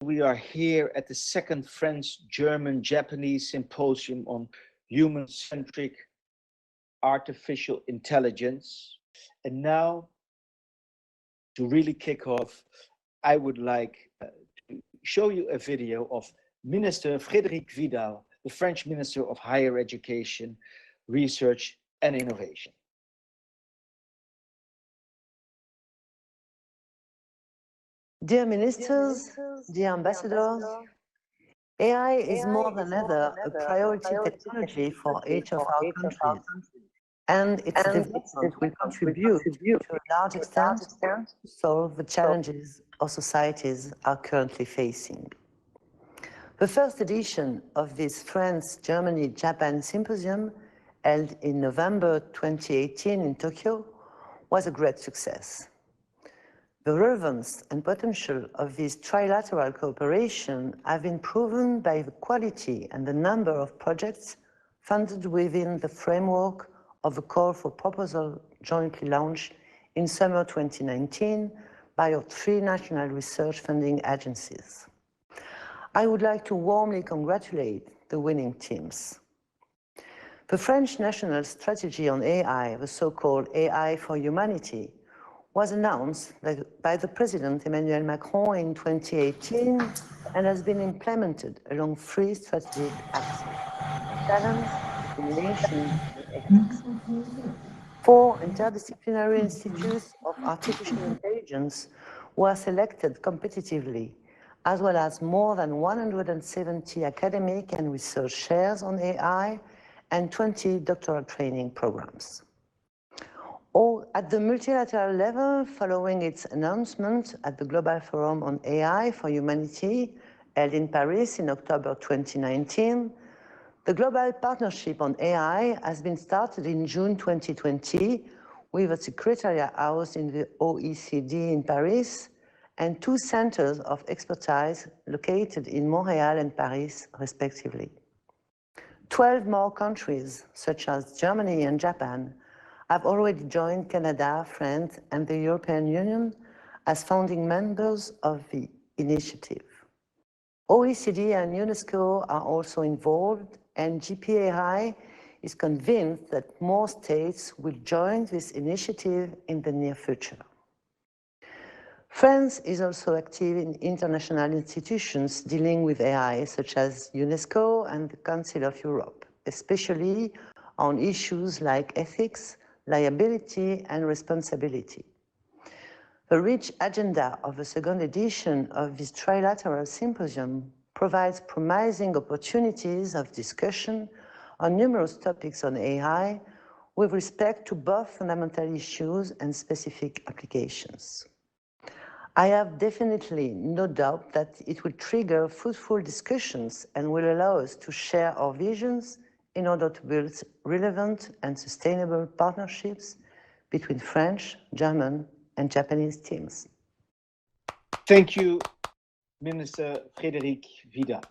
We are here at the second French-German-Japanese Symposium on Human-centric artificial intelligence. And now, to really kick off, I would like to show you a video of Minister Frédéric Vidal, the French Minister of Higher Education, Research and Innovation. Dear ministers, dear ambassadors, AI is more than ever a priority technology for each of our countries, and its development will contribute to a large extent to solve the challenges our societies are currently facing. The first edition of this France-Germany-Japan Symposium, held in November 2018 in Tokyo, was a great success. The relevance and potential of this trilateral cooperation have been proven by the quality and the number of projects funded within the framework of a call for proposal jointly launched in summer 2019 by our 3 national research funding agencies. I would like to warmly congratulate the winning teams. The French national strategy on AI, the so-called AI for Humanity, was announced by the President Emmanuel Macron in 2018 and has been implemented along 3 strategic axes: talent, innovation, and ethics. 4 interdisciplinary institutes of artificial intelligence were selected competitively, as well as more than 170 academic and research chairs on AI and 20 doctoral training programs. At the multilateral level, following its announcement at the Global Forum on AI for Humanity, held in Paris in October 2019, the Global Partnership on AI has been started in June 2020 with a secretariat housed in the OECD in Paris and 2 centers of expertise located in Montreal and Paris, respectively. 12 more countries, such as Germany and Japan, have already joined Canada, France, and the European Union as founding members of the initiative. OECD and UNESCO are also involved, and GPAI is convinced that more states will join this initiative in the near future. France is also active in international institutions dealing with AI, such as UNESCO and the Council of Europe, especially on issues like ethics, liability, and responsibility. The rich agenda of the second edition of this trilateral symposium provides promising opportunities of discussion on numerous topics on AI with respect to both fundamental issues and specific applications. I have definitely no doubt that it will trigger fruitful discussions and will allow us to share our visions in order to build relevant and sustainable partnerships between French, German, and Japanese teams. Thank you, Minister Frédéric Vidal.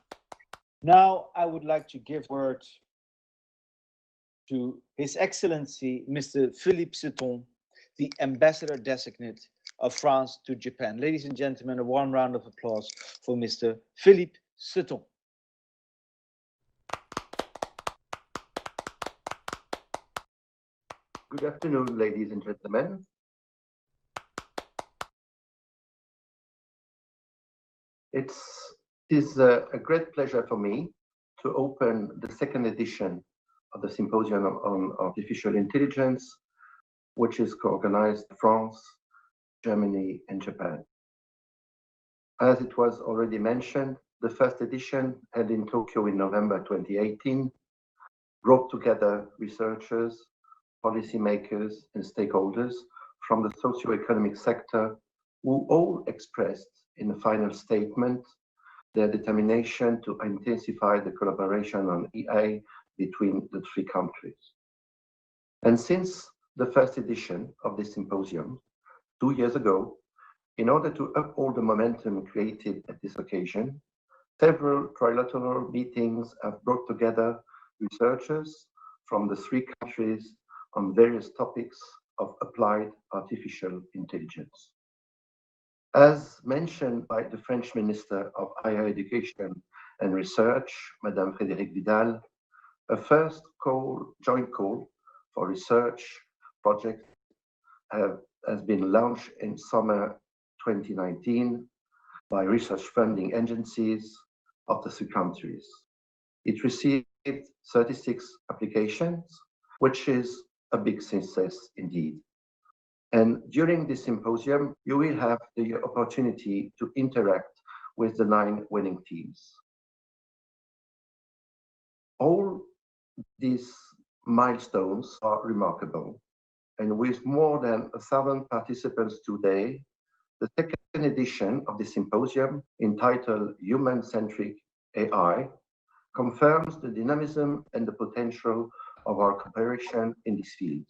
Now I would like to give word to His Excellency, Mr. Philippe Seton, the Ambassador Designate of France to Japan. Ladies and gentlemen, a warm round of applause for Mr. Philippe Seton. Good afternoon, ladies and gentlemen. It is a great pleasure for me to open the second edition of the Symposium on Artificial Intelligence, which is co-organized by France, Germany, and Japan. As it was already mentioned, the first edition, held in Tokyo in November 2018, brought together researchers, policymakers, and stakeholders from the socio-economic sector who all expressed in a final statement their determination to intensify the collaboration on AI between the 3 countries. And since the first edition of this symposium, 2 years ago, in order to uphold the momentum created at this occasion, several trilateral meetings have brought together researchers from the 3 countries on various topics of applied artificial intelligence. As mentioned by the French Minister of Higher Education and Research, Madame Frédérique Vidal, a first joint call for research projects has been launched in summer 2019 by research funding agencies of the three countries. It received 36 applications, which is a big success indeed. And during this symposium, you will have the opportunity to interact with the 9 winning teams. All these milestones are remarkable. And with more than 1,000 participants today, the second edition of the symposium, entitled Human-centric AI, confirms the dynamism and the potential of our cooperation in this field.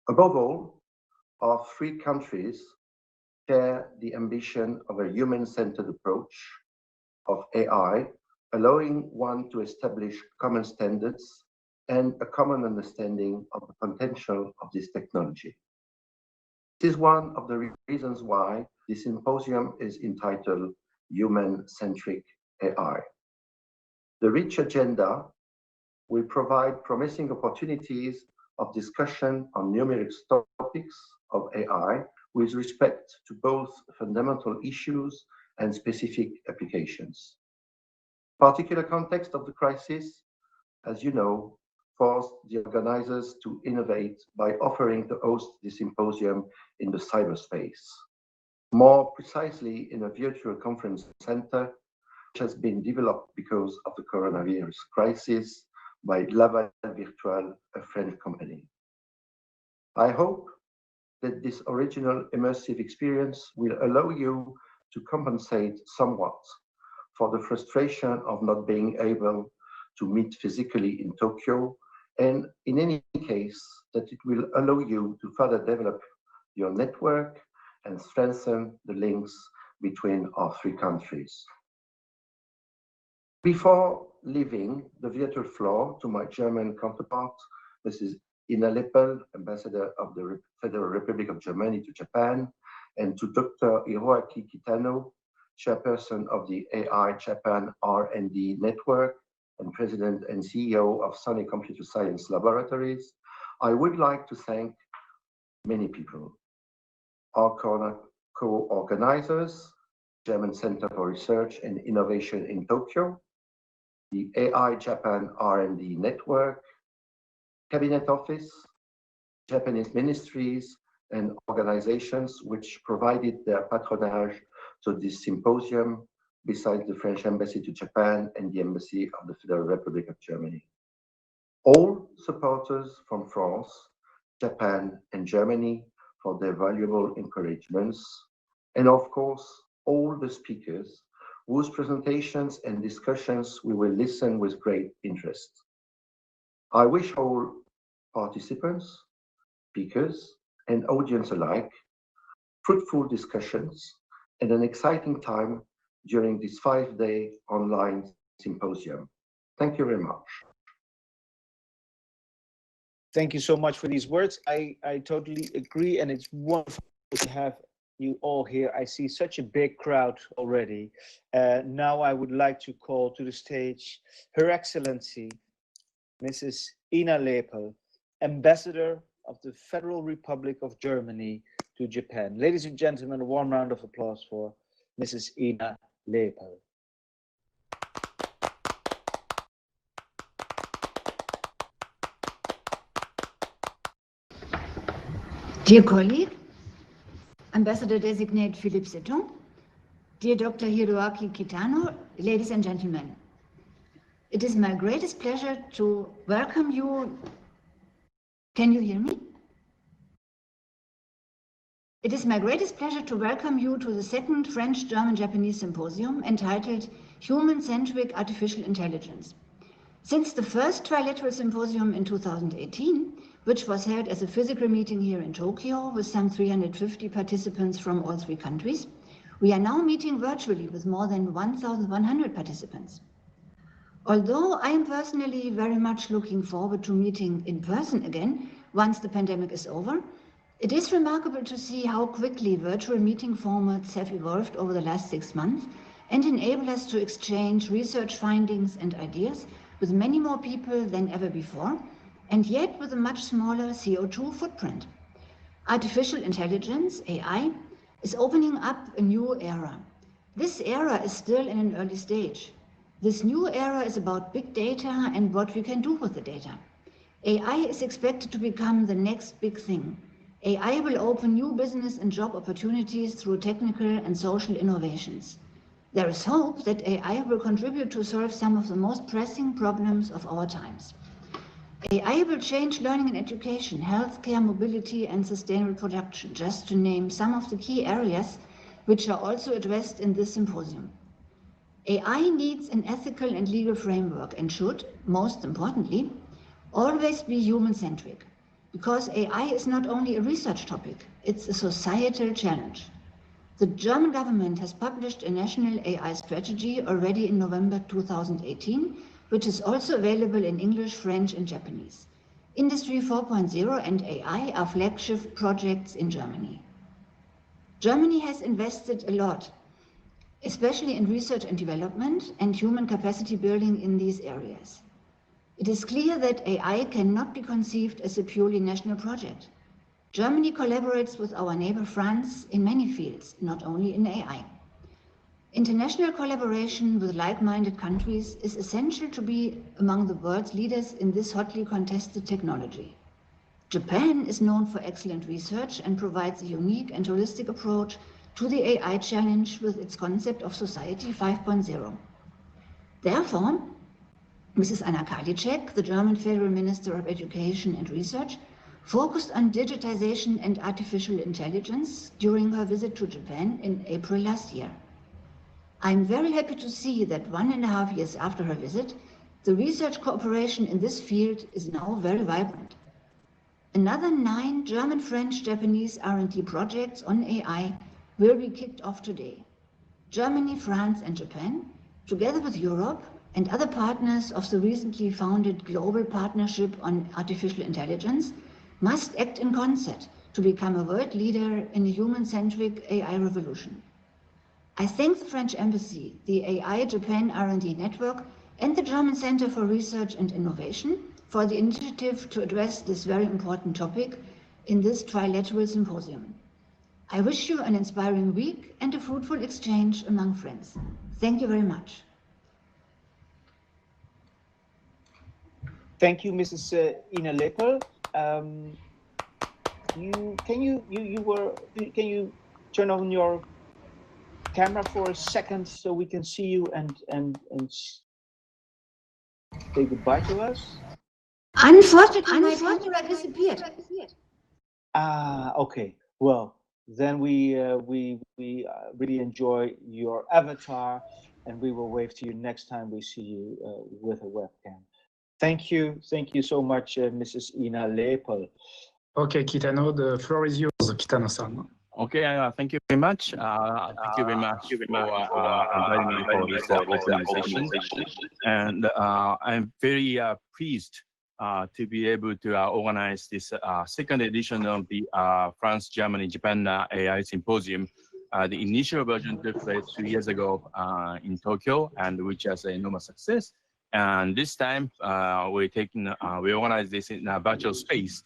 Above all, our three countries share the ambition of a human-centered approach of AI, allowing one to establish common standards and a common understanding of the potential of this technology. This is one of the reasons why the symposium is entitled Human-centric AI. The rich agenda will provide promising opportunities of discussion on numerous topics of AI with respect to both fundamental issues and specific applications. Particular context of the crisis, as you know, forced the organizers to innovate by offering to host the symposium in the cyberspace, more precisely in a virtual conference center, which has been developed because of the coronavirus crisis by Laval Virtual, a French company. I hope that this original immersive experience will allow you to compensate somewhat for the frustration of not being able to meet physically in Tokyo, and in any case, that it will allow you to further develop your network and strengthen the links between our three countries. Before leaving the virtual floor to my German counterpart, Mrs. Ina Leppel, Ambassador of the Federal Republic of Germany to Japan, and to Dr. Hiroaki Kitano, Chairperson of the AI Japan R&D Network and President and CEO of Sony Computer Science Laboratories, I would like to thank many people. Our co-organizers, German Center for Research and Innovation in Tokyo, the AI Japan R&D Network, Cabinet Office, Japanese ministries and organizations which provided their patronage to this symposium, besides the French Embassy to Japan and the Embassy of the Federal Republic of Germany. All supporters from France, Japan, and Germany for their valuable encouragements, and of course, all the speakers whose presentations and discussions we will listen with great interest. I wish all participants, speakers, and audience alike fruitful discussions and an exciting time during this 5-day online symposium. Thank you very much. Thank you so much for these words. I totally agree, and it's wonderful to have you all here. I see such a big crowd already. Now I would like to call to the stage Her Excellency, Mrs. Ina Leppel, Ambassador of the Federal Republic of Germany to Japan. Ladies and gentlemen, a warm round of applause for Mrs. Ina Leppel. Dear colleague, Ambassador-designate Philippe Seton, dear Dr. Hiroaki Kitano, ladies and gentlemen, it is my greatest pleasure to welcome you. Can you hear me? It is my greatest pleasure to welcome you to the second French-German-Japanese symposium entitled Human-centric Artificial Intelligence. Since the first Trilateral Symposium in 2018, which was held as a physical meeting here in Tokyo with some 350 participants from all three countries, we are now meeting virtually with more than 1,100 participants. Although I am personally very much looking forward to meeting in person again once the pandemic is over, It is remarkable to see how quickly virtual meeting formats have evolved over the last 6 months and enable us to exchange research findings and ideas with many more people than ever before, and yet with a much smaller CO2 footprint. Artificial intelligence, AI, is opening up a new era. This era is still in an early stage. This new era is about big data and what we can do with the data. AI is expected to become the next big thing. AI will open new business and job opportunities through technical and social innovations. There is hope that AI will contribute to solve some of the most pressing problems of our times. AI will change learning and education, healthcare, mobility, and sustainable production, just to name some of the key areas which are also addressed in this symposium. AI needs an ethical and legal framework and should, most importantly, always be human-centric, because AI is not only a research topic, it's a societal challenge. The German government has published a national AI strategy already in November 2018, which is also available in English, French, and Japanese. Industry 4.0 and AI are flagship projects in Germany. Germany has invested a lot, especially in research and development and human capacity building in these areas. It is clear that AI cannot be conceived as a purely national project. Germany collaborates with our neighbor France in many fields, not only in AI. International collaboration with like-minded countries is essential to be among the world's leaders in this hotly contested technology. Japan is known for excellent research and provides a unique and holistic approach to the AI challenge with its concept of Society 5.0. Therefore, Mrs. Anna Karliczek, the German Federal Minister of Education and Research, focused on digitization and artificial intelligence during her visit to Japan in April last year. I'm very happy to see that 1.5 years after her visit, the research cooperation in this field is now very vibrant. Another 9 German, French, Japanese R&D projects on AI will be kicked off today. Germany, France, and Japan, together with Europe and other partners of the recently founded Global Partnership on Artificial Intelligence, must act in concert to become a world leader in a human-centric AI revolution. I thank the French Embassy, the AI Japan R&D Network, and the German Center for Research and Innovation for the initiative to address this very important topic in this Trilateral Symposium. I wish you an inspiring week and a fruitful exchange among friends. Thank you very much. Thank you, Mrs. Ina Lepel. Can you turn on your camera for a second so we can see you and say goodbye to us? Unfortunately, my camera disappeared. Okay. Well, then we really enjoy your avatar, and we will wave to you next time we see you with a webcam. Thank you so much, Mrs. Ina Lepel. Okay, Kitano, the floor is yours, Kitano-san. Okay, thank you very much. Thank you very much for inviting me for this organization. And I'm very pleased to be able to organize this second edition of the France, Germany, Japan AI Symposium. The initial version took place 2 years ago in Tokyo, and which has an enormous success. And this time we organize this in a virtual space,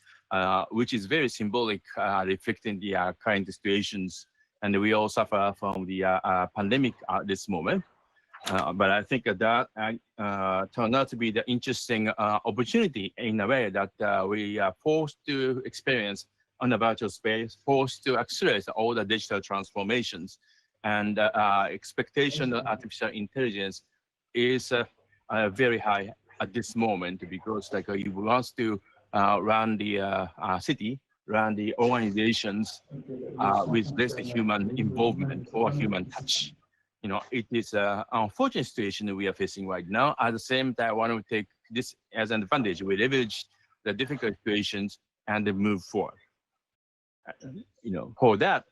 which is very symbolic, reflecting the current situations. And we all suffer from the pandemic at this moment. But I think that turned out to be the interesting opportunity in a way that we are forced to experience on the virtual space, forced to accelerate all the digital transformations. And expectation of artificial intelligence is very high at this moment, because like you want to run the city, run the organizations with less human involvement or human touch. You know, it is an unfortunate situation that we are facing right now. At the same time, I want to take this as an advantage. We leverage the difficult situations and then move forward. You know, for that,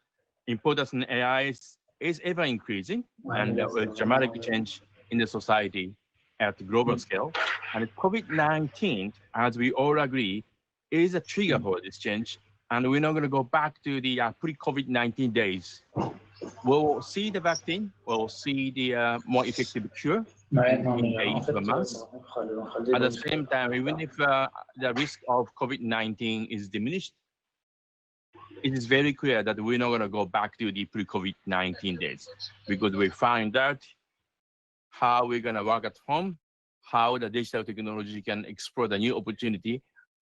importance in AI is ever increasing, and with dramatic change in the society at the global scale. And COVID-19, as we all agree, is a trigger for this change And we're not going to go back to the pre-COVID-19 days. We'll see the vaccine, we'll see the more effective cure in days or months. At the same time, even if the risk of COVID-19 is diminished, it is very clear that we're not going to go back to the pre-COVID-19 days, because we find out how we're going to work at home, how the digital technology can explore the new opportunity.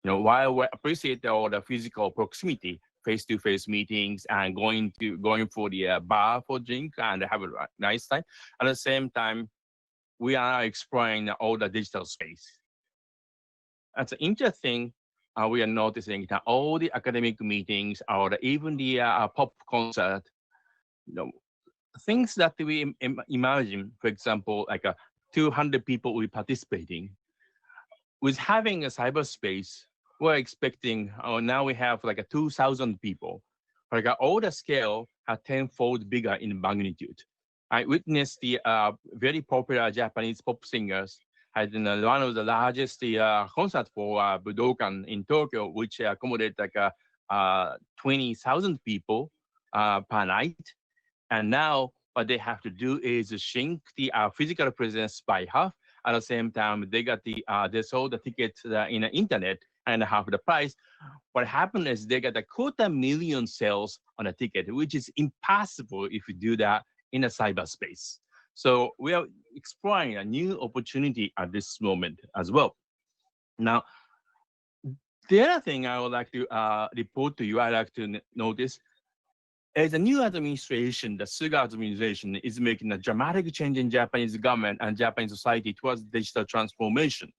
You know, while we appreciate all the physical proximity, face-to-face meetings, and going for the bar for drink and have a nice time, at the same time, we are exploring all the digital space. It's interesting. We are noticing that all the academic meetings or even the pop concert, you know, things that we imagine, for example, like 200 people will be participating. With having a cyberspace, we're expecting, now we have like 2,000 people. Like all the scale are tenfold bigger in magnitude. I witnessed the very popular Japanese pop singers had one of the largest concert for Budokan in Tokyo, which accommodate like 20,000 people per night. And now what they have to do is shrink the physical presence by half. At the same time, they sold the tickets in the internet and half the price. What happened is they got 250,000 sales on a ticket, which is impossible if you do that in a cyberspace. So we are exploring a new opportunity at this moment as well. Now, the other thing I would like to report to you, I'd like to notice, is the new administration, the Suga administration, is making a dramatic change in Japanese government and Japanese society towards digital transformation.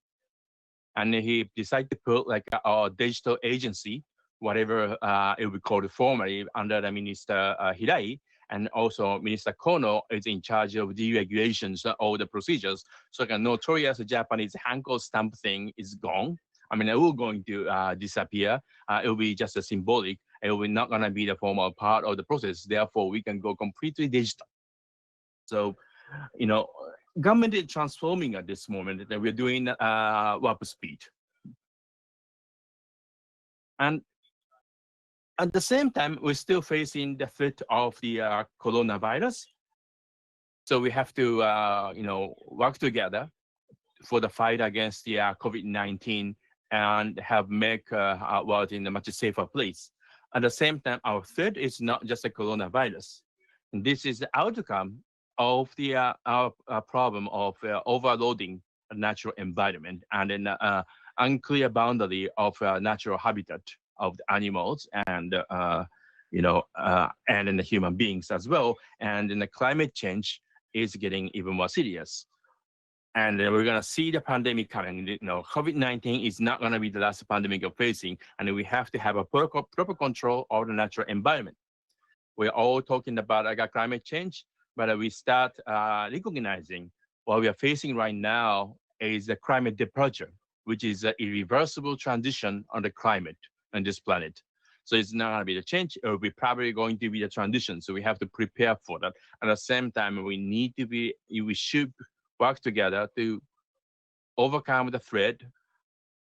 And he decided to put like a digital agency, whatever it would be called formally, under the Minister Hirai, and also Minister Kono is in charge of deregulations, all the procedures. So the notorious Japanese Hanko stamp thing is gone. I mean, it will going to disappear. It will be just a symbolic. It will not going to be the formal part of the process. Therefore, we can go completely digital. So, you know, government is transforming at this moment that we're doing warp speed. And at the same time, we're still facing the threat of the coronavirus. So we have to, you know, work together for the fight against the COVID-19 and have make our world in a much safer place. At the same time, our threat is not just a coronavirus. And this is the outcome of the our problem of overloading a natural environment and an unclear boundary of natural habitat of the animals and you know and in the human beings as well. And then the climate change is getting even more serious. And we're going to see the pandemic coming. You know, COVID-19 is not going to be the last pandemic we're facing, and we have to have a proper control of the natural environment. We're all talking about climate change, but we start recognizing what we are facing right now is the climate departure, which is an irreversible transition on the climate on this planet. So it's not going to be the change, it will be probably going to be the transition. So we have to prepare for that. At the same time, we should work together to overcome the threat.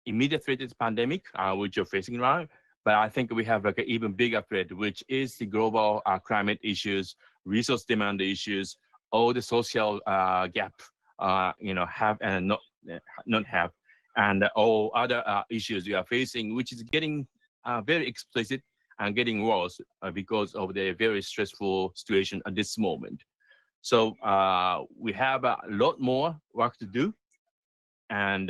Immediate threat is pandemic, which you're facing now. But I think we have like an even bigger threat, which is the global climate issues, resource demand issues, all the social gap, you know, have and not have, and all other issues we are facing, which is getting very explicit and getting worse because of the very stressful situation at this moment. So we have a lot more work to do, and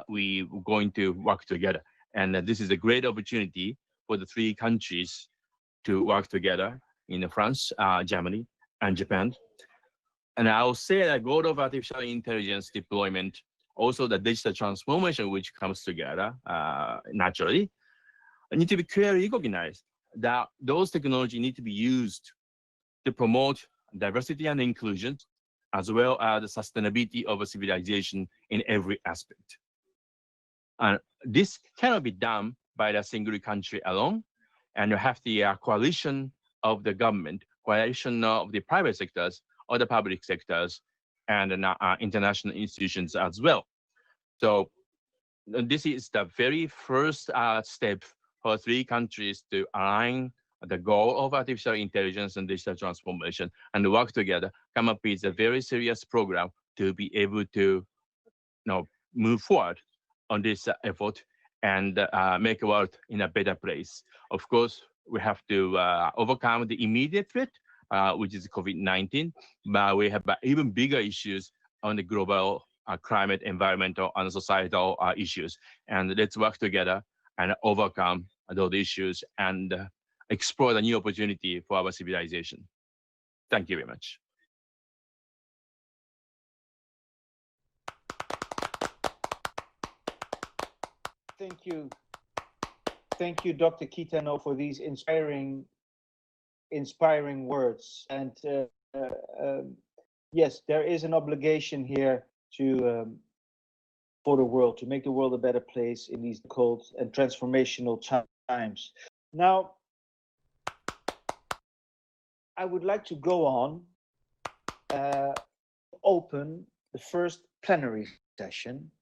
we're going to work together. And this is a great opportunity for the three countries to work together in France, Germany, and Japan. And I'll say that goal of artificial intelligence deployment, also the digital transformation, which comes together naturally, need to be clearly recognized that those technologies need to be used to promote diversity and inclusion, as well as the sustainability of a civilization in every aspect. And this cannot be done by the single country alone, and you have the coalition of the government, coalition of the private sectors, or the public sectors, and international institutions as well. So this is the very first step for 3 countries to align the goal of artificial intelligence and digital transformation and work together, come up with a very serious program to be able to move forward on this effort and make the world in a better place. Of course, we have to overcome the immediate threat, which is COVID-19, but we have even bigger issues on the global climate, environmental, and societal issues. And let's work together and overcome those issues and explore the new opportunity for our civilization. Thank you very much. Thank you. Thank you, Dr. Kitano, for these inspiring words. And yes, there is an obligation here to for the world, to make the world a better place in these cold and transformational times. Now, I would like to go on, open the first plenary session,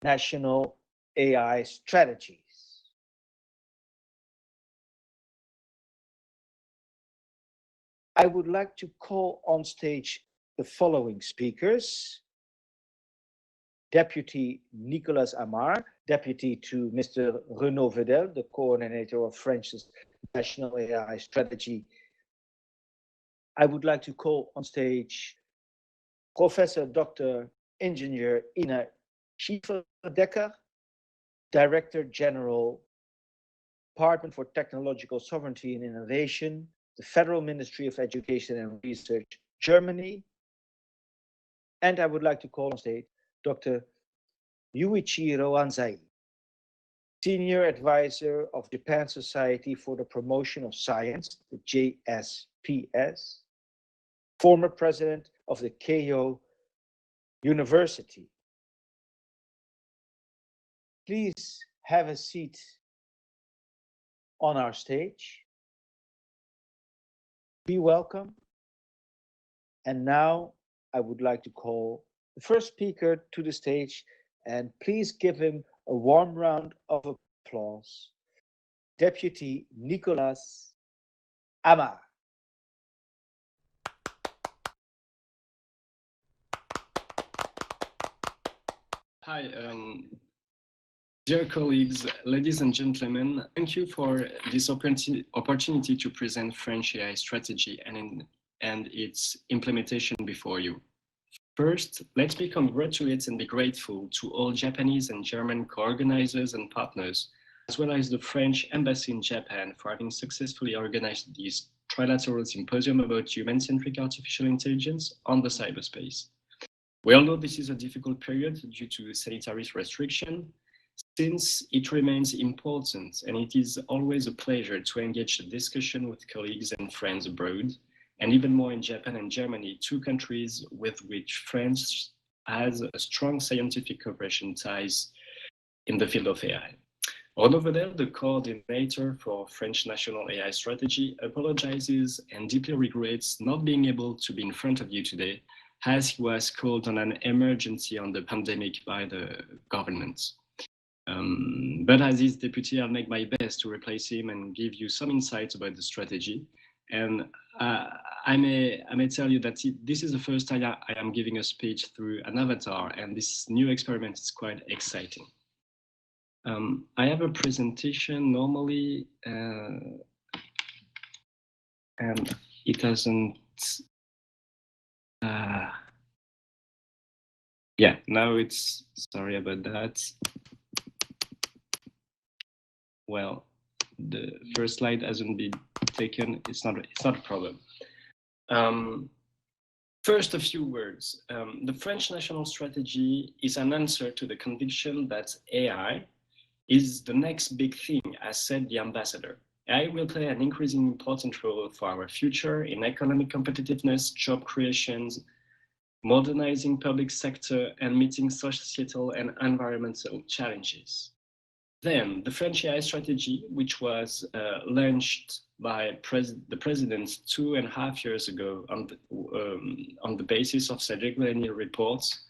National AI Strategies. I would like to call on stage the following speakers. Deputy Nicolas Amar, Deputy to Mr. Renaud Vedel, the coordinator of French's National AI Strategy. I would like to call on stage Professor Dr. Engineer Ina Schieferdecker, Director General, Department for Technological Sovereignty and Innovation, the Federal Ministry of Education and Research, Germany. And I would like to call on stage Dr. Yuichiro Anzai, Senior Advisor of Japan Society for the Promotion of Science, the JSPS, former President of the Keio University. Please have a seat on our stage. Be welcome. And now I would like to call the first speaker to the stage, and please give him a warm round of applause. Deputy Nicolas Amar. Hi, dear colleagues, ladies and gentlemen, thank you for this opportunity to present French AI strategy and its implementation before you. First, let me congratulate and be grateful to all Japanese and German co-organizers and partners, as well as the French Embassy in Japan for having successfully organized this Trilateral Symposium about human-centric artificial intelligence on the cyberspace. We all know this is a difficult period due to sanitary restriction. Since it remains important, and it is always a pleasure to engage in discussion with colleagues and friends abroad, and even more in Japan and Germany, 2 countries with which France has a strong scientific cooperation ties in the field of AI. Renaud Vedel, the coordinator for French National AI Strategy, apologizes and deeply regrets not being able to be in front of you today, as he was called on an emergency on the pandemic by the government. But as his deputy, I'll make my best to replace him and give you some insights about the strategy. And I may tell you that this is the first time I am giving a speech through an avatar, and this new experiment is quite exciting. I have a presentation normally, and it doesn't. Yeah, now it's, sorry about that. Well, the first slide hasn't been taken. It's not a problem. First, a few words. The French national strategy is an answer to the conviction that AI is the next big thing, as said the ambassador. AI will play an increasingly important role for our future in economic competitiveness, job creations, modernizing public sector, and meeting societal and environmental challenges. Then the French AI strategy, which was launched by the president 2.5 years ago on the basis of Plenary reports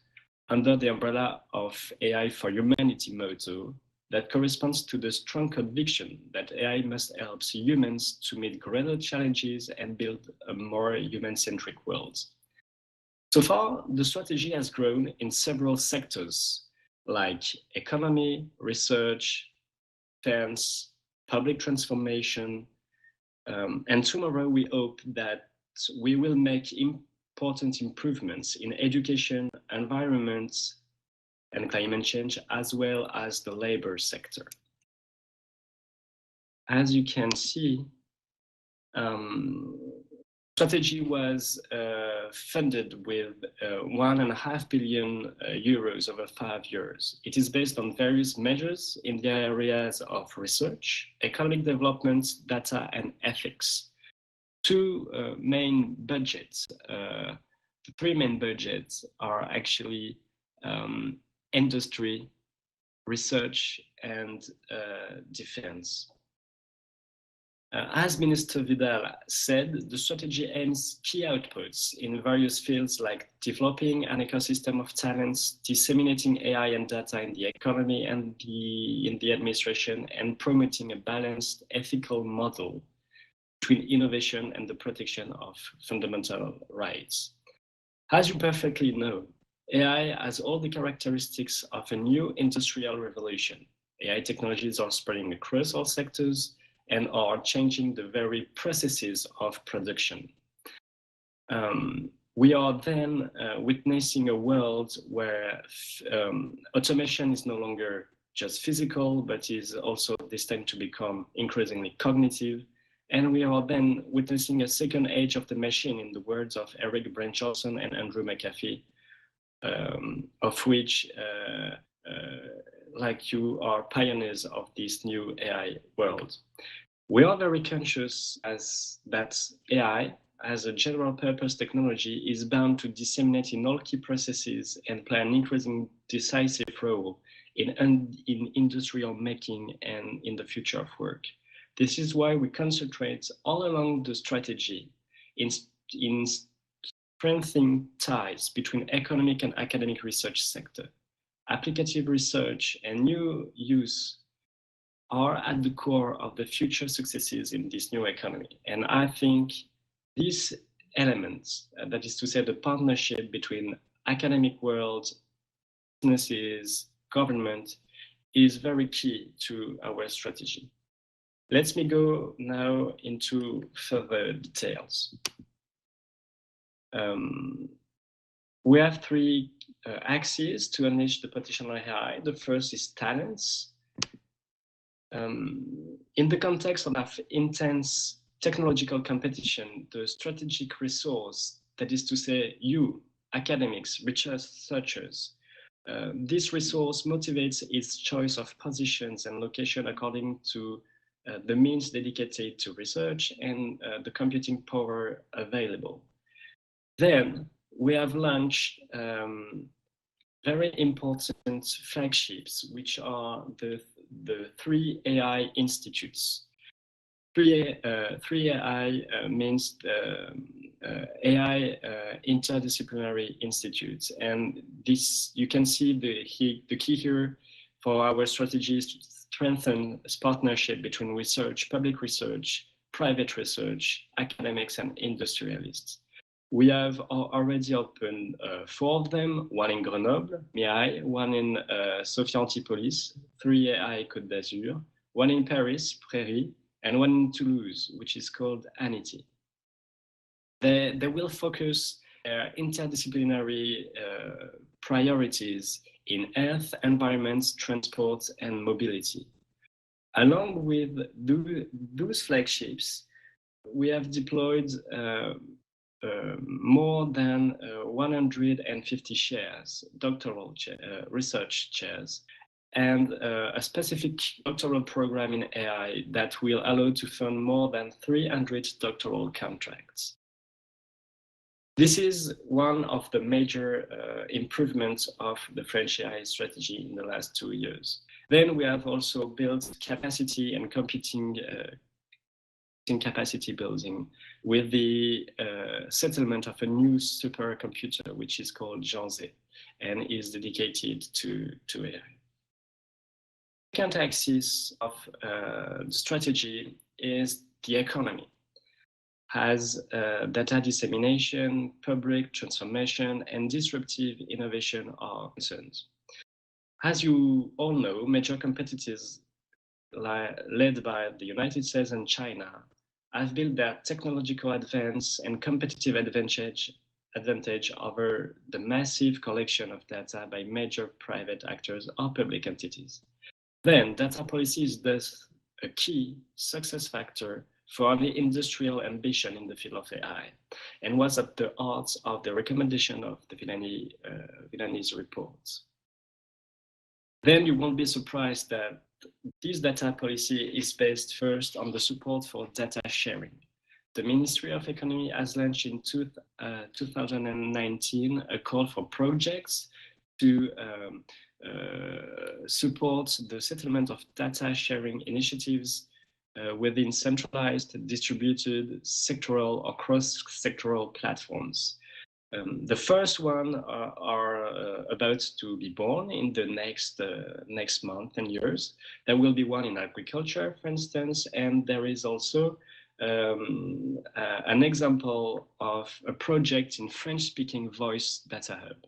under the umbrella of AI for Humanity motto, that corresponds to the strong conviction that AI must help humans to meet greater challenges and build a more human-centric world. So far, the strategy has grown in several sectors like economy, research, defense, public transformation, and tomorrow we hope that we will make important improvements in education, environment, and climate change, as well as the labor sector. As you can see, strategy was funded with 1.5 billion euros over 5 years. It is based on various measures in the areas of research, economic development, data, and ethics. Two main budgets, the three main budgets are actually industry, research, and defense. As Minister Vidal said, the strategy aims key outputs in various fields like developing an ecosystem of talents, disseminating AI and data in the economy and in the administration, and promoting a balanced ethical model between innovation and the protection of fundamental rights. As you perfectly know, AI has all the characteristics of a new industrial revolution. AI technologies are spreading across all sectors and are changing the very processes of production. We are then witnessing a world where automation is no longer just physical, but is also destined to become increasingly cognitive. And we are then witnessing a second age of the machine, in the words of Eric Branchardson and Andrew McAfee, of which like you are pioneers of this new AI world. We are very conscious as that AI, as a general purpose technology, is bound to disseminate in all key processes and play an increasing decisive role in industrial making and in the future of work. This is why we concentrate all along the strategy in strengthening ties between economic and academic research sector. Applicative research and new use are at the core of the future successes in this new economy. And I think these elements, that is to say the partnership between academic world, businesses, government, is very key to our strategy. Let me go now into further details. We have three axes to unleash the potential of AI. The first is talents. In the context of intense technological competition, the strategic resource, that is to say you, academics, researchers, this resource motivates its choice of positions and location according to the means dedicated to research and the computing power available. Then we have launched very important flagships, which are the three AI institutes. Three AI means the AI interdisciplinary institutes, and this you can see the key here for our strategy is to strengthen this partnership between research, public research, private research, academics, and industrialists. We have already opened 4 of them, one in Grenoble, MIAI, one in Sophia Antipolis, 3 AI Côte d'Azur, one in Paris, Prairie, and one in Toulouse, which is called Anity. They will focus interdisciplinary priorities in earth, environment, transport, and mobility. Along with those flagships, we have deployed more than 150 chairs, doctoral research chairs, and a specific doctoral program in AI that will allow to fund more than 300 doctoral contracts. This is one of the major improvements of the French AI strategy in the last 2 years. Then we have also built capacity and computing capacity building with the settlement of a new supercomputer, which is called Jean Z, and is dedicated to AI. second axis of the strategy is the economy. Has data dissemination, public transformation, and disruptive innovation are concerned. As you all know, major competitors led by the United States and China have built their technological advance and competitive advantage over the massive collection of data by major private actors or public entities. Then, data policy is thus a key success factor for any industrial ambition in the field of AI, and was at the heart of the recommendation of the Villani's reports. Then you won't be surprised that this data policy is based first on the support for data sharing. The Ministry of Economy has launched in 2019 a call for projects to support the settlement of data sharing initiatives within centralized, distributed, sectoral or cross-sectoral platforms. The first one are about to be born in the next month and years. There will be one in agriculture, for instance, and there is also an example of a project in French-speaking voice data hub.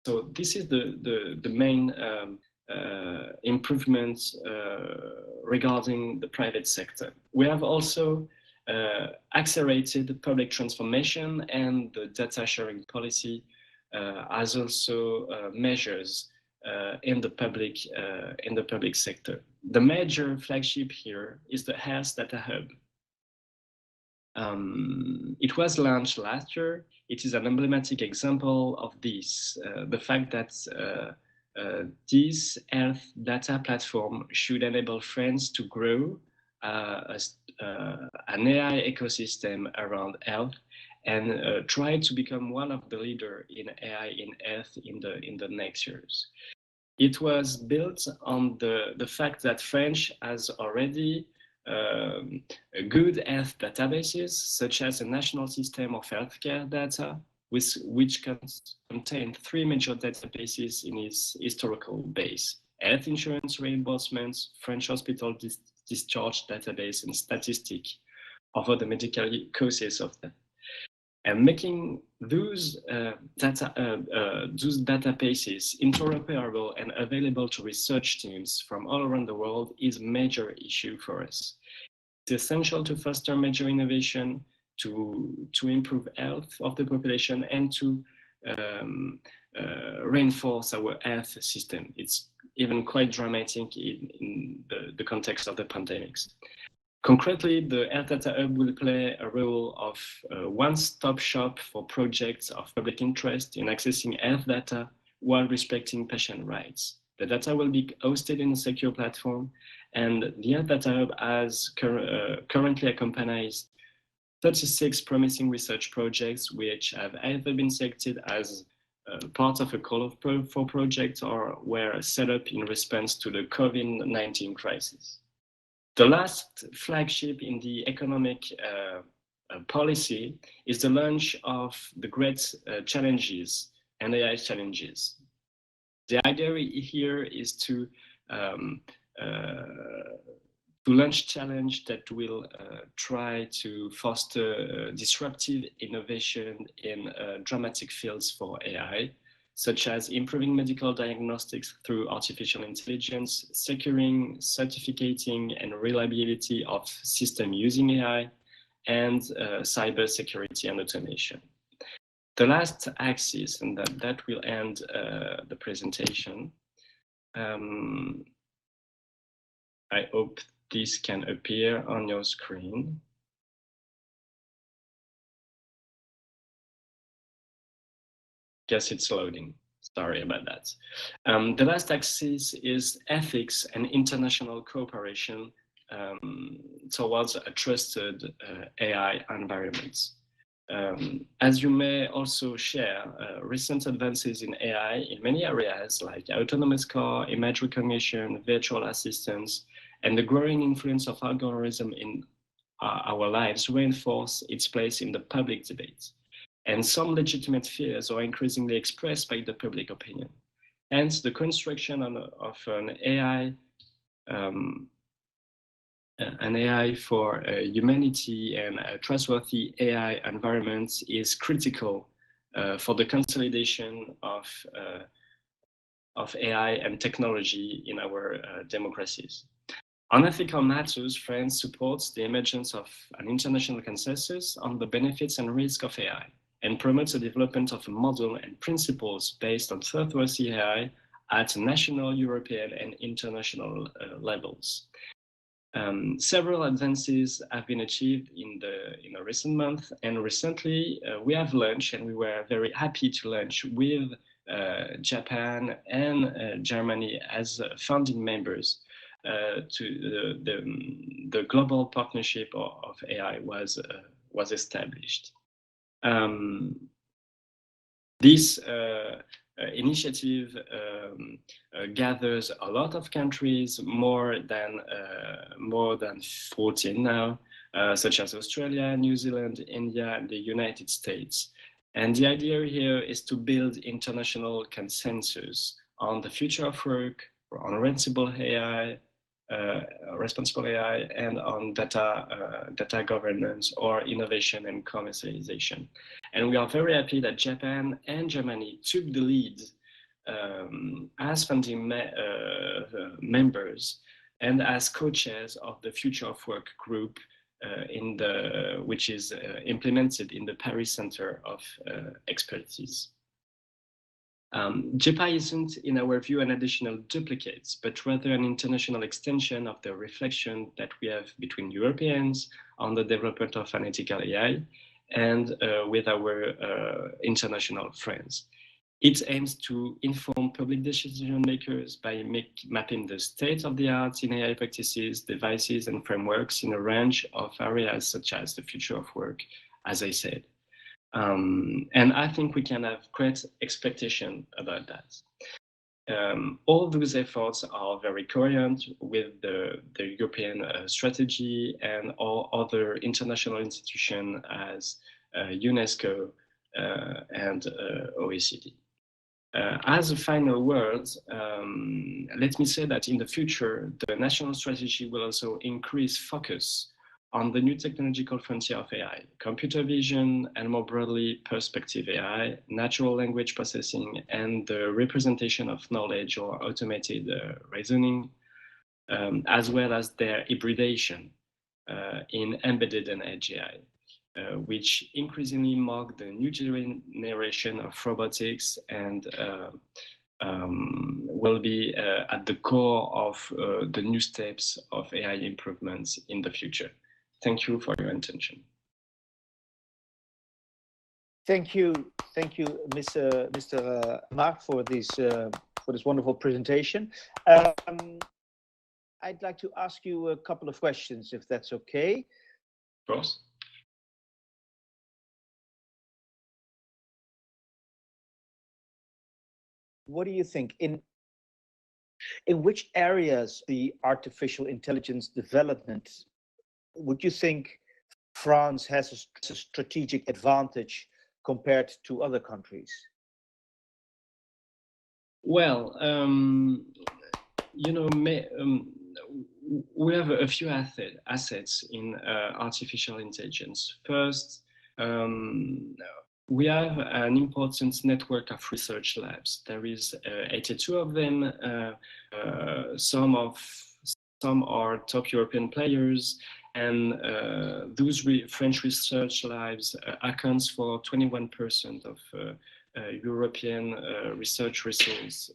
So this is the main improvements regarding the private sector. We have also accelerated public transformation, and the data sharing policy has also measures in the public sector. The major flagship here is the Health Data Hub. It was launched last year. It is an emblematic example of this. The fact that this health data platform should enable France to grow an AI ecosystem around health and try to become one of the leaders in AI in health in the next years. It was built on the fact that France has already good health databases, such as a national system of healthcare data, which contains 3 major databases in its historical base: health insurance reimbursements, French hospital discharge database, and statistic over the medical causes of death. And making those databases interoperable and available to research teams from all around the world is a major issue for us. It's essential to foster major innovation, to improve health of the population, and to reinforce our health system. It's even quite dramatic in the context of the pandemics. Concretely, the Health Data Hub will play a role of one-stop shop for projects of public interest in accessing health data while respecting patient rights. The data will be hosted in a secure platform, and the Health Data Hub has currently accompanies 36 promising research projects which have either been selected as part of a call for projects or were set up in response to the COVID-19 crisis. The last flagship in the economic policy is the launch of the great challenges and AI challenges. The idea here is to launch challenge that will try to foster disruptive innovation in dramatic fields for AI, such as improving medical diagnostics through artificial intelligence, securing, certificating, and reliability of systems using AI, and cyber security and automation. The last axis, and that will end the presentation. I hope this can appear on your screen. Guess it's loading. Sorry about that. The last axis is ethics and international cooperation towards a trusted AI environment. As you may also share, recent advances in AI in many areas like autonomous car, image recognition, virtual assistants, and the growing influence of algorithms in our lives reinforce its place in the public debate. And some legitimate fears are increasingly expressed by the public opinion. Hence, the construction of an AI an AI for humanity and a trustworthy AI environment is critical for the consolidation of AI and technology in our democracies. On ethical matters, France supports the emergence of an international consensus on the benefits and risks of AI and promotes the development of a model and principles based on trustworthy AI at national, European, and international levels. Several advances have been achieved in the recent month, and recently we have launched, and we were very happy to launch with Japan and Germany as founding members to the global partnership of AI was established. This initiative gathers a lot of countries, more than 14 now, such as Australia, New Zealand, India, and the United States. And the idea here is to build international consensus on the future of work, on responsible AI, and on data governance or innovation and commercialization. And we are very happy that Japan and Germany took the lead as founding members and as co-chairs of the Future of Work group, which is implemented in the Paris Center of Expertise. JPI isn't, in our view, an additional duplicate, but rather an international extension of the reflection that we have between Europeans on the development of analytical AI and with our international friends. It aims to inform public decision makers by mapping the state of the art in AI practices, devices, and frameworks in a range of areas such as the future of work, as I said. And I think we can have great expectation about that. All those efforts are very coherent with the European strategy and all other international institutions as UNESCO and OECD. As a final word, let me say that in the future, the national strategy will also increase focus on the new technological frontier of AI, computer vision, and more broadly, perspective AI, natural language processing, and the representation of knowledge or automated reasoning, as well as their hybridization in embedded and edge AI, which increasingly mark the new generation of robotics and will be at the core of the new steps of AI improvements in the future. Thank you for your attention. Thank you, Mr. Marc, for this wonderful presentation. I'd like to ask you a couple of questions, if that's okay. Of course. What do you think? In which areas the artificial intelligence development would you think France has a strategic advantage compared to other countries? Well, you know, we have a few assets in artificial intelligence. First, we have an important network of research labs. There is 82 of them. Some are top European players, and those French research labs accounts for 21% of European research resources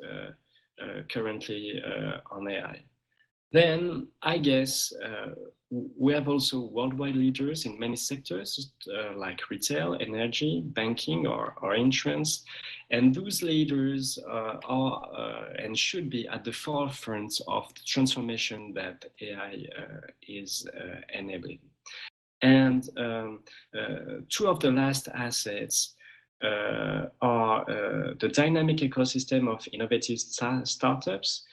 currently on AI. Then I guess we have also worldwide leaders in many sectors like retail, energy, banking, or insurance. And those leaders are and should be at the forefront of the transformation that AI is enabling. And two of the last assets are the dynamic ecosystem of innovative startups.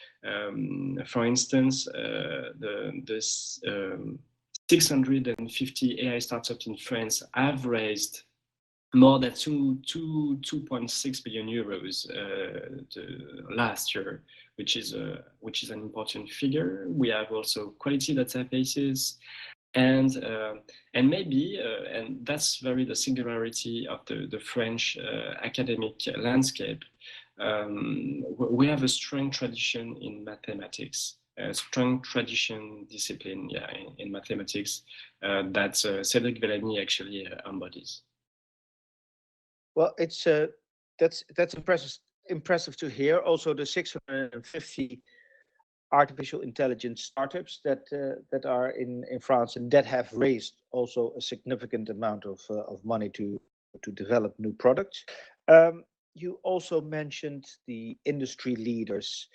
For instance, the 650 AI startups in France have raised more than 2.6 billion euros last year, which is an important figure. We have also quality databases, and maybe and that's very the singularity of the French academic landscape. We have a strong tradition in mathematics, a strong tradition discipline, in mathematics that Cédric Villani actually embodies. Well, it's that's impressive to hear. Also, the 650 artificial intelligence startups that are in France and that have raised also a significant amount of money to develop new products. You also mentioned the industry leaders,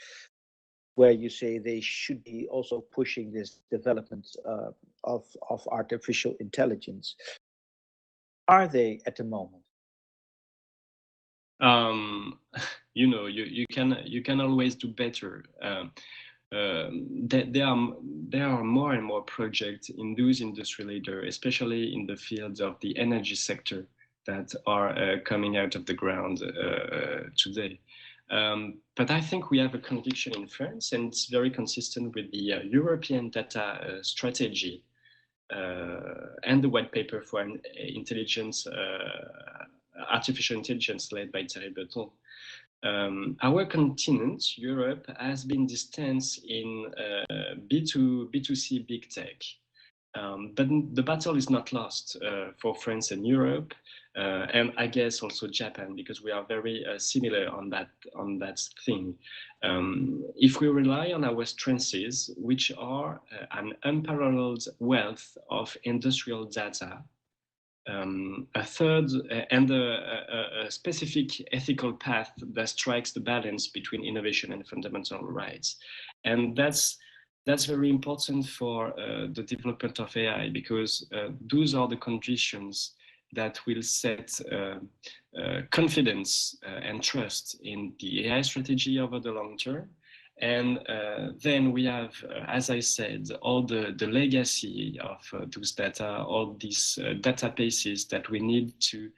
where you say they should be also pushing this development of artificial intelligence. Are they at the moment? You can always do better. There are more and more projects in those industry leaders, especially in the fields of the energy sector, that are coming out of the ground today. But I think we have a conviction in France, and it's very consistent with the European data strategy and the white paper for artificial intelligence led by Thierry Breton. Our continent, Europe, has been distanced in B2C big tech. But the battle is not lost for France and Europe, and I guess also Japan, because we are very similar on that thing. If we rely on our strengths, which are an unparalleled wealth of industrial data, a third and a specific ethical path that strikes the balance between innovation and fundamental rights, and that's very important for the development of AI, because those are the conditions that will set confidence and trust in the AI strategy over the long term. And then we have, as I said, all the legacy of those data, all these databases that we need to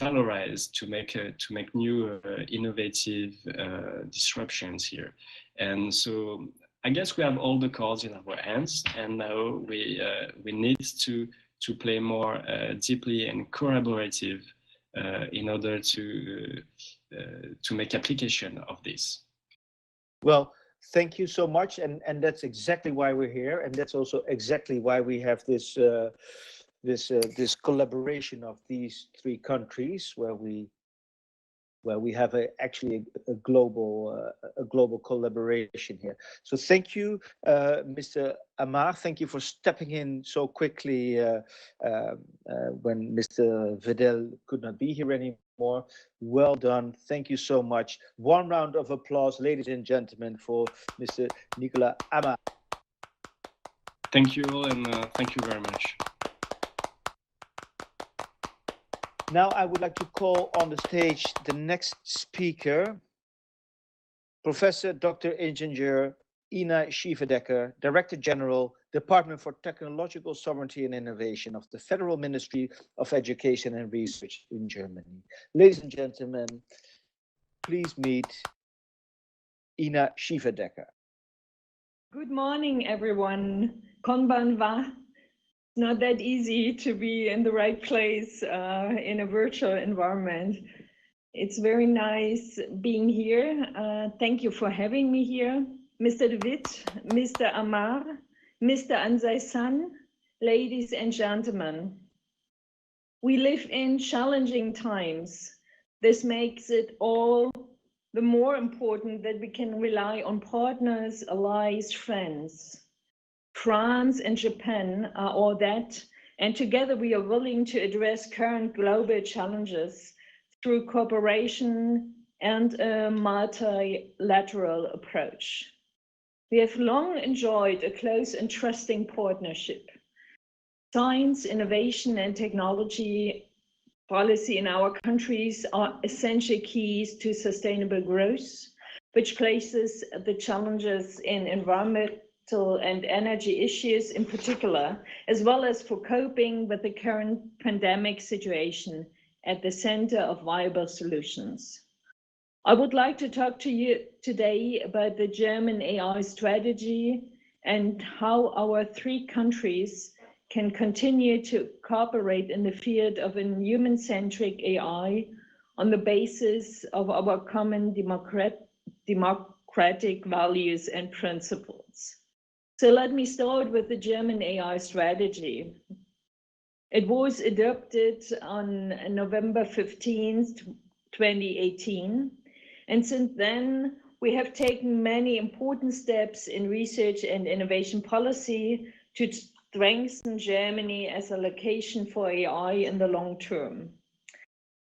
valorize to make new innovative disruptions here. And so I guess we have all the cards in our hands, and now we need to play more deeply and collaborative in order to make application of this. Well, thank you so much, and that's exactly why we're here, and that's also exactly why we have this this collaboration of these three countries, where we have actually a global collaboration here. So thank you, Mr. Amar. Thank you for stepping in so quickly when Mr. Vidal could not be here anymore. Well done. Thank you so much. One round of applause, ladies and gentlemen, for Mr. Nicolas Amar. Thank you all, and thank you very much. Now I would like to call on the stage the next speaker, Professor Dr. Ingenieur Ina Schieferdecker, Director General, Department for Technological Sovereignty and Innovation of the Federal Ministry of Education and Research in Germany. Ladies and gentlemen, please meet Ina Schieferdecker. Good morning, everyone. Konbanwa. It's not that easy to be in the right place in a virtual environment. It's very nice being here. Thank you for having me here. Mr. De Witt, Mr. Amar, Mr. Ansai-san, ladies and gentlemen. We live in challenging times. This makes it all the more important that we can rely on partners, allies, friends. France and Japan are all that, and together we are willing to address current global challenges through cooperation and a multilateral approach. We have long enjoyed a close and trusting partnership. Science, innovation, and technology policy in our countries are essential keys to sustainable growth, which places the challenges in environment, and energy issues in particular, as well as for coping with the current pandemic situation at the center of viable solutions. I would like to talk to you today about the German AI strategy and how our three countries can continue to cooperate in the field of a human-centric AI on the basis of our common democratic values and principles. So let me start with the German AI strategy. It was adopted on November 15th, 2018. And since then, we have taken many important steps in research and innovation policy to strengthen Germany as a location for AI in the long term.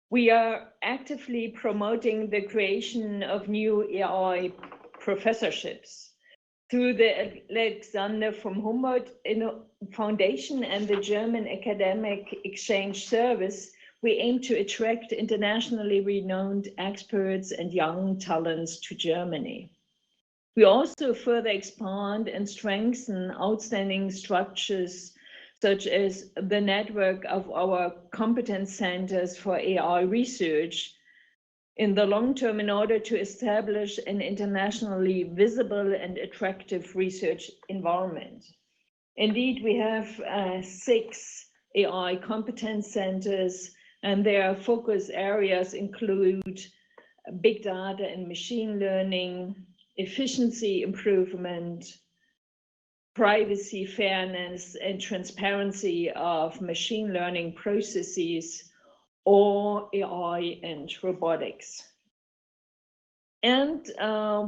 We are actively promoting the creation of new AI professorships. Through the Alexander von Humboldt Foundation and the German Academic Exchange Service, we aim to attract internationally renowned experts and young talents to Germany. We also further expand and strengthen outstanding structures such as the network of our competence centers for AI research in the long term in order to establish an internationally visible and attractive research environment. Indeed, we have 6 AI competence centers, and their focus areas include big data and machine learning, efficiency improvement, privacy, fairness, and transparency of machine learning processes, or AI and robotics. And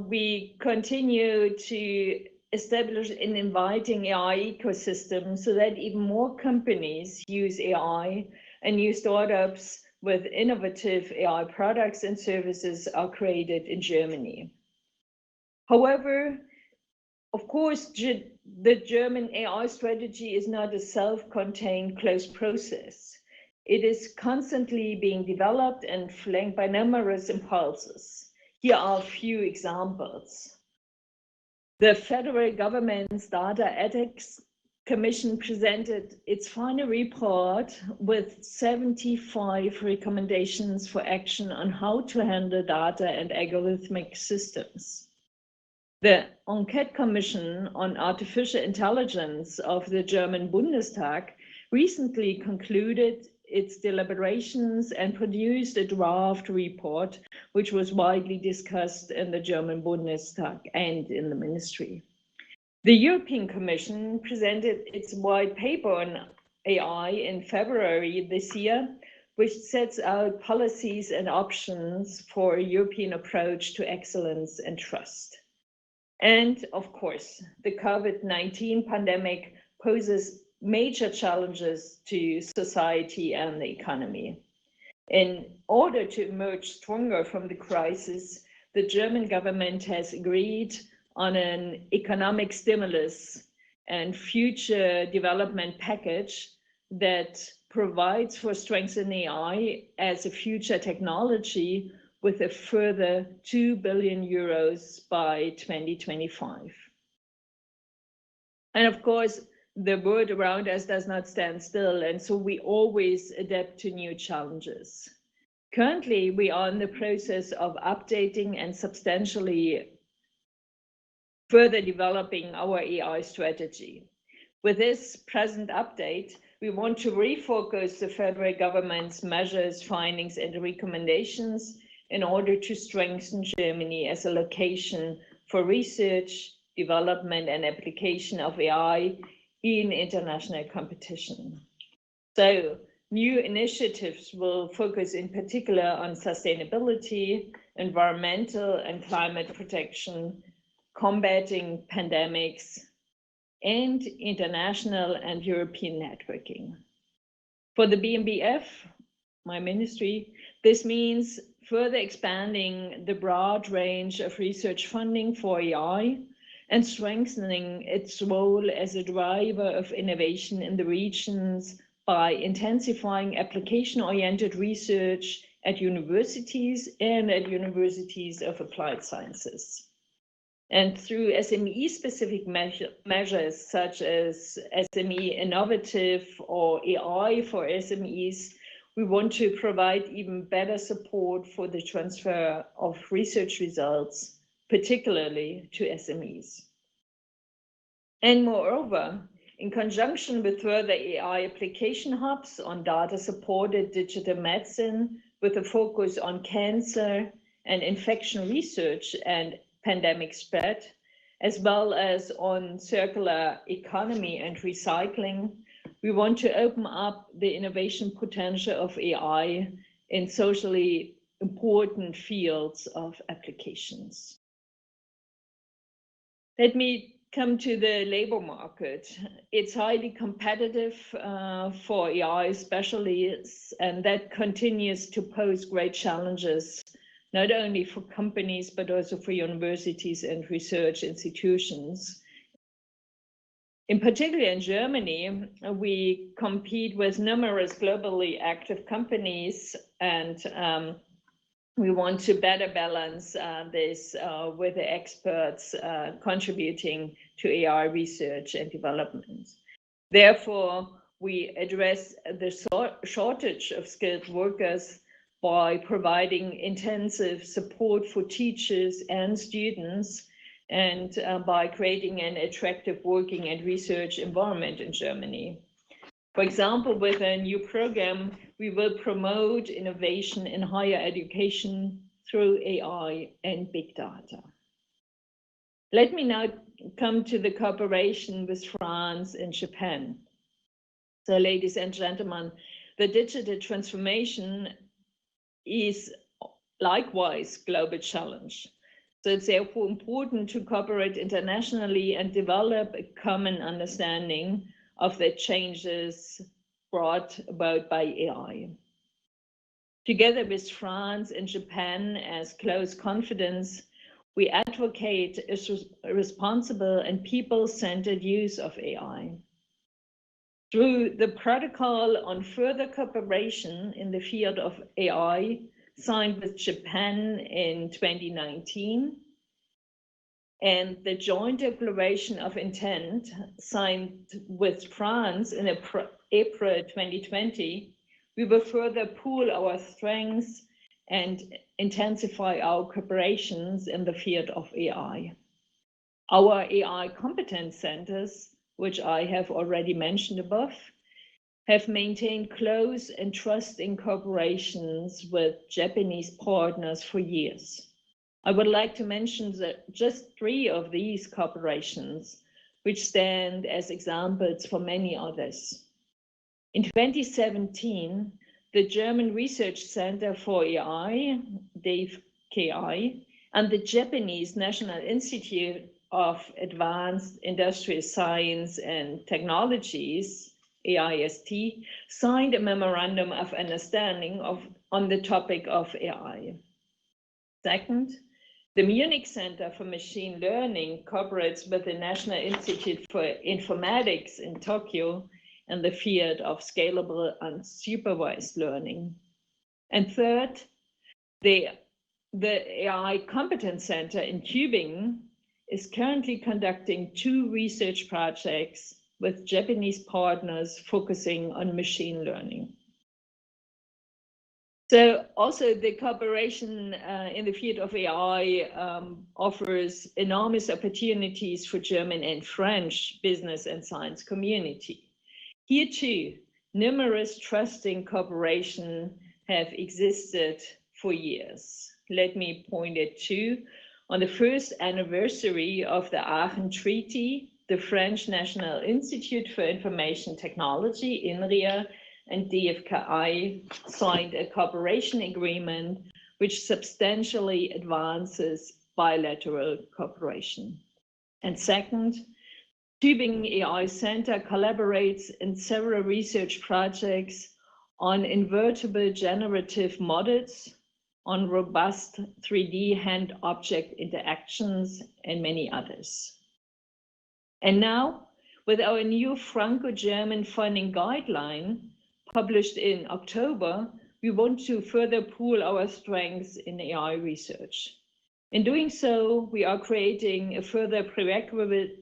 we continue to establish an inviting AI ecosystem so that even more companies use AI and new startups with innovative AI products and services are created in Germany. However, of course, the German AI strategy is not a self-contained closed process. It is constantly being developed and flanked by numerous impulses. Here are a few examples. The federal government's Data Ethics Commission presented its final report with 75 recommendations for action on how to handle data and algorithmic systems. The Enquete Commission on Artificial Intelligence of the German Bundestag recently concluded its deliberations and produced a draft report, which was widely discussed in the German Bundestag and in the ministry. The European Commission presented its white paper on AI in February this year, which sets out policies and options for a European approach to excellence and trust. And of course, the COVID-19 pandemic poses major challenges to society and the economy. In order to emerge stronger from the crisis, the German government has agreed on an economic stimulus and future development package that provides for strengthening AI as a future technology with a further 2 billion euros by 2025. And of course, the world around us does not stand still, and so we always adapt to new challenges. Currently, we are in the process of updating and substantially further developing our AI strategy. With this present update, we want to refocus the federal government's measures, findings, and recommendations in order to strengthen Germany as a location for research, development, and application of AI in international competition. So, new initiatives will focus in particular on sustainability, environmental and climate protection, combating pandemics, and international and European networking. For the BMBF, my ministry, this means further expanding the broad range of research funding for AI and strengthening its role as a driver of innovation in the regions by intensifying application-oriented research at universities and at universities of applied sciences. And through SME-specific measures such as SME Innovative or AI for SMEs, we want to provide even better support for the transfer of research results, particularly to SMEs. And moreover, in conjunction with further AI application hubs on data-supported digital medicine with a focus on cancer and infection research and pandemic spread, as well as on circular economy and recycling, we want to open up the innovation potential of AI in socially important fields of applications. Let me come to the labor market. It's highly competitive for AI specialists, and that continues to pose great challenges, not only for companies, but also for universities and research institutions. In particular, in Germany, we compete with numerous globally active companies, and we want to better balance this with the experts contributing to AI research and development. Therefore, we address the shortage of skilled workers by providing intensive support for teachers and students, and by creating an attractive working and research environment in Germany. For example, with a new program, we will promote innovation in higher education through AI and big data. Let me now come to the cooperation with France and Japan. So, ladies and gentlemen, the digital transformation is likewise a global challenge. So it's therefore important to cooperate internationally and develop a common understanding of the changes brought about by AI. Together with France and Japan as close confidants, we advocate a responsible and people-centered use of AI. Through the protocol on further cooperation in the field of AI, signed with Japan in 2019, and the joint declaration of intent signed with France in April 2020, we will further pool our strengths and intensify our cooperations in the field of AI. Our AI competence centers, which I have already mentioned above, have maintained close and trusting cooperations with Japanese partners for years. I would like to mention just 3 of these cooperations, which stand as examples for many others. In 2017, the German Research Center for AI, DFG-JST, and the Japanese National Institute of Advanced Industrial Science and Technologies, AIST, signed a memorandum of understanding on the topic of AI. Second, the Munich Center for Machine Learning cooperates with the National Institute for Informatics in Tokyo in the field of scalable unsupervised learning. And third, the AI Competence Center in Tübingen is currently conducting 2 research projects with Japanese partners focusing on machine learning. So also the cooperation in the field of AI offers enormous opportunities for German and French business and science community. Here too, numerous trusting cooperation have existed for years. Let me point it to, on the first anniversary of the Aachen Treaty, the French National Institute for Information Technology, INRIA, and DFG-JST signed a cooperation agreement which substantially advances bilateral cooperation. And second, Tübingen AI Center collaborates in several research projects on invertible generative models, on robust 3D hand-object interactions, and many others. And now, with our new Franco-German funding guideline, published in October, we want to further pool our strengths in AI research. In doing so, we are creating a further prerequisite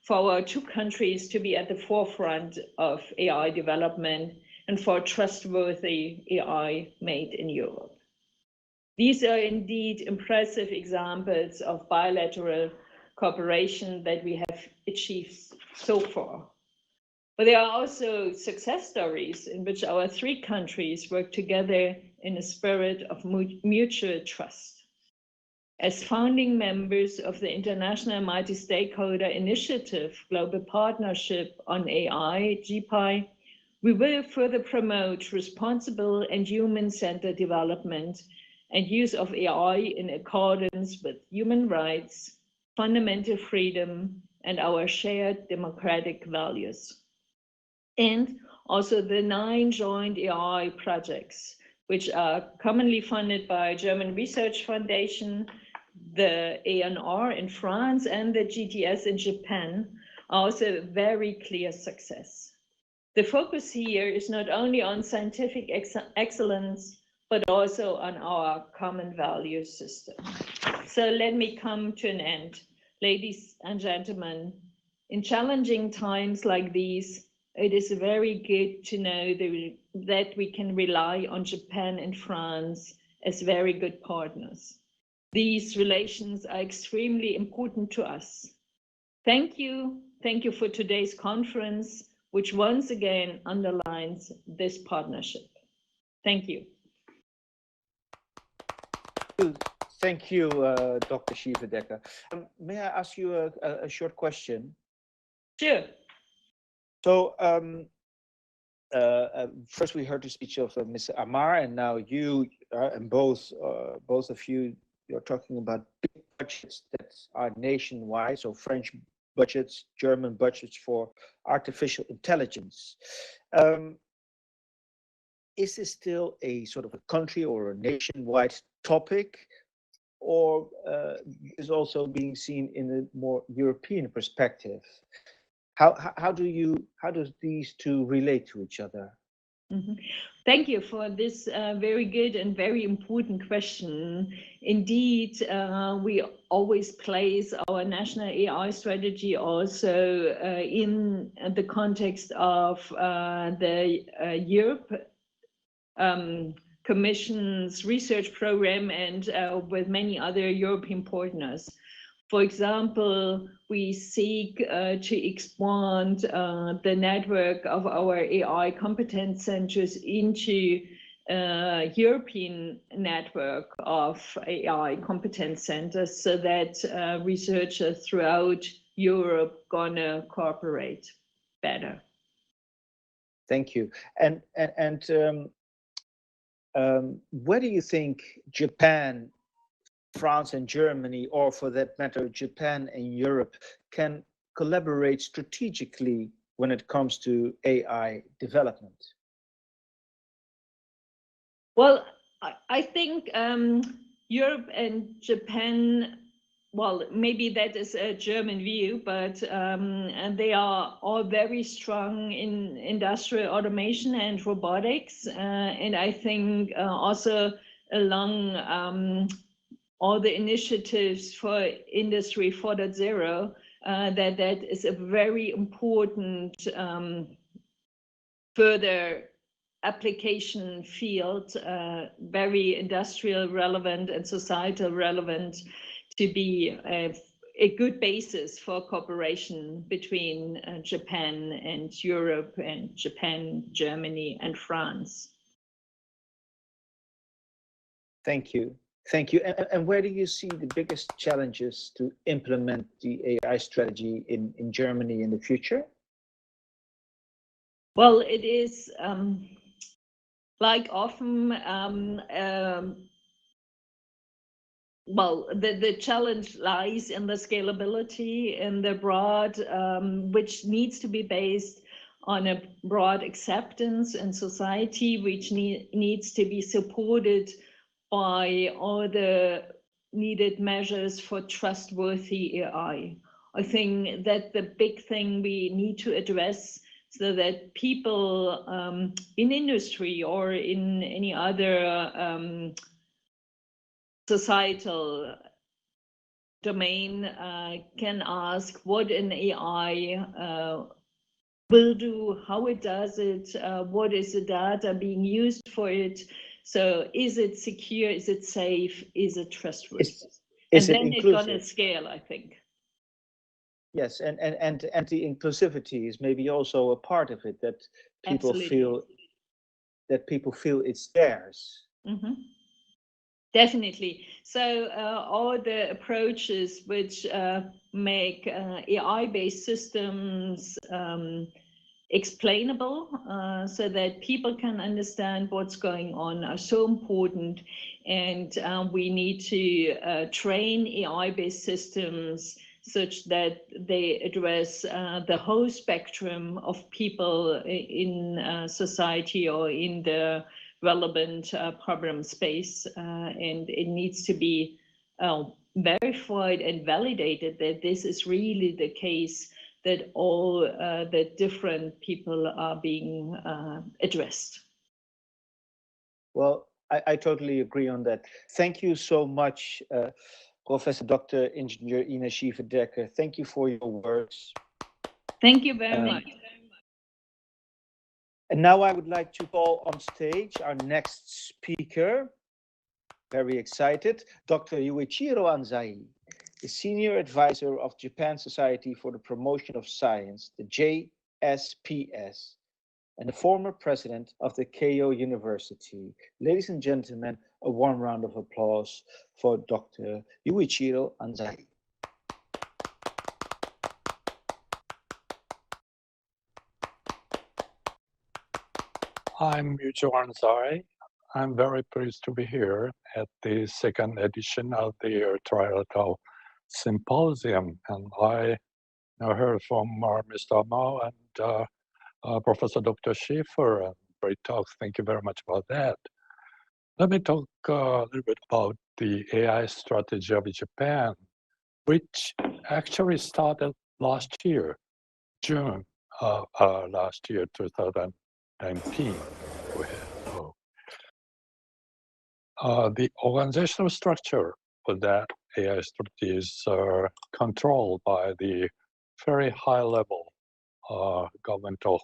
for our two countries to be at the forefront of AI development and for trustworthy AI made in Europe. These are indeed impressive examples of bilateral cooperation that we have achieved so far. But there are also success stories in which our three countries work together in a spirit of mutual trust. As founding members of the International Multi-Stakeholder Initiative Global Partnership on AI, GPI, we will further promote responsible and human-centered development and use of AI in accordance with human rights, fundamental freedom, and our shared democratic values. And also the 9 joint AI projects, which are commonly funded by German Research Foundation, the ANR in France, and the GTS in Japan, are also a very clear success. The focus here is not only on scientific excellence, but also on our common value system. So let me come to an end. Ladies and gentlemen, in challenging times like these, it is very good to know that we can rely on Japan and France as very good partners. These relations are extremely important to us. Thank you for today's conference, which once again underlines this partnership. Thank you. Thank you, Dr. Schieferdecker. May I ask you a short question? Sure. So first we heard the speech of Mr. Amar, and now you and both of you, you're talking about big budgets that are nationwide, so French budgets, German budgets for artificial intelligence. Is this still a sort of a country or a nationwide topic, or is also being seen in a more European perspective? How do these two relate to each other? Mm-hmm. Thank you for this very good and very important question. Indeed, we always place our national AI strategy also in the context of the Europe Commission's research program and with many other European partners. For example, we seek to expand the network of our AI competence centers into a European network of AI competence centers so that researchers throughout Europe gonna cooperate better. Thank you. And where do you think Japan, France and Germany, or for that matter, Japan and Europe, can collaborate strategically when it comes to AI development? Well, I think Europe and Japan, well, maybe that is a German view, but and they are all very strong in industrial automation and robotics. And I think also along all the initiatives for Industry 4.0, that is a very important further application field, very industrial relevant and societal relevant, to be a good basis for cooperation between Japan and Europe, and Japan, Germany, and France. Thank you. Thank you. And where do you see the biggest challenges to implement the AI strategy in Germany in the future? Well, it is like often, well, the challenge lies in the scalability and the broad, which needs to be based on a broad acceptance in society, which needs to be supported by all the needed measures for trustworthy AI. I think that the big thing we need to address, so that people in industry or in any other societal domain can ask what an AI will do, how it does it, what is the data being used for it. So is it secure, is it safe, is it trustworthy? Is and it then it's gonna scale, I think. Yes, and the inclusivity is maybe also a part of it, that people feel it's theirs. Mm-hmm. Definitely. So all the approaches which make AI-based systems explainable so that people can understand what's going on are so important. And we need to train AI-based systems such that they address the whole spectrum of people in society or in the relevant problem space, and it needs to be verified and validated that this is really the case, that all the different people are being addressed. Well, I totally agree on that. Thank you so much, Professor Dr. Engineer Ina Schiefer-Dekker. Thank you for your words. Thank you very much. And now I would like to call on stage our next speaker. Very excited, Dr. Yuichiro Anzai, the Senior Advisor of Japan Society for the Promotion of Science, the JSPS, and the former president of the Keio University. Ladies and gentlemen, a warm round of applause for Dr. Yuichiro Anzai. I'm Yuichiro Anzai. I'm very pleased to be here at the second edition of the Trilateral Symposium. And I now heard from Mr. Mao and Professor Dr. Schiefer. Great talks. Thank you very much about that. Let me talk a little bit about the AI strategy of Japan, which actually started last year, June last year, 2019. Go ahead. The organizational structure for that AI strategy is controlled by the very high level governmental.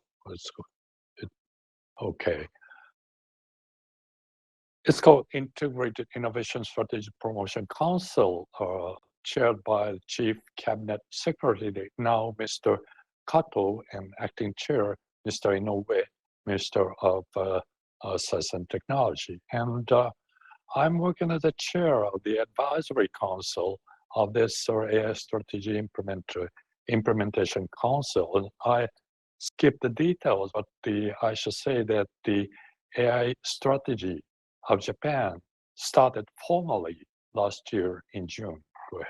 It's called Integrated Innovation Strategy Promotion Council, chaired by the Chief Cabinet Secretary, now Mr. Kato, and acting chair, Mr. Inoue, Minister of Science and Technology. And I'm working as the chair of the advisory council of this AI strategy implementation council. And I skipped the details, but I should say that the AI strategy of Japan started formally last year in June. Go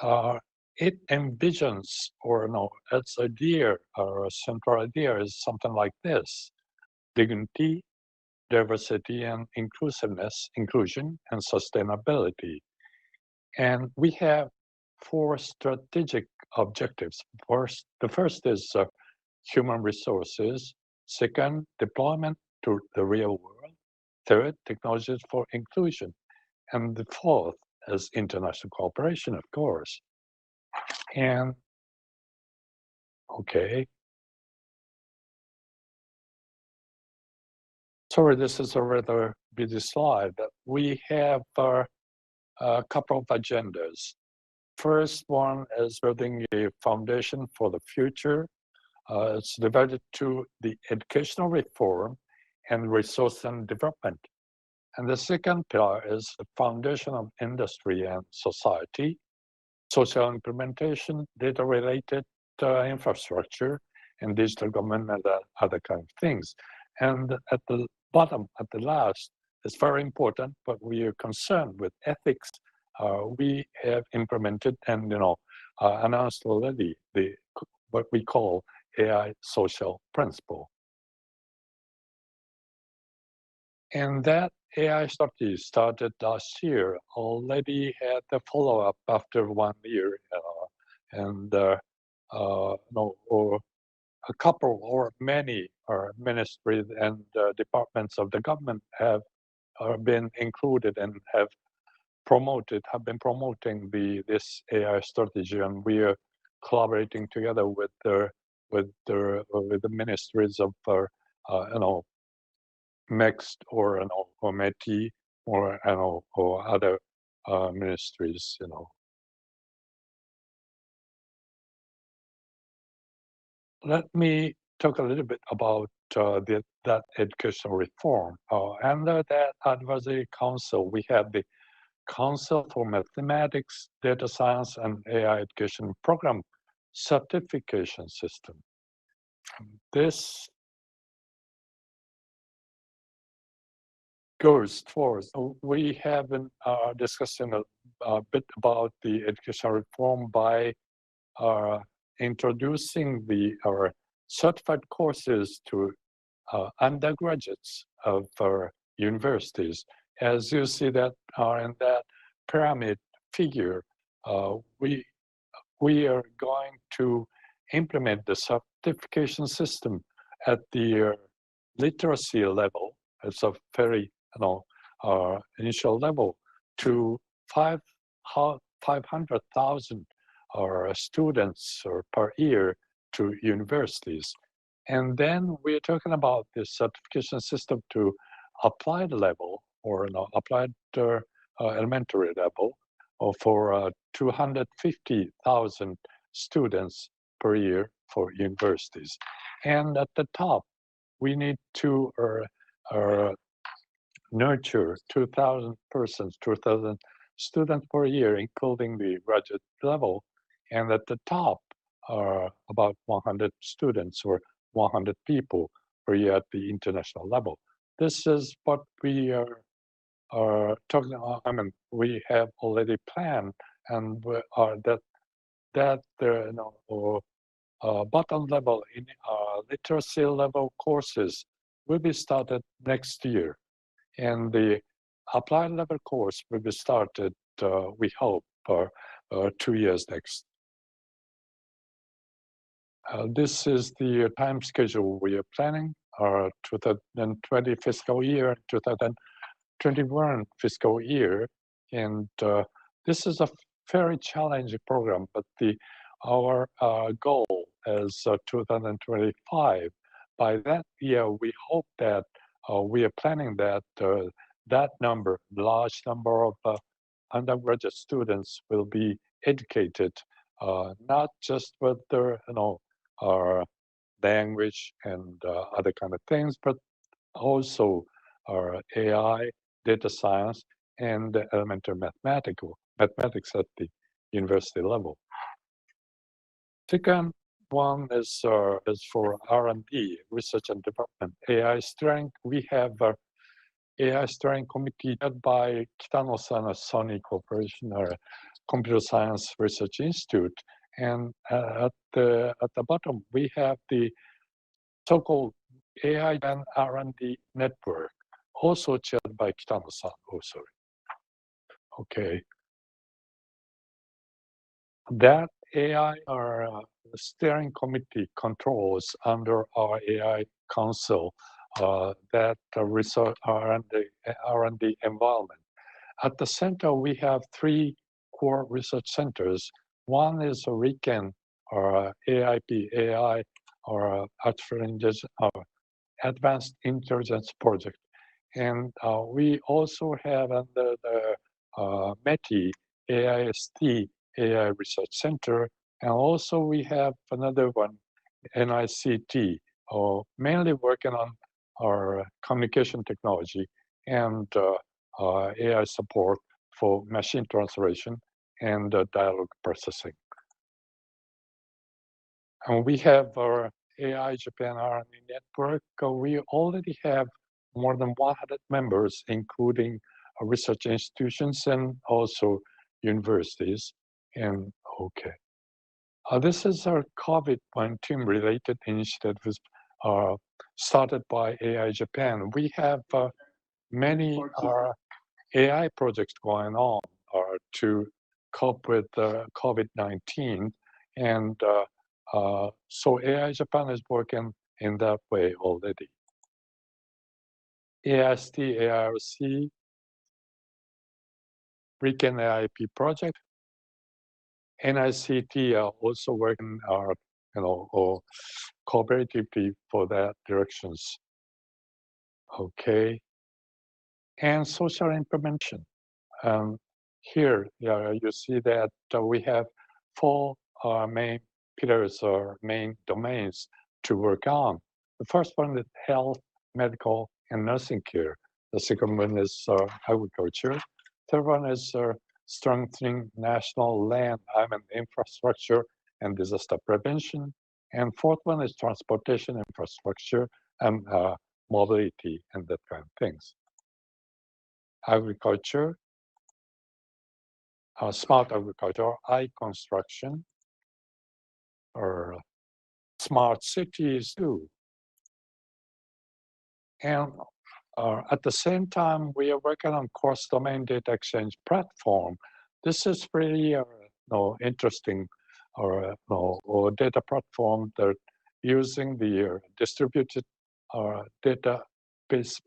ahead. It envisions, or no, its idea, or central idea is something like this: dignity, diversity and inclusiveness, inclusion and sustainability. And we have 4 strategic objectives. The first is human resources. Second, deployment to the real world. Third, technologies for inclusion. And the fourth is international cooperation, of course. And, okay. Sorry, this is a rather busy slide, but we have a couple of agendas. First one is building a foundation for the future. It's divided to the educational reform and resource and development. And the second pillar is the foundation of industry and society, social implementation, data-related infrastructure, and digital government and other kind of things. And at the bottom, at the last, it's very important, but we are concerned with ethics. We have implemented and announced already what we call AI social principle. And that AI strategy started last year, already had the follow-up after 1 year, or a couple or many ministries and departments of the government have been included and have been promoting this AI strategy, and we are collaborating together with the ministries of mixed or or METI or or other ministries. Let me talk a little bit about that educational reform. Under that advisory council, we have the Council for Mathematics, Data Science, and AI Education Program Certification System. This goes towards, we have been discussing a bit about the educational reform by introducing our certified courses to undergraduates of universities. As you see that in that pyramid figure, we are going to implement the certification system at the literacy level. It's a very initial level to 500,000 students per year to universities. And then we're talking about the certification system to applied level or applied elementary level for 250,000 students per year for universities. And at the top, we need to nurture 2,000 persons, 2,000 students per year, including the graduate level. And at the top are about 100 students or 100 people per year at the international level. This is what we are talking about. I mean, we have already planned, and that bottom level in literacy level courses will be started next year, and the applied level course will be started, we hope, 2 years next. This is the time schedule we are planning, our 2020 fiscal year, 2021 fiscal year, and this is a very challenging program, but our goal is 2025. By that year, we hope that we are planning that that number, large number of undergraduate students will be educated, not just with their language and other kind of things, but also AI, data science, and elementary mathematics at the university level. Second one is for R&D, research and development. AI steering, we have AI steering committee led by Kitano-san of Sony Corporation, or Computer Science Research Institute. And at the bottom, we have the so-called AI and R&D network, also chaired by Kitano-san. Oh, sorry. Okay. That AI steering committee controls under our AI council that research R&D environment. At the center, we have 3 core research centers. One is RIKEN, or AIP, AI, or Advanced Intelligence Project. And we also have under the METI, AIST, AI Research Center, and also we have another one, NICT, mainly working on our communication technology and AI support for machine translation and dialogue processing. And we have our AI Japan R&D network. We already have more than 100 members, including research institutions and also universities. And okay, this is our COVID-19 related initiative started by AI Japan. We have many AI projects going on to cope with COVID-19. And so AI Japan is working in that way already. AST, ARC, Weekend AIP project, NICT are also working or cooperatively for that directions. Okay, and social implementation. Here, you see that we have four main pillars or main domains to work on. The first one is health, medical, and nursing care. The second one is agriculture. Third one is strengthening national land, infrastructure and disaster prevention. And fourth one is transportation infrastructure and mobility and that kind of things. Agriculture, smart agriculture, construction, or smart cities too. And at the same time, we are working on cross-domain data exchange platform. This is really interesting or data platform that using the distributed database,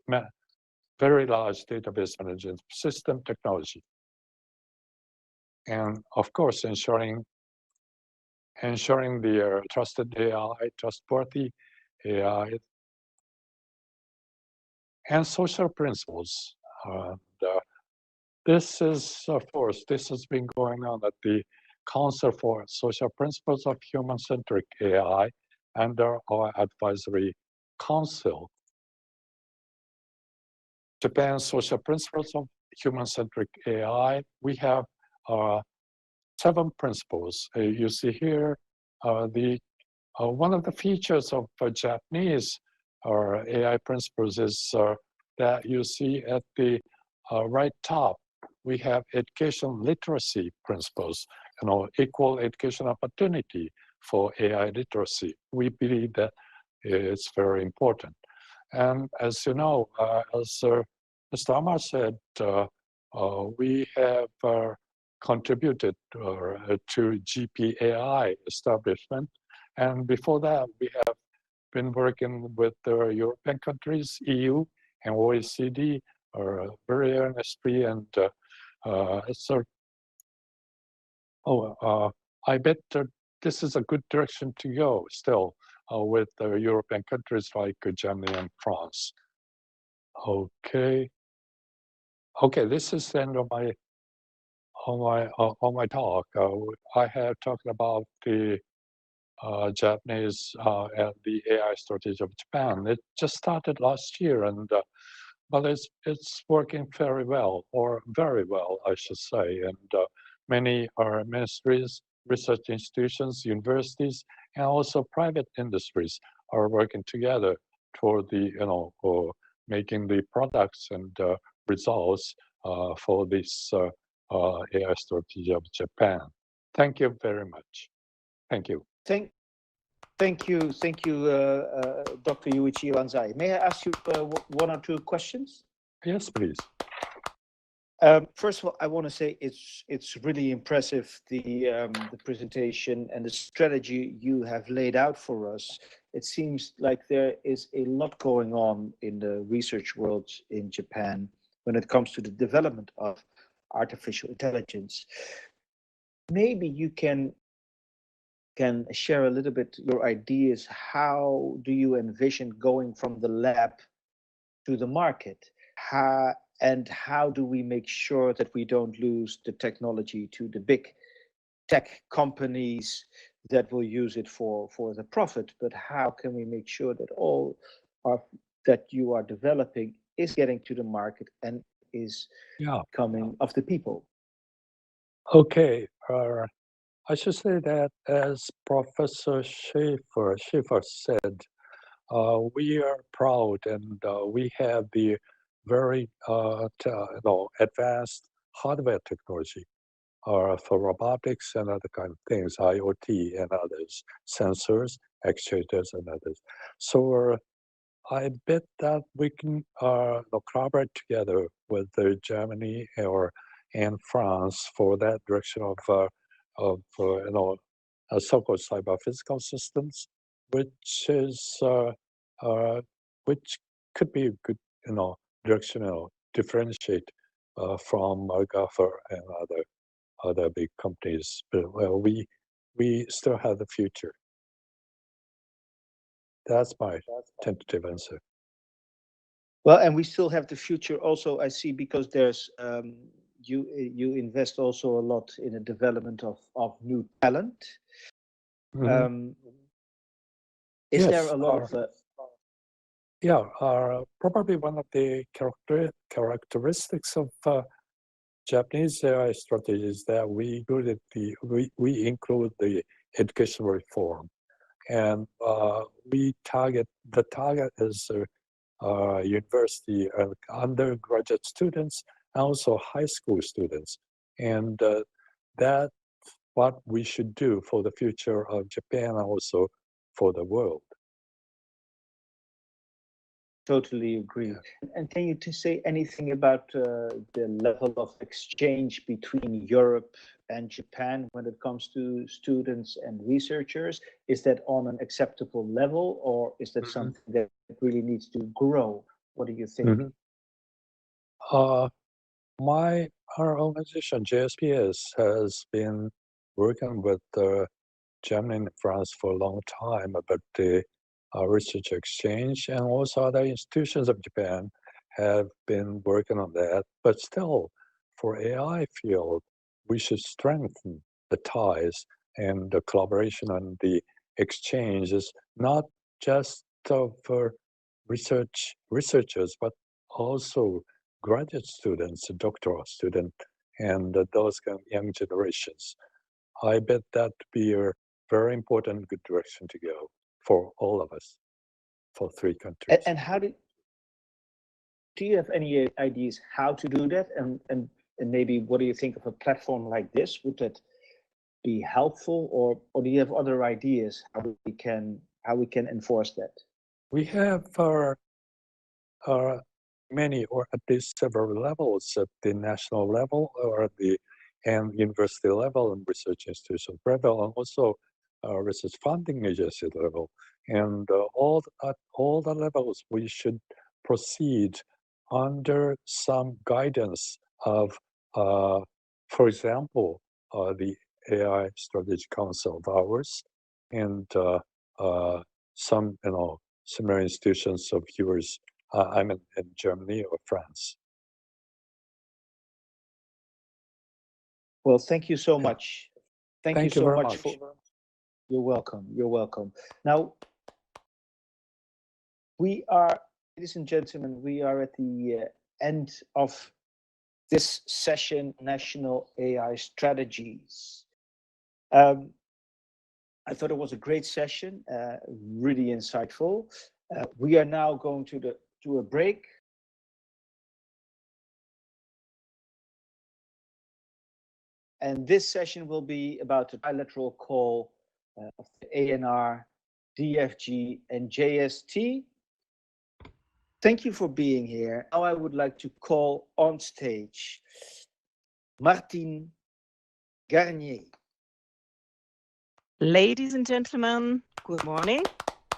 very large database management system technology. And of course, ensuring the trusted AI, trustworthy AI, and social principles. This is, of course, this has been going on at the Council for Social Principles of Human-centric AI under our advisory council. Japan's social principles of human-centric AI, we have 7 principles. You see here, one of the features of Japanese AI principles is that you see at the right top, we have education literacy principles, equal education opportunity for AI literacy. We believe that it's very important. And as you know, as Mr. Amar said, we have contributed to GPAI establishment. And before that, we have been working with the European countries, EU, and OECD very earnestly. And I bet this is a good direction to go still with the European countries like Germany and France. Okay. Okay, this is the end of my talk. I have talked about the Japanese and the AI strategy of Japan. It just started last year, and but it's working very well, or very well, I should say. And many ministries, research institutions, universities, and also private industries are working together toward the making the products and results for this AI strategy of Japan. Thank you very much. Thank you. Thank you, Dr. Yuichi Wanzai. May I ask you 1 or 2 questions? Yes, please. First of all, I want to say it's really impressive, the presentation and the strategy you have laid out for us. It seems like there is a lot going on in the research world in Japan when it comes to the development of artificial intelligence. Maybe you can share a little bit your ideas. How do you envision going from the lab to the market? How do we make sure that we don't lose the technology to the big tech companies that will use it for the profit? But how can we make sure that all that you are developing is getting to the market and is coming of the people? Okay. I should say that, as Professor Schaefer said, we are proud and we have the very advanced hardware technology for robotics and other kind of things, IoT and others, sensors, actuators, and others. So I bet that we can collaborate together with Germany and France for that direction of so-called cyber physical systems which could be a good, directional differentiate from GAFA and other big companies. But well, we still have the future. That's my tentative answer. Well, and we still have the future also, I see, because there's you invest also a lot in the development of new talent. Mm-hmm. Is there a lot of probably one of the characteristics of Japanese AI strategy is that we include the education reform, and the target is university undergraduate students and also high school students, and that's what we should do for the future of Japan and also for the world. Totally agree. Yeah. And can you say anything about the level of exchange between Europe and Japan when it comes to students and researchers? Is that on an acceptable level, or is that something that really needs to grow? What do you think? Our organization, JSPS, has been working with Germany and France for a long time about the research exchange, and also other institutions of Japan have been working on that. But still, for AI field, we should strengthen the ties and the collaboration and the exchanges, not just for researchers, but also graduate students, doctoral students, and those kind of young generations. I bet that would be a very important, good direction to go for all of us, for 3 countries. And how do you have any ideas how to do that? And maybe what do you think of a platform like this? Would that be helpful, or do you have other ideas how we can enforce that? We have many, or at least several levels at the national level, or at the university level, and research institution level, and also research funding agency level. And at all the levels, we should proceed under some guidance of, for example, the AI Strategy Council of ours, and some, similar institutions of yours. I'm in Germany or France. Well, thank you so much. Thank you so very much. You're welcome. You're welcome. Now, we are, ladies and gentlemen, we are at the end of this session, National AI Strategies. I thought it was a great session, really insightful. We are now going to a break. And this session will be about the trilateral call of the ANR, DFG, and JST. Thank you for being here. Now I would like to call on stage Martine Garnier. Ladies and gentlemen, good morning,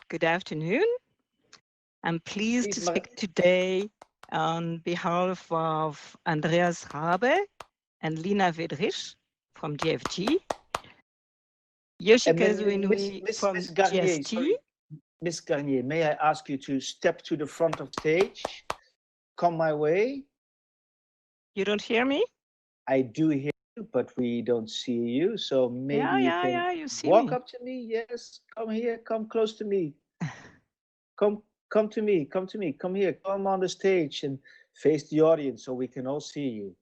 good afternoon. I'm pleased to speak today on behalf of Andreas Rabe and Lina Wedrich from DFG, Yoshikazu Inui from GST. Ms. Garnier, may I ask you to step to the front of stage? Come my way. You don't hear me? I do hear you, but we don't see you. So maybe you can walk up to me. Yes, come here, come close to me. Come to me, come here, come on the stage and face the audience so we can all see you.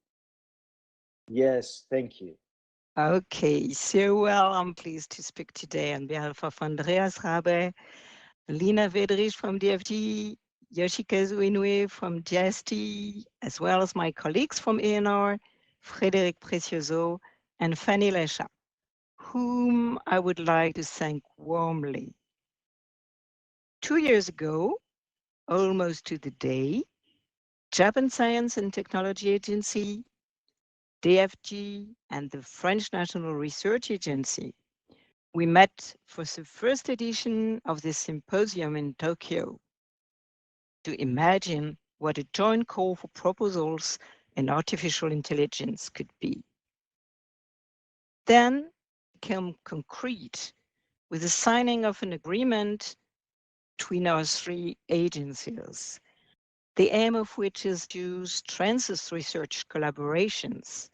Yes, thank you. Okay, so well, I'm pleased to speak today on behalf of Andreas Rabe, Lina Wedrich from DFG, Yoshikazu Inui from JST, as well as my colleagues from ANR, Frédéric Precioso and Fanny Lesha, whom I would like to thank warmly. 2 years ago, almost to the day, Japan Science and Technology Agency, DFG, and the French National Research Agency We met for the first edition of this symposium in Tokyo to imagine what a joint call for proposals in artificial intelligence could be. Then became concrete with the signing of an agreement between our three agencies, the aim of which is to strengthen research collaborations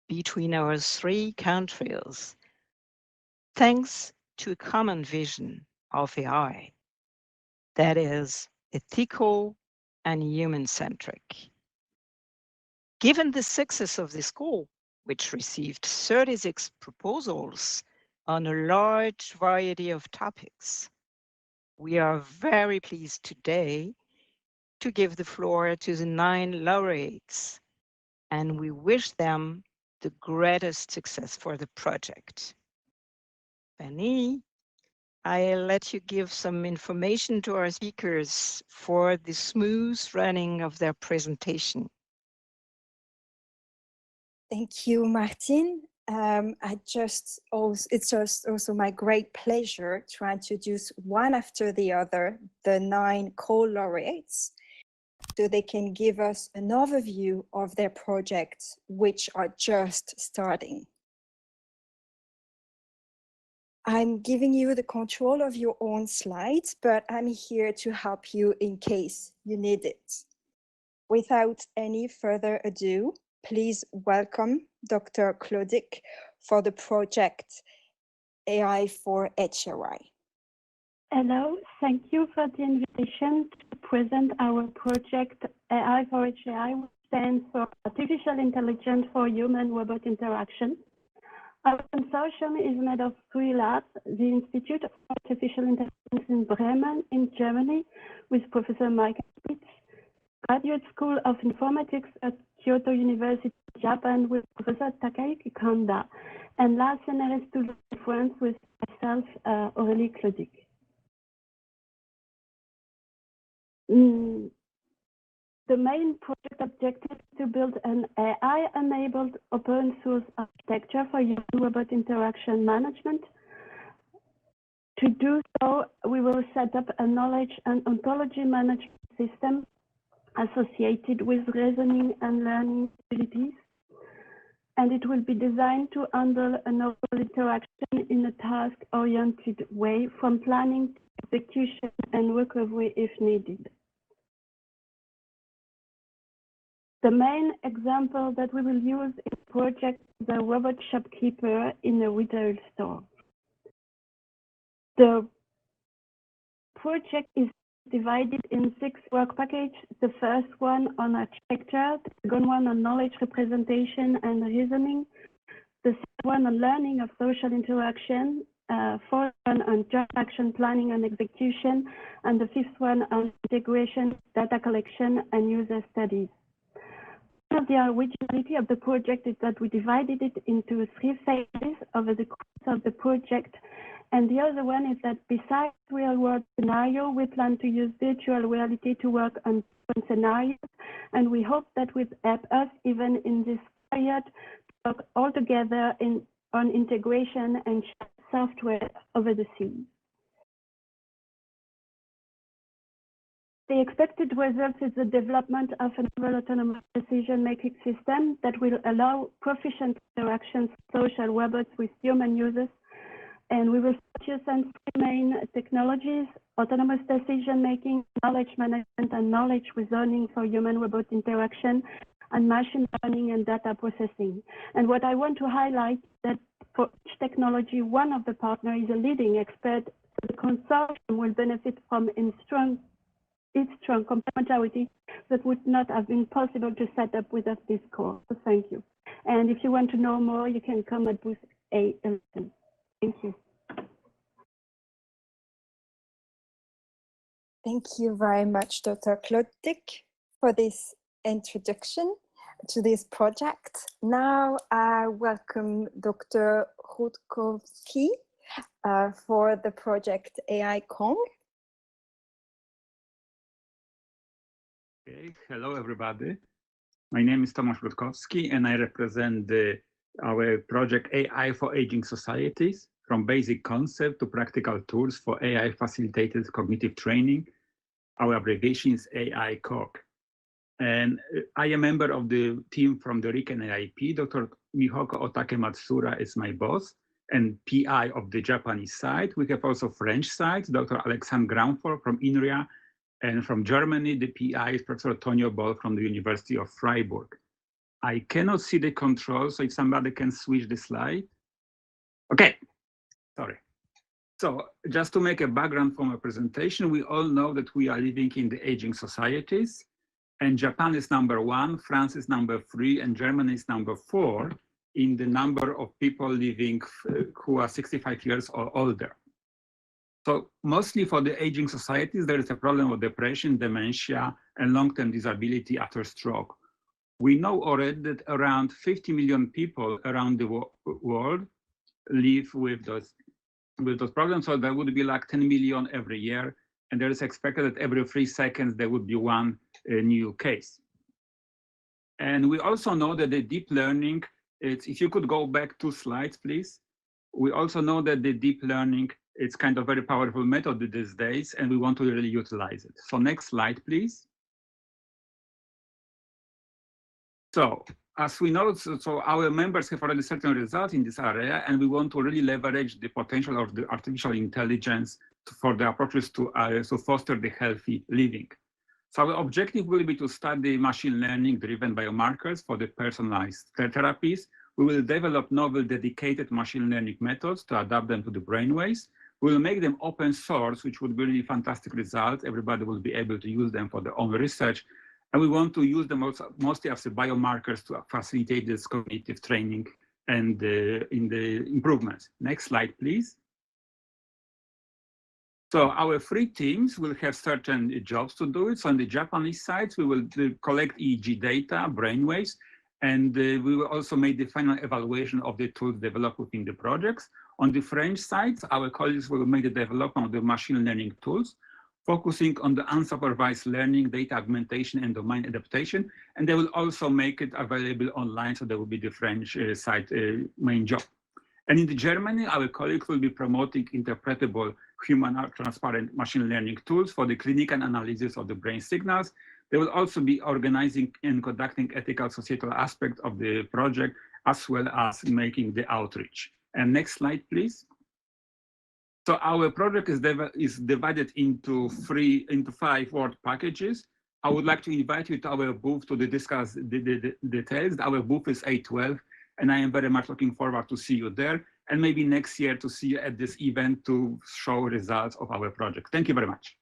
between our three countries, thanks to a common vision of AI that is ethical and human-centric. Given the success of this call, which received 36 proposals on a large variety of topics, we are very pleased today to give the floor to the 9 laureates, and we wish them the greatest success for the project. Benny, I'll let you give some information to our speakers for the smooth running of their presentation. Thank you, Martin. It's just also my great pleasure to introduce one after the other the 9 co-laureates, so they can give us an overview of their projects, which are just starting. I'm giving you the control of your own slides, but I'm here to help you in case you need it. Without any further ado, please welcome Dr. Claudic for the project AI for HRI. Hello, thank you for the invitation to present our project AI for HRI, which stands for Artificial Intelligence for Human-Robot Interaction. Our consortium is made of 3 labs: the Institute of Artificial Intelligence in Bremen in Germany with Professor Mike Spitz, Graduate School of Informatics at Kyoto University, Japan with Professor Takayuki Kanda, and last NRS Toulouse in France with myself, Aurélie Claudic. The main project objective is to build an AI-enabled open source architecture for human-robot interaction management. To do so, we will set up a knowledge and ontology management system associated with reasoning and learning abilities, and it will be designed to handle an overall interaction in a task-oriented way, from planning to execution and recovery if needed. The main example that we will use in the project is a robot shopkeeper in a retail store. The project is divided in 6 work packages. The first one on architecture, the second one on knowledge representation and reasoning, the second one on learning of social interaction, fourth one on joint action planning and execution, and the 5th one on integration, data collection, and user studies. One of the originality of the project is that we divided it into 3 phases over the course of the project. And the other one is that besides real-world scenario, we plan to use virtual reality to work on different scenarios. And we hope that will help us, even in this period, to work all together on integration and software over the seas. The expected result is the development of a novel autonomous decision-making system that will allow proficient interactions of social robots with human users. And we will focus on 3 main technologies: autonomous decision-making, knowledge management, and knowledge reasoning for human-robot interaction, and machine learning and data processing. And what I want to highlight is that for each technology, one of the partners is a leading expert. So the consortium will benefit from its strong complementarity that would not have been possible to set up without this course. So thank you. And if you want to know more, you can come at booth A11. Thank you. Thank you very much, Dr. Claudic, for this introduction to this project. Now I welcome Dr. Rutkowski for the project AI Kong. Okay. Hello, everybody. My name is Tomasz Rutkowski, and I represent our project AI for Aging Societies. from basic concept to practical tools for AI-facilitated cognitive training. Our abbreviation is AI Cork. And I am a member of the team from the RIKEN AIP. Dr. Mihoko Otake Matsura is my boss and PI of the Japanese side. We have also French side, Dr. Alexandre Granfort from INRIA, and from Germany, the PI is Professor Tonio Boll from the University of Freiburg. I cannot see the controls, so if somebody can switch the slide. Okay, sorry. So just to make a background for my presentation, we all know that we are living in the aging societies, and Japan is #1, France is #3, and Germany is #4 in the number of people living who are 65 years or older. So mostly for the aging societies, there is a problem of depression, dementia, and long-term disability after stroke. We know already that around 50 million people around the world live with those problems. So there would be like 10 million every year. And there is expected that every 3 seconds, there would be one new case. And we also know that the deep learning, if you could go back 2 slides, please. We also know that the deep learning, it's kind of very powerful method these days, and we want to really utilize it. So next slide, please. So as we know, so our members have already certain results in this area, and we want to really leverage the potential of the artificial intelligence for the approaches to foster the healthy living. So our objective will be to study machine learning driven biomarkers for the personalized therapies. We will develop novel dedicated machine learning methods to adapt them to the brainwaves. We will make them open source, which would be really fantastic results. Everybody will be able to use them for their own research. And we want to use them also, mostly as biomarkers to facilitate this cognitive training and in the improvements. Next slide, please. So our 3 teams will have certain jobs to do it. So on the Japanese side, we will collect EEG data, brainwaves, and we will also make the final evaluation of the tools developed within the projects. On the French side, our colleagues will make the development of the machine learning tools, focusing on the unsupervised learning, data augmentation, and domain adaptation. And they will also make it available online, so that will be the French side main job. And in the Germany, our colleagues will be promoting interpretable human transparent machine learning tools for the clinical analysis of the brain signals. They will also be organizing and conducting ethical societal aspects of the project, as well as making the outreach. And next slide, please. So our project is divided into 5 work packages. I would like to invite you to our booth to discuss the details. Our booth is A12, and I am very much looking forward to see you there, and maybe next year to see you at this event to show results of our project. Thank you very much.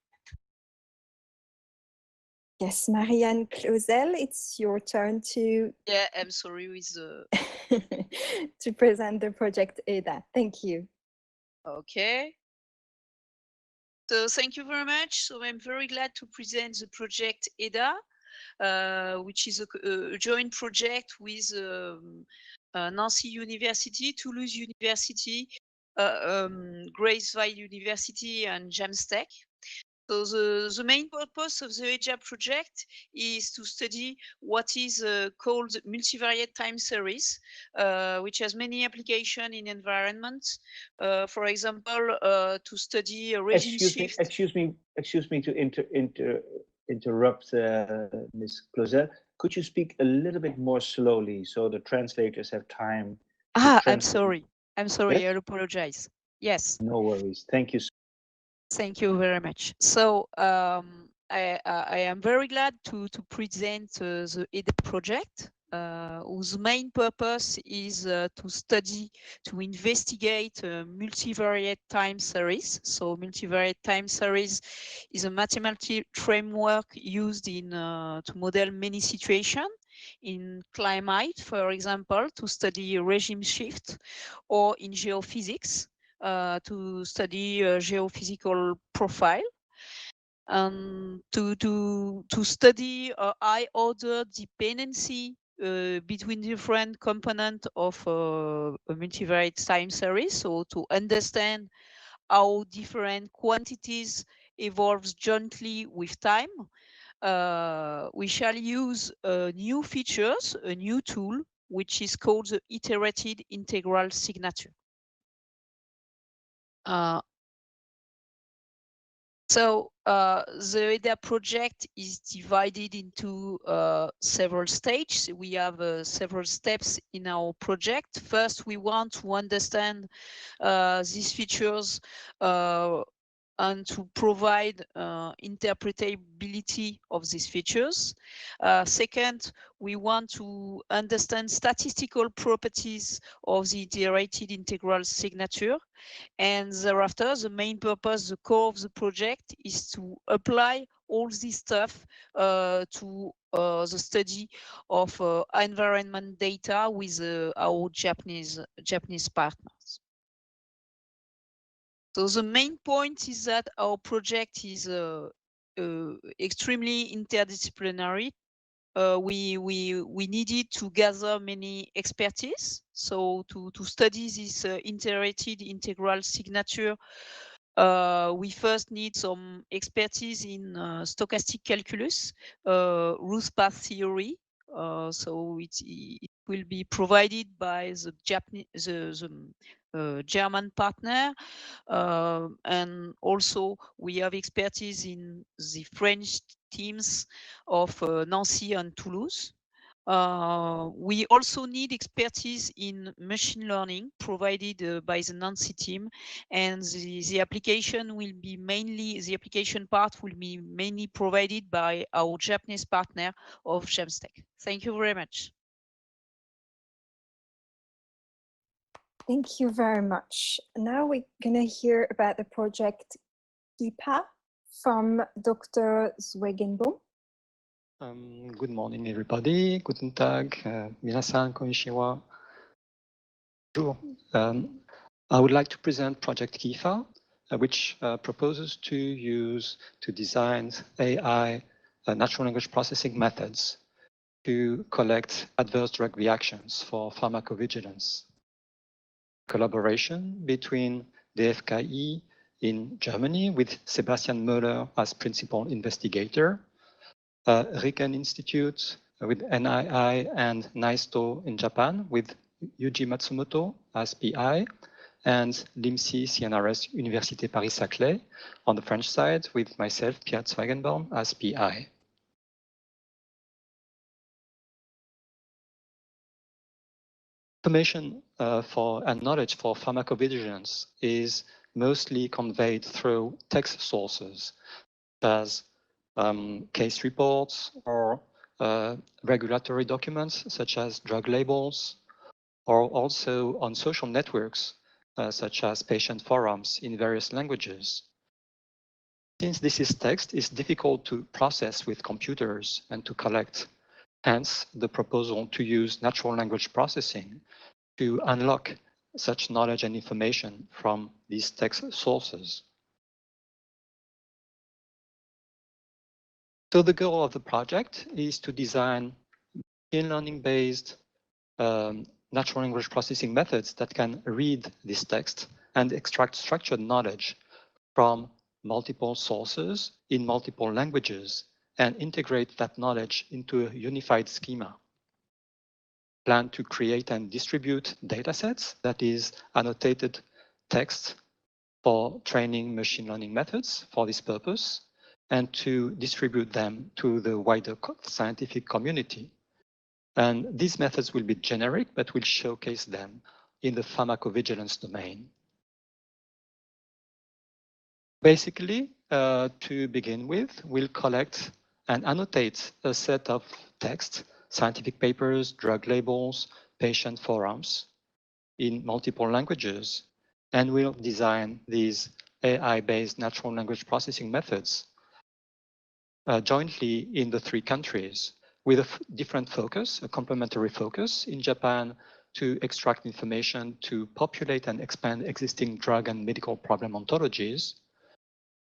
Yes, Marianne Clausel, it's your turn to... Yeah, I'm sorry with the... to present the project ADA. Thank you. Okay. So thank you very much. So I'm very glad to present the project ADA, which is a joint project with Nancy University, Toulouse University, Graceville University, and Jamstech. So the main purpose of the EJA project is to study what is called multivariate time series, which has many applications in environments. For example, to study a regime shift. Excuse me to interrupt, Ms. Clausel. Could you speak a little bit more slowly so the translators have time? I'm sorry. Yes? I apologize. Yes. No worries. Thank you. Thank you very much. So I am very glad to present the EDA project, whose main purpose is to investigate multivariate time series. So multivariate time series is a mathematical framework used in to model many situations in climate, for example, to study regime shift, or in geophysics, to study geophysical profile, to study high order dependency between different components of a multivariate time series. So to understand how different quantities evolves jointly with time, we shall use new features, a new tool, which is called the iterated integral signature. So the EDA project is divided into several stages. We have several steps in our project. First, we want to understand these features and to provide interpretability of these features. Second, we want to understand statistical properties of the iterated integral signature. And thereafter, the main purpose, the core of the project is to apply all this stuff to the study of environment data with our Japanese partners. So the main point is that our project is extremely interdisciplinary. We needed to gather many expertise. So to study this iterated integral signature, we first need some expertise in stochastic calculus, root path theory. So it will be provided by the German partner, and also we have expertise in the French teams of Nancy and Toulouse. We also need expertise in machine learning provided by the Nancy team, and the application part will be mainly provided by our Japanese partner of Jamstack. Thank you very much. Thank you very much. Now we're going to hear about the project KIPA from Dr. Zwegenboom. Good morning, everybody. Guten Tag. Minasan, konnichiwa. Bonjour. I would like to present Project KIFA, which proposes to design AI natural language processing methods to collect adverse drug reactions for pharmacovigilance. Collaboration between DFKI in Germany with Sebastian Möller as principal investigator, Riken Institute with NII and NISTO in Japan with Yuji Matsumoto as PI, and l'IMSI CNRS Université Paris-Saclay on the French side with myself, Pierre Zwegenbaum, as PI. Information and knowledge for pharmacovigilance is mostly conveyed through text sources, as case reports or regulatory documents such as drug labels, or also on social networks such as patient forums in various languages. Since this is text, it's difficult to process with computers and to collect. Hence, the proposal to use natural language processing to unlock such knowledge and information from these text sources. So the goal of the project is to design machine learning-based natural language processing methods that can read this text and extract structured knowledge from multiple sources in multiple languages and integrate that knowledge into a unified schema. Plan to create and distribute datasets, that is annotated text for training machine learning methods for this purpose, and to distribute them to the wider scientific community. And these methods will be generic, but will showcase them in the pharmacovigilance domain. Basically, to begin with, we'll collect and annotate a set of text, scientific papers, drug labels, patient forums in multiple languages, and we'll design these AI-based natural language processing methods jointly in the 3 countries with a different focus, a complementary focus in Japan to extract information to populate and expand existing drug and medical problem ontologies.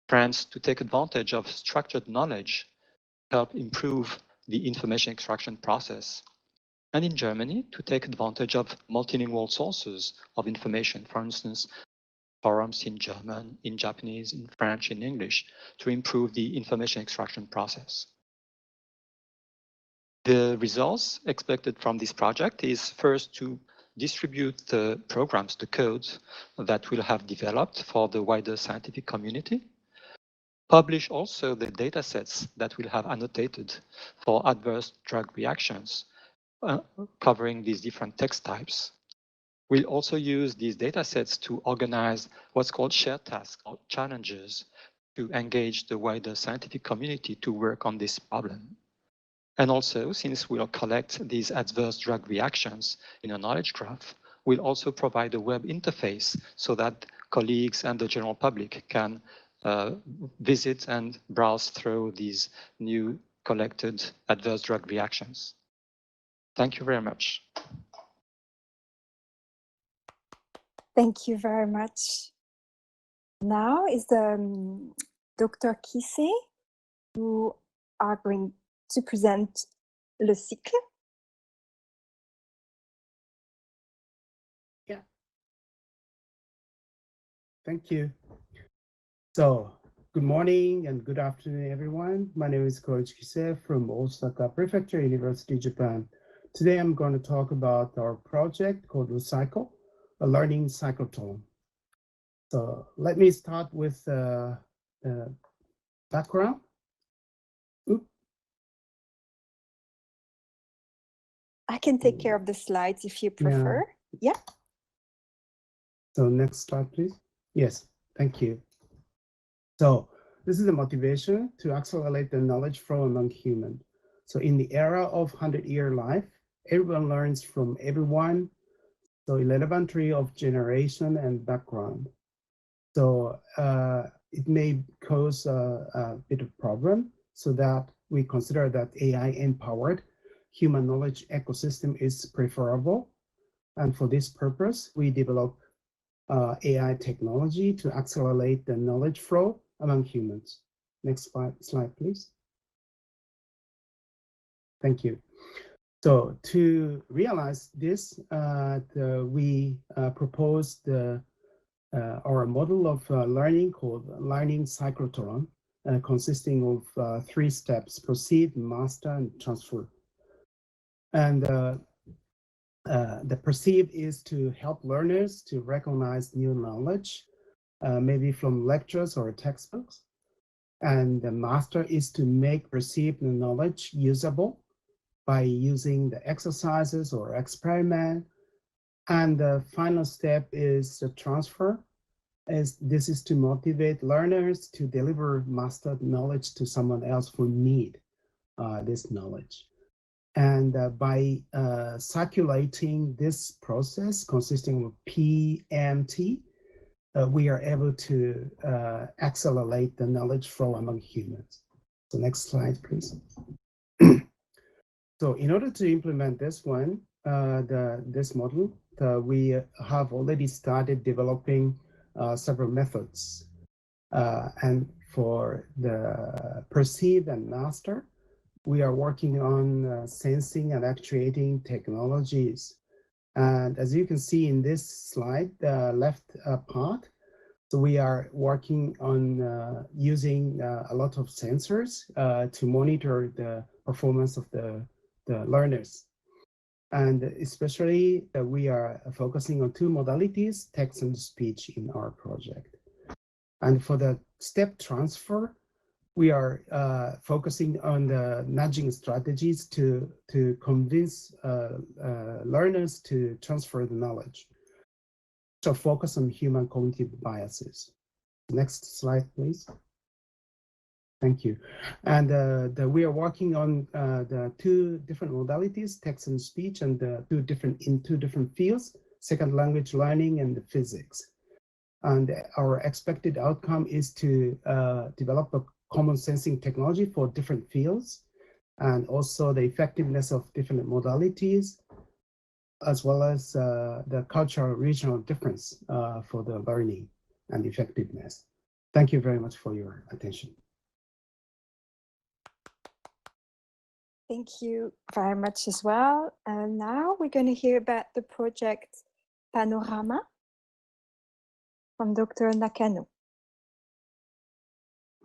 France to take advantage of structured knowledge to help improve the information extraction process. And in Germany to take advantage of multilingual sources of information, for instance, forums in German, in Japanese, in French, in English, to improve the information extraction process. The results expected from this project is first to distribute the programs, the codes that we'll have developed for the wider scientific community, publish also the data sets that we'll have annotated for adverse drug reactions, covering these different text types. We'll also use these data sets to organize what's called shared tasks or challenges to engage the wider scientific community to work on this problem. And also, since we'll collect these adverse drug reactions in a knowledge graph, we'll also provide a web interface so that colleagues and the general public can visit and browse through these new collected adverse drug reactions. Thank you very much. Thank you very much. Now is Dr. Kise, who are going to present le cycle. Yeah. Thank you. So, good morning and good afternoon, everyone. My name is Koichi Kise from Osaka Prefecture University, Japan. Today, I'm going to talk about our project called Recycle, a learning cyclotron. So let me start with background. Oops. I can take care of the slides if you prefer. Yeah. So next slide, please. Yes, thank you. So this is the motivation to accelerate the knowledge flow among humans. So in the era of 100-year life, everyone learns from everyone. So elementary of generation and background. So it may cause a bit of problem, so that we consider that AI-empowered human knowledge ecosystem is preferable. And for this purpose, we develop AI technology to accelerate the knowledge flow among humans. Next slide, please. Thank you. So to realize this, we proposed our model of learning called learning cyclotron, consisting of 3 steps: perceive, master, and transfer. And the perceive is to help learners to recognize new knowledge, maybe from lectures or textbooks. And the master is to make perceived knowledge usable by using the exercises or experiment. And the final step is the transfer. This is to motivate learners to deliver mastered knowledge to someone else who need this knowledge. And by circulating this process consisting of PMT, we are able to accelerate the knowledge flow among humans. So next slide, please. So in order to implement this one, this model, we have already started developing several methods. And for the perceive and master, we are working on sensing and actuating technologies. And as you can see in this slide, the left part, so we are working on using a lot of sensors to monitor the performance of the learners. And especially we are focusing on 2 modalities, text and speech, in our project. And for the step transfer, we are focusing on the nudging strategies to convince learners to transfer the knowledge. So focus on human cognitive biases. Next slide, please. Thank you. And we are working on the 2 different modalities, text and speech, and in 2 different fields, second language learning and physics. And our expected outcome is to develop a common sensing technology for different fields, and also the effectiveness of different modalities, as well as the cultural regional difference for the learning and effectiveness. Thank you very much for your attention. Thank you very much as well. And now we're going to hear about the project Panorama from Dr. Nakano.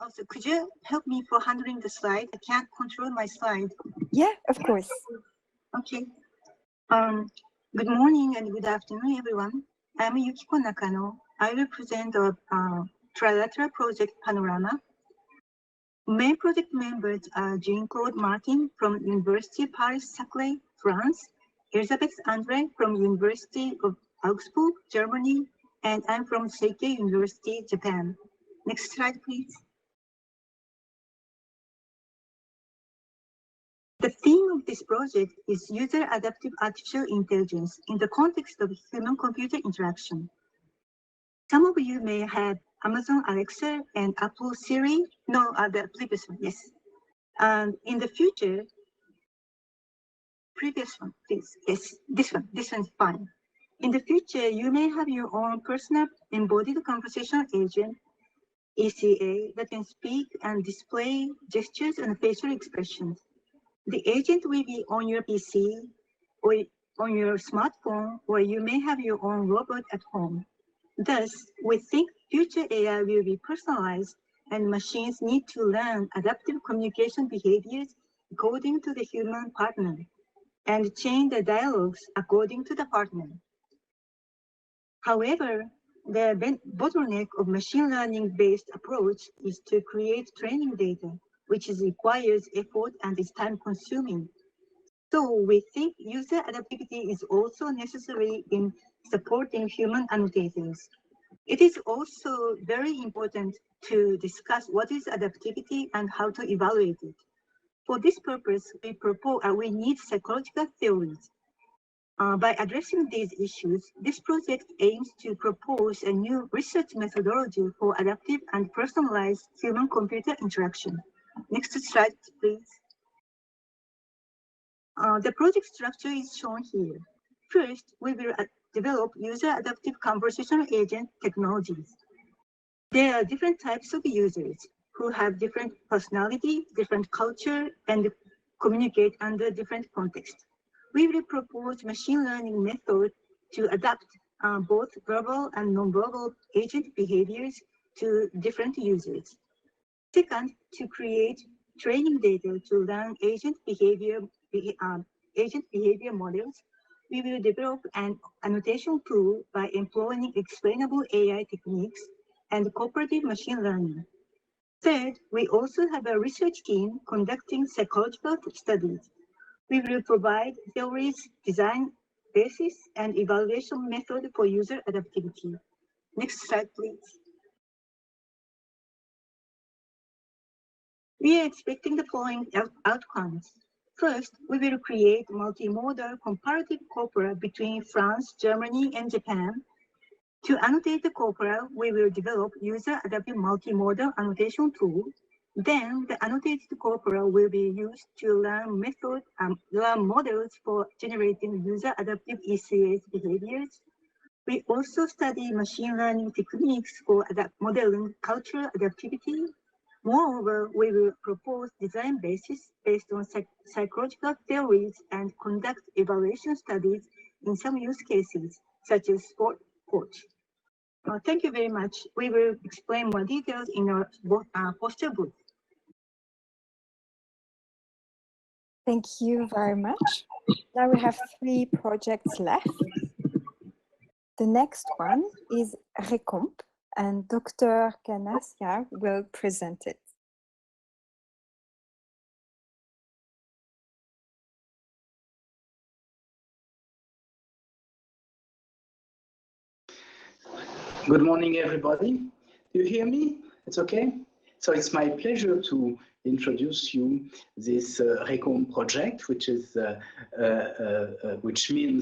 Also, could you help me for handling the slide? I can't control my slide. Yeah, of course. Okay. Good morning and good afternoon, everyone. I'm Yukiko Nakano. I represent the Trilateral project Panorama. Main project members are Jean-Claude Martin from University Paris-Saclay, France, Elisabeth Andre from University of Augsburg, Germany, and I'm from Seikei University, Japan. Next slide, please. The theme of this project is user-adaptive artificial intelligence in the context of human-computer interaction. Some of you may have Amazon Alexa and Apple Siri. No, the previous one, yes. And in the future, previous one, please. Yes, this one's fine. In the future, you may have your own personal embodied conversational agent, ECA, that can speak and display gestures and facial expressions. The agent will be on your PC or on your smartphone, or you may have your own robot at home. Thus, we think future AI will be personalized and machines need to learn adaptive communication behaviors according to the human partner and change the dialogues according to the partner. However, the bottleneck of machine learning-based approach is to create training data, which requires effort and is time-consuming. So we think user adaptivity is also necessary in supporting human annotators. It is also very important to discuss what is adaptivity and how to evaluate it. For this purpose, we need psychological theories. By addressing these issues, this project aims to propose a new research methodology for adaptive and personalized human-computer interaction. Next slide, please. The project structure is shown here. First, we will develop user-adaptive conversational agent technologies. There are different types of users who have different personality, different culture, and communicate under different contexts. We will propose machine learning methods to adapt both verbal and nonverbal agent behaviors to different users. Second, to create training data to learn agent behavior models, we will develop an annotation tool by employing explainable AI techniques and cooperative machine learning. Third, we also have a research team conducting psychological studies. We will provide theories, design basis, and evaluation method for user adaptivity. Next slide, please. We are expecting the following outcomes. First, we will create multimodal comparative corpora between France, Germany, and Japan. To annotate the corpora, we will develop user-adaptive multimodal annotation tool. Then, the annotated corpora will be used to learn models for generating user-adaptive ECA's behaviors. We also study machine learning techniques for modeling cultural adaptivity. Moreover, we will propose design basis based on psychological theories and conduct evaluation studies in some use cases, such as sport coach. Thank you very much. We will explain more details in our poster booth. Thank you very much. Now we have 3 projects left. The next one is Recomp, and Dr. Ganassia will present it. Good morning, everybody. Do you hear me? It's okay? So it's my pleasure to introduce you this Recomp project, which means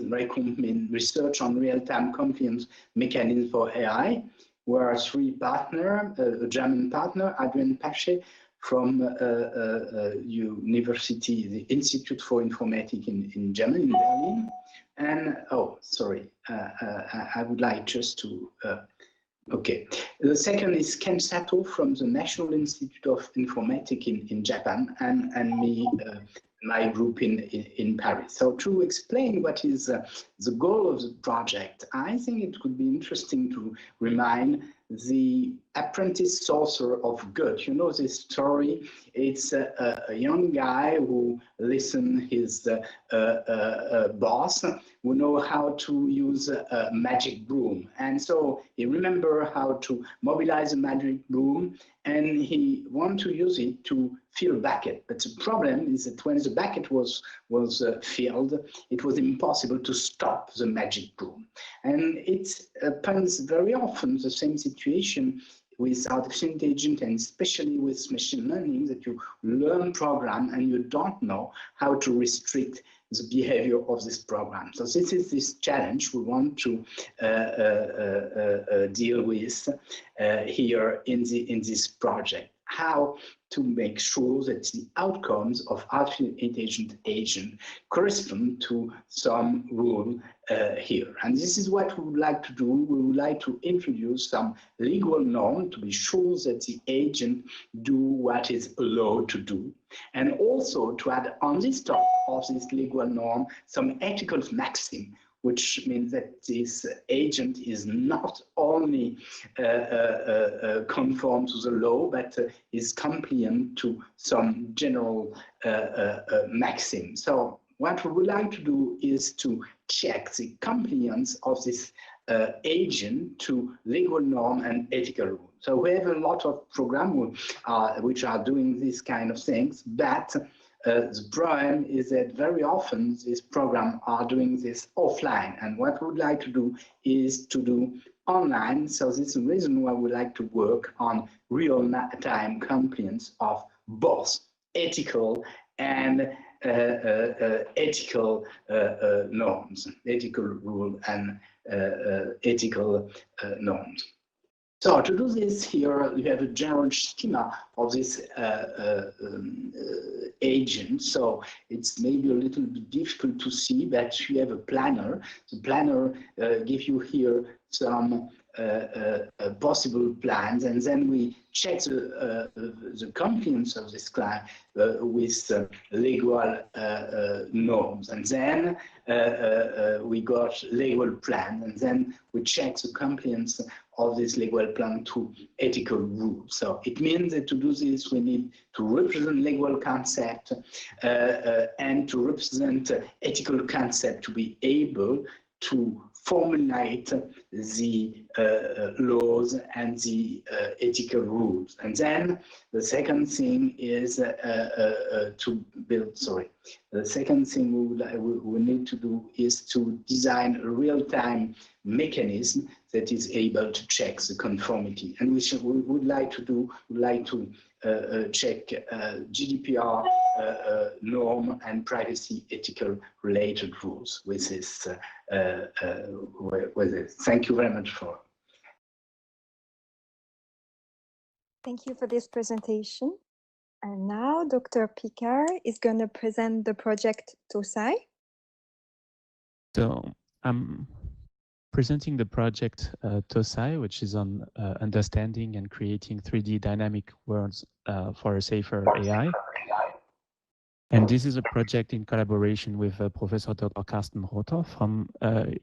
Recomp means Research on Real-Time Confidence Mechanism for AI. We are 3 partners, a German partner, Adrian Pache from University, the Institute for Informatics in Germany, in Berlin. And, oh, sorry, I would like just to, okay. The second is Ken Sato from the National Institute of Informatics in Japan, and me, my group in Paris. So to explain what is the goal of the project, I think it would be interesting to remind the apprentice sorcerer of good. You know this story. It's a young guy who listens his boss, who know how to use a magic broom. And so he remember how to mobilize a magic broom, and he want to use it to fill a bucket. But the problem is that when the bucket was filled, it was impossible to stop the magic broom. And it happens very often, the same situation with artificial intelligence, and especially with machine learning, that you learn program and you don't know how to restrict the behavior of this program. So this is this challenge we want to deal with here in this project. How to make sure that the outcomes of artificial intelligence agent correspond to some rule here. And this is what we would like to do. We would like to introduce some legal norm to be sure that the agent do what is allowed to do. And also to add on this top of this legal norm some ethical maxim, which means that this agent is not only conform to the law, but is compliant to some general maxim. So what we would like to do is to check the compliance of this agent to legal norm and ethical rule. So we have a lot of programs which are doing these kind of things, but the problem is that very often these programs are doing this offline, and what we would like to do is to do online. So this is the reason why we like to work on real-time compliance of both ethical and ethical norms, ethical rule and ethical norms. So to do this here, you have a general schema of this agent. So it's maybe a little bit difficult to see, but you have a planner. The planner gives you here some possible plans, and then we check the compliance of this plan with legal norms, and then we got legal plan, and then we check the compliance of this legal plan to ethical rules. So it means that to do this, we need to represent legal concept and to represent ethical concept to be able to formulate the laws and the ethical rules. And then the second thing is to build, the second thing we need to do is to design a real-time mechanism that is able to check the conformity. And we would like to do, check GDPR norm and privacy ethical related rules with this. Thank you very much for. Thank you for this presentation. And now Dr. Picard is going to present the project TOSAI. So I'm presenting the project TOSAI, which is on understanding and creating 3D dynamic worlds for a safer AI. And this is a project in collaboration with Professor Dr. Carsten Rother from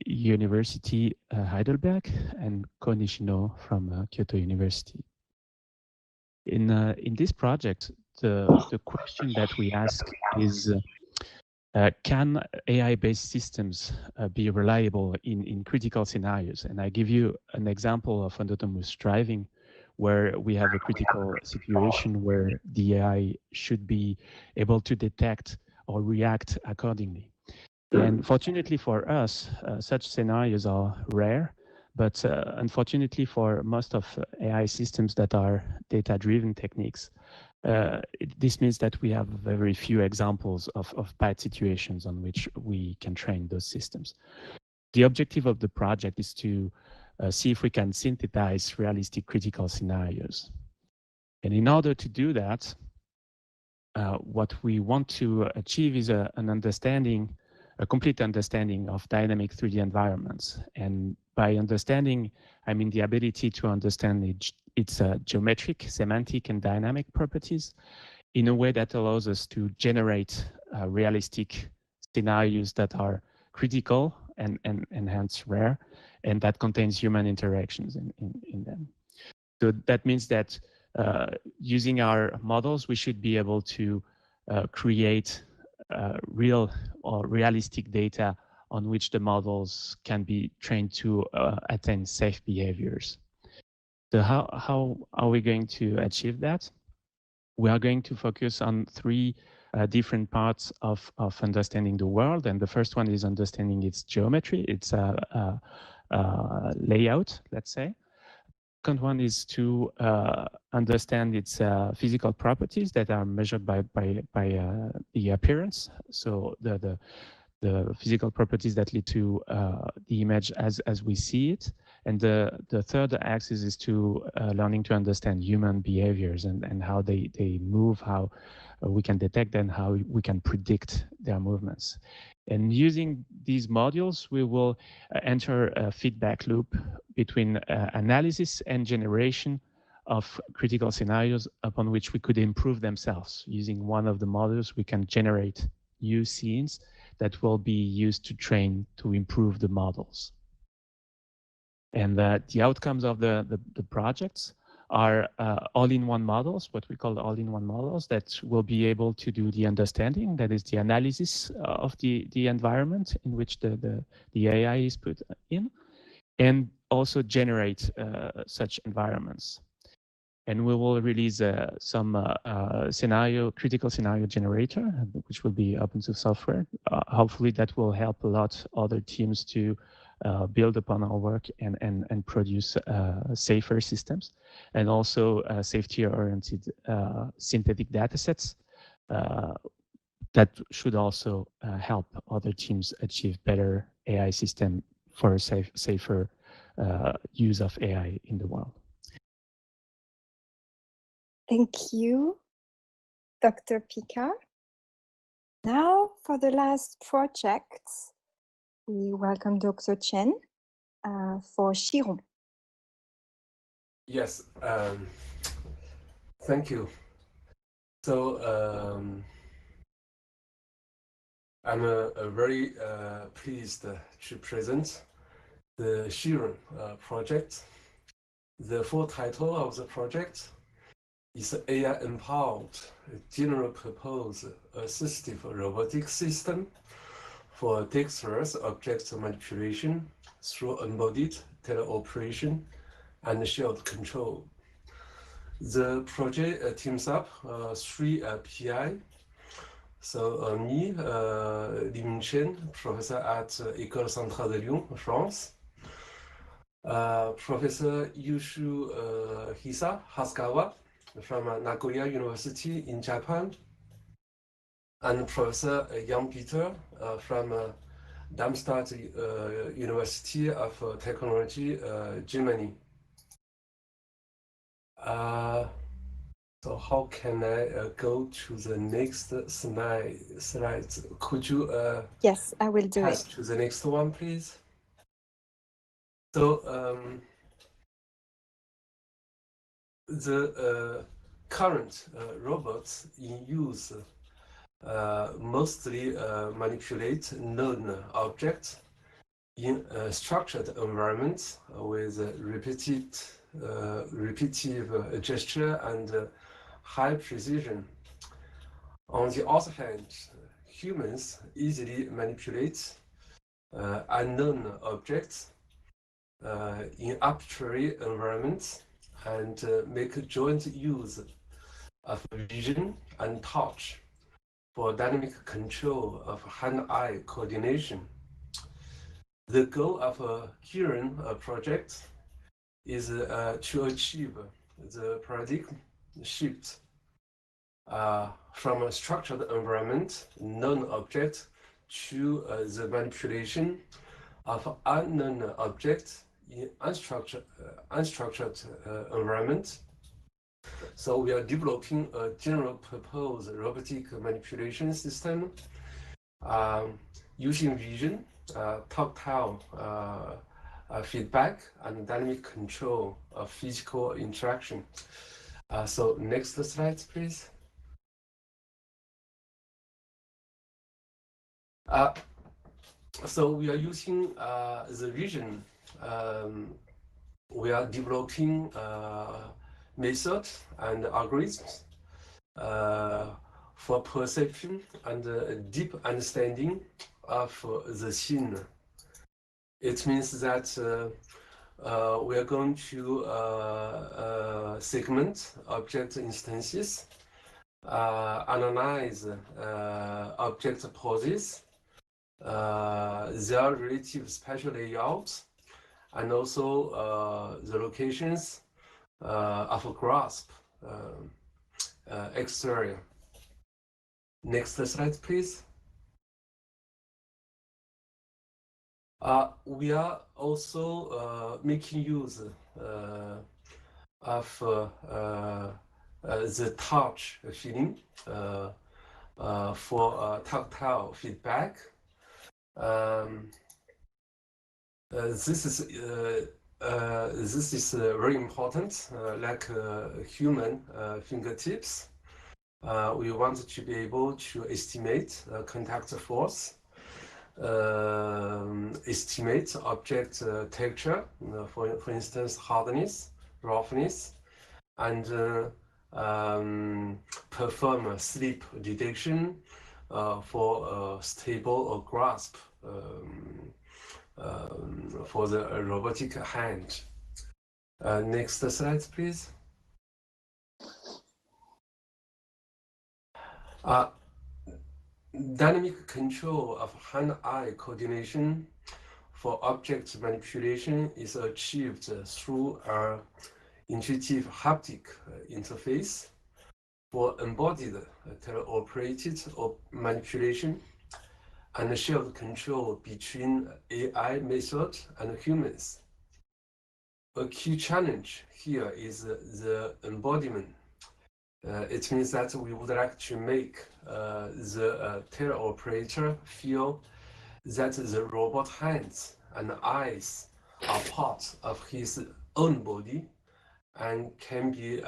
University Heidelberg and Ko Nishino from Kyoto University. In this project, the question that we ask is, can AI-based systems be reliable in critical scenarios? And I give you an example of autonomous driving, where we have a critical situation where the AI should be able to detect or react accordingly. And fortunately for us, such scenarios are rare, but unfortunately for most of AI systems that are data-driven techniques, this means that we have very few examples of bad situations on which we can train those systems. The objective of the project is to see if we can synthesize realistic critical scenarios. And in order to do that, what we want to achieve is an understanding, a complete understanding of dynamic 3D environments. And by understanding, I mean the ability to understand its geometric, semantic, and dynamic properties in a way that allows us to generate realistic scenarios that are critical and hence rare, and that contains human interactions in them. So that means that using our models, we should be able to create real or realistic data on which the models can be trained to attain safe behaviors. So how are we going to achieve that? We are going to focus on three different parts of understanding the world. And the first one is understanding its geometry, its layout, let's say. Second one is to understand its physical properties that are measured by the appearance. So the physical properties that lead to the image as we see it. And the third axis is to learning to understand human behaviors and how they move, how we can detect them, how we can predict their movements. And using these modules, we will enter a feedback loop between analysis and generation of critical scenarios upon which we could improve themselves. Using one of the modules, we can generate new scenes that will be used to train to improve the models. And the outcomes of the projects are all-in-one models, what we call all-in-one models that will be able to do the understanding, that is the analysis of the environment in which the AI is put in, and also generate such environments. And we will release some critical scenario generator, which will be open source software. Hopefully that will help a lot other teams to build upon our work and produce safer systems, and also safety-oriented synthetic data sets that should also help other teams achieve better AI system for safer use of AI in the world. Thank you, Dr. Picard. Now, for the last project, we welcome Dr. Chen for Chiron. Yes, thank you. So I'm very pleased to present the Chiron project. The full title of the project is AI-empowered general-purpose assistive robotic system for dexterous object manipulation through embodied teleoperation and shared control. The project teams up three PI. So me, Li Chen, professor at École Centrale de Lyon, France. Professor Yushu Haskawa from Nagoya University in Japan, and Professor Jan Peter from Darmstadt University of Technology, Germany. So how can I go to the next slide? Could you yes, I will do pass it. to the next one, please? So the current robots in use mostly manipulate known objects in structured environments with repetitive gesture and high precision. On the other hand, humans easily manipulate unknown objects in arbitrary environments and make joint use of vision and touch for dynamic control of hand-eye coordination. The goal of a Chiron project is to achieve the paradigm shift from a structured environment, known object, to the manipulation of unknown objects in unstructured environment. So we are developing a general purpose robotic manipulation system using vision, tactile feedback, and dynamic control of physical interaction. So next slide, please. So we are using the vision we are developing methods and algorithms for perception and deep understanding of the scene. It means that we are going to segment object instances, analyze object poses, their relative spatial layouts, and also the locations of a grasp exterior. Next slide, please. We are also making use of the touch feeling for tactile feedback. This is very important, like human fingertips. We want to be able to estimate contact force, estimate object texture, for instance, hardness, roughness, and perform sleep detection for stable or grasp for the robotic hand. Next slide, please. Dynamic control of hand-eye coordination for object manipulation is achieved through an intuitive haptic interface for embodied teleoperated manipulation and shared control between AI method and humans. A key challenge here is the embodiment. It means that we would like to make the teleoperator feel that the robot hands and eyes are part of his own body and can be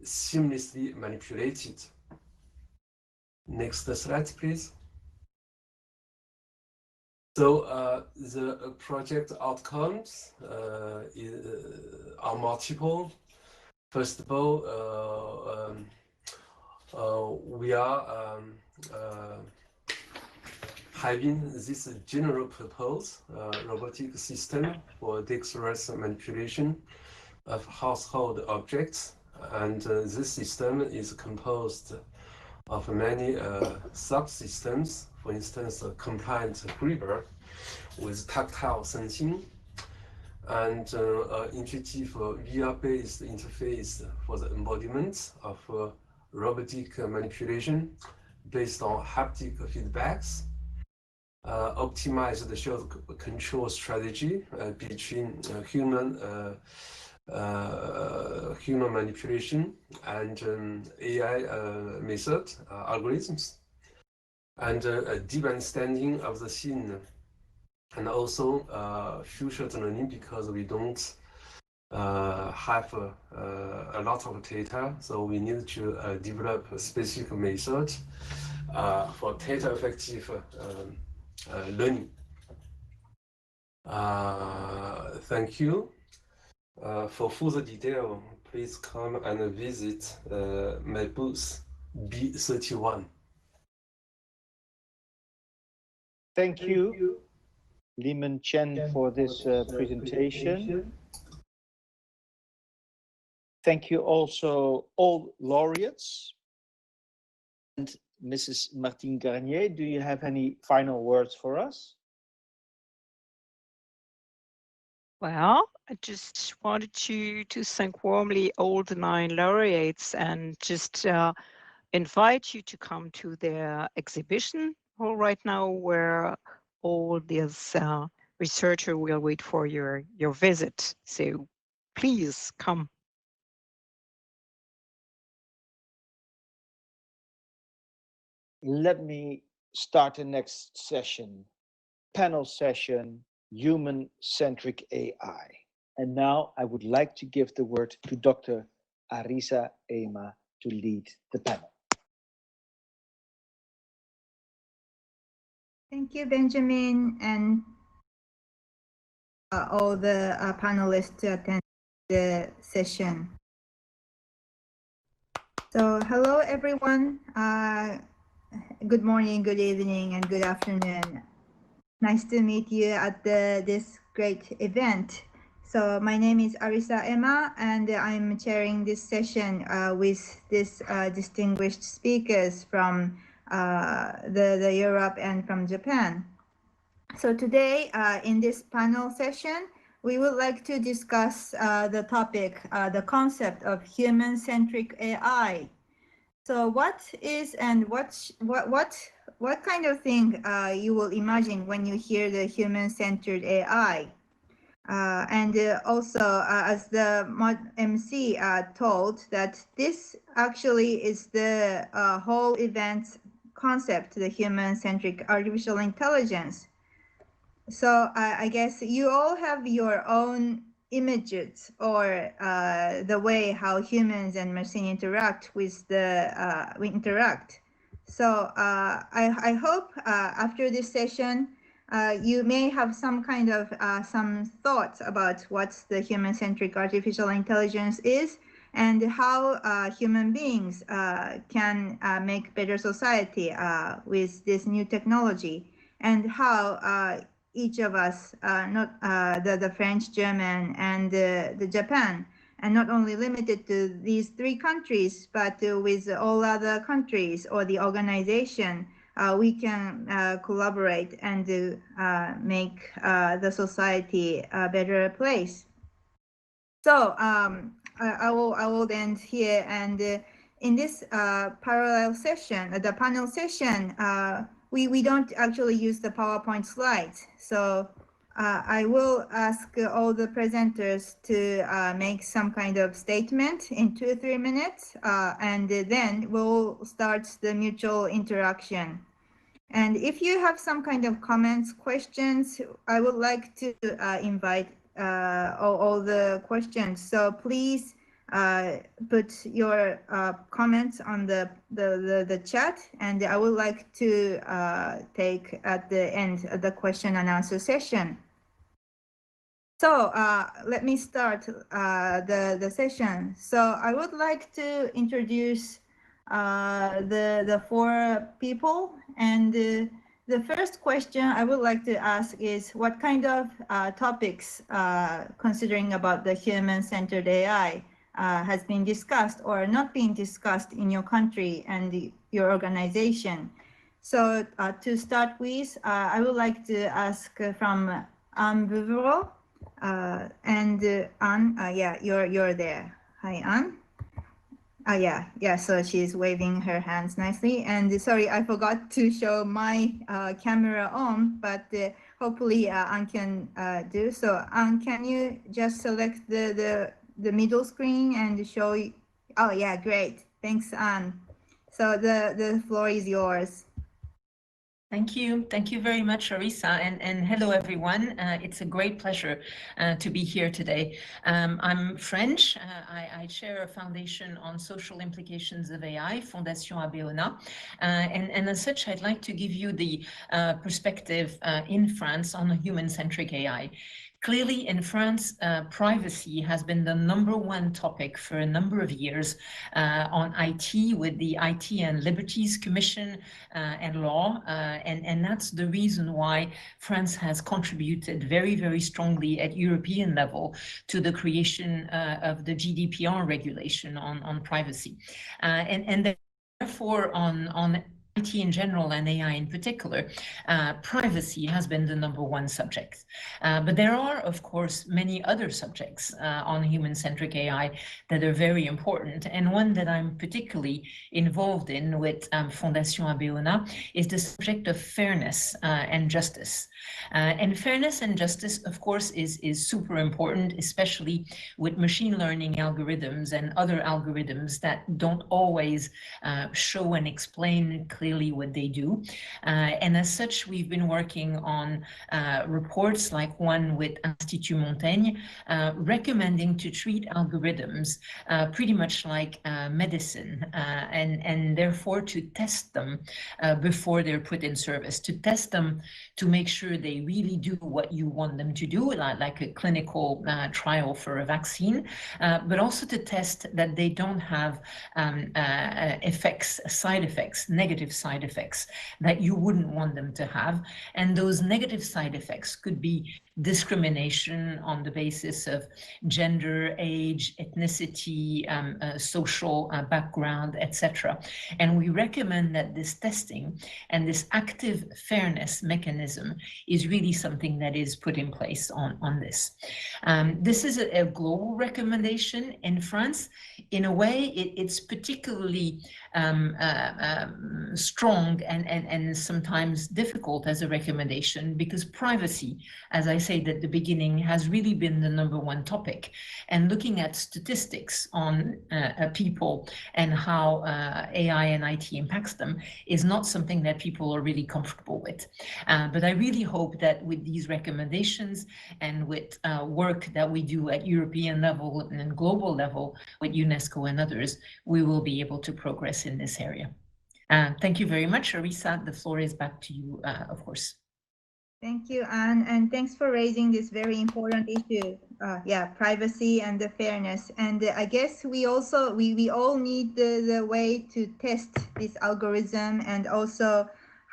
seamlessly manipulated. Next slide, please. So the project outcomes are multiple. First of all, we are having this general purpose robotic system for dexterous manipulation of household objects, and this system is composed of many subsystems. For instance, a compliant gripper with tactile sensing, and intuitive VR-based interface for the embodiment of robotic manipulation based on haptic feedbacks. Optimize the shared control strategy between human manipulation and AI method algorithms, and a deep understanding of the scene, and also future learning, because we don't have a lot of data, so we need to develop a specific method for data effective learning. Thank you. For further detail, please come and visit my booth B31. Thank you, Li-Meng Chen, for this presentation. Thank you also all laureates. And Mrs. Martine Garnier, do you have any final words for us? Well, I just wanted to thank warmly all the 9 laureates and just invite you to come to their exhibition hall right now, where all these researchers will wait for your visit. So please come. Let me start the next session, panel session, Human-centric AI. And now I would like to give the word to Dr. Arisa Ema to lead the panel. Thank you, Benjamin, and all the panelists to attend the session. So hello, everyone. Good morning, good evening, and good afternoon. Nice to meet you at this great event. So my name is Arisa Emma, and I'm chairing this session with this distinguished speakers from the Europe and from Japan. So today in this panel session, we would like to discuss the topic, the concept of human-centric AI. So what is and what kind of thing you will imagine when you hear the human-centered AI? Also, as the MC told, that this actually is the whole event concept, the human-centric artificial intelligence. So I guess you all have your own images or the way how humans and machine interact with the interact. So I hope after this session you may have some kind of some thoughts about what the human-centric artificial intelligence is and how human beings can make better society with this new technology, and how each of us, not the French, German, and the Japan, and not only limited to these 3 countries, but with all other countries or the organization, we can collaborate and make the society a better place. So I will end here, and in this parallel session, the panel session, we don't actually use the PowerPoint slides. So I will ask all the presenters to make some kind of statement in 2-3 minutes, and then we'll start the mutual interaction. And if you have some kind of comments, questions, I would like to invite all the questions. So please put your comments on the chat, and I would like to take at the end of the question and answer session. So let me start the session. So I would like to introduce the 4 people, and the first question I would like to ask is what kind of topics, considering about the human-centered AI, has been discussed or not being discussed in your country and your organization. So to start with, I would like to ask from Anne Bouvreau, and Anne, yeah, you're there. Hi, Anne. Yeah, so she's waving her hands nicely. And sorry, I forgot to show my camera on, but hopefully Anne can do. So Anne, can you just select the middle screen and show? Oh yeah, great. Thanks, Anne. So the floor is yours. Thank you. Thank you very much, Arisa, and hello, everyone. It's a great pleasure to be here today. I'm French. I chair a foundation on social implications of AI, Fondation Abeona. And as such, I'd like to give you the perspective in France on human-centric AI. Clearly, in France, privacy has been the #1 topic for a number of years on IT, with the IT and Liberties Commission and law. And that's the reason why France has contributed very, very strongly at European level to the creation of the GDPR regulation on privacy. And therefore, on IT in general and AI in particular, privacy has been the #1 subject. But there are, of course, many other subjects on human-centric AI that are very important. And one that I'm particularly involved in with Fondation Abeona is the subject of fairness and justice. And fairness and justice, of course, is super important, especially with machine learning algorithms and other algorithms that don't always show and explain clearly clearly what they do. And as such, we've been working on reports like one with Institut Montaigne, recommending to treat algorithms pretty much like medicine, and therefore to test them before they're put in service, to test them to make sure they really do what you want them to do, like a clinical trial for a vaccine, but also to test that they don't have side effects, negative side effects that you wouldn't want them to have. And those negative side effects could be discrimination on the basis of gender, age, ethnicity, social background, etc. And we recommend that this testing and this active fairness mechanism is really something that is put in place on this. This is a global recommendation. In France, in a way, it's particularly strong and sometimes difficult as a recommendation, because privacy, as I said at the beginning, has really been the #1 topic. And looking at statistics on people and how AI and IT impacts them is not something that people are really comfortable with. But I really hope that with these recommendations and with work that we do at European level and global level with UNESCO and others, we will be able to progress in this area. Thank you very much, Arisa. The floor is back to you, of course. Thank you, Anne, and thanks for raising this very important issue. Privacy and the fairness. And I guess we all need the way to test this algorithm, and also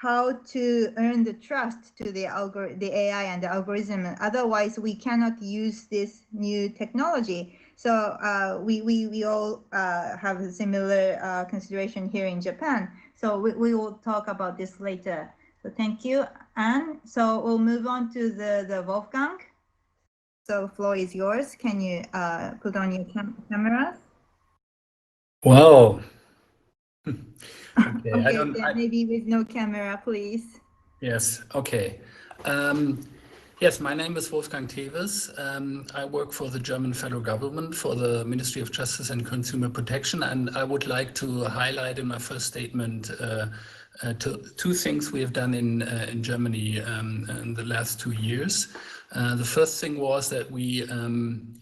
how to earn the trust to the AI and the algorithm. Otherwise, we cannot use this new technology. So we all have a similar consideration here in Japan. So we will talk about this later. So thank you, Anne. So we'll move on to the Wolfgang. So floor is yours. Can you put on your cameras? Wow. Okay, maybe with no camera, please. Yes, okay. Yes, my name is Wolfgang Teves. I work for the German federal government for the Ministry of Justice and Consumer Protection, and I would like to highlight in my first statement two things we have done in Germany in the last 2 years. The first thing was that we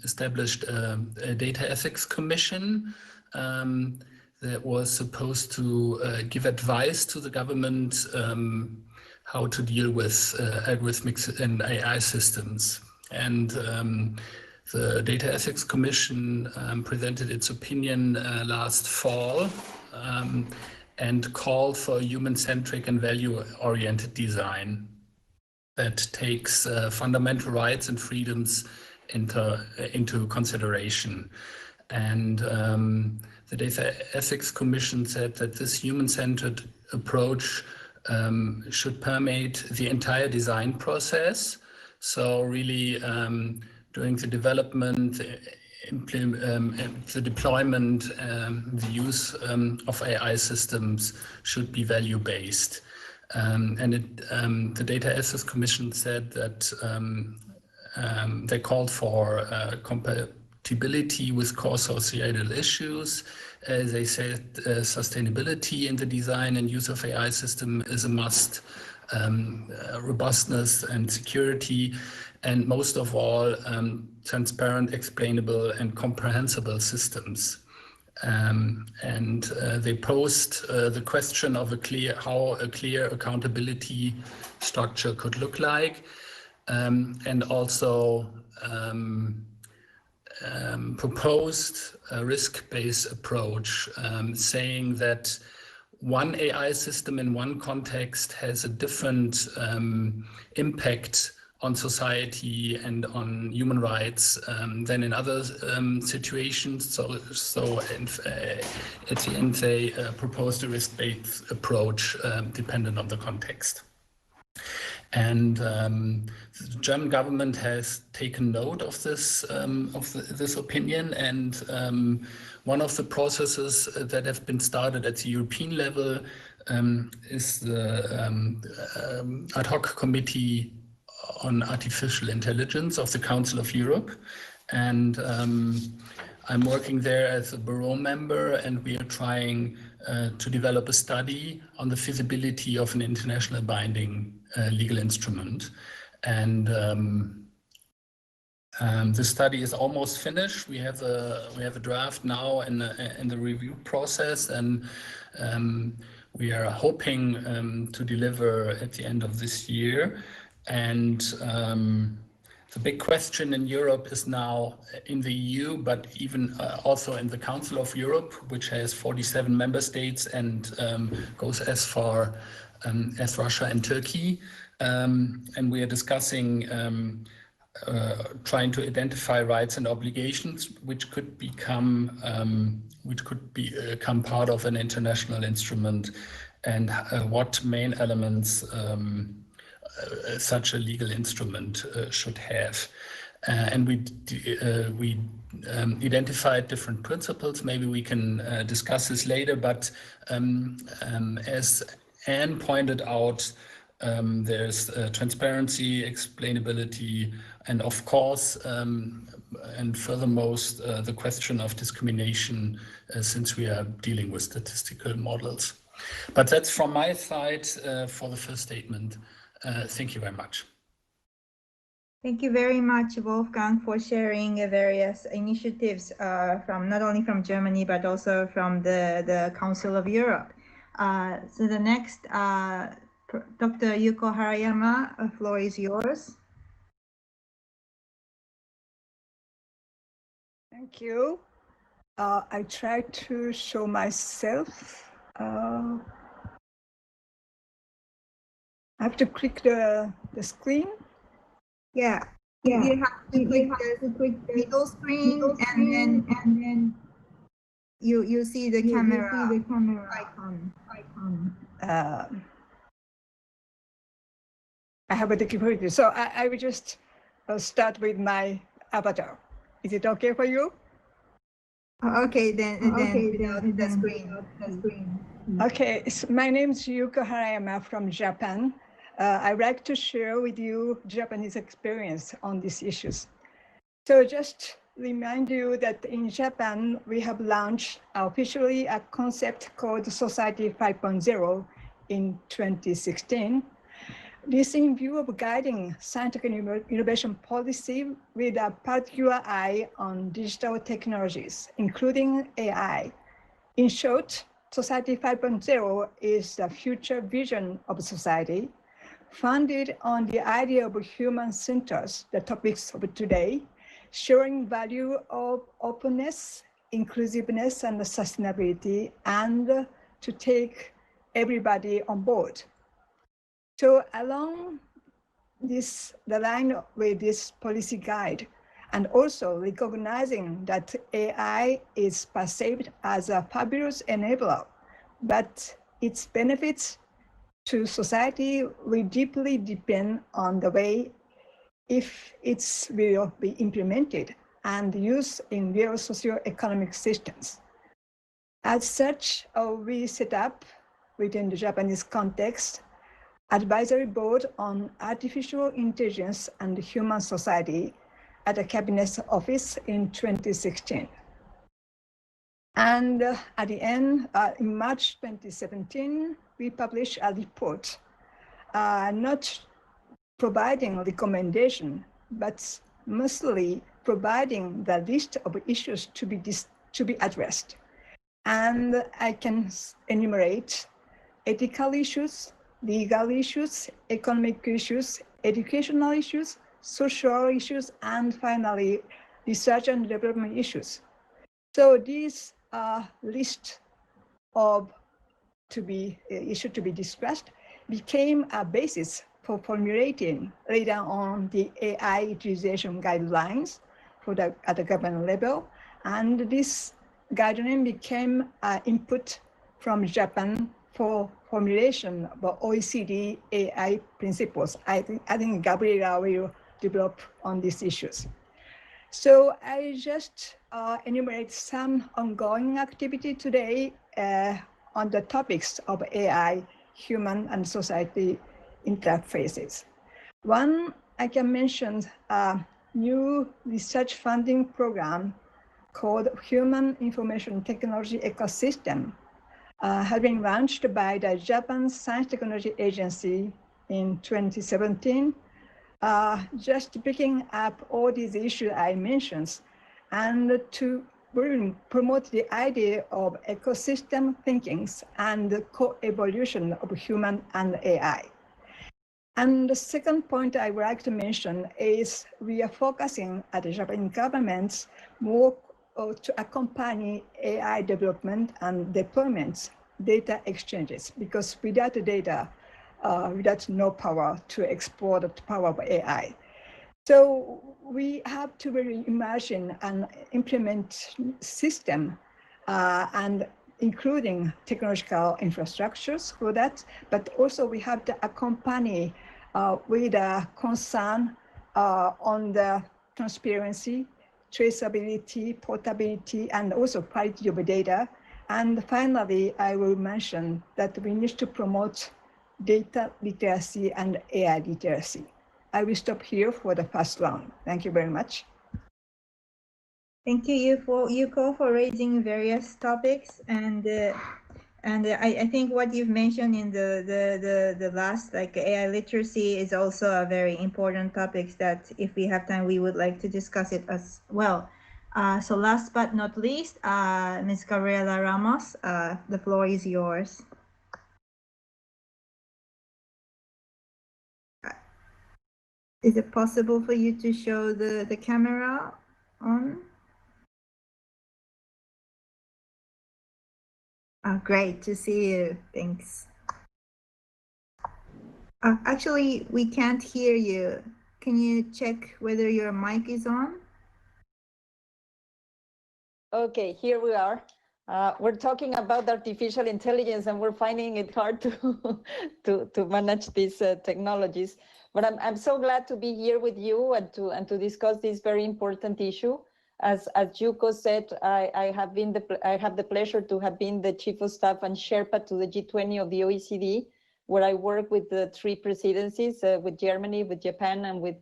established a data ethics commission that was supposed to give advice to the government how to deal with algorithmic and AI systems. And the Data Ethics Commission presented its opinion last fall and called for human-centric and value-oriented design that takes fundamental rights and freedoms into consideration. And the Data Ethics Commission said that this human-centered approach should permeate the entire design process. So really during the development, the deployment, the use of AI systems should be value-based. And the Data Ethics Commission said that they called for compatibility with core societal issues. They said sustainability in the design and use of AI system is a must, robustness and security, and most of all, transparent, explainable, and comprehensible systems. And they posed the question of how a clear accountability structure could look like, and also proposed a risk-based approach, saying that one AI system in one context has a different impact on society and on human rights than in other situations. So at the end, they proposed a risk-based approach dependent on the context. And the German government has taken note of this opinion, and one of the processes that have been started at the European level is the ad hoc committee on artificial intelligence of the Council of Europe. And I'm working there as a bureau member, and we are trying to develop a study on the feasibility of an international binding legal instrument. And the study is almost finished. We have a draft now in the review process, and we are hoping to deliver at the end of this year. And the big question in Europe is now in the EU, but even also in the Council of Europe, which has 47 member states and goes as far as Russia and Turkey. And we are discussing trying to identify rights and obligations which could become part of an international instrument, and what main elements such a legal instrument should have. And we identified different principles. Maybe we can discuss this later, but as Anne pointed out, there's transparency, explainability, and of course, and furthermost, the question of discrimination, since we are dealing with statistical models. But that's from my side for the first statement. Thank you very much. Thank you very much, Wolfgang, for sharing various initiatives from not only from Germany, but also from the Council of Europe. So the next, Dr. Yuko Harayama, the floor is yours. Thank you. I try to show myself. I have to click the screen. Yeah. You have to click the middle screen, and then you see the camera icon. I have a difficulty, so I will just start with my avatar. Is it okay for you? Okay, then the screen. Okay, so my name is Yuko Harayama from Japan. I'd like to share with you Japanese experience on these issues. So just remind you that in Japan, we have launched officially a concept called Society 5.0 in 2016. This in view of guiding scientific innovation policy with a particular eye on digital technologies, including AI. In short, Society 5.0 is the future vision of society, founded on the idea of human-centered, the topics of today, showing value of openness, inclusiveness, and sustainability, and to take everybody on board. So along the line with this policy guide, and also recognizing that AI is perceived as a fabulous enabler, but its benefits to society will deeply depend on the way if it will be implemented and used in real socio-economic systems. As such, we set up within the Japanese context Advisory Board on Artificial Intelligence and Human Society at the Cabinet Office in 2016. And at the end, in March 2017, we published a report, not providing recommendation, but mostly providing the list of issues to be addressed. And I can enumerate ethical issues, legal issues, economic issues, educational issues, social issues, and finally, research and development issues. So these list of issues to be discussed became a basis for formulating later on the AI utilization guidelines at the government level. And this guideline became input from Japan for formulation of OECD AI principles. I think Gabriela will develop on these issues. So I just enumerate some ongoing activity today on the topics of AI, human and society interfaces. One, I can mention a new research funding program called Human Information Technology Ecosystem has been launched by the Japan Science Technology Agency in 2017, just picking up all these issues I mentioned, and to promote the idea of ecosystem thinkings and co-evolution of human and AI. And the second point I would like to mention is we are focusing at the Japanese government more to accompany AI development and deployments, data exchanges, because without the data, without no power to explore the power of AI. So we have to really imagine and implement system and including technological infrastructures for that, but also we have to accompany with a concern on the transparency, traceability, portability, and also quality of data. And finally, I will mention that we need to promote data literacy and AI literacy. I will stop here for the first round. Thank you very much. Thank you, Yuko, for raising various topics, and I think what you've mentioned in the last, like AI literacy, is also a very important topic that, if we have time, we would like to discuss it as well. So last but not least, Ms. Gabriela Ramos, the floor is yours. Is it possible for you to show the camera on? Oh, great to see you. Thanks. Actually, we can't hear you. Can you check whether your mic is on? Okay, here we are. We're talking about artificial intelligence, and we're finding it hard to manage these technologies. But I'm so glad to be here with you and to discuss this very important issue. As Yuko said, I have the pleasure to have been the Chief of Staff and Sherpa to the G20 of the OECD, where I work with the 3 presidencies, with Germany, with Japan, and with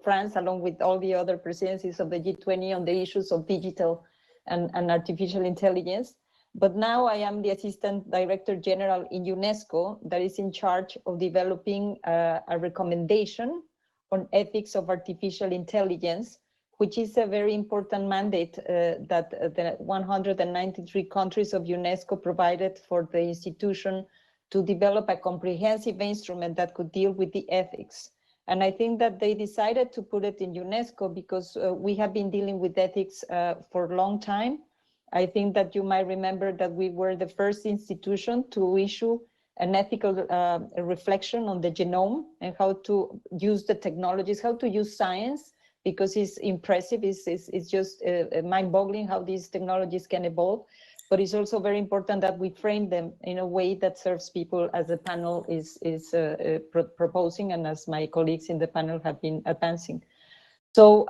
France, along with all the other presidencies of the G20 on the issues of digital and artificial intelligence. But now I am the Assistant Director General in UNESCO that is in charge of developing a recommendation on ethics of artificial intelligence, which is a very important mandate that the 193 countries of UNESCO provided for the institution to develop a comprehensive instrument that could deal with the ethics. And I think that they decided to put it in UNESCO because we have been dealing with ethics for a long time. I think that you might remember that we were the first institution to issue an ethical reflection on the genome and how to use the technologies, how to use science, because it's impressive, it's just mind-boggling how these technologies can evolve. But it's also very important that we frame them in a way that serves people, as the panel is proposing and as my colleagues in the panel have been advancing. So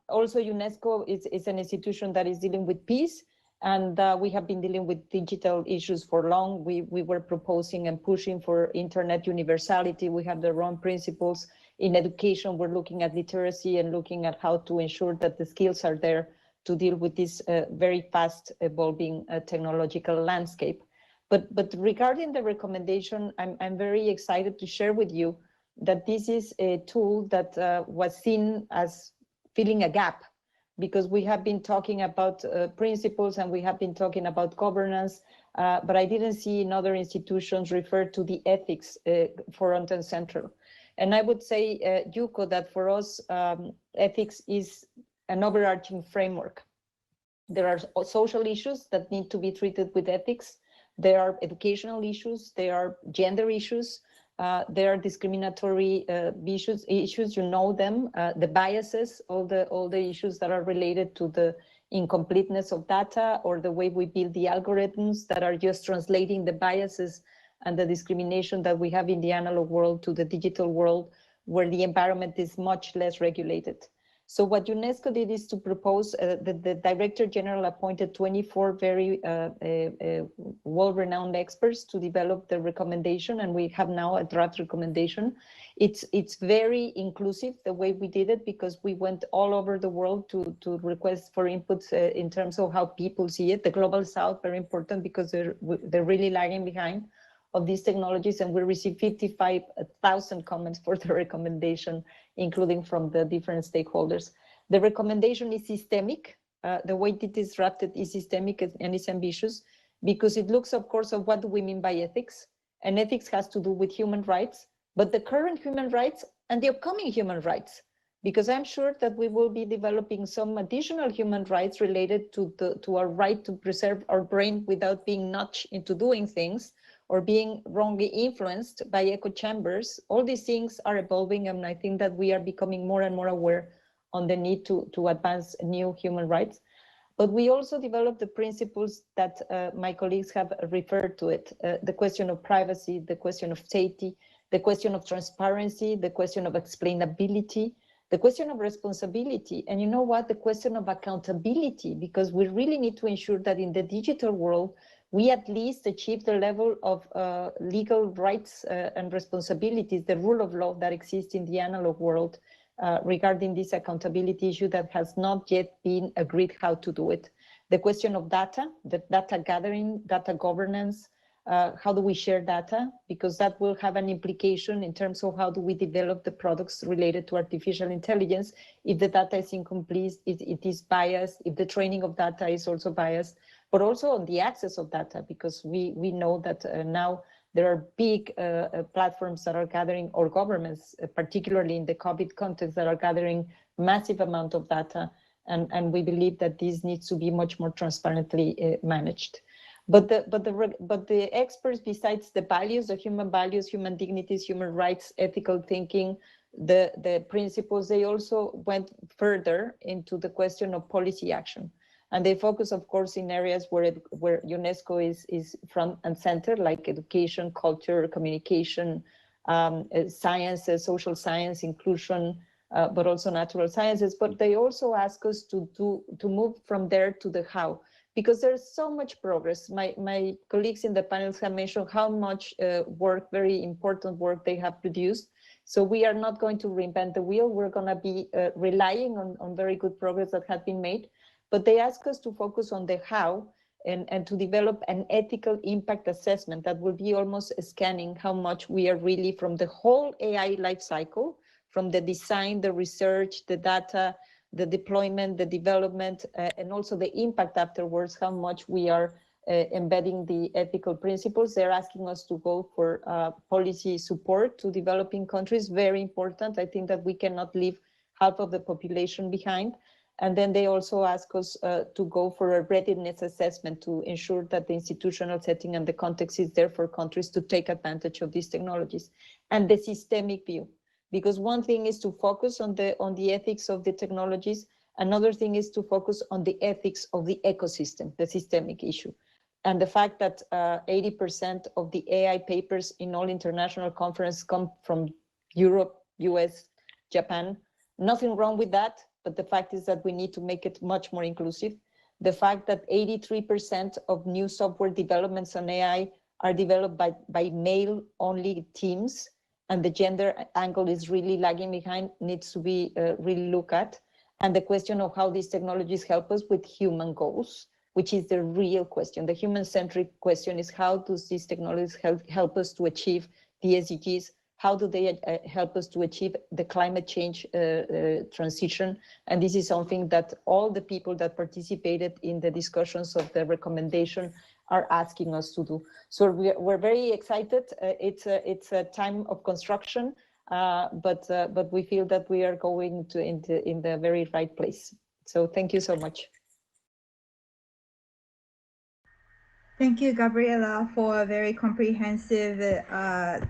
also UNESCO is an institution that is dealing with peace, and we have been dealing with digital issues for long. We were proposing and pushing for internet universality. We have the wrong principles. In education, we're looking at literacy and looking at how to ensure that the skills are there to deal with this very fast evolving technological landscape. But regarding the recommendation, I'm very excited to share with you that this is a tool that was seen as filling a gap, because we have been talking about principles and we have been talking about governance, but I didn't see in other institutions refer to the ethics front and central. And I would say, Yuko, that for us, ethics is an overarching framework. There are social issues that need to be treated with ethics. There are educational issues. There are gender issues. There are discriminatory issues. You know them. The biases, all the issues that are related to the incompleteness of data, or the way we build the algorithms that are just translating the biases and the discrimination that we have in the analog world to the digital world, where the environment is much less regulated. So what UNESCO did is to propose, the Director General appointed 24 very well-renowned experts to develop the recommendation, and we have now a draft recommendation. It's very inclusive the way we did it, because we went all over the world to request for inputs in terms of how people see it. The Global South, very important, because they're really lagging behind of these technologies, and we received 55,000 comments for the recommendation, including from the different stakeholders. The recommendation is systemic. The way it is drafted is systemic and is ambitious, because it looks, of course, of what do we mean by ethics, and ethics has to do with human rights, but the current human rights and the upcoming human rights, because I'm sure that we will be developing some additional human rights related to our right to preserve our brain without being nudged into doing things, or being wrongly influenced by echo chambers. All these things are evolving, and I think that we are becoming more and more aware on the need to advance new human rights. But we also developed the principles that my colleagues have referred to it, the question of privacy, the question of safety, the question of transparency, the question of explainability, the question of responsibility, and you know what, the question of accountability, because we really need to ensure that in the digital world, we at least achieve the level of legal rights and responsibilities, the rule of law that exists in the analog world regarding this accountability issue that has not yet been agreed how to do it. The question of data, the data gathering, data governance, how do we share data? Because that will have an implication in terms of how do we develop the products related to artificial intelligence. If the data is incomplete, it is biased, if the training of data is also biased, but also on the access of data, because we know that now there are big platforms that are gathering, or governments, particularly in the COVID context, that are gathering massive amount of data, and we believe that this needs to be much more transparently managed. But the experts, besides the values, the human values, human dignities, human rights, ethical thinking, the principles, they also went further into the question of policy action. And they focus, of course, in areas where UNESCO is front and center, like education, culture, communication, sciences, social science, inclusion, but also natural sciences. But they also ask us to move from there to the how, because there's so much progress. My colleagues in the panels have mentioned how much work, very important work, they have produced. So we are not going to reinvent the wheel. We're going to be relying on very good progress that has been made. But they ask us to focus on the how and to develop an ethical impact assessment that will be almost scanning how much we are really from the whole AI life cycle, from the design, the research, the data, the deployment, the development, and also the impact afterwards, how much we are embedding the ethical principles. They're asking us to go for policy support to developing countries, very important. I think that we cannot leave half of the population behind. And then they also ask us to go for a readiness assessment to ensure that the institutional setting and the context is there for countries to take advantage of these technologies. And the systemic view, because one thing is to focus on the ethics of the technologies. Another thing is to focus on the ethics of the ecosystem, the systemic issue. And the fact that 80% of the AI papers in all international conferences come from Europe, US, Japan, nothing wrong with that. But the fact is that we need to make it much more inclusive. The fact that 83% of new software developments on AI are developed by male-only teams, and the gender angle is really lagging behind, needs to be really looked at. And the question of how these technologies help us with human goals, which is the real question. The human-centric question is, how does these technologies help us to achieve the SDGs? How do they help us to achieve the climate change transition? And this is something that all the people that participated in the discussions of the recommendation are asking us to do. So we're very excited. It's a time of construction, but we feel that we are going in the very right place. So thank you so much. Thank you, Gabriela, for a very comprehensive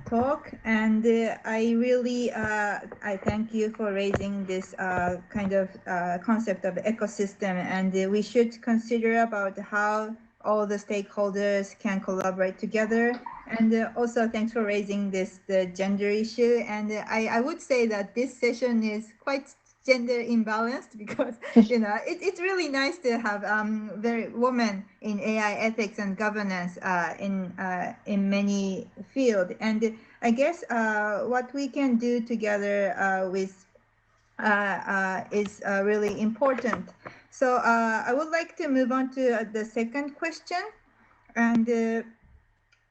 talk. And I thank you for raising this kind of concept of ecosystem. And we should consider about how all the stakeholders can collaborate together. And also thanks for raising the gender issue. And I would say that this session is quite gender imbalanced, because it's really nice to have very women in AI ethics and governance in many fields. And I guess what we can do together with is really important. So I would like to move on to the second question. And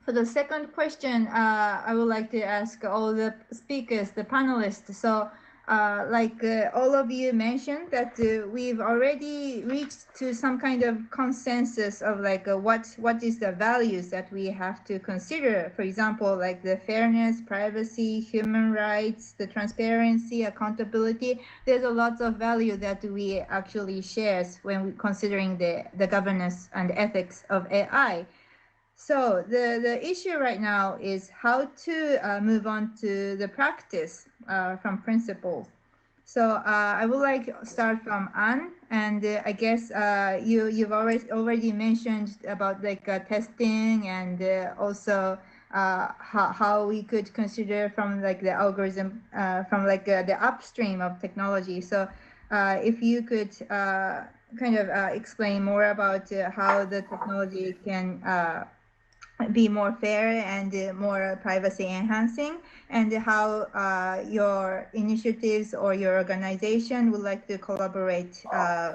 for the second question, I would like to ask all the speakers, the panelists. So all of you mentioned that we've already reached to some kind of consensus of what is the values that we have to consider. For example, like the fairness, privacy, human rights, the transparency, accountability. There's a lot of value that we actually share when we're considering the governance and ethics of AI. So the issue right now is how to move on to the practice from principles. So I would like to start from Anne, and I guess you've already mentioned about testing and also how we could consider from the algorithm from the upstream of technology. So if you could kind of explain more about how the technology can be more fair and more privacy enhancing, and how your initiatives or your organization would like to collaborate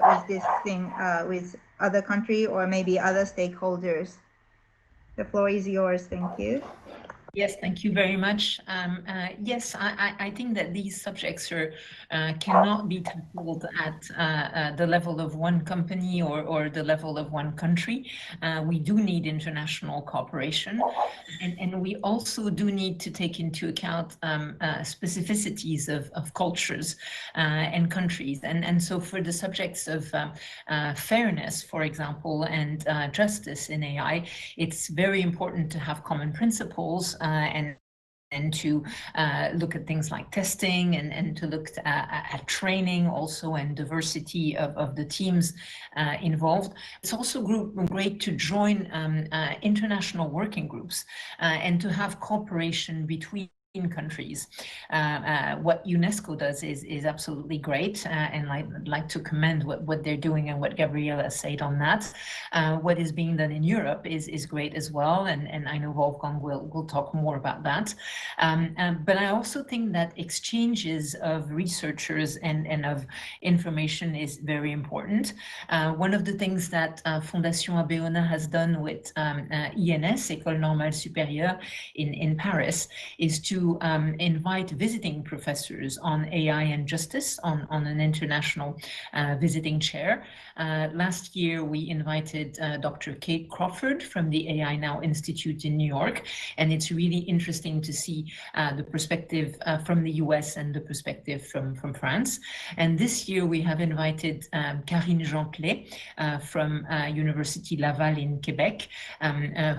with this thing with other country or maybe other stakeholders. The floor is yours. Thank you. Yes, thank you very much. Yes, I think that these subjects cannot be tackled at the level of one company or the level of one country. We do need international cooperation, and we also do need to take into account specificities of cultures and countries. And so for the subjects of fairness, for example, and justice in AI, it's very important to have common principles and to look at things like testing and to look at training also, and diversity of the teams involved. It's also great to join international working groups and to have cooperation between countries. What UNESCO does is absolutely great, and I'd like to commend what they're doing and what Gabriela said on that. What is being done in Europe is great as well, and I know Wolfgang will talk more about that. But I also think that exchanges of researchers and of information is very important. One of the things that Fondation Abeona has done with INS, École Normale Supérieure in Paris, is to invite visiting professors on AI and justice on an international visiting chair. Last year, we invited Dr. Kate Crawford from the AI Now Institute in New York, and it's really interesting to see the perspective from the US and the perspective from France. And this year, we have invited Karine Jeantelet from University Laval in Quebec,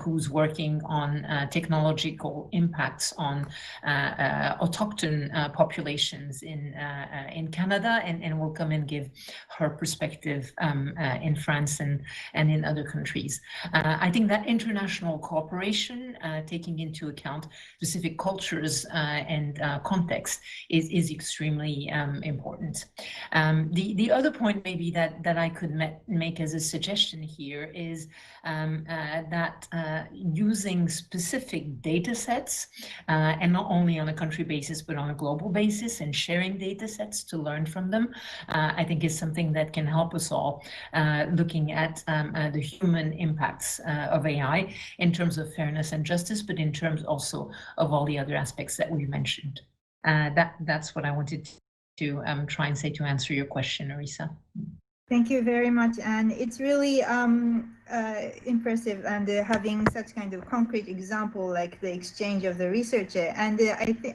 who's working on technological impacts on autochthon populations in Canada, and will come and give her perspective in France and in other countries. I think that international cooperation, taking into account specific cultures and context, is extremely important. The other point maybe that I could make as a suggestion here is that using specific data sets, and not only on a country basis, but on a global basis, and sharing data sets to learn from them, I think is something that can help us all looking at the human impacts of AI in terms of fairness and justice, but in terms also of all the other aspects that we've mentioned. That's what I wanted to try and say to answer your question, Arisa. Thank you very much, and it's really impressive, and having such kind of concrete example like the exchange of the researcher. And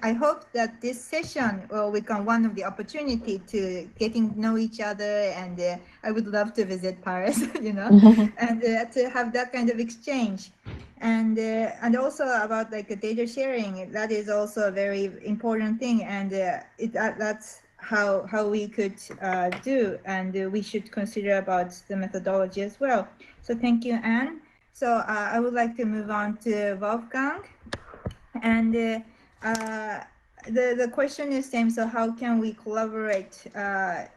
I hope that this session will become one of the opportunity to getting to know each other, and I would love to visit Paris, and to have that kind of exchange. And also about data sharing, that is also a very important thing, and that's how we could do, and we should consider about the methodology as well. So thank you, Anne. So I would like to move on to Wolfgang, and the question is same. So how can we collaborate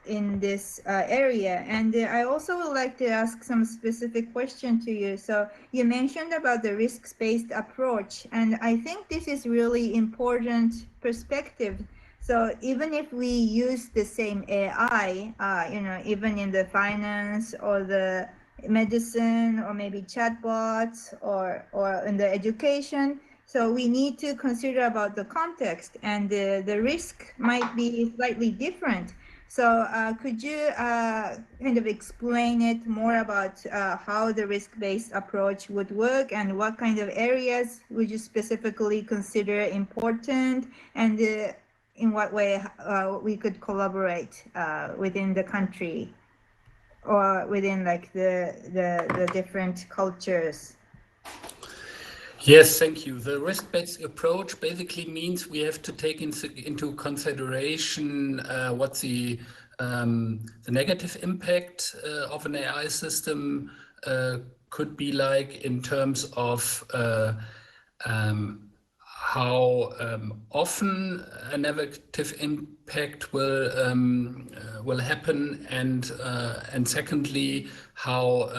in this area? And I also would like to ask some specific question to you. So you mentioned about the risk-based approach, and I think this is really important perspective. So even if we use the same AI, you know, even in the finance or the medicine or maybe chatbots or in the education, so we need to consider about the context, and the risk might be slightly different. So could you kind of explain it more about how the risk-based approach would work, and what kind of areas would you specifically consider important, and in what way we could collaborate within the country or within like the different cultures? Yes, thank you. The risk-based approach basically means we have to take into consideration what the negative impact of an AI system could be like in terms of how often a negative impact will happen, and secondly, how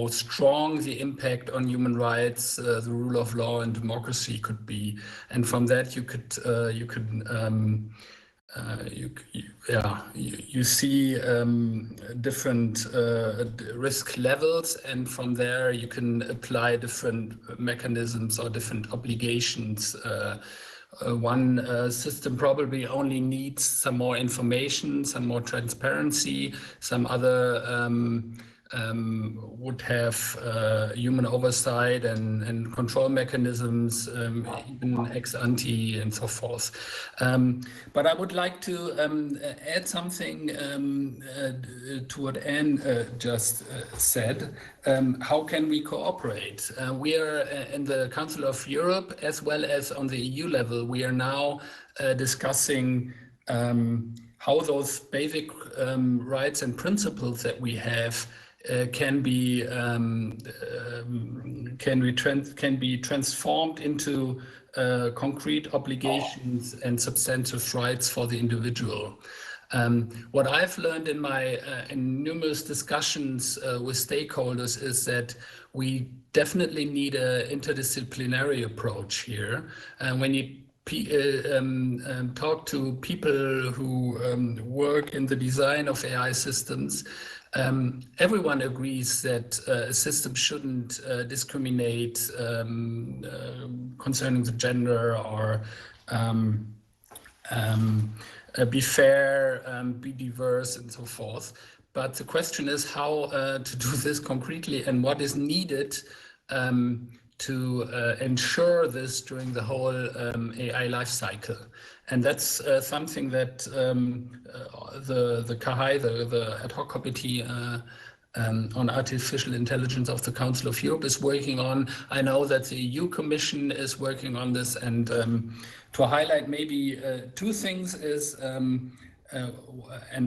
strong the impact on human rights, the rule of law and democracy could be. And from that you see different risk levels, and from there you can apply different mechanisms or different obligations. One system probably only needs some more information, some more transparency. Some other would have human oversight and control mechanisms, even ex ante and so forth. But I would like to add something to what Anne just said. How can we cooperate? We are in the Council of Europe, as well as on the EU level. We are now discussing how those basic rights and principles that we have can be transformed into concrete obligations and substantive rights for the individual. What I've learned in numerous discussions with stakeholders is that we definitely need an interdisciplinary approach here. When you talk to people who work in the design of AI systems, everyone agrees that a system shouldn't discriminate concerning the gender, or be fair, be diverse, and so forth. But the question is how to do this concretely, and what is needed to ensure this during the whole AI life cycle. And that's something that the CAHI, the ad hoc committee on artificial intelligence of the Council of Europe, is working on. I know that the EU Commission is working on this, and to highlight maybe two things is, and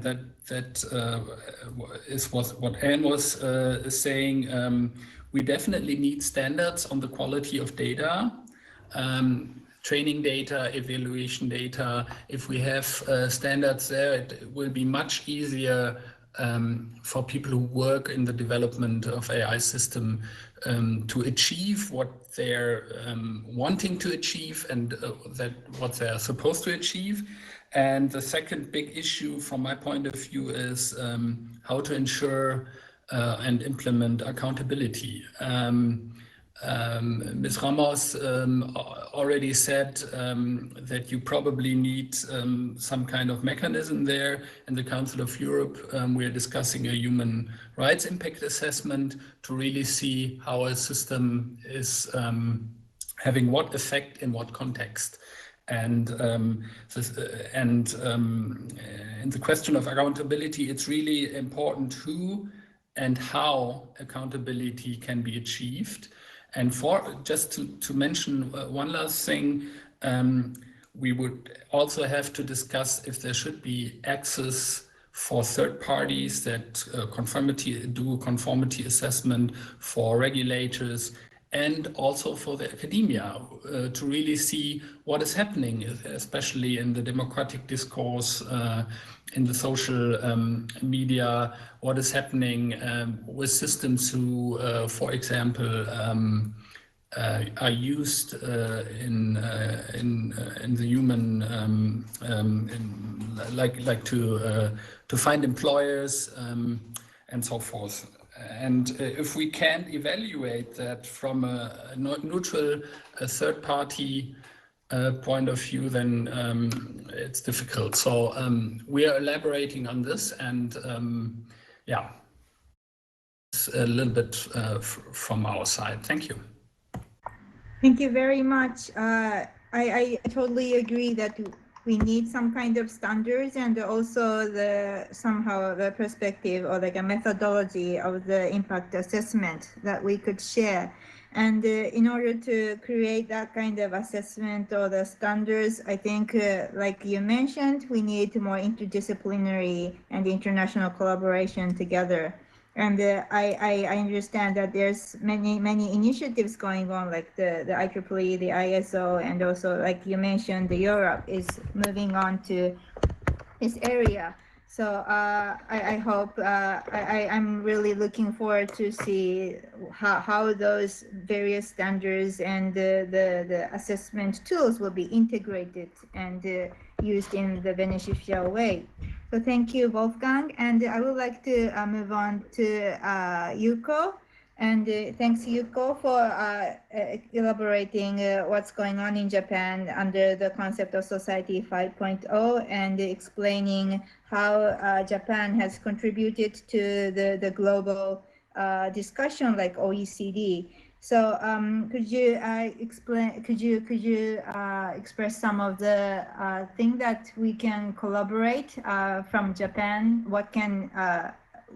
that is what Anne was saying. We definitely need standards on the quality of data, training data, evaluation data. If we have standards there, it will be much easier for people who work in the development of AI system to achieve what they're wanting to achieve, and what they're supposed to achieve. And the second big issue from my point of view is how to ensure and implement accountability. Ms. Ramos already said that you probably need some kind of mechanism there. In the Council of Europe, we are discussing a human rights impact assessment to really see how a system is having what effect in what context. And in the question of accountability, it's really important who and how accountability can be achieved. And just to mention one last thing, we would also have to discuss if there should be access for third parties that do conformity assessment for regulators and also for the academia to really see what is happening, especially in the democratic discourse, in the social media, what is happening with systems who, for example, are used in the human like to find employers and so forth. And if we can't evaluate that from a neutral third party point of view, then it's difficult. So we are elaborating on this, and yeah, it's a little bit from our side. Thank you. Thank you very much. I totally agree that we need some kind of standards and also somehow the perspective or like a methodology of the impact assessment that we could share. And in order to create that kind of assessment or the standards, I think, like you mentioned, we need more interdisciplinary and international collaboration together. And I understand that there's many initiatives going on, like the IEEE, the ISO, and also, like you mentioned, the Europe is moving on to this area. So I hope, I'm really looking forward to see how those various standards and the assessment tools will be integrated and used in the beneficial way. So thank you, Wolfgang. And I would like to move on to Yuko. And thanks, Yuko, for elaborating what's going on in Japan under the concept of Society 5.0 and explaining how Japan has contributed to the global discussion like OECD. So could you explain? Could you express some of the thing that we can collaborate from Japan? What can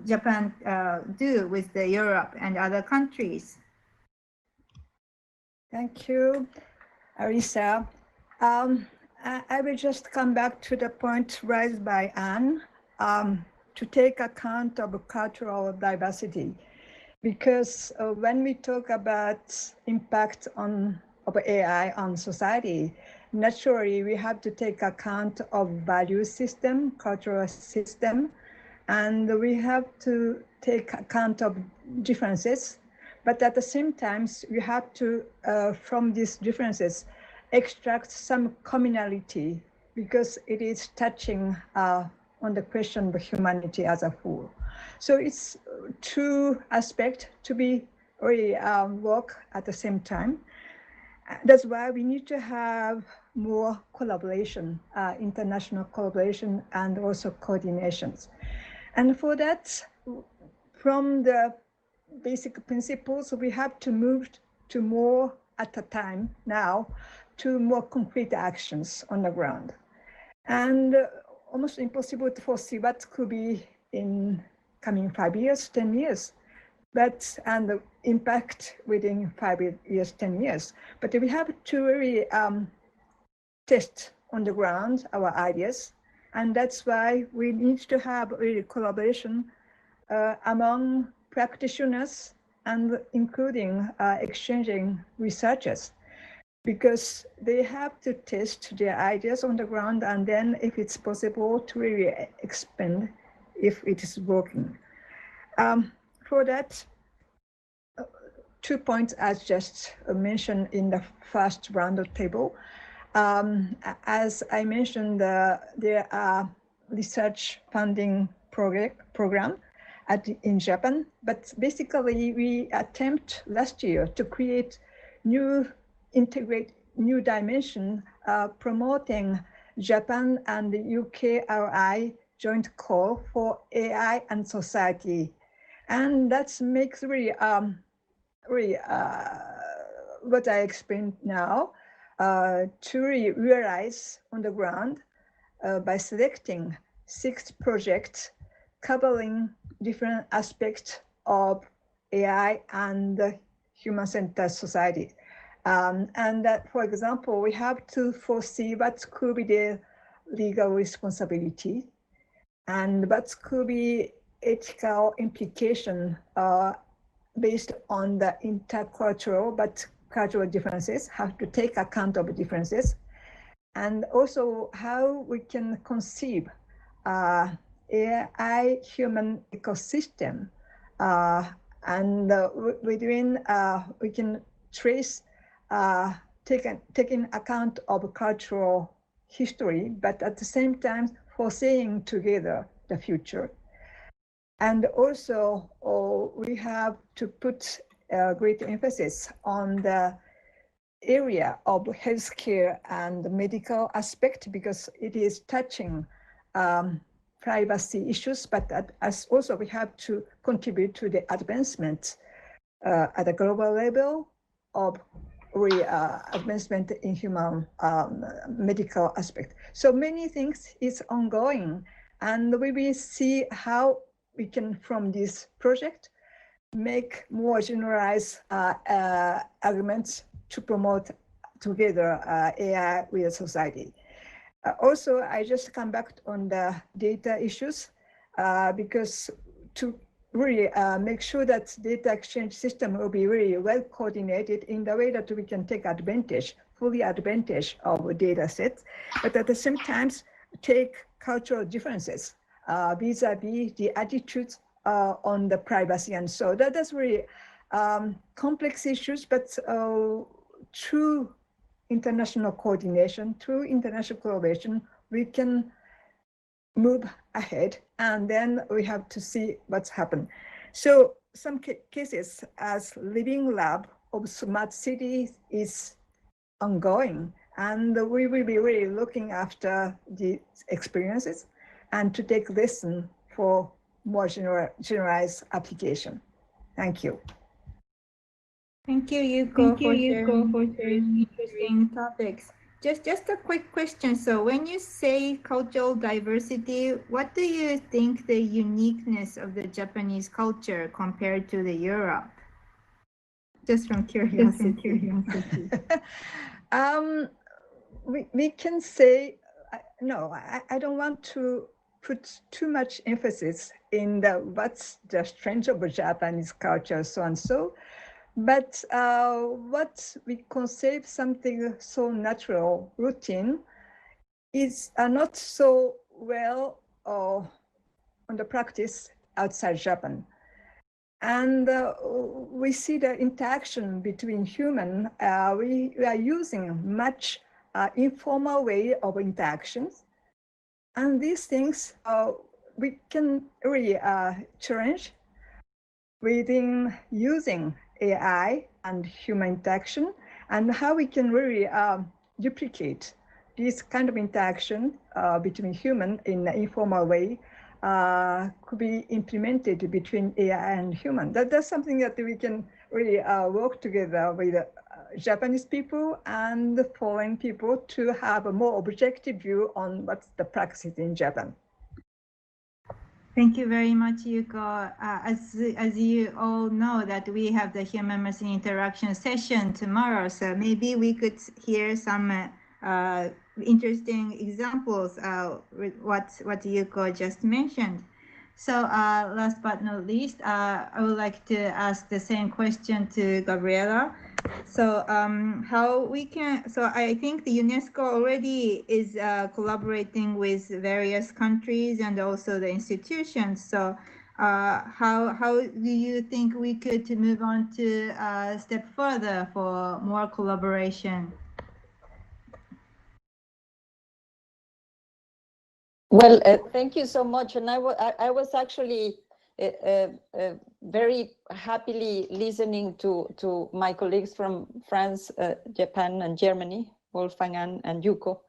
Japan do with the Europe and other countries? Thank you, Arisa. I will just come back to the point raised by Anne to take account of cultural diversity. Because when we talk about impact of AI on society, naturally we have to take account of value system, cultural system, and we have to take account of differences. But at the same time, we have to, from these differences, extract some commonality because it is touching on the question of humanity as a whole. So it's two aspects to be really work at the same time. That's why we need to have more collaboration, international collaboration, and also coordinations. And for that, from the basic principles, we have to move to more at a time now to more concrete actions on the ground. And almost impossible to foresee what could be in coming 5 years, 10 years, and the impact within 5 years, 10 years. But we have to really test on the ground our ideas. And that's why we need to have really collaboration among practitioners and including exchanging researchers, because they have to test their ideas on the ground and then, if it's possible, to really expand if it is working. For that, 2 points as just mentioned in the first round of table. As I mentioned, there are research funding program in Japan, but basically we attempt last year to create integrate new dimension, promoting Japan and the UK-RI joint call for AI and society. And that makes really, what I explained now, to really realize on the ground by selecting 6 projects covering different aspects of AI and human-centered society. And that, for example, we have to foresee what could be the legal responsibility and what could be ethical implication based on the intercultural but cultural differences, how to take account of differences, and also how we can conceive AI human ecosystem, and within we can trace, taking account of cultural history, but at the same time foreseeing together the future. And also we have to put great emphasis on the area of healthcare and medical aspect, because it is touching privacy issues, but as also we have to contribute to the advancement at a global level of advancement in human medical aspect. So many things is ongoing, and we will see how we can, from this project, make more generalized arguments to promote together AI with society. Also, I just come back on the data issues, because to really make sure that data exchange system will be really well coordinated in the way that we can take advantage, fully advantage of data sets, but at the same time take cultural differences vis-a-vis the attitudes on the privacy. And so that's really complex issues, but through international coordination, through international collaboration, we can move ahead, and then we have to see what's happened. So some cases as living lab of smart cities is ongoing, and we will be really looking after the experiences and to take lesson for more generalized application. Thank you. Thank you, Yuko, for sharing interesting topics. Just a quick question. So when you say cultural diversity, what do you think the uniqueness of the Japanese culture compared to the Europe? Just from curiosity. We can say, no, I don't want to put too much emphasis in what's the strength of Japanese culture, so and so. But what we conceive something so natural, routine, is not so well on the practice outside Japan. And we see the interaction between human, we are using much informal way of interactions. And these things we can really challenge within using AI and human interaction, and how we can really duplicate this kind of interaction between human in an informal way could be implemented between AI and human. That's something that we can really work together with Japanese people and foreign people to have a more objective view on what's the practice in Japan. Thank you very much, Yuko. As you all know, that we have the human machine interaction session tomorrow, so maybe we could hear some interesting examples with what Yuko just mentioned. So last but not least, I would like to ask the same question to Gabriela. So how we can, so I think the UNESCO already is collaborating with various countries and also the institutions. So how do you think we could move on to a step further for more collaboration? Well, thank you so much. And I was actually very happily listening to my colleagues from France, Japan, and Germany, Wolfgang and Yuko,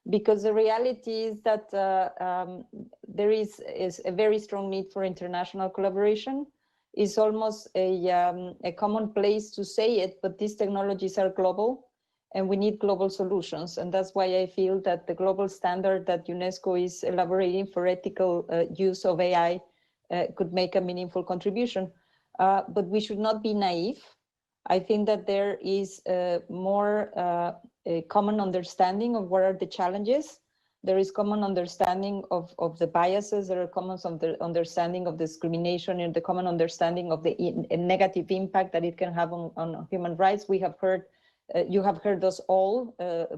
because the reality is that there is a very strong need for international collaboration. It's almost a common place to say it, but these technologies are global, and we need global solutions. And that's why I feel that the global standard that UNESCO is elaborating for ethical use of AI could make a meaningful contribution. But we should not be naive. I think that there is more a common understanding of what are the challenges. There is common understanding of the biases, there are common understanding of discrimination, and the common understanding of the negative impact that it can have on human rights. We have heard, you have heard us all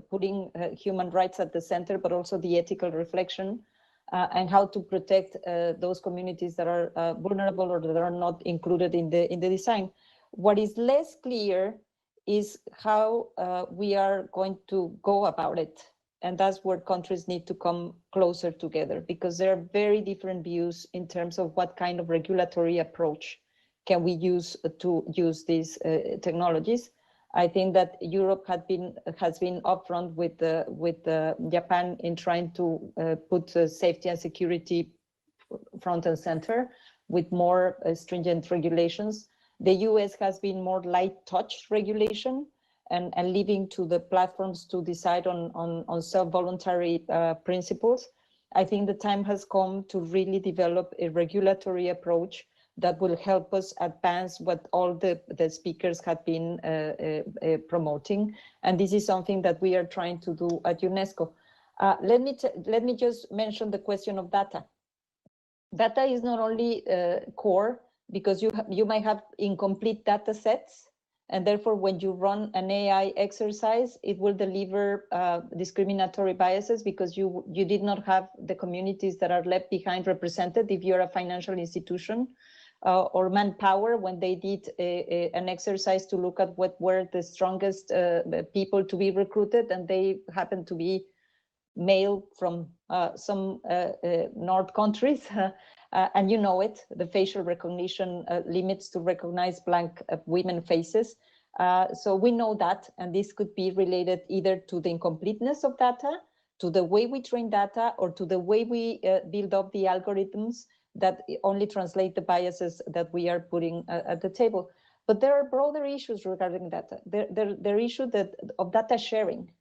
putting human rights at the center, but also the ethical reflection and how to protect those communities that are vulnerable or that are not included in the design. What is less clear is how we are going to go about it. And that's where countries need to come closer together, because there are very different views in terms of what kind of regulatory approach can we use to use these technologies. I think that Europe has been upfront with Japan in trying to put safety and security front and center with more stringent regulations. The US has been more light touch regulation, and leaving to the platforms to decide on self-voluntary principles. I think the time has come to really develop a regulatory approach that will help us advance what all the speakers have been promoting. And this is something that we are trying to do at UNESCO. Let me just mention the question of data. Data is not only core, because you might have incomplete data sets, and therefore, when you run an AI exercise, it will deliver discriminatory biases because you did not have the communities that are left behind represented if you're a financial institution, or manpower when they did an exercise to look at what were the strongest people to be recruited, and they happen to be male from some North countries. And you know it, the facial recognition limits to recognize blank women faces. So we know that, and this could be related either to the incompleteness of data, to the way we train data, or to the way we build up the algorithms that only translate the biases that we are putting at the table. But there are broader issues regarding data. There are issues of data sharing,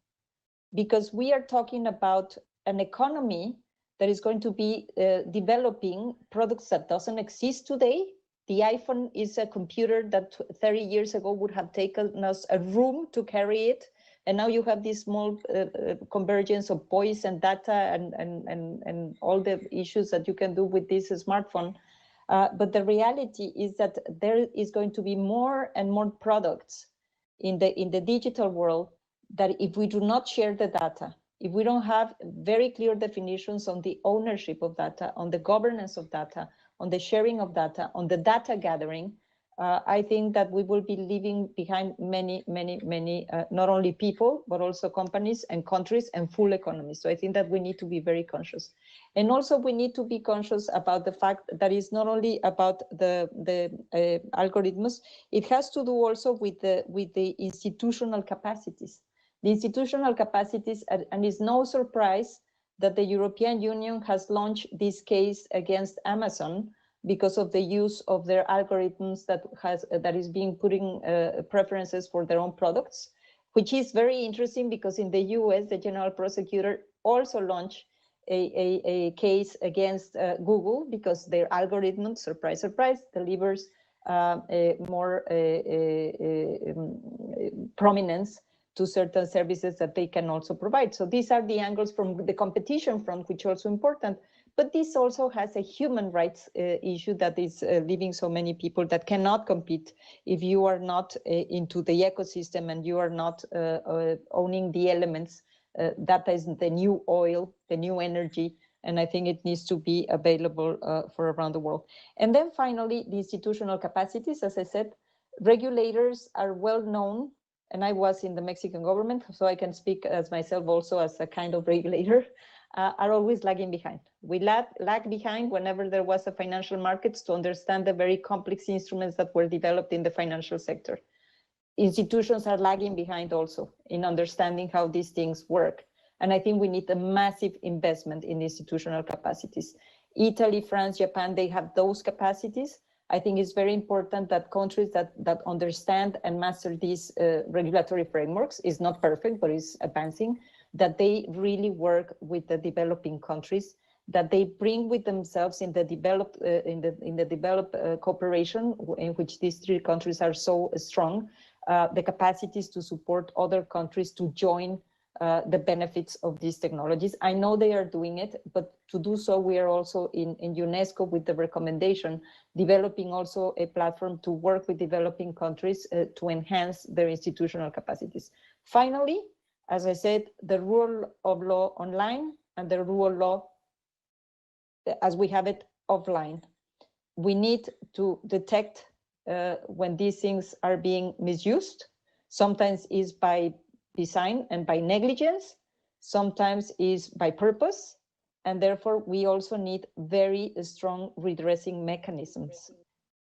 because we are talking about an economy that is going to be developing products that doesn't exist today. The iPhone is a computer that 30 years ago would have taken us a room to carry it. And now you have this small convergence of voice and data and all the issues that you can do with this smartphone. But the reality is that there is going to be more and more products in the digital world that if we do not share the data, if we don't have very clear definitions on the ownership of data, on the governance of data, on the sharing of data, on the data gathering, I think that we will be leaving behind many, not only people, but also companies and countries and full economies. So I think that we need to be very conscious. And also we need to be conscious about the fact that it's not only about the algorithms, it has to do also with the institutional capacities. The institutional capacities, and it's no surprise that the European Union has launched this case against Amazon because of the use of their algorithms that is being putting preferences for their own products, which is very interesting because in the US, the general prosecutor also launched a case against Google because their algorithm, surprise, surprise, delivers more prominence to certain services that they can also provide. So these are the angles from the competition front, which are also important. But this also has a human rights issue that is leaving so many people that cannot compete if you are not into the ecosystem and you are not owning the elements. That is the new oil, the new energy, and I think it needs to be available for around the world. And then finally, the institutional capacities, as I said, regulators are well known, and I was in the Mexican government, so I can speak as myself also as a kind of regulator, are always lagging behind. We lag behind whenever there was a financial markets to understand the very complex instruments that were developed in the financial sector. Institutions are lagging behind also in understanding how these things work. And I think we need a massive investment in institutional capacities. Italy, France, Japan, they have those capacities. I think it's very important that countries that understand and master these regulatory frameworks, is not perfect, but is advancing, that they really work with the developing countries, that they bring with themselves in the developed cooperation in which these three countries are so strong, the capacities to support other countries to join the benefits of these technologies. I know they are doing it, but to do so, we are also in UNESCO with the recommendation, developing also a platform to work with developing countries to enhance their institutional capacities. Finally, as I said, the rule of law online and the rule of law as we have it offline. We need to detect when these things are being misused. Sometimes is by design and by negligence, sometimes is by purpose, and therefore we also need very strong redressing mechanisms.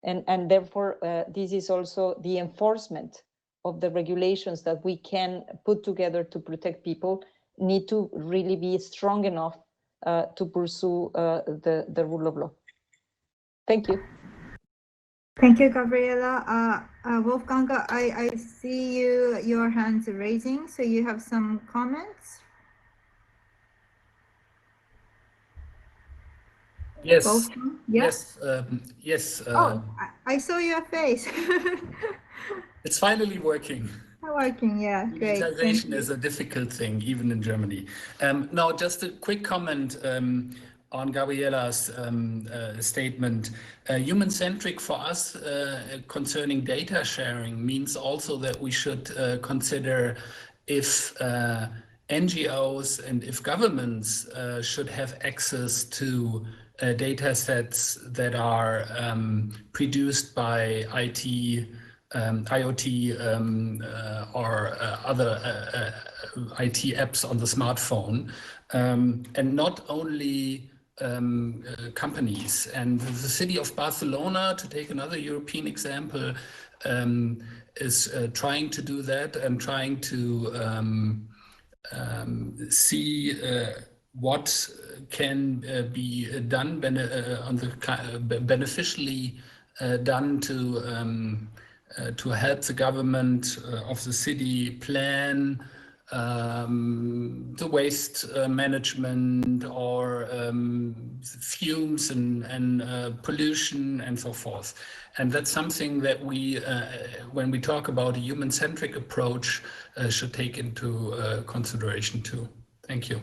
And therefore this is also the enforcement of the regulations that we can put together to protect people need to really be strong enough to pursue the rule of law. Thank you. Thank you, Gabriela. Wolfgang, I see your hands raising, so you have some comments? Yes. Wolfgang? Yeah? Yes. Yes. Oh, I saw your face. It's finally working. Working, yeah, great. Digitization is a difficult thing, even in Germany. Now, just a quick comment on Gabriela's statement. Human-centric for us concerning data sharing means also that we should consider if NGOs and if governments should have access to data sets that are produced by IoT or other IT apps on the smartphone, and not only companies. And the city of Barcelona, to take another European example, is trying to do that and trying to see what can be done beneficially done to help the government of the city plan the waste management or fumes and pollution and so forth. And that's something that we, when we talk about a human-centric approach, should take into consideration too. Thank you.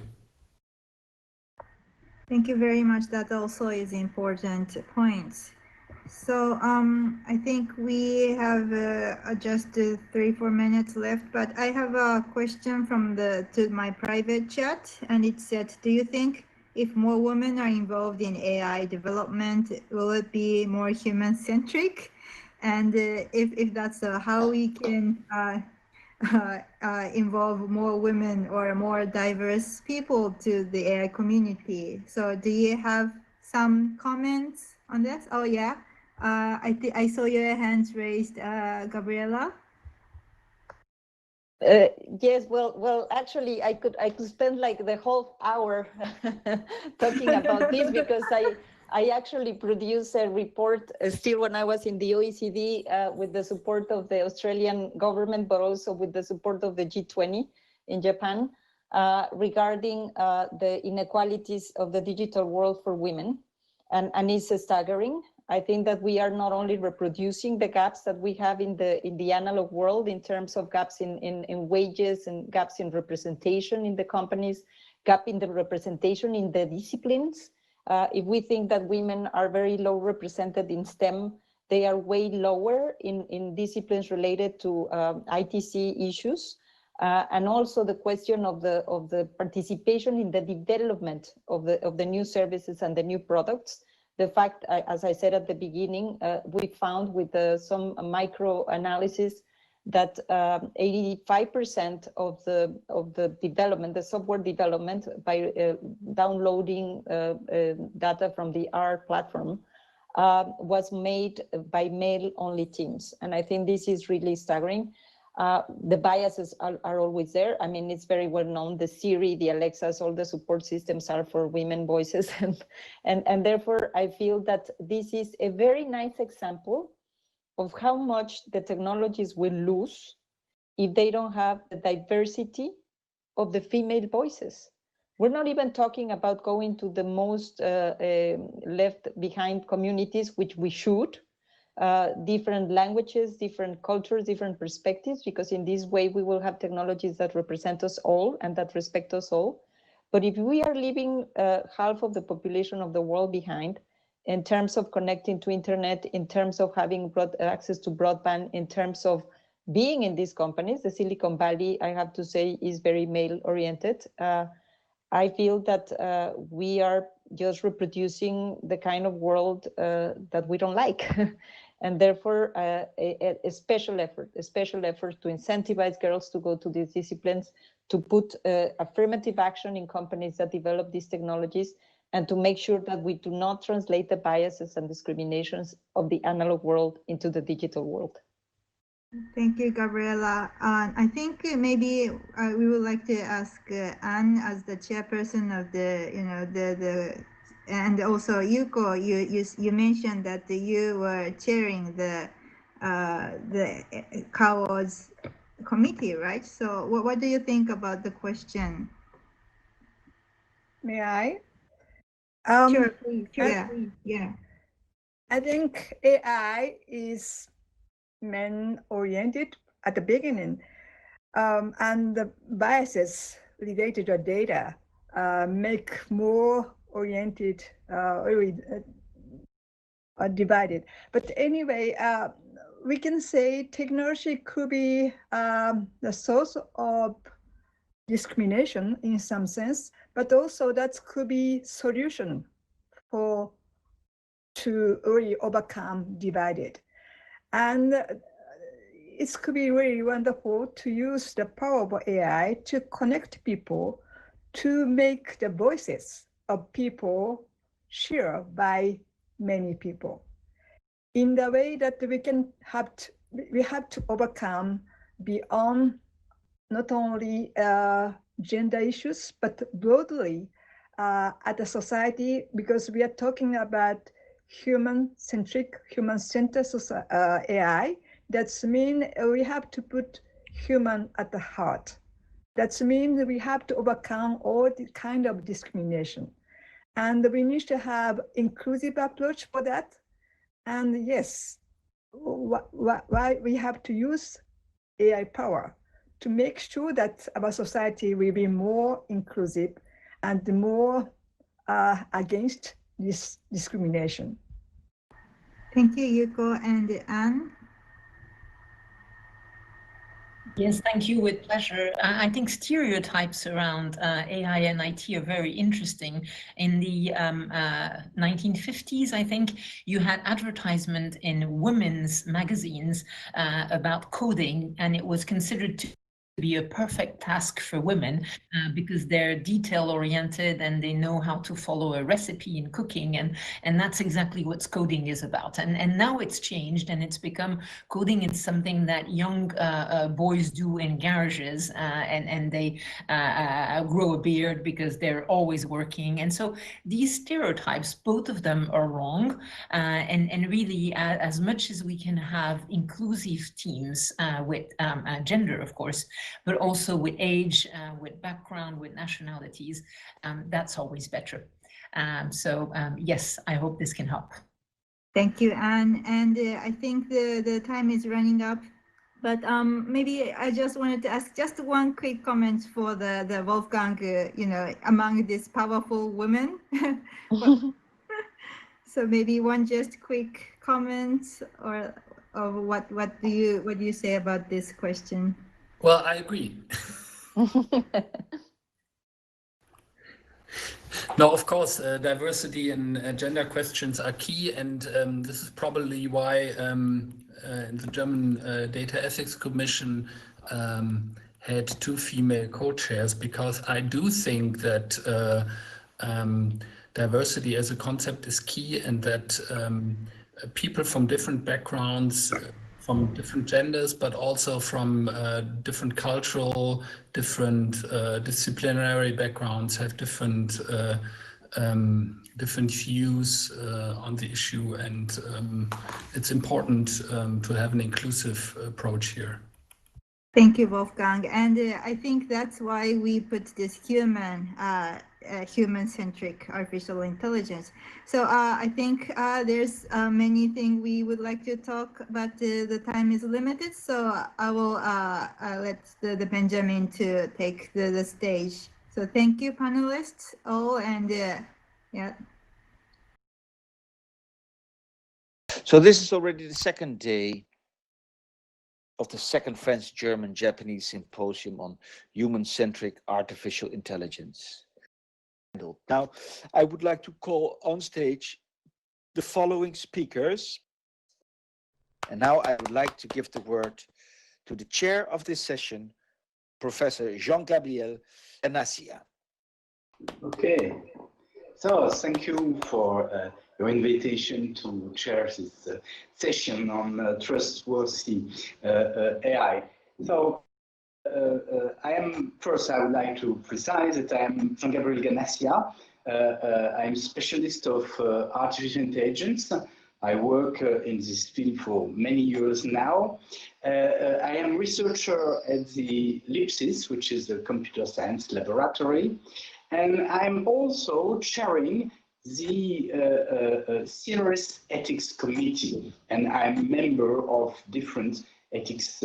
Thank you very much. That also is important point. So I think we have just 3-4 minutes left, but I have a question from to my private chat, and it said, do you think if more women are involved in AI development, will it be more human-centric? And if that's how we can involve more women or more diverse people to the AI community. So do you have some comments on this? Oh yeah, I saw your hands raised, Gabriela. Yes, well, actually, I could spend like the whole hour talking about this because I actually produced a report still when I was in the OECD with the support of the Australian government, but also with the support of the G20 in Japan regarding the inequalities of the digital world for women, and it's staggering. I think that we are not only reproducing the gaps that we have in the analog world in terms of gaps in wages and gaps in representation in the companies, gap in the representation in the disciplines. If we think that women are very low represented in STEM, they are way lower in disciplines related to ITC issues. And also the question of the participation in the development of the new services and the new products. The fact, as I said at the beginning, we found with some micro analysis that 85% of the development, the software development by downloading data from the R platform was made by male-only teams. And I think this is really staggering. The biases are always there. I mean, it's very well known. The Siri, the Alexas, all the support systems are for women voices. and therefore, I feel that this is a very nice example of how much the technologies will lose if they don't have the diversity of the female voices. We're not even talking about going to the most left behind communities, which we should, different languages, different cultures, different perspectives, because in this way we will have technologies that represent us all and that respect us all. But if we are leaving half of the population of the world behind in terms of connecting to internet, in terms of having access to broadband, in terms of being in these companies, the Silicon Valley, I have to say, is very male-oriented. I feel that we are just reproducing the kind of world that we don't like. And therefore, a special effort to incentivize girls to go to these disciplines, to put affirmative action in companies that develop these technologies, and to make sure that we do not translate the biases and discriminations of the analog world into the digital world. Thank you, Gabriela. I think maybe we would like to ask Anne as the chairperson of and also Yuko. You mentioned that you were chairing the CAO's committee, right? So what do you think about the question? May I? Sure, please. Yeah. I think AI is men-oriented at the beginning, and the biases related to data make more oriented, divided. But anyway, we can say technology could be the source of discrimination in some sense, but also that could be solution to really overcome divided. And it could be really wonderful to use the power of AI to connect people, to make the voices of people shared by many people. In the way that we have to overcome beyond not only gender issues, but broadly at the society, because we are talking about human-centric, human-centered AI. That means we have to put human at the heart. That means we have to overcome all the kind of discrimination. And we need to have inclusive approach for that. And yes, why we have to use AI power to make sure that our society will be more inclusive and more against this discrimination. Thank you, Yuko. And Anne? Yes, thank you, with pleasure. I think stereotypes around AI and IT are very interesting. In the 1950s, I think, you had advertisement in women's magazines about coding, and it was considered to be a perfect task for women because they're detail-oriented and they know how to follow a recipe in cooking, and that's exactly what coding is about. And now it's changed, and it's become coding is something that young boys do in garages, and they grow a beard because they're always working. And so these stereotypes, both of them are wrong, and really as much as we can have inclusive teams with gender, of course, but also with age, with background, with nationalities, that's always better. Yes, I hope this can help. Thank you, Anne. And I think the time is running up, but maybe I just wanted to ask just one quick comment for the Wolfgang, among these powerful women. So maybe one just quick comment, or what do you say about this question? Well, I agree. No, of course, diversity and gender questions are key, and this is probably why the German Data Ethics Commission had 2 female co-chairs, because I do think that diversity as a concept is key, and that people from different backgrounds, from different genders, but also from different cultural, different disciplinary backgrounds, have different views on the issue, and it's important to have an inclusive approach here. Thank you, Wolfgang. And I think that's why we put this human human-centric artificial intelligence. So I think there's many things we would like to talk, but the time is limited. So I will let the Benjamin to take the stage. So thank you, panelists all, and yeah. So this is already the second day of the second French-German-Japanese Symposium on Human-centric artificial intelligence. Now, I would like to call on stage the following speakers. And now I would like to give the word to the chair of this session, Professor Jean-Gabriel Ganassia. Okay, so thank you for your invitation to chair this session on trustworthy AI. So I would like to precise that I am Jean-Gabriel Ganassia. I am specialist of artificial intelligence. I work in this field for many years now. I am researcher at the LIPSIS, which is the computer science laboratory. And I'm also chairing the CNRS Ethics Committee, and I'm a member of different ethics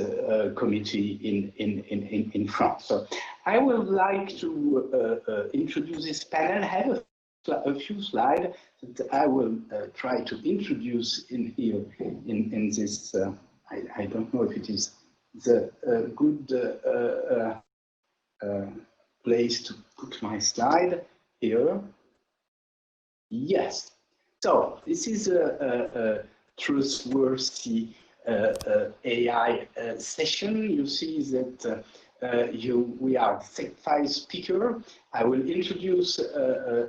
committee in France. So I would like to introduce this panel. I have a few slides that I will try to introduce in here in this. I don't know if it is the good place to put my slide here. Yes. So this is a trustworthy AI session. You see that we are 5 speakers. I will introduce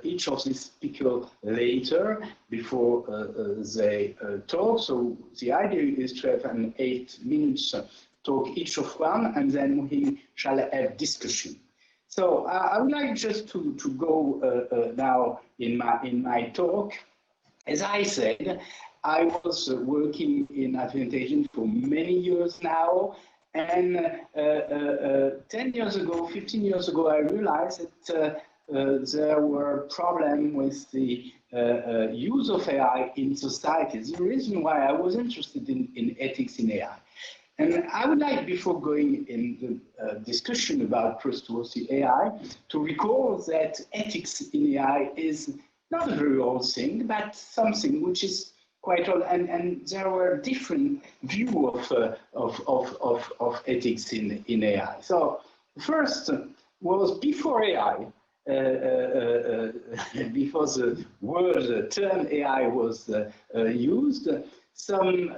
each of these speakers later before they talk. So the idea is to have an 8 minutes talk each of one, and then we shall have discussion. So I would like just to go now in my talk. As I said, I was working in artificial intelligence for many years now, and 10 years ago, 15 years ago, I realized that there were problems with the use of AI in society. The reason why I was interested in ethics in AI. And I would like, before going in the discussion about trustworthy AI, to recall that ethics in AI is not a very old thing, but something which is quite old. And there were different views of ethics in AI. So first was before AI, before the word term AI was used. Some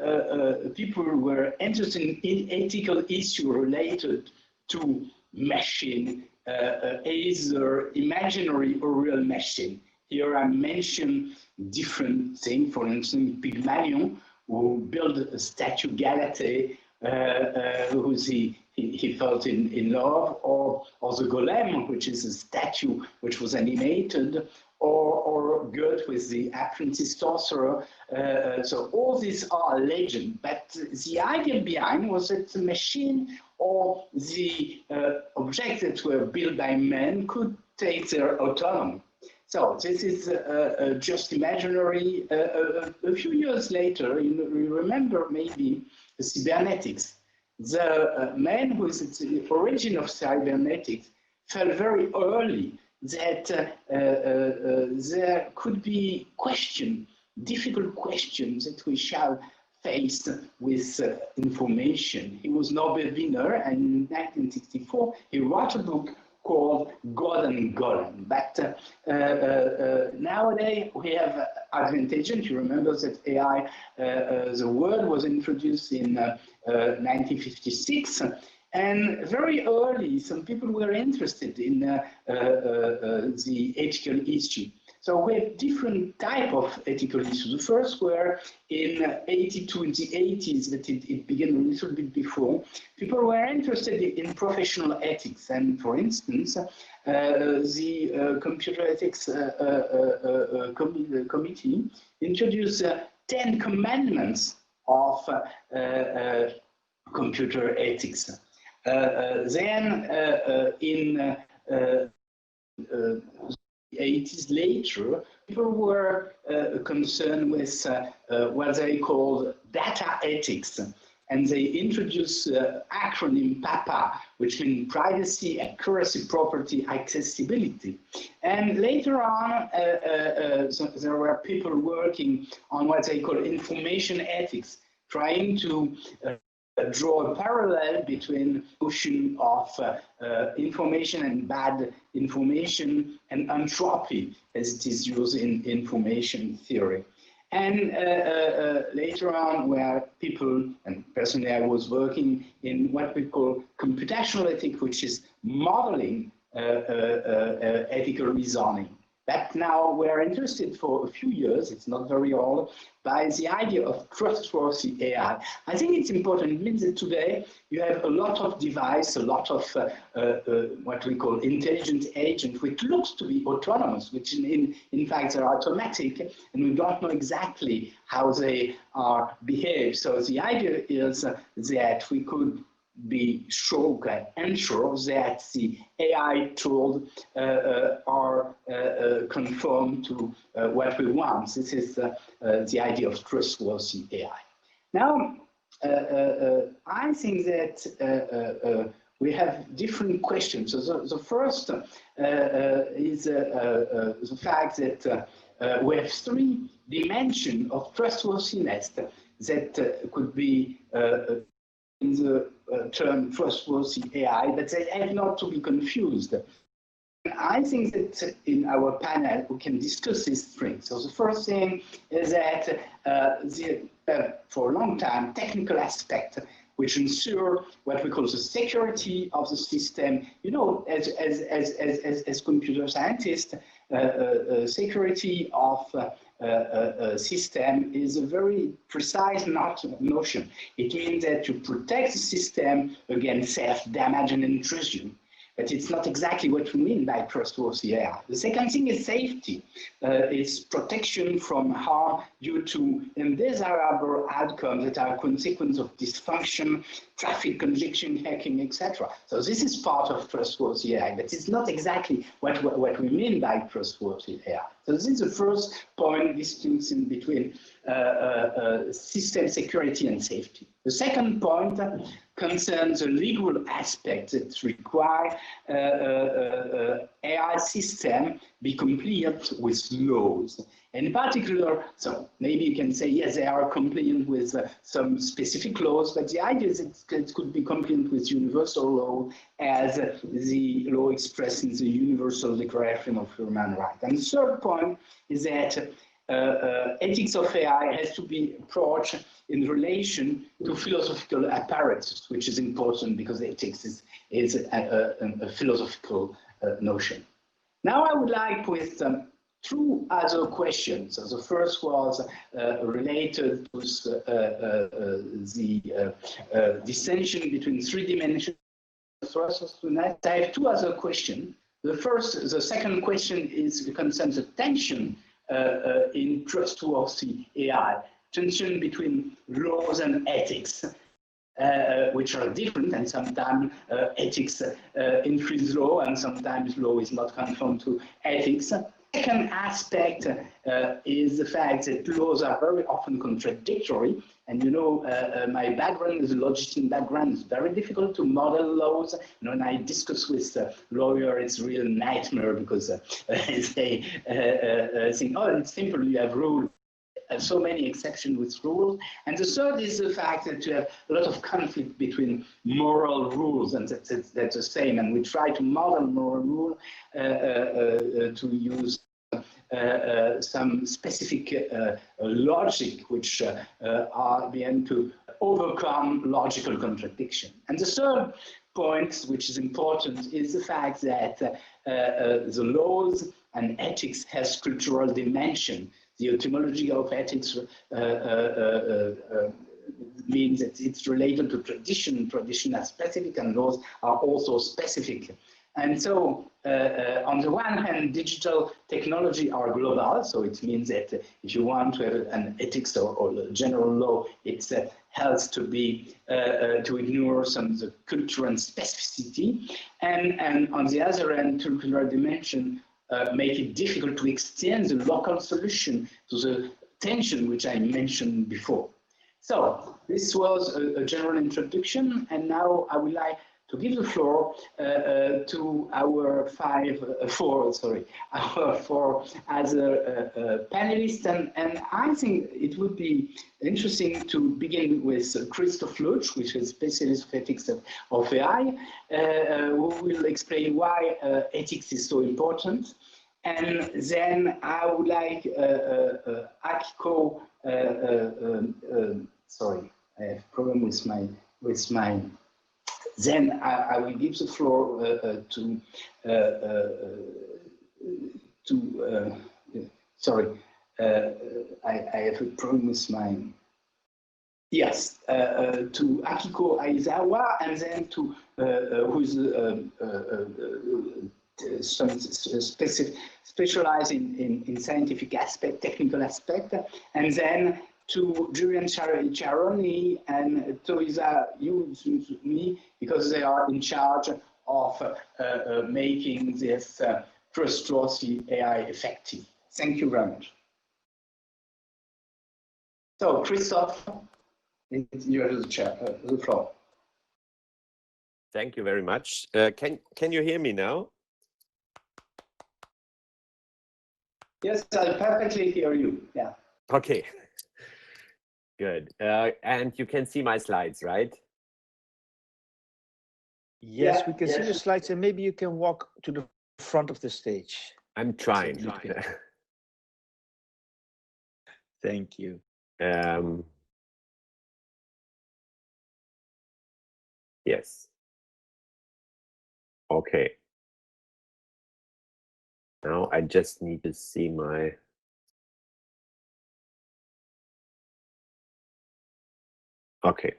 people were interested in ethical issues related to machine, either imaginary or real machine. Here I mention different things. For instance, Pygmalion, who built a statue Galate, who he felt in love, or the Golem, which is a statue which was animated, or Goethe with the apprentice sorcerer. So all these are legends, but the idea behind was that the machine or the objects that were built by men could take their autonomy. So this is just imaginary. A few years later, you remember maybe the cybernetics. The man who is the origin of cybernetics felt very early that there could be difficult questions that we shall face with information. He was Nobel winner, and in 1964 he wrote a book called God and Golem. But nowadays we have advantage. You remember that AI, the word was introduced in 1956. And very early, some people were interested in the ethical issue. So we have different type of ethical issues. The first were in 82, in the 80s, but it began a little bit before. People were interested in professional ethics. And for instance, the Computer Ethics Committee introduced 10 commandments of computer ethics. Then in 80s later, people were concerned with what they called data ethics. And they introduced the acronym PAPA, which means privacy, accuracy, property, accessibility. And later on, there were people working on what they call information ethics, trying to draw a parallel between ocean of information and bad information and entropy, as it is used in information theory. And later on, where people, and personally I was working in what we call computational ethics, which is modeling ethical reasoning. But now we're interested for a few years, it's not very old, by the idea of trustworthy AI. I think it's important. It means that today you have a lot of devices, a lot of what we call intelligent agents, which looks to be autonomous, which in fact are automatic, and we don't know exactly how they are behaved. So the idea is that we could be sure, ensure that the AI tools are conform to what we want. This is the idea of trustworthy AI. Now, I think that we have different questions. So the first is the fact that we have three dimensions of trustworthiness that could be in the term trustworthy AI, but they have not to be confused. I think that in our panel we can discuss these things. So the first thing is that for a long time, technical aspect which ensure what we call the security of the system. You know, as computer scientists, security of a system is a very precise notion. It means that you protect the system against self-damage and intrusion. But it's not exactly what we mean by trustworthy AI. The second thing is safety. It's protection from harm due to undesirable outcomes that are a consequence of dysfunction, traffic congestion, hacking, etc. So this is part of trustworthy AI, but it's not exactly what we mean by trustworthy AI. So this is the first point, distinction between system security and safety. The second point concerns the legal aspect that require AI system be compliant with laws. And in particular, so maybe you can say, yes, they are compliant with some specific laws, but the idea is that it could be compliant with universal law as the law expressed in the Universal Declaration of Human Rights. And the third point is that ethics of AI has to be approached in relation to philosophical apparatus, which is important because ethics is a philosophical notion. Now I would like with two other questions. So the first was related to the distinction between three dimensions. I have two other questions. The second question concerns the tension in trustworthy AI, tension between laws and ethics, which are different, and sometimes ethics increase law, and sometimes law is not conform to ethics. Second aspect is the fact that laws are very often contradictory. And you know, my background is a logician background. It's very difficult to model laws. And when I discuss with a lawyer, it's a real nightmare because they think, oh, it's simple, you have rules. So many exceptions with rules. And the third is the fact that you have a lot of conflict between moral rules, and that's the same. And we try to model moral rule to use some specific logic which are being to overcome logical contradiction. And the third point, which is important, is the fact that the laws and ethics has cultural dimension. The etymology of ethics means that it's related to tradition. Tradition are specific and laws are also specific. And so, on the one hand, digital technology are global. So it means that if you want to have an ethics or a general law, it helps to be to ignore some of the culture and specificity. And on the other hand, cultural dimension make it difficult to extend the local solution to the tension which I mentioned before. So this was a general introduction, and now I would like to give the floor to our four other panelists, and I think it would be interesting to begin with Christoph Lutsch, which is specialist of ethics of AI, who will explain why ethics is so important. And then I would like Akiko, sorry, I have a problem with my. Then I will give the floor sorry, I have a problem with my. Yes, to Akiko Aizawa, and then to who's specialized in scientific aspect, technical aspect, and then to Julian Charoni and Teresa Yuzumi, because they are in charge of making this trustworthy AI effective. Thank you very much. So, Christoph, you have the floor. Thank you very much. Can you hear me now? Yes, I perfectly hear you. Yeah. Okay. Good. And you can see my slides, right? Yes, Yeah, we can see the slides, and maybe you can walk to the front of the stage. I'm trying. Thank you. Yes. Okay. Now I just need to see my. Okay.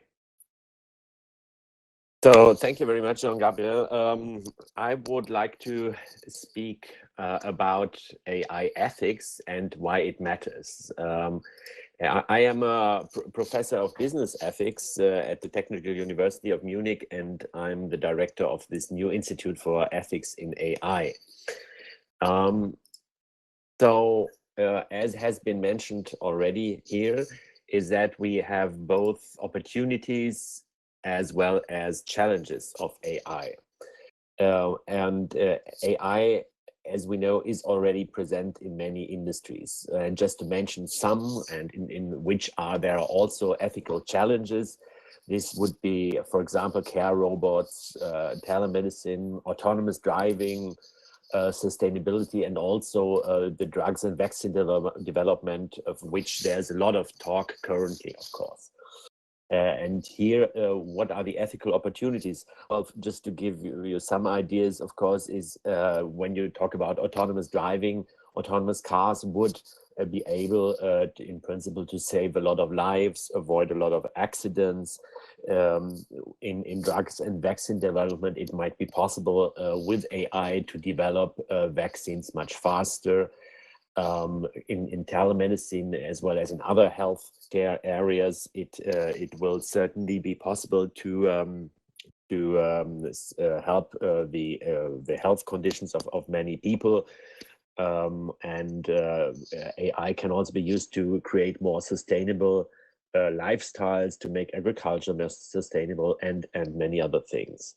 So thank you very much, Jean-Gabriel. I would like to speak about AI ethics and why it matters. I am a professor of business ethics at the Technical University of Munich, and I'm the director of this new Institute for Ethics in AI. As has been mentioned already here, is that we have both opportunities as well as challenges of AI. AI, as we know, is already present in many industries. And just to mention some, and in which there are also ethical challenges, this would be, for example, care robots, telemedicine, autonomous driving, sustainability, and also the drugs and vaccine development, of which there's a lot of talk currently, of course. And here, what are the ethical opportunities? Well, just to give you some ideas, of course, is when you talk about autonomous driving, autonomous cars would be able, in principle, to save a lot of lives, avoid a lot of accidents. In drugs and vaccine development, it might be possible with AI to develop vaccines much faster. In telemedicine, as well as in other healthcare areas, it will certainly be possible to help the health conditions of many people. And AI can also be used to create more sustainable lifestyles, to make agriculture more sustainable, and many other things,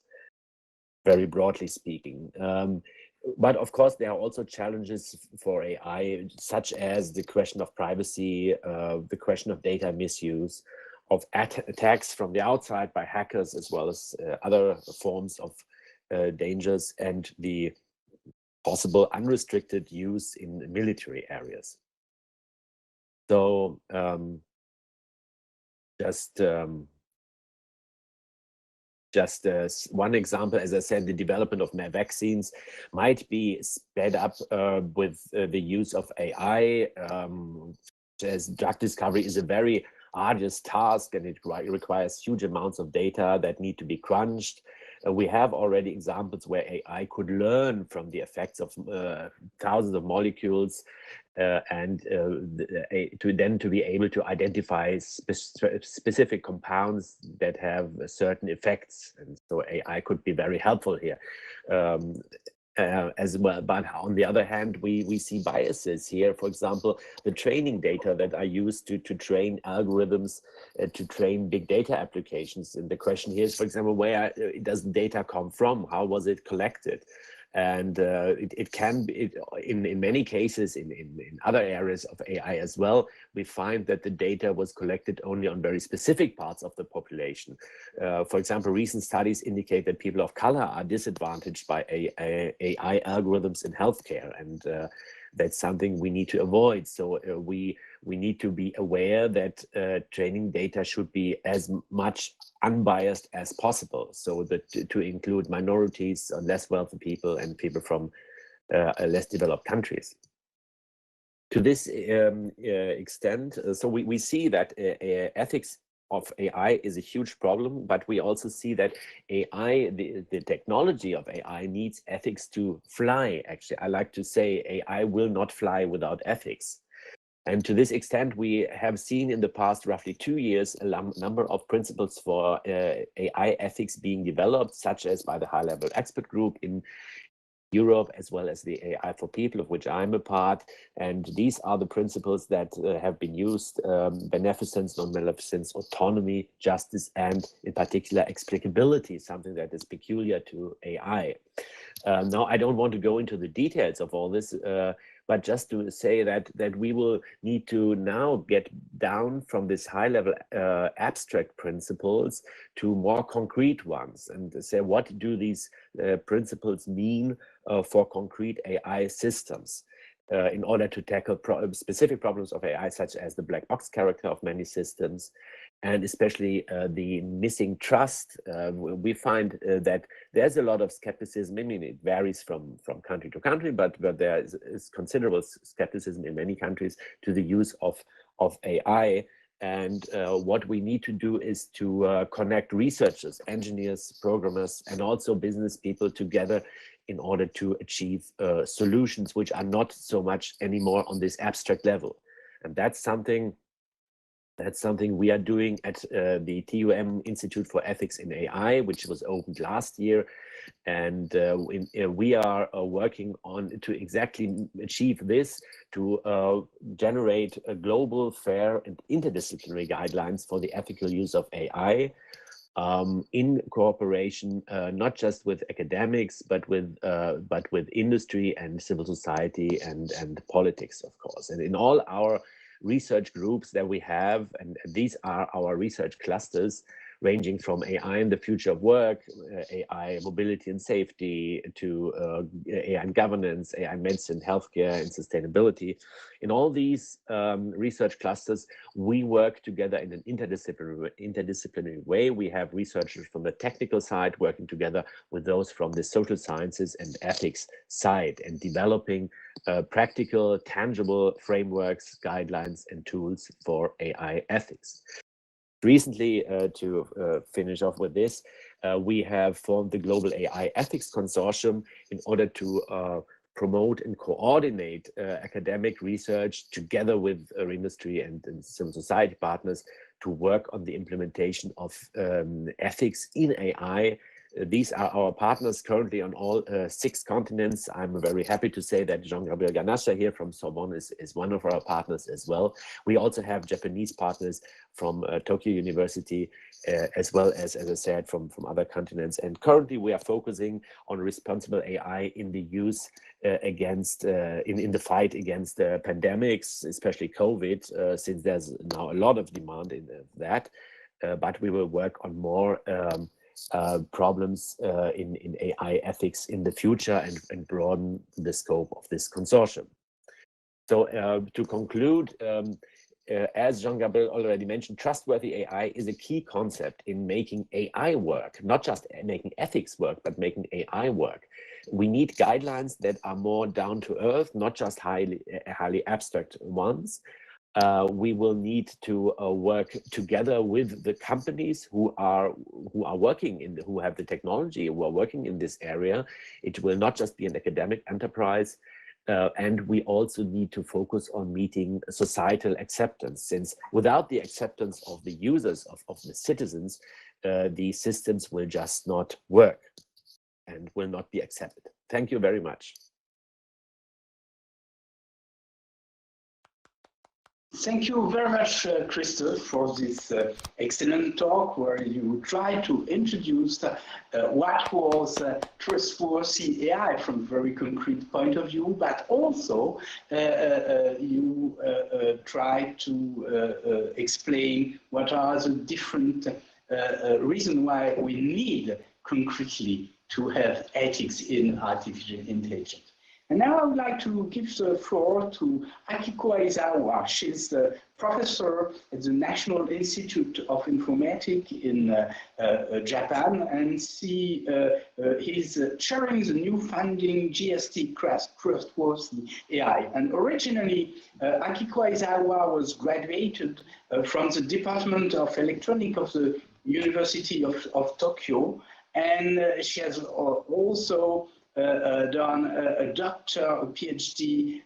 very broadly speaking. But of course, there are also challenges for AI, such as the question of privacy, the question of data misuse, of attacks from the outside by hackers, as well as other forms of dangers, and the possible unrestricted use in military areas. So just as one example, as I said, the development of vaccines might be sped up with the use of AI, as drug discovery is a very arduous task, and it requires huge amounts of data that need to be crunched. We have already examples where AI could learn from the effects of thousands of molecules and to be able to identify specific compounds that have certain effects. And so AI could be very helpful here. as well. But on the other hand, we see biases here. For example, the training data that are used to train algorithms, to train big data applications. And the question here is, for example, where does the data come from? How was it collected? And it can be, in many cases, in other areas of AI as well, we find that the data was collected only on very specific parts of the population. For example, recent studies indicate that people of color are disadvantaged by AI algorithms in healthcare, and that's something we need to avoid. So we need to be aware that training data should be as much unbiased as possible, so that to include minorities, less wealthy people, and people from less developed countries. To this extent, so we see that ethics of AI is a huge problem, but we also see that AI, the technology of AI needs ethics to fly. Actually, I like to say AI will not fly without ethics. And to this extent, we have seen in the past roughly 2 years a number of principles for AI ethics being developed, such as by the high-level expert group in Europe, as well as the AI for People, of which I'm a part. And these are the principles that have been used: beneficence, non-maleficence, autonomy, justice, and in particular explicability, something that is peculiar to AI. Now, I don't want to go into the details of all this, but just to say that we will need to now get down from this high-level abstract principles to more concrete ones, and say, what do these principles mean for concrete AI systems in order to tackle specific problems of AI, such as the black box character of many systems, and especially the missing trust. We find that there's a lot of skepticism. I mean, it varies from country to country, but there is considerable skepticism in many countries to the use of AI. And what we need to do is to connect researchers, engineers, programmers, and also business people together in order to achieve solutions which are not so much anymore on this abstract level. And that's something we are doing at the TUM Institute for Ethics in AI, which was opened last year. And we are working on to exactly achieve this, to generate a global, fair, and interdisciplinary guidelines for the ethical use of AI, in cooperation not just with academics, but with industry and civil society and politics, of course. And in all our research groups that we have, and these are our research clusters, ranging from AI and the future of work, AI mobility and safety, to AI and governance, AI medicine, healthcare, and sustainability. In all these research clusters, we work together in an interdisciplinary way. We have researchers from the technical side working together with those from the social sciences and ethics side, and developing practical, tangible frameworks, guidelines, and tools for AI ethics. Recently, to finish off with this, we have formed the Global AI Ethics Consortium in order to promote and coordinate academic research together with industry and civil society partners to work on the implementation of ethics in AI. These are our partners currently on all 6 continents. I'm very happy to say that Jean-Gabriel Ganasha here from Sorbonne is one of our partners as well. We also have Japanese partners from Tokyo University, as well as I said, from other continents. And currently we are focusing on responsible AI in the use against, in the fight against pandemics, especially COVID, since there's now a lot of demand in that. But we will work on more problems in AI ethics in the future, and broaden the scope of this consortium. So to conclude, as Jean-Gabriel already mentioned, trustworthy AI is a key concept in making AI work, not just making ethics work, but making AI work. We need guidelines that are more down to earth, not just highly abstract ones. We will need to work together with the companies who are working who have the technology, who are working in this area. It will not just be an academic enterprise. And we also need to focus on meeting societal acceptance, since without the acceptance of the users, of the citizens, the systems will just not work and will not be accepted. Thank you very much. Thank you very much, Christoph, for this excellent talk where you try to introduce what was trustworthy AI from a very concrete point of view, but also you try to explain what are the different reasons why we need concretely to have ethics in artificial intelligence. And now I would like to give the floor to Akiko Aizawa. She's the professor at the National Institute of Informatics in Japan, and she is chairing the new funding GST Trustworthy AI. And originally, Akiko Aizawa was graduated from the Department of Electronics of the University of Tokyo, and she has also done a PhD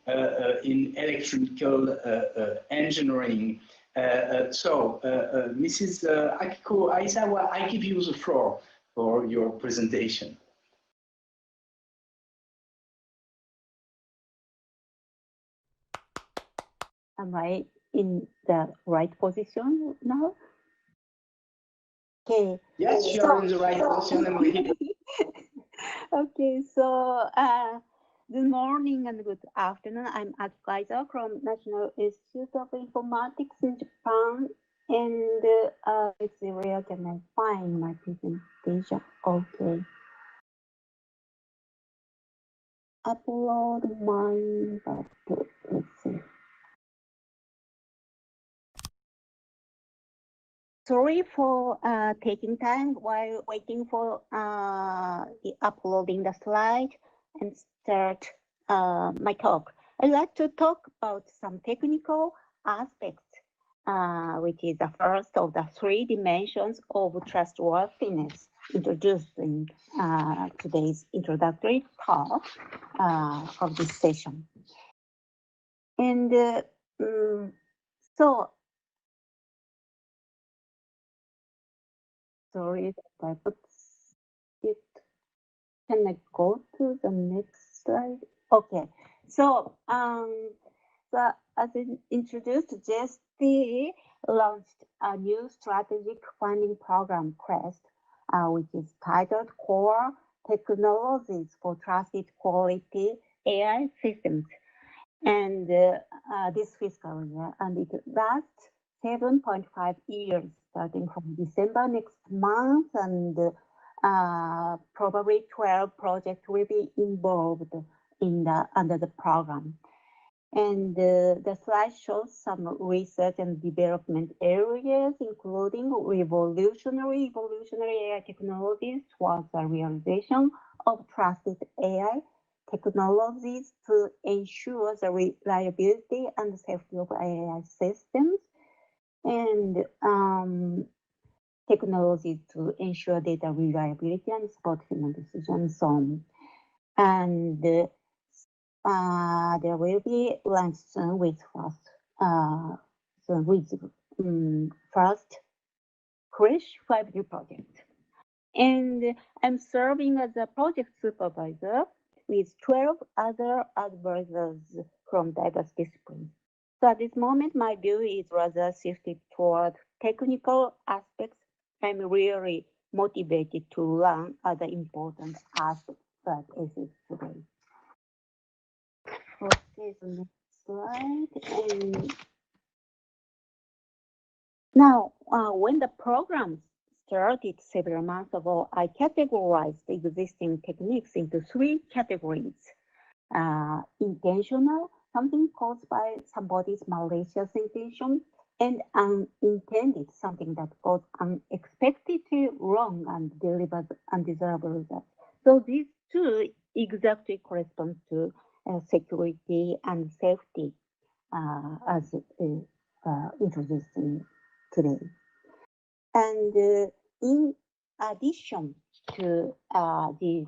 in electrical engineering. Mrs. Akiko Aizawa, I give you the floor for your presentation. Am I in the right position now? Okay. Yes, you are in the right position. Okay, so good morning and good afternoon. I'm advisor from National Institute of Informatics in Japan, and let's see, where can I find my presentation? Okay. Upload mine, but let's see. Sorry for taking time while waiting for the uploading the slide and start my talk. I'd like to talk about some technical aspects, which is the first of the three dimensions of trustworthiness introduced in today's introductory talk of this session. And so, sorry, I put it. Can I go to the next slide? Okay. So, as introduced, JST launched a new strategic funding program, QUEST, which is titled Core Technologies for Trusted Quality AI Systems. And this fiscal year, and it lasts 7.5 years, starting from December next month, and probably 12 projects will be involved in under the program. And the slide shows some research and development areas, including revolutionary AI technologies towards the realization of trusted AI technologies to ensure the reliability and safety of AI systems, and technologies to ensure data reliability and support human decisions, and so on. And there will be lunch soon with first Krish 5G project. And I'm serving as a project supervisor with 12 other advisors from diverse disciplines. So at this moment, my view is rather shifted toward technical aspects. I'm really motivated to learn other important aspects that exist today. Okay, the next slide. And now, when the program started several months ago, I categorized the existing techniques into three categories. Intentional, something caused by somebody's malicious intention, and unintended, something that goes unexpectedly wrong and delivers undesirable results. So these two exactly correspond to security and safety as introduced today. And in addition to the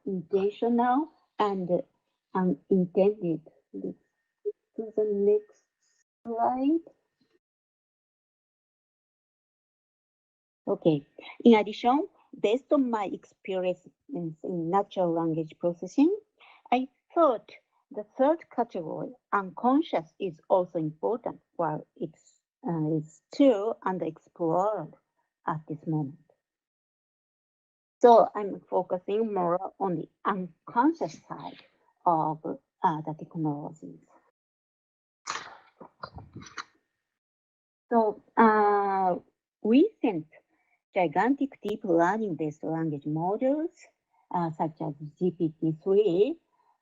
intentional and unintended, let's to the next slide. Okay. In addition, based on my experience in natural language processing, I thought the third category, unconscious, is also important, while it's still underexplored at this moment. So I'm focusing more on the unconscious side of the technologies. So recent gigantic deep learning-based language models, such as GPT-3,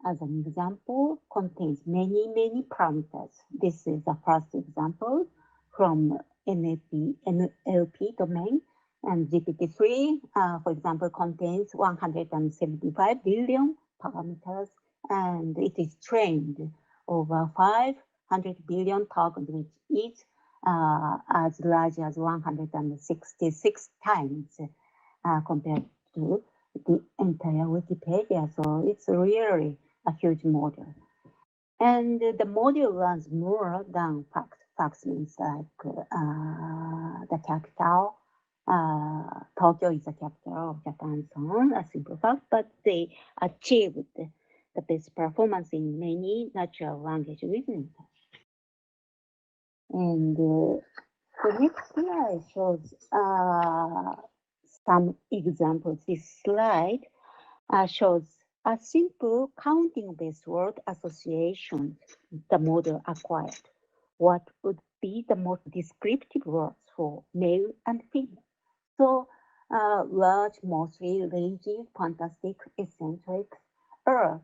as an example, contains many parameters. This is the first example from NLP domain. And GPT-3, for example, contains 175 billion parameters, and it is trained over 500 billion tokens, which is as large as 166 times compared to the entire Wikipedia. So it's really a huge model. And the model runs more than facts. Facts means like the capital. Tokyo is the capital of Japan, so on, a simple fact, but they achieved the best performance in many natural language reasoning. And the next slide shows some examples. This slide shows a simple counting-based word association the model acquired. What would be the most descriptive words for male and female? So large, mostly, ranging, fantastic, eccentric are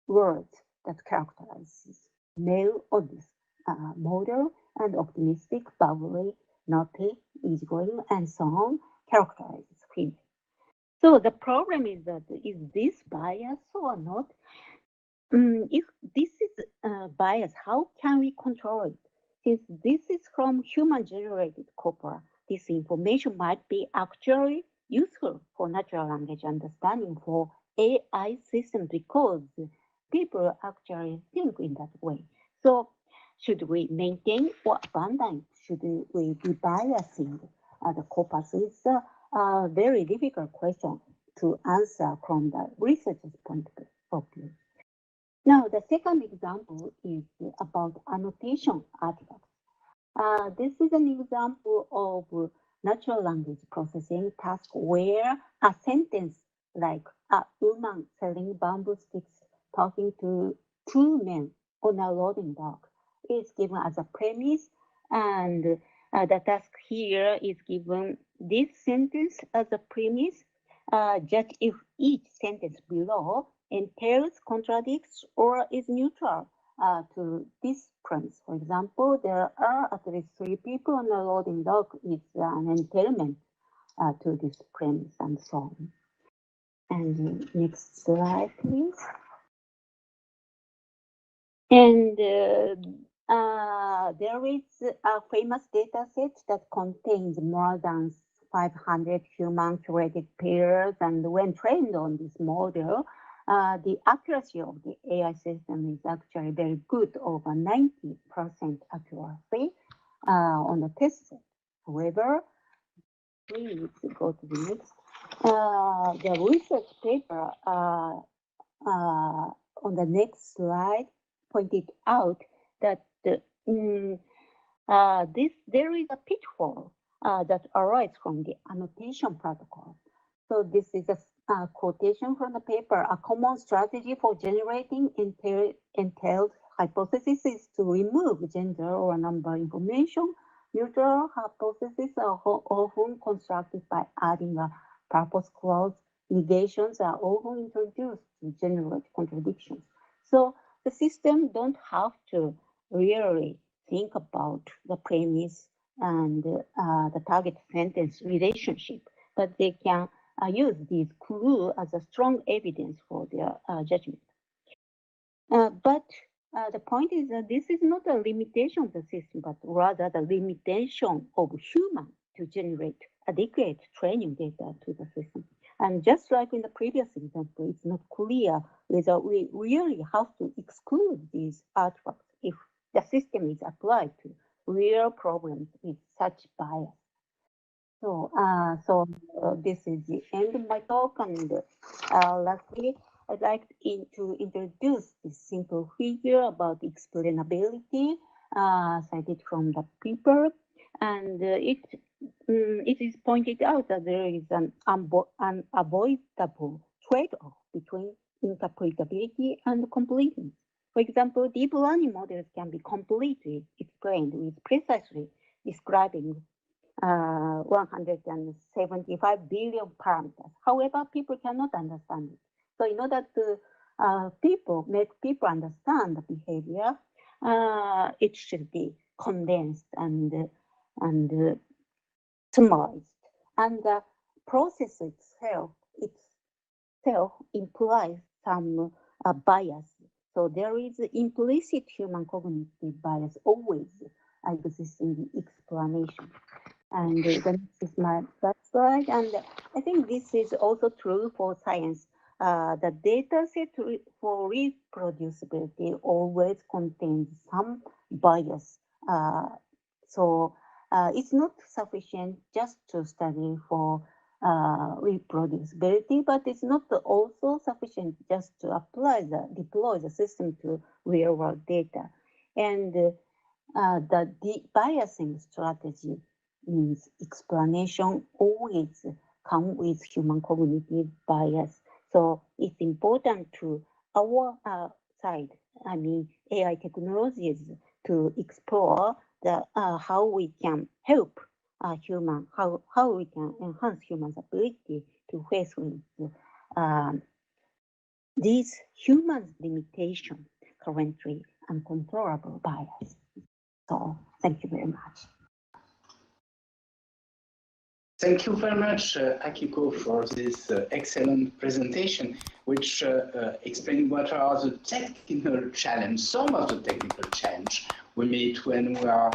words that characterize male on this model, and optimistic, bubbly, naughty, easygoing, and so on characterizes female. So the problem is that is this bias or not? If this is bias, how can we control it? Since this is from human-generated corpora, this information might be actually useful for natural language understanding for AI systems because people actually think in that way. So should we maintain or abandon? Should we be biasing the corpus? It's a very difficult question to answer from the researcher's point of view. Now, the second example is about annotation artifacts. This is an example of natural language processing task where a sentence like a woman selling bamboo sticks talking to two men on a loading dock is given as a premise, and the task here is given this sentence as a premise. Judge if each sentence below entails, contradicts, or is neutral to this premise. For example, there are at least 3 people on a loading dock is an entailment to this premise, and so on. And next slide, please. And there is a famous data set that contains more than 500 human curated pairs, and when trained on this model, the accuracy of the AI system is actually very good, over 90% accuracy on the test set. However, please go to the next. The research paper on the next slide pointed out that there is a pitfall that arises from the annotation protocol. So this is a quotation from the paper. A common strategy for generating entailed hypotheses is to remove gender or number information. Neutral hypotheses are often constructed by adding a purpose clause. Negations are often introduced to generate contradictions. So the system don't have to really think about the premise and the target sentence relationship, but they can use these clues as a strong evidence for their judgment. But the point is that this is not a limitation of the system, but rather the limitation of human to generate adequate training data to the system. And just like in the previous example, it's not clear whether we really have to exclude these artifacts if the system is applied to real problems with such bias. So, this is the end of my talk, and lastly, I'd like to introduce this simple figure about explainability cited from the paper, and it is pointed out that there is an unavoidable trade-off between interpretability and completeness. For example, deep learning models can be completely explained with precisely describing 175 billion parameters. However, people cannot understand it. So in order to make people understand the behavior, it should be condensed and summarized. And the process itself implies some bias. So there is implicit human cognitive bias always exists in the explanation. And the next is my last slide. And I think this is also true for science. The data set for reproducibility always contains some bias. So it's not sufficient just to study for reproducibility, but it's not also sufficient just to deploy the system to real world data. And the biasing strategy means explanation always come with human cognitive bias. So it's important to our side, I mean AI technologies, to explore the how we can help how we can enhance humans' ability to face with these human limitations, currently uncontrollable bias. So thank you very much. Thank you very much, Akiko, for this excellent presentation, which explained what are the technical challenges, some of the technical challenge we meet when we are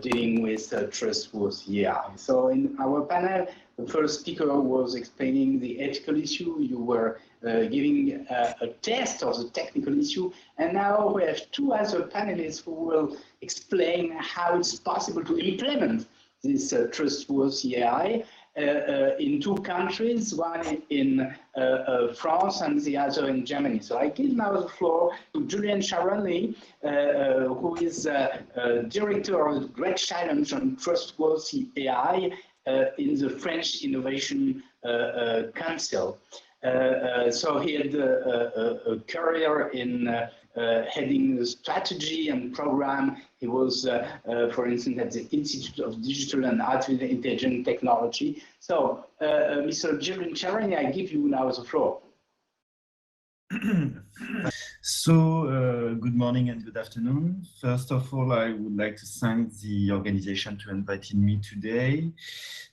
dealing with trustworthy AI. So in our panel, the first speaker was explaining the ethical issue. You were giving a test of the technical issue. And now we have two other panelists who will explain how it's possible to implement this trustworthy AI in two countries, one in France and the other in Germany. So I give now the floor to Julian Sharonley, who is director of the Great Challenge on Trustworthy AI in the French Innovation Council. So he had a career in heading the strategy and program. He was, for instance, at the Institute of Digital and Artificial Intelligence Technology. So, Mr. Julian Sharonley, I give you now the floor. So, good morning and good afternoon. First of all, I would like to thank the organization to inviting me today.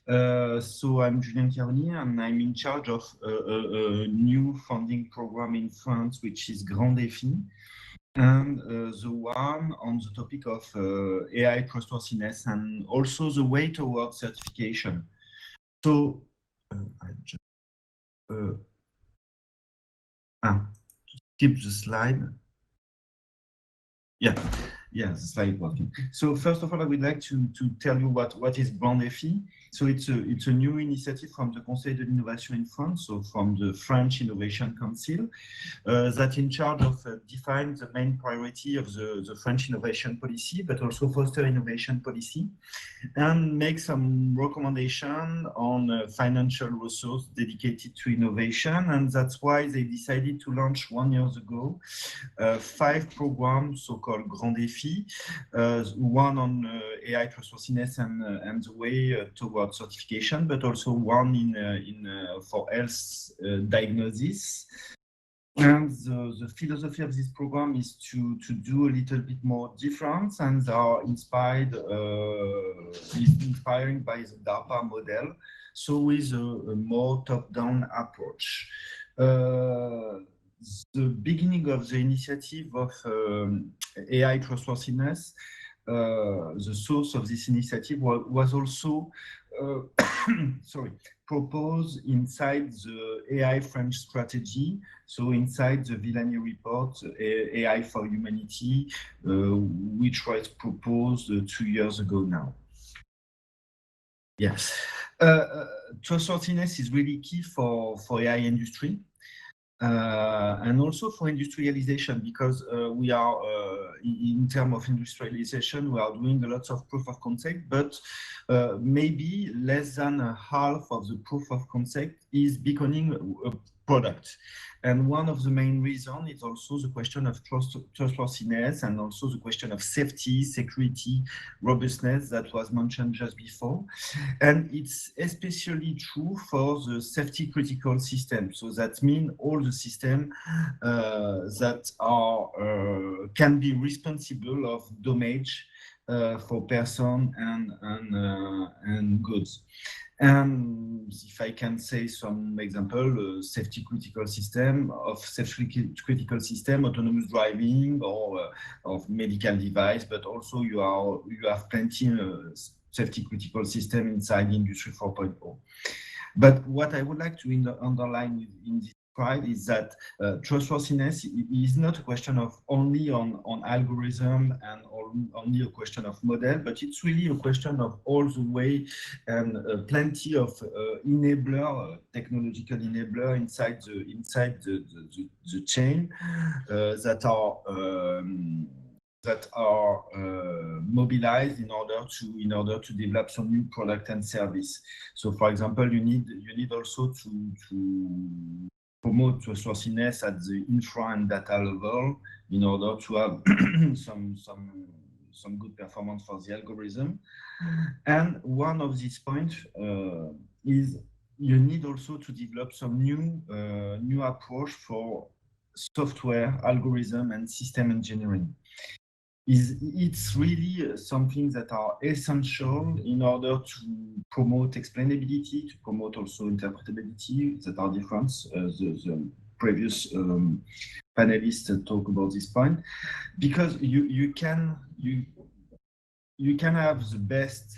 So I'm Julian Sharonley, and I'm in charge of a new funding program in France, which is Grand Défi, and the one on the topic of AI trustworthiness and also the way towards certification. So, skip the slide. Yeah, the slide working. So first of all, I would like to tell you what is Grand Défi. So it's a new initiative from the Conseil de l'Innovation in France, so from the French Innovation Council, that's in charge of define the main priority of the French innovation policy, but also foster innovation policy, and make some recommendation on financial resource dedicated to innovation. And that's why they decided to launch 1 year ago 5 programs, so-called Grand Défi, one on AI trustworthiness and the way towards certification, but also one for health diagnosis. And the philosophy of this program is to do a little bit more different, and are inspiring by the DARPA model, so with a more top-down approach. The beginning of the initiative of AI trustworthiness, the source of this initiative was also proposed inside the AI French strategy, so inside the Villani report, AI for Humanity, which was proposed 2 years ago now. Yes, trustworthiness is really key for AI industry. And also for industrialization, because we are, in terms of industrialization, we are doing a lot of proof of concept, but maybe less than half of the proof of concept is becoming a product. And one of the main reasons is also the question of trustworthiness, and also the question of safety, security, robustness that was mentioned just before. And it's especially true for the safety critical system. So that means all the systems that are can be responsible of damage for person and goods. And if I can say some example, safety critical system, autonomous driving, or of medical device, but also you have plenty safety critical system inside Industry 4.0. But what I would like to underline in this slide is that trustworthiness is not a question of only on algorithm and only a question of model, but it's really a question of all the way, and plenty of enabler, technological enabler inside the chain that are mobilized in order to develop some new product and service. So, for example, you need also to promote trustworthiness at the infra and data level in order to have some good performance for the algorithm. And one of these points is you need also to develop some new approach for software, algorithm, and system engineering. It's really something that are essential in order to promote explainability, to promote also interpretability that are different. The previous panelists talk about this point, because you can have the best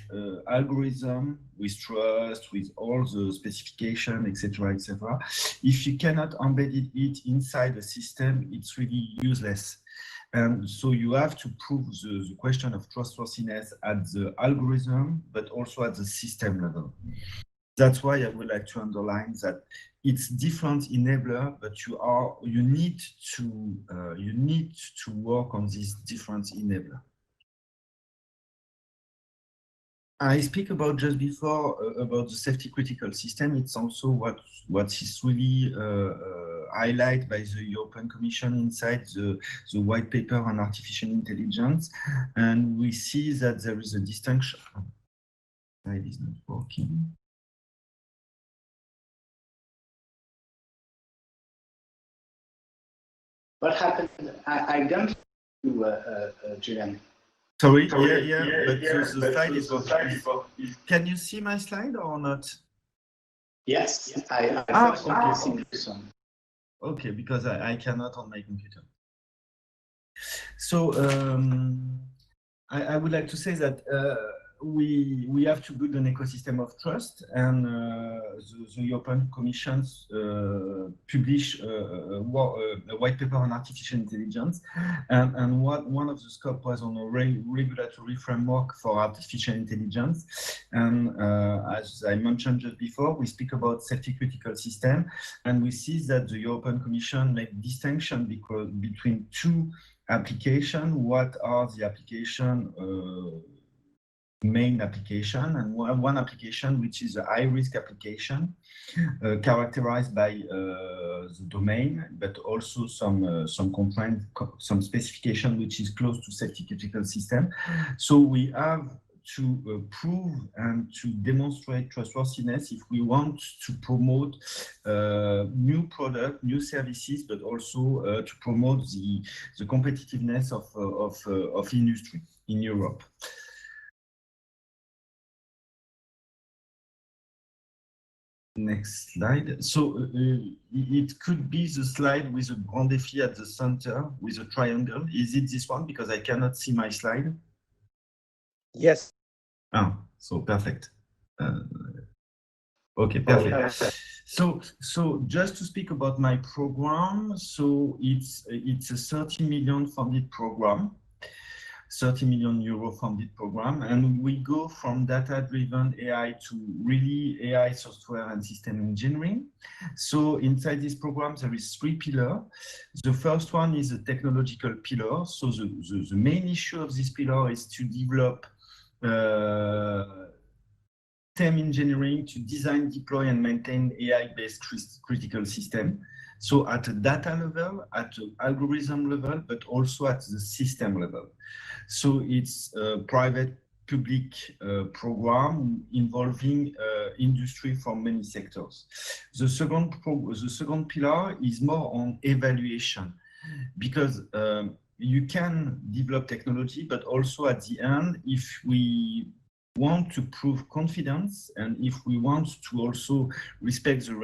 algorithm with trust, with all the specification, etc., etc. If you cannot embed it inside the system, it's really useless. And so you have to prove the question of trustworthiness at the algorithm, but also at the system level. That's why I would like to underline that it's different enabler, but you need to work on this different enabler. I speak about just before about the safety critical system. It's also what is really highlighted by the European Commission inside the white paper on artificial intelligence, and we see that there is a distinction. Slide is not working. What happened? I don't know, Julian. Sorry, yeah, but the slide is working. Can you see my slide or not? Yes, I perfectly see this one. Okay, because I cannot on my computer. So I would like to say that we have to build an ecosystem of trust, and the European Commission published a white paper on artificial intelligence, and one of the scope was on a regulatory framework for artificial intelligence. And as I mentioned just before, we speak about safety critical system, and we see that the European Commission make distinction between two applications. What are the application? Main application, and one application which is a high-risk application characterized by the domain, but also some constraint, some specification which is close to safety critical system. So we have to prove and to demonstrate trustworthiness if we want to promote new product, new services, but also to promote the competitiveness of industry in Europe. Next slide. So it could be the slide with a grand défi at the center with a triangle. Is it this one? Because I cannot see my slide. Yes. Ah, so perfect. Okay, perfect. So just to speak about my program, so it's a 30 million funded program. 30 million euro funded program, and we go from data-driven AI to really AI software and system engineering. So inside this program, there is 3 pillars. The first one is a technological pillar. So the main issue of this pillar is to develop STEM engineering to design, deploy, and maintain AI-based critical system. So at a data level, at an algorithm level, but also at the system level. So it's a private-public program involving industry from many sectors. The second pillar is more on evaluation, because you can develop technology, but also at the end, if we want to prove confidence and if we want to also respect the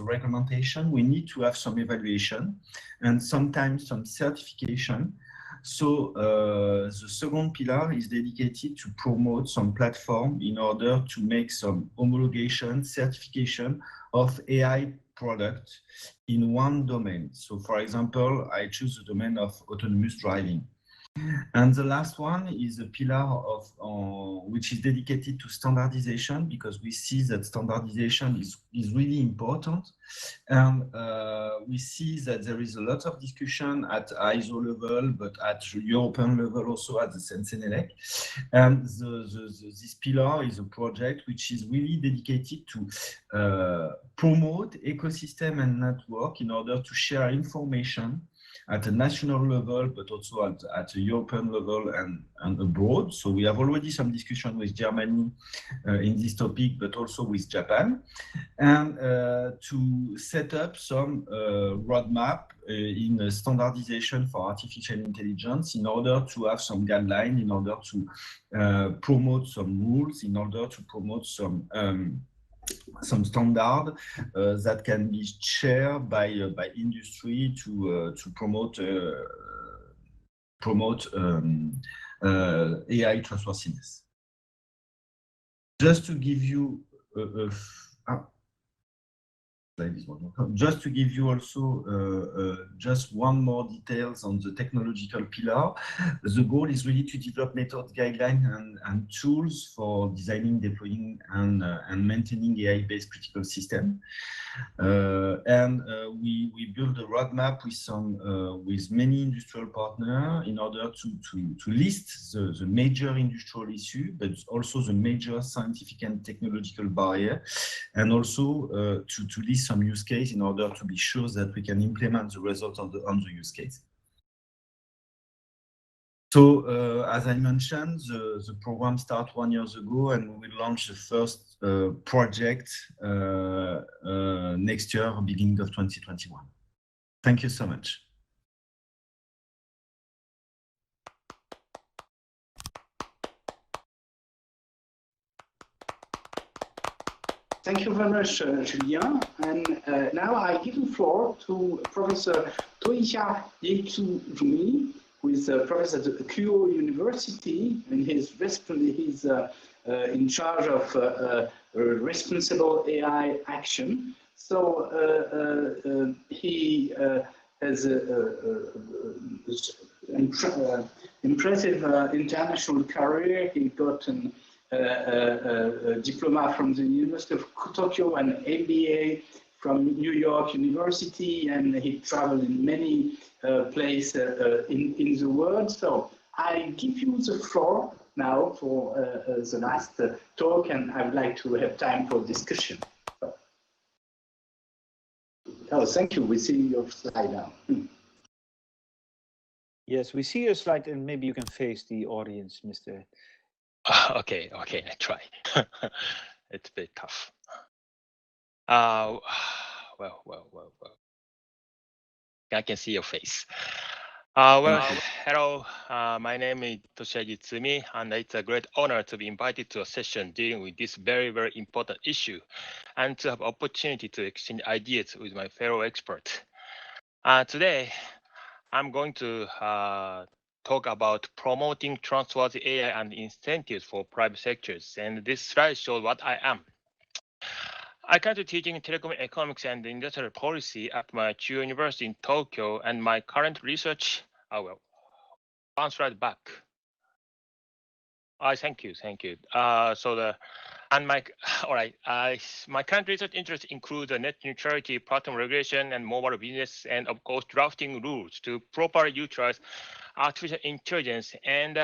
recommendation, we need to have some evaluation and sometimes some certification. So the second pillar is dedicated to promote some platform in order to make some homologation, certification of AI product in one domain. So for example, I choose the domain of autonomous driving. And the last one is a pillar of which is dedicated to standardization, because we see that standardization is really important. And we see that there is a lot of discussion at ISO level, but at European level also at the Sensenelec. And this pillar is a project which is really dedicated to promote ecosystem and network in order to share information at a national level, but also at a European level and abroad. So we have already some discussion with Germany in this topic, but also with Japan, and to set up some roadmap in standardization for artificial intelligence in order to have some guidelines, in order to promote some rules, in order to promote some standard that can be shared by industry to promote AI trustworthiness. Just to give you just to give you also just one more details on the technological pillar. The goal is really to develop method guidelines and tools for designing, deploying, and maintaining AI-based critical system. We build a roadmap with many industrial partners in order to list the major industrial issue, but also the major scientific and technological barrier, and also to list some use case in order to be sure that we can implement the result on the use case. So as I mentioned, the program started 1 year ago, and we will launch the first project next year, beginning of 2021. Thank you so much. Thank you very much, Julien. And now I give the floor to Professor Toisha-Yesu-Jumi, who is a professor at the Keio University, and he's in charge of responsible AI action. So he has an impressive international career. He got a diploma from the University of Tokyo and MBA from New York University, and he traveled in many places in the world. So I give you the floor now for the last talk, and I would like to have time for discussion. Oh, thank you. We see your slide now. Yes, we see your slide, and maybe you can face the audience, Mr. Okay, I try. It's a bit tough. Well. I can see your face. Hello. My name is Toshiyuki Tsumi, and it's a great honor to be invited to a session dealing with this very, very important issue, and to have opportunity to exchange ideas with my fellow experts. Today, I'm going to talk about promoting trustworthy AI and incentives for private sectors. And this slide shows what I am. I currently teaching telecom economics and industrial policy at my Keio University in Tokyo, and my current research, one slide back. Thank you. All right. My current research interests include the net neutrality, platform regulation, and mobile business, and of course, drafting rules to properly utilize artificial intelligence. And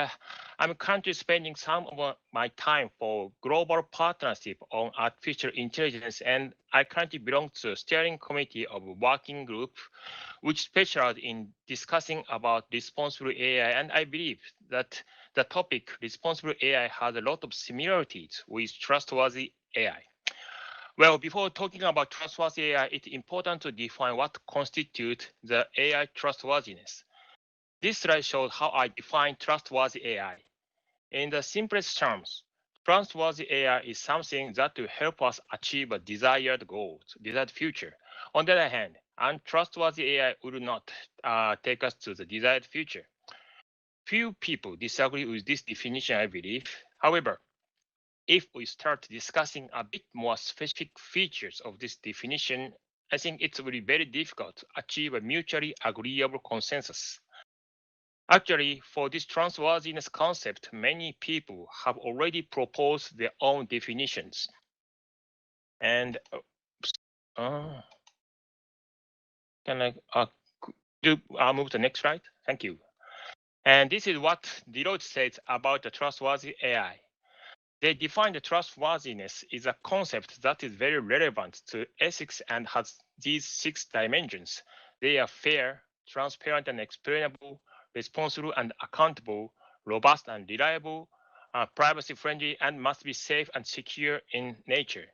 I'm currently spending some of my time for global partnership on artificial intelligence. And I currently belong to the steering committee of a working group which specializes in discussing about responsible AI. And I believe that the topic responsible AI has a lot of similarities with trustworthy AI. Well, before talking about trustworthy AI, it's important to define what constitutes the AI trustworthiness. This slide shows how I define trustworthy AI. In the simplest terms, trustworthy AI is something that will help us achieve a desired goal, desired future. On the other hand, untrustworthy AI will not take us to the desired future. Few people disagree with this definition, I believe. However, if we start discussing a bit more specific features of this definition, I think it will be very difficult to achieve a mutually agreeable consensus. Actually, for this trustworthiness concept, many people have already proposed their own definitions. And can I move to the next slide? Thank you. And this is what Deloitte says about the trustworthy AI. They define the trustworthiness is a concept that is very relevant to ethics and has these 6 dimensions. They are fair, transparent and explainable, responsible and accountable, robust and reliable, privacy-friendly, and must be safe and secure in nature.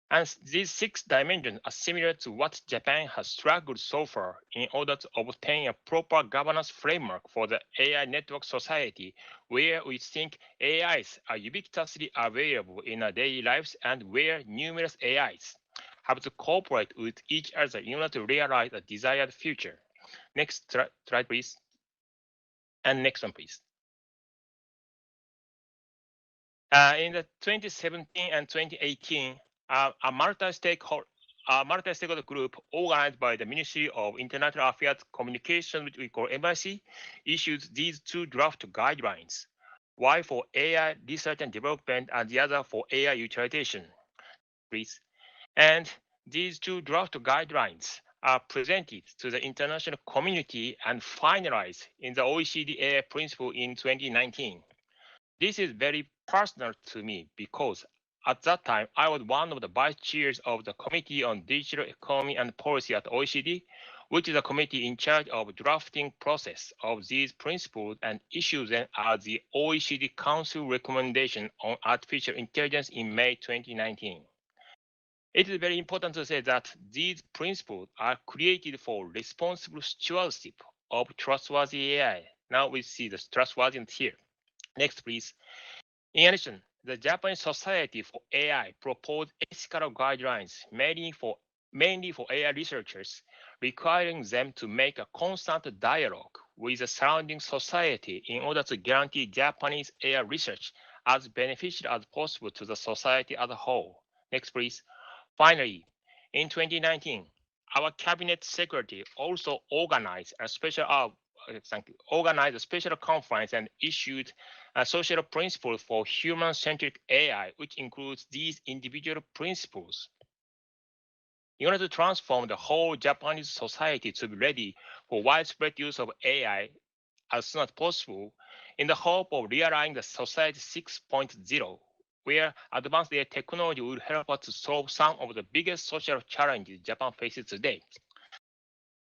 And these 6 dimensions are similar to what Japan has struggled so far in order to obtain a proper governance framework for the AI network society, where we think AIs are ubiquitously available in our daily lives and where numerous AIs have to cooperate with each other in order to realize a desired future. Next slide, please. And next one, please. In the 2017 and 2018, a multi-stakeholder group organized by the Ministry of International Affairs Communication, which we call MIC, issued these 2 draft guidelines, one for AI research and development and the other for AI utilization, please. And these 2 draft guidelines are presented to the international community and finalized in the OECD AI principle in 2019. This is very personal to me because at that time, I was one of the vice chairs of the Committee on Digital Economy and Policy at OECD, which is a committee in charge of drafting process of these principles and issues them as the OECD Council recommendation on artificial intelligence in May 2019. It is very important to say that these principles are created for responsible stewardship of trustworthy AI. Now we see the trustworthiness here. Next, please. In addition, the Japanese Society for AI proposed ethical guidelines mainly for AI researchers, requiring them to make a constant dialogue with the surrounding society in order to guarantee Japanese AI research as beneficial as possible to the society as a whole. Next, please. Finally, in 2019, our cabinet secretary also organized a special conference and issued a social principle for human-centric AI, which includes these individual principles. In order to transform the whole Japanese society to be ready for widespread use of AI as soon as possible, in the hope of realizing the Society 6.0, where advanced AI technology will help us to solve some of the biggest social challenges Japan faces today.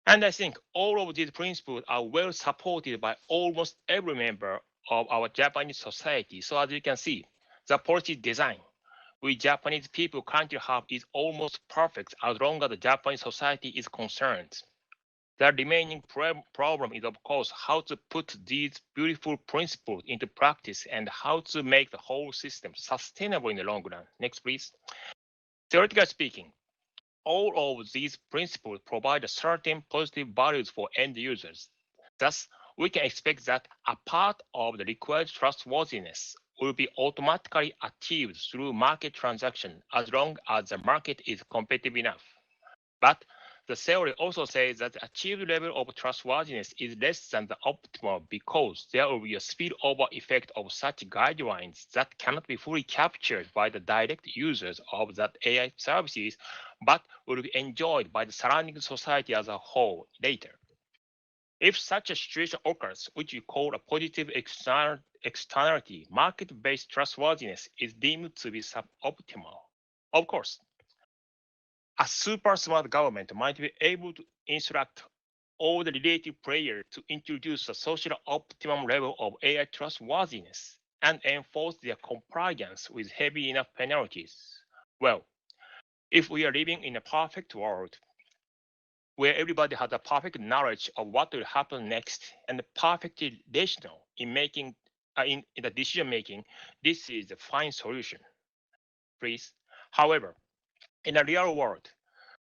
And I think all of these principles are well supported by almost every member of our Japanese society. So as you can see, the policy design we Japanese people currently have is almost perfect as long as the Japanese society is concerned. The remaining problem is, of course, how to put these beautiful principles into practice and how to make the whole system sustainable in the long run. Next, please. Theoretically speaking, all of these principles provide certain positive values for end users. Thus, we can expect that a part of the required trustworthiness will be automatically achieved through market transaction as long as the market is competitive enough. But The theory also says that the achieved level of trustworthiness is less than the optimal because there will be a spillover effect of such guidelines that cannot be fully captured by the direct users of that AI services, but will be enjoyed by the surrounding society as a whole later. If such a situation occurs, which we call a positive externality, market-based trustworthiness is deemed to be suboptimal. Of course, a super smart government might be able to instruct all the related players to introduce a social optimum level of AI trustworthiness and enforce their compliance with heavy enough penalties. Well, if we are living in a perfect world where everybody has a perfect knowledge of what will happen next and perfectly rational in making in the decision making, this is a fine solution. Please. However, in a real world,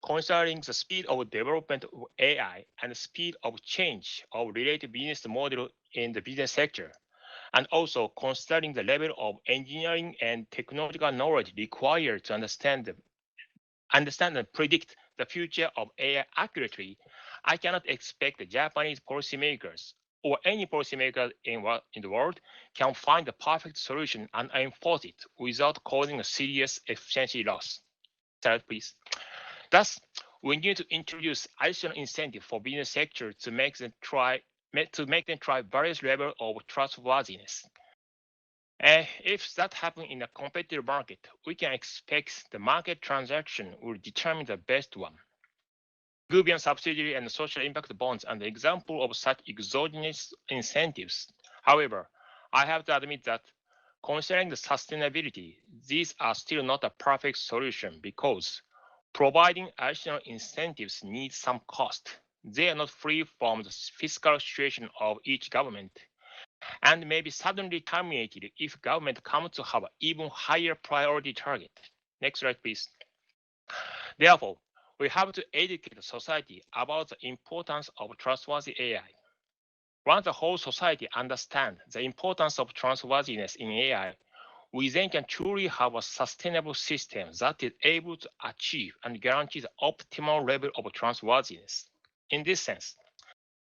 considering the speed of development of AI and the speed of change of related business model in the business sector, and also considering the level of engineering and technological knowledge required to understand and predict the future of AI accurately, I cannot expect the Japanese policymakers or any policymaker in the world can find the perfect solution and enforce it without causing a serious efficiency loss. Third, please. Thus, we need to introduce additional incentive for business sector to make them try various levels of trustworthiness. If that happens in a competitive market, we can expect the market transaction will determine the best one. Gubian subsidiary and social impact bonds are an example of such exogenous incentives. However, I have to admit that considering the sustainability, these are still not a perfect solution because providing additional incentives needs some cost. They are not free from the fiscal situation of each government and may be suddenly terminated if government comes to have an even higher priority target. Next slide, please. Therefore, we have to educate society about the importance of trustworthy AI. Once the whole society understands the importance of trustworthiness in AI, we then can truly have a sustainable system that is able to achieve and guarantee the optimal level of trustworthiness. In this sense,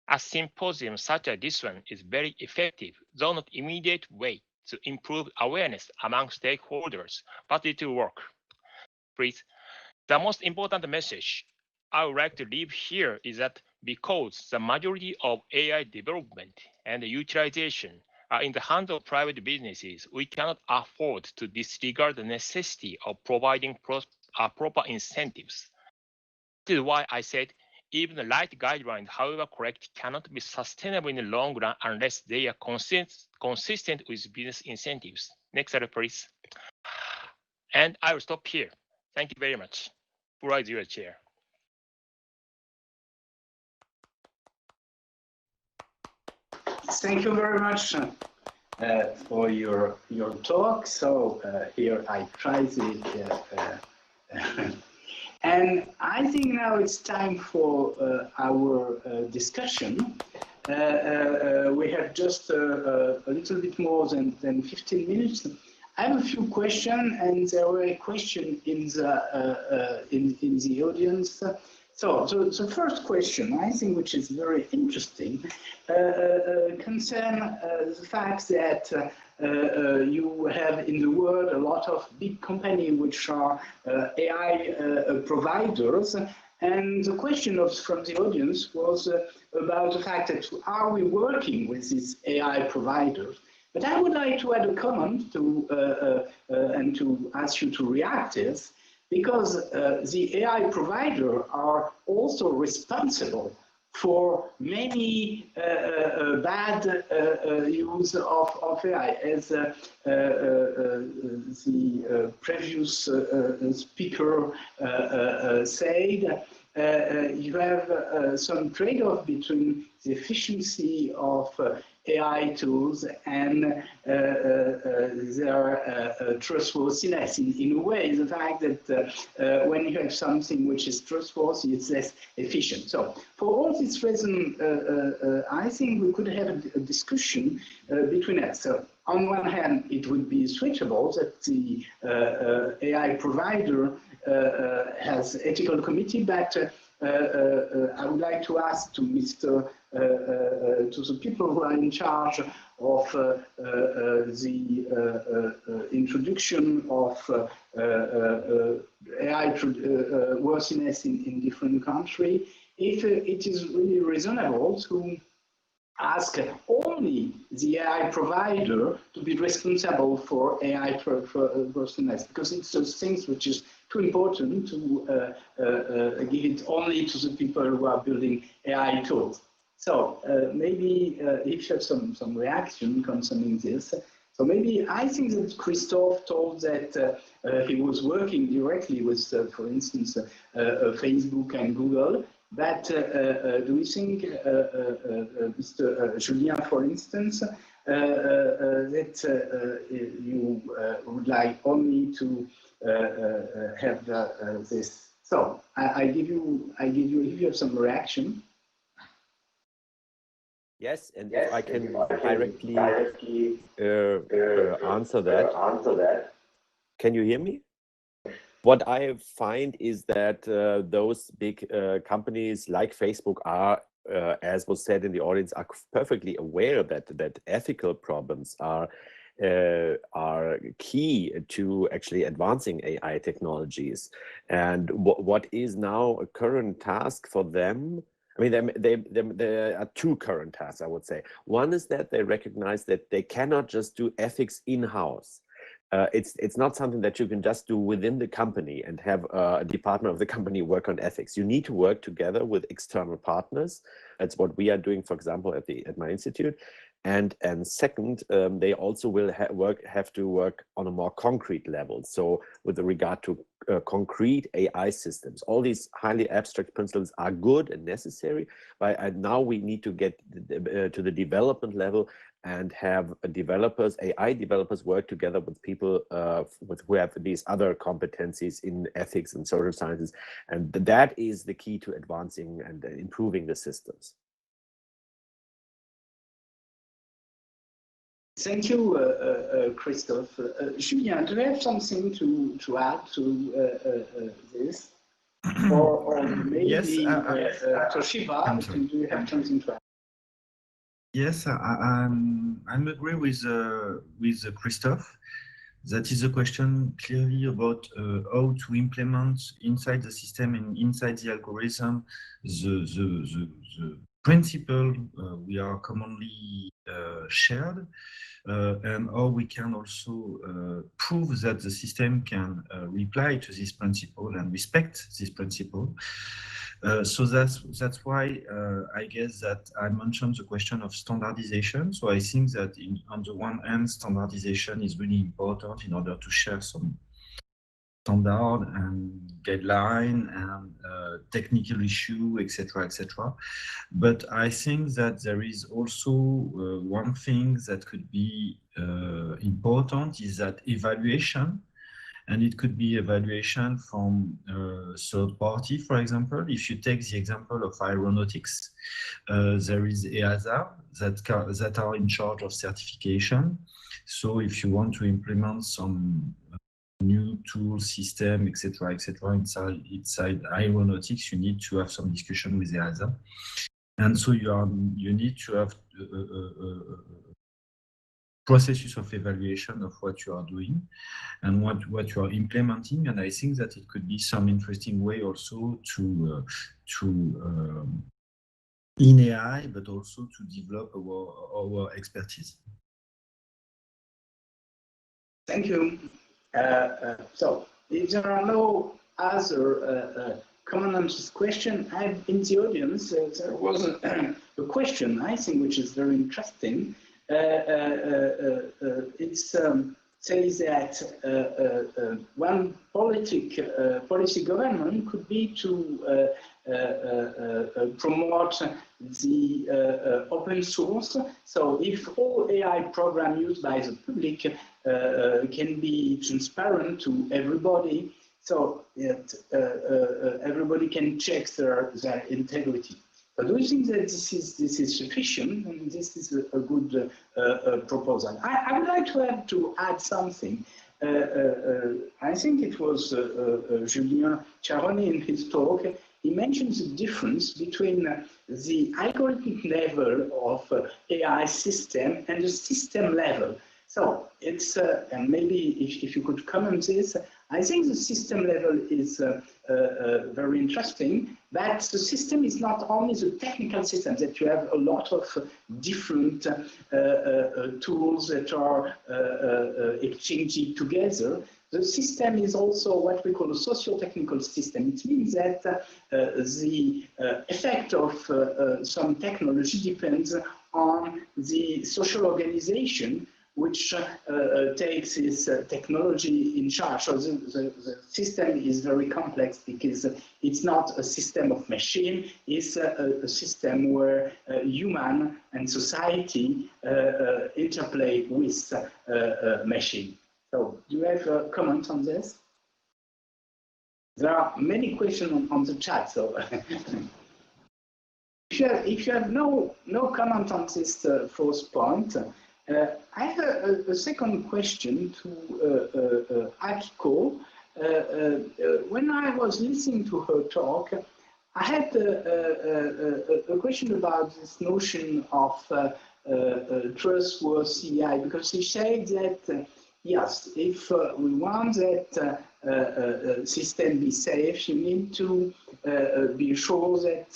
a symposium such as this one is very effective, though not immediate way to improve awareness among stakeholders, but it will work. Please. The most important message I would like to leave here is that because the majority of AI development and utilization are in the hands of private businesses, we cannot afford to disregard the necessity of providing proper incentives. This is why I said even the right guidelines, however correct, cannot be sustainable in the long run unless they are consistent with business incentives. Next slide, please. And I will stop here. Thank you very much. Floor is yours, Chair. Thank you very much for your talk. So here I try the and I think now it's time for our discussion. We have just a little bit more than 15 minutes. I have a few questions, and there were a question in the audience. So the first question, I think, which is very interesting, concern the fact that you have in the world a lot of big companies which are AI providers. And the question from the audience was about the fact that are we working with these AI providers? But I would like to add a comment and to ask you to react to this, because the AI providers are also responsible for many bad use of AI. As the previous speaker said, you have some trade-off between the efficiency of AI tools and their trustworthiness. In a way, the fact that when you have something which is trustworthy, it's less efficient. So for all these reasons, I think we could have a discussion between us. So on one hand, it would be suitable that the AI provider has ethical committee, but I would like to ask to Mr. To the people who are in charge of the introduction of AI worthiness in different countries, if it is really reasonable to ask only the AI provider to be responsible for AI worthiness, because it's those things which is too important to give it only to the people who are building AI tools. So maybe if you have some reaction concerning this. So maybe I think that Christophe told that he was working directly with, for instance, Facebook and Google. But do you think, Mr. Julien, for instance, that you would like only to have this? So I give you if you have some reaction. Yes, and if I can directly answer that. Can you hear me? What I find is that those big companies like Facebook are, as was said in the audience, are perfectly aware that ethical problems are key to actually advancing AI technologies. And what is now a current task for them? I mean, there are two current tasks, I would say. One is that they recognize that they cannot just do ethics in-house. It's not something that you can just do within the company and have a department of the company work on ethics. You need to work together with external partners. That's what we are doing, for example, at my institute. And second, they also will have to work on a more concrete level. So with regard to concrete AI systems, all these highly abstract principles are good and necessary, but now we need to get to the development level and have developers, AI developers, work together with people who have these other competencies in ethics and social sciences. And that is the key to advancing and improving the systems. Thank you, Christophe. Julien, do you have something to add to this? Or maybe yes, Toshiba, do you have something to add? Yes, I'm agree with Christophe. That is a question clearly about how to implement inside the system and inside the algorithm the principle we are commonly shared, and how we can also prove that the system can reply to this principle and respect this principle. So that's why I guess that I mentioned the question of standardization. So I think that on the one hand, standardization is really important in order to share some standard and guideline and technical issue, etc., etc. But I think that there is also one thing that could be important is that evaluation. And it could be evaluation from third party, for example. If you take the example of aeronautics, there is EASA that are in charge of certification. So if you want to implement some new tool system, etc., inside aeronautics, you need to have some discussion with EASA. And so you need to have processes of evaluation of what you are doing and what you are implementing. And I think that it could be some interesting way also to in AI, but also to develop our expertise. Thank you. So if there are no other comment on this question, in the audience there was a question I think which is very interesting. It says that one policy government could be to promote the open source. So if all AI programs used by the public can be transparent to everybody, so that everybody can check their integrity. But do you think that this is sufficient? And this is a good proposal. I would like to add something. I think it was Julien Charoni in his talk. he mentions the difference between the algorithmic level of AI system and the system level. So it's, and maybe if you could comment this, I think the system level is very interesting, but the system is not only the technical system, that you have a lot of different tools that are exchanging together. The system is also what we call a socio-technical system. It means that the effect of some technology depends on the social organization which takes this technology in charge. So the system is very complex because it's not a system of machine, it's a system where human and society interplay with machine. So do you have a comment on this? There are many questions on the chat, so if you have no comment on this first point, I have a second question to Akiko. When I was listening to her talk, I had a question about this notion of trustworthy AI, because she said that yes, if we want that system be safe, you need to be sure that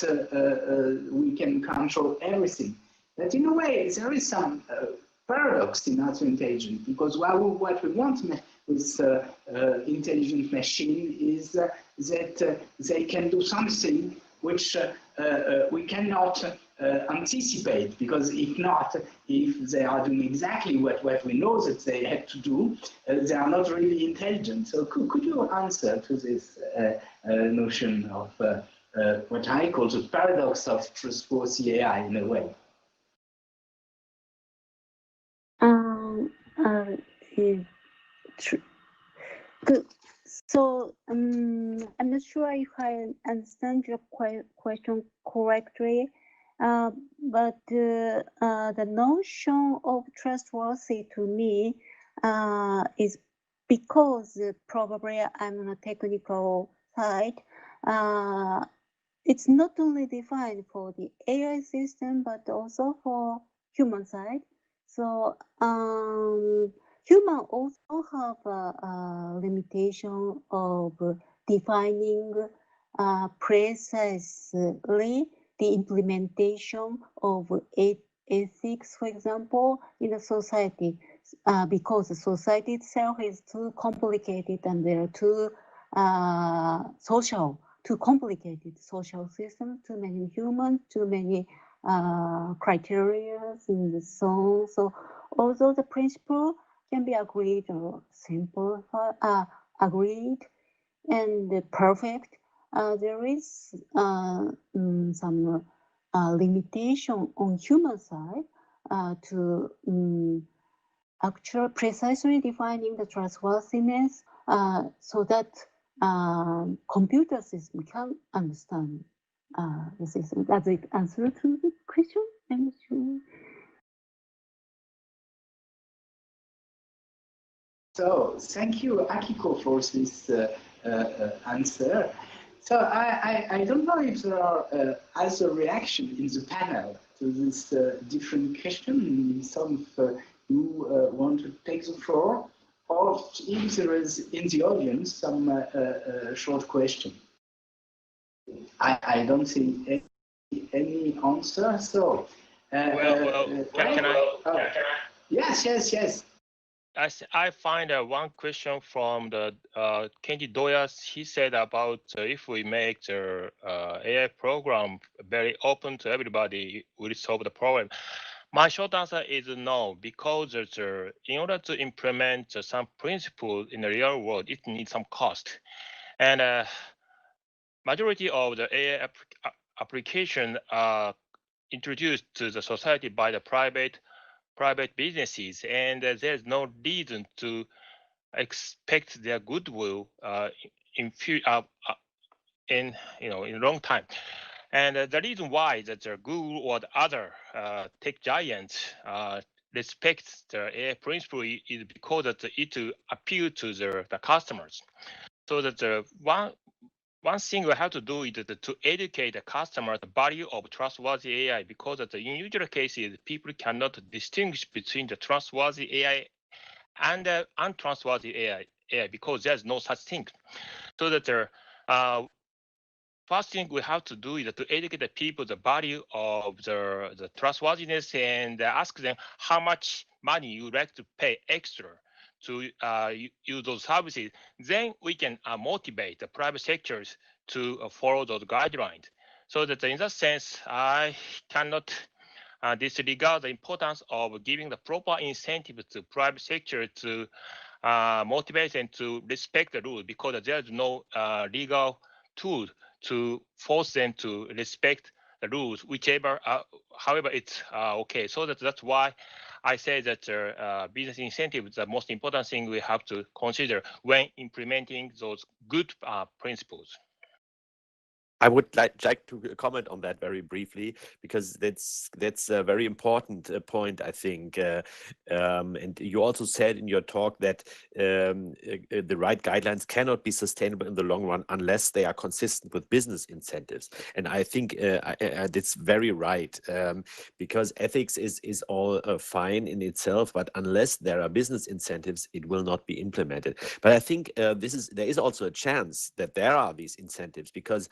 we can control everything. But in a way, there is some paradox in artificial intelligence, because what we want with intelligent machine is that they can do something which we cannot anticipate, because if not, if they are doing exactly what we know that they have to do, they are not really intelligent. So could you answer to this notion of what I call the paradox of trustworthy AI in a way? Good. So I'm not sure if I understand your question correctly, but the notion of trustworthy to me is because probably I'm on a technical side. It's not only defined for the AI system, but also for human side. So human also have a limitation of defining precisely the implementation of ethics, for example, in a society, because the society itself is too complicated and there are too complicated social systems, too many humans, too many criteria in the zone. So although the principle can be agreed or agreed and perfect, there is some limitation on human side to actually precisely defining the trustworthiness so that computer system can understand the system. Does it answer to the question? I'm sure. So thank you, Akiko, for this answer. So I don't know if there are other reactions in the panel to this different question. Some of you want to take the floor, or if there is in the audience some short question. I don't see any answer. So can I? Yes. I find one question from the Kenji Doyas. He said about if we make the AI program very open to everybody, will it solve the problem? My short answer is no, because in order to implement some principle in the real world, it needs some cost. And majority of the AI application are introduced to the society by the private businesses, and there's no reason to expect their goodwill in a long time. And the reason why that Google or the other tech giants respect the AI principle is because that it appeal to the customers. So that one thing we have to do is to educate the customer the value of trustworthy AI, because in usual cases, people cannot distinguish between the trustworthy AI and untrustworthy AI, because there's no such thing. So that first thing we have to do is to educate the people the value of the trustworthiness, and ask them how much money you would like to pay extra to use those services. Then we can motivate the private sectors to follow those guidelines. So that in that sense, I cannot disregard the importance of giving the proper incentive to private sector to motivate them to respect the rule, because there's no legal tool to force them to respect the rules, whichever, however it's okay. So that's why I say that business incentive is the most important thing we have to consider when implementing those good principles. I would like to comment on that very briefly, because that's a very important point, I think. And you also said in your talk that the right guidelines cannot be sustainable in the long run unless they are consistent with business incentives. And I think that's very right, because ethics is all fine in itself, but unless there are business incentives, it will not be implemented. But I think there is also a chance that there are these incentives, because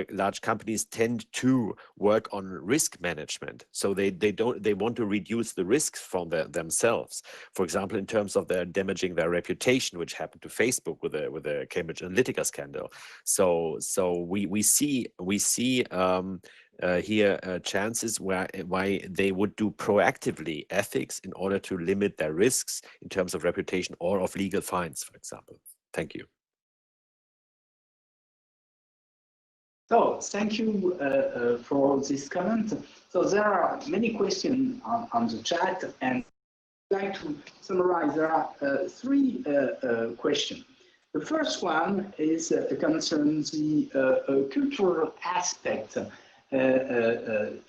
large companies tend to work on risk management, so they want to reduce the risks from themselves. For example, in terms of their damaging their reputation, which happened to Facebook with the Cambridge Analytica scandal. So we see here chances why they would do proactively ethics in order to limit their risks in terms of reputation or of legal fines, for example. Thank you. So thank you for this comment. So there are many questions on the chat, and I'd like to summarize. There are three questions. The first one is concerns the cultural aspect. The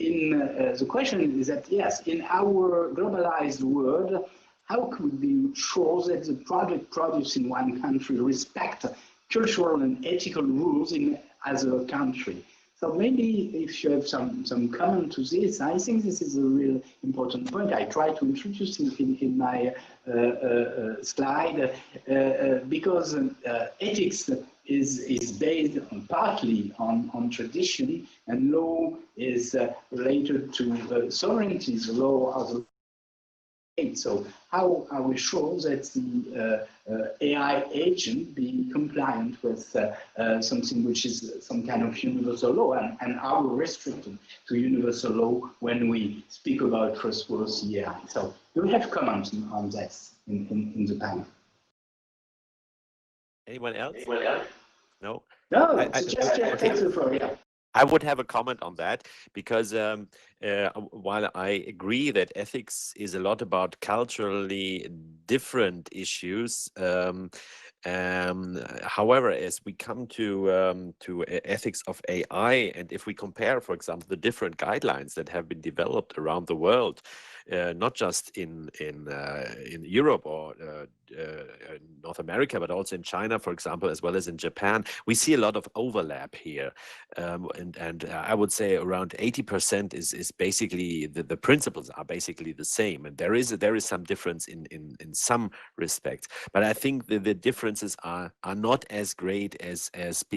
question is that, yes, in our globalized world, how could we show that the product produced in one country respect cultural and ethical rules in other country? So maybe if you have some comment to this, I think this is a real important point. I try to introduce it in my slide, because ethics is based partly on tradition, and law is related to sovereignty, the law of the state. So how are we sure that the AI agent be compliant with something which is some kind of universal law, and are we restricted to universal law when we speak about trustworthy AI? So do we have comments on this in the panel? Anyone else? No? No, just take the floor, yeah. I would have a comment on that, because while I agree that ethics is a lot about culturally different issues, however, as we come to ethics of AI, and if we compare, for example, the different guidelines that have been developed around the world, not just in Europe or North America, but also in China, for example, as well as in Japan, we see a lot of overlap here, and I would say around 80% is basically the principles are basically the same, and there is some difference in some respects, but I think the differences are not as great as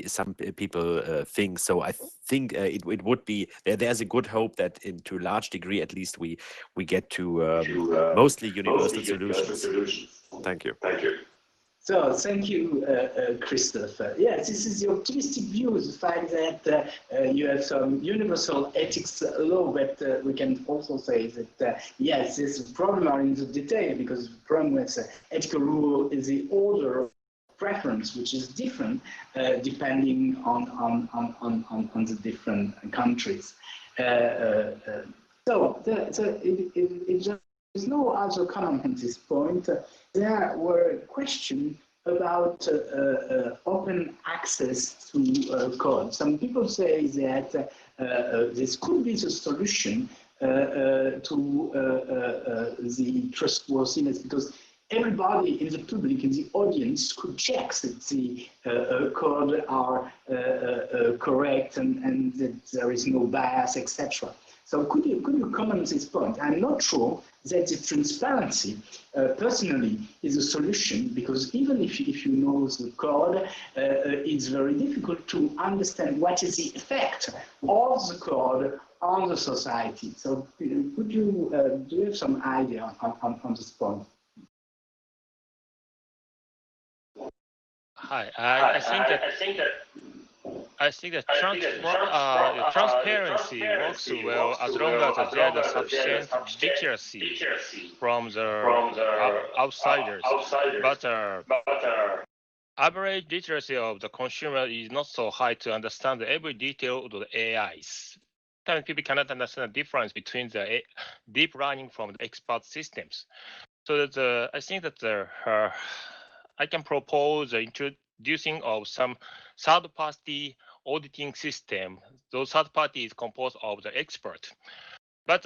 some people think. So I think it would be there's a good hope that to a large degree at least we get to mostly universal solutions. Thank you. So thank you, Christoph. Yes, this is the optimistic view, the fact that you have some universal ethics law, but we can also say that, yes, this problem are in the detail, because the problem with ethical rule is the order of preference, which is different depending on the different countries. There's no other comment at this point. There were questions about open access to code. Some people say that this could be the solution to the trustworthiness, because everybody in the public, in the audience, could check that the code are correct and that there is no bias, etc. So could you comment this point? I'm not sure that the transparency, personally, is a solution, because even if you know the code, it's very difficult to understand what is the effect of the code on the society. So could you do you have some idea on this point? Hi, I think that transparency works well as long as there is sufficient literacy from the outsiders. But average literacy of the consumer is not so high to understand every detail of the AIs. Sometimes people cannot understand the difference between the deep learning from the expert systems. So that I think that I can propose the introducing of some third-party auditing system. Those third party is composed of the expert. But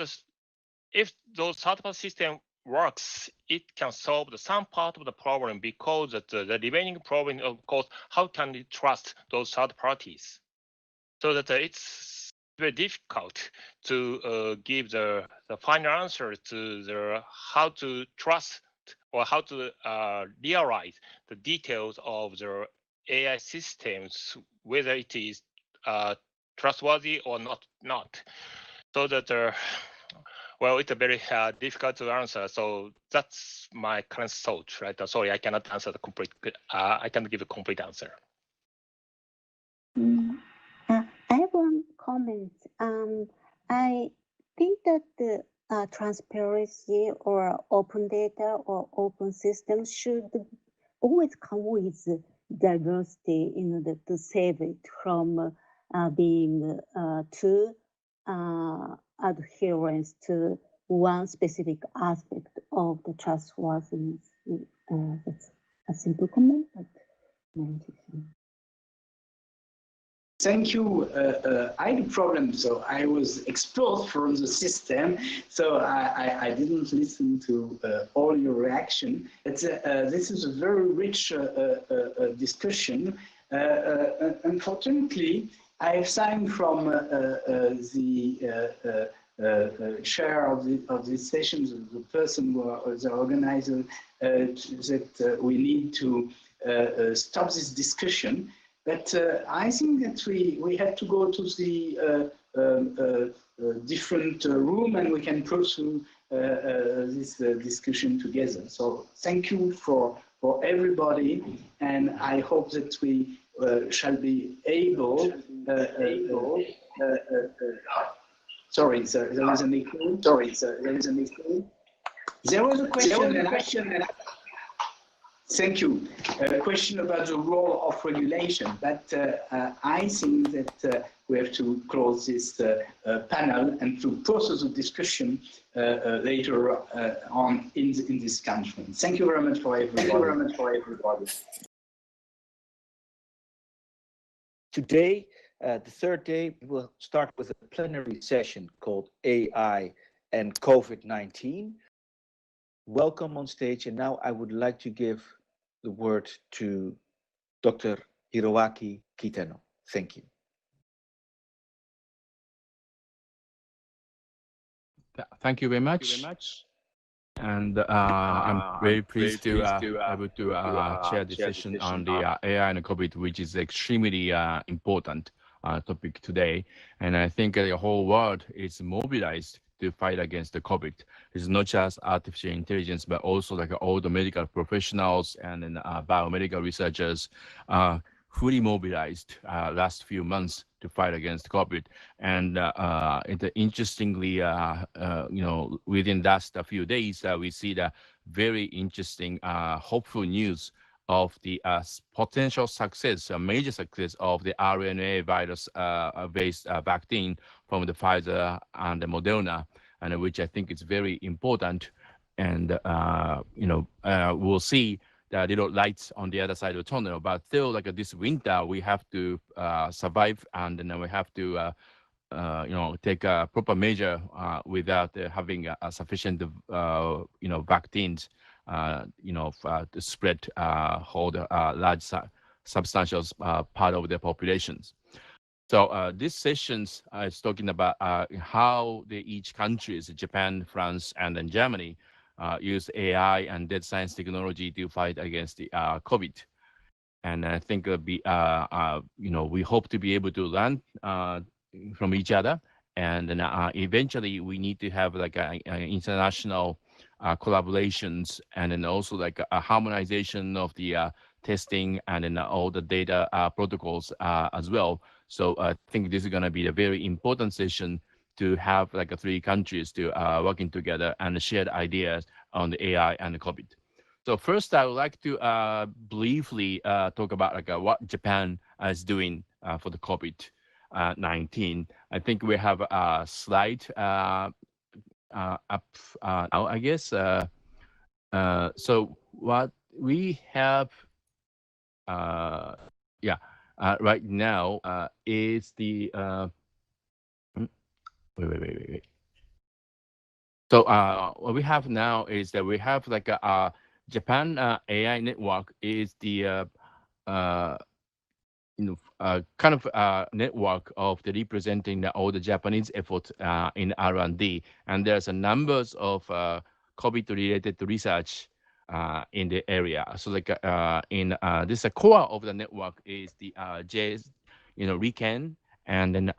if those third-party system works, it can solve some part of the problem, because the remaining problem, of course, how can we trust those third parties? So that it's very difficult to give the final answer to how to trust or how to realize the details of the AI systems, whether it is trustworthy or not. So that well, it's a very difficult to answer. So that's my current thought, right? Sorry, I cannot answer the complete. I cannot give a complete answer. I have one comment. I think that the transparency or open data or open systems should always come with diversity in order to save it from being too adherence to one specific aspect of the trustworthiness. That's a simple comment, but Thank you. I had a problem, so I was exposed from the system, so I didn't listen to all your reaction. This is a very rich discussion. Unfortunately, I've signed from the chair of this session, the person or the organizer, that we need to stop this discussion. But I think that we have to go to the different room, and we can pursue this discussion together. So thank you for everybody, and I hope that we shall be able. Sorry, sir, there is an echo. Sorry, sir, there is an echo. There was a question. Thank you. A question about the role of regulation, but I think that we have to close this panel and to process the discussion later on in this conference. Thank you very much for everybody. Today, the third day, we'll start with a plenary session called AI and COVID-19. Welcome on stage, and now I would like to give the word to Dr. Hiroaki Kitano. Thank you. Thank you very much. And I'm very pleased to be able to chair the session on the AI and COVID, which is extremely important topic today. And I think the whole world is mobilized to fight against the COVID. It's not just artificial intelligence, but also like all the medical professionals and then biomedical researchers fully mobilized last few months to fight against COVID. And interestingly, within last few days, we see the very interesting, hopeful news of the potential success, a major success of the RNA virus-based vaccine from the Pfizer and the Moderna, and which I think is very important. And we'll see the little lights on the other side of the tunnel. But still, like this winter, we have to survive, and then we have to take a proper measure without having sufficient vaccines to spread whole large substantial part of their populations. So this sessions is talking about how each countries, Japan, France, and then Germany, use AI and data science technology to fight against the COVID. And I think we hope to be able to learn from each other, and then eventually we need to have like international collaborations, and then also like a harmonization of the testing and then all the data protocols as well. So I think this is going to be a very important session to have like three countries to working together and share ideas on the AI and the COVID. So first, I would like to briefly talk about like what Japan is doing for the COVID-19. I think we have a slide up now, I guess. So what we have, right now is the wait. So what we have now is that we have like a Japan AI network is the kind of network of the representing all the Japanese effort in R&D, and there's a numbers of COVID-related research in the area. So like in this core of the network is the RIKEN, and then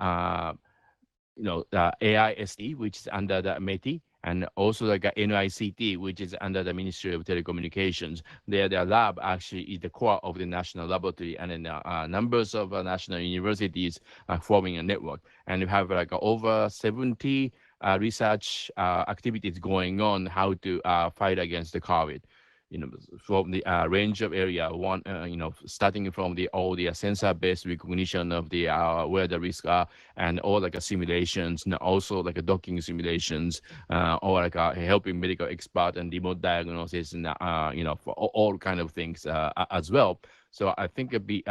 the AIST, which is under the METI, and also like NICT, which is under the Ministry of Telecommunications. Their lab actually is the core of the national laboratory, and then numbers of national universities are forming a network. And you have like over 70 research activities going on how to fight against the COVID. From the range of area, starting from all the sensor-based recognition of the where the risks are, and all like simulations, and also like docking simulations, or like helping medical expert and remote diagnosis, and for all kind of things as well. So I think it'd be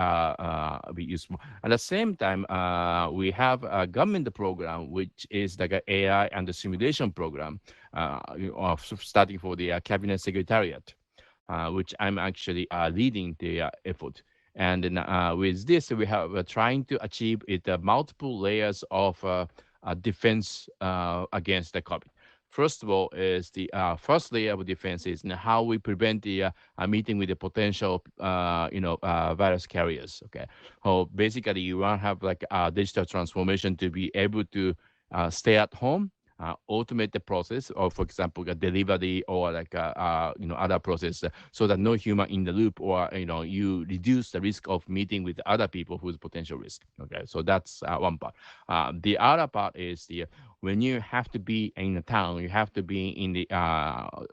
useful. At the same time, we have a government program which is like an AI and the simulation program, starting for the cabinet secretariat. Which I'm actually leading the effort. And then with this, we have trying to achieve multiple layers of defense against the COVID. First of all, is the first layer of defense is how we prevent the meeting with the potential, virus carriers. Okay, so basically, you want to have like a digital transformation to be able to stay at home. Automate the process, or for example, a delivery or like other process, so that no human in the loop, or you reduce the risk of meeting with other people who's potential risk. Okay, so that's one part. The other part is when you have to be in a town, you have to be in the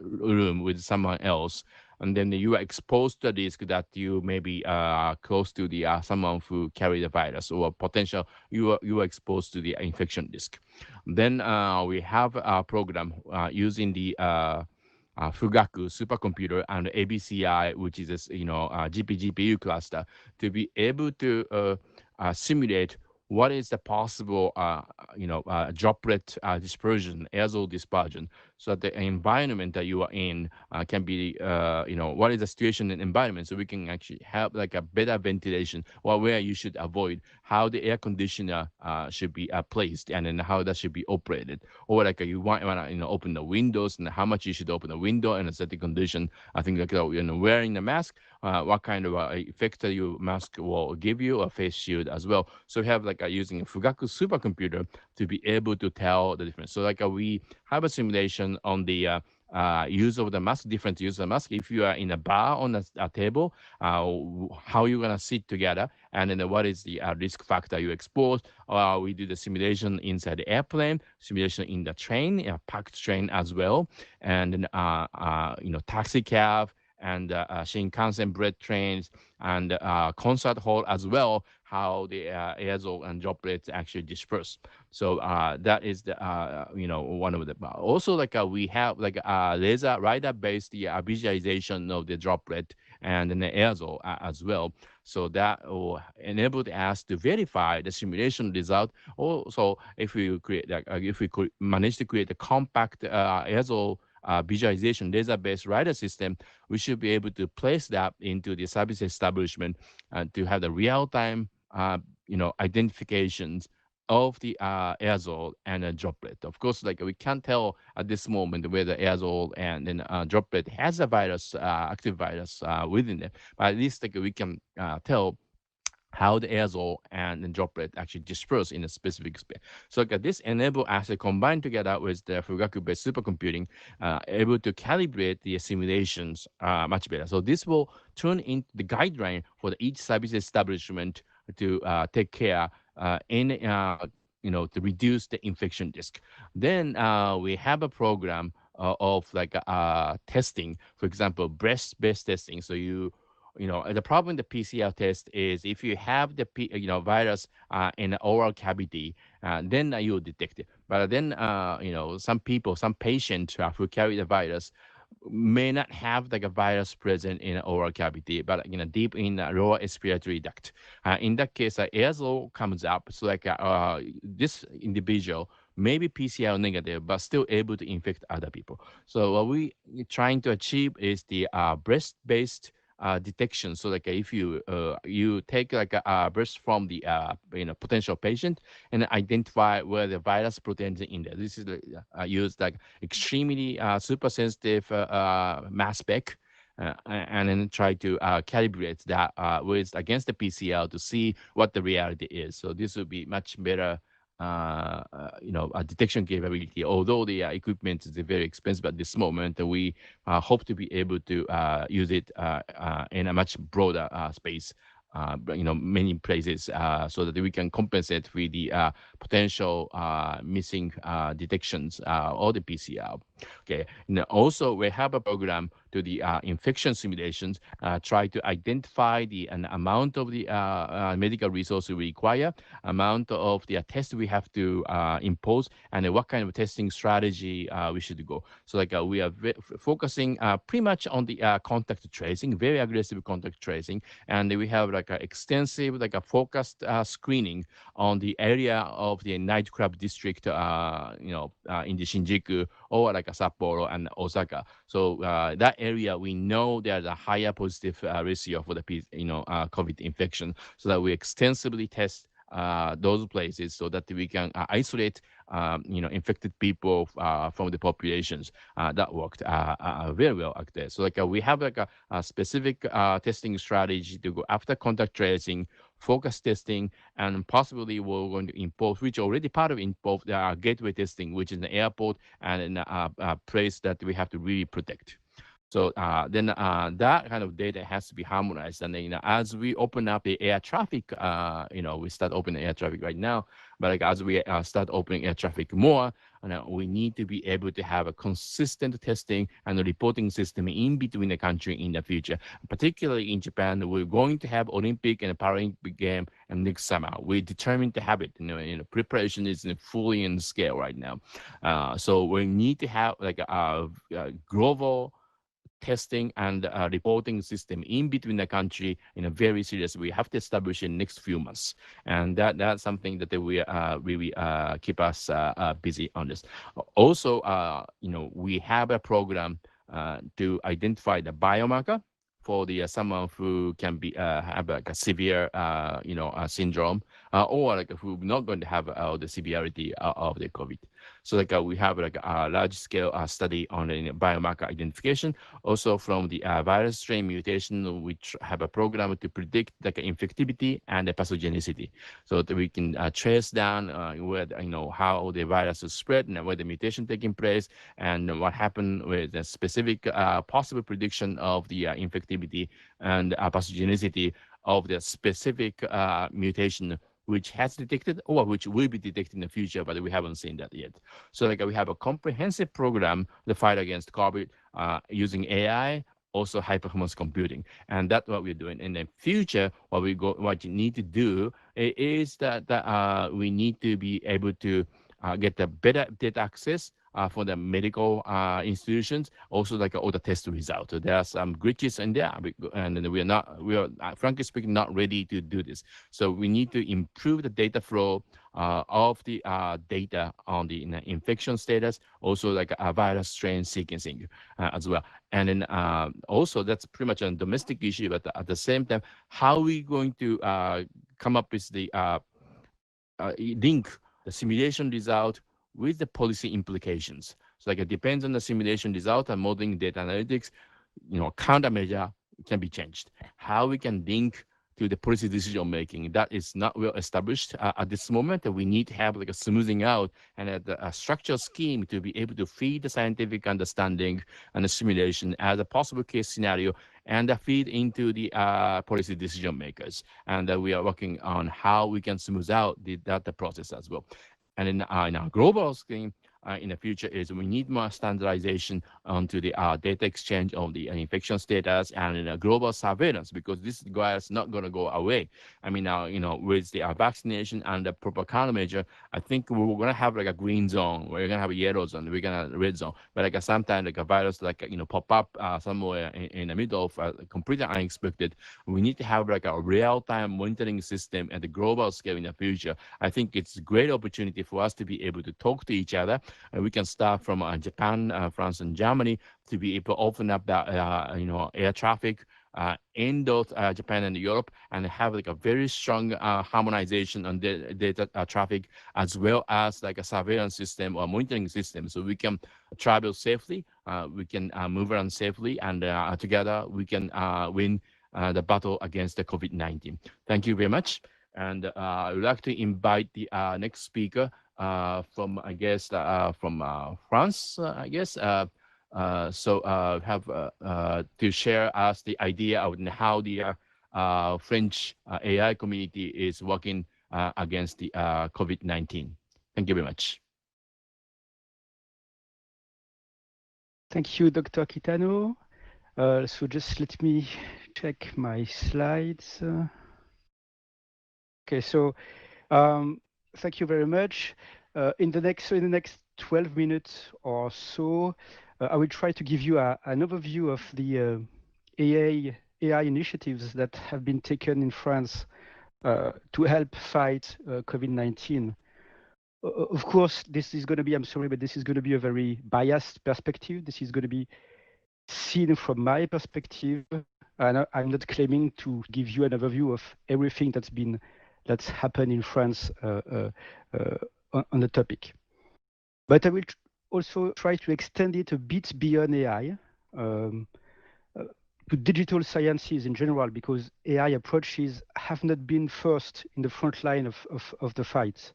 room with someone else, and then you are exposed to the risk that you may be close to the someone who carry the virus, or potential you are exposed to the infection risk. Then we have a program using the Fugaku supercomputer and ABCI, which is this GPGPU cluster, to be able to simulate what is the possible droplet dispersion, aerosol dispersion, so that the environment that you are in can be, what is the situation in environment, so we can actually have like a better ventilation, or where you should avoid, how the air conditioner should be placed, and then how that should be operated, or like you want to open the windows, and how much you should open the window in a certain condition. I think like wearing the mask, what kind of effect your mask will give you, a face shield as well. So we have like using a Fugaku supercomputer to be able to tell the difference. So like we have a simulation on the use of the mask, different use of the mask. If you are in a bar on a table, how you're gonna sit together, and then what is the risk factor you expose. We do the simulation inside the airplane, simulation in the train, packed train as well, and then taxi cab, and Shinkansen bread trains, and concert hall as well, how the aerosol and droplets actually disperse. So that is the one of the. Also, like we have like laser radar based visualization of the droplet and then the aerosol as well. So that will enable us to verify the simulation result. Also, if we create if we could manage to create a compact aerosol visualization laser-based radar system, we should be able to place that into the service establishment to have the real-time, identifications of the aerosol and a droplet. Of course, like we can't tell at this moment whether aerosol and then droplet has a virus, active virus within it, but at least like we can tell how the aerosol and the droplet actually disperse in a specific space. So this enable us to combine together with the Fugaku-based supercomputing, able to calibrate the simulations much better. So this will turn into the guideline for each service establishment to take care to reduce the infection risk. Then we have a program of like testing, for example, breast-based testing. So the problem with the PCR test is if you have the virus in the oral cavity, then you'll detect it. But then some patients who carry the virus may not have like a virus present in the oral cavity, but deep in the lower respiratory duct. In that case, aerosol comes up. So like this individual may be PCR negative, but still able to infect other people. So what we're trying to achieve is the breast-based detection. So like if you take like a breast from the potential patient and identify where the virus protein is in there. This is used like extremely super sensitive mass spec. And then try to calibrate that against the PCR to see what the reality is. So this would be much better a detection capability. Although the equipment is very expensive at this moment, we hope to be able to use it in a much broader space. Many places, so that we can compensate for the potential missing detections or the PCR. Okay. And also, we have a program to the infection simulations, try to identify the amount of the medical resources we require, amount of the test we have to impose, and what kind of testing strategy we should go. So like we are focusing pretty much on the contact tracing, very aggressive contact tracing, and we have like a extensive, like a focused screening on the area of the nightclub district, in the Shinjuku or like a Sapporo and Osaka. So that area, we know there's a higher positive ratio for the COVID infection, so that we extensively test those places so that we can isolate infected people from the populations. That worked very well out there. So like we have like a specific testing strategy to go after contact tracing, focus testing, and possibly we're going to impose, which already part of impose the gateway testing, which is an airport and in a place that we have to really protect. So then that kind of data has to be harmonized. And then, as we open up the air traffic, we start opening air traffic right now, but like as we start opening air traffic more, we need to be able to have a consistent testing and a reporting system in between the country in the future. Particularly in Japan, we're going to have Olympic and Paralympic game next summer. We're determined to have it. Preparation is fully in scale right now. So we need to have like a global testing and reporting system in between the country in a very serious way. We have to establish in next few months, and that's something that we really keep us busy on this. Also, we have a program to identify the biomarker for the someone who can be have like a severe syndrome or like who not going to have the severity of the COVID. So like we have like a large scale study on the biomarker identification. Also from the virus strain mutation, we have a program to predict like infectivity and the pathogenicity, so that we can trace down where how the virus is spread and where the mutation taking place and what happened with the specific possible prediction of the infectivity and pathogenicity of the specific mutation which has detected or which will be detected in the future, but we haven't seen that yet. So like we have a comprehensive program to fight against COVID using AI, also high performance computing. And that's what we're doing. In the future, what you need to do is that we need to be able to get a better data access for the medical institutions, also like all the test results. So there are some glitches in there, and we are frankly speaking not ready to do this. So we need to improve the data flow of the data on the infection status, also like a virus strain sequencing as well. And then also that's pretty much a domestic issue, but at the same time, how are we going to come up with the link the simulation result with the policy implications? So like it depends on the simulation result and modeling data analytics, countermeasure can be changed. How we can link to the policy decision making, that is not well established at this moment. We need to have like a smoothing out and a structural scheme to be able to feed the scientific understanding and the simulation as a possible case scenario and feed into the policy decision makers. And we are working on how we can smooth out the data process as well. And in our global scheme, in the future is we need more standardization onto the data exchange of the infection status and global surveillance, because this virus is not going to go away. I mean, now, with the vaccination and the proper countermeasure, I think we're going to have like a green zone, we're going to have a yellow zone, we're going to have a red zone. But like sometimes like a virus like, pop up somewhere in the middle of completely unexpected. We need to have like a real-time monitoring system at the global scale in the future. I think it's a great opportunity for us to be able to talk to each other. We can start from Japan, France, and Germany to be able to open up that air traffic in both Japan and Europe, and have like a very strong harmonization on the data traffic, as well as like a surveillance system or monitoring system, so we can travel safely, we can move around safely, and together we can win the battle against the COVID-19. Thank you very much. And I would like to invite the next speaker from, I guess, from France, I guess. So have to share us the idea of how the French AI community is working against the COVID-19. Thank you very much. Thank you, Dr. Kitano. So just let me check my slides. Okay, so thank you very much. In the next 12 minutes or so, I will try to give you an overview of the AI initiatives that have been taken in France to help fight COVID-19. Of course, this is going to be, I'm sorry, but this is going to be a very biased perspective. This is going to be seen from my perspective. And I'm not claiming to give you an overview of everything that's happened in France on the topic. But I will also try to extend it a bit beyond AI to digital sciences in general, because AI approaches have not been first in the front line of the fight.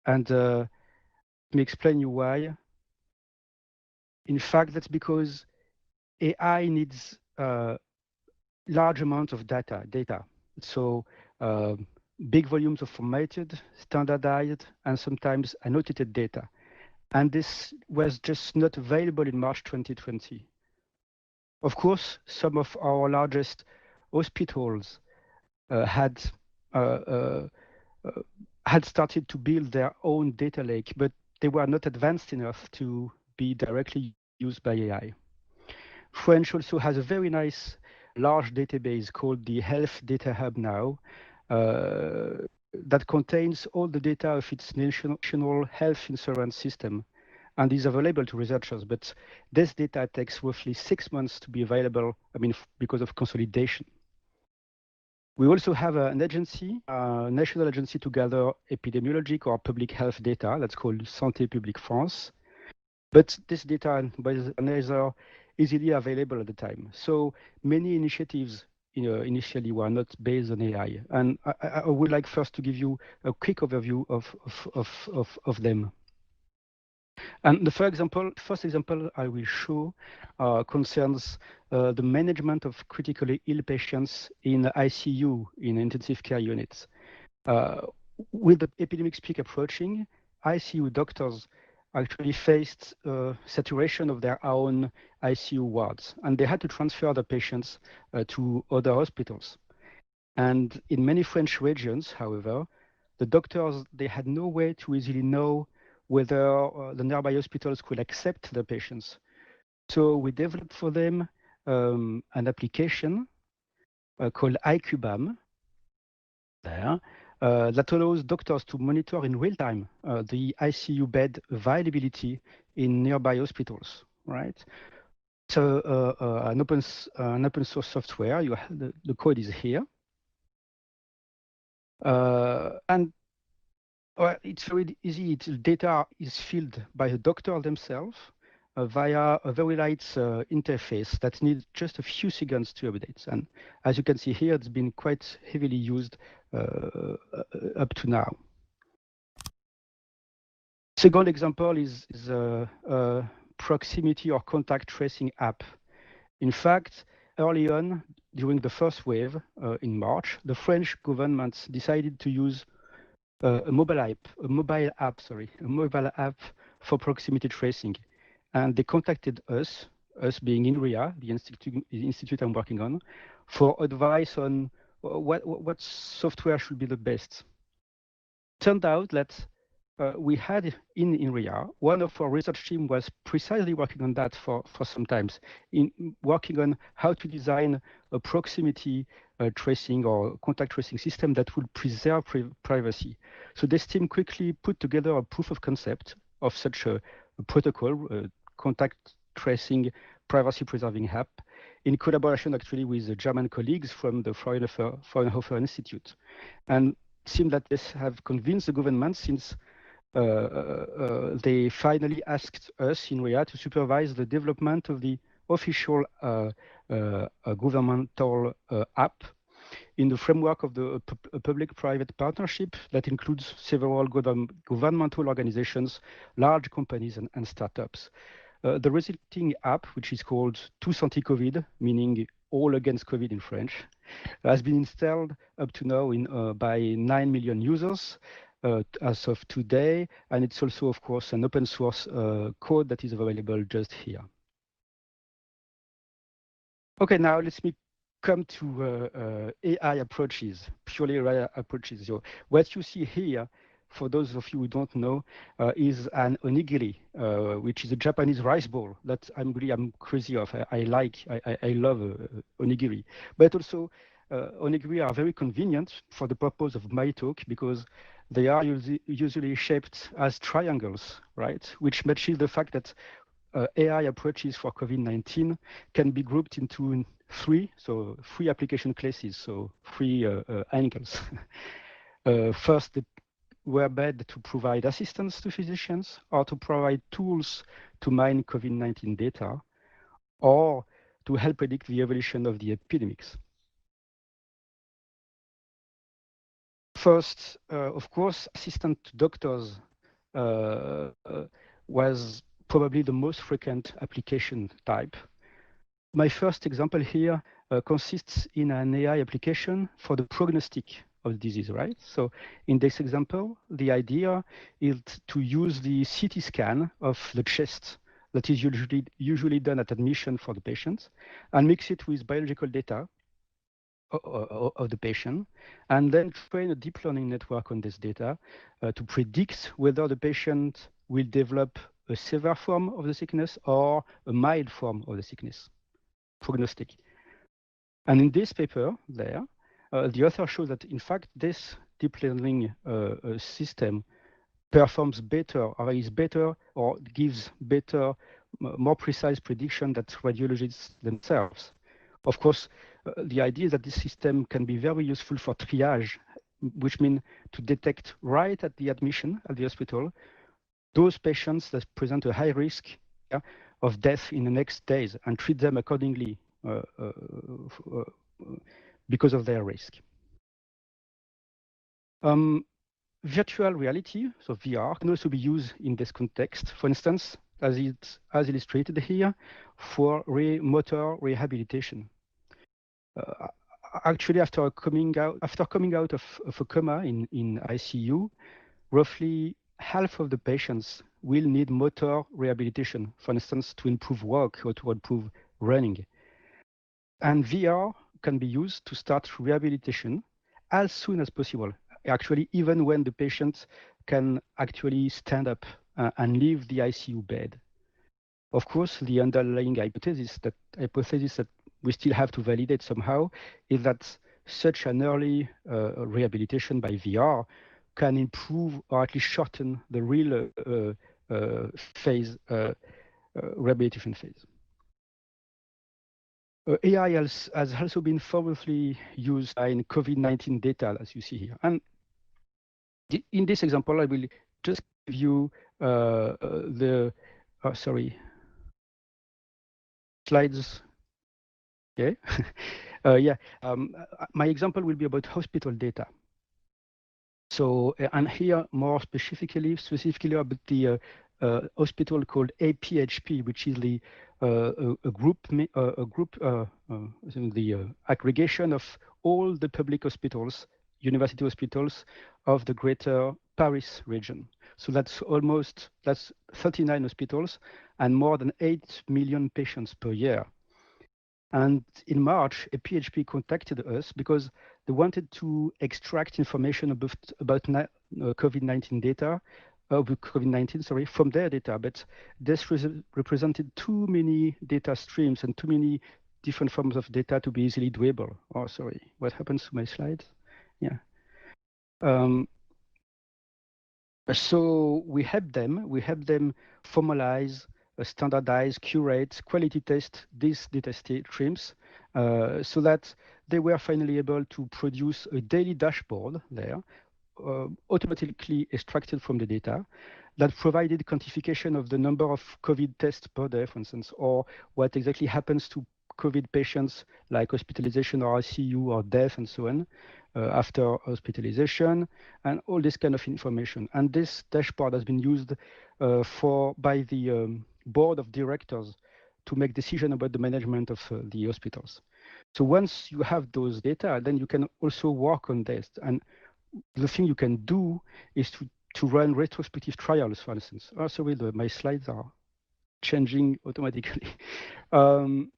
And let me explain you why. In fact, that's because AI needs large amounts of data. So big volumes of formatted, standardized, and sometimes annotated data. And this was just not available in March 2020. Of course, some of our largest hospitals had started to build their own data lake, but they were not advanced enough to be directly used by AI. French also has a very nice large database called the Health Data Hub now, that contains all the data of its national health insurance system and is available to researchers. But this data takes roughly 6 months to be available, because of consolidation. We also have an agency, a national agency to gather epidemiologic or public health data, that's called Santé Publique France. But this data was neither easily available at the time. So many initiatives initially were not based on AI. And I would like first to give you a quick overview of them. And the first example I will show concerns the management of critically ill patients in ICU, in intensive care units. With the epidemic peak approaching, ICU doctors actually faced saturation of their own ICU wards, and they had to transfer the patients to other hospitals. And in many French regions, however, the doctors, they had no way to easily know whether the nearby hospitals could accept the patients. So we developed for them an application called iCubam there that allows doctors to monitor in real time the ICU bed availability in nearby hospitals, right? So an open source software. You have the code is here, and it's very easy. Data is filled by the doctor themselves via a very light interface that needs just a few seconds to update. And as you can see here, it's been quite heavily used up to now. Second example is a proximity or contact tracing app. In fact, early on, during the first wave in March, the French government decided to use a mobile app for proximity tracing. And they contacted us being INRIA, the institute I'm working on, for advice on what software should be the best. Turned out that we had in INRIA, one of our research team was precisely working on that for some times, working on how to design a proximity tracing or contact tracing system that would preserve privacy. So this team quickly put together a proof of concept of such a protocol, contact tracing, privacy preserving app, in collaboration actually with the German colleagues from the Fraunhofer Institute. And it seemed that this have convinced the government, since they finally asked us in RIA to supervise the development of the official governmental app in the framework of the public-private partnership that includes several governmental organizations, large companies, and startups. The resulting app, which is called Tous Anti-Covid, meaning all against COVID in French, has been installed up to now by 9 million users as of today, and it's also, of course, an open source code that is available just here. Okay, now let me come to AI approaches, purely AI approaches. So what you see here, for those of you who don't know, is an onigiri, which is a Japanese rice ball that I'm crazy of. I love onigiri. But also, onigiri are very convenient for the purpose of my talk because they are usually shaped as triangles, right? Which matches the fact that AI approaches for COVID-19 can be grouped into three application classes, so three angles. First, they were meant to provide assistance to physicians or to provide tools to mine COVID-19 data or to help predict the evolution of the epidemics. First, of course, assistant to doctors was probably the most frequent application type. My first example here consists in an AI application for the prognostic of disease, right? So in this example, the idea is to use the CT scan of the chest that is usually done at admission for the patient and mix it with biological data of the patient, and then train a deep learning network on this data to predict whether the patient will develop a severe form of the sickness or a mild form of the sickness, prognostic. And in this paper there, the author shows that in fact this deep learning system performs better or is better or gives better, more precise prediction than radiologists themselves. Of course, the idea is that this system can be very useful for triage, which means to detect right at the admission at the hospital those patients that present a high risk of death in the next days and treat them accordingly because of their risk. Virtual reality, so VR, can also be used in this context. For instance, as illustrated here, for motor rehabilitation. Actually, after coming out of a coma in ICU, roughly half of the patients will need motor rehabilitation, for instance, to improve walk or to improve running. And VR can be used to start rehabilitation as soon as possible. Actually, even when the patient can actually stand up and leave the ICU bed. Of course, the underlying hypothesis that we still have to validate somehow is that such an early rehabilitation by VR can improve or at least shorten the real rehabilitation phase. AI has also been thoroughly used in COVID-19 data, as you see here. And in this example, I will just give you slides. Okay. My example will be about hospital data. So, and here more specifically about the hospital called APHP, which is the the aggregation of all the public hospitals, university hospitals of the greater Paris region. So that's 39 hospitals and more than 8 million patients per year. And in March, a PHP contacted us because they wanted to extract information about COVID-19 data, from their data, but this represented too many data streams and too many different forms of data to be easily doable. Oh, sorry, what happens to my slides? Yeah. So we help them formalize, standardize, curate, quality test these data streams so that they were finally able to produce a daily dashboard there, automatically extracted from the data, that provided quantification of the number of COVID tests per day, for instance, or what exactly happens to COVID patients like hospitalization or ICU or death and so on after hospitalization, and all this kind of information. And this dashboard has been used by the board of directors to make decisions about the management of the hospitals. So once you have those data, then you can also work on this. And the thing you can do is to run retrospective trials, for instance. Oh, sorry, my slides are changing automatically. And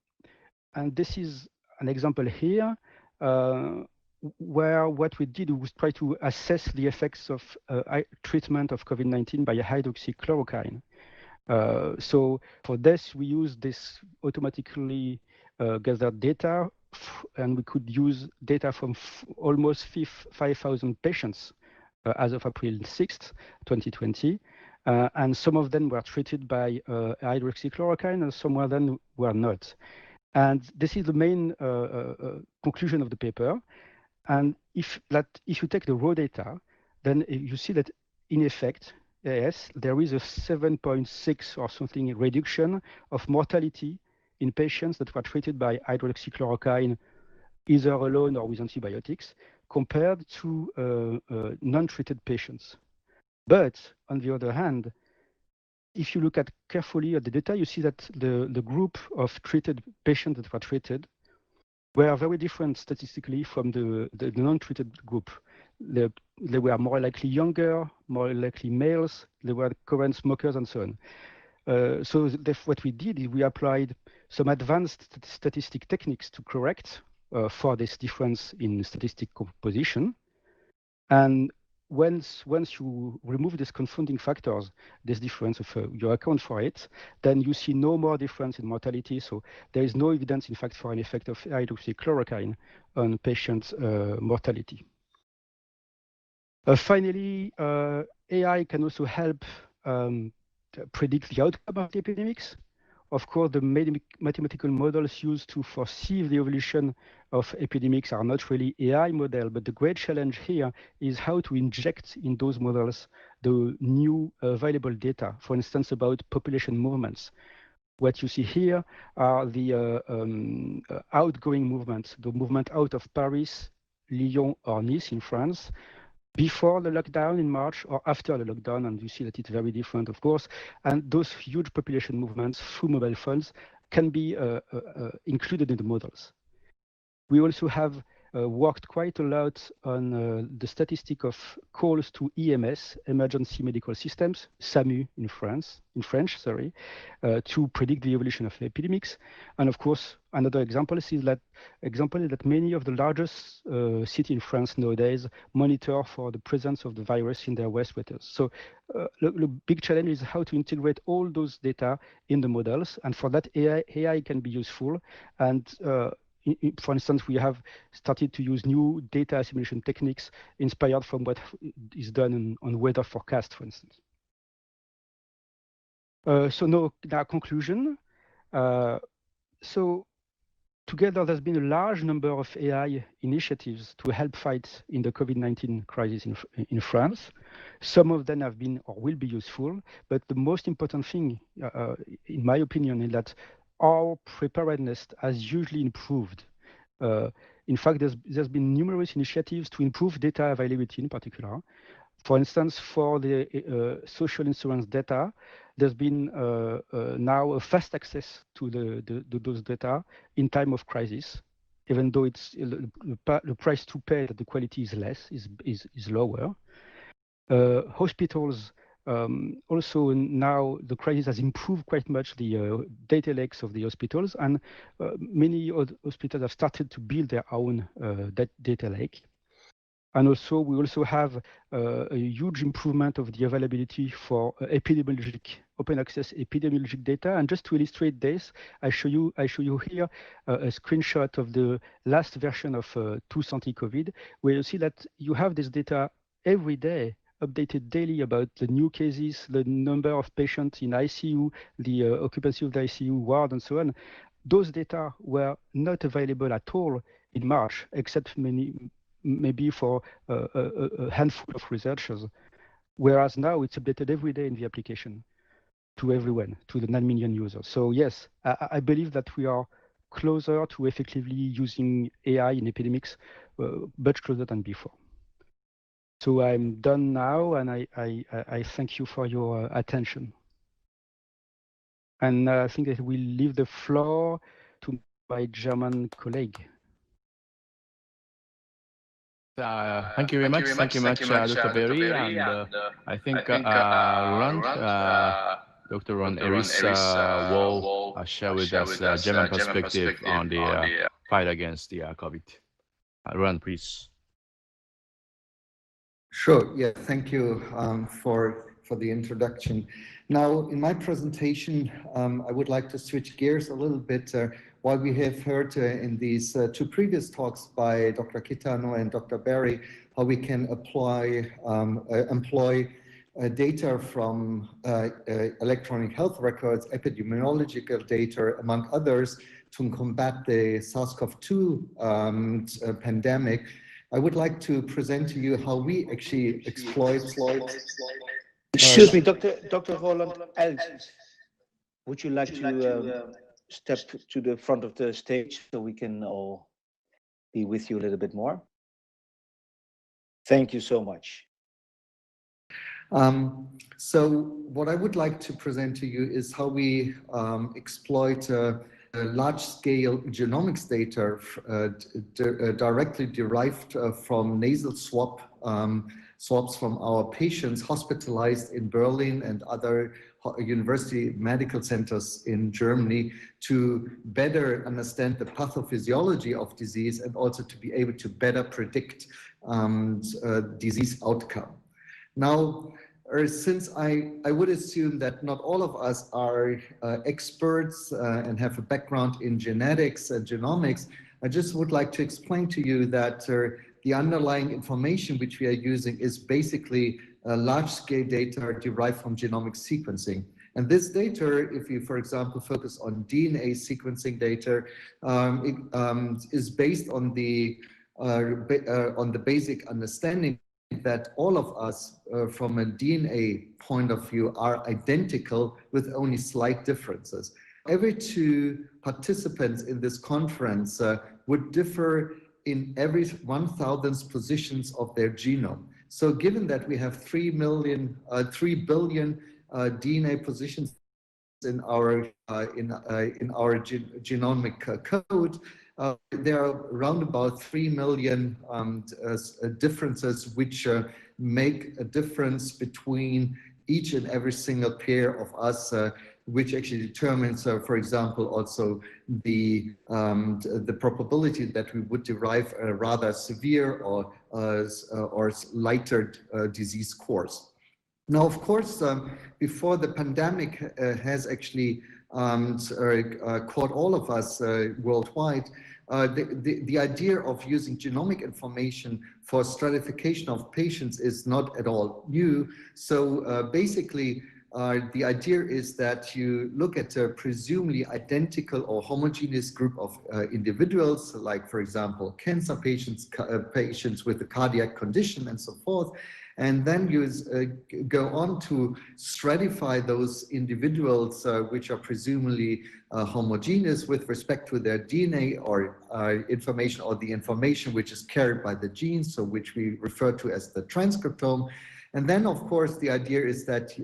this is an example here where what we did was try to assess the effects of treatment of COVID-19 by hydroxychloroquine. So for this, we use this automatically gathered data, and we could use data from almost 5,000 patients as of April 6th, 2020. And some of them were treated by hydroxychloroquine, and some of them were not. And this is the main conclusion of the paper. And if you take the raw data, then you see that in effect, yes, there is a 7.6 or something reduction of mortality in patients that were treated by hydroxychloroquine, either alone or with antibiotics, compared to non-treated patients. But on the other hand, if you look at carefully at the data, you see that the group of treated patients that were treated were very different statistically from the non-treated group. They were more likely younger, more likely males, they were current smokers, and so on. So what we did is we applied some advanced statistic techniques to correct for this difference in statistic composition. And once you remove these confounding factors, this difference, you account for it, then you see no more difference in mortality. So there is no evidence, in fact, for an effect of hydroxychloroquine on patient mortality. Finally, AI can also help predict the outcome of the epidemics. Of course, the mathematical models used to foresee the evolution of epidemics are not really AI model, but the great challenge here is how to inject in those models the new available data, for instance, about population movements. What you see here are the outgoing movements, the movement out of Paris, Lyon, or Nice in France, before the lockdown in March or after the lockdown, and you see that it's very different, of course. And those huge population movements through mobile phones can be included in the models. We also have worked quite a lot on the statistic of calls to EMS, emergency medical systems, SAMU in French, sorry, to predict the evolution of epidemics. And of course, another example is that many of the largest cities in France nowadays monitor for the presence of the virus in their wastewaters. So the big challenge is how to integrate all those data in the models, and for that AI can be useful. And for instance, we have started to use new data assimilation techniques inspired from what is done on weather forecast, for instance. So now conclusion. So together, there's been a large number of AI initiatives to help fight in the COVID-19 crisis in France. Some of them have been or will be useful, but the most important thing, in my opinion, is that our preparedness has hugely improved. In fact, there's been numerous initiatives to improve data availability in particular. For instance, for the social insurance data, there's been now a fast access to those data in time of crisis, even though it's the price to pay that the quality is less, is lower. Hospitals also now the crisis has improved quite much the data lakes of the hospitals, and many hospitals have started to build their own data lake. And also, we also have a huge improvement of the availability for open access epidemiologic data. And just to illustrate this, I show you here a screenshot of the last version of Tous Anti-COVID, where you see that you have this data every day, updated daily about the new cases, the number of patients in ICU, the occupancy of the ICU ward, and so on. Those data were not available at all in March, except maybe for a handful of researchers, whereas now it's updated every day in the application to everyone, to the 9 million users. So yes, I believe that we are closer to effectively using AI in epidemics, much closer than before. So I'm done now, and I thank you for your attention. And I think I will leave the floor to my German colleague. Thank you very much. Thank you much, Dr. Berry. And I think Dr. Ron Eris will share with us a German perspective on the fight against the COVID. Ron, please. Sure. Yeah. Thank you for the introduction. Now, in my presentation, I would like to switch gears a little bit. While we have heard in these two previous talks by Dr. Kitano and Dr. Berry, how we can employ data from electronic health records, epidemiological data, among others, to combat the SARS-CoV-2 pandemic. I would like to present to you how we actually exploit. Excuse me, Dr. Roland Elst, would you like to step to the front of the stage so we can all be with you a little bit more? Thank you so much. So what I would like to present to you is how we exploit large-scale genomics data directly derived from nasal swabs from our patients hospitalized in Berlin and other university medical centers in Germany to better understand the pathophysiology of disease and also to be able to better predict disease outcome. Now, since I would assume that not all of us are experts and have a background in genetics and genomics, I just would like to explain to you that the underlying information which we are using is basically large-scale data derived from genomic sequencing. And this data, if you, for example, focus on DNA sequencing data, is based on the basic understanding that all of us, from a DNA point of view, are identical with only slight differences. Every two participants in this conference would differ in every 1,000th positions of their genome. So given that we have 3 billion DNA positions in our genomic code, there are around about 3 million differences which make a difference between each and every single pair of us, which actually determines, for example, also the probability that we would derive a rather severe or lighter disease course. Now, of course, before the pandemic has actually caught all of us worldwide, the idea of using genomic information for stratification of patients is not at all new. So basically, the idea is that you look at a presumably identical or homogeneous group of individuals, like, for example, cancer patients, patients with a cardiac condition and so forth. And then you go on to stratify those individuals which are presumably homogeneous with respect to their DNA or information, or the information which is carried by the genes, so which we refer to as the transcriptome. And then, of course, the idea is that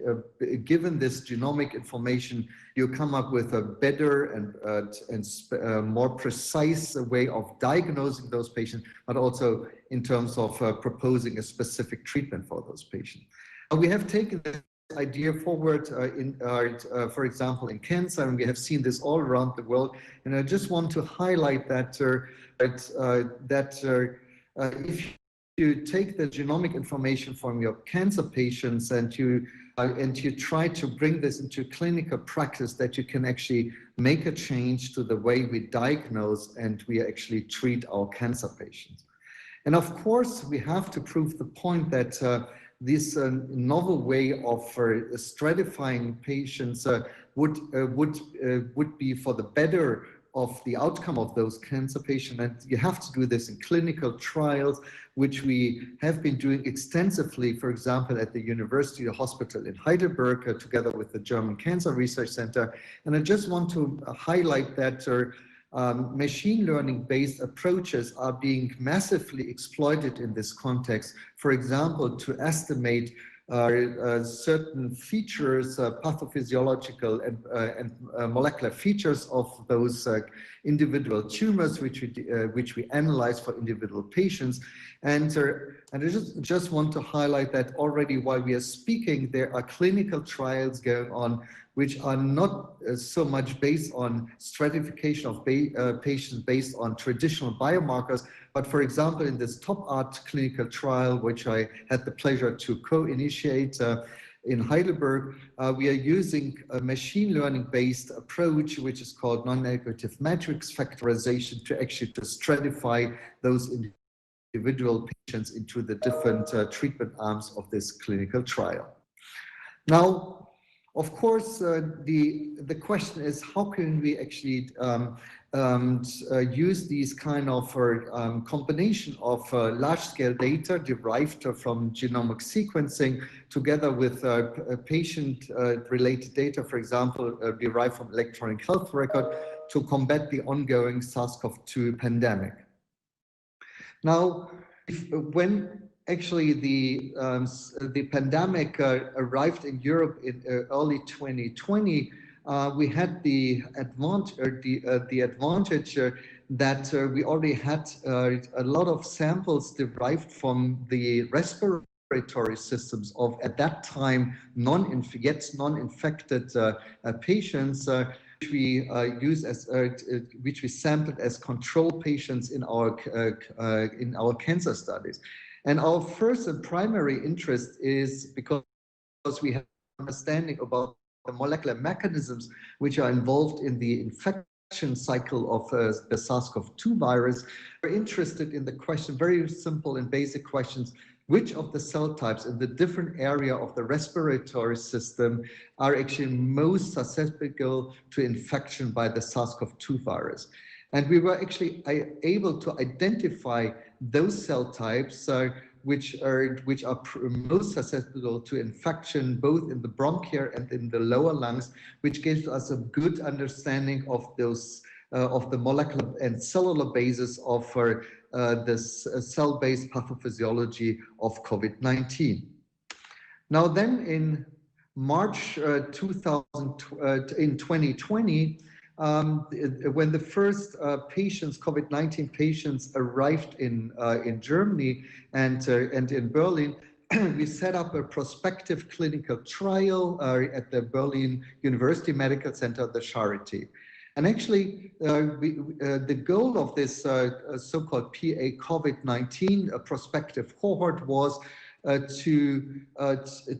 given this genomic information, you come up with a better and more precise way of diagnosing those patients, but also in terms of proposing a specific treatment for those patients. We have taken this idea forward for example, in cancer, and we have seen this all around the world. And I just want to highlight that if you take the genomic information from your cancer patients and you try to bring this into clinical practice, that you can actually make a change to the way we diagnose and we actually treat our cancer patients. And of course, we have to prove the point that this novel way of stratifying patients would be for the better of the outcome of those cancer patients. And you have to do this in clinical trials, which we have been doing extensively, for example, at the University Hospital in Heidelberg, together with the German Cancer Research Center. And I just want to highlight that machine learning-based approaches are being massively exploited in this context. For example, to estimate certain features, pathophysiological and molecular features of those individual tumors, which we analyze for individual patients. And I just want to highlight that already while we are speaking, there are clinical trials going on which are not so much based on stratification of patients based on traditional biomarkers, but for example, in this top-art clinical trial, which I had the pleasure to co-initiate in Heidelberg, we are using a machine learning-based approach, which is called non-negative matrix factorization, to actually stratify those individual patients into the different treatment arms of this clinical trial. Now, of course, the question is, how can we actually use these kind of combination of large-scale data derived from genomic sequencing together with patient-related data, for example, derived from electronic health record, to combat the ongoing SARS-CoV-2 pandemic. Now, when actually the pandemic arrived in Europe in early 2020, we had the advantage that we already had a lot of samples derived from the respiratory systems of, at that time, non-infected patients, which we which we sampled as control patients in our cancer studies. And our first and primary interest is because we have understanding about the molecular mechanisms which are involved in the infection cycle of the SARS-CoV-2 virus. We're interested in the question, very simple and basic questions: which of the cell types in the different area of the respiratory system are actually most susceptible to infection by the SARS-CoV-2 virus? And we were actually able to identify those cell types which are most susceptible to infection, both in the bronchi and in the lower lungs, which gives us a good understanding of those of the molecular and cellular basis of this cell-based pathophysiology of COVID-19. Now then, in March 2020, when the first patients, COVID-19 patients, arrived in Germany and in Berlin, we set up a prospective clinical trial at the Berlin University Medical Center, the Charité. And actually, the goal of this so-called PA COVID-19 prospective cohort was to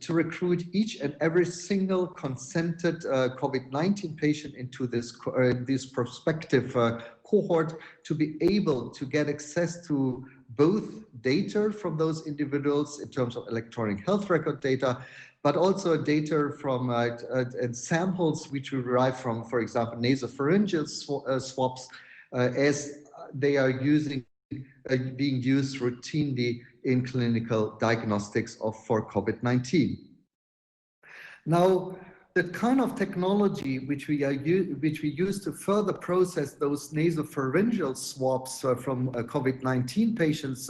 recruit each and every single consented COVID-19 patient into this prospective cohort to be able to get access to both data from those individuals in terms of electronic health record data, but also data from samples which we derive from, for example, nasopharyngeal swabs, as they are being used routinely in clinical diagnostics for COVID-19. Now, the kind of technology which we use to further process those nasopharyngeal swabs from COVID-19 patients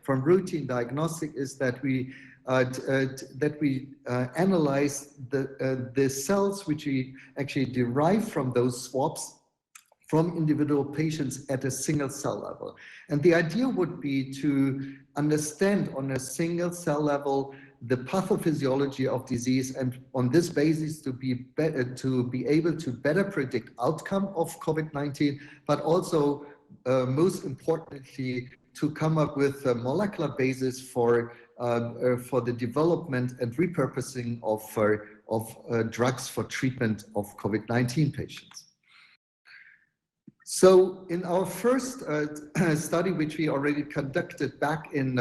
from routine diagnostic is that we analyze the cells which we actually derive from those swabs from individual patients at a single cell level. And the idea would be to understand on a single cell level the pathophysiology of disease, and on this basis to be able to better predict outcome of COVID-19, but also most importantly to come up with a molecular basis for the development and repurposing of drugs for treatment of COVID-19 patients. So in our first study, which we already conducted back in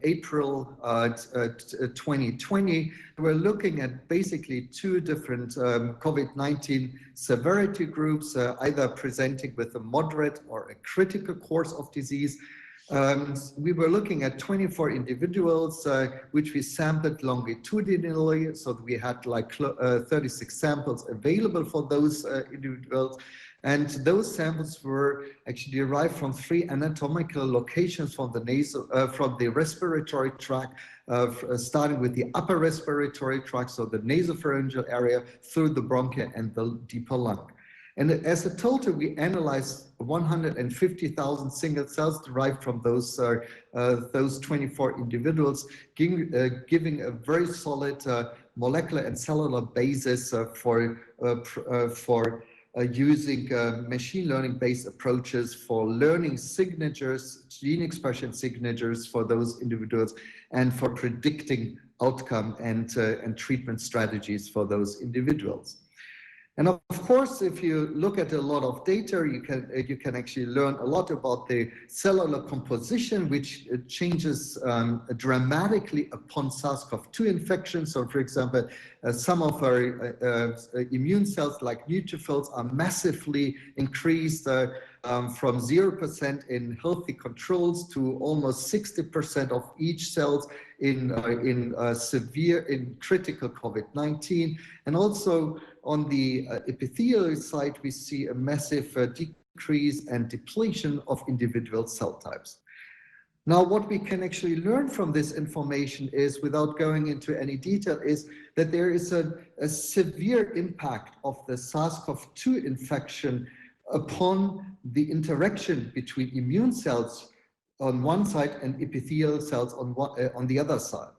April 2020, we're looking at basically two different COVID-19 severity groups, either presenting with a moderate or a critical course of disease. We were looking at 24 individuals, which we sampled longitudinally, so we had like 36 samples available for those individuals. And those samples were actually derived from 3 anatomical locations from the respiratory tract, starting with the upper respiratory tract, so the nasopharyngeal area, through the bronchia and the deeper lung. And as a total, we analyzed 150,000 single cells derived from those 24 individuals, giving a very solid molecular and cellular basis for using machine learning-based approaches for learning signatures, gene expression signatures for those individuals, and for predicting outcome and treatment strategies for those individuals. And of course, if you look at a lot of data, you can actually learn a lot about the cellular composition, which changes dramatically upon SARS-CoV-2 infection. So, for example, some of our immune cells, like neutrophils, are massively increased from 0% in healthy controls to almost 60% of each cells in critical COVID-19, and also on the epithelial side, we see a massive decrease and depletion of individual cell types. Now, what we can actually learn from this information is, without going into any detail, is that there is a severe impact of the SARS-CoV-2 infection upon the interaction between immune cells on one side and epithelial cells on the other side.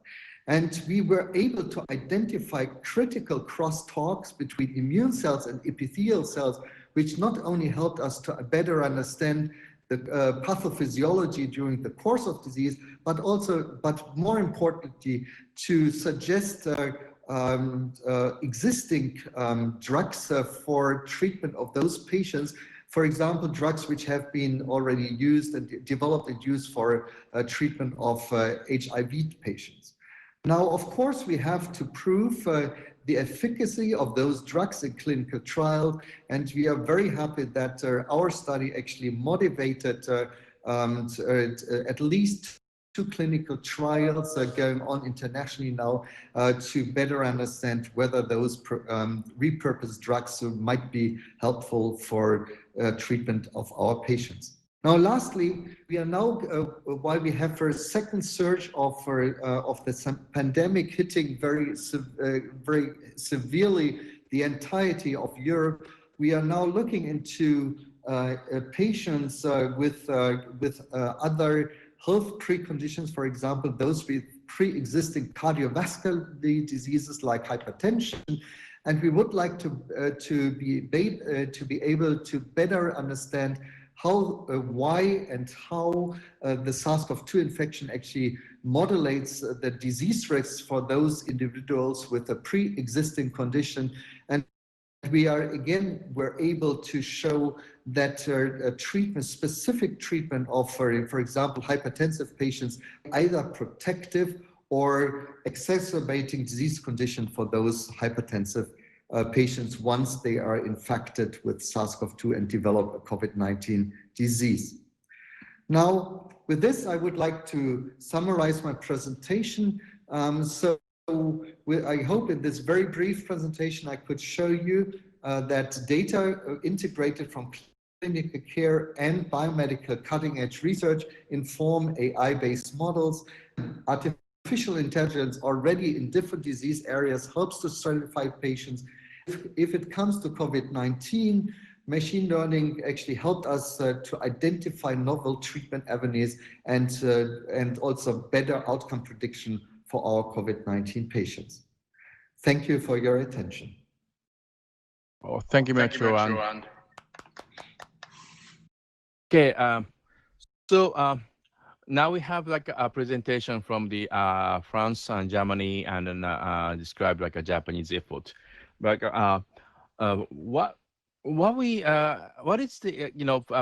And we were able to identify critical crosstalks between immune cells and epithelial cells, which not only helped us to better understand the pathophysiology during the course of disease, but more importantly, to suggest existing drugs for treatment of those patients. For example, drugs which have been already used and developed and used for treatment of HIV patients. Now, of course, we have to prove the efficacy of those drugs in clinical trial, and we are very happy that our study actually motivated at least 2 clinical trials going on internationally now to better understand whether those repurposed drugs might be helpful for treatment of our patients. Now, lastly, we are now, while we have for a second surge of the pandemic hitting very severely the entirety of Europe, we are now looking into patients with other health preconditions, for example, those with pre-existing cardiovascular diseases like hypertension. And we would like to be able to better understand how, why, and how the SARS-CoV-2 infection actually modulates the disease risks for those individuals with a pre-existing condition. And we're able to show that specific treatment of, for example, hypertensive patients, either protective or exacerbating disease condition for those hypertensive patients once they are infected with SARS-CoV-2 and develop a COVID-19 disease. Now, with this, I would like to summarize my presentation. I hope in this very brief presentation I could show you that data integrated from clinical care and biomedical cutting-edge research inform AI-based models. Artificial intelligence already in different disease areas helps to stratify patients. If it comes to COVID-19, machine learning actually helped us to identify novel treatment avenues and also better outcome prediction for our COVID-19 patients. Thank you for your attention. Oh, thank you very much, Roland. Okay, now we have like a presentation from the France and Germany, and then describe like a Japanese effort. Like what is the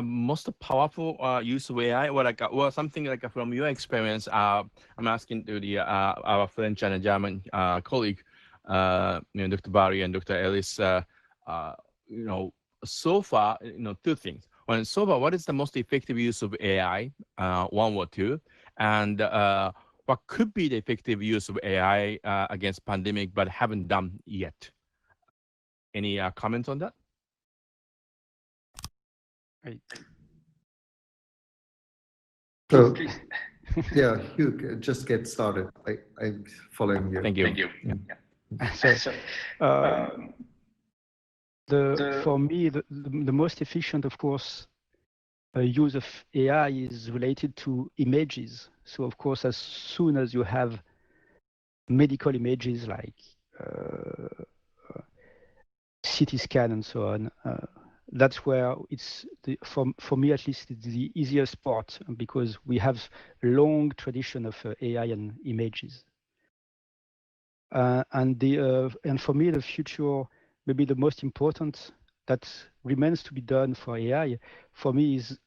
most powerful use of AI? Well, something like from your experience, I'm asking to the our French and German colleague, Dr. Barry and Dr. Ellis. So far, two things. One, so far, what is the most effective use of AI? One or two, and what could be the effective use of AI against pandemic, but haven't done yet? Any comments on that? So, yeah, Hugh, just get started. I'm following you. Thank you. Thank you. Yeah. For me, the most efficient, of course, use of AI is related to images. So, of course, as soon as you have medical images like CT scan and so on, that's where it's for me at least it's the easiest part, because we have a long tradition of AI and images. And for me, the future, maybe the most important that remains to be done for AI, for me, is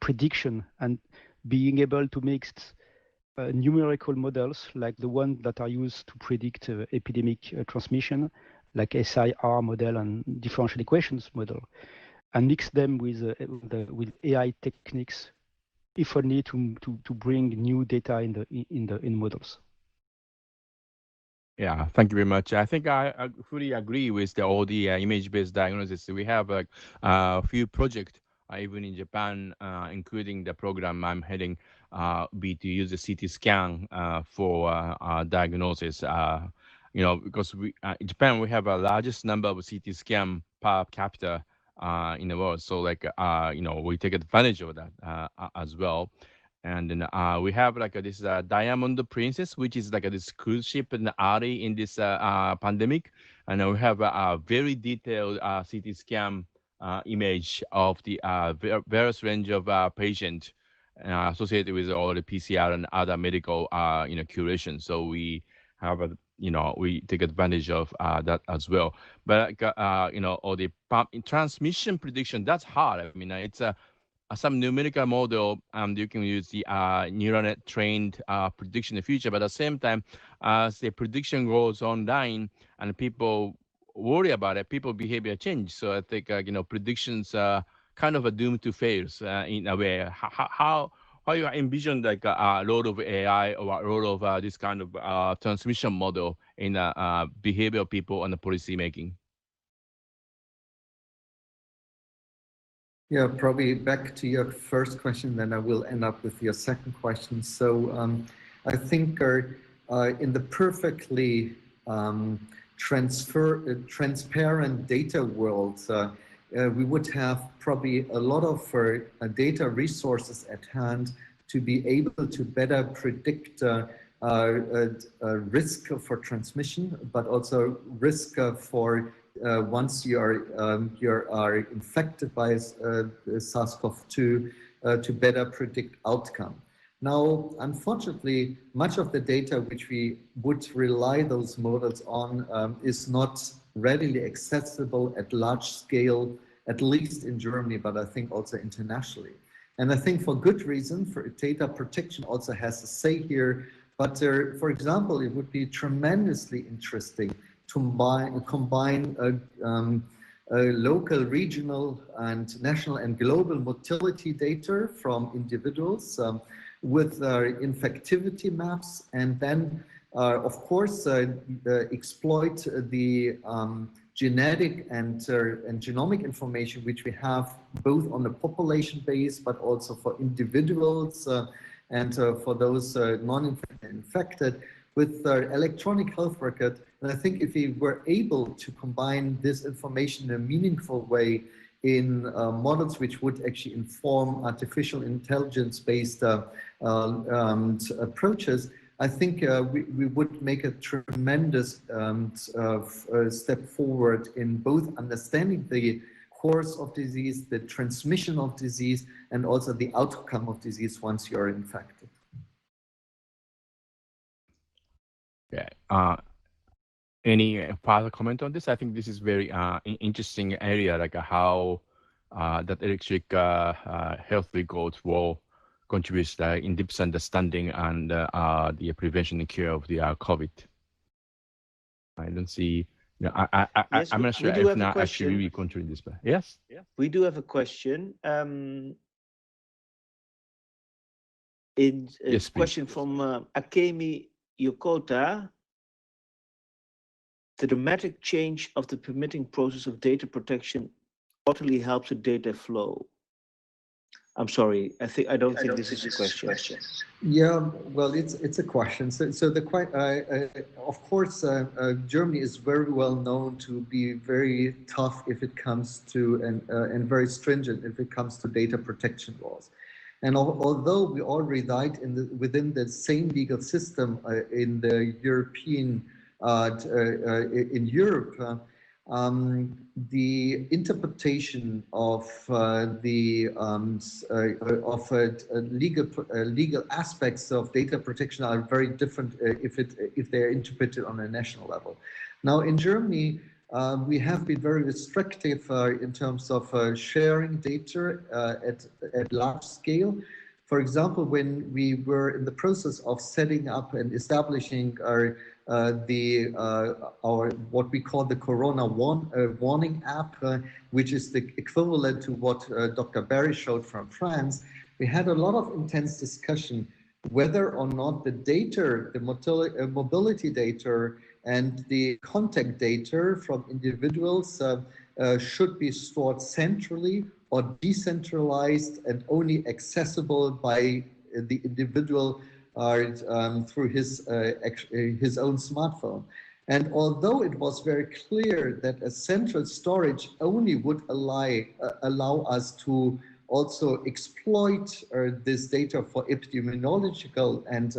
prediction and being able to mix numerical models like the ones that are used to predict epidemic transmission, like SIR model and differential equations model, and mix them with AI techniques, if only to bring new data in models. Yeah, thank you very much. I think I fully agree with all the image-based diagnosis. We have a few projects, even in Japan, including the program I'm heading, be to use the CT scan for diagnosis. Because in Japan, we have the largest number of CT scan per capita in the world. So we take advantage of that as well. And then we have this Diamond Princess, which is this cruise ship in early in this pandemic. And we have a very detailed CT scan image of the various range of patients associated with all the PCR and other medical curation. So we have we take advantage of that as well. But all the transmission prediction, that's hard. I mean, it's some numerical model, you can use the neural net trained prediction in the future, but at the same time, as the prediction goes online and people worry about it, people behavior change. So I think predictions are kind of a doomed to fail in a way. How you envision a role of AI or a role of this kind of transmission model in behavior of people and the policy making? Yeah, probably back to your first question, then I will end up with your second question. So I think in the perfectly transparent data world, we would have probably a lot of data resources at hand to be able to better predict risk for transmission, but also risk for once you are infected by SARS-CoV-2 to better predict outcome. Now, unfortunately, much of the data which we would rely those models on is not readily accessible at large scale, at least in Germany, but I think also internationally. And I think for good reason, for data protection also has a say here. But for example, it would be tremendously interesting to combine local, regional, and national and global motility data from individuals with infectivity maps, and then, of course, exploit the genetic and genomic information which we have both on the population base, but also for individuals and for those non-infected with electronic health record. And I think if we were able to combine this information in a meaningful way in models which would actually inform artificial intelligence-based approaches, I think we would make a tremendous step forward in both understanding the course of disease, the transmission of disease, and also the outcome of disease once you're infected. Yeah. Any further comment on this? I think this is very interesting area, like how that electric health records will contribute in deep understanding and the prevention and cure of the COVID. I don't see. No, Yes, I'm not sure if not actually we contribute this, but yes. We do have a question. Yes, question from Akemi Yokota. The dramatic change of the permitting process of data protection utterly helps the data flow. I'm sorry, I don't think this is a question. Yeah, well, it's a question. So of course, Germany is very well known to be very tough if it comes to and very stringent if it comes to data protection laws. And although we all reside within the same legal system in the European in Europe, the interpretation of legal aspects of data protection are very different if they're interpreted on a national level. Now, in Germany, we have been very restrictive in terms of sharing data at large scale. For example, when we were in the process of setting up and establishing our what we call the Corona warning app, which is the equivalent to what Dr. Barry showed from France, we had a lot of intense discussion whether or not the data, the mobility data and the contact data from individuals should be stored centrally or decentralized and only accessible by the individual through his own smartphone. And although it was very clear that a central storage only would allow us to also exploit this data for epidemiological and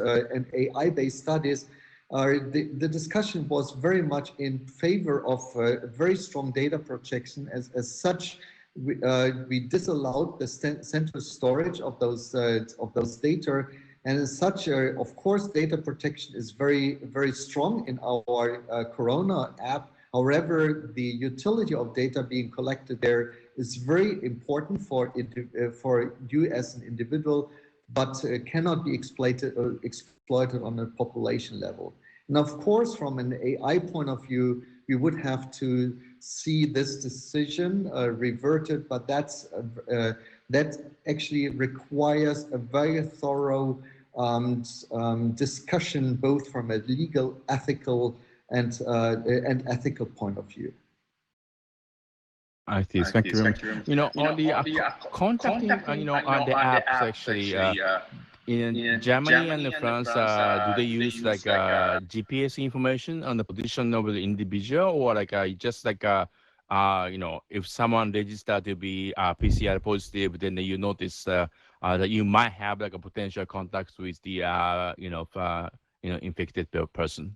AI-based studies, the discussion was very much in favor of very strong data protection. As such, we disallowed the central storage of those data. And as such, of course, data protection is very, very strong in our Corona app. However, the utility of data being collected there is very important for you as an individual, but cannot be exploited on a population level. And of course, from an AI point of view, we would have to see this decision reverted, but that actually requires a very thorough discussion, both from a legal, ethical, and ethical point of view. I see. Thank you very much. On the contacting, on the apps actually, in Germany and France, do they use like GPS information on the position of the individual, or like just like you know, if someone registered to be PCR positive, then you notice that you might have like a potential contact with the you know infected person,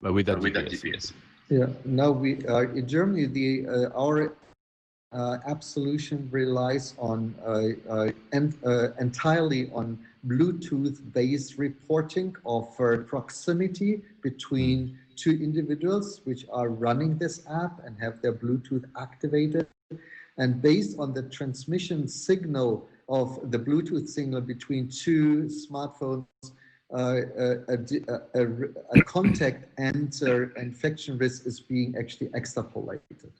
but with that GPS. Yeah. Now we in Germany, the our app solution relies on entirely on Bluetooth-based reporting of proximity between two individuals which are running this app and have their Bluetooth activated. And based on the transmission signal of the Bluetooth signal between two smartphones, a contact and infection risk is being actually extrapolated.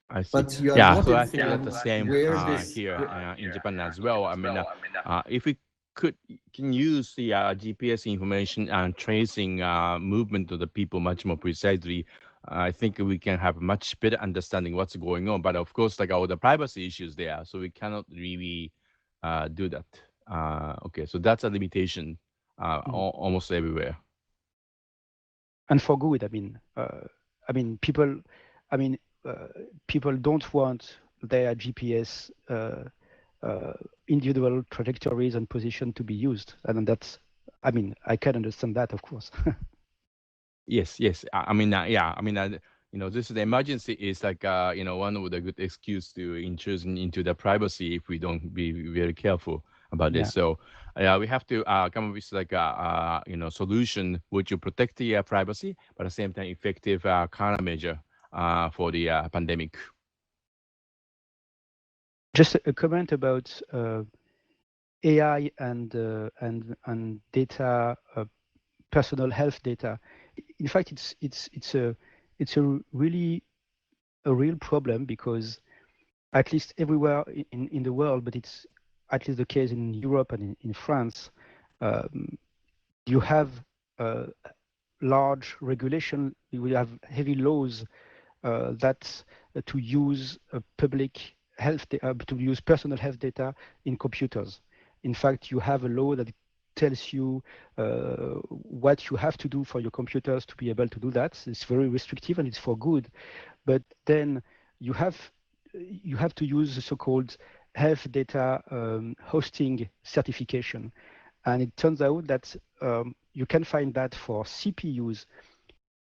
I see. But you are Yeah, not so I think that's the informed same where this here in Japan as well. I mean, if we can use the GPS information and tracing movement of the people much more precisely, I think we can have much better understanding what's going on. But of course, like all the privacy issues there, so we cannot really do that. Okay, so that's a limitation almost everywhere. And for good, I mean, people don't want their GPS individual trajectories and position to be used, and that's, I mean, I can understand that, of course. Yes. I mean, yeah. I mean, you know, this is the emergency is like you know, one of the good excuse to intrude into the privacy if we don't be very careful about this. So we have to come up with like a you know, solution which will protect the privacy, but at the same time effective countermeasure for the pandemic. Just a comment about AI and data, personal health data. In fact, it's a really a real problem, because at least everywhere in the world, but it's at least the case in Europe and in France, you have large regulation. We have heavy laws that to use public health to use personal health data in computers. In fact, you have a law that tells you what you have to do for your computers to be able to do that. It's very restrictive and it's for good. But then you have to use the so-called health data hosting certification. And it turns out that you can find that for CPUs.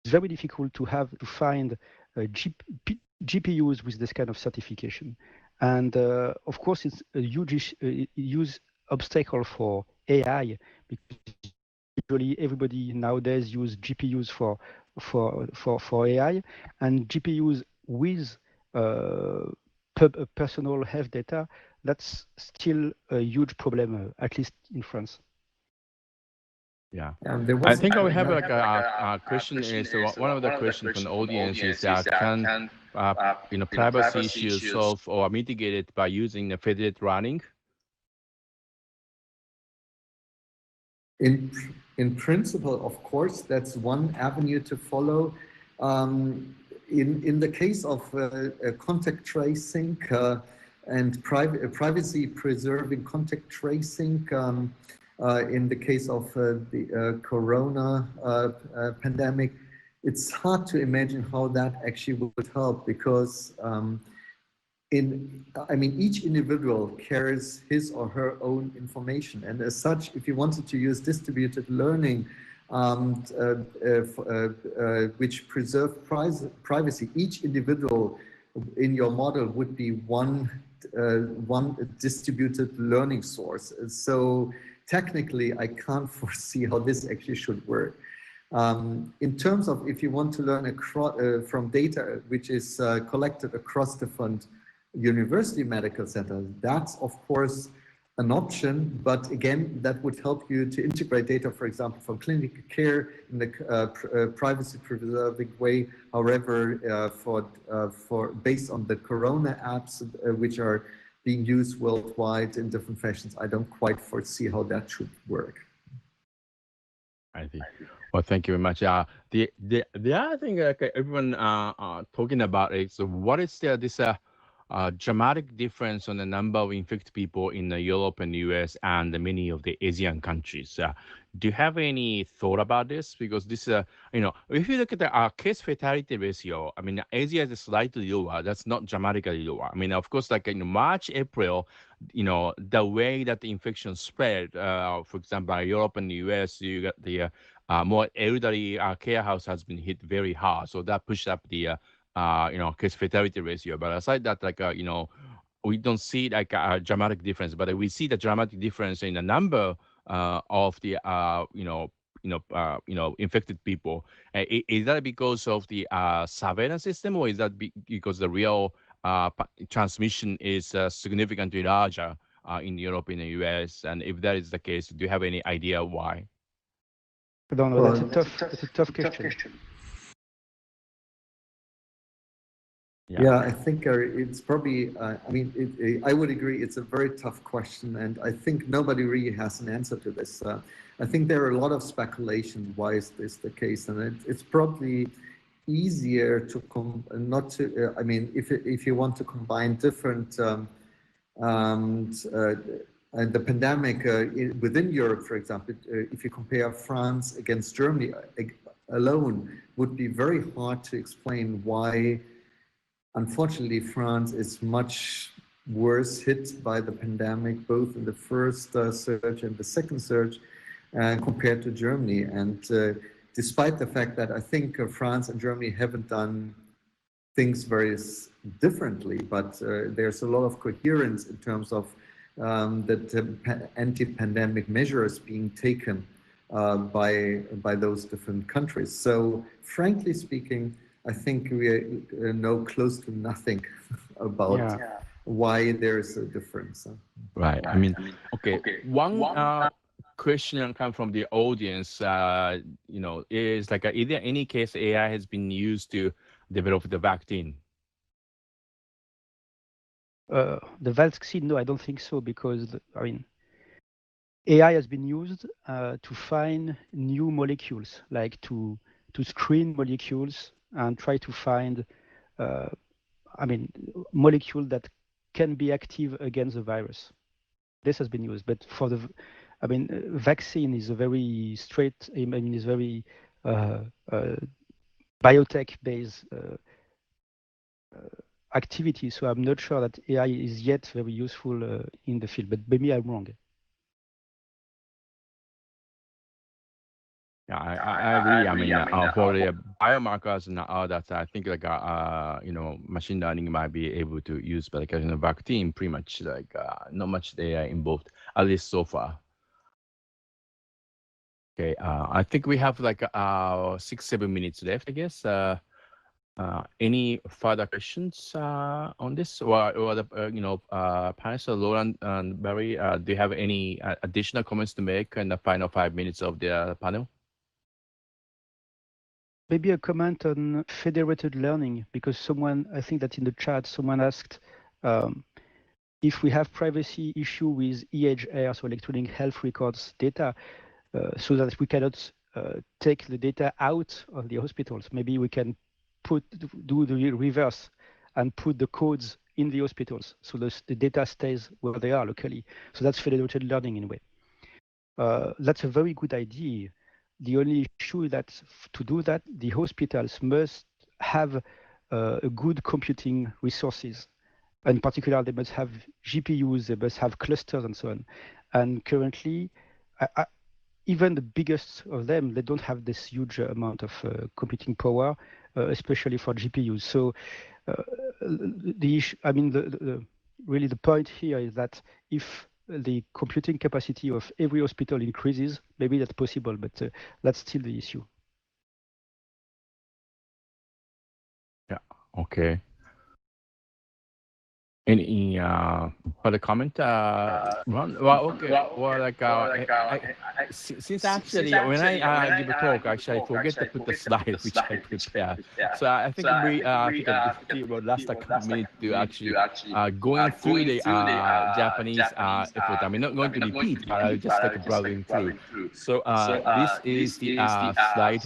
It's very difficult to find GPUs with this kind of certification. And of course, it's a huge obstacle for AI, because usually everybody nowadays use GPUs for AI, and GPUs with personal health data, that's still a huge problem, at least in France. Yeah, I think we have like a question. Is one of the questions from the audience is can you know, privacy issues solved or mitigated by using the federated running? In principle, of course, that's one avenue to follow. In the case of contact tracing and privacy preserving contact tracing, in the case of the corona pandemic, it's hard to imagine how that actually would help, because I mean, each individual carries his or her own information, and as such, if you wanted to use distributed learning which preserve privacy, each individual in your model would be one distributed learning source. So technically, I can't foresee how this actually should work. In terms of if you want to learn from data which is collected across different university medical centers, that's of course an option, but again, that would help you to integrate data, for example, from clinical care in the privacy preserving way. However, for based on the corona apps which are being used worldwide in different fashions, I don't quite foresee how that should work. I see. Well, thank you very much. The other thing everyone talking about is what is this dramatic difference on the number of infected people in Europe and US and many of the Asian countries. Do you have any thought about this? Because this, if you look at the case fatality ratio, I mean, Asia is slightly lower. That's not dramatically lower. I mean, of course, like in March, April, the way that the infection spread, for example, Europe and the US, you got the more elderly care house has been hit very hard. So that pushed up the case fatality ratio. But aside that, like, we don't see like a dramatic difference, but we see the dramatic difference in the number of the, infected people. Is that because of the surveillance system, or is that because the real transmission is significantly larger in Europe and the US? And if that is the case, do you have any idea why? I don't know. That's a tough question. Yeah, I think it's probably, I would agree, it's a very tough question, and I think nobody really has an answer to this. I think there are a lot of speculation why is this the case, and it's probably easier to if you want to combine different, the pandemic within Europe, for example, if you compare France against Germany alone, would be very hard to explain why. Unfortunately, France is much worse hit by the pandemic, both in the first surge and the second surge, compared to Germany. And despite the fact that I think France and Germany haven't done things very differently, but there's a lot of coherence in terms of the anti-pandemic measures being taken by those different countries. So frankly speaking, I think we know close to nothing about why there's a difference. Right. I mean, okay. One question come from the audience, is like, is there any case AI has been used to develop the vaccine? The vaccine, no, I don't think so, because AI has been used to find new molecules, like to screen molecules and try to find, molecule that can be active against the virus. This has been used, but for the, vaccine is a very straight, is very biotech-based activity. So I'm not sure that AI is yet very useful in the field, but maybe I'm wrong. Yeah, I agree. I mean, for the biomarkers and all that, I think like machine learning might be able to use, but like vaccine, pretty much like not much AI involved, at least so far. Okay, I think we have like 6-7 minutes left, I guess. Any further questions on this, or the panelists, Laurent and Barry? Do you have any additional comments to make in the final 5 minutes of the panel? Maybe a comment on federated learning, because someone, I think that in the chat, someone asked if we have privacy issue with EHR, so electronic health records data, so that we cannot take the data out of the hospitals. Maybe we can do the reverse and put the codes in the hospitals, so the data stays where they are locally. So that's federated learning in a way. That's a very good idea. The only issue is that to do that, the hospitals must have a good computing resources. In particular, they must have GPUs, they must have clusters and so on. And currently, even the biggest of them, they don't have this huge amount of computing power, especially for GPUs. So the issue, really the point here is that if the computing capacity of every hospital increases, maybe that's possible, but that's still the issue. Yeah, okay. Any further comment? Ron? Well, okay. Well, like, since actually when I give a talk, actually I forget to put the slide which I prepare. So I think we take a last couple minutes to actually going through the Japanese effort. I'm not going to repeat, but I'll just take a browsing through. So this is the slide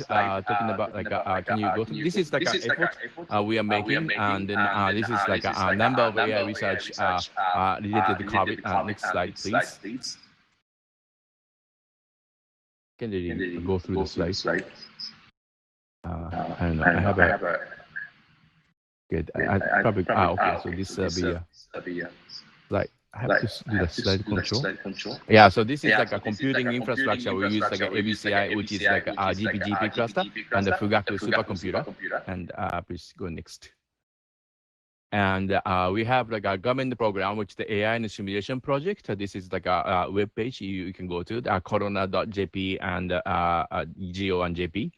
talking about like can you go through? This is like an effort we are making, and then this is like a number of AI research related to COVID. Next slide, please. Can they go through the slides? I don't know. I have a good. I probably okay. So this will be like I have to do the slide control. Yeah. So this is like a computing infrastructure. We use like a ABCI, which is like a GPGP cluster, and the Fugaku supercomputer. And please go next. And we have like a government program, which is the AI and simulation project. So this is like a web page you can go to, corona.jp and geo and jp.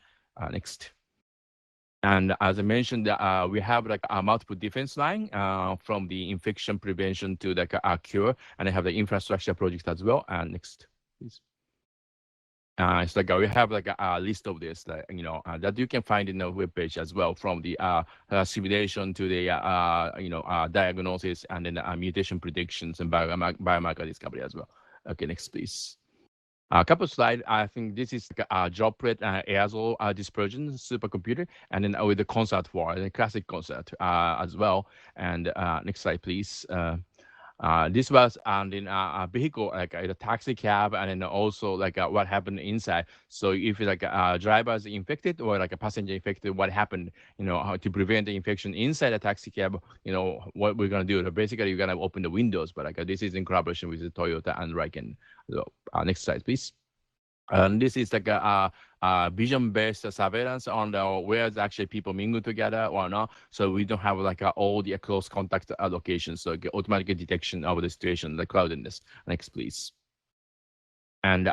Next. And as I mentioned, we have like a multiple defense line from the infection prevention to like a cure, and I have the infrastructure project as well. And next, please. It's like we have like a list of this, like, you know, that you can find in the web page as well, from the simulation to the diagnosis, and then mutation predictions and biomarker discovery as well. Okay, next please. A couple of slides. I think this is like a droplet aerosol dispersion supercomputer, and then with the concert for the classic concert as well. And next slide please. This was in a vehicle, like a taxi cab, and then also like what happened inside. So if like a driver is infected or like a passenger infected, what happened, you know, how to prevent the infection inside a taxi cab, you know, what we're going to do. Basically, you're going to open the windows, but like this is in collaboration with the Toyota and Riken. So next slide, please. And this is like a vision-based surveillance on where actually people mingle together or not. So we don't have like all the close contact locations. So automatic detection of the situation, the cloudiness. Next, please. And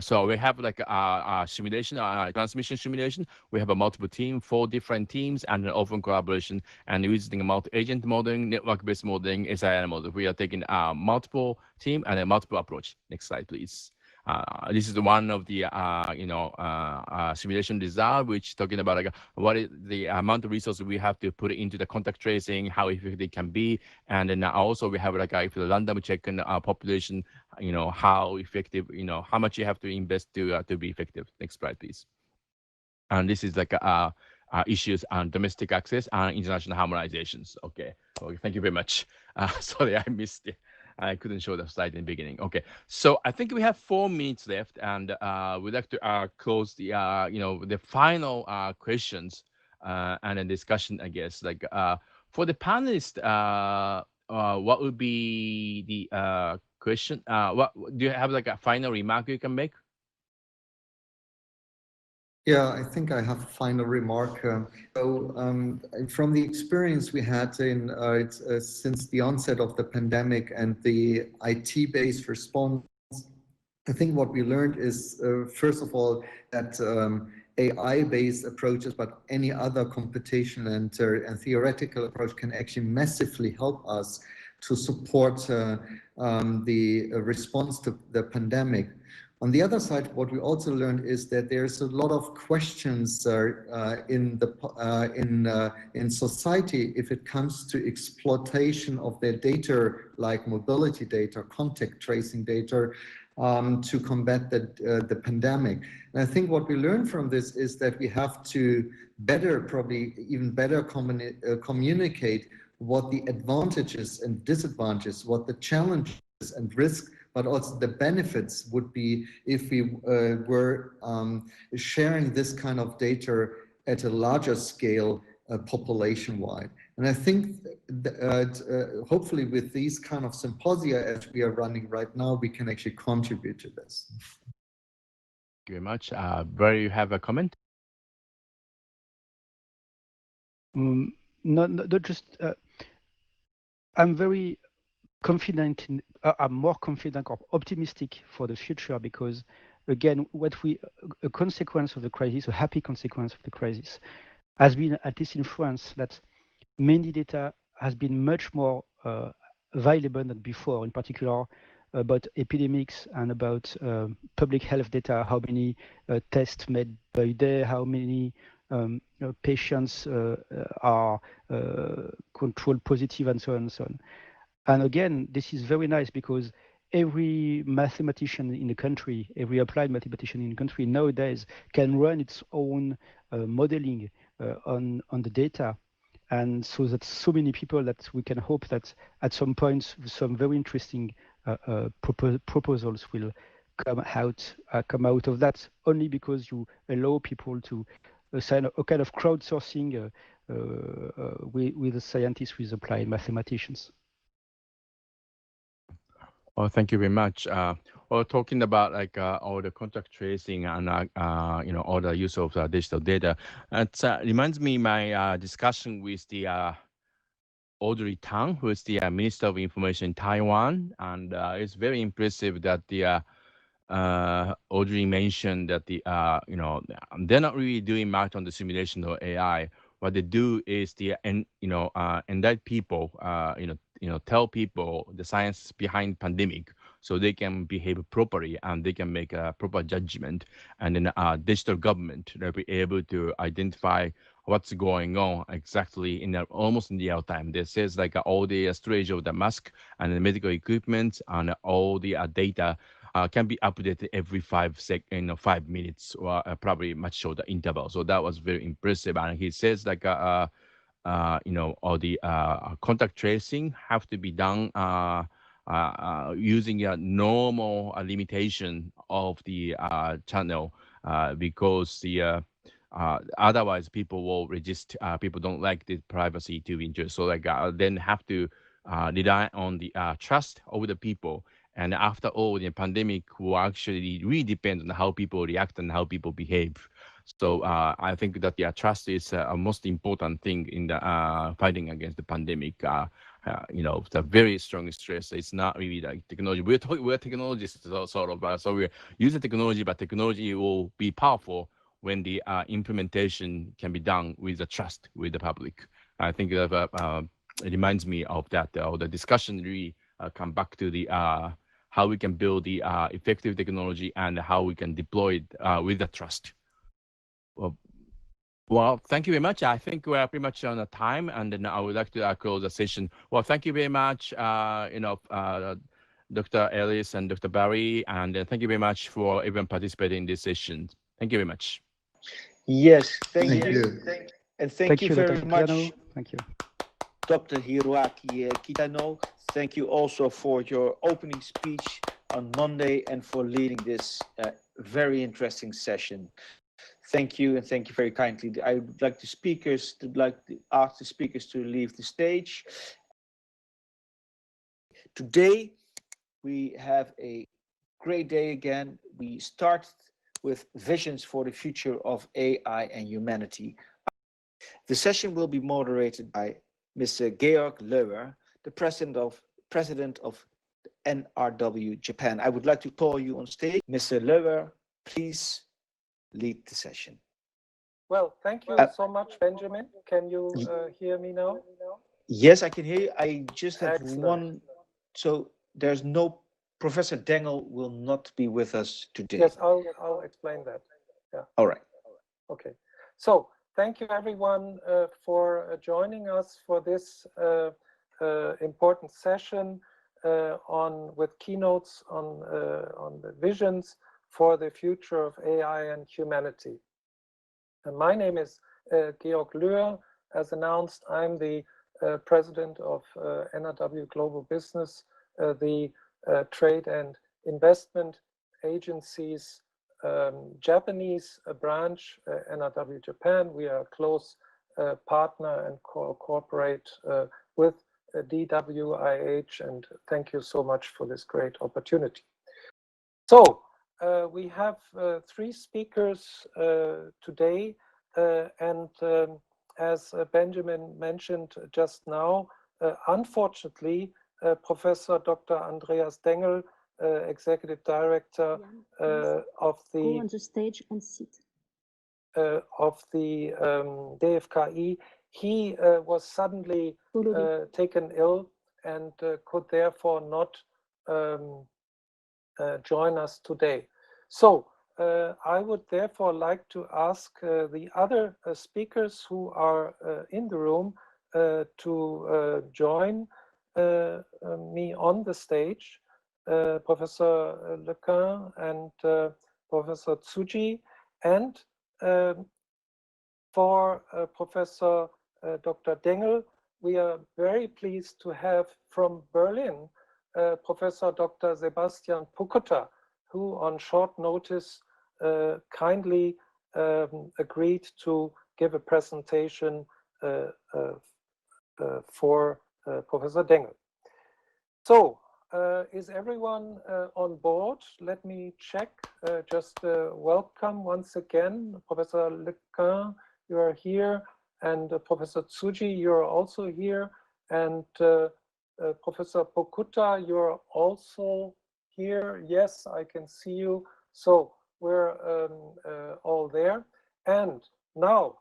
so we have like a simulation, transmission simulation. We have a multiple team, 4 different teams, and an open collaboration, and using multi-agent modeling, network-based modeling, SIR model. We are taking a multiple team and a multiple approach. Next slide, please. This is one of the simulation design, which talking about like what is the amount of resources we have to put into the contact tracing, how effective it can be, and then also we have like if the random check in our population, you know, how effective, you know, how much you have to invest to be effective. Next slide, please. And this is like issues on domestic access and international harmonizations. Okay, well, thank you very much. Sorry, I missed it. I couldn't show the slide in the beginning. Okay, so I think we have 4 minutes left, and we'd like to close the the final questions and a discussion, I guess. Like for the panelists, what would be the question? What do you have like a final remark you can make? Yeah, I think I have a final remark. From the experience we had in since the onset of the pandemic and the IT-based response, I think what we learned is, first of all, that AI-based approaches, but any other computational and theoretical approach can actually massively help us to support the response to the pandemic. On the other side, what we also learned is that there's a lot of questions in society if it comes to exploitation of their data, like mobility data, contact tracing data, to combat the pandemic. And I think what we learned from this is that we have to probably even better communicate what the advantages and disadvantages, what the challenges and risks, but also the benefits would be if we were sharing this kind of data at a larger scale, population-wide. And I think hopefully with these kind of symposia as we are running right now, we can actually contribute to this. Thank you very much. Barry, you have a comment? I'm very confident I'm more confident or optimistic for the future, because again, a consequence of the crisis, a happy consequence of the crisis, has been, at least in France, that many data has been much more available than before, in particular about epidemics and about public health data, how many tests made by day, how many patients are controlled positive, and so on and so on. And again, this is very nice because every mathematician in the country, every applied mathematician in the country nowadays can run its own modeling on the data. And so that's so many people that we can hope that at some point some very interesting proposals will come out of that, only because you allow people to sign a kind of crowdsourcing with the scientists, with applied mathematicians. Oh, thank you very much. Well, talking about like all the contact tracing and you know, all the use of digital data, it reminds me my discussion with the Audrey Tang, who is the Minister of Information in Taiwan, and it's very impressive that the Audrey mentioned that the you know, they're not really doing much on the simulation of AI. What they do is the indict people, tell people the science behind pandemic, so they can behave properly and they can make a proper judgment. And then digital government, they'll be able to identify what's going on exactly in almost in real time. This says like all the storage of the mask and the medical equipment and all the data can be updated every 5 minutes or probably much shorter interval. So that was very impressive. And he says like, all the contact tracing have to be done using a normal limitation of the channel because the otherwise people will resist. People don't like the privacy to injure. So like then have to rely on the trust of the people. And after all, the pandemic will actually really depend on how people react and how people behave. So I think that trust is a most important thing in the fighting against the pandemic. It's a very strong stress. It's not really like technology. We're technologists, sort of. So we use the technology, but technology will be powerful when the implementation can be done with the trust with the public. I think that it reminds me of that. The discussion really come back to the how we can build the effective technology and how we can deploy it with the trust. Well, thank you very much. I think we're pretty much on the time, and then I would like to close the session. Well, thank you very much, Dr. Ellis and Dr. Barry, and thank you very much for everyone participating in this session. Thank you very much. Yes, thank you. And thank you very Dr. much. Kitano. Thank you. Dr. Hiroaki Kitano, thank you also for your opening speech on Monday and for leading this very interesting session. Thank you, and thank you very kindly. I would like to ask the speakers to leave the stage. Today, we have a great day again. We start with visions for the future of AI and humanity. The session will be moderated by Mr. Georg Löwer, the president of ANR-DFG Japan. I would like to call you on stage. Mr. Löwer, please lead the session. Well, thank you so much, Benjamin. Can you hear me now? Yes, I can hear you. I just have Excellent. one. So there's no, Professor Dengel will not be with us today. Yes, I'll explain that. Yeah. All right. Okay. So thank you, everyone, for joining us for this important session with keynotes on the visions for the future of AI and humanity. And my name is Georg Löwer. As announced, I'm the president of ANR-DFG Global Business, the trade and investment agency's Japanese branch, ANR-DFG Japan. We are a close partner and cooperate with DWIH, and thank you so much for this great opportunity. So we have 3 speakers today, and as Benjamin mentioned just now, unfortunately, Professor Dr. Andreas Dengel, Executive Director of the Go on the stage and sit. Of the DFKI, he was suddenly taken ill and could therefore not join us today. So I would therefore like to ask the other speakers who are in the room to join me on the stage, Professor Lequin and Professor Tsuji, and for Professor Dr. Dengel, we are very pleased to have from Berlin Professor Dr. Sebastian Pokutta, who on short notice kindly agreed to give a presentation for Professor Dengel. So, is everyone on board? Let me check. Just welcome once again, Professor Lequin, you are here, and Professor Tsuji, you're also here, and Professor Pokutta, you're also here. Yes, I can see you. So we're all there. And now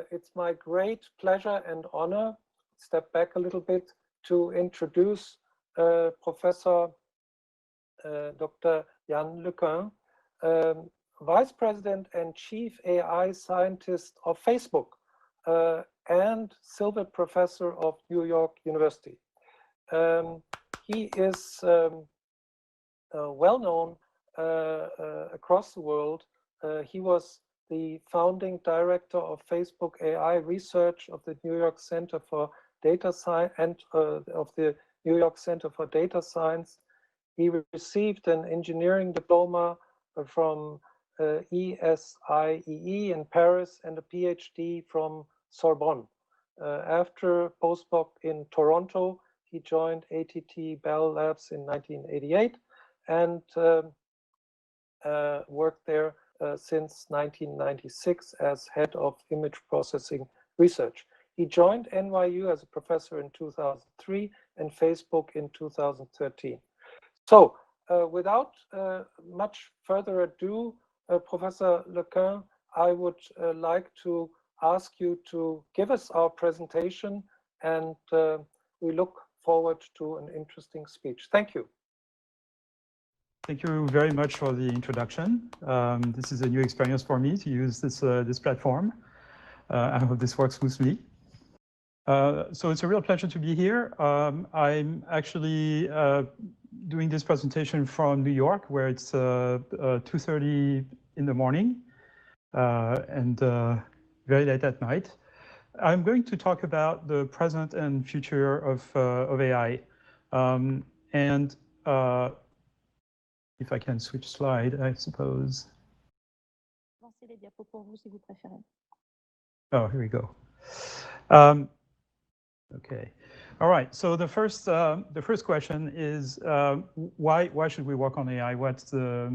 it's my great pleasure and honor, step back a little bit, to introduce Professor Dr. Jan Lequin, Vice President and Chief AI Scientist of Facebook and Silver Professor of New York University. He is well known across the world. He was the founding director of Facebook AI Research of the New York Center for Data Science and of the New York Center for Data Science. He received an engineering diploma from ESIEE in Paris and a PhD from Sorbonne. After postdoc in Toronto, he joined ATT Bell Labs in 1988 and worked there since 1996 as head of image processing research. He joined NYU as a professor in 2003 and Facebook in 2013. So without much further ado, Professor Lequin, I would like to ask you to give us our presentation, and we look forward to an interesting speech. Thank you. Thank you very much for the introduction. This is a new experience for me to use this platform. I hope this works smoothly. So it's a real pleasure to be here. I'm actually doing this presentation from New York, where it's 2:30 in the morning and very late at night. I'm going to talk about the present and future of AI. And if I can switch slide, I suppose. Oh, here we go. Okay. All right. So the first question is why should we work on AI? What's the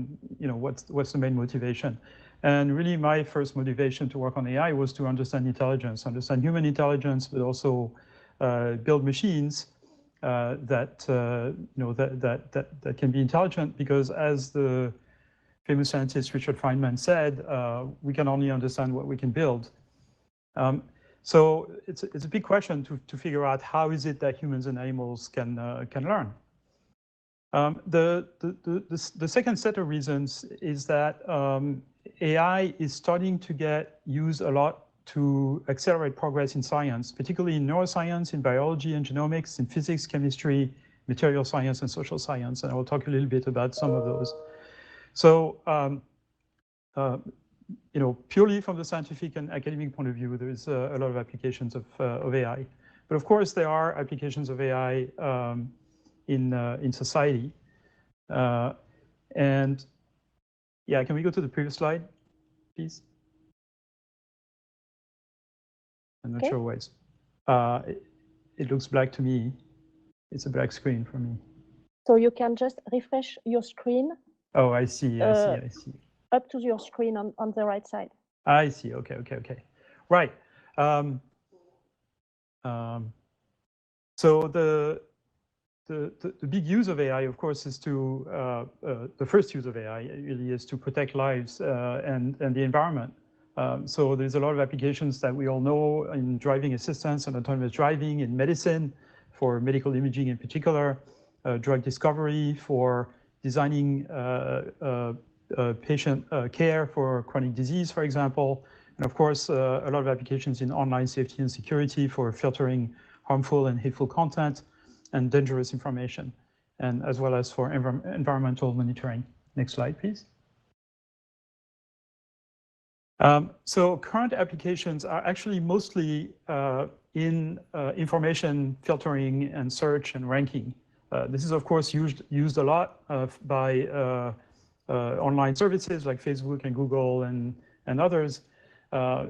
main motivation? And really, my first motivation to work on AI was to understand intelligence, understand human intelligence, but also build machines that can be intelligent. Because as the famous scientist Richard Feynman said, we can only understand what we can build. So it's a big question to figure out how is it that humans and animals can learn. The second set of reasons is that AI is starting to get used a lot to accelerate progress in science, particularly in neuroscience, in biology and genomics, in physics, chemistry, material science, and social science. And I will talk a little bit about some of those. So, purely from the scientific and academic point of view, there is a lot of applications of AI. But of course, there are applications of AI in society. And yeah, can we go to the previous slide, please? I'm not sure why it looks black to me. It's a black screen for me. So you can just refresh your screen. Oh, I see. I see. Up to your screen on the right side. I see. Okay. Right. So the big use of AI, of course, is to the first use of AI really is to protect lives and the environment. So there's a lot of applications that we all know in driving assistance and autonomous driving, in medicine, for medical imaging in particular, drug discovery, for designing patient care for chronic disease, for example, and of course, a lot of applications in online safety and security for filtering harmful and hateful content and dangerous information, and as well as for environmental monitoring. Next slide, please. So current applications are actually mostly in information filtering and search and ranking. This is, of course, used a lot by online services like Facebook and Google and others.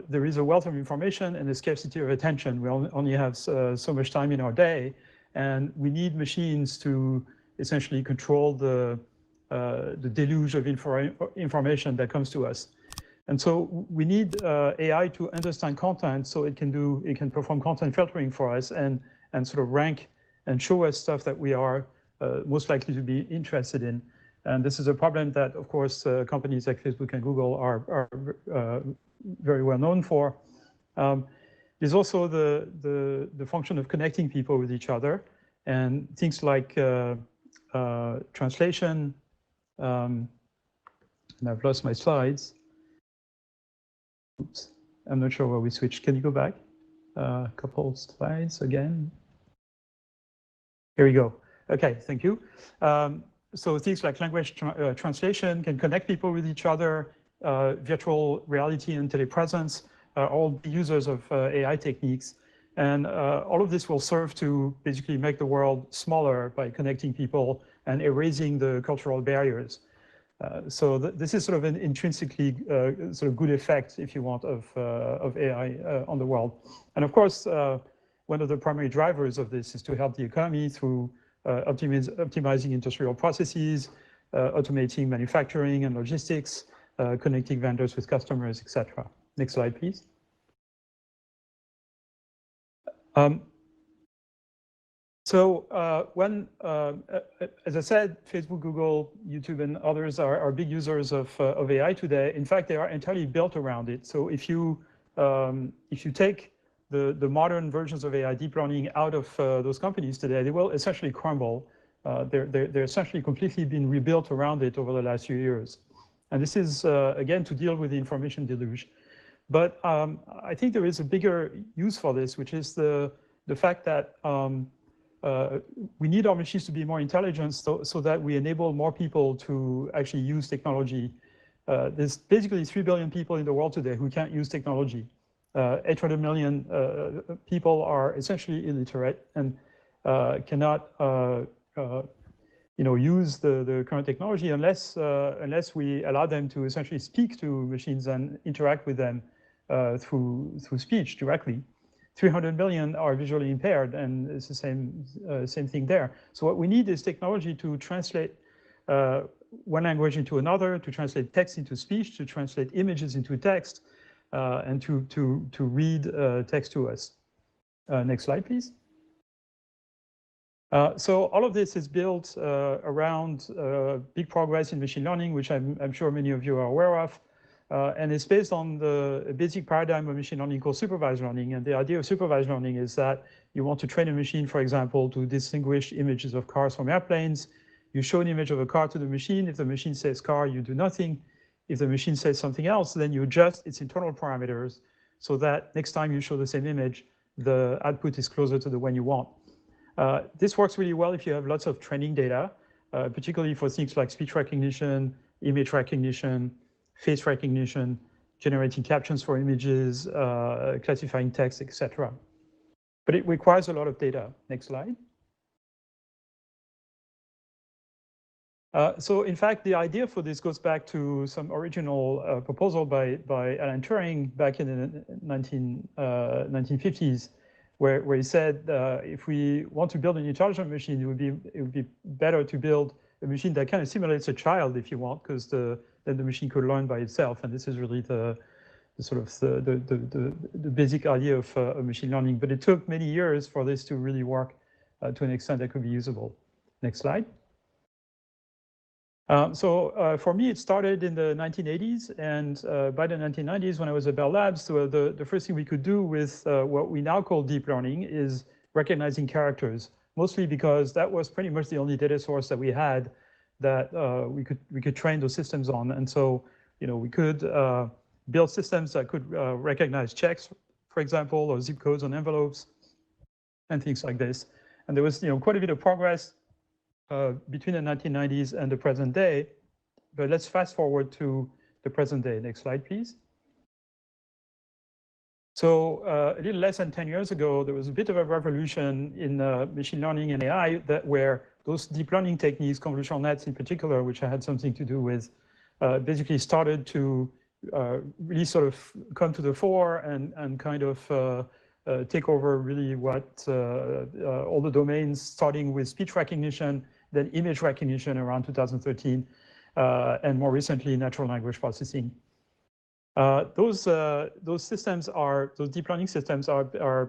There is a wealth of information and a scarcity of attention. We only have so much time in our day, and we need machines to essentially control the deluge of information that comes to us. And so we need AI to understand content so it can perform content filtering for us and sort of rank and show us stuff that we are most likely to be interested in. And this is a problem that, of course, companies like Facebook and Google are very well known for. There's also the function of connecting people with each other, and things like translation. And I've lost my slides. Oops, I'm not sure where we switched. Can you go back a couple slides again? Here we go. Okay, thank you. So things like language translation can connect people with each other. Virtual reality and telepresence are all users of AI techniques. And all of this will serve to basically make the world smaller by connecting people and erasing the cultural barriers. So this is sort of an intrinsically sort of good effect, if you want, of AI on the world. And of course, one of the primary drivers of this is to help the economy through optimizing industrial processes, automating manufacturing and logistics, connecting vendors with customers, etc. Next slide, please. As I said, Facebook, Google, YouTube, and others are big users of AI today. In fact, they are entirely built around it. So if you take the modern versions of AI deep learning out of those companies today, they will essentially crumble. They're essentially completely been rebuilt around it over the last few years. And this is, again, to deal with the information deluge. But I think there is a bigger use for this, which is the fact that we need our machines to be more intelligent so that we enable more people to actually use technology. There's basically 3 billion people in the world today who can't use technology. 800 million people are essentially illiterate and cannot use the current technology unless we allow them to essentially speak to machines and interact with them through speech directly. 300 million are visually impaired, and it's the same thing there. So what we need is technology to translate one language into another, to translate text into speech, to translate images into text, and to read text to us. Next slide, please. So all of this is built around big progress in machine learning, which I'm sure many of you are aware of. And it's based on the basic paradigm of machine learning called supervised learning. And the idea of supervised learning is that you want to train a machine, for example, to distinguish images of cars from airplanes. You show an image of a car to the machine. If the machine says car, you do nothing. If the machine says something else, then you adjust its internal parameters so that next time you show the same image, the output is closer to the one you want. This works really well if you have lots of training data, particularly for things like speech recognition, image recognition, face recognition, generating captions for images, classifying text, etc. But it requires a lot of data. Next slide. So in fact, the idea for this goes back to some original proposal by Alan Turing back in the 1950s, where he said, if we want to build an intelligent machine, it would be better to build a machine that kind of simulates a child, if you want, because then the machine could learn by itself. And this is really the sort of the basic idea of machine learning. But it took many years for this to really work to an extent that could be usable. Next slide. For me, it started in the 1980s, and by the 1990s, when I was at Bell Labs, the first thing we could do with what we now call deep learning is recognizing characters mostly because that was pretty much the only data source that we had that we could train those systems on. And so, we could build systems that could recognize checks, for example, or zip codes on envelopes and things like this. And there was, quite a bit of progress between the 1990s and the present day. But let's fast forward to the present day. Next slide, please. So a little less than 10 years ago, there was a bit of a revolution in machine learning and AI where those deep learning techniques, convolutional nets in particular, which I had something to do with, basically started to really sort of come to the fore and kind of take over really what all the domains, starting with speech recognition, then image recognition around 2013, and more recently, natural language processing. Those systems those deep learning systems are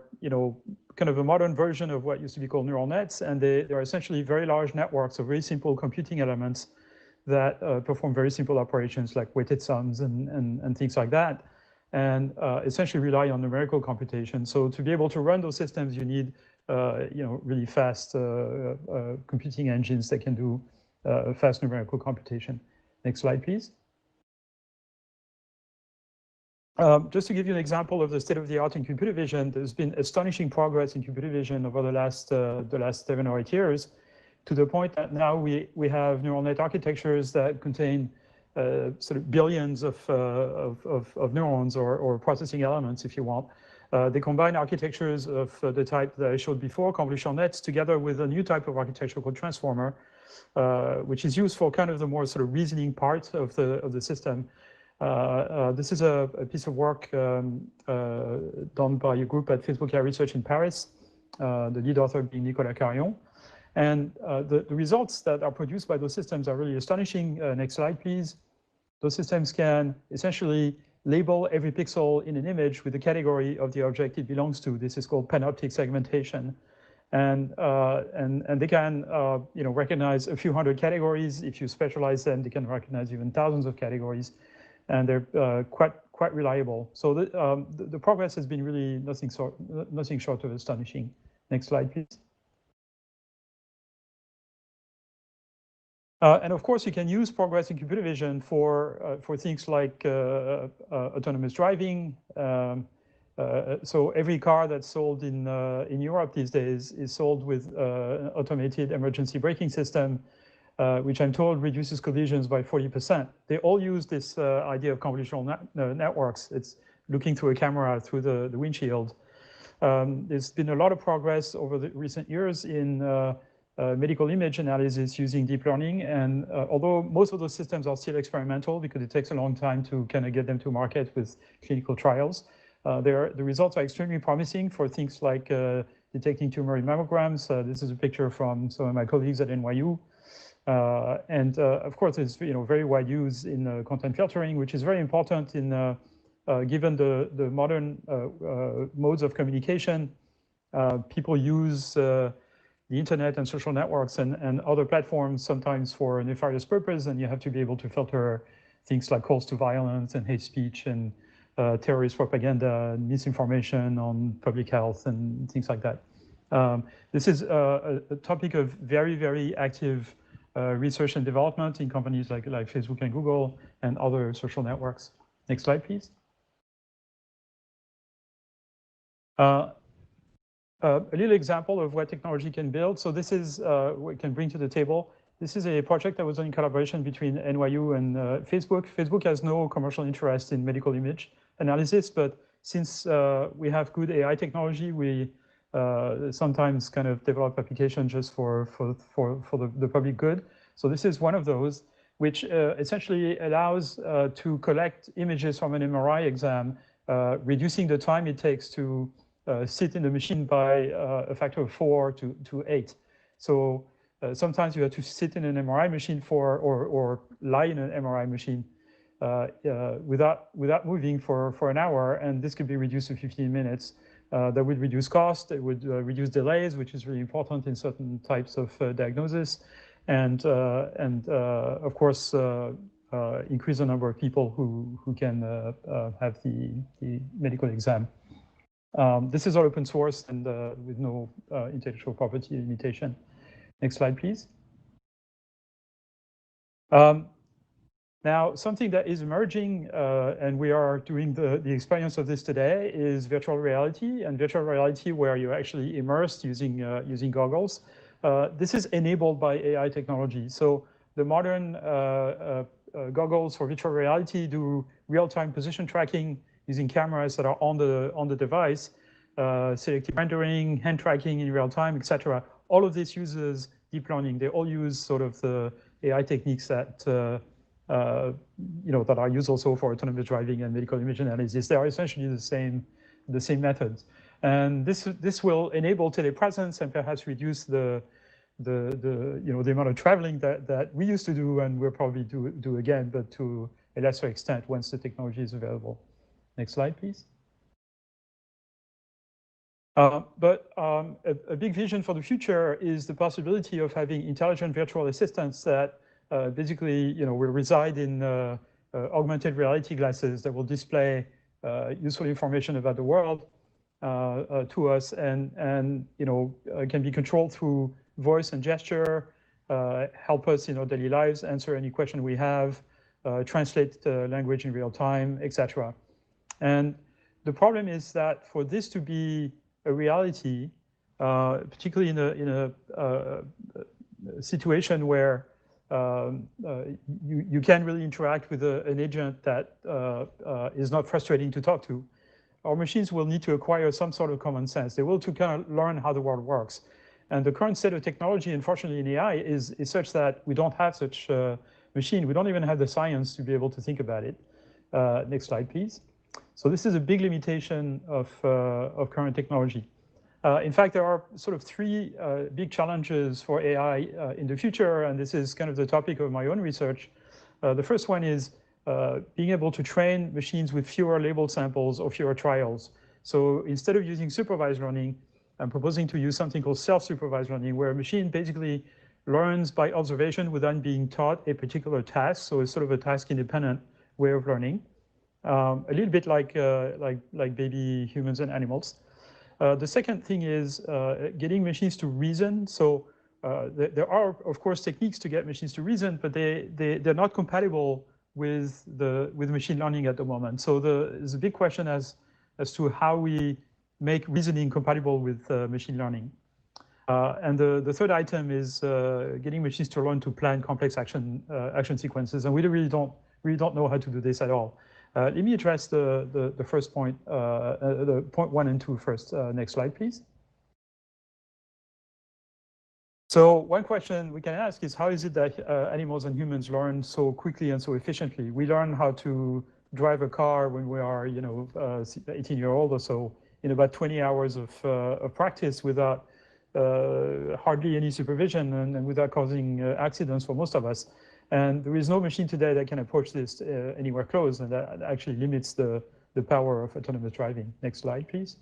kind of a modern version of what used to be called neural nets, and they're essentially very large networks of very simple computing elements that perform very simple operations like weighted sums and things like that, and essentially rely on numerical computation. So to be able to run those systems, you need really fast computing engines that can do fast numerical computation. Next slide, please. Just to give you an example of the state of the art in computer vision, there's been astonishing progress in computer vision over the last 7 or 8 years, to the point that now we have neural net architectures that contain sort of billions of neurons or processing elements, if you want. They combine architectures of the type that I showed before, convolutional nets, together with a new type of architecture called transformer, which is used for kind of the more sort of reasoning part of the system. This is a piece of work done by a group at Facebook AI Research in Paris, the lead author being Nicolas Carillon. And the results that are produced by those systems are really astonishing. Next slide, please. Those systems can essentially label every pixel in an image with the category of the object it belongs to. This is called panoptic segmentation. And they can recognize a few hundred categories. If you specialize them, they can recognize even thousands of categories. And they're quite reliable. So the progress has been really nothing short of astonishing. Next slide, please. And of course, you can use progress in computer vision for things like autonomous driving. So every car that's sold in Europe these days is sold with an automated emergency braking system, which I'm told reduces collisions by 40%. They all use this idea of convolutional networks. It's looking through a camera through the windshield. There's been a lot of progress over the recent years in medical image analysis using deep learning. And although most of those systems are still experimental because it takes a long time to kind of get them to market with clinical trials, the results are extremely promising for things like detecting tumor in mammograms. This is a picture from some of my colleagues at NYU. And of course, it's very wide use in content filtering, which is very important in given the modern modes of communication. People use the internet and social networks and other platforms sometimes for a nefarious purpose, and you have to be able to filter things like calls to violence and hate speech and terrorist propaganda and misinformation on public health and things like that. This is a topic of very, very active research and development in companies like Facebook and Google and other social networks. Next slide, please. A little example of what technology can build. So this is what we can bring to the table. This is a project that was done in collaboration between NYU and Facebook. Facebook has no commercial interest in medical image analysis, but since we have good AI technology, we sometimes kind of develop applications just for the public good. So this is one of those, which essentially allows to collect images from an MRI exam, reducing the time it takes to sit in the machine by a factor of 4 to 8. So sometimes you have to sit in an MRI machine or lie in an MRI machine without moving for an hour, and this could be reduced to 15 minutes. That would reduce cost, it would reduce delays, which is really important in certain types of diagnosis, and of course increase the number of people who can have the medical exam. This is all open source and with no intellectual property limitation. Next slide, please. Now, something that is emerging, and we are doing the experience of this today, is virtual reality, and virtual reality where you're actually immersed using goggles. This is enabled by AI technology. So the modern goggles for virtual reality do real-time position tracking using cameras that are on the device, selective rendering, hand tracking in real time, etc. All of this uses deep learning. They all use sort of the AI techniques that that are used also for autonomous driving and medical image analysis. They are essentially the same methods, and this will enable telepresence and perhaps reduce the amount of traveling that we used to do and we'll probably do again, but to a lesser extent once the technology is available. Next slide, please. But a big vision for the future is the possibility of having intelligent virtual assistants that basically, will reside in augmented reality glasses that will display useful information about the world to us, and can be controlled through voice and gesture, help us in our daily lives, answer any question we have, translate the language in real time, etc. And the problem is that for this to be a reality, particularly in a situation where you can really interact with an agent that is not frustrating to talk to, our machines will need to acquire some sort of common sense. They will to kind of learn how the world works. And the current state of technology, unfortunately, in AI is such that we don't have such a machine. We don't even have the science to be able to think about it. Next slide, please. So this is a big limitation of current technology. In fact, there are sort of three big challenges for AI in the future, and this is kind of the topic of my own research. The first one is being able to train machines with fewer labeled samples or fewer trials. So instead of using supervised learning, I'm proposing to use something called self-supervised learning, where a machine basically learns by observation without being taught a particular task. So it's sort of a task-independent way of learning, a little bit like baby humans and animals. The second thing is getting machines to reason. So there are, of course, techniques to get machines to reason, but they're not compatible with machine learning at the moment. So there's a big question as to how we make reasoning compatible with machine learning. And the third item is getting machines to learn to plan complex action sequences, and we really don't know how to do this at all. Let me address the first point, the point 1 and 2 first. Next slide, please. So one question we can ask is, how is it that animals and humans learn so quickly and so efficiently? We learn how to drive a car when we are, 18-year-old or so, in about 20 hours of practice without hardly any supervision and without causing accidents for most of us. And there is no machine today that can approach this anywhere close, and that actually limits the power of autonomous driving. Next slide, please.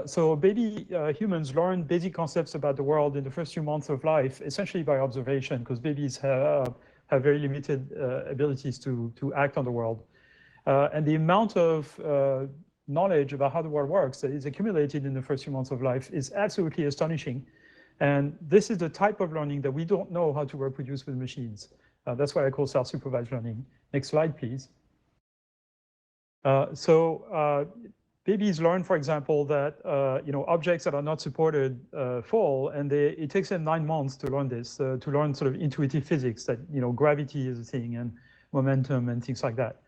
So baby humans learn basic concepts about the world in the first few months of life, essentially by observation, because babies have very limited abilities to act on the world. And the amount of knowledge about how the world works that is accumulated in the first few months of life is absolutely astonishing. And this is the type of learning that we don't know how to reproduce with machines. That's why I call self-supervised learning. Next slide, please. Babies learn, for example, that objects that are not supported fall, and it takes them 9 months to learn this, to learn sort of intuitive physics, that gravity is a thing and momentum and things like that.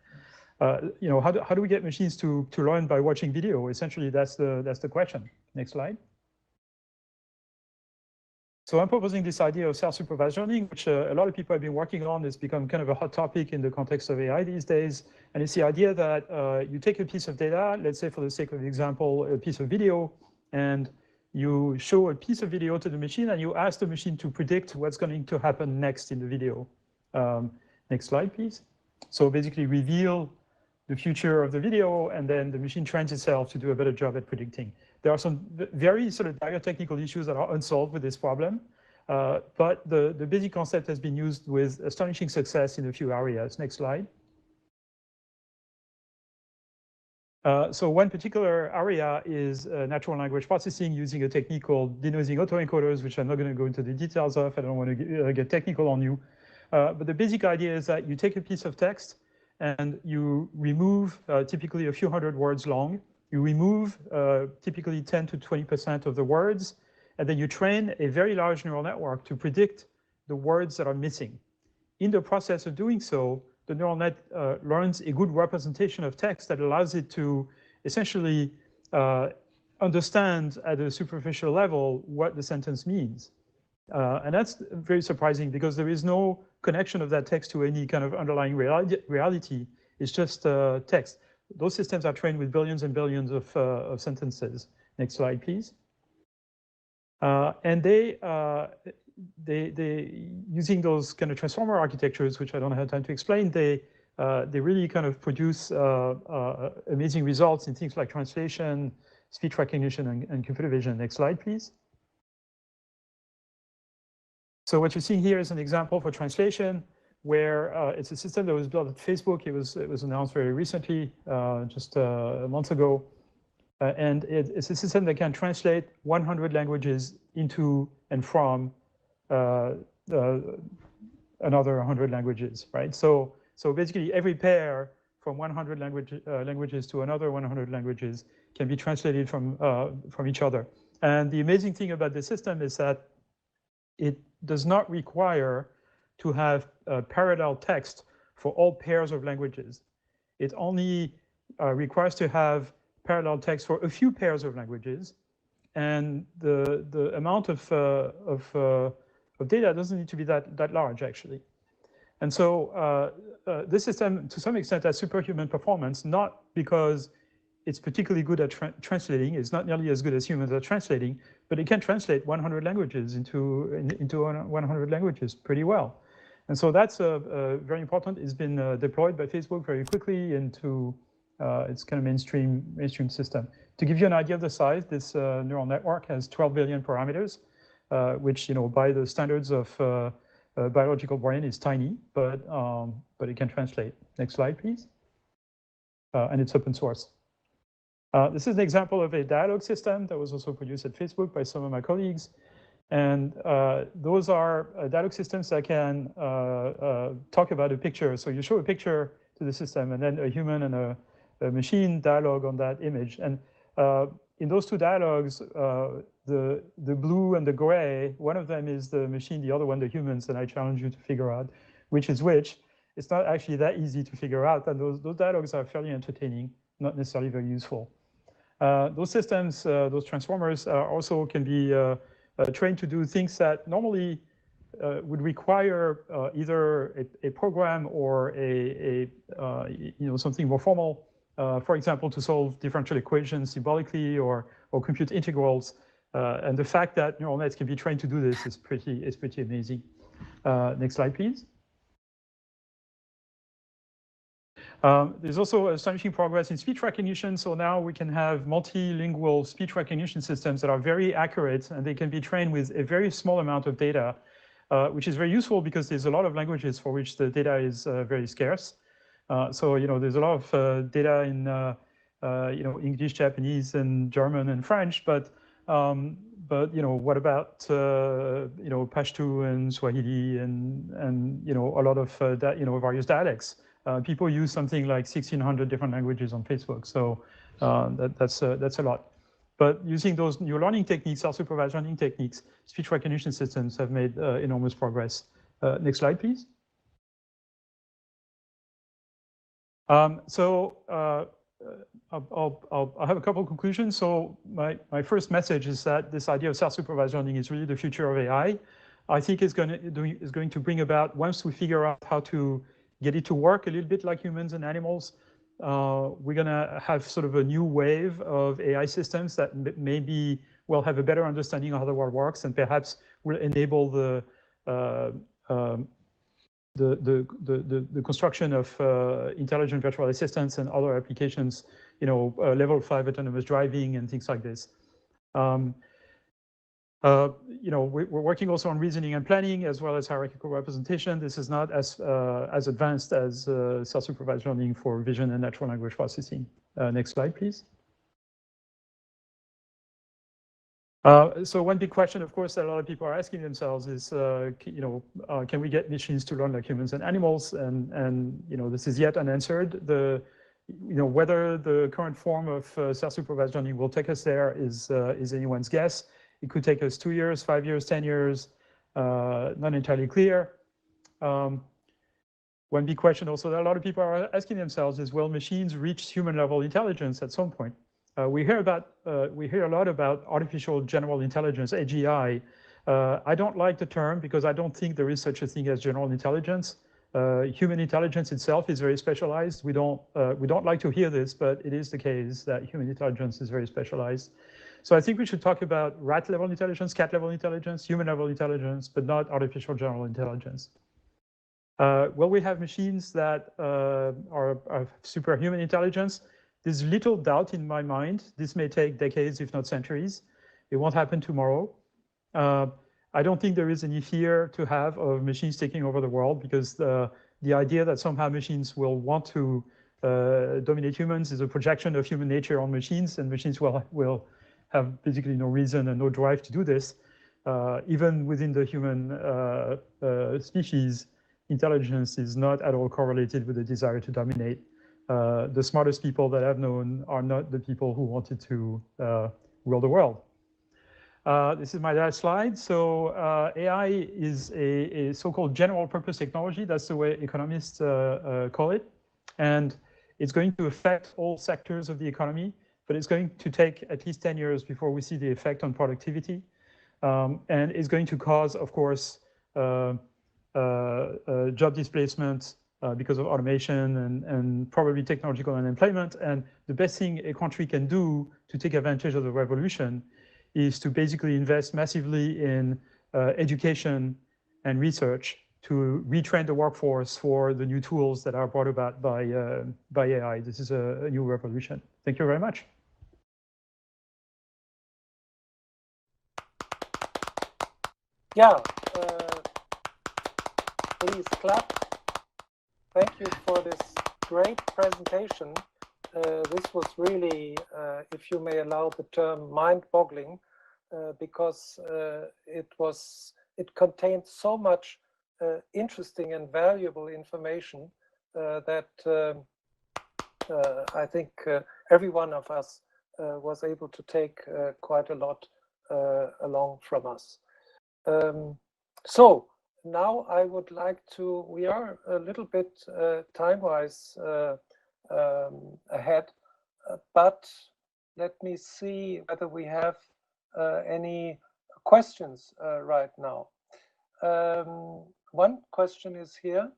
How do we get machines to learn by watching video? Essentially, that's the question. Next slide. So I'm proposing this idea of self-supervised learning, which a lot of people have been working on. It's become kind of a hot topic in the context of AI these days. And it's the idea that you take a piece of data, let's say for the sake of example, a piece of video, and you show a piece of video to the machine and you ask the machine to predict what's going to happen next in the video. Next slide, please. So basically reveal the future of the video, and then the machine trains itself to do a better job at predicting. There are some very sort of dire technical issues that are unsolved with this problem, but the basic concept has been used with astonishing success in a few areas. Next slide. So one particular area is natural language processing using a technique called denoising autoencoders, which I'm not going to go into the details of. I don't want to get technical on you. But the basic idea is that you take a piece of text and you remove typically a few hundred words long. You remove typically 10 to 20% of the words, and then you train a very large neural network to predict the words that are missing. In the process of doing so, the neural net learns a good representation of text that allows it to essentially understand at a superficial level what the sentence means. And that's very surprising because there is no connection of that text to any kind of underlying reality. It's just text. Those systems are trained with billions and billions of sentences. Next slide, please. And they using those kind of transformer architectures, which I don't have time to explain, they really kind of produce amazing results in things like translation, speech recognition, and computer vision. Next slide, please. So what you're seeing here is an example for translation, where it's a system that was built at Facebook. It was announced very recently, just a month ago. And it's a system that can translate 100 languages into and from another 100 languages, right? So basically every pair from 100 languages to another 100 languages can be translated from each other. And the amazing thing about this system is that it does not require to have parallel text for all pairs of languages. It only requires to have parallel text for a few pairs of languages, and the amount of data doesn't need to be that large, actually. And so this system, to some extent, has superhuman performance, not because it's particularly good at translating. It's not nearly as good as humans at translating, but it can translate 100 languages into 100 languages pretty well. And so that's very important. It's been deployed by Facebook very quickly into its kind of mainstream system. To give you an idea of the size, this neural network has 12 billion parameters, which, by the standards of biological brain is tiny, but it can translate. Next slide, please. And it's open source. This is an example of a dialogue system that was also produced at Facebook by some of my colleagues. And those are dialogue systems that can talk about a picture. So you show a picture to the system, and then a human and a machine dialogue on that image. And in those two dialogues, the blue and the gray, one of them is the machine, the other one the humans, and I challenge you to figure out which is which. It's not actually that easy to figure out, and those dialogues are fairly entertaining, not necessarily very useful. Those systems, those transformers also can be trained to do things that normally would require either a program or something more formal. For example, to solve differential equations symbolically or compute integrals. And the fact that neural nets can be trained to do this is pretty amazing. Next slide, please. There's also astonishing progress in speech recognition. So now we can have multilingual speech recognition systems that are very accurate, and they can be trained with a very small amount of data, which is very useful because there's a lot of languages for which the data is very scarce. So there's a lot of data in English, Japanese, and German and French, but what about Pashto and Swahili and a lot of various dialects. People use something like 1,600 different languages on Facebook, so that's a lot. But using those new learning techniques, self-supervised learning techniques, speech recognition systems have made enormous progress. Next slide, please. So I'll have a couple of conclusions. So my first message is that this idea of self-supervised learning is really the future of AI. I think is going to bring about, once we figure out how to get it to work a little bit like humans and animals, we're going to have sort of a new wave of AI systems that maybe will have a better understanding of how the world works, and perhaps will enable the construction of intelligent virtual assistants and other applications, level 5 autonomous driving and things like this. We're working also on reasoning and planning as well as hierarchical representation. This is not as advanced as self-supervised learning for vision and natural language processing. Next slide, please. So one big question, of course, that a lot of people are asking themselves is, can we get machines to learn like humans and animals? And this is yet unanswered. Whether the current form of self-supervised learning will take us there is anyone's guess. It could take us 2 years, 5 years, 10 years, not entirely clear. One big question also that a lot of people are asking themselves is, will machines reach human-level intelligence at some point? We hear a lot about artificial general intelligence, AGI. I don't like the term because I don't think there is such a thing as general intelligence. Human intelligence itself is very specialized. We don't like to hear this, but it is the case that human intelligence is very specialized. So I think we should talk about rat-level intelligence, cat-level intelligence, human-level intelligence, but not artificial general intelligence. Will we have machines that are superhuman intelligence? There's little doubt in my mind. This may take decades, if not centuries. It won't happen tomorrow. I don't think there is any fear to have of machines taking over the world, because the idea that somehow machines will want to dominate humans is a projection of human nature on machines, and machines will have basically no reason and no drive to do this. Even within the human species, intelligence is not at all correlated with the desire to dominate. The smartest people that I've known are not the people who wanted to rule the world. This is my last slide. So AI is a so-called general purpose technology. That's the way economists call it. And it's going to affect all sectors of the economy, but it's going to take at least 10 years before we see the effect on productivity. And it's going to cause, of course, job displacement because of automation and probably technological unemployment. And the best thing a country can do to take advantage of the revolution is to basically invest massively in education and research to retrain the workforce for the new tools that are brought about by AI. This is a new revolution. Thank you very much. Yeah, please clap. Thank you for this great presentation. This was really, if you may allow the term, mind-boggling, because it contained so much interesting and valuable information that I think every one of us was able to take quite a lot along from us. So now I would like to, we are a little bit time-wise ahead, but let me see whether we have any questions right now. One question is here.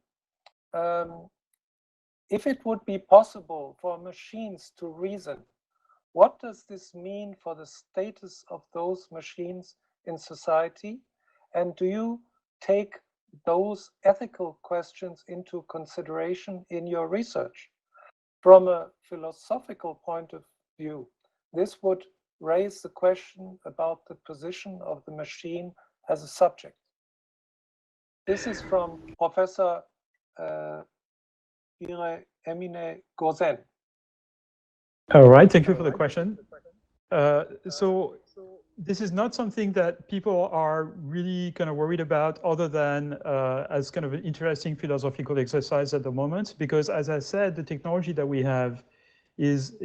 If it would be possible for machines to reason, what does this mean for the status of those machines in society? And do you take those ethical questions into consideration in your research? From a philosophical point of view, this would raise the question about the position of the machine as a subject. This is from Professor Emine Gozen. All right, thank you for the question. So this is not something that people are really kind of worried about, other than as kind of an interesting philosophical exercise at the moment, because as I said, the technology that we have is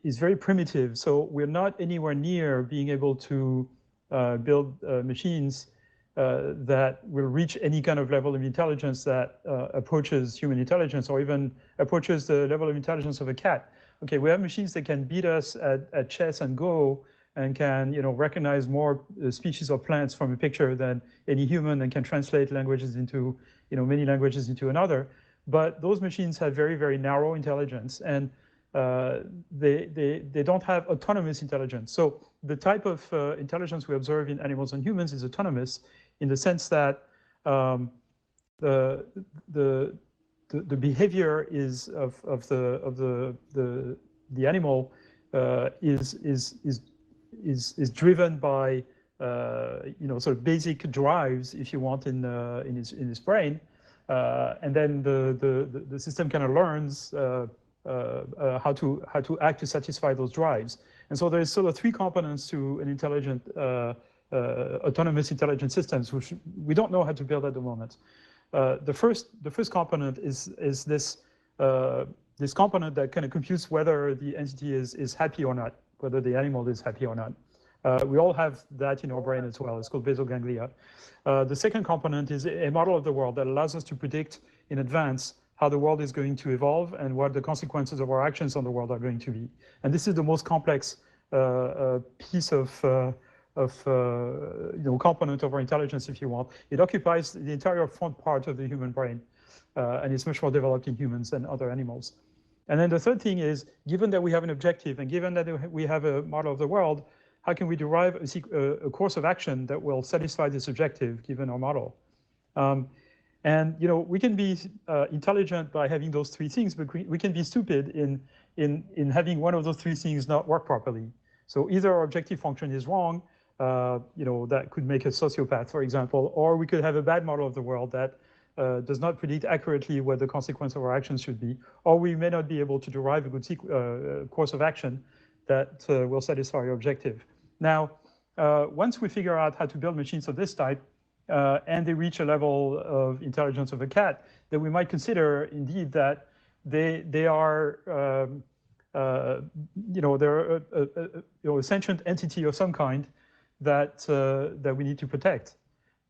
very primitive. So we're not anywhere near being able to build machines that will reach any kind of level of intelligence that approaches human intelligence, or even approaches the level of intelligence of a cat. Okay, we have machines that can beat us at chess and Go, and can recognize more species of plants from a picture than any human, and can translate languages into many languages into another. But those machines have very, very narrow intelligence, and they don't have autonomous intelligence. So the type of intelligence we observe in animals and humans is autonomous, in the sense that the behavior is of the animal is driven by sort of basic drives, if you want, in his brain, and then the system kind of learns how to act to satisfy those drives. And so there's sort of three components to an intelligent autonomous intelligent systems, which we don't know how to build at the moment. The first component is this this component that kind of computes whether the entity is happy or not, whether the animal is happy or not. We all have that in our brain as well. It's called basal ganglia. The second component is a model of the world that allows us to predict in advance how the world is going to evolve and what the consequences of our actions on the world are going to be. And this is the most complex piece of component of our intelligence, if you want. It occupies the entire front part of the human brain, and it's much more developed in humans than other animals. And then the third thing is, given that we have an objective and given that we have a model of the world, how can we derive a course of action that will satisfy this objective given our model? And we can be intelligent by having those three things, but we can be stupid in having one of those three things not work properly. So either our objective function is wrong, that could make a sociopath, for example, or we could have a bad model of the world that does not predict accurately what the consequence of our actions should be, or we may not be able to derive a good course of action that will satisfy our objective. Now, once we figure out how to build machines of this type, and they reach a level of intelligence of a cat, then we might consider indeed that they are they're a sentient entity of some kind that we need to protect.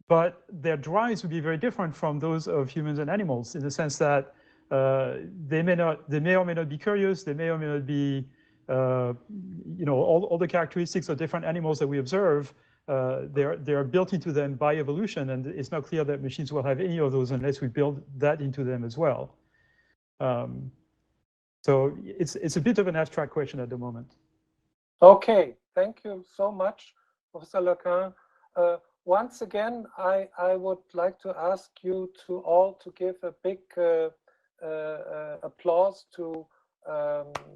But their drives would be very different from those of humans and animals, in the sense that they may or may not be curious, they may or may not be all the characteristics of different animals that we observe. They are built into them by evolution, and it's not clear that machines will have any of those unless we build that into them as well. So it's a bit of an abstract question at the moment. Okay, thank you so much, Professor Lequin. Once again, I would like to ask you all to give a big applause to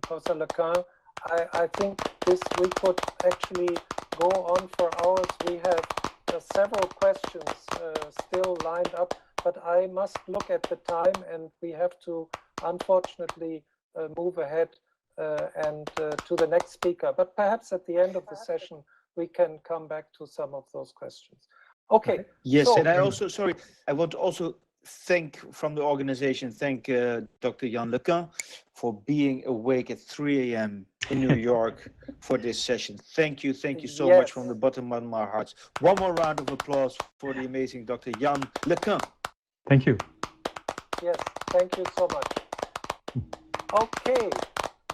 Professor Lequin. I think we could actually go on for hours. We have several questions still lined up, but I must look at the time, and we have to unfortunately move ahead and to the next speaker. But perhaps at the end of the session, we can come back to some of those questions. Okay. Yes, so, and I also, sorry, I want to also thank from the organization, Dr. Jan Lequin for being awake at 3 a.m. in New York for this session. Thank you so much from the bottom of my heart. One more round of applause for the amazing Dr. Jan Lequin. Thank you. Yes, thank you so much. Okay,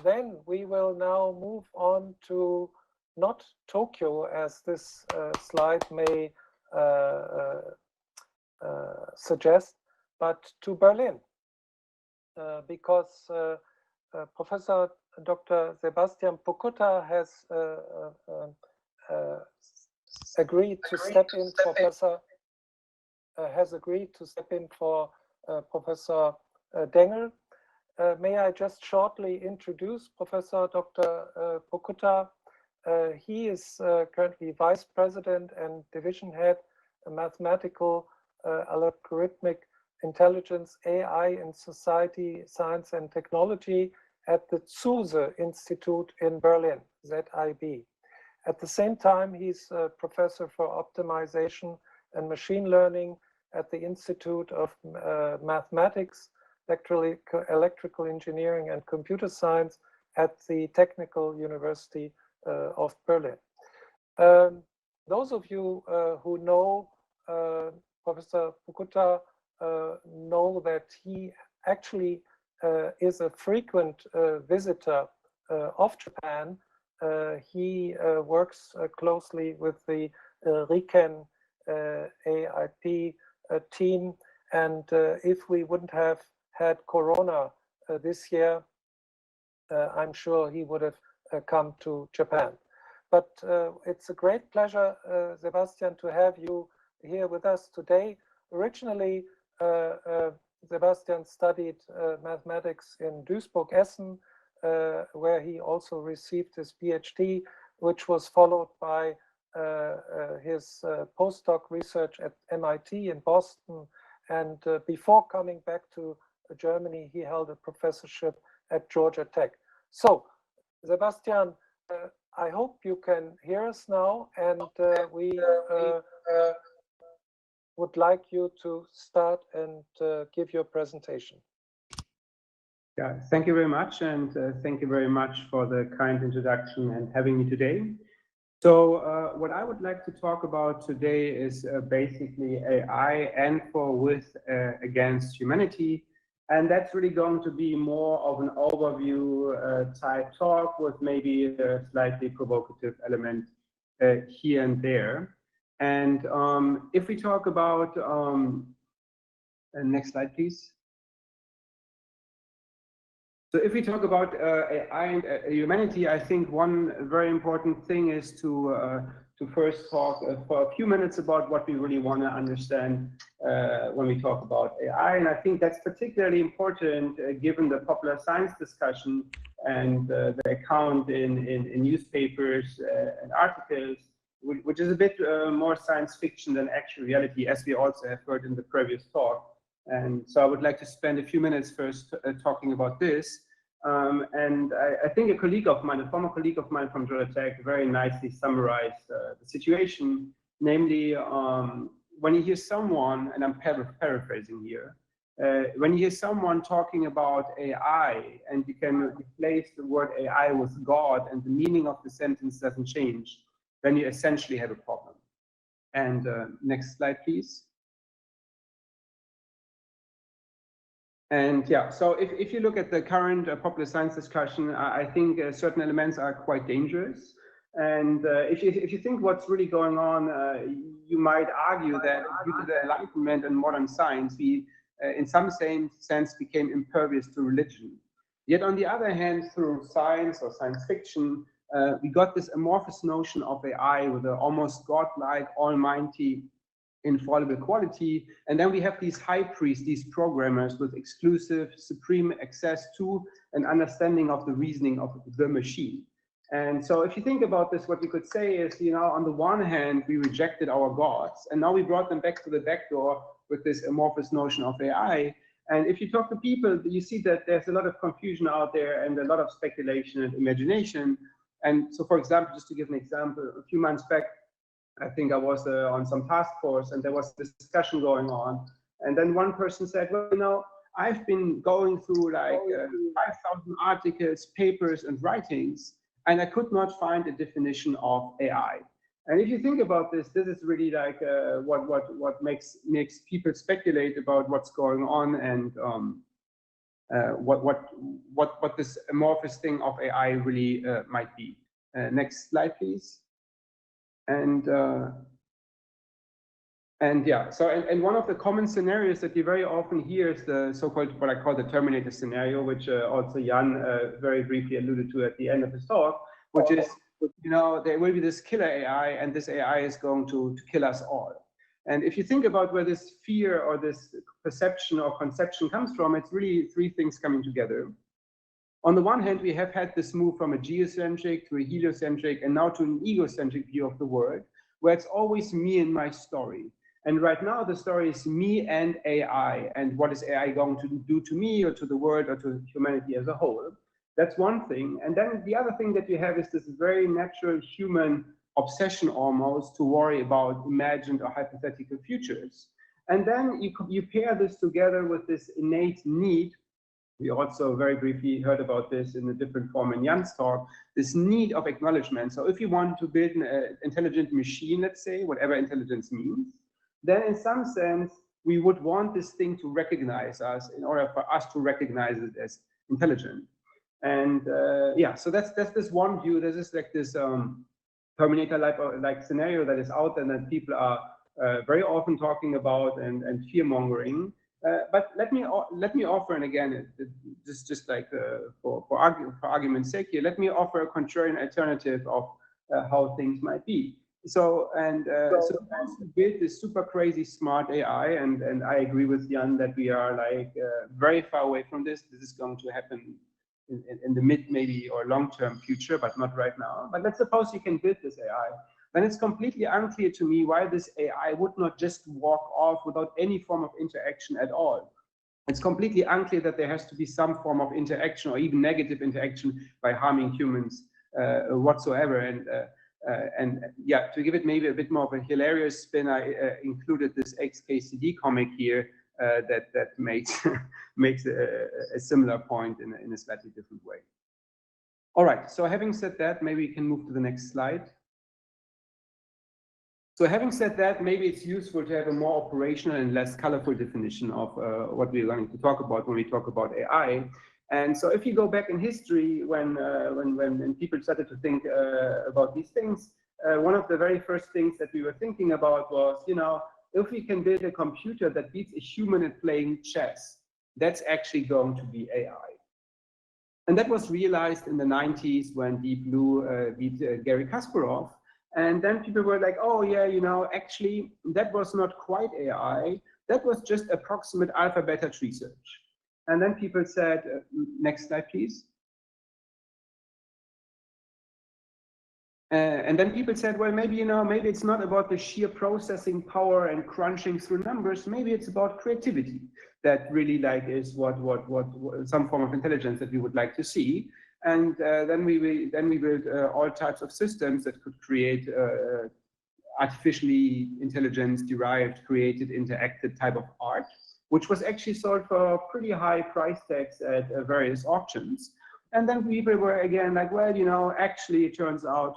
then we will now move on to not Tokyo, as this slide may suggest, but to Berlin, because Professor Dr. Sebastian Pokuta has agreed to step in for Professor Dengel. May I just shortly introduce Professor Dr. Pokuta? He is currently Vice President and Division Head, Mathematical Algorithmic Intelligence, AI in Society, Science and Technology at the Zuse Institute in Berlin, ZIB. At the same time, he's a professor for optimization and machine learning at the Institute of Mathematics, Electrical Engineering and Computer Science at the Technical University of Berlin. Those of you who know Professor Pokuta know that he actually is a frequent visitor of Japan. He works closely with the RIKEN AIP team, and if we wouldn't have had Corona this year, I'm sure he would have come to Japan. But it's a great pleasure, Sebastian, to have you here with us today. Originally, Sebastian studied mathematics in Duisburg-Essen, where he also received his PhD, which was followed by his postdoc research at MIT in Boston, and before coming back to Germany, he held a professorship at Georgia Tech. So, Sebastian, I hope you can hear us now, and we would like you to start and give your presentation. Yeah, thank you very much, and thank you very much for the kind introduction and having me today. So what I would like to talk about today is basically AI and with against humanity. And that's really going to be more of an overview type talk with maybe a slightly provocative element here and there. And if we talk about, next slide, please. So if we talk about AI and humanity, I think one very important thing is to first talk for a few minutes about what we really want to understand when we talk about AI. And I think that's particularly important given the popular science discussion and the account in newspapers and articles, which is a bit more science fiction than actual reality, as we also have heard in the previous talk. And so I would like to spend a few minutes first talking about this. And I think a colleague of mine, a former colleague of mine from Georgia Tech, very nicely summarized the situation. Namely, when you hear someone, and I'm paraphrasing here, when you hear someone talking about AI and you can replace the word AI with God and the meaning of the sentence doesn't change, then you essentially have a problem. And next slide, please. And yeah, so if you look at the current popular science discussion, I think certain elements are quite dangerous. And if you think what's really going on, you might argue that due to the Enlightenment and modern science, we, in some sense, became impervious to religion. Yet on the other hand, through science or science fiction, we got this amorphous notion of AI with an almost godlike, almighty, infallible quality, and then we have these high priests, these programmers with exclusive, supreme access to an understanding of the reasoning of the machine. And so if you think about this, what you could say is, you know, on the one hand, we rejected our gods, and now we brought them back to the back door with this amorphous notion of AI. And if you talk to people, you see that there's a lot of confusion out there and a lot of speculation and imagination. And so, for example, just to give an example, a few months back, I think I was on some task force and there was this discussion going on. And then one person said, well, you know, I've been going through like 5,000 articles, papers, and writings, and I could not find a definition of AI. And if you think about this, this is really like what makes people speculate about what's going on and what this amorphous thing of AI really might be. Next slide, please. And yeah, so and one of the common scenarios that you very often hear is the so-called, what I call the Terminator scenario, which also Jan very briefly alluded to at the end of his talk, which is, you know, there will be this killer AI and this AI is going to kill us all. And if you think about where this fear or this perception or conception comes from, it's really three things coming together. On the one hand, we have had this move from a geocentric to a heliocentric and now to an egocentric view of the world, where it's always me and my story. And right now, the story is me and AI, and what is AI going to do to me or to the world or to humanity as a whole. That's one thing. And then the other thing that you have is this very natural human obsession almost to worry about imagined or hypothetical futures. And then you pair this together with this innate need. We also very briefly heard about this in a different form in Jan's talk, this need of acknowledgement. So if you want to build an intelligent machine, let's say, whatever intelligence means, then in some sense, we would want this thing to recognize us in order for us to recognize it as intelligent. And yeah, so that's this one view. There's this like this Terminator-like scenario that is out there that people are very often talking about and fear-mongering. But let me offer, and again, just like for argument's sake here, let me offer a contrarian alternative of how things might be. So so once we build this super crazy smart AI, and I agree with Jan that we are like very far away from this. This is going to happen in the mid maybe or long-term future, but not right now. But let's suppose you can build this AI. then it's completely unclear to me why this AI would not just walk off without any form of interaction at all. It's completely unclear that there has to be some form of interaction or even negative interaction by harming humans whatsoever. And yeah, to give it maybe a bit more of a hilarious spin, I included this XKCD comic here that makes a similar point in a slightly different way. All right, so having said that, maybe we can move to the next slide. So having said that, maybe it's useful to have a more operational and less colorful definition of what we're going to talk about when we talk about AI. And so if you go back in history, when people started to think about these things, one of the very first things that we were thinking about was, you know, if we can build a computer that beats a human at playing chess, that's actually going to be AI. And that was realized in the 90s when Deep Blue beat Garry Kasparov. And then people were like, oh yeah, you know, actually that was not quite AI. That was just approximate alpha-beta tree search. And then people said, next slide, please. And then people said, well, maybe, you know, maybe it's not about the sheer processing power and crunching through numbers. Maybe it's about creativity that really like is what some form of intelligence that we would like to see. And then we built all types of systems that could create artificially intelligence derived, created, interacted type of art, which was actually sold for pretty high price tags at various auctions. And then people were again like, well, you know, actually it turns out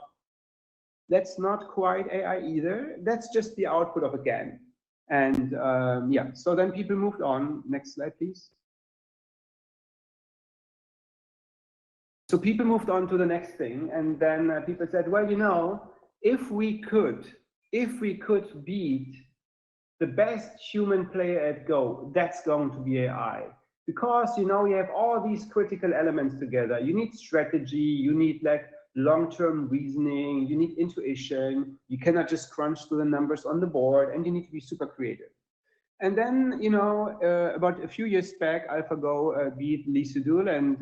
that's not quite AI either. That's just the output of a GAN. And yeah, so then people moved on. Next slide, please. So people moved on to the next thing. And then people said, well, you know, if we could beat the best human player at Go, that's going to be AI. Because, you know, you have all these critical elements together. You need strategy, you need like long-term reasoning, you need intuition, you cannot just crunch through the numbers on the board, and you need to be super creative. And then, you know, about a few years back, AlphaGo beat Lee Sedol, and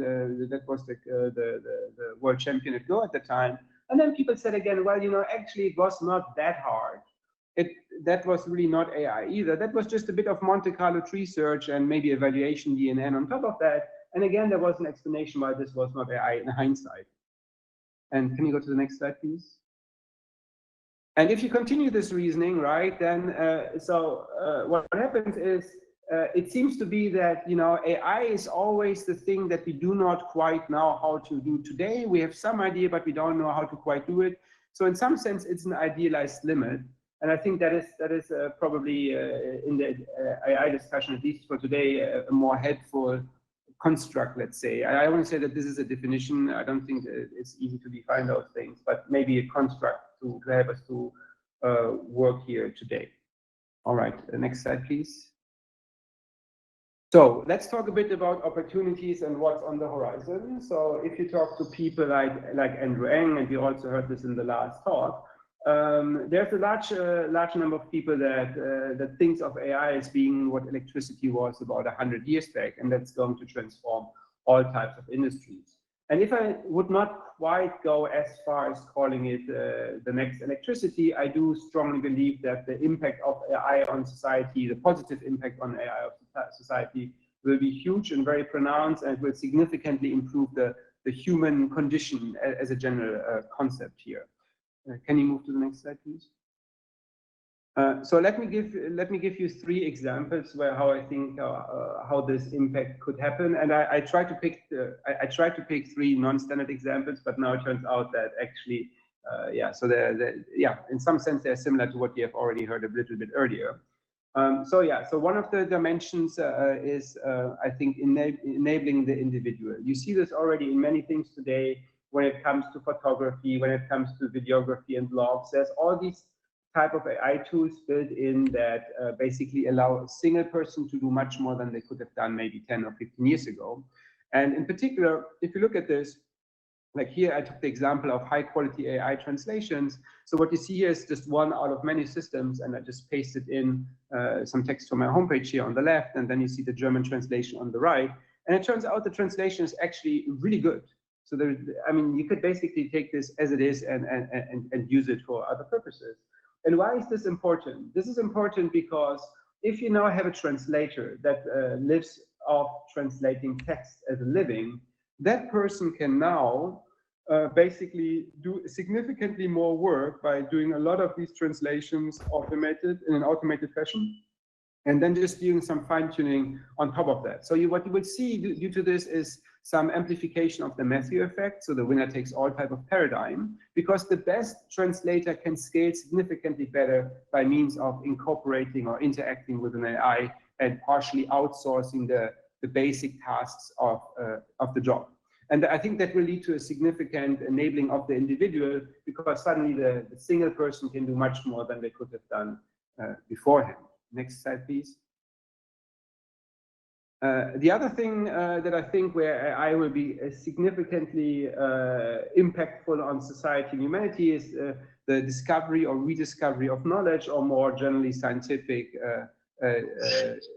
that was the world champion at Go at the time. And then people said again, well, you know, actually it was not that hard. That was really not AI either. That was just a bit of Monte Carlo tree search and maybe evaluation DNN on top of that. And again, there was an explanation why this was not AI in hindsight. And can you go to the next slide, please? And if you continue this reasoning, right, then what happens is it seems to be that, you know, AI is always the thing that we do not quite know how to do today. We have some idea, but we don't know how to quite do it. So in some sense, it's an idealized limit. And I think that is probably in the AI discussion, at least for today, a more helpful construct, let's say. I want to say that this is a definition. I don't think it's easy to define those things, but maybe a construct to help us to work here today. All right, the next slide, please. So let's talk a bit about opportunities and what's on the horizon. So if you talk to people like Andrew Ng, and we also heard this in the last talk, there's a large number of people that thinks of AI as being what electricity was about 100 years back, and that's going to transform all types of industries. And if I would not quite go as far as calling it the next electricity, I do strongly believe that the impact of AI on society, the positive impact on AI on society, will be huge and very pronounced, and will significantly improve the human condition as a general concept here. Can you move to the next slide, please? So let me give you 3 examples where how I think how this impact could happen, and I try to pick 3 non-standard examples, but now it turns out that actually yeah, so in some sense they're similar to what you have already heard a little bit earlier. So yeah, so one of the dimensions is I think enabling the individual. You see this already in many things today. When it comes to photography, when it comes to videography and blogs, there's all these type of AI tools built in that basically allow a single person to do much more than they could have done maybe 10 or 15 years ago. And in particular, if you look at this, like here, I took the example of high quality AI translations. So what you see here is just one out of many systems, and I just pasted in some text from my homepage here on the left, and then you see the German translation on the right. And it turns out the translation is actually really good. So there, I mean, you could basically take this as it is and use it for other purposes. And why is this important? This is important because if you now have a translator that lives off translating text as a living, that person can now basically do significantly more work by doing a lot of these translations in an automated fashion, and then just doing some fine-tuning on top of that. So what you will see due to this is some amplification of the Matthew effect, so the winner-takes-all type of paradigm, because the best translator can scale significantly better by means of incorporating or interacting with an AI and partially outsourcing the basic tasks of the job. And I think that will lead to a significant enabling of the individual, because suddenly the single person can do much more than they could have done beforehand. Next slide, please. The other thing that I think where AI will be significantly impactful on society and humanity is the discovery or rediscovery of knowledge, or more generally scientific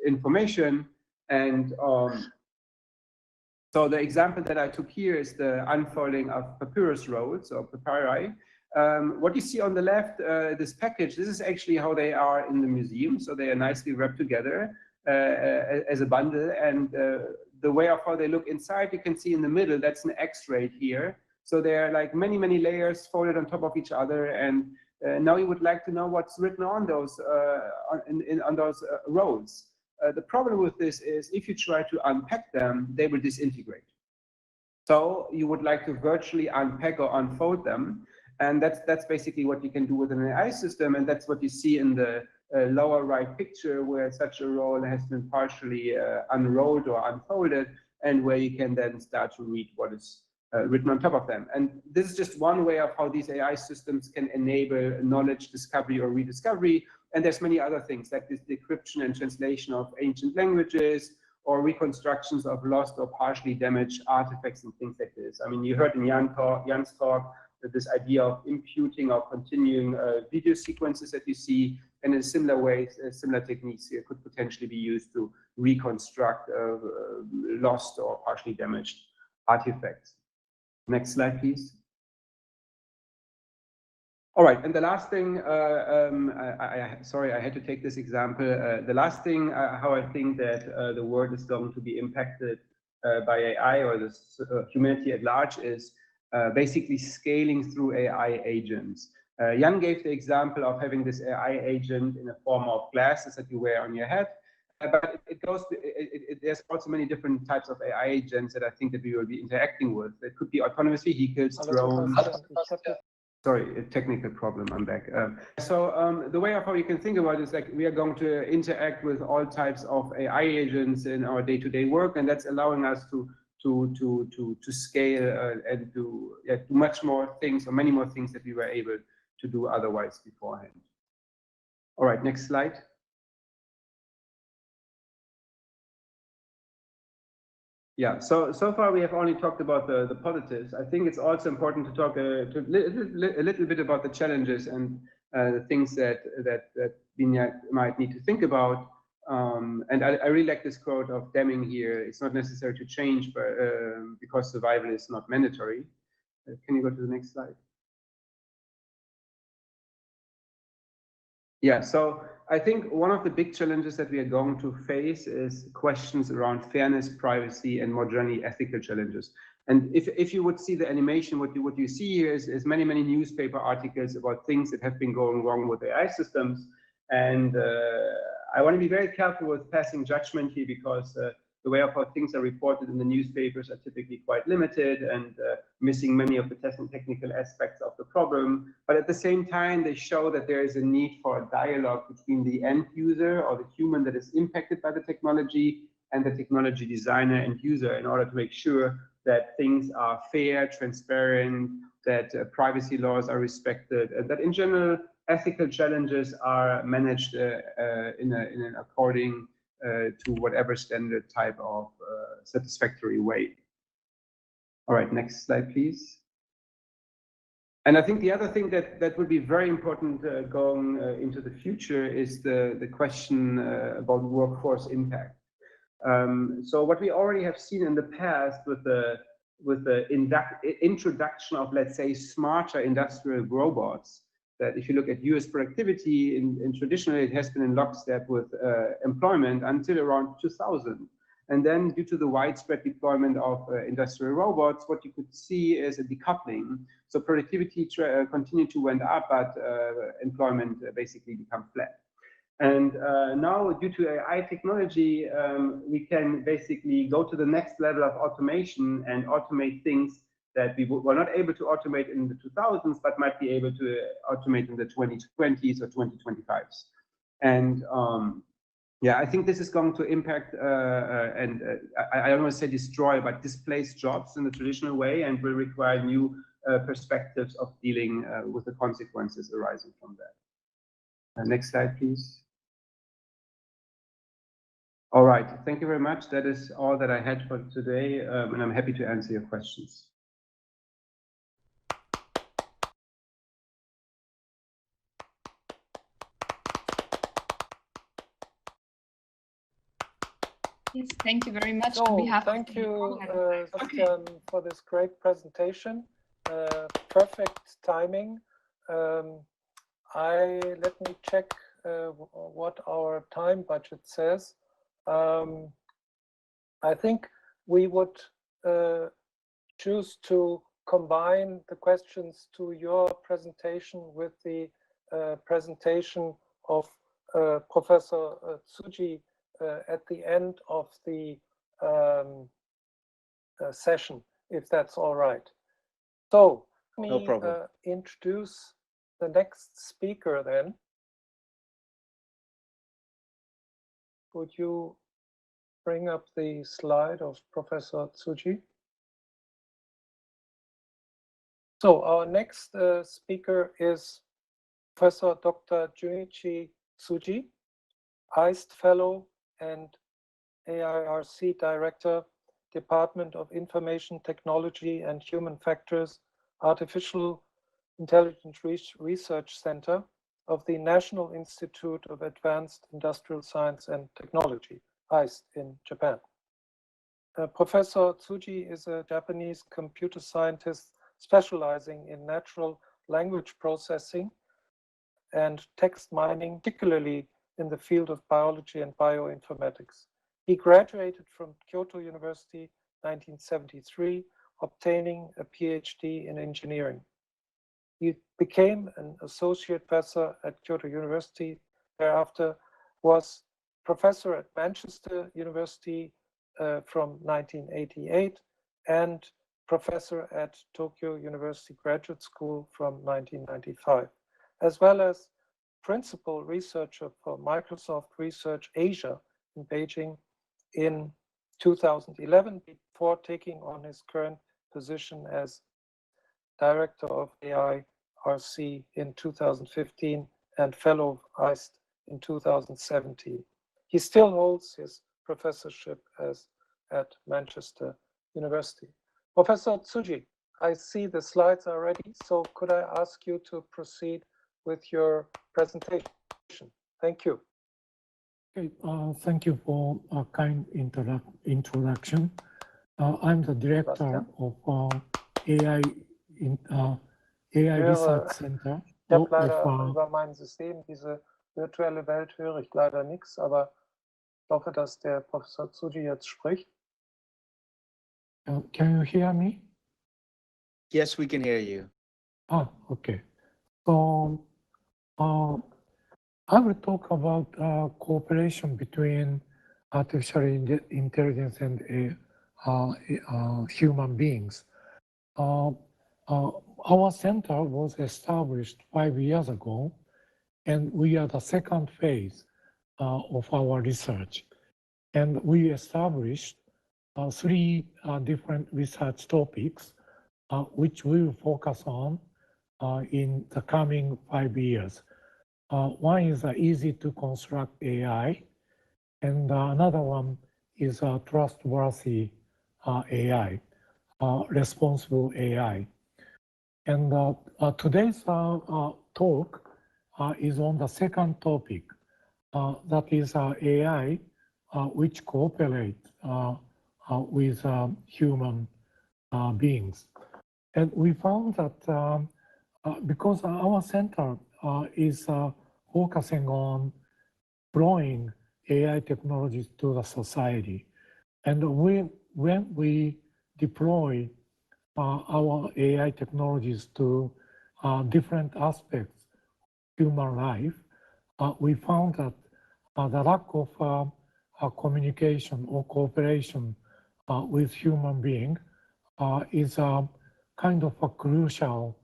information. And so the example that I took here is the unfolding of papyrus rolls or papyri. What you see on the left, this package, this is actually how they are in the museum. So they are nicely wrapped together as a bundle. And the way of how they look inside, you can see in the middle, that's an X-ray here. So they're like many, many layers folded on top of each other. And now you would like to know what's written on those rolls. The problem with this is if you try to unpack them, they will disintegrate. So you would like to virtually unpack or unfold them. And that's basically what you can do with an AI system. And that's what you see in the lower right picture, where such a roll has been partially unrolled or unfolded, and where you can then start to read what is written on top of them. And this is just one way of how these AI systems can enable knowledge discovery or rediscovery. And there's many other things, like this decryption and translation of ancient languages, or reconstructions of lost or partially damaged artifacts and things like this. I mean, you heard in Jan's talk that this idea of imputing or continuing video sequences that you see, and in similar ways, similar techniques here could potentially be used to reconstruct lost or partially damaged artifacts. Next slide, please. All right, and the last thing, sorry, I had to take this example. The last thing, how I think that the world is going to be impacted by AI, or the humanity at large, is basically scaling through AI agents. Jan gave the example of having this AI agent in a form of glasses that you wear on your head. But there's also many different types of AI agents that I think that we will be interacting with. It could be autonomous vehicles, drones. Sorry, a technical problem, I'm back. So the way of how you can think about it is like we are going to interact with all types of AI agents in our day-to-day work, and that's allowing us to scale and do much more things, or many more things that we were able to do otherwise beforehand. All right, next slide. Yeah, so far we have only talked about the positives. I think it's also important to talk a little bit about the challenges and the things that we might need to think about. And I really like this quote of Deming here. It's not necessary to change, but because survival is not mandatory. Can you go to the next slide? Yeah, so I think one of the big challenges that we are going to face is questions around fairness, privacy, and more generally ethical challenges. And if you would see the animation, what you see here is many newspaper articles about things that have been going wrong with AI systems. And I want to be very careful with passing judgment here, because the way of how things are reported in the newspapers are typically quite limited and missing many of the technical aspects of the problem. But at the same time, they show that there is a need for a dialogue between the end user, or the human that is impacted by the technology, and the technology designer and user, in order to make sure that things are fair, transparent, that privacy laws are respected, and that in general, ethical challenges are managed in an according to whatever standard type of satisfactory way. All right, next slide, please. And I think the other thing that would be very important going into the future is the question about workforce impact. So what we already have seen in the past with the introduction of, let's say, smarter industrial robots, that if you look at US productivity, in traditionally it has been in lockstep with employment until around 2000. And then due to the widespread deployment of industrial robots, what you could see is a decoupling. So productivity continued to went up, but employment basically become flat. And now, due to AI technology, we can basically go to the next level of automation and automate things that we were not able to automate in the 2000s, but might be able to automate in the 2020s or 2025s. And yeah, I think this is going to impact I don't want to say destroy, but displace jobs in the traditional way, and will require new perspectives of dealing with the consequences arising from that. Next slide, please. All right, thank you very much. That is all that I had for today, and I'm happy to answer your questions. Yes, thank you very much. Thank you, Sebastian, for this great presentation. Perfect timing. Let me check what our time budget says. I think we would choose to combine the questions to your presentation with the presentation of Professor Tsuji at the end of the session, if that's all right. So let me introduce the next speaker then. Would you bring up the slide of Professor Tsuji? So our next speaker is Professor Dr. Junichi Tsuji, ICE Fellow and AIRC Director, Department of Information Technology and Human Factors, Artificial Intelligence Research Center of the National Institute of Advanced Industrial Science and Technology, ICE in Japan. Professor Tsuji is a Japanese computer scientist specializing in natural language processing and text mining, particularly in the field of biology and bioinformatics. He graduated from Kyoto University 1973, obtaining a PhD in engineering. He became an associate professor at Kyoto University, thereafter was professor at Manchester University from 1988 and professor at Tokyo University Graduate School from 1995, as well as principal researcher for Microsoft Research Asia in Beijing in 2011, before taking on his current position as Director of AIRC in 2015 and Fellow of ICE in 2017. He still holds his professorship at Manchester University. Professor Tsuji, I see the slides are ready, so could I ask you to proceed with your presentation? Thank you. Okay, thank you for a kind introduction. I'm the director of AI Research Center. Ich habe leider über mein System, diese virtuelle Welt, höre ich leider nichts, aber ich hoffe, dass der Professor Tsuji jetzt spricht. Can you hear me? Yes, we can hear you. Ah, okay. So I will talk about cooperation between artificial intelligence and human beings. Our center was established 5 years ago, and we are the second phase of our research. And we established 3 different research topics, which we will focus on in the coming 5 years. One is easy to construct AI, and another one is trustworthy AI, responsible AI. And today's talk is on the second topic, that is AI, which cooperates with human beings. And we found that because our center is focusing on deploying AI technologies to the society, and when we deploy our AI technologies to different aspects of human life, we found that the lack of communication or cooperation with human being is a kind of a crucial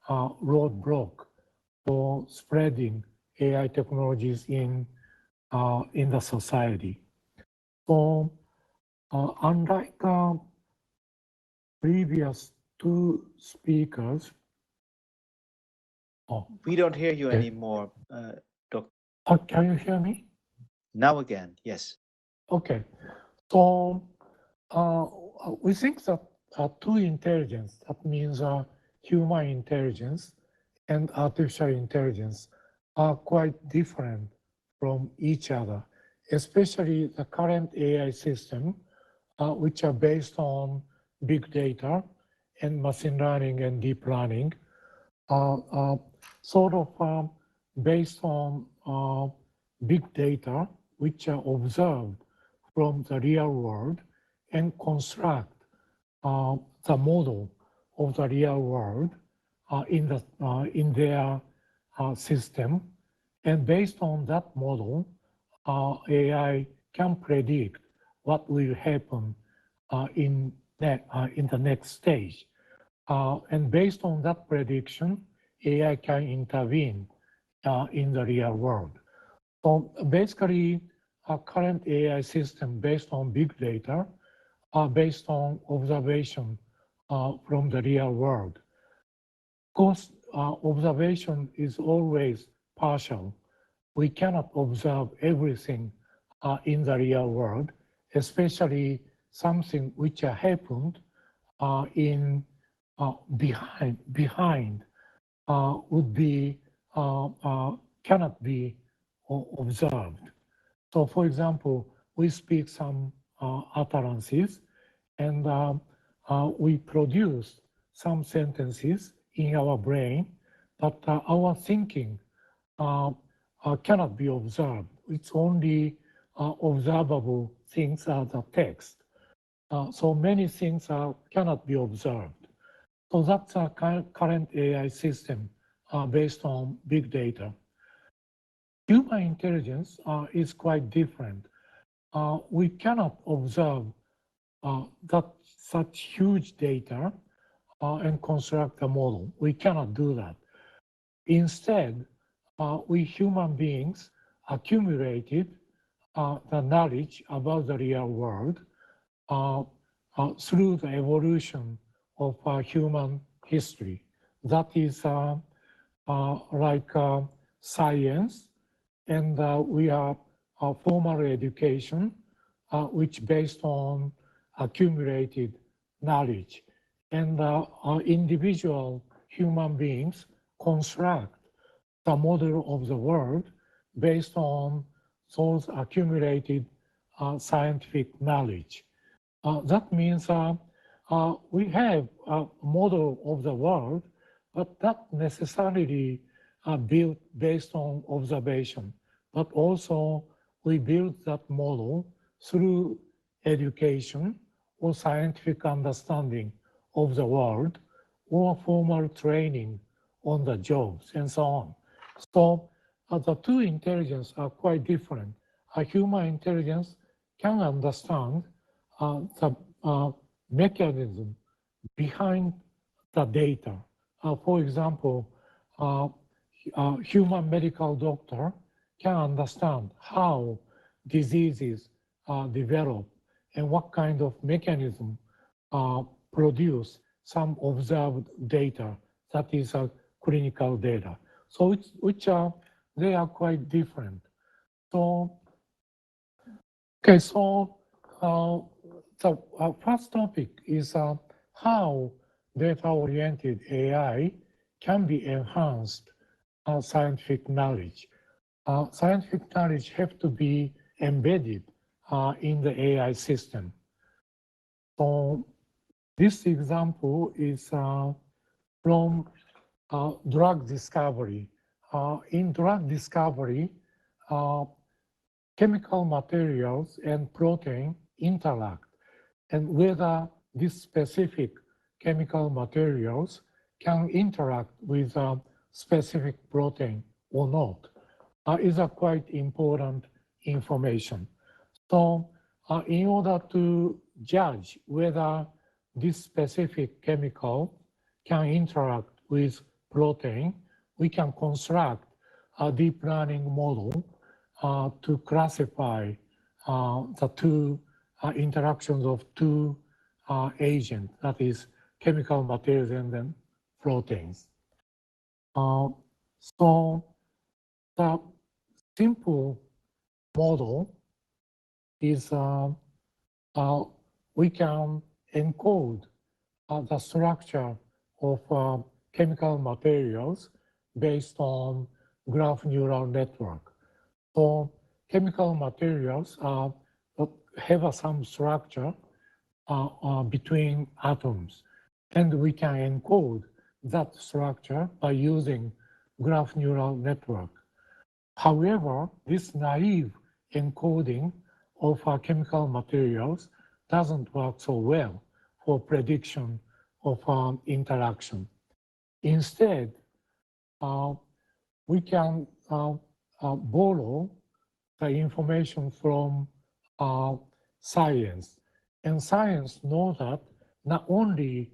roadblock for spreading AI technologies in the society. So unlike previous two speakers. Oh, we don't hear you okay. anymore, Dr. Can you hear me? Now again, yes. Okay. So we think that two intelligence, that means human intelligence and artificial intelligence, are quite different from each other, especially the current AI system, which are based on big data and machine learning and deep learning, sort of based on big data, which are observed from the real world and construct the model of the real world in their system. And based on that model, AI can predict what will happen in the next stage. And based on that prediction, AI can intervene in the real world. So basically, our current AI system based on big data are based on observation from the real world. Of course, observation is always partial. We cannot observe everything in the real world, especially something which happened in behind would be cannot be observed. So, for example, we speak some utterances, and we produce some sentences in our brain, but our thinking cannot be observed. It's only observable things are the text. So many things cannot be observed. So that's our current AI system based on big data. Human intelligence is quite different. We cannot observe such huge data and construct a model. We cannot do that. Instead, we human beings accumulated the knowledge about the real world through the evolution of human history. That is like science, and we have formal education, which based on accumulated knowledge. And individual human beings construct the model of the world based on those accumulated scientific knowledge. That means we have a model of the world, but not necessarily built based on observation, but also we build that model through education or scientific understanding of the world or formal training on the jobs and so on. So the two intelligences are quite different. A human intelligence can understand the mechanism behind the data. For example, human medical doctor can understand how diseases develop and what kind of mechanism produce some observed data that is clinical data. So they are quite different. So, okay, so the first topic is how data-oriented AI can be enhanced scientific knowledge. Scientific knowledge have to be embedded in the AI system. So This example is from drug discovery. In drug discovery, chemical materials and protein interact, and whether these specific chemical materials can interact with a specific protein or not is a quite important information. So in order to judge whether this specific chemical can interact with protein, we can construct a deep learning model to classify the two interactions of two agents, that is chemical materials and then proteins. So the simple model is we can encode the structure of chemical materials based on graph neural network. So chemical materials have some structure between atoms, and we can encode that structure by using graph neural network. However, this naive encoding of chemical materials doesn't work so well for prediction of interaction. Instead, we can borrow the information from science. And science knows that not only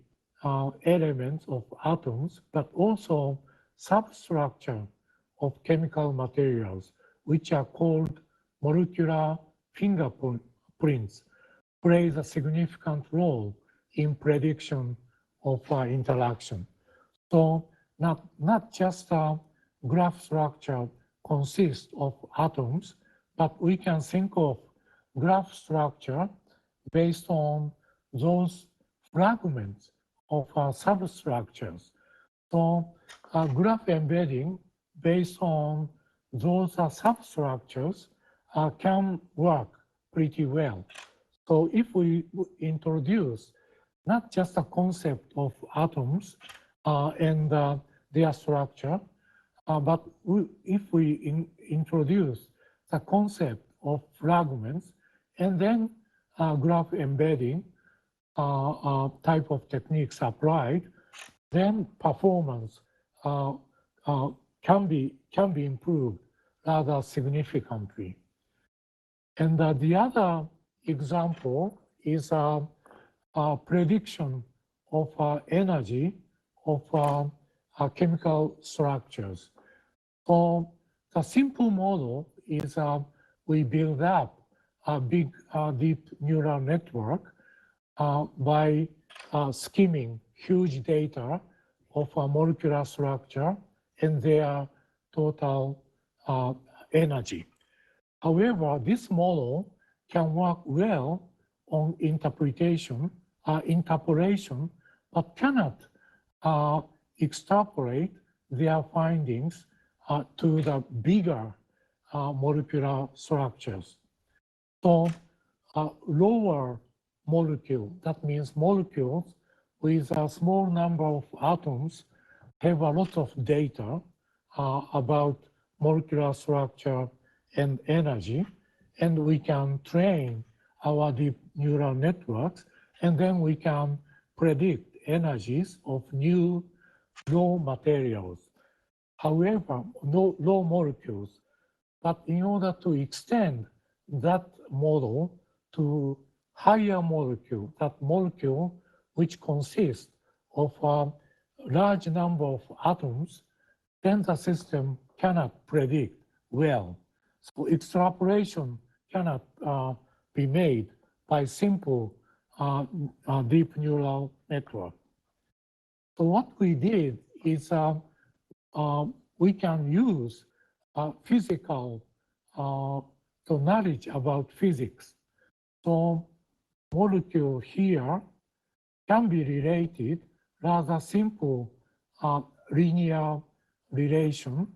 elements of atoms, but also substructure of chemical materials, which are called molecular fingerprints, plays a significant role in prediction of interaction. So not just graph structure consists of atoms, but we can think of graph structure based on those fragments of substructures. So graph embedding based on those substructures can work pretty well. So if we introduce not just a concept of atoms and their structure, but if we introduce the concept of fragments and then graph embedding type of techniques applied, then performance can be improved rather significantly. And the other example is prediction of energy of chemical structures. So the simple model is we build up a big deep neural network by skimming huge data of a molecular structure and their total energy. However, this model can work well on interpolation, but cannot extrapolate their findings to the bigger molecular structures. So lower molecule, that means molecules with a small number of atoms, have a lot of data about molecular structure and energy, and we can train our deep neural networks, and then we can predict energies of new low materials. However, low molecules, but in order to extend that model to higher molecule, that molecule which consists of a large number of atoms, then the system cannot predict well. So extrapolation cannot be made by simple deep neural network. So what we did is we can use physical knowledge about physics. So molecule here can be related rather simple linear relation,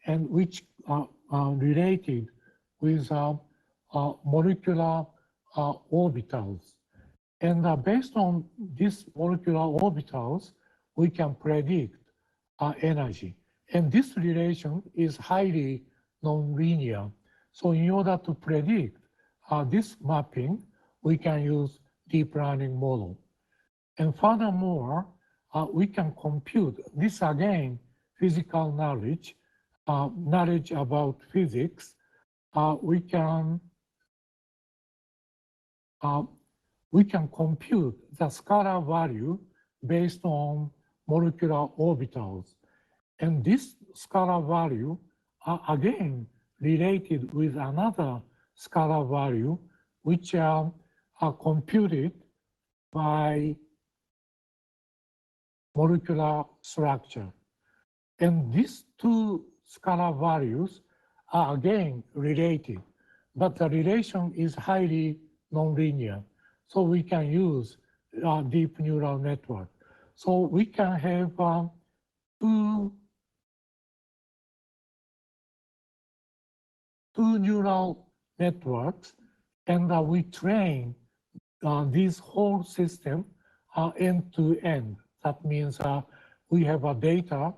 and which are related with molecular orbitals. And based on these molecular orbitals, we can predict energy. And this relation is highly nonlinear. So in order to predict this mapping, we can use deep learning model. And furthermore, we can compute this again, physical knowledge, knowledge about physics. We can compute the scalar value based on molecular orbitals. And this scalar value are again related with another scalar value, which are computed by molecular structure. And these two scalar values are again related, but the relation is highly nonlinear. So we can use deep neural network. So we can have two neural networks, and we train this whole system end to end. That means we have a data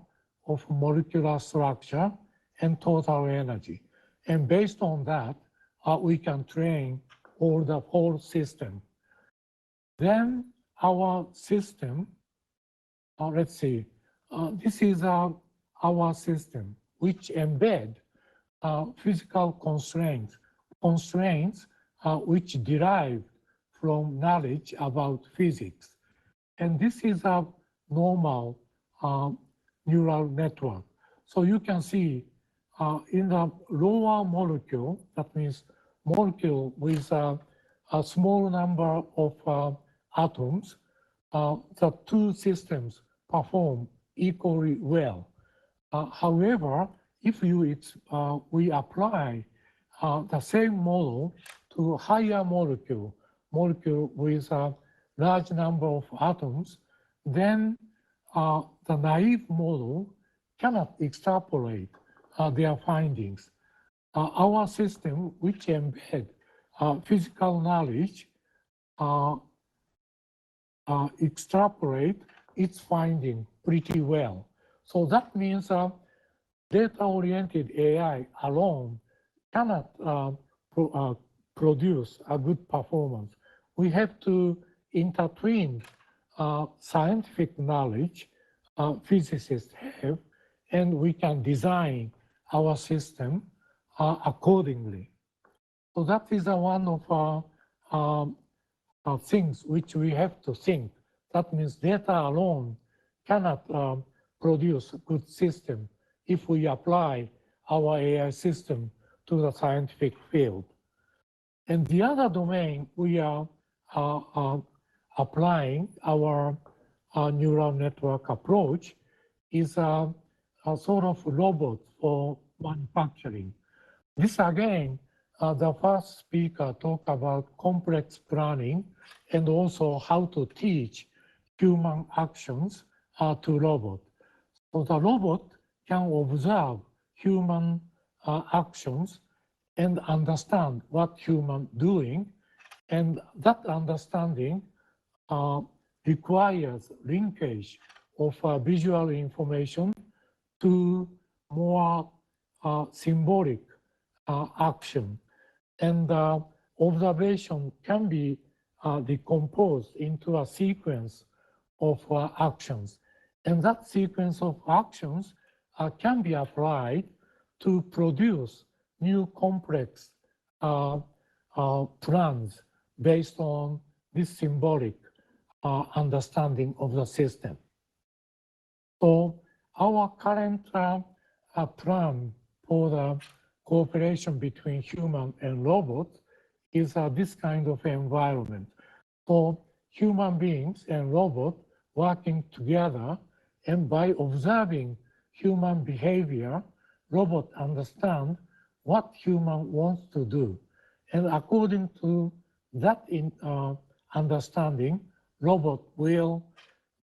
of molecular structure and total energy. And based on that, we can train all the whole system. Then our system, let's see, this is our system, which embed physical constraints which derive from knowledge about physics. And this is a normal neural network. So you can see in the lower molecule, that means molecule with a small number of atoms, the two systems perform equally well. However, if we apply the same model to a higher molecule with a large number of atoms, then the naive model cannot extrapolate their findings. Our system, which embed physical knowledge, extrapolate its finding pretty well. So that means data-oriented AI alone cannot produce a good performance. We have to intertwine scientific knowledge physicists have, and we can design our system accordingly. So that is one of things which we have to think. That means data alone cannot produce a good system if we apply our AI system to the scientific field. And the other domain we are applying our neural network approach is a sort of robot for manufacturing. This again, the first speaker talked about complex planning and also how to teach human actions to robot. So the robot can observe human actions and understand what human doing, and that understanding requires linkage of visual information to more symbolic action. And observation can be decomposed into a sequence of actions. And that sequence of actions can be applied to produce new complex plans based on this symbolic understanding of the system. So our current plan for the cooperation between human and robot is this kind of environment. So human beings and robot working together, and by observing human behavior, robot understand what human wants to do. And according to that understanding, robot will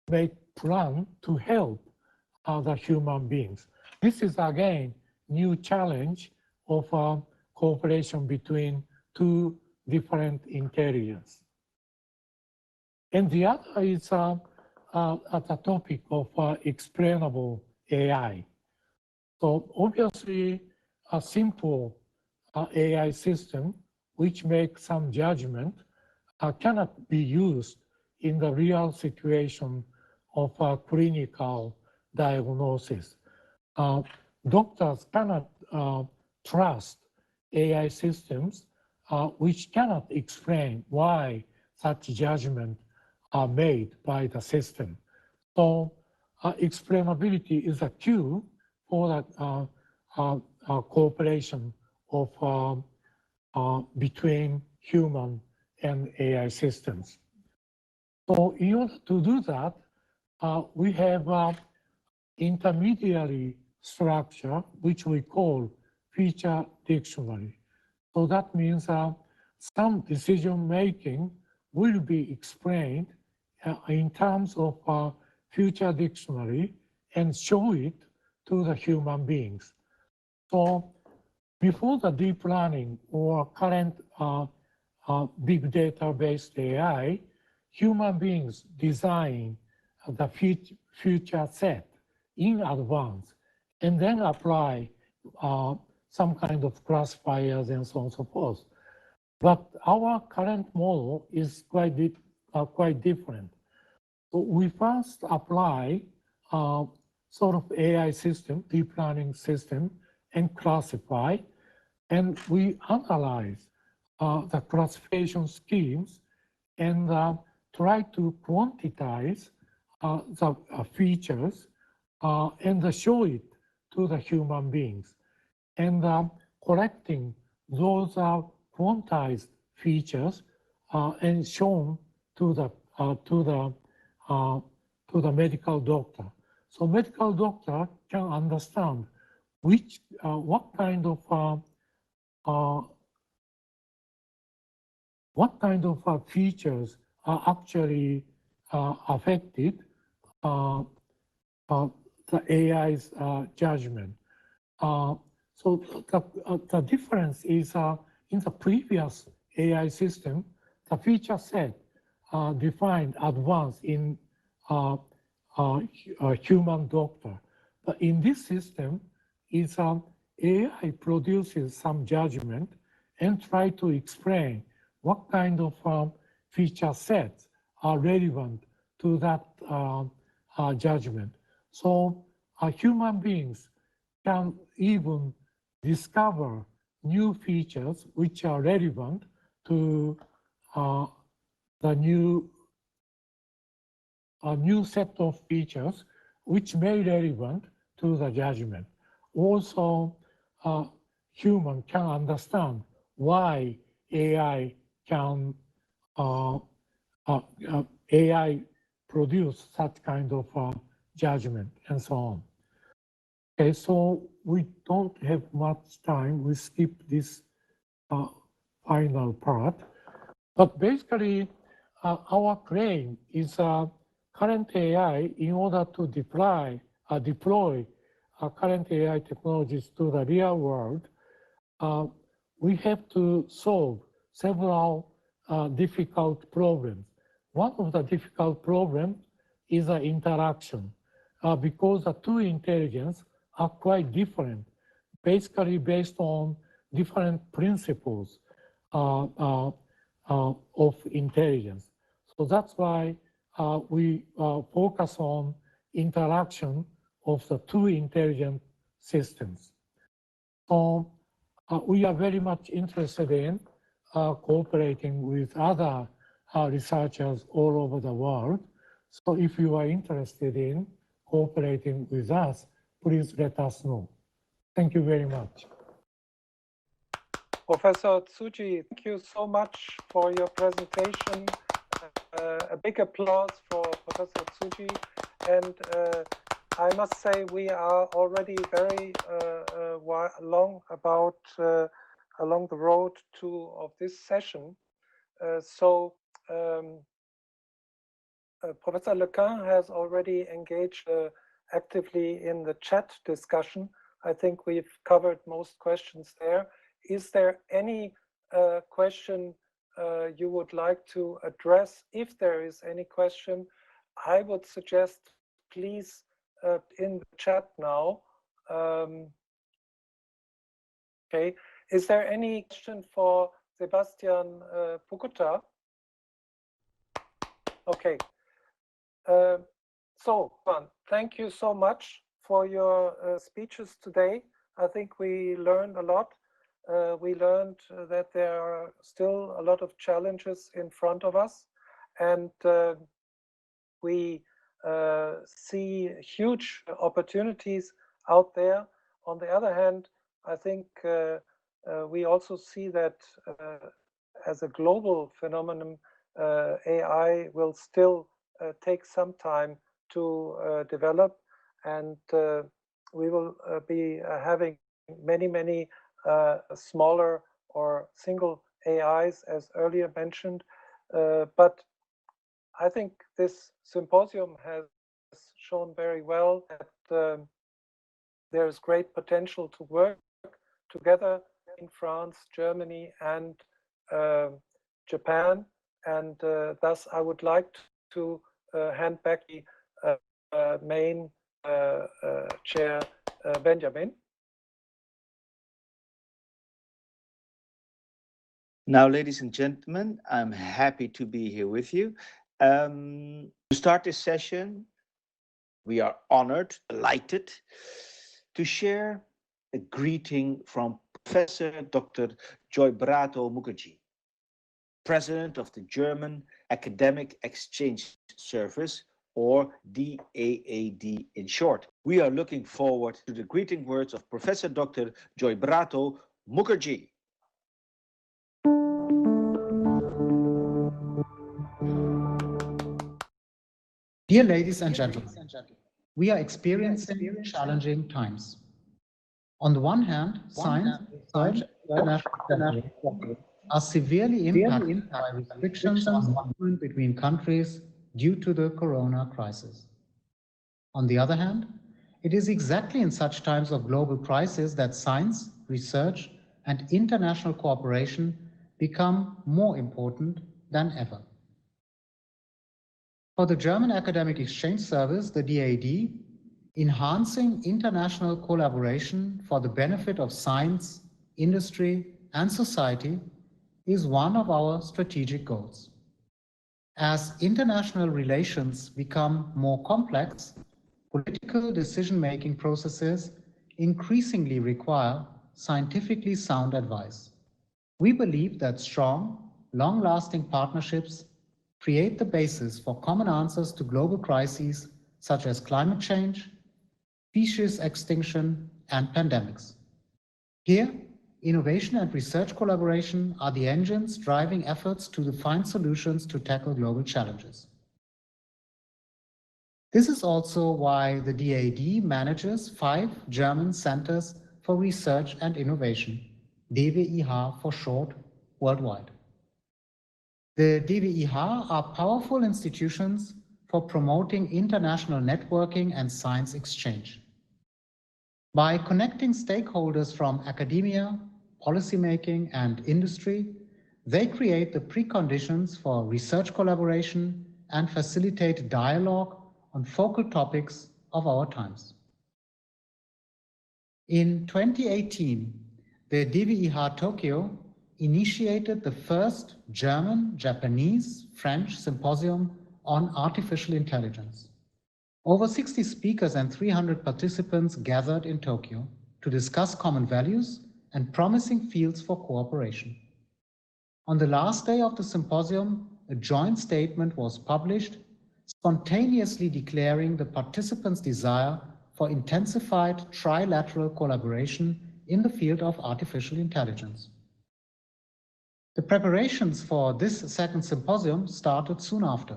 make plan to help other human beings. This is again new challenge of cooperation between two different intelligence. And the other is at the topic of explainable AI. So obviously, a simple AI system which makes some judgment cannot be used in the real situation of a clinical diagnosis. Doctors cannot trust AI systems which cannot explain why such judgments are made by the system. So explainability is a key for the cooperation of between human and AI systems. So in order to do that, we have intermediary structure, which we call feature dictionary. So that means some decision making will be explained in terms of feature dictionary and show it to the human beings. So before the deep learning or current big data-based AI, human beings design the feature set in advance and then apply some kind of classifiers and so on and so forth. But our current model is quite different. So we first apply sort of AI system, deep learning system, and classify, and we analyze the classification schemes and try to quantize the features and show it to the human beings. And collecting those quantized features and shown to the medical doctor. So medical doctor can understand what kind of features are actually affected the AI's judgment. So the difference is in the previous AI system, the feature set defined advanced in a human doctor. But in this system, AI produces some judgment and try to explain what kind of feature sets are relevant to that judgment. So human beings can even discover new features which are relevant to the new set of features which may be relevant to the judgment. Also, human can understand why AI produce such kind of judgment and so on. Okay, so we don't have much time. We skip this final part. But basically, our claim is current AI, in order to deploy current AI technologies to the real world, we have to solve several difficult problems. One of the difficult problems is the interaction, because the two intelligence are quite different, basically based on different principles of intelligence. So that's why we focus on interaction of the two intelligent systems. So we are very much interested in cooperating with other researchers all over the world. So if you are interested in cooperating with us, please let us know. Thank you very much. Professor Tsuji, thank you so much for your presentation. A big applause for Professor Tsuji. And I must say we are already very along the road of this session. Professor Lequin has already engaged actively in the chat discussion. I think we've covered most questions there. Is there any question you would like to address. If there is any question, I would suggest please in the chat now. Okay, is there any question for Sebastian Pukuta? Okay, so thank you so much for your speeches today. I think we learned a lot. We learned that there are still a lot of challenges in front of us, and we see huge opportunities out there. On the other hand, I think we also see that as a global phenomenon, AI will still take some time to develop, and we will be having many smaller or single AIs, as earlier mentioned. But I think this symposium has shown very well that there is great potential to work together in France, Germany, and Japan. And thus, I would like to hand back the main chair, Benjamin. Now, ladies and gentlemen, I'm happy to be here with you. To start this session, we are honored, delighted to share a greeting from Professor Dr. Geopolitics Mukherjee, President of the German Academic Exchange Service, or DAAD in short. We are looking forward to the greeting words of Professor Dr. Geopolitics Mukherjee. Dear ladies and gentlemen, we are experiencing challenging times. On the one hand, science, research, and international are severely impacted by restrictions on movement between countries due to the corona crisis. On the other hand, it is exactly in such times of global crisis that science, research, and international cooperation become more important than ever. For the German Academic Exchange Service, the DAAD, enhancing international collaboration for the benefit of science, industry, and society is one of our strategic goals. As international relations become more complex, political decision-making processes increasingly require scientifically sound advice. We believe that strong, long-lasting partnerships create the basis for common answers to global crises such as climate change, species extinction, and pandemics. Here, innovation and research collaboration are the engines driving efforts to find solutions to tackle global challenges. This is also why the DAAD manages 5 German centers for research and innovation, DWIH for short, worldwide. The DWIH are powerful institutions for promoting international networking and science exchange. By connecting stakeholders from academia, policymaking, and industry, they create the preconditions for research collaboration and facilitate dialogue on focal topics of our times. In 2018, the DWIH Tokyo initiated the first German, Japanese, French symposium on artificial intelligence. Over 60 speakers and 300 participants gathered in Tokyo to discuss common values and promising fields for cooperation. On the last day of the symposium, a joint statement was published, spontaneously declaring the participants' desire for intensified trilateral collaboration in the field of artificial intelligence. The preparations for this second symposium started soon after.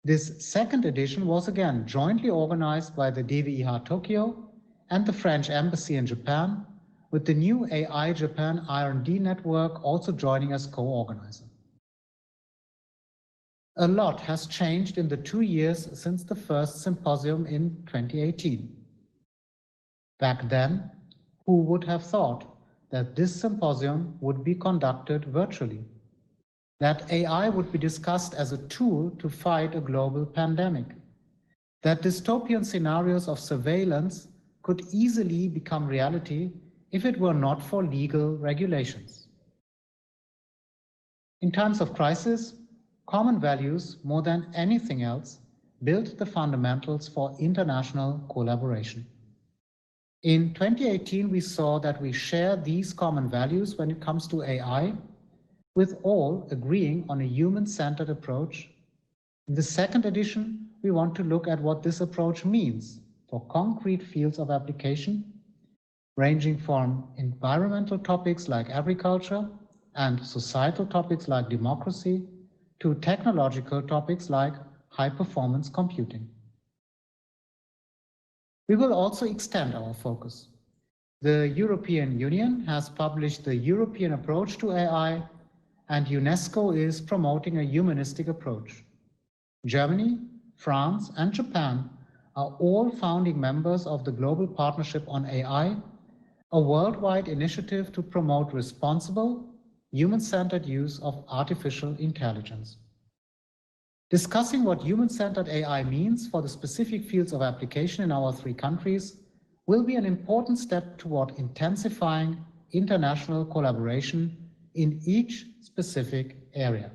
This second edition was again jointly organized by the DWIH Tokyo and the French Embassy in Japan, with the new AI Japan R&D network also joining as co-organizer. A lot has changed in the 2 years since the first symposium in 2018. Back then, who would have thought that this symposium would be conducted virtually? that AI would be discussed as a tool to fight a global pandemic, that dystopian scenarios of surveillance could easily become reality if it were not for legal regulations. In times of crisis, common values, more than anything else, build the fundamentals for international collaboration. In 2018, we saw that we share these common values when it comes to AI, with all agreeing on a human-centered approach. In the second edition, we want to look at what this approach means for concrete fields of application, ranging from environmental topics like agriculture and societal topics like democracy to technological topics like high-performance computing. We will also extend our focus. The European Union has published the European approach to AI, and UNESCO is promoting a humanistic approach. Germany, France, and Japan are all founding members of the Global Partnership on AI, a worldwide initiative to promote responsible, human-centered use of artificial intelligence. Discussing what human-centered AI means for the specific fields of application in our 3 countries will be an important step toward intensifying international collaboration in each specific area.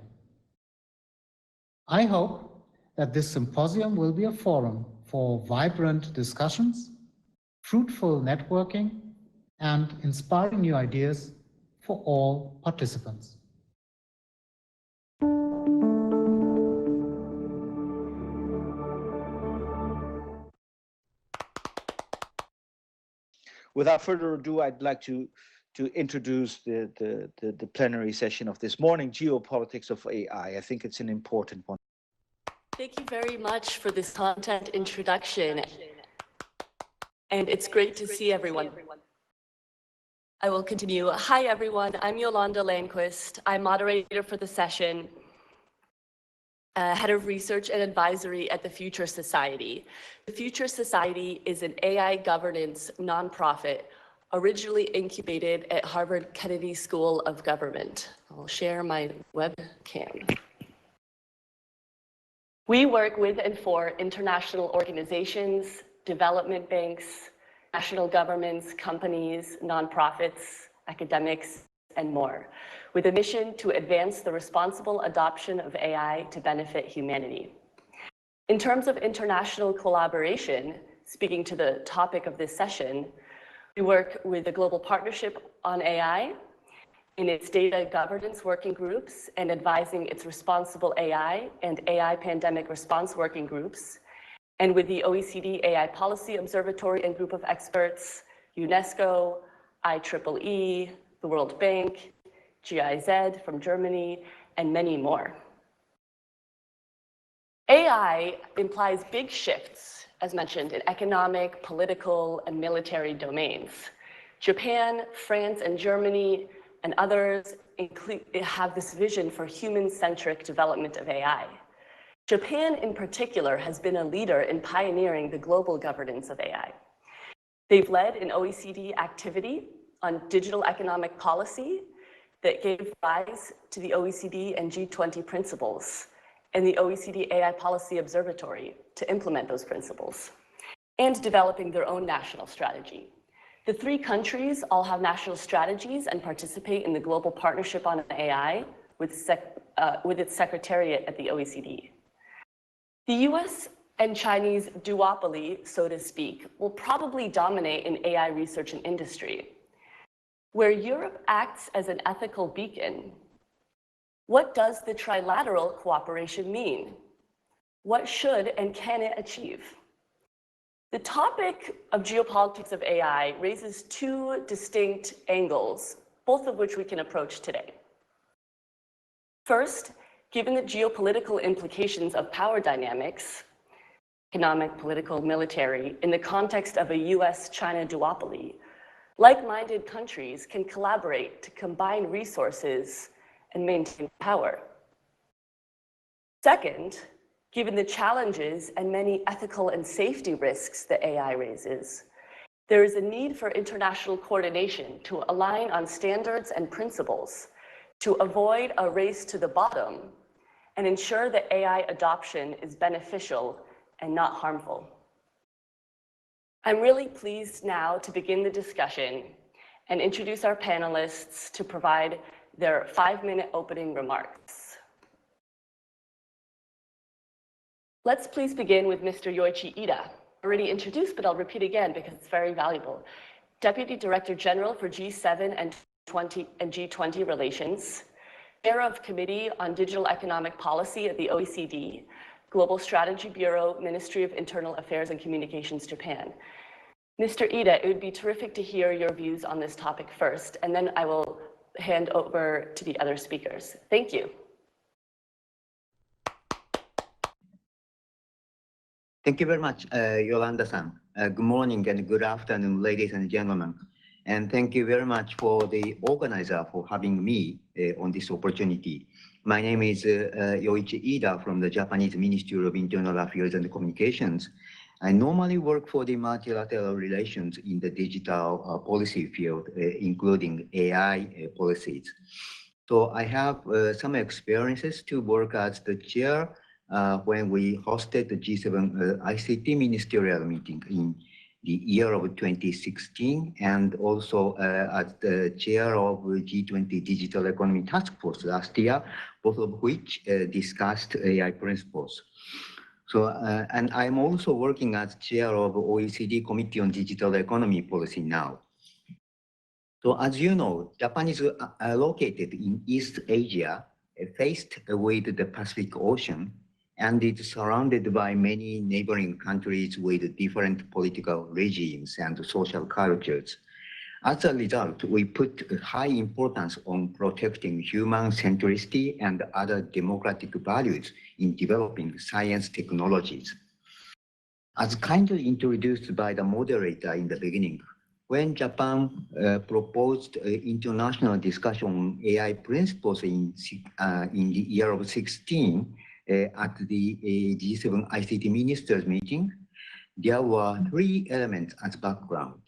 I hope that this symposium will be a forum for vibrant discussions, fruitful networking, and inspiring new ideas for all participants. Without further ado, I'd like to introduce the plenary session of this morning, Geopolitics of AI. I think it's an important one. Thank you very much for this content introduction. And it's great to see everyone. I will continue. Hi, everyone. I'm Yolanda Landquist. I'm moderator for the session, head of research and advisory at the Future Society. The Future Society is an AI governance nonprofit originally incubated at Harvard Kennedy School of Government. I'll share my webcam. We work with and for international organizations, development banks, national governments, companies, nonprofits, academics, and more, with a mission to advance the responsible adoption of AI to benefit humanity. In terms of international collaboration, speaking to the topic of this session, we work with the Global Partnership on AI in its data governance working groups and advising its responsible AI and AI pandemic response working groups, and with the OECD AI Policy Observatory and group of experts, UNESCO, IEEE, the World Bank, GIZ from Germany, and many more. AI implies big shifts, as mentioned, in economic, political, and military domains. Japan, France, and Germany, and others have this vision for human-centric development of AI. Japan, in particular, has been a leader in pioneering the global governance of AI. They've led an OECD activity on digital economic policy that gave rise to the OECD and G20 principles and the OECD AI Policy Observatory to implement those principles, and developing their own national strategy. The 3 countries all have national strategies and participate in the Global Partnership on AI with its secretariat at the OECD. The US and Chinese duopoly, so to speak, will probably dominate in AI research and industry. Where Europe acts as an ethical beacon, what does the trilateral cooperation mean? What should and can it achieve? The topic of geopolitics of AI raises 2 distinct angles, both of which we can approach today. First, given the geopolitical implications of power dynamics, economic, political, military, in the context of a US-China duopoly, like-minded countries can collaborate to combine resources and maintain power. Second, given the challenges and many ethical and safety risks that AI raises, there is a need for international coordination to align on standards and principles to avoid a race to the bottom and ensure that AI adoption is beneficial and not harmful. I'm really pleased now to begin the discussion and introduce our panelists to provide their 5-minute opening remarks. Let's please begin with Mr. Yoichi Ida, already introduced, but I'll repeat again because it's very valuable. Deputy Director General for G7 and G20 Relations, Chair of Committee on Digital Economic Policy at the OECD, Global Strategy Bureau, Ministry of Internal Affairs and Communications, Japan. Mr. Ida, it would be terrific to hear your views on this topic first, and then I will hand over to the other speakers. Thank you. Thank you very much, Yolanda-san. Good morning and good afternoon, ladies and gentlemen. And thank you very much for the organizer for having me on this opportunity. My name is Yoichi Ida from the Japanese Ministry of Internal Affairs and Communications. I normally work for the multilateral relations in the digital policy field, including AI policies. So I have some experiences to work as the chair when we hosted the G7 ICT ministerial meeting in the year of 2016, and also as the chair of G20 Digital Economy Task Force last year, both of which discussed AI principles. So, and I'm also working as chair of OECD Committee on Digital Economy Policy now. So as you know, Japan is located in East Asia, faced with the Pacific Ocean, and it's surrounded by many neighboring countries with different political regimes and social cultures. As a result, we put high importance on protecting human centricity and other democratic values in developing science technologies. As kindly introduced by the moderator in the beginning, when Japan proposed international discussion on AI principles in the year of 2016 at the G7 ICT ministers meeting, there were 3 elements as background.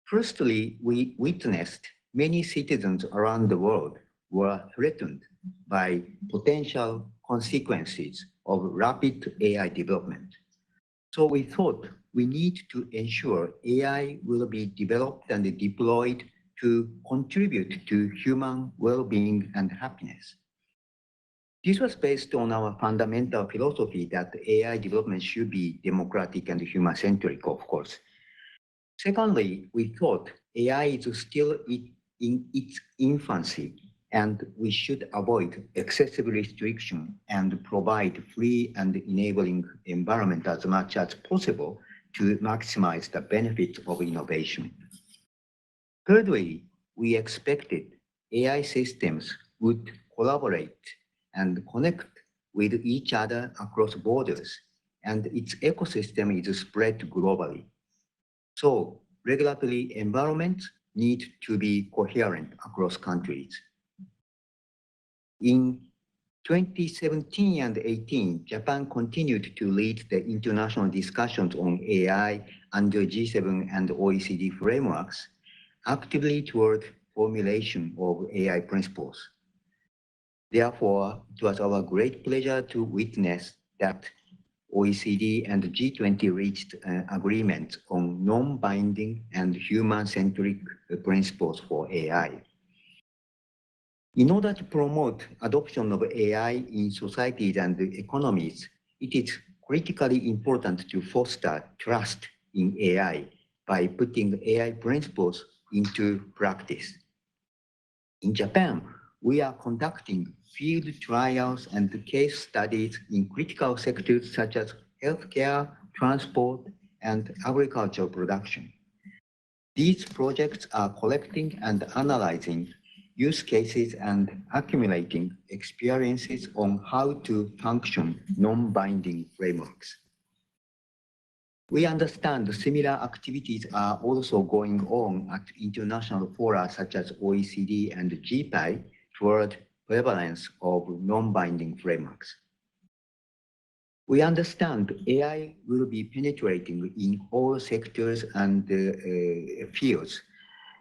Firstly, we witnessed many citizens around the world were threatened by potential consequences of rapid AI development. So we thought we need to ensure AI will be developed and deployed to contribute to human well-being and happiness. This was based on our fundamental philosophy that AI development should be democratic and human-centric, of course. Secondly, we thought AI is still in its infancy, and we should avoid excessive restriction and provide free and enabling environment as much as possible to maximize the benefits of innovation. Thirdly, we expected AI systems would collaborate and connect with each other across borders, and its ecosystem is spread globally. So regulatory environments need to be coherent across countries. In 2017 and 2018, Japan continued to lead the international discussions on AI under G7 and OECD frameworks, actively toward formulation of AI principles. Therefore, it was our great pleasure to witness that OECD and G20 reached an agreement on non-binding and human-centric principles for AI. In order to promote adoption of AI in societies and economies, it is critically important to foster trust in AI by putting AI principles into practice. In Japan, we are conducting field trials and case studies in critical sectors such as healthcare, transport, and agricultural production. These projects are collecting and analyzing use cases and accumulating experiences on how to function non-binding frameworks. We understand similar activities are also going on at international fora such as OECD and GPI toward prevalence of non-binding frameworks. We understand AI will be penetrating in all sectors and fields,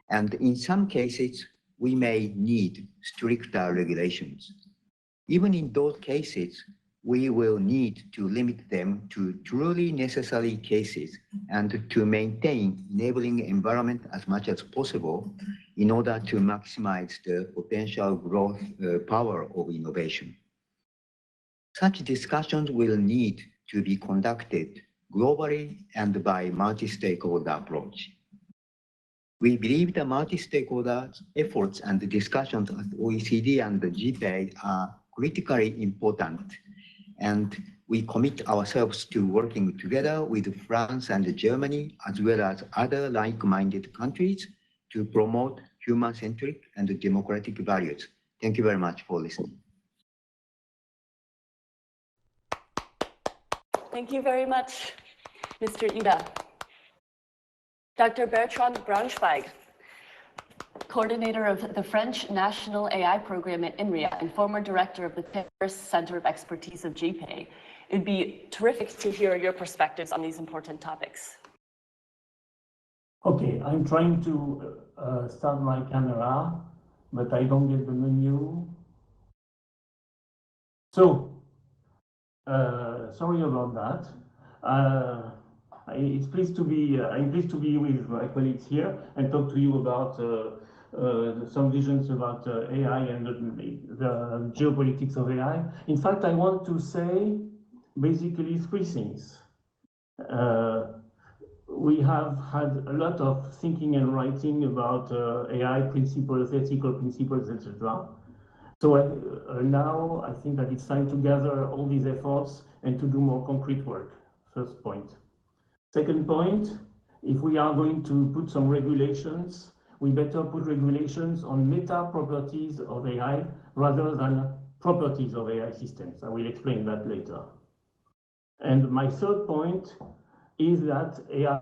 and in some cases, we may need stricter regulations. Even in those cases, we will need to limit them to truly necessary cases and to maintain enabling environment as much as possible in order to maximize the potential growth power of innovation. Such discussions will need to be conducted globally and by multi-stakeholder approach. We believe the multi-stakeholder efforts and the discussions at OECD and the GPA are critically important, and we commit ourselves to working together with France and Germany, as well as other like-minded countries, to promote human-centric and democratic values. Thank you very much for listening. Thank you very much, Mr. Ida. Dr. Bertrand Braunschweig, coordinator of the French National AI Program at INRIA and former director of the Paris Center of Expertise of GPA. It'd be terrific to hear your perspectives on these important topics. Okay, I'm trying to start my camera, but I don't get the menu. So, sorry about that. I'm pleased to be with my colleagues here and talk to you about some visions about AI and the geopolitics of AI. In fact, I want to say basically three things. We have had a lot of thinking and writing about AI principles, ethical principles, etc. So now I think that it's time to gather all these efforts and to do more concrete work. First point. Second point, if we are going to put some regulations, we better put regulations on meta properties of AI rather than properties of AI systems. I will explain that later. And my third point is that AI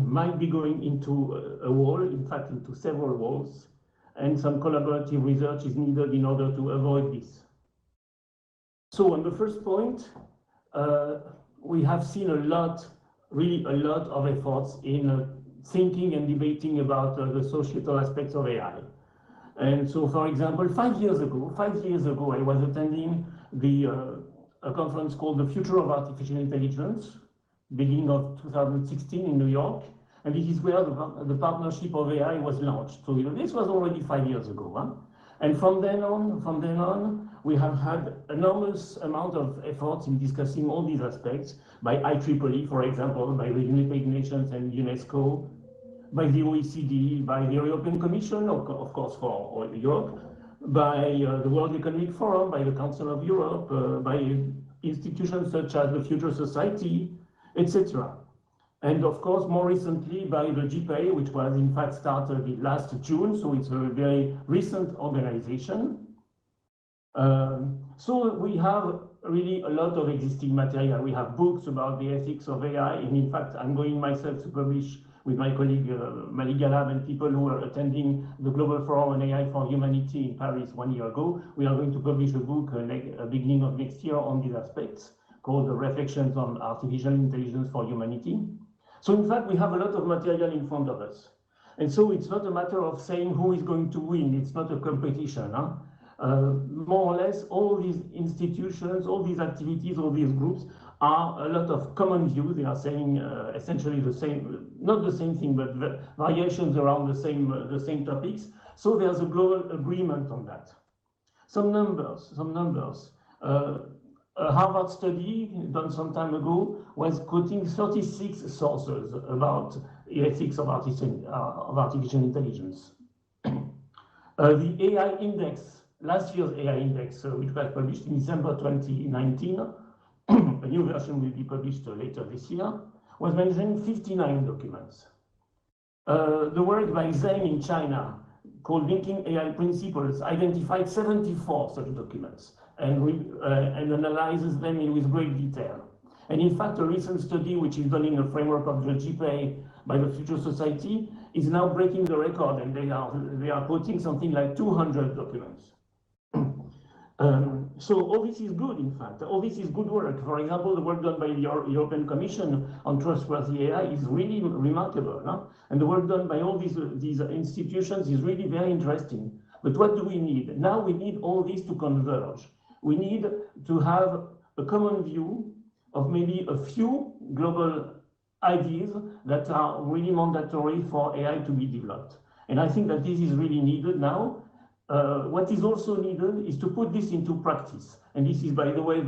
might be going into a wall, in fact, into several walls, and some collaborative research is needed in order to avoid this. So on the first point, we have seen really a lot of efforts in thinking and debating about the societal aspects of AI. And so, for example, 5 years ago, I was attending a conference called The Future of Artificial Intelligence, beginning of 2016 in New York. And this is where the partnership of AI was launched. So this was already 5 years ago. Huh? And from then on, we have had enormous amount of efforts in discussing all these aspects by IEEE, for example, by the United Nations and UNESCO, by the OECD, by the European Commission, of course, for Europe, by the World Economic Forum, by the Council of Europe, by institutions such as the Future Society, etc. And of course, more recently by the GPA, which was in fact started last June, so it's a very recent organization. So we have really a lot of existing material. We have books about the ethics of AI, and in fact, I'm going myself to publish with my colleague Malik Galab and people who are attending the Global Forum on AI for Humanity in Paris 1 year ago. We are going to publish a book beginning of next year on these aspects called Reflections on Artificial Intelligence for Humanity. So in fact, we have a lot of material in front of us. And so it's not a matter of saying who is going to win. It's not a competition. Huh? More or less, all these institutions, all these activities, all these groups are a lot of common views. They are saying essentially the same, not the same thing, but variations around the same topics. So there's a global agreement on that. Some numbers. A Harvard study done some time ago was quoting 36 sources about the ethics of artificial intelligence. The AI index, last year's AI index, which was published in December 2019, a new version will be published later this year, was mentioning 59 documents. The work by Zheng in China, called Linking AI Principles, identified 74 such documents and analyzes them with great detail. And in fact, a recent study, which is done in the framework of the GPA by the Future Society, is now breaking the record, and they are quoting something like 200 documents. So all this is good, in fact. All this is good work. For example, the work done by the European Commission on Trustworthy AI is really remarkable. Huh? And the work done by all these institutions is really very interesting. But what do we need? Now we need all this to converge. We need to have a common view of maybe a few global ideas that are really mandatory for AI to be developed. And I think that this is really needed now. What is also needed is to put this into practice. And this is, by the way,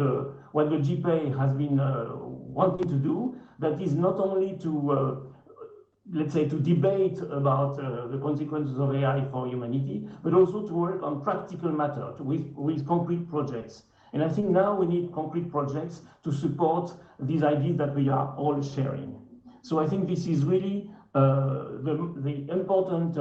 what the GPA has been wanting to do. That is not only to, let's say, to debate about the consequences of AI for humanity, but also to work on practical matters with concrete projects. And I think now we need concrete projects to support these ideas that we are all sharing. So I think this is really the important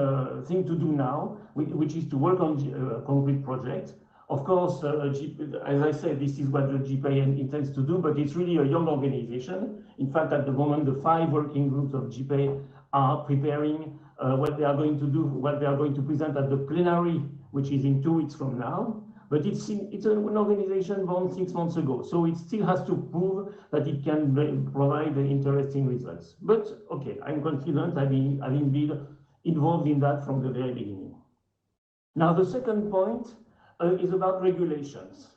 thing to do now, which is to work on concrete projects. Of course, as I said, this is what the GPA intends to do, but it's really a young organization. In fact, at the moment, the 5 working groups of GPA are preparing what they are going to do, what they are going to present at the plenary, which is in 2 weeks from now. But it's an organization born 6 months ago, so it still has to prove that it can provide interesting results. But okay, I'm confident, having been involved in that from the very beginning. Now, the second point is about regulations.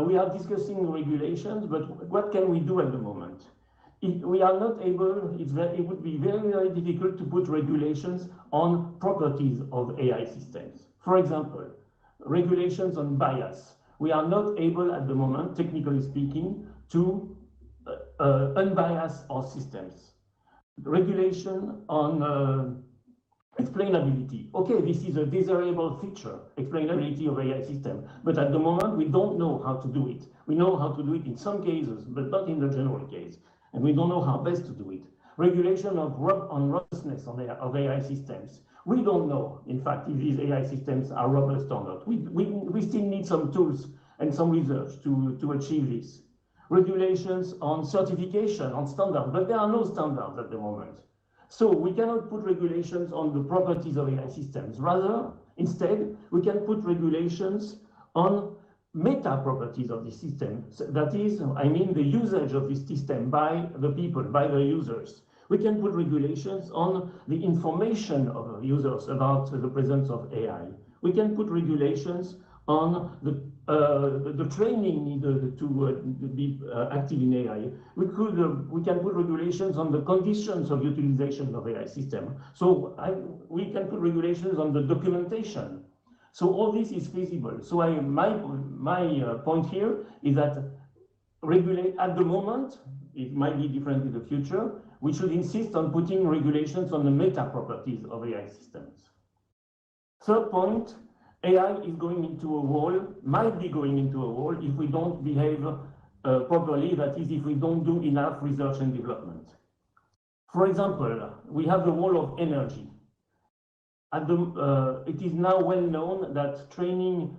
We are discussing regulations, but what can we do at the moment? If we are not able, it would be very, very difficult to put regulations on properties of AI systems. For example, regulations on bias. We are not able at the moment, technically speaking, to unbias our systems. Regulation on explainability. Okay, this is a desirable feature, explainability of AI system, but at the moment we don't know how to do it. We know how to do it in some cases, but not in the general case, and we don't know how best to do it. Regulation on robustness of AI systems. We don't know, in fact, if these AI systems are robust or not. We still need some tools and some research to achieve this. Regulations on certification, on standards, but there are no standards at the moment. So we cannot put regulations on the properties of AI systems. Rather, instead, we can put regulations on meta properties of the system. So that is, I mean, the usage of this system by the people, by the users. We can put regulations on the information of users about the presence of AI. We can put regulations on the training needed to be active in AI. We can put regulations on the conditions of utilization of AI system. So we can put regulations on the documentation. So all this is feasible. So my point here is that regulate at the moment, it might be different in the future, we should insist on putting regulations on the meta properties of AI systems. Third point, AI is going into a wall, might be going into a wall if we don't behave properly, that is, if we don't do enough research and development. For example, we have the wall of energy. It is now well known that training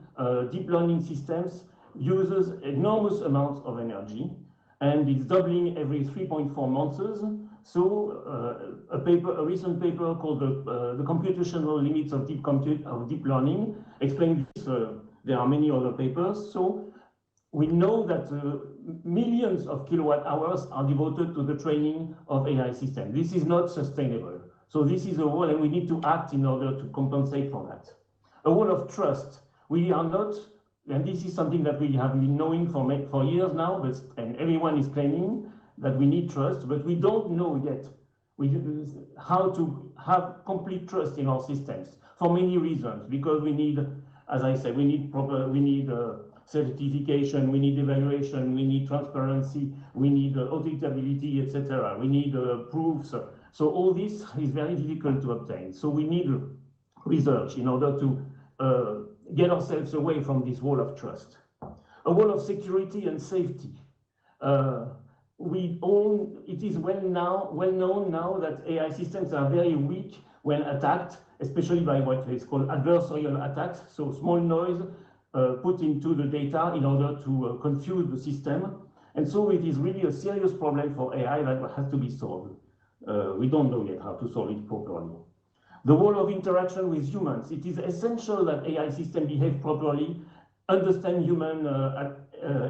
deep learning systems uses enormous amounts of energy, and it's doubling every 3.4 months. So a recent paper called the computational limits of deep learning explains this. There are many other papers. So we know that millions of kilowatt hours are devoted to the training of AI systems. This is not sustainable. So this is a wall, and we need to act in order to compensate for that. A wall of trust. We are not, and this is something that we have been knowing for years now, and everyone is claiming that we need trust, but we don't know yet how to have complete trust in our systems for many reasons. Because we need, as I said, we need certification, we need evaluation, we need transparency, we need auditability, etc. We need proofs. So all this is very difficult to obtain. So we need research in order to get ourselves away from this wall of trust. A wall of security and safety. It is well known now that AI systems are very weak when attacked, especially by what is called adversarial attacks. So small noise put into the data in order to confuse the system. And so it is really a serious problem for AI that has to be solved. We don't know yet how to solve it properly. The wall of interaction with humans. It is essential that AI systems behave properly understand human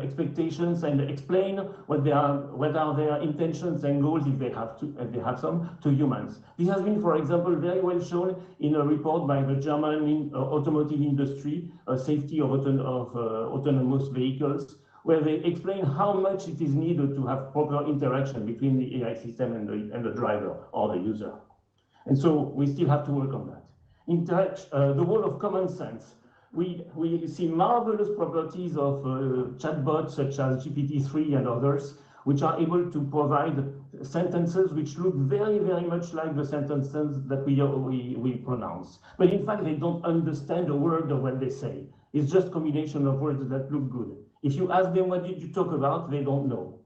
expectations and explain what are their intentions and goals if they have some to humans. This has been, for example, very well shown in a report by the German automotive industry, safety of autonomous vehicles, where they explain how much it is needed to have proper interaction between the AI system and the driver or the user. And so we still have to work on that. The role of common sense. We see marvelous properties of chatbots such as GPT-3 and others, which are able to provide sentences which look very, very much like the sentences that we pronounce. But in fact, they don't understand a word of what they say. It's just a combination of words that look good. If you ask them what did you talk about, they don't know.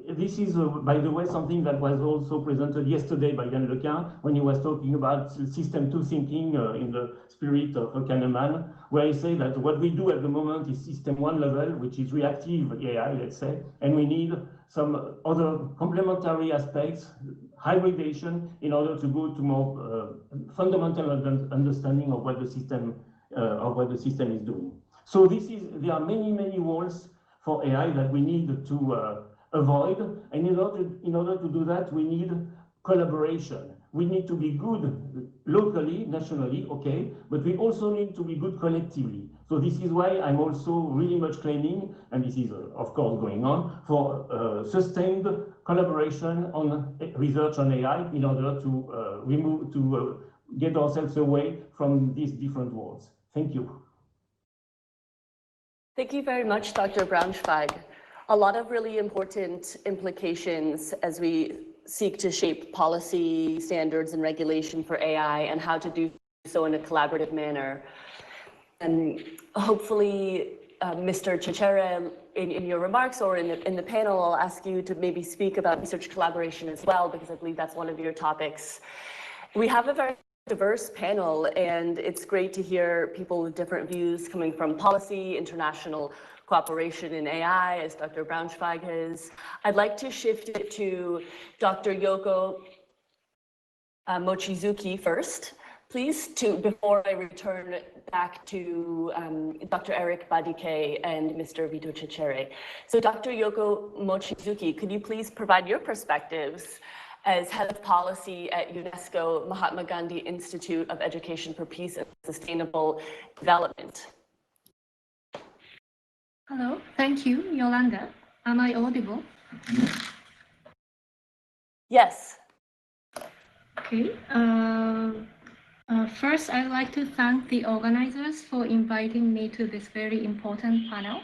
This is, by the way, something that was also presented yesterday by Yann Lequin when he was talking about system 2 thinking in the spirit of Kahneman, where he said that what we do at the moment is system 1 level, which is reactive AI, let's say, and we need some other complementary aspects, hybridation, in order to go to more fundamental understanding of what the system is doing. So there are many, many roles for AI that we need to avoid, and in order to do that, we need collaboration. We need to be good locally, nationally, okay, but we also need to be good collectively. So this is why I'm also really much claiming, and this is of course going on, for sustained collaboration on research on AI in order to get ourselves away from these different worlds. Thank you. Thank you very much, Dr. Braunschweig. A lot of really important implications as we seek to shape policy standards and regulation for AI and how to do so in a collaborative manner. And hopefully, Mr. Cecere, in your remarks or in the panel, I'll ask you to maybe speak about research collaboration as well, because I believe that's one of your topics. We have a very diverse panel, and it's great to hear people with different views coming from policy, international cooperation in AI, as Dr. Braunschweig has. I'd like to shift it to Dr. Yoko Mochizuki first, please, before I return back to Dr. Eric Badike and Mr. Vito Cecere. So Dr. Yoko Mochizuki, could you please provide your perspectives as head of policy at UNESCO Mahatma Gandhi Institute of Education for Peace and Sustainable Development? Hello, thank you, Yolanda. Am I audible? Yes. Okay. First, I'd like to thank the organizers for inviting me to this very important panel.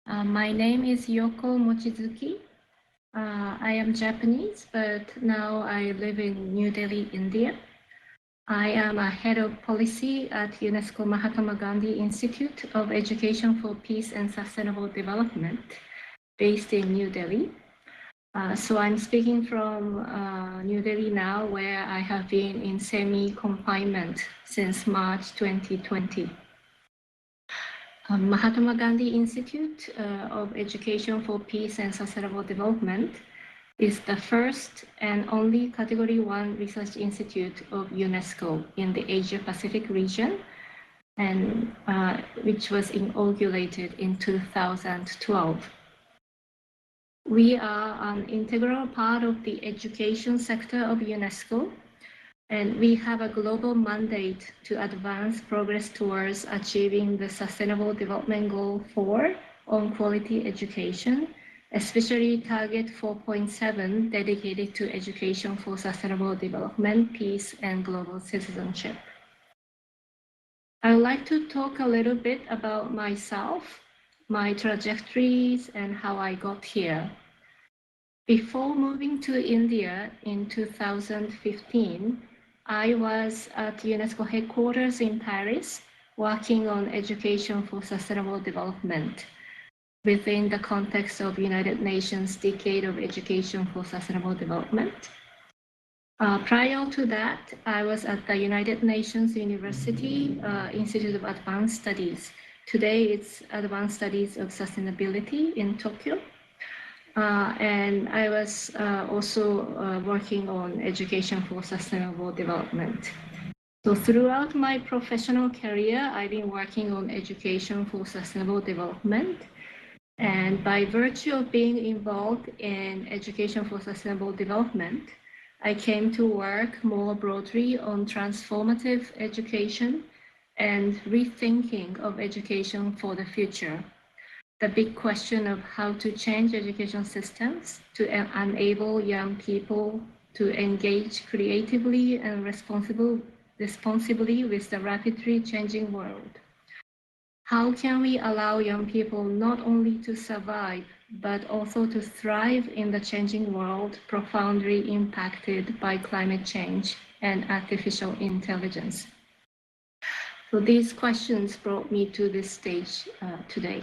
My name is Yoko Mochizuki. I am Japanese, but now I live in New Delhi, India. I am a head of policy at UNESCO Mahatma Gandhi Institute of Education for Peace and Sustainable Development, based in New Delhi. So I'm speaking from New Delhi now, where I have been in semi-confinement since March 2020. Mahatma Gandhi Institute of Education for Peace and Sustainable Development is the first and only Category 1 research institute of UNESCO in the Asia-Pacific region, and which was inaugurated in 2012. We are an integral part of the education sector of UNESCO, and we have a global mandate to advance progress towards achieving the Sustainable Development Goal 4 on quality education, especially Target 4.7 dedicated to education for sustainable development, peace, and global citizenship. I would like to talk a little bit about myself, my trajectories, and how I got here. Before moving to India in 2015, I was at UNESCO headquarters in Paris, working on education for sustainable development within the context of United Nations Decade of Education for Sustainable Development. Prior to that, I was at the United Nations University Institute of Advanced Studies. Today, it's Advanced Studies of Sustainability in Tokyo. And I was also working on education for sustainable development. So throughout my professional career, I've been working on education for sustainable development. And by virtue of being involved in education for sustainable development, I came to work more broadly on transformative education and rethinking of education for the future. The big question of how to change education systems to enable young people to engage creatively and responsibly with the rapidly changing world. How can we allow young people not only to survive, but also to thrive in the changing world profoundly impacted by climate change and artificial intelligence? So these questions brought me to this stage today.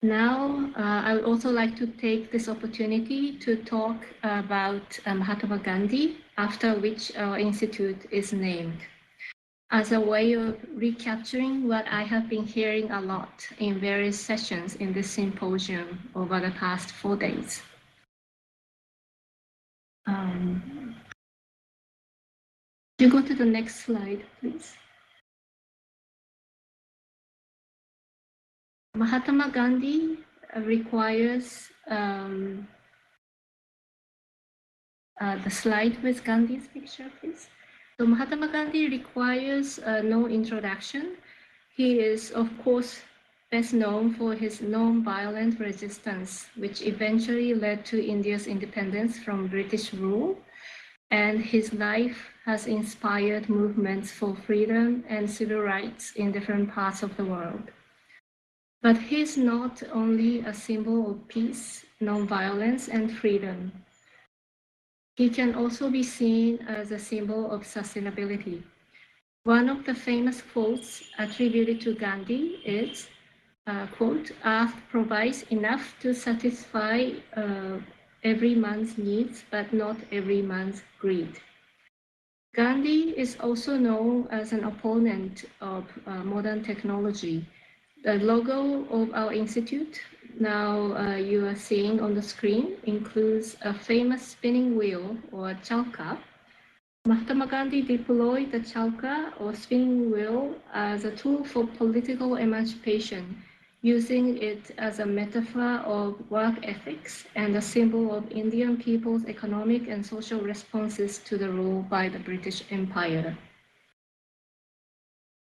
Now, I would also like to take this opportunity to talk about Mahatma Gandhi, after which our institute is named, as a way of recapturing what I have been hearing a lot in various sessions in this symposium over the past 4 days. Could you go to the next slide, please? Mahatma Gandhi requires the slide with Gandhi's picture, please. So Mahatma Gandhi requires no introduction. He is, of course, best known for his non-violent resistance, which eventually led to India's independence from British rule. And his life has inspired movements for freedom and civil rights in different parts of the world. But he's not only a symbol of peace, non-violence, and freedom. He can also be seen as a symbol of sustainability. One of the famous quotes attributed to Gandhi is, quote, "Earth provides enough to satisfy every man's needs, but not every man's greed." Gandhi is also known as an opponent of modern technology. The logo of our institute, now you are seeing on the screen, includes a famous spinning wheel, or chalka. Mahatma Gandhi deployed the chalka, or spinning wheel, as a tool for political emancipation, using it as a metaphor of work ethics and a symbol of Indian people's economic and social responses to the rule by the British Empire.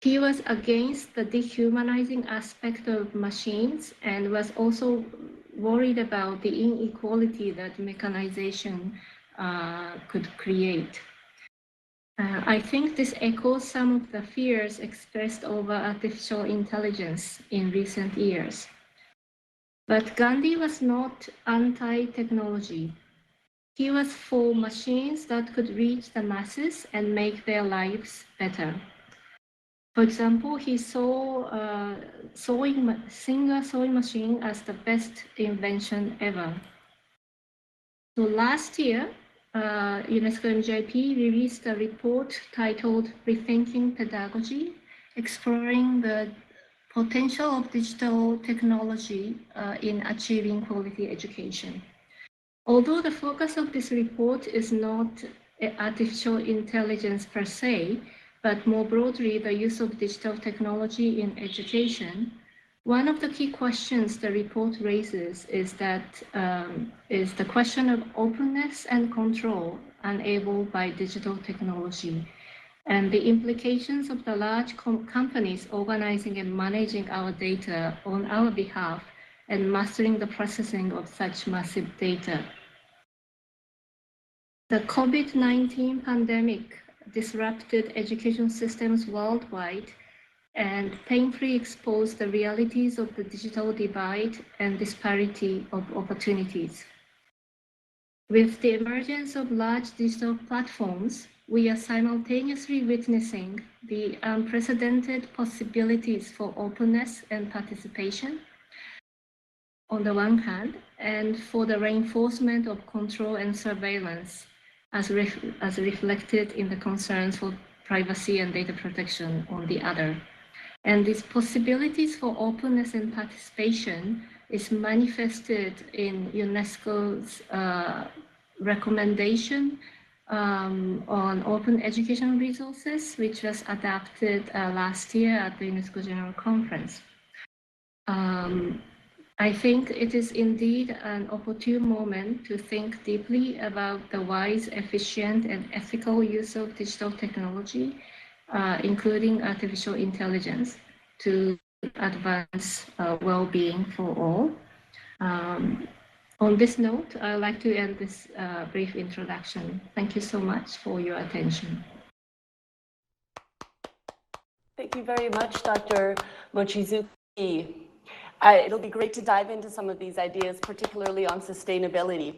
He was against the dehumanizing aspect of machines and was also worried about the inequality that mechanization could create. I think this echoes some of the fears expressed over artificial intelligence in recent years. But Gandhi was not anti-technology. He was for machines that could reach the masses and make their lives better. For example, he saw Singer sewing machine as the best invention ever. So last year, UNESCO MJP released a report titled Rethinking Pedagogy, exploring the potential of digital technology in achieving quality education. Although the focus of this report is not artificial intelligence per se, but more broadly, the use of digital technology in education, one of the key questions the report raises is the question of openness and control enabled by digital technology, and the implications of the large companies organizing and managing our data on our behalf and mastering the processing of such massive data. The COVID-19 pandemic disrupted education systems worldwide and painfully exposed the realities of the digital divide and disparity of opportunities. With the emergence of large digital platforms, we are simultaneously witnessing the unprecedented possibilities for openness and participation on the one hand, and for the reinforcement of control and surveillance as reflected in the concerns for privacy and data protection on the other. And these possibilities for openness and participation is manifested in UNESCO's recommendation on open educational resources, which was adopted last year at the UNESCO General Conference. I think it is indeed an opportune moment to think deeply about the wise, efficient, and ethical use of digital technology, including artificial intelligence, to advance well-being for all. On this note, I'd like to end this brief introduction. Thank you so much for your attention. Thank you very much, Dr. Mochizuki. It'll be great to dive into some of these ideas, particularly on sustainability,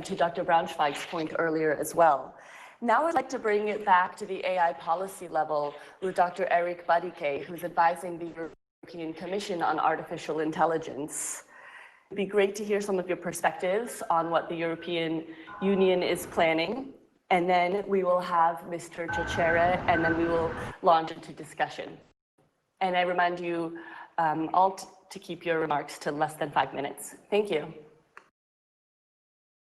to Dr. Braunschweig's point earlier as well. Now I'd like to bring it back to the AI policy level with Dr. Eric Badike, who's advising the European Commission on artificial intelligence. It'd be great to hear some of your perspectives on what the European Union is planning. And then we will have Mr. Cecere, and then we will launch into discussion. And I remind you all to keep your remarks to less than 5 minutes. Thank you.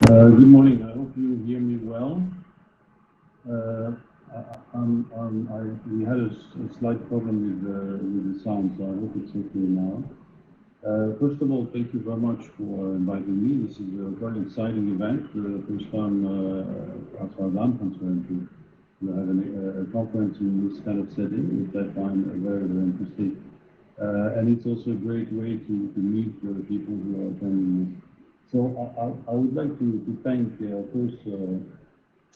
Good morning. I hope you hear me well. We had a slight problem with the sound, so I hope it's okay now. First of all, thank you very much for inviting me. This is a very exciting event. First time, as far as I'm concerned, to have a conference in this kind of setting, which I find very, very interesting. And it's also a great way to meet the people who are attending this. So I would like to thank first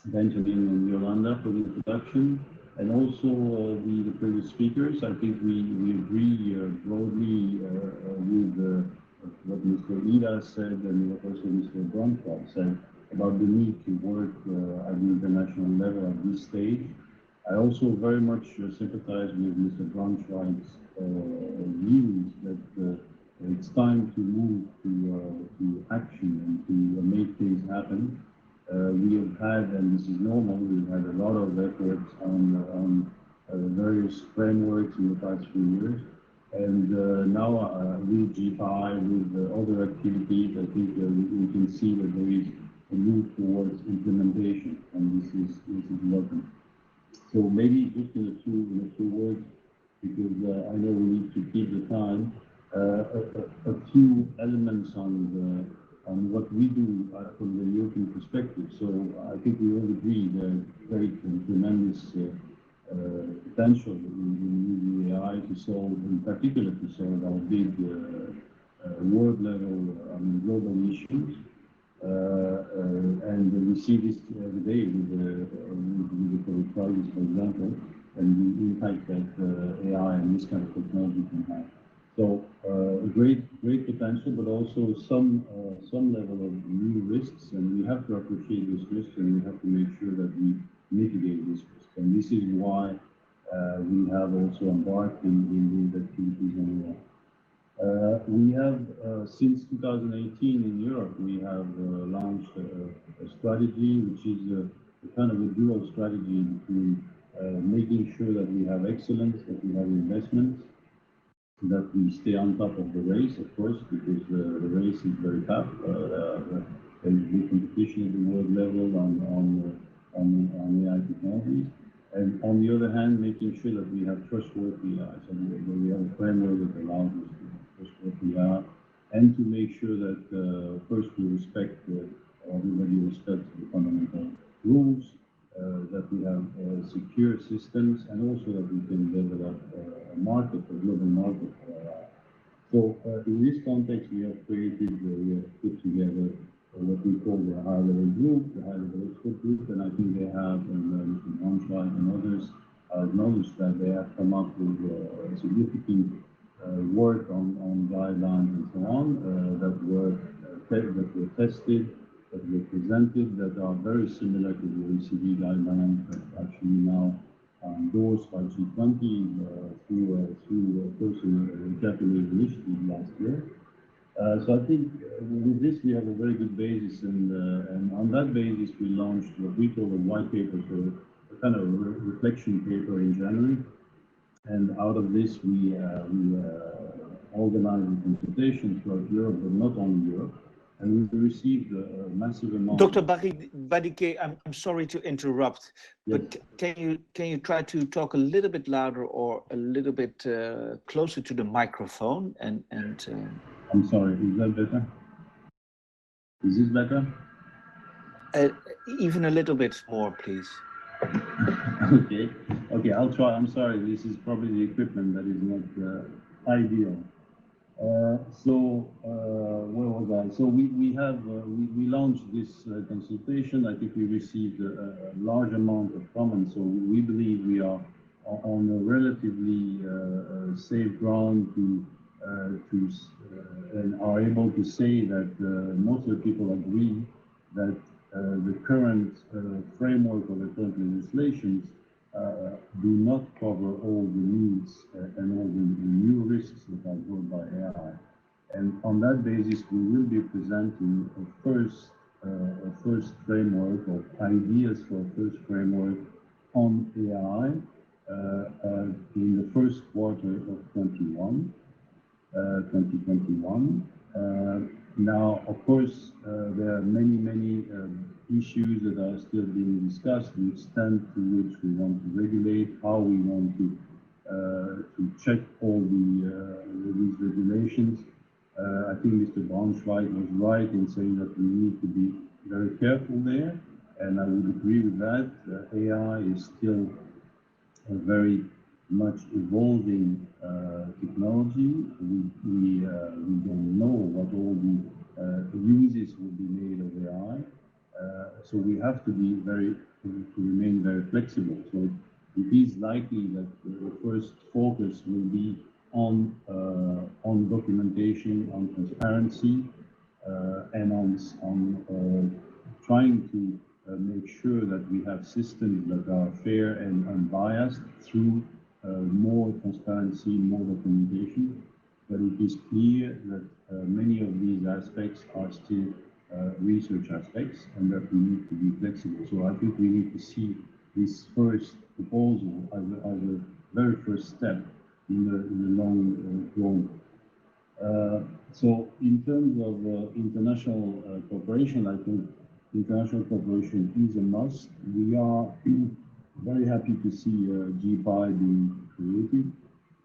Benjamin and Yolanda for the introduction, and also the previous speakers. I think we agree broadly with what Mr. Ida said and what also Mr. Braunschweig said about the need to work at the international level at this stage. I also very much sympathize with Mr. Braunschweig's views that it's time to move to action and to make things happen. We have had, and this is normal, we've had a lot of efforts on various frameworks in the past few years. And now with G5, with other activities, I think we can see that there is a move towards implementation, and this is welcome. So maybe just in a few words, because I know we need to keep the time, a few elements on what we do from the European perspective. So I think we all agree that great and tremendous potential in AI to solve, in particular to solve our big world level, global issues. And we see this every day with the COVID crisis, for example, and the impact that AI and this kind of technology can have. So great potential, but also some level of new risks, and we have to appreciate these risks, and we have to make sure that we mitigate these risks. And this is why we have also embarked in these activities on AI. We have, since 2018 in Europe, we have launched a strategy, which is a kind of a dual strategy between making sure that we have excellence, that we have investments, that we stay on top of the race, of course, because the race is very tough. There is big competition at the world level on AI technologies. And on the other hand, making sure that we have trustworthy AI, so we have a framework that allows us to have trustworthy AI, and to make sure that first we respect, everybody respects the fundamental rules, that we have secure systems, and also that we can develop a market, a global market for AI. So in this context, we have put together what we call the high-level group, the high-level expert group, and I think they have, and Mr. Braunschweig and others, acknowledged that they have come up with significant work on guidelines and so on that were tested, that were presented, that are very similar to the OECD guidelines that actually now endorsed by G20 through a personal Japanese initiative last year. So I think with this we have a very good basis, and on that basis we launched what we call a white paper, so a kind of reflection paper in January. And out of this we organized a consultation throughout Europe, but not only Europe. And we received a massive amount. Dr. Badike, I'm sorry to interrupt, Yes. but can you try to talk a little bit louder or a little bit closer to the microphone? I'm sorry, is that better? Is this better? Even a little bit more, please. Okay, I'll try. I'm sorry, this is probably the equipment that is not ideal. Where was I? So we launched this consultation. I think we received a large amount of comments. So we believe we are on a relatively safe ground and are able to say that most of the people agree that the current framework of the current legislations do not cover all the needs and all the new risks that are brought by AI. And on that basis, we will be presenting a first framework of ideas for a first framework on AI in the first quarter of 2021. Now, of course, there are many issues that are still being discussed, the extent to which we want to regulate, how we want to check all these regulations. I think Mr. Braunschweig was right in saying that we need to be very careful there, and I would agree with that. AI is still a very much evolving technology. We don't know what all the uses will be made of AI, so we have to be to remain very flexible. So it is likely that the first focus will be on documentation, on transparency, and on trying to make sure that we have systems that are fair and unbiased through more transparency, more documentation. But it is clear that many of these aspects are still research aspects and that we need to be flexible. So I think we need to see this first proposal as a very first step in the long run. So in terms of international cooperation, I think international cooperation is a must. We are very happy to see GPI being created.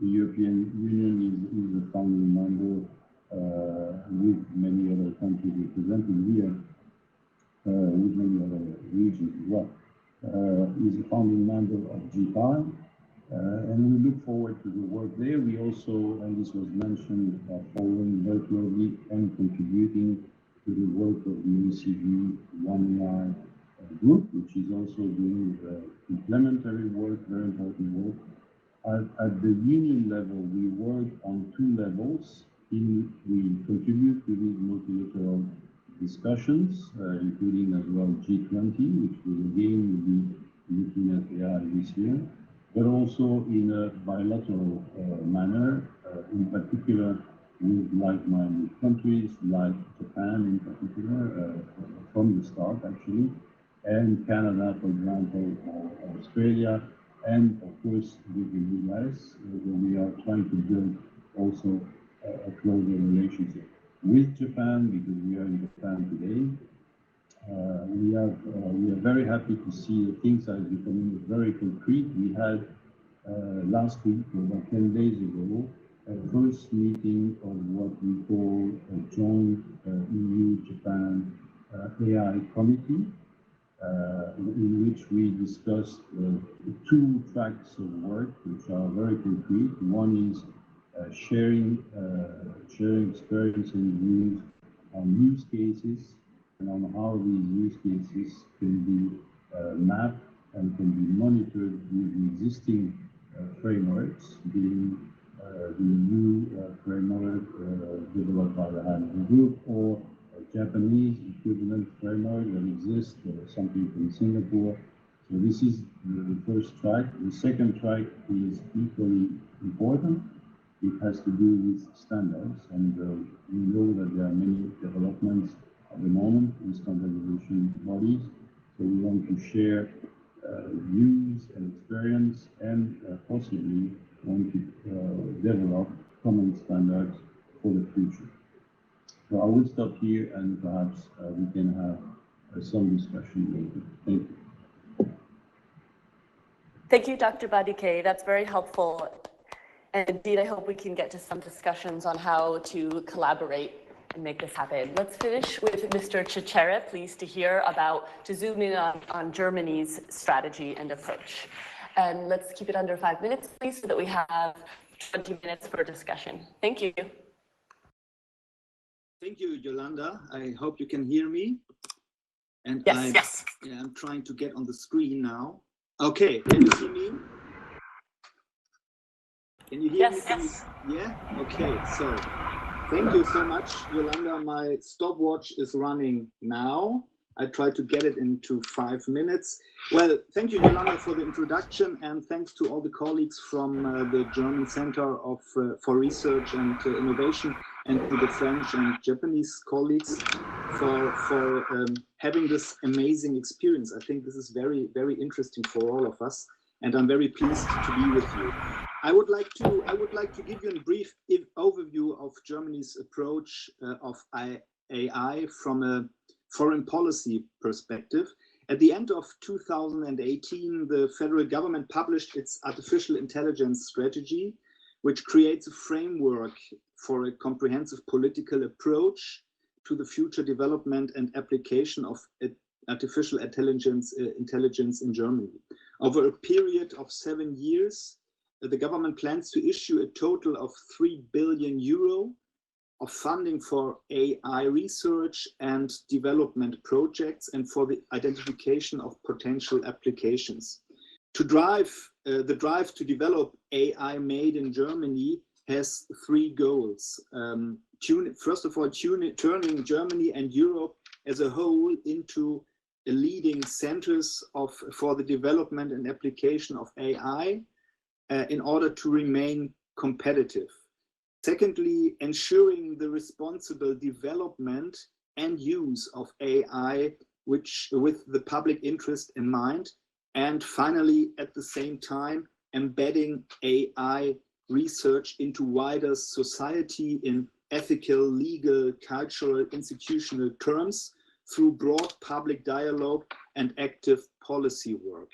The European Union is a founding member with many other countries represented here, with many other regions as well. Is a founding member of GPI. And we look forward to the work there. We also, and this was mentioned, following very closely and contributing to the work of the OECD One AI group, which is also doing complementary work, very important work. At the union level, we work on two levels. We contribute to these multilateral discussions, including as well G20, which will again be looking at AI this year, but also in a bilateral manner, in particular with like-minded countries, like Japan in particular, from the start actually, and Canada, for example, or Australia, and of course with the US, where we are trying to build also a closer relationship with Japan, because we are in Japan today. We are very happy to see that things are becoming very concrete. We had last week, about 10 days ago, a first meeting of what we call a joint EU-Japan AI committee, in which we discussed two tracks of work which are very concrete. One is sharing experience and views on use cases and on how these use cases can be mapped and can be monitored with the existing frameworks, being the new framework developed by the Hansen Group, or a Japanese equivalent framework that exists, something from Singapore. So this is the first track. The second track is equally important. It has to do with standards, and we know that there are many developments at the moment in standardization bodies. So we want to share views and experience, and possibly want to develop common standards for the future. So I will stop here and perhaps we can have some discussion later. Thank you. Thank you, Dr. Badike. That's very helpful. And indeed, I hope we can get to some discussions on how to collaborate and make this happen. Let's finish with Mr. Cecere, pleased to zoom in on Germany's strategy and approach. And let's keep it under 5 minutes, please, so that we have 20 minutes for discussion. Thank you. Thank you, Yolanda. I hope you can hear me. And yes. Yeah, I'm trying to get on the screen now. Okay, can you see me? Can you hear me? Yes. Yeah? Okay, so thank you so much, Yolanda. My stopwatch is running now. I try to get it into 5 minutes. Well, thank you, Yolanda, for the introduction, and thanks to all the colleagues from the German Center for Research and Innovation, and to the French and Japanese colleagues for having this amazing experience. I think this is very, very interesting for all of us, and I'm very pleased to be with you. I would like to give you a brief overview of Germany's approach of AI from a foreign policy perspective. At the end of 2018, the federal government published its artificial intelligence strategy, which creates a framework for a comprehensive political approach to the future development and application of artificial intelligence in Germany. Over a period of 7 years, the government plans to issue a total of €3 billion of funding for AI research and development projects and for the identification of potential applications. To drive the drive to develop AI made in Germany has 3 goals. First of all, turning Germany and Europe as a whole into a leading centers for the development and application of AI in order to remain competitive. Secondly, ensuring the responsible development and use of AI, with the public interest in mind. And finally, at the same time, embedding AI research into wider society in ethical, legal, cultural, institutional terms through broad public dialogue and active policy work.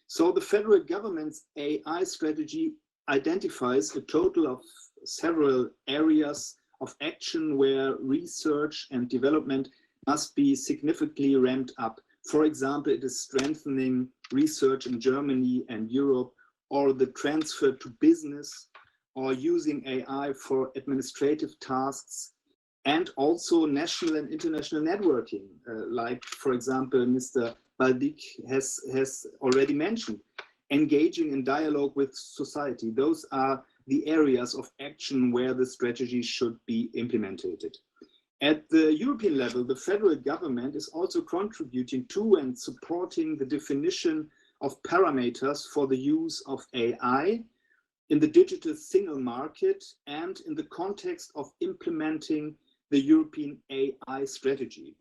So the federal government's AI strategy identifies a total of several areas of action where research and development must be significantly ramped up. For example, it is strengthening research in Germany and Europe, or the transfer to business, or using AI for administrative tasks, and also national and international networking, like, for example, Mr. Baldik has already mentioned, engaging in dialogue with society. Those are the areas of action where the strategy should be implemented. At the European level, the federal government is also contributing to and supporting the definition of parameters for the use of AI in the digital single market and in the context of implementing the European AI strategy.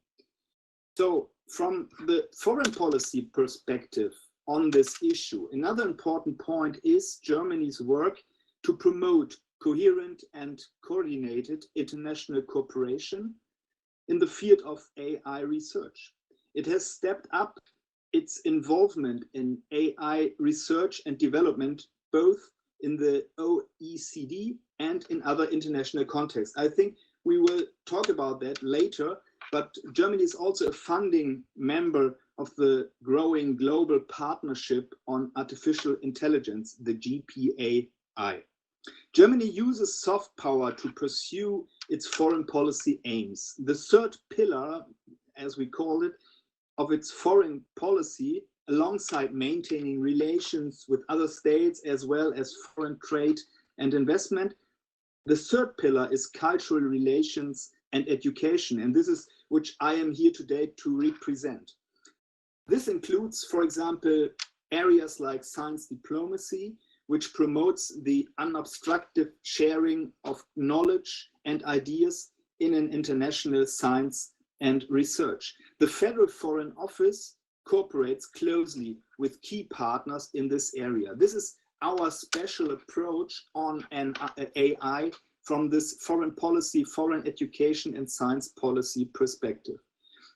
So from the foreign policy perspective on this issue, another important point is Germany's work to promote coherent and coordinated international cooperation in the field of AI research. It has stepped up its involvement in AI research and development, both in the OECD and in other international contexts. I think we will talk about that later, but Germany is also a founding member of the growing global partnership on artificial intelligence, the GPAI. Germany uses soft power to pursue its foreign policy aims. The third pillar, as we call it, of its foreign policy, alongside maintaining relations with other states as well as foreign trade and investment, the third pillar is cultural relations and education, and this is which I am here today to represent. This includes, for example, areas like science diplomacy, which promotes the unobstructed sharing of knowledge and ideas in an international science and research. The Federal Foreign Office cooperates closely with key partners in this area. This is our special approach on an AI from this foreign policy, foreign education and science policy perspective.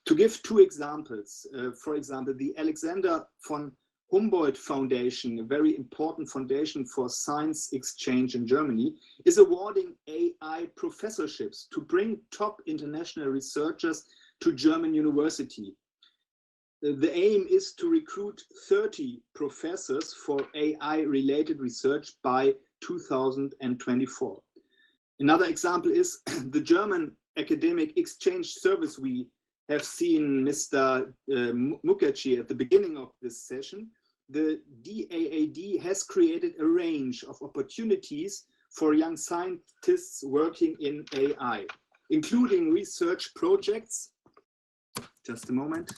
To give two examples, for example, the Alexander von Humboldt Foundation, a very important foundation for science exchange in Germany, is awarding AI professorships to bring top international researchers to German university. The aim is to recruit 30 professors for AI-related research by 2024. Another example is the German Academic Exchange Service. We have seen Mr. Mukherjee at the beginning of this session. The DAAD has created a range of opportunities for young scientists working in AI, including research projects. Just a moment.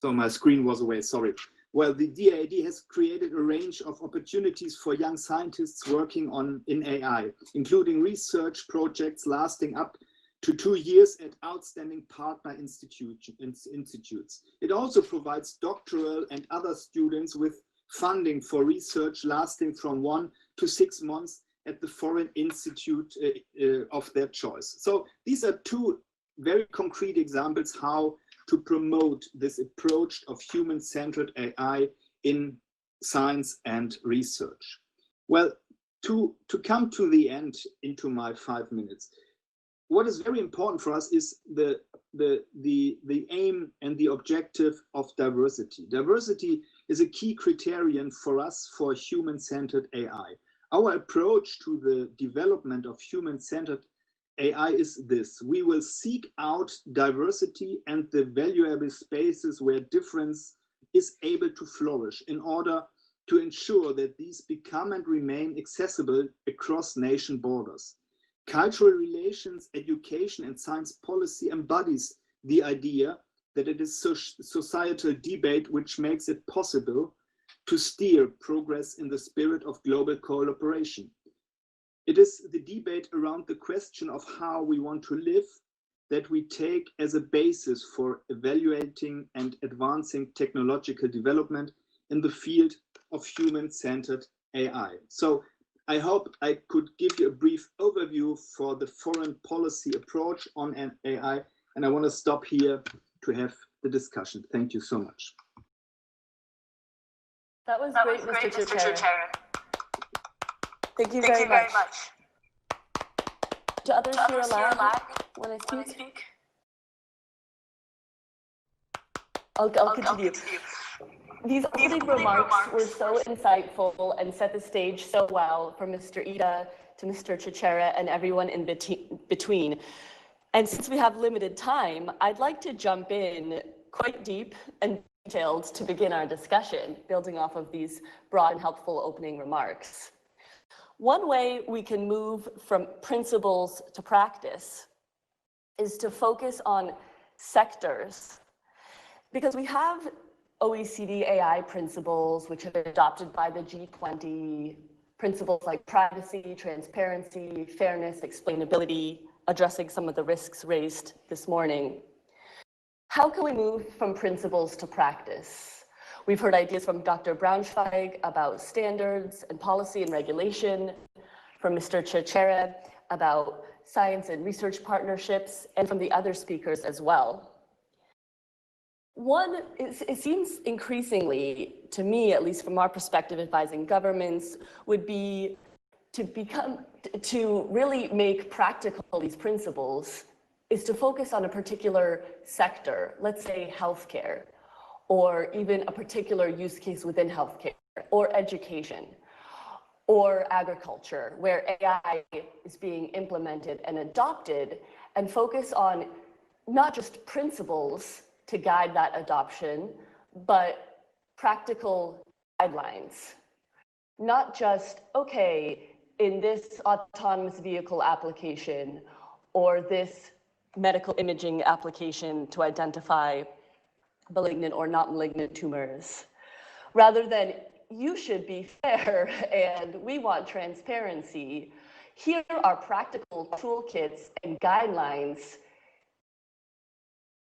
So my screen was away, sorry. Well, the DAAD has created a range of opportunities for young scientists working in AI, including research projects lasting up to 2 years at outstanding partner institutes. It also provides doctoral and other students with funding for research lasting from 1 to 6 months at the foreign institute of their choice. So these are two very concrete examples how to promote this approach of human-centered AI in science and research. Well, to come to the end into my 5 minutes, what is very important for us is the aim and the objective of diversity. Diversity is a key criterion for us for human-centered AI. Our approach to the development of human-centered AI is this: we will seek out diversity and the valuable spaces where difference is able to flourish in order to ensure that these become and remain accessible across nation borders. Cultural relations, education and science policy embodies the idea that it is societal debate which makes it possible to steer progress in the spirit of global cooperation. It is the debate around the question of how we want to live that we take as a basis for evaluating and advancing technological development in the field of human-centered AI. So I hope I could give you a brief overview for the foreign policy approach on AI, and I want to stop here to have the discussion. Thank you so much. That was great, Mr. Chair. Thank you very much. Do others hear aloud when I speak? I'll continue. These opening remarks were so insightful and set the stage so well for Mr. Ida to Mr. Chichera and everyone in between. And since we have limited time, I'd like to jump in quite deep and detailed to begin our discussion, building off of these broad and helpful opening remarks. One way we can move from principles to practice is to focus on sectors, because we have OECD AI principles, which have been adopted by the G20, principles like privacy, transparency, fairness, explainability, addressing some of the risks raised this morning. How can we move from principles to practice? We've heard ideas from Dr. Braunschweig about standards and policy and regulation, from Mr. Chichera about science and research partnerships, and from the other speakers as well. One, it seems increasingly, to me, at least from our perspective advising governments, would be to really make practical these principles is to focus on a particular sector, let's say healthcare, or even a particular use case within healthcare, or education, or agriculture, where AI is being implemented and adopted, and focus on not just principles to guide that adoption, but practical guidelines. Not just, okay, in this autonomous vehicle application or this medical imaging application to identify malignant or not malignant tumors. Rather than, you should be fair and we want transparency, here are practical toolkits and guidelines,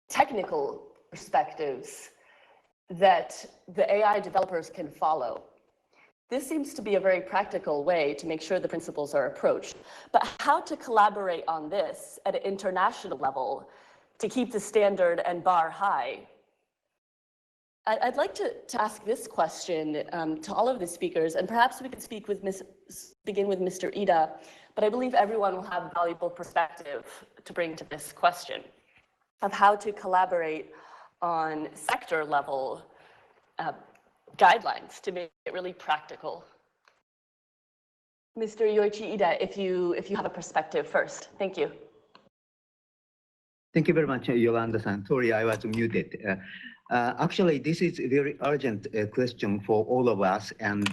technical perspectives that the AI developers can follow. This seems to be a very practical way to make sure the principles are approached. But how to collaborate on this at an international level to keep the standard and bar high? I'd like to ask this question to all of the speakers, and perhaps we could begin with Mr. Ida, but I believe everyone will have valuable perspective to bring to this question of how to collaborate on sector level guidelines to make it really practical. Mr. Yoichi Ida, if you have a perspective first. Thank you. Thank you very much, Yolanda-san. Sorry, I was muted. Actually, this is a very urgent question for all of us. And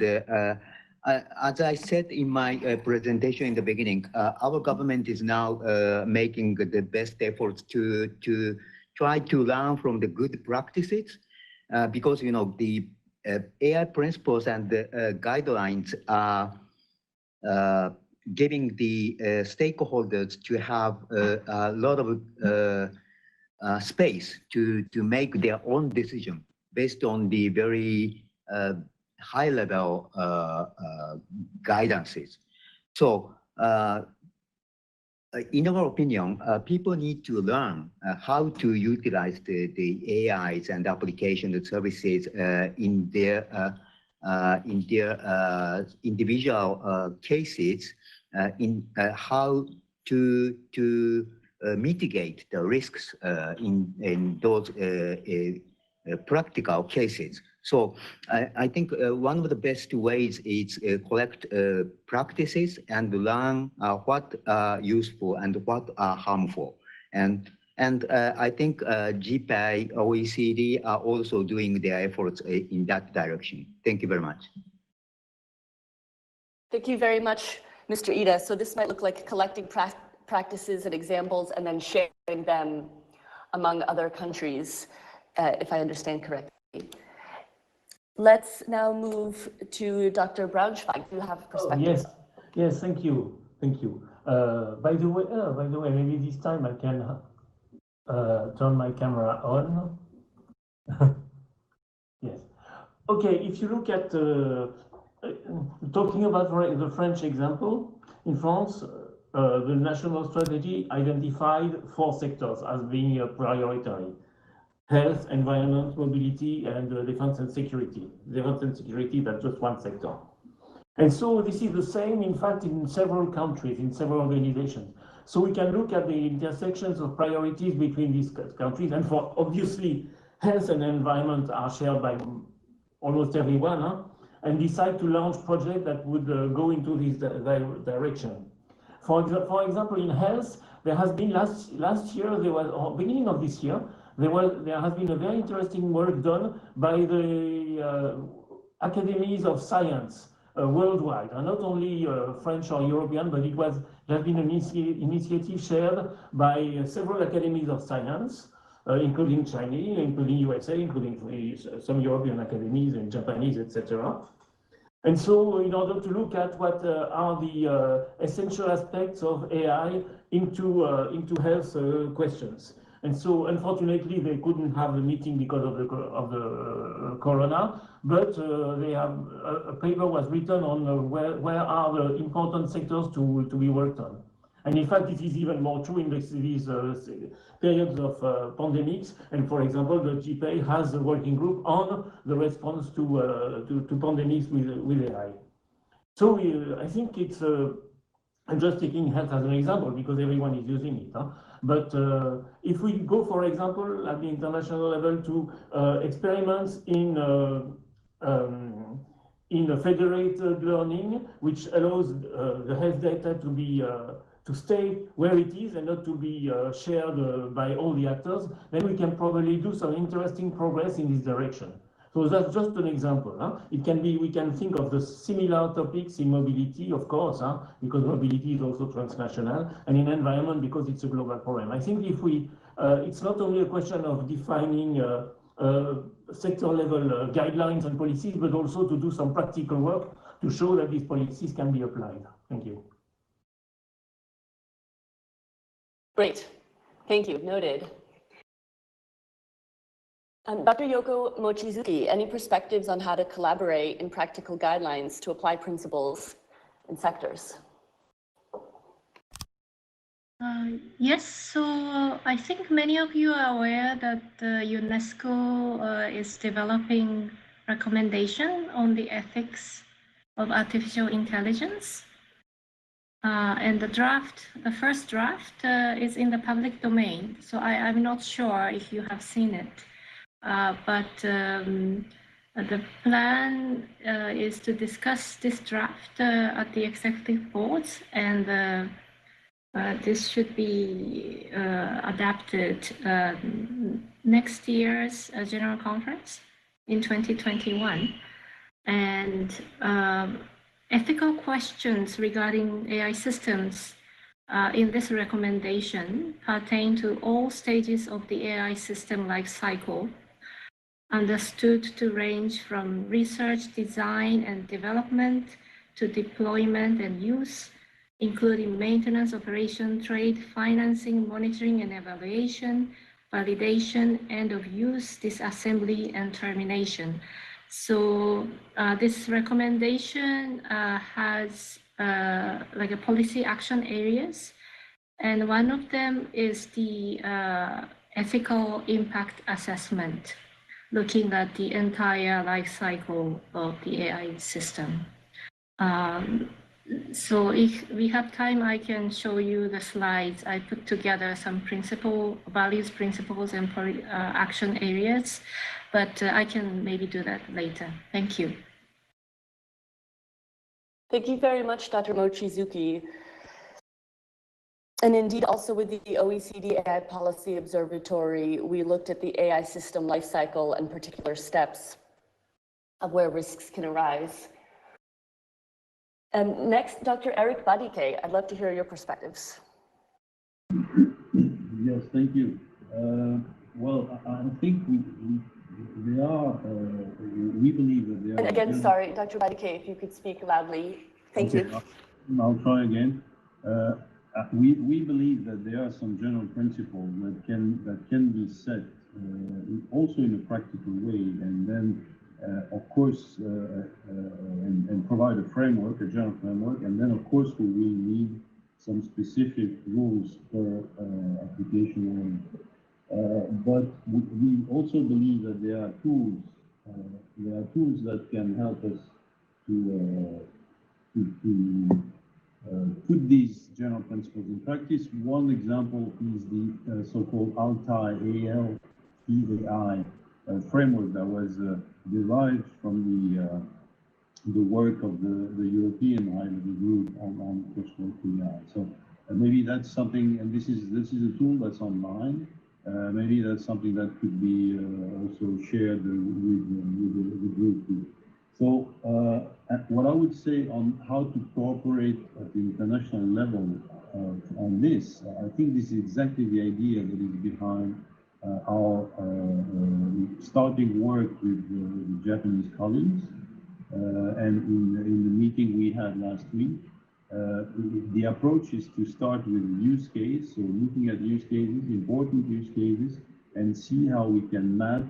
as I said in my presentation in the beginning, our government is now making the best efforts to try to learn from the good practices, because the AI principles and the guidelines are giving the stakeholders to have a lot of space to make their own decision based on the very high level guidances. So in our opinion, people need to learn how to utilize the AIs and application services in their individual cases, in how to mitigate the risks in those practical cases. So I think one of the best ways is collect practices and learn what are useful and what are harmful. And I think GPAI, OECD are also doing their efforts in that direction. Thank you very much. Thank you very much, Mr. Ida. So this might look like collecting practices and examples and then sharing them among other countries, if I understand correctly. Let's now move to Dr. Braunschweig. Do you have a perspective? Yes, thank you. By the way, maybe this time I can turn my camera on. Yes. Okay, if you look at talking about the French example, in France, the national strategy identified 4 sectors as being prioritary: health, environment, mobility, and defense and security. Defense and security, that's just one sector. And so this is the same, in fact, in several countries, in several organizations. So we can look at the intersections of priorities between these countries, and for obviously health and environment are shared by almost everyone, and decide to launch projects that would go into this direction. For example, in health, there has been last year, or beginning of this year, there has been a very interesting work done by the academies of science worldwide, and not only French or European, but there has been an initiative shared by several academies of science, including Chinese, including USA, including some European academies and Japanese, etc. And so in order to look at what are the essential aspects of AI into health questions. And so unfortunately they couldn't have the meeting because of the corona, but a paper was written on where are the important sectors to be worked on. And in fact, it is even more true in these periods of pandemics. And for example, the GPAI has a working group on the response to pandemics with AI. So I think it's, I'm just taking health as an example because everyone is using it. But if we go, for example, at the international level to experiments in federated learning, which allows the health data to be to stay where it is and not to be shared by all the actors, then we can probably do some interesting progress in this direction. So that's just an example. It can be, we can think of the similar topics in mobility, of course, because mobility is also transnational, and in environment because it's a global problem. I think if we, it's not only a question of defining sector level guidelines and policies, but also to do some practical work to show that these policies can be applied. Thank you. Great, thank you, noted. Dr. Yoko Mochizuki, any perspectives on how to collaborate in practical guidelines to apply principles in sectors? Yes, so I think many of you are aware that UNESCO is developing recommendation on the ethics of artificial intelligence. And the first draft is in the public domain. So I'm not sure if you have seen it, but the plan is to discuss this draft at the executive boards, and this should be adapted next year's general conference in 2021. And ethical questions regarding AI systems in this recommendation pertain to all stages of the AI system life cycle, understood to range from research, design, and development to deployment and use, including maintenance, operation, trade, financing, monitoring and evaluation, validation, end of use, disassembly, and termination. So this recommendation has like a policy action areas, and one of them is the ethical impact assessment, looking at the entire life cycle of the AI system. So if we have time, I can show you the slides. I put together some values, principles, and action areas, but I can maybe do that later. Thank you. Thank you very much, Dr. Mochizuki. And indeed, also with the OECD AI Policy Observatory, we looked at the AI system lifecycle and particular steps of where risks can arise. And next, Dr. Eric Badike, I'd love to hear your perspectives. Yes, thank you. Well, I think we believe that they are. And again, sorry, Dr. Badike, if you could speak loudly. Thank you. I'll try again. We believe that there are some general principles that can be set also in a practical way, and then of course and provide a framework, a general framework, and then of course we will need some specific rules per application area. But we also believe that there are tools that can help us to put these general principles in practice. One example is the so-called ALTAI, ALTAI framework that was derived from the work of the European high-level group on Trustworthy AI. So maybe that's something, and this is a tool that's online. Maybe that's something that could be also shared with the group. So what I would say on how to cooperate at the international level on this, I think this is exactly the idea that is behind our starting work with the Japanese colleagues. And in the meeting we had last week, the approach is to start with a use case, so looking at use cases, important use cases, and see how we can map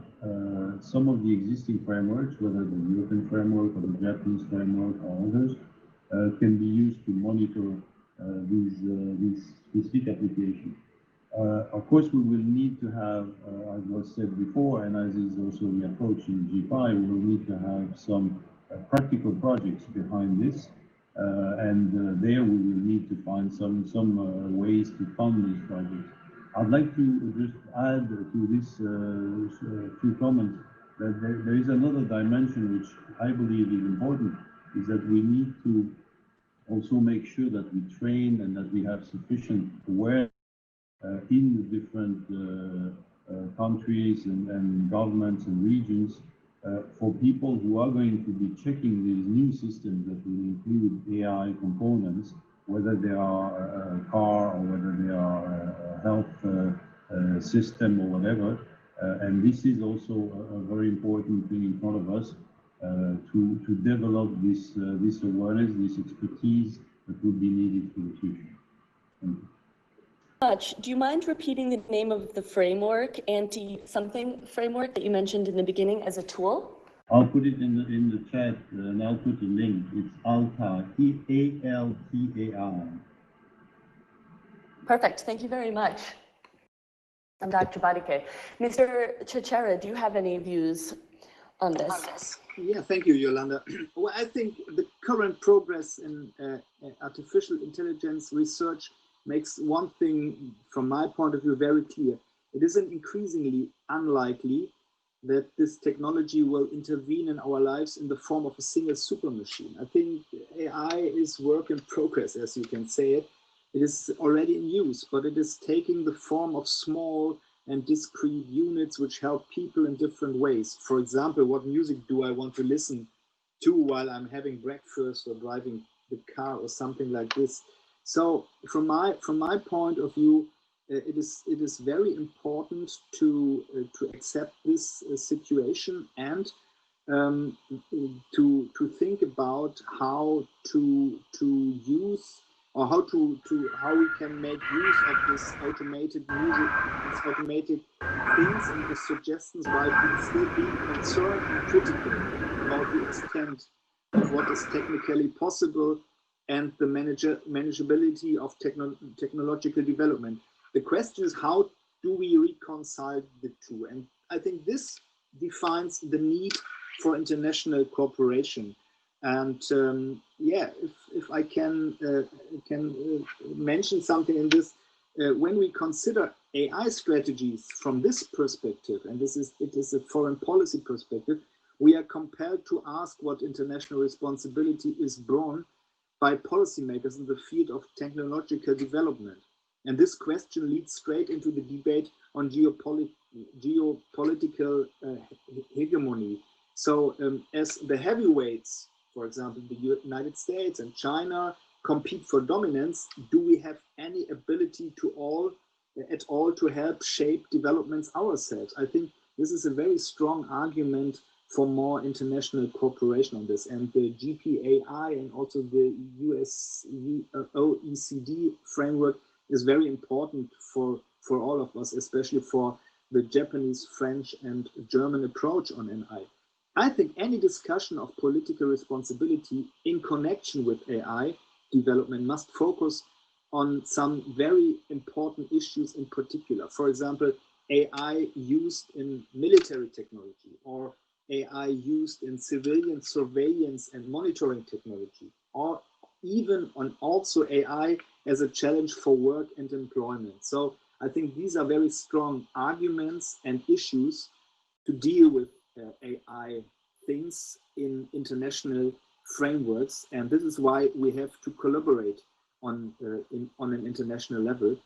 some of the existing frameworks, whether the European framework or the Japanese framework or others, can be used to monitor these specific applications. Of course, we will need to have, as was said before, and as is also the approach in G5, we will need to have some practical projects behind this. And there we will need to find some ways to fund these projects. I'd like to just add to this few comments that there is another dimension which I believe is important, is that we need to also make sure that we train and that we have sufficient awareness in the different countries and governments and regions for people who are going to be checking these new systems that will include AI components, whether they are a car or whether they are a health system or whatever. And this is also a very important thing in front of us to develop this awareness, this expertise that will be needed for the future. Thank you. much. Do you mind repeating the name of the framework, anti-something framework that you mentioned in the beginning as a tool? I'll put it in the chat and I'll put the link. It's ALTAR, A-L-T-A-R. Perfect. Thank you very much. I'm Dr. Badike. Mr. Chichera, do you have any views on this? Yeah, thank you, Yolanda. Well, I think the current progress in artificial intelligence research makes one thing, from my point of view, very clear. It is increasingly unlikely that this technology will intervene in our lives in the form of a single super machine. I think AI is work in progress, as you can say it. It is already in use, but it is taking the form of small and discrete units which help people in different ways. For example, what music do I want to listen to while I'm having breakfast or driving the car or something like this? So from my point of view, it is very important to accept this situation and to think about how to use, or how we can make use of this automated music, these automated things and the suggestions, while still being concerned and critical about the extent of what is technically possible and the manageability of technological development. The question is, how do we reconcile the two? And I think this defines the need for international cooperation. And yeah, if I can mention something in this, when we consider AI strategies from this perspective, and it is a foreign policy perspective, we are compelled to ask what international responsibility is borne by policymakers in the field of technological development. And this question leads straight into the debate on geopolitical hegemony. So as the heavyweights, for example, the United States and China, compete for dominance, do we have any ability at all to help shape developments ourselves? I think this is a very strong argument for more international cooperation on this. And the GPAI and also the OECD framework is very important for all of us, especially for the Japanese, French, and German approach on NI. I think any discussion of political responsibility in connection with AI development must focus on some very important issues in particular. For example, AI used in military technology, or AI used in civilian surveillance and monitoring technology, or even on also AI as a challenge for work and employment. So I think these are very strong arguments and issues to deal with AI things in international frameworks, and this is why we have to collaborate on an international level,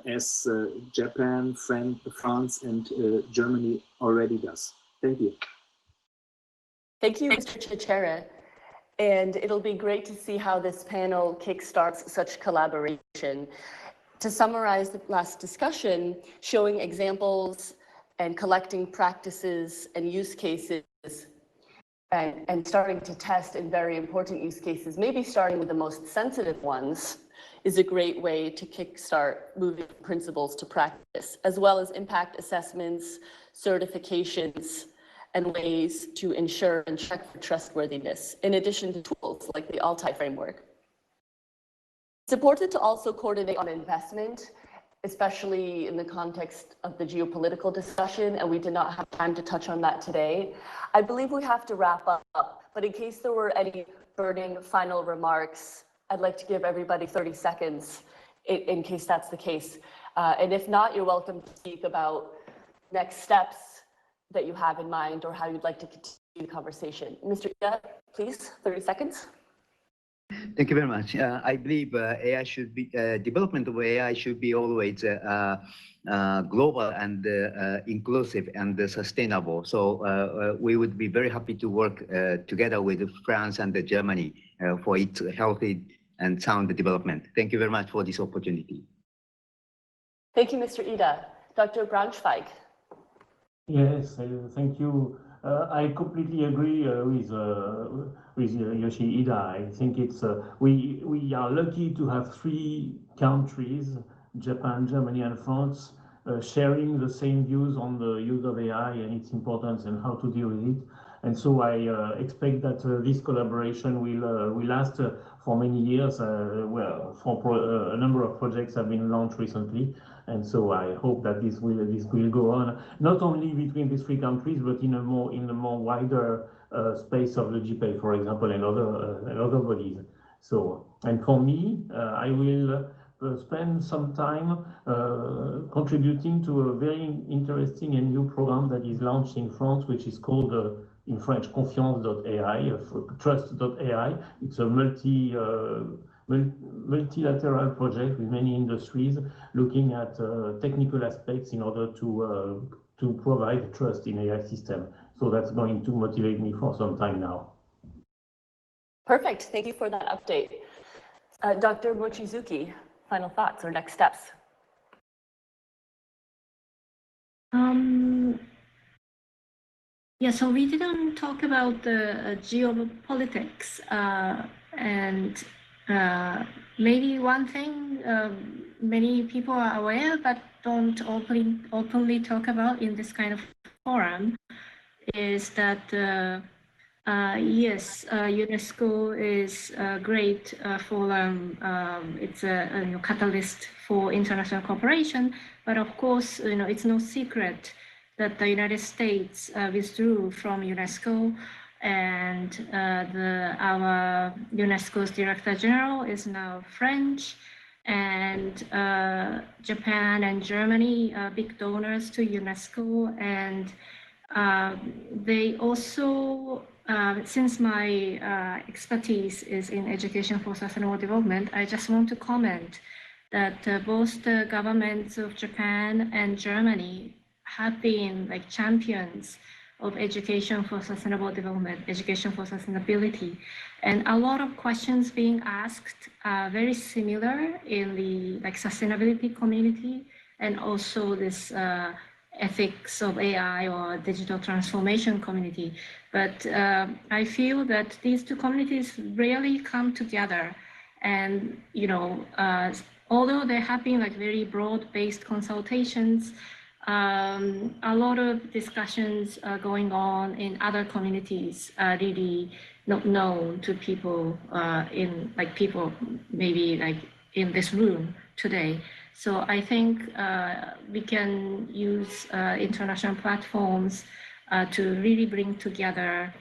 as Japan, France, and Germany already does. Thank you. Thank you, Mr. Chichera. And it'll be great to see how this panel kickstarts such collaboration. To summarize the last discussion, showing examples and collecting practices and use cases, and starting to test in very important use cases, maybe starting with the most sensitive ones, is a great way to kickstart moving principles to practice, as well as impact assessments, certifications, and ways to ensure and check for trustworthiness, in addition to tools like the ALTAI framework. It's important to also coordinate on investment, especially in the context of the geopolitical discussion, and we did not have time to touch on that today. I believe we have to wrap up, but in case there were any burning final remarks, I'd like to give everybody 30 seconds in case that's the case. And if not, you're welcome to speak about next steps that you have in mind or how you'd like to continue the conversation. Mr. Ida, please, 30 seconds. Thank you very much. I believe AI should be, development of AI should be always global and inclusive and sustainable. So we would be very happy to work together with France and Germany for its healthy and sound development. Thank you very much for this opportunity. Thank you, Mr. Ida. Dr. Braunschweig. Yes, thank you. I completely agree with Yoshihide. I think it's we are lucky to have 3 countries Japan, Germany, and France sharing the same views on the use of AI and its importance and how to deal with it. And so I expect that this collaboration will last for many years. Well, a number of projects have been launched recently, and so I hope that this will go on not only between these three countries, but in a more wider space of the GPA, for example, and other bodies. So, and for me, I will spend some time contributing to a very interesting and new program that is launched in France, which is called in French Confiance.ai, Trust.ai. It's a multilateral project with many industries looking at technical aspects in order to provide trust in AI system. So that's going to motivate me for some time now. Perfect. Thank you for that update. Dr. Mochizuki, final thoughts or next steps? Yeah, so we didn't talk about the geopolitics, and maybe one thing many people are aware but don't openly talk about in this kind of forum is that yes, UNESCO is a great forum. It's a catalyst for international cooperation, but of course, it's no secret that the United States withdrew from UNESCO, and our UNESCO's Director General is now French, and Japan and Germany are big donors to UNESCO, and they also, since my expertise is in education for sustainable development, I just want to comment that both the governments of Japan and Germany have been like champions of education for sustainable development, education for sustainability. And a lot of questions being asked are very similar in the sustainability community, and also this ethics of AI or digital transformation community. But I feel that these two communities rarely come together. And, although there have been very broad-based consultations, a lot of discussions are going on in other communities, really not known to people people maybe in this room today. So I think we can use international platforms to really bring together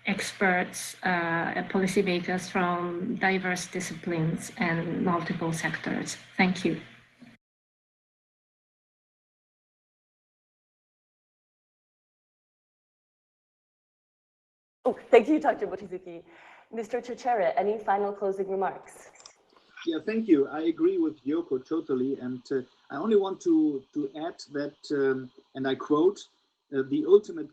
experts, policymakers from diverse disciplines and multiple sectors. Thank you. Oh, thank you, Dr. Mochizuki. Mr. Chichera, any final closing remarks? Yeah, thank you. I agree with Yoko totally. And I only want to add that, and I quote, the ultimate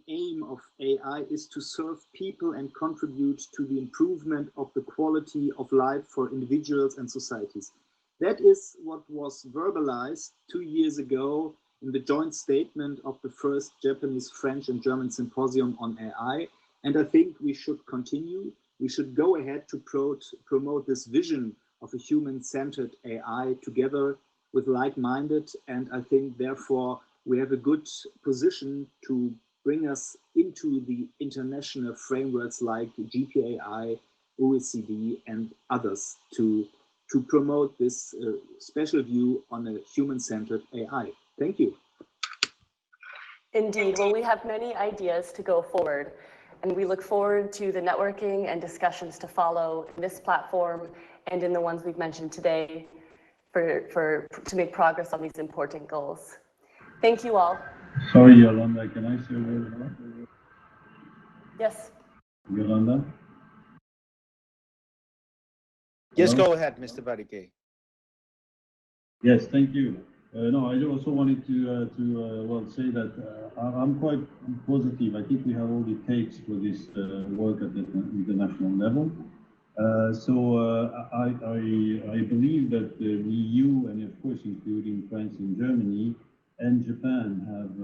aim of AI is to serve people and contribute to the improvement of the quality of life for individuals and societies. That is what was verbalized 2 years ago in the joint statement of the first Japanese, French, and German symposium on AI. And I think we should continue. We should go ahead to promote this vision of a human-centered AI together with like-minded. And I think, therefore, we have a good position to bring us into the international frameworks like GPAI, OECD, and others to promote this special view on a human-centered AI. Thank you. Indeed. Well, we have many ideas to go forward, and we look forward to the networking and discussions to follow in this platform and in the ones we've mentioned today to make progress on these important goals. Thank you all. Sorry, Yolanda, can I say a word more? Yes. Yolanda? Yes, Hello? go ahead, Mr. Barike. Yes, thank you. No, I also wanted to well, say that I'm quite positive. I think we have all it takes for this work at the international level. I believe that the EU, and of course including France and Germany and Japan, have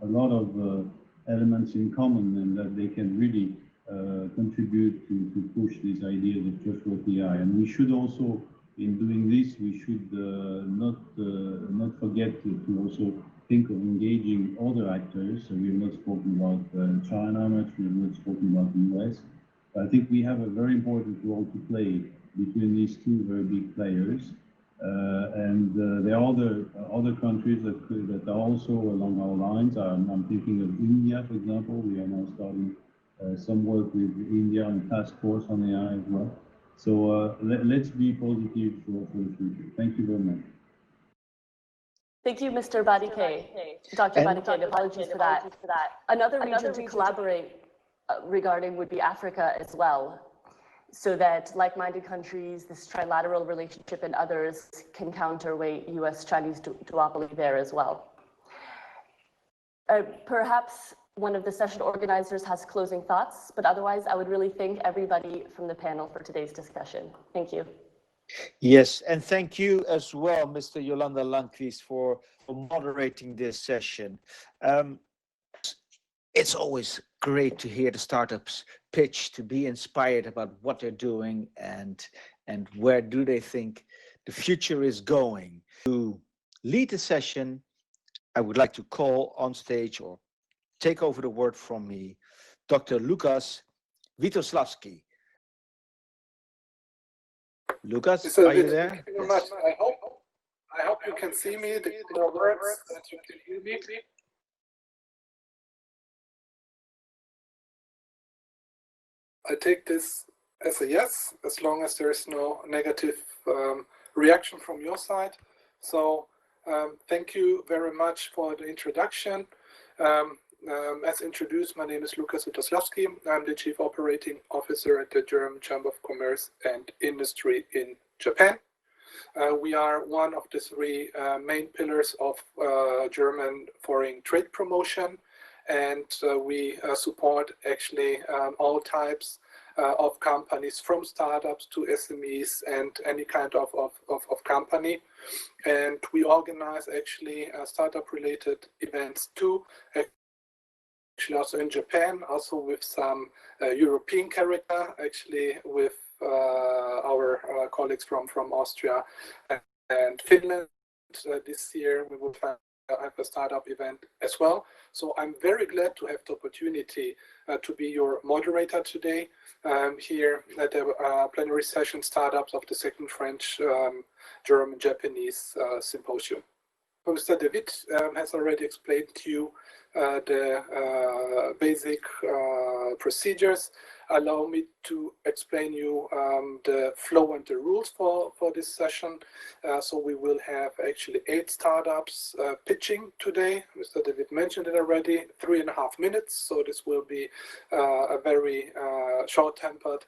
a lot of elements in common, and that they can really contribute to push these ideas of trustworthy AI. And we should also, in doing this, we should not forget to also think of engaging other actors. So we have not spoken about China much, we have not spoken about the US. I think we have a very important role to play between these two very big players. There are other countries that are also along our lines. I'm thinking of India, for example. We are now starting some work with India and task force on AI as well. So let's be positive for the future. Thank you very much. Thank you, Mr. Badike. Dr. Badike, apologies for that. Another region to collaborate regarding would be Africa as well, so that like-minded countries, this trilateral relationship and others can counterweight US-Chinese duopoly there as well. Perhaps one of the session organizers has closing thoughts, but otherwise I would really thank everybody from the panel for today's discussion. Thank you. Yes, and thank you as well, Mr. Jolanda Landquist, for moderating this session. It's always great to hear the startups pitch, to be inspired about what they're doing and where do they think the future is going. To lead the session, I would like to call on stage or take over the word from me, Dr. Lukas Witosławski. Lukas, are you there? Thank you very much. I hope you can see me, the words, that you can hear me. I take this as a yes, as long as there is no negative reaction from your side. So thank you very much for the introduction. As introduced, my name is Lukas Witosławski. I'm the Chief Operating Officer at the German Chamber of Commerce and Industry in Japan. We are one of the three main pillars of German foreign trade promotion, and we support actually all types of companies, from startups to SMEs and any kind of company. And we organize actually startup-related events too, actually also in Japan, also with some European character, actually with our colleagues from Austria and Finland. This year we will have a startup event as well. So I'm very glad to have the opportunity to be your moderator today here at the plenary session startups of the second French, German, Japanese symposium. Mr. David has already explained to you the basic procedures. Allow me to explain you the flow and the rules for this session. So we will have actually 8 startups pitching today. Mr. David mentioned it already, 3.5 minutes. So this will be a very short-tempered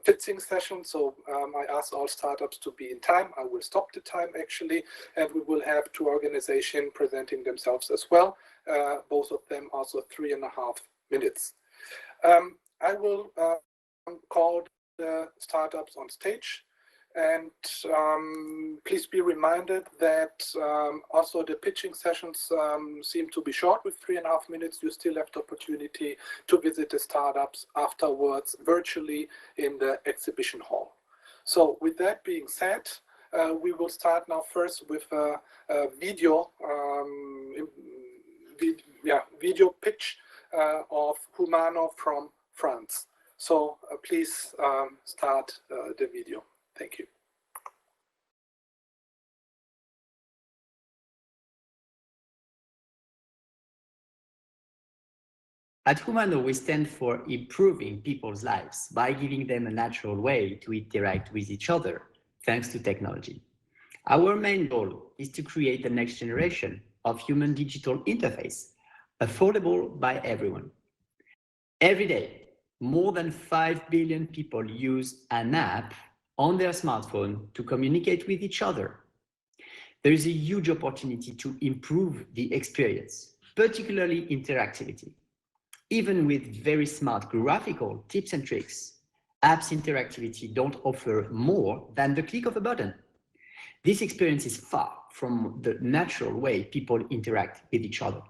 pitching session. So I ask all startups to be in time. I will stop the time actually, and we will have 2 organizations presenting themselves as well. Both of them also 3.5 minutes. I will call the startups on stage, and please be reminded that also the pitching sessions seem to be short with 3.5 minutes. You still have the opportunity to visit the startups afterwards virtually in the exhibition hall. So with that being said, we will start now first with a video pitch of Humano from France. So please start the video. Thank you. At Humano, we stand for improving people's lives by giving them a natural way to interact with each other, thanks to technology. Our main goal is to create the next generation of human digital interface, affordable by everyone. Every day, more than 5 billion people use an app on their smartphone to communicate with each other. There is a huge opportunity to improve the experience, particularly interactivity. Even with very smart graphical tips and tricks, apps interactivity don't offer more than the click of a button. This experience is far from the natural way people interact with each other.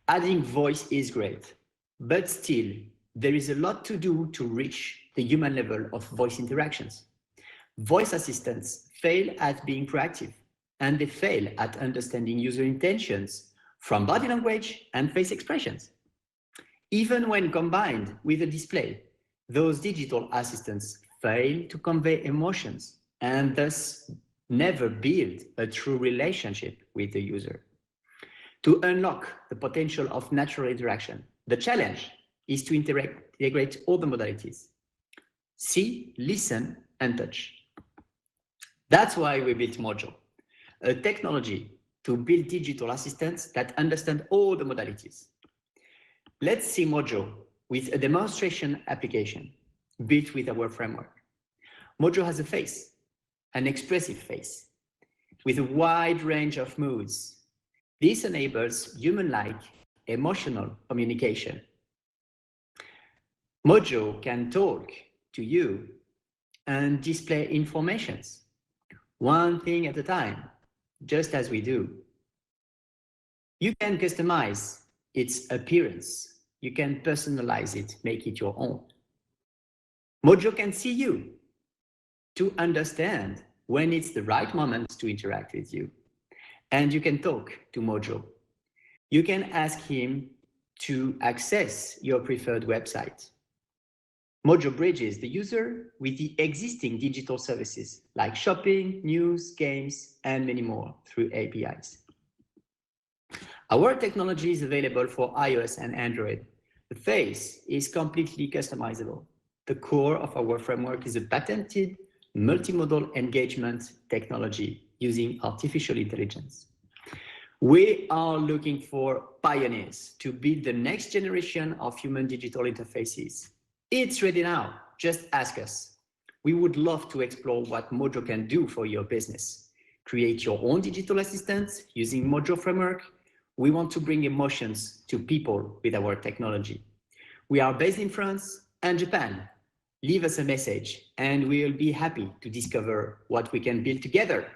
Adding voice is great, but still, there is a lot to do to reach the human level of voice interactions. Voice assistants fail at being proactive, and they fail at understanding user intentions from body language and face expressions. Even when combined with a display, those digital assistants fail to convey emotions and thus never build a true relationship with the user. To unlock the potential of natural interaction, the challenge is to integrate all the modalities: see, listen, and touch. That's why we built Mojo, a technology to build digital assistants that understand all the modalities. Let's see Mojo with a demonstration application built with our framework. Mojo has a face, an expressive face, with a wide range of moods. This enables human-like emotional communication. Mojo can talk to you and display informations, one thing at a time, just as we do. You can customize its appearance. You can personalize it, make it your own. Mojo can see you to understand when it's the right moment to interact with you. And you can talk to Mojo. You can ask him to access your preferred website. Mojo bridges the user with the existing digital services like shopping, news, games, and many more through APIs. Our technology is available for iOS and Android. The face is completely customizable. The core of our framework is a patented multimodal engagement technology using artificial intelligence. We are looking for pioneers to build the next generation of human digital interfaces. It's ready now. Just ask us. We would love to explore what Mojo can do for your business. Create your own digital assistants using Mojo framework. We want to bring emotions to people with our technology. We are based in France and Japan. Leave us a message and we will be happy to discover what we can build together.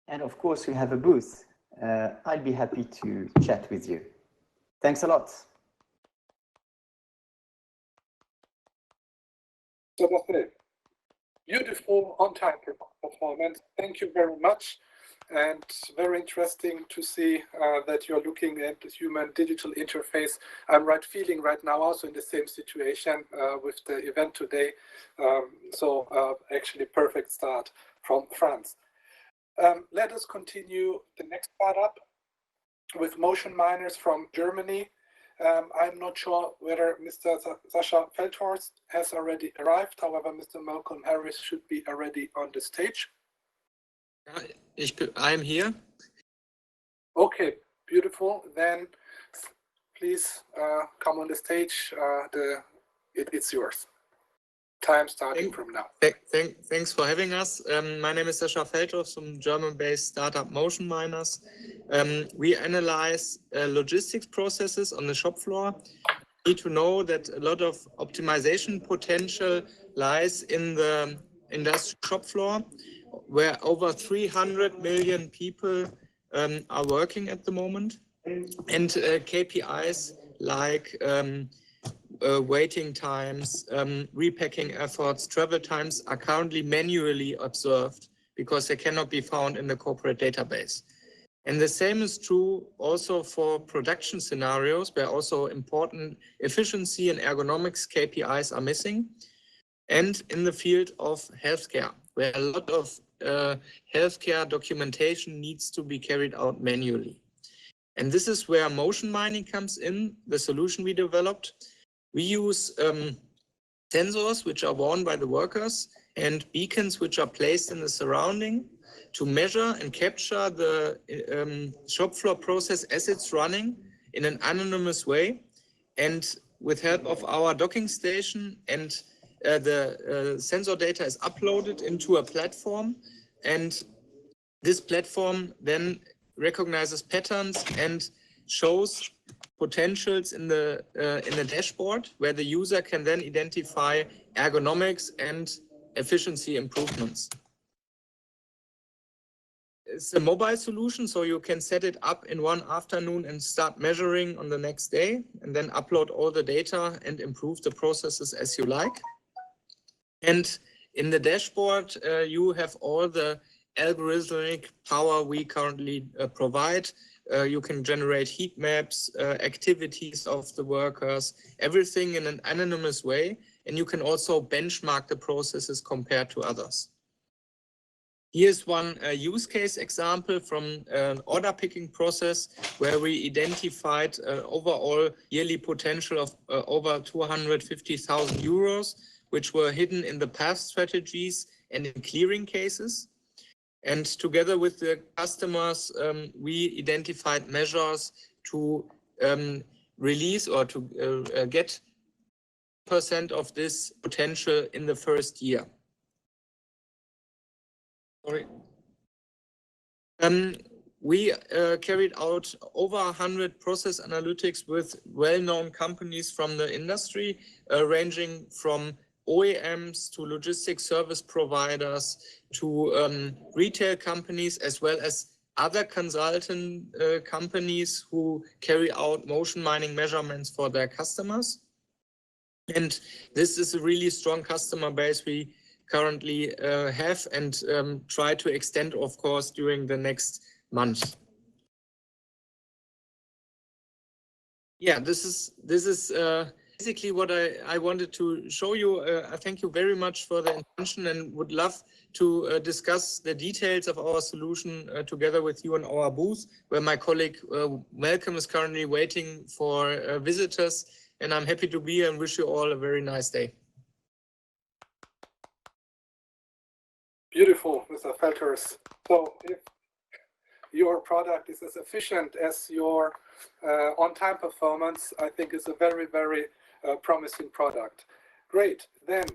And of course, we have a booth. I'd be happy to chat with you. Thanks a lot. So that's it. Beautiful on-time performance. Thank you very much. And very interesting to see that you're looking at the human digital interface. I'm feeling right now also in the same situation with the event today. Actually perfect start from France. Let us continue the next startup with motion miners from Germany. I'm not sure whether Mr. Sascha Feldhorst has already arrived. However, Mr. Malcolm Harris should be already on the stage. I'm here. Okay, beautiful. Then please come on the stage. It's yours. Time starting from now. Thanks for having us. My name is Sascha Feldhorst from German-based startup Motion Miners. We analyze logistics processes on the shop floor. You need to know that a lot of optimization potential lies in the industrial shop floor, where over 300 million people are working at the moment. And KPIs like waiting times, repacking efforts, travel times are currently manually observed because they cannot be found in the corporate database. And the same is true also for production scenarios where also important efficiency and ergonomics KPIs are missing. And in the field of healthcare, where a lot of healthcare documentation needs to be carried out manually. And this is where motion mining comes in, the solution we developed. We use sensors which are worn by the workers and beacons which are placed in the surrounding to measure and capture the shop floor process as it's running in an anonymous way. And with help of our docking station and the sensor data is uploaded into a platform, and this platform then recognizes patterns and shows potentials in the dashboard where the user can then identify ergonomics and efficiency improvements. it's a mobile solution, so you can set it up in one afternoon and start measuring on the next day, and then upload all the data and improve the processes as you like. And in the dashboard, you have all the algorithmic power we currently provide. You can generate heat maps, activities of the workers, everything in an anonymous way. And you can also benchmark the processes compared to others. Here's one use case example from an order picking process where we identified overall yearly potential of over 250,000 euros, which were hidden in the past strategies and in clearing cases. And together with the customers, we identified measures to release or to get % of this potential in the first year. Sorry. We carried out over 100 process analytics with well-known companies from the industry, ranging from OEMs to logistics service providers to retail companies, as well as other consultant companies who carry out motion mining measurements for their customers. And this is a really strong customer base we currently have and try to extend, of course, during the next month. Yeah, this is basically what I wanted to show you. I thank you very much for the attention and would love to discuss the details of our solution together with you in our booth, where my colleague Malcolm is currently waiting for visitors. And I'm happy to be here and wish you all a very nice day. Beautiful, Mr. Felters. So if your product is as efficient as your on-time performance, I think it's a very, very promising product. Great. Then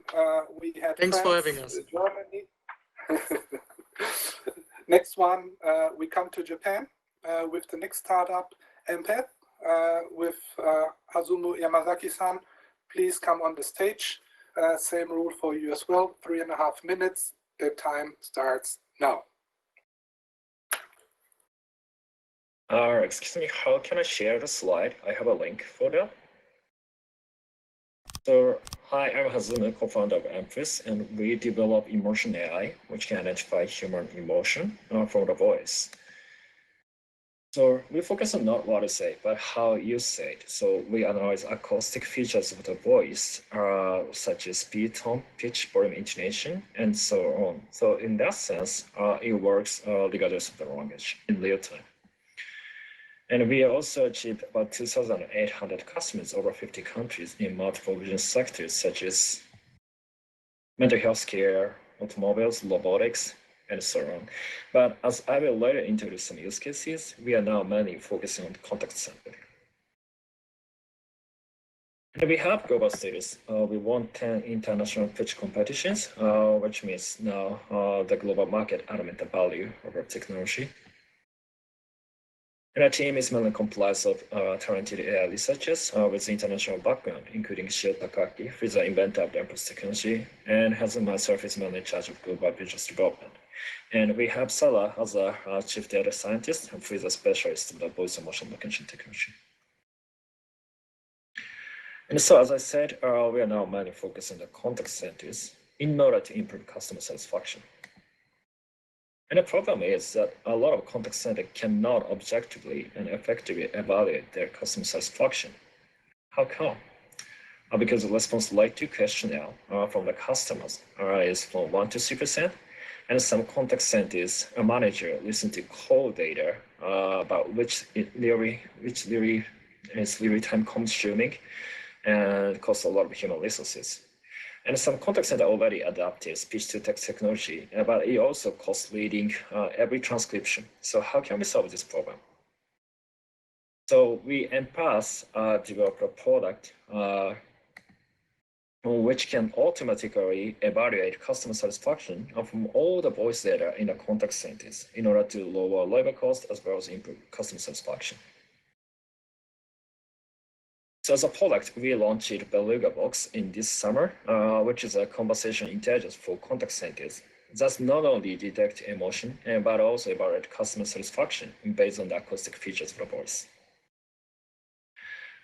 we had Thanks for having us. Germany. Next one, we come to Japan with the next startup, Empath, with Hazumu Yamazaki-san. Please come on the stage. Same rule for you as well, 3.5 minutes. The time starts now. Excuse me, how can I share the slide? I have a link for that. So, hi, I'm Hazumu, co-founder of Empath, and we develop emotion AI, which can identify human emotion from the voice. So we focus on not what to say, but how you say it. So we analyze acoustic features of the voice, such as speed, tone, pitch, volume, intonation, and so on. So in that sense, it works regardless of the language in real time. And we also achieved about 2,800 customers over 50 countries in multiple business sectors, such as mental health care, automobiles, robotics, and so on. But as I will later introduce some use cases, we are now mainly focusing on contact center. And we have global status. We won 10 international pitch competitions, which means now the global market admit the value of our technology. And our team is mainly comprised of talented AI researchers with international background, including Shio Takaki, who is the inventor of the Empath technology, and has myself is mainly in charge of global business development. And we have Sarah as a chief data scientist, who is a specialist in the voice and motion recognition technology. And so, as I said, we are now mainly focused on the contact centers in order to improve customer satisfaction. And the problem is that a lot of contact centers cannot objectively and effectively evaluate their customer satisfaction. How come? Because the response rate to questionnaire from the customers is from 1 to 3%, and some contact centers, a manager listen to call data about which really is really time consuming and costs a lot of human resources. And some contact center already adapted speech-to-text technology, but it also costs reading every transcription. So how can we solve this problem? So we Empath developed a product which can automatically evaluate customer satisfaction from all the voice data in the contact centers in order to lower labor costs as well as improve customer satisfaction. So as a product, we launched Beluga Box in this summer, which is a conversation intelligence for contact centers, That's not only detect emotion, but also evaluate customer satisfaction based on the acoustic features of the voice.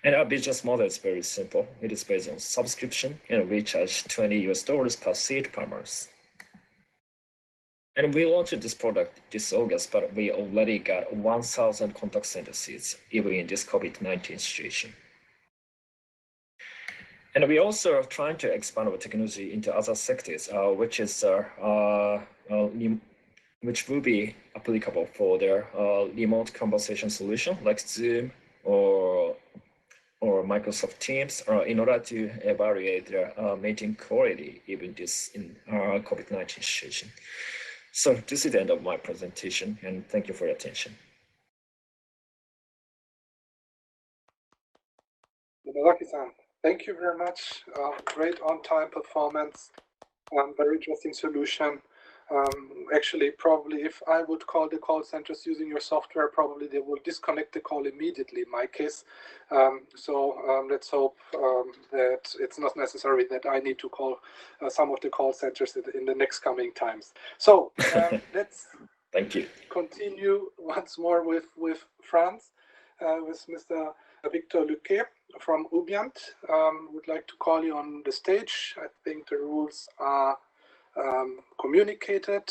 And our business model is very simple. It is based on subscription, and we charge $20 per seat per month. And we launched this product this August, but we already got 1,000 contact center seats, even in this COVID-19 situation. And we also are trying to expand our technology into other sectors, which will be applicable for their remote conversation solution like Zoom or Microsoft Teams, in order to evaluate their meeting quality, even this in COVID-19 situation. So this is the end of my presentation, and thank you for your attention. Yamazaki-san, thank you very much. Great on-time performance, very interesting solution. Actually, probably if I would call the call centers using your software, probably they will disconnect the call immediately in my case. Let's hope that it's not necessary that I need to call some of the call centers in the next coming times. So let's thank you. Continue once more with France, with Mr. Victor Luque from Ubiant. Would like to call you on the stage. I think the rules are communicated.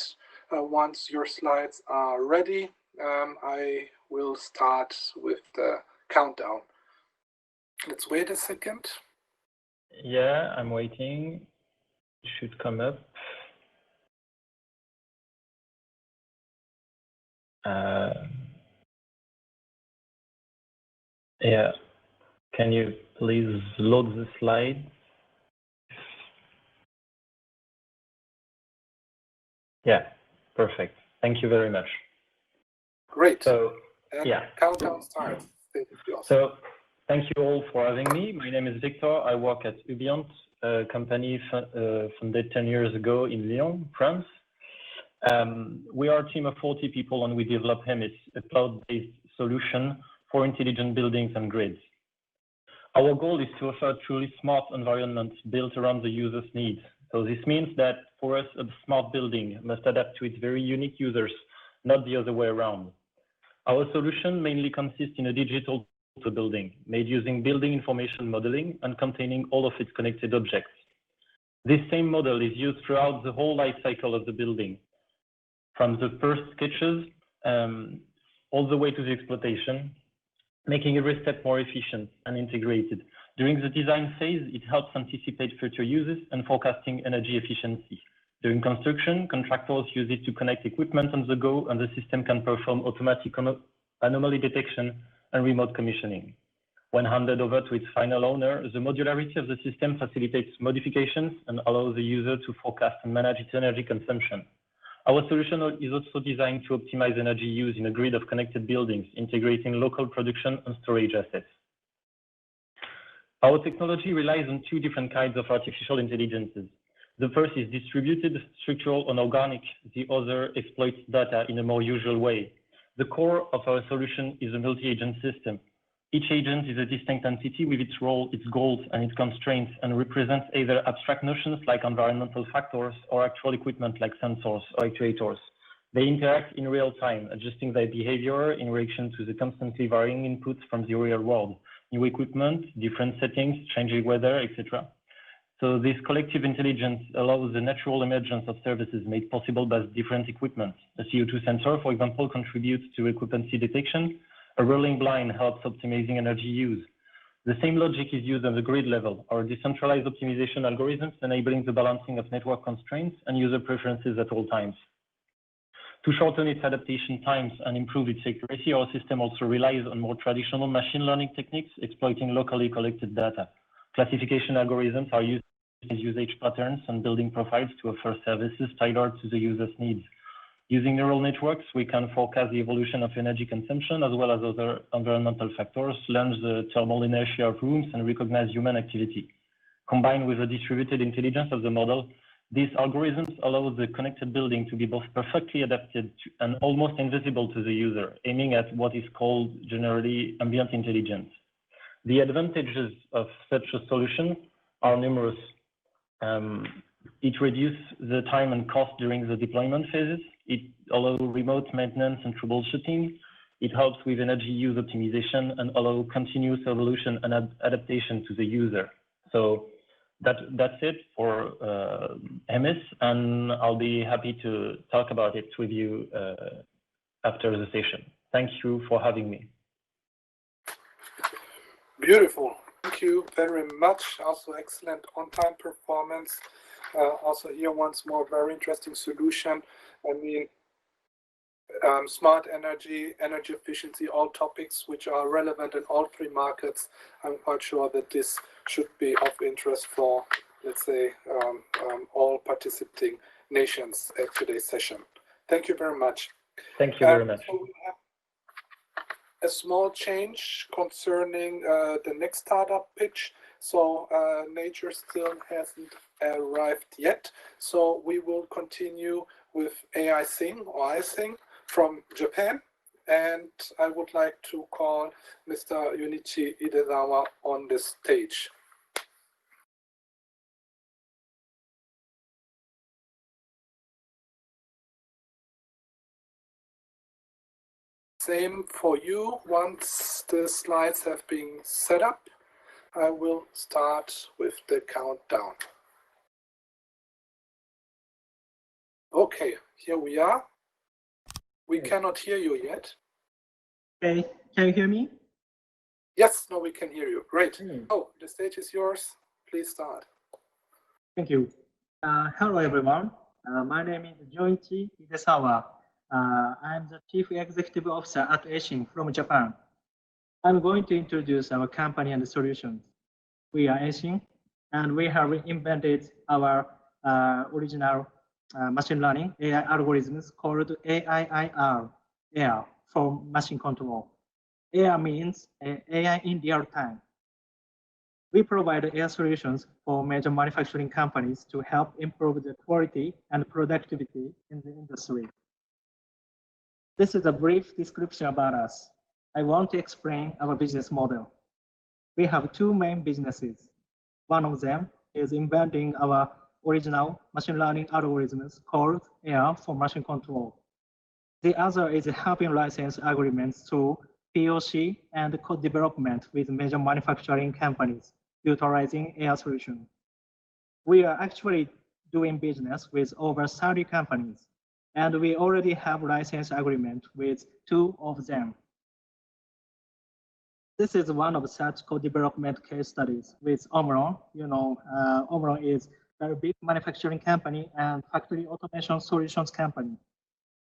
Once your slides are ready, I will start with the countdown. Let's wait a second. Yeah, I'm waiting. It should come up. Yeah, can you please load the slide? Yeah, perfect. Thank you very much. Great. So, yeah. Countdown starts. So, thank you all for having me. My name is Victor. I work at Ubiant, a company founded 10 years ago in Lyon, France. We are a team of 40 people, and we develop HEMIS, a cloud-based solution for intelligent buildings and grids. Our goal is to offer a truly smart environment built around the user's needs. So this means that for us, a smart building must adapt to its very unique users, not the other way around. Our solution mainly consists in a digital building made using building information modeling and containing all of its connected objects. This same model is used throughout the whole life cycle of the building, from the first sketches all the way to the exploitation, making every step more efficient and integrated. During the design phase, it helps anticipate future uses and forecasting energy efficiency. During construction, contractors use it to connect equipment on the go, and the system can perform automatic anomaly detection and remote commissioning. When handed over to its final owner, the modularity of the system facilitates modifications and allows the user to forecast and manage its energy consumption. Our solution is also designed to optimize energy use in a grid of connected buildings, integrating local production and storage assets. Our technology relies on two different kinds of artificial intelligences. The first is distributed, structural, and organic. The other exploits data in a more usual way. The core of our solution is a multi-agent system. Each agent is a distinct entity with its role, its goals, and its constraints, and represents either abstract notions like environmental factors or actual equipment like sensors or actuators. They interact in real time, adjusting their behavior in reaction to the constantly varying inputs from the real world, new equipment, different settings, changing weather, etc. So this collective intelligence allows the natural emergence of services made possible by different equipment. A CO2 sensor, for example, contributes to occupancy detection. A rolling blind helps optimizing energy use. The same logic is used on the grid level, or decentralized optimization algorithms enabling the balancing of network constraints and user preferences at all times. To shorten its adaptation times and improve its accuracy, our system also relies on more traditional machine learning techniques, exploiting locally collected data. Classification algorithms are used as usage patterns and building profiles to offer services tailored to the user's needs. Using neural networks, we can forecast the evolution of energy consumption as well as other environmental factors, learn the thermal inertia of rooms, and recognize human activity. Combined with the distributed intelligence of the model, these algorithms allow the connected building to be both perfectly adapted to and almost invisible to the user, aiming at what is called generally ambient intelligence. The advantages of such a solution are numerous. It reduces the time and cost during the deployment phases. It allows remote maintenance and troubleshooting. It helps with energy use optimization and allows continuous evolution and adaptation to the user. So that's it for MS, and I'll be happy to talk about it with you after the session. Thank you for having me. Beautiful. Thank you very much. Also excellent on-time performance. Also here once more, very interesting solution. I mean, smart energy, energy efficiency, all topics which are relevant in all three markets. I'm quite sure that this should be of interest for, let's say, all participating nations at today's session. Thank you very much. Thank you very much. So we have a small change concerning the next startup pitch. So Nature still hasn't arrived yet. So we will continue with AI Sing or iSing from Japan. And I would like to call Mr. Junichi Idezawa on the stage. Same for you. Once the slides have been set up, I will start with the countdown. Okay, here we are. We cannot hear you yet. Okay, can you hear me? Yes, no, we can hear you. Great. Oh, the stage is yours. Please start. Thank you. Hello, everyone. My name is Junichi Idezawa. I'm the Chief Executive Officer at Aishin from Japan. I'm going to introduce our company and solutions. We are Aishin, and we have invented our original machine learning AI algorithms called AIIR, AIR for machine control. AIR means AI in real time. We provide AI solutions for major manufacturing companies to help improve the quality and productivity in the industry. This is a brief description about us. I want to explain our business model. We have two main businesses. One of them is inventing our original machine learning algorithms called AIR for machine control. The other is helping license agreements through POC and code development with major manufacturing companies utilizing AIR solutions. We are actually doing business with over 30 companies, and we already have license agreement with 2 of them. This is one of such co-development case studies with Omron. You know, Omron is a very big manufacturing company and factory automation solutions company.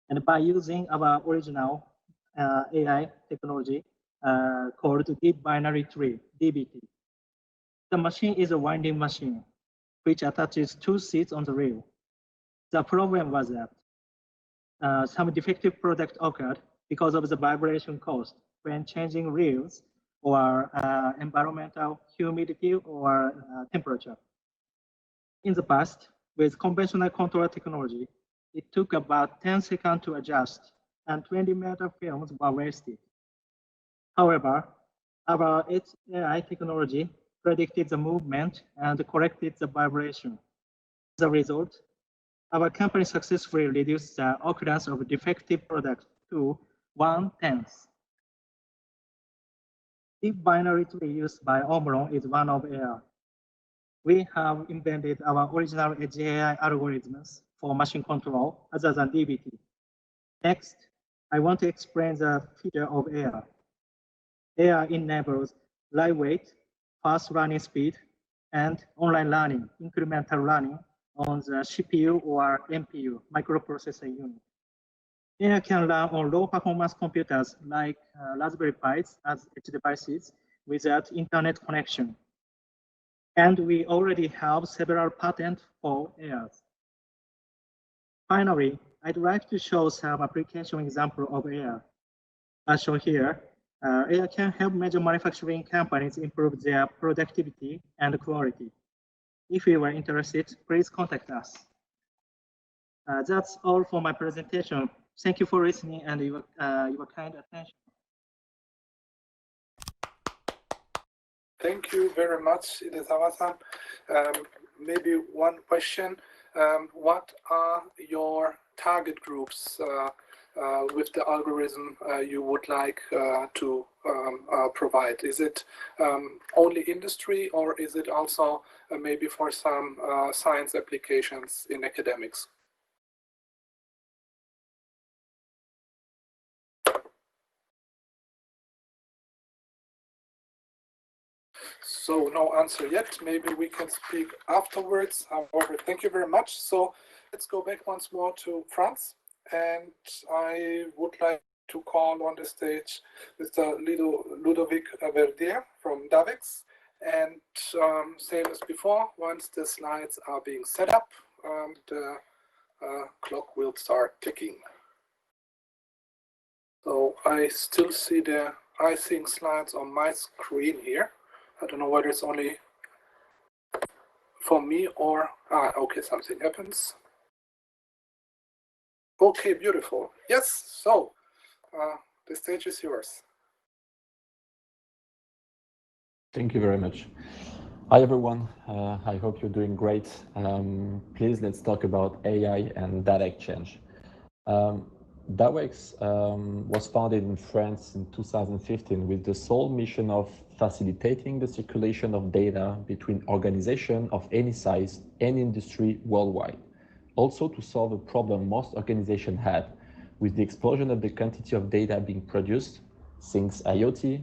And by using our original AI technology called Deep Binary Tree, DBT, the machine is a winding machine which attaches 2 seats on the rail. The problem was that some defective product occurred because of the vibration caused when changing reels or environmental humidity or temperature. In the past, with conventional control technology, it took about 10 seconds to adjust and 20-meter films were wasted. However, our AI technology predicted the movement and corrected the vibration. As a result, our company successfully reduced the occurrence of defective products to 1/10. Deep binary tree used by Omron is one of AIR. We have invented our original edge AI algorithms for machine control other than DBT. Next, I want to explain the feature of AIR. AIR enables lightweight, fast running speed, and online learning, incremental learning on the CPU or MPU, microprocessor unit. AI can run on low performance computers like Raspberry Pis as edge devices without internet connection. And we already have several patents for AIRs. Finally, I'd like to show some application example of AIR. As shown here, AIR can help major manufacturing companies improve their productivity and quality. If you are interested, please contact us. That's all for my presentation. Thank you for listening and your kind attention. Thank you very much, Idezawa-san. Maybe one question. what are your target groups with the algorithm you would like to provide? Is it only industry, or is it also maybe for some science applications in academics? So no answer yet. Maybe we can speak afterwards. However, thank you very much. So let's go back once more to France. And I would like to call on the stage Mr. Ludovic Verdier from DAVEX. And same as before, once the slides are being set up, the clock will start ticking. So I still see the icing slides on my screen here. I don't know whether it's only for me or, okay, something happens. Okay, beautiful. Yes, so the stage is yours. Thank you very much. Hi, everyone. I hope you're doing great. Please, let's talk about AI and data exchange. DAWEX was founded in France in 2015 with the sole mission of facilitating the circulation of data between organizations of any size and industry worldwide. Also to solve a problem most organizations had with the explosion of the quantity of data being produced since IoT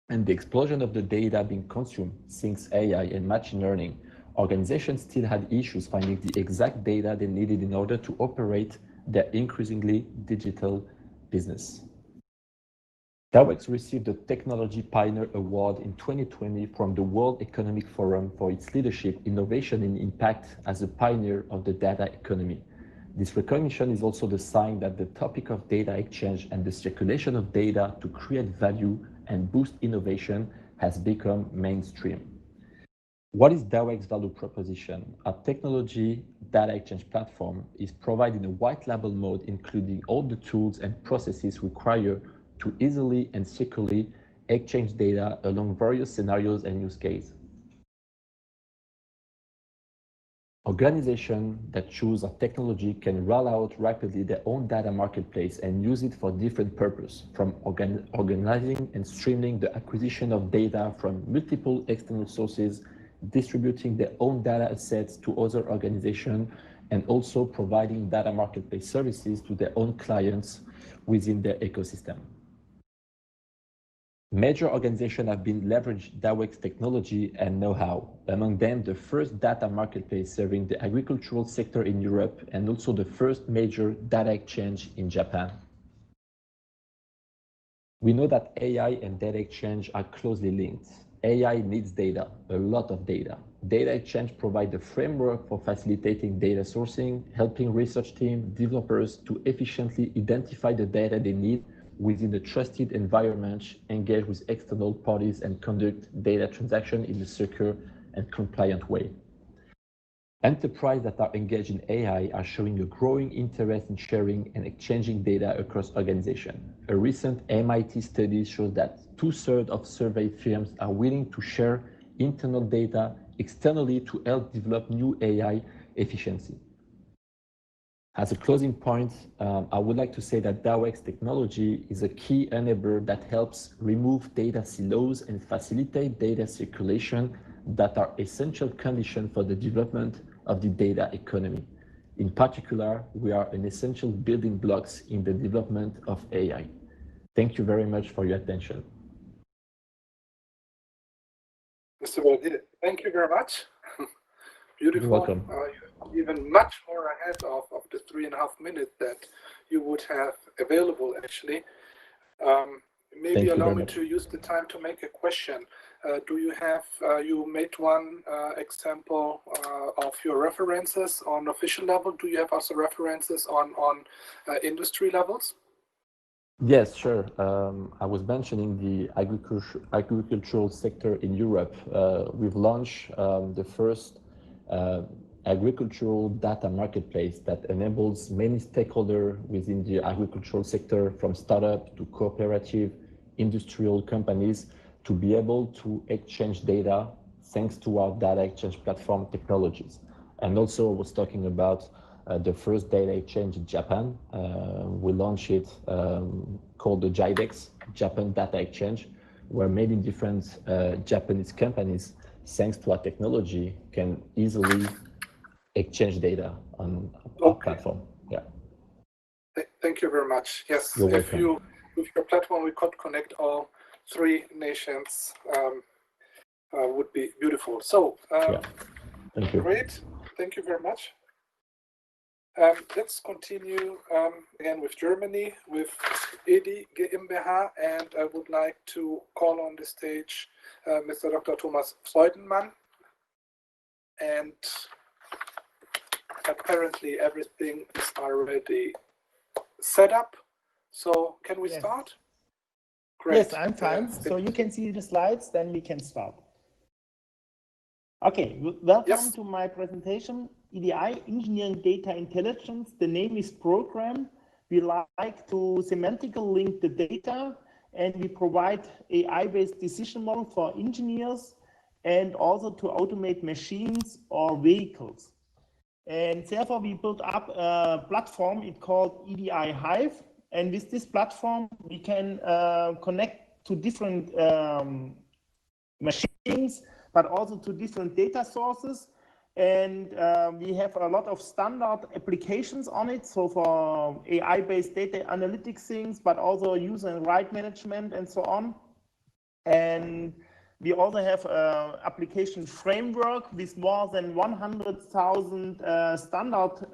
and the explosion of the data being consumed since AI and machine learning. Organizations still had issues finding the exact data they needed in order to operate their increasingly digital business. DAWEX received the Technology Pioneer Award in 2020 from the World Economic Forum for its leadership, innovation, and impact as a pioneer of the data economy. This recognition is also the sign that the topic of data exchange and the circulation of data to create value and boost innovation has become mainstream. What is DAWEX's value proposition? Our technology data exchange platform is providing a white label mode, including all the tools and processes required to easily and securely exchange data along various scenarios and use cases. Organizations that choose our technology can roll out rapidly their own data marketplace and use it for different purposes, from organizing and streamlining the acquisition of data from multiple external sources, distributing their own data assets to other organizations, and also providing data marketplace services to their own clients within their ecosystem. Major organizations have been leveraged DAWEX technology and know-how. Among them, the first data marketplace serving the agricultural sector in Europe, and also the first major data exchange in Japan. We know that AI and data exchange are closely linked. AI needs data, a lot of data. Data exchange provides a framework for facilitating data sourcing, helping research teams, developers to efficiently identify the data they need within a trusted environment, engage with external parties, and conduct data transactions in a secure and compliant way. Enterprises that are engaged in AI are showing a growing interest in sharing and exchanging data across organizations. A recent MIT study shows that 2/3 of surveyed firms are willing to share internal data externally to help develop new AI efficiency. As a closing point, I would like to say that DAWEX technology is a key enabler that helps remove data silos and facilitate data circulation that are essential conditions for the development of the data economy. In particular, we are an essential building blocks in the development of AI. Thank you very much for your attention. Mr. Verdier, thank you very much. Beautiful. You're welcome. Even much more ahead of the 3.5 minutes that you would have available, actually. Maybe allow me to use the time to make a question. Do you have, you made one example of your references on official level. Do you have also references on industry levels? Yes, sure. I was mentioning the agricultural sector in Europe. We've launched the first agricultural data marketplace that enables many stakeholders within the agricultural sector, from startup to cooperative industrial companies, to be able to exchange data thanks to our data exchange platform technologies. And also I was talking about the first data exchange in Japan. We launched it called the JIDEX, Japan Data Exchange, where many different Japanese companies, thanks to our technology, can easily exchange data on our platform. Yeah. Thank you very much. Yes, You're if welcome. with your platform we could connect all 3 nations, would be beautiful. So, yeah. Thank you. Great. Thank you very much. Let's continue again with Germany, with EDI GmbH, and I would like to call on the stage Mr. Dr. Thomas Freudenmann. And apparently everything is already set up. So can we start? Great. Yes, I'm fine. So you can see the slides, then we can start. Okay, welcome to my presentation, EDI, Engineering Data Intelligence. The name is program. We like to semantically link the data, and we provide AI-based decision model for engineers and also to automate machines or vehicles. And therefore, we built up a platform, it's called EDI Hive. And with this platform, we can connect to different machines, but also to different data sources. And we have a lot of standard applications on it. So for AI-based data analytics things, but also user and right management and so on. And we also have an application framework with more than 100,000 standard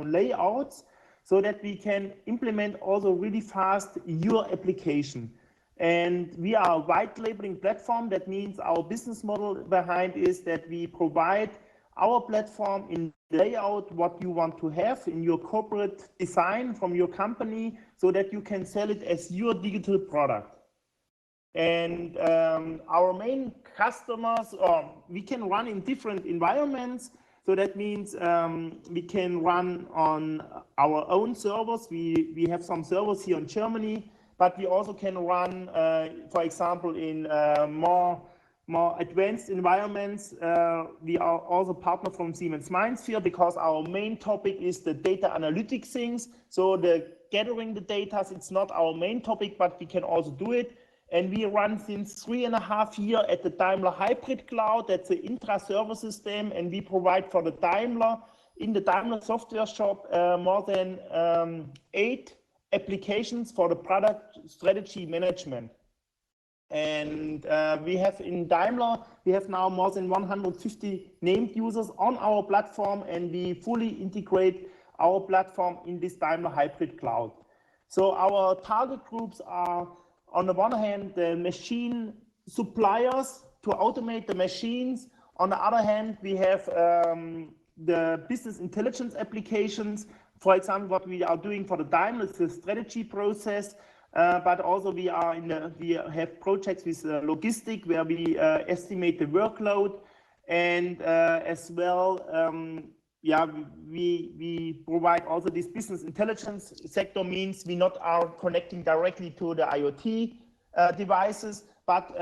layouts, so that we can implement also really fast your application. And we are a white labeling platform. That means our business model behind is that we provide our platform in layout what you want to have in your corporate design from your company, so that you can sell it as your digital product. And our main customers, we can run in different environments. So that means we can run on our own servers. We have some servers here in Germany, but we also can run, for example, in more advanced environments. We are also partner from Siemens MindSphere, because our main topic is the data analytics things. So the gathering the data, it's not our main topic, but we can also do it. And we run since 3.5 years at the Daimler Hybrid Cloud. That's an intra-server system, and we provide for the Daimler, in the Daimler software shop, more than 8 applications for the product strategy management. And we have in Daimler, we have now more than 150 named users on our platform, and we fully integrate our platform in this Daimler Hybrid Cloud. So our target groups are, on the one hand, the machine suppliers to automate the machines. On the other hand, we have the business intelligence applications. For example, what we are doing for the Daimler is the strategy process, but also we have projects with logistic, where we estimate the workload, and as well, we provide also this business intelligence sector. Means we not are connecting directly to the IoT devices, but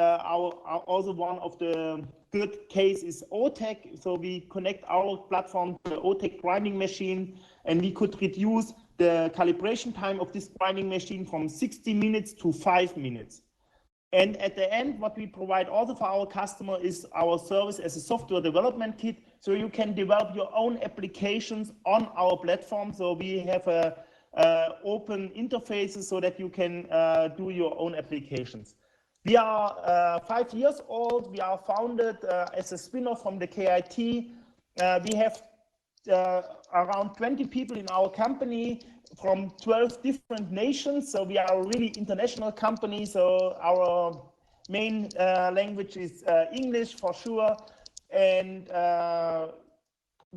also one of the good case is OTEC. So we connect our platform to the OTEC grinding machine, and we could reduce the calibration time of this grinding machine from 60 minutes to 5 minutes. And at the end, what we provide also for our customer is our service as a software development kit. So you can develop your own applications on our platform. So we have open interfaces so that you can do your own applications. We are 5 years old. We are founded as a spin-off from the KIT. We have around 20 people in our company from 12 different nations. So we are a really international company. So our main language is English for sure. And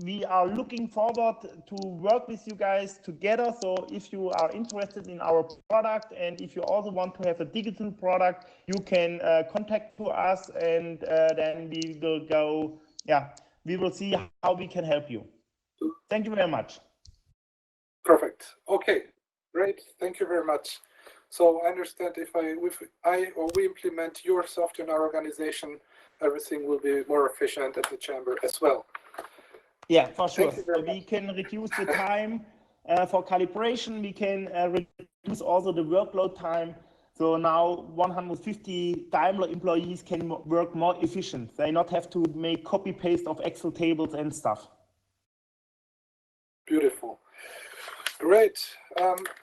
we are looking forward to work with you guys together. So if you are interested in our product, and if you also want to have a digital product, you can contact to us, and then we will go, we will see how we can help you. Thank you very much. Perfect. Okay, great. Thank you very much. So I understand if we implement your software in our organization, everything will be more efficient at the chamber as well. Yeah, for sure. Thank you very So we can reduce the time for calibration. We can reduce also the workload time. So now 150 Daimler employees can work more efficient. They not have to make copy paste of Excel tables and stuff. Beautiful. Great.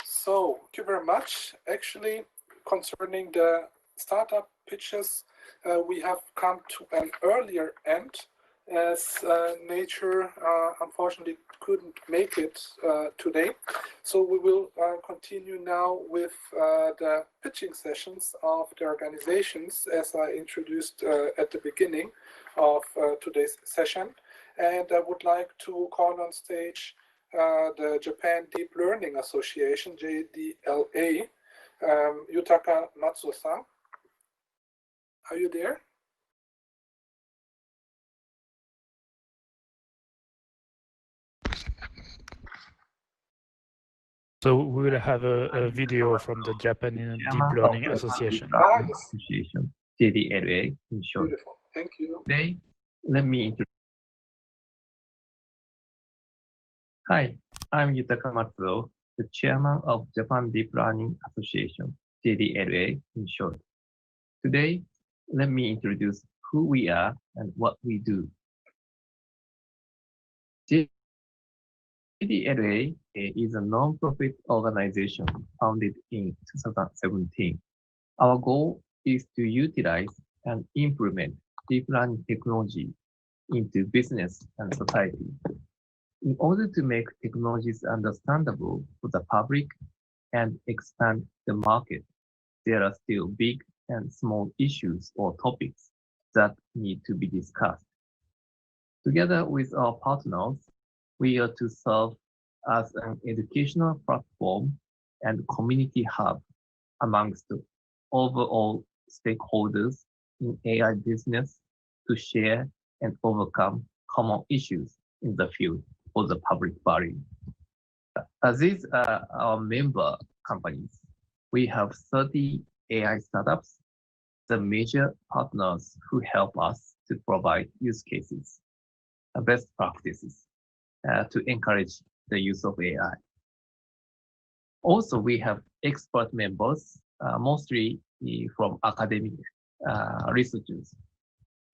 So thank you very much. Actually, concerning the startup pitches, we have come to an earlier end as Nature unfortunately couldn't make it today. So we will continue now with the pitching sessions of the organizations as I introduced at the beginning of today's session. And I would like to call on stage the Japan Deep Learning Association, JDLA, Yutaka Matsuo-san. Are you there? So we will have a video from the Japan Deep Learning Association. Association, JDLA in short. Beautiful, thank you. Today, let me introduce. Hi, I'm Yutaka Matsuo, the chairman of Japan Deep Learning Association, JDLA in short. Today, let me introduce who we are and what we do. JDLA is a non-profit organization founded in 2017. Our goal is to utilize and implement deep learning technology into business and society. In order to make technologies understandable for the public and expand the market, there are still big and small issues or topics that need to be discussed. Together with our partners, we are to serve as an educational platform and community hub amongst the overall stakeholders in AI business to share and overcome common issues in the field for the public value. As these are our member companies, we have 30 AI startups, the major partners who help us to provide use cases, best practices to encourage the use of AI. Also, we have expert members, mostly from academic researchers.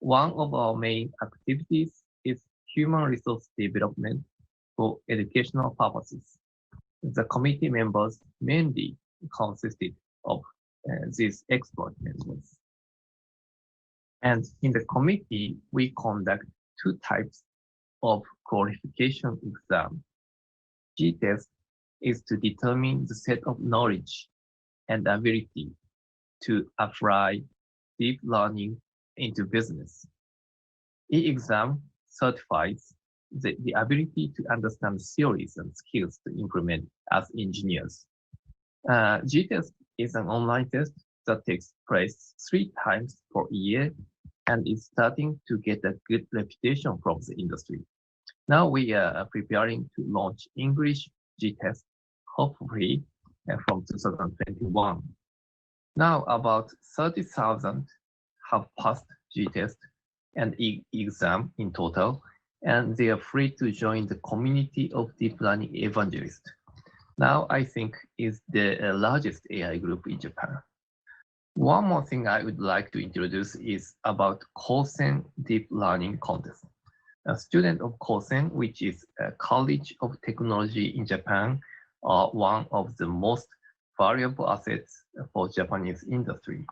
One of our main activities is human resource development for educational purposes. The committee members mainly consisted of these expert members. And in the committee, we conduct two types of qualification exam. G-test is to determine the set of knowledge and ability to apply deep learning into business. E-exam certifies the ability to understand theories and skills to implement as engineers. G-test is an online test that takes place 3 times per year and is starting to get a good reputation from the industry. Now we are preparing to launch English G-test, hopefully from 2021. Now about 30,000 have passed G-test and E-exam in total, and they are free to join the community of deep learning evangelists. Now I think is the largest AI group in Japan. One more thing I would like to introduce is about Kosen Deep Learning Contest. A student of Kosen, which is a college of technology in Japan, are one of the most valuable assets for Japanese industry.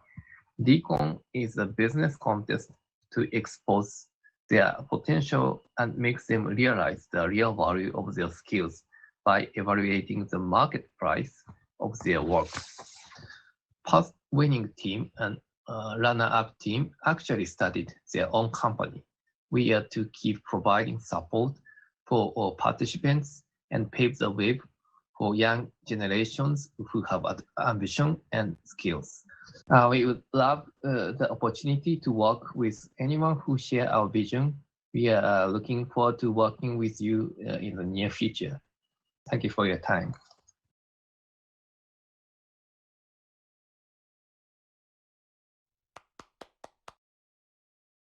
DCON is a business contest to expose their potential and make them realize the real value of their skills by evaluating the market price of their work. Past winning team and runner-up team actually started their own company. We are to keep providing support for all participants and pave the way for young generations who have ambition and skills. We would love the opportunity to work with anyone who share our vision. We are looking forward to working with you in the near future. Thank you for your time.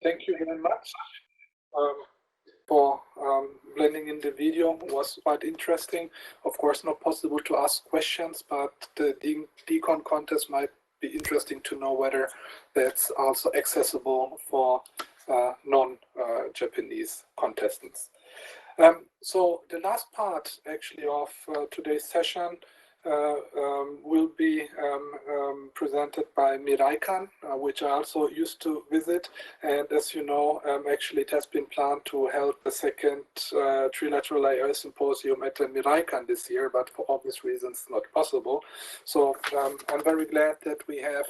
Thank you very much. for blending in the video. It was quite interesting. Of course, not possible to ask questions, but the decon contest might be interesting to know whether that's also accessible for non-Japanese contestants. So the last part actually of today's session will be presented by Mirai-kan, which I also used to visit. And as you know, actually it has been planned to hold the second Trilateral AI Symposium at the Mirai-kan this year, but for obvious reasons not possible. So I'm very glad that we have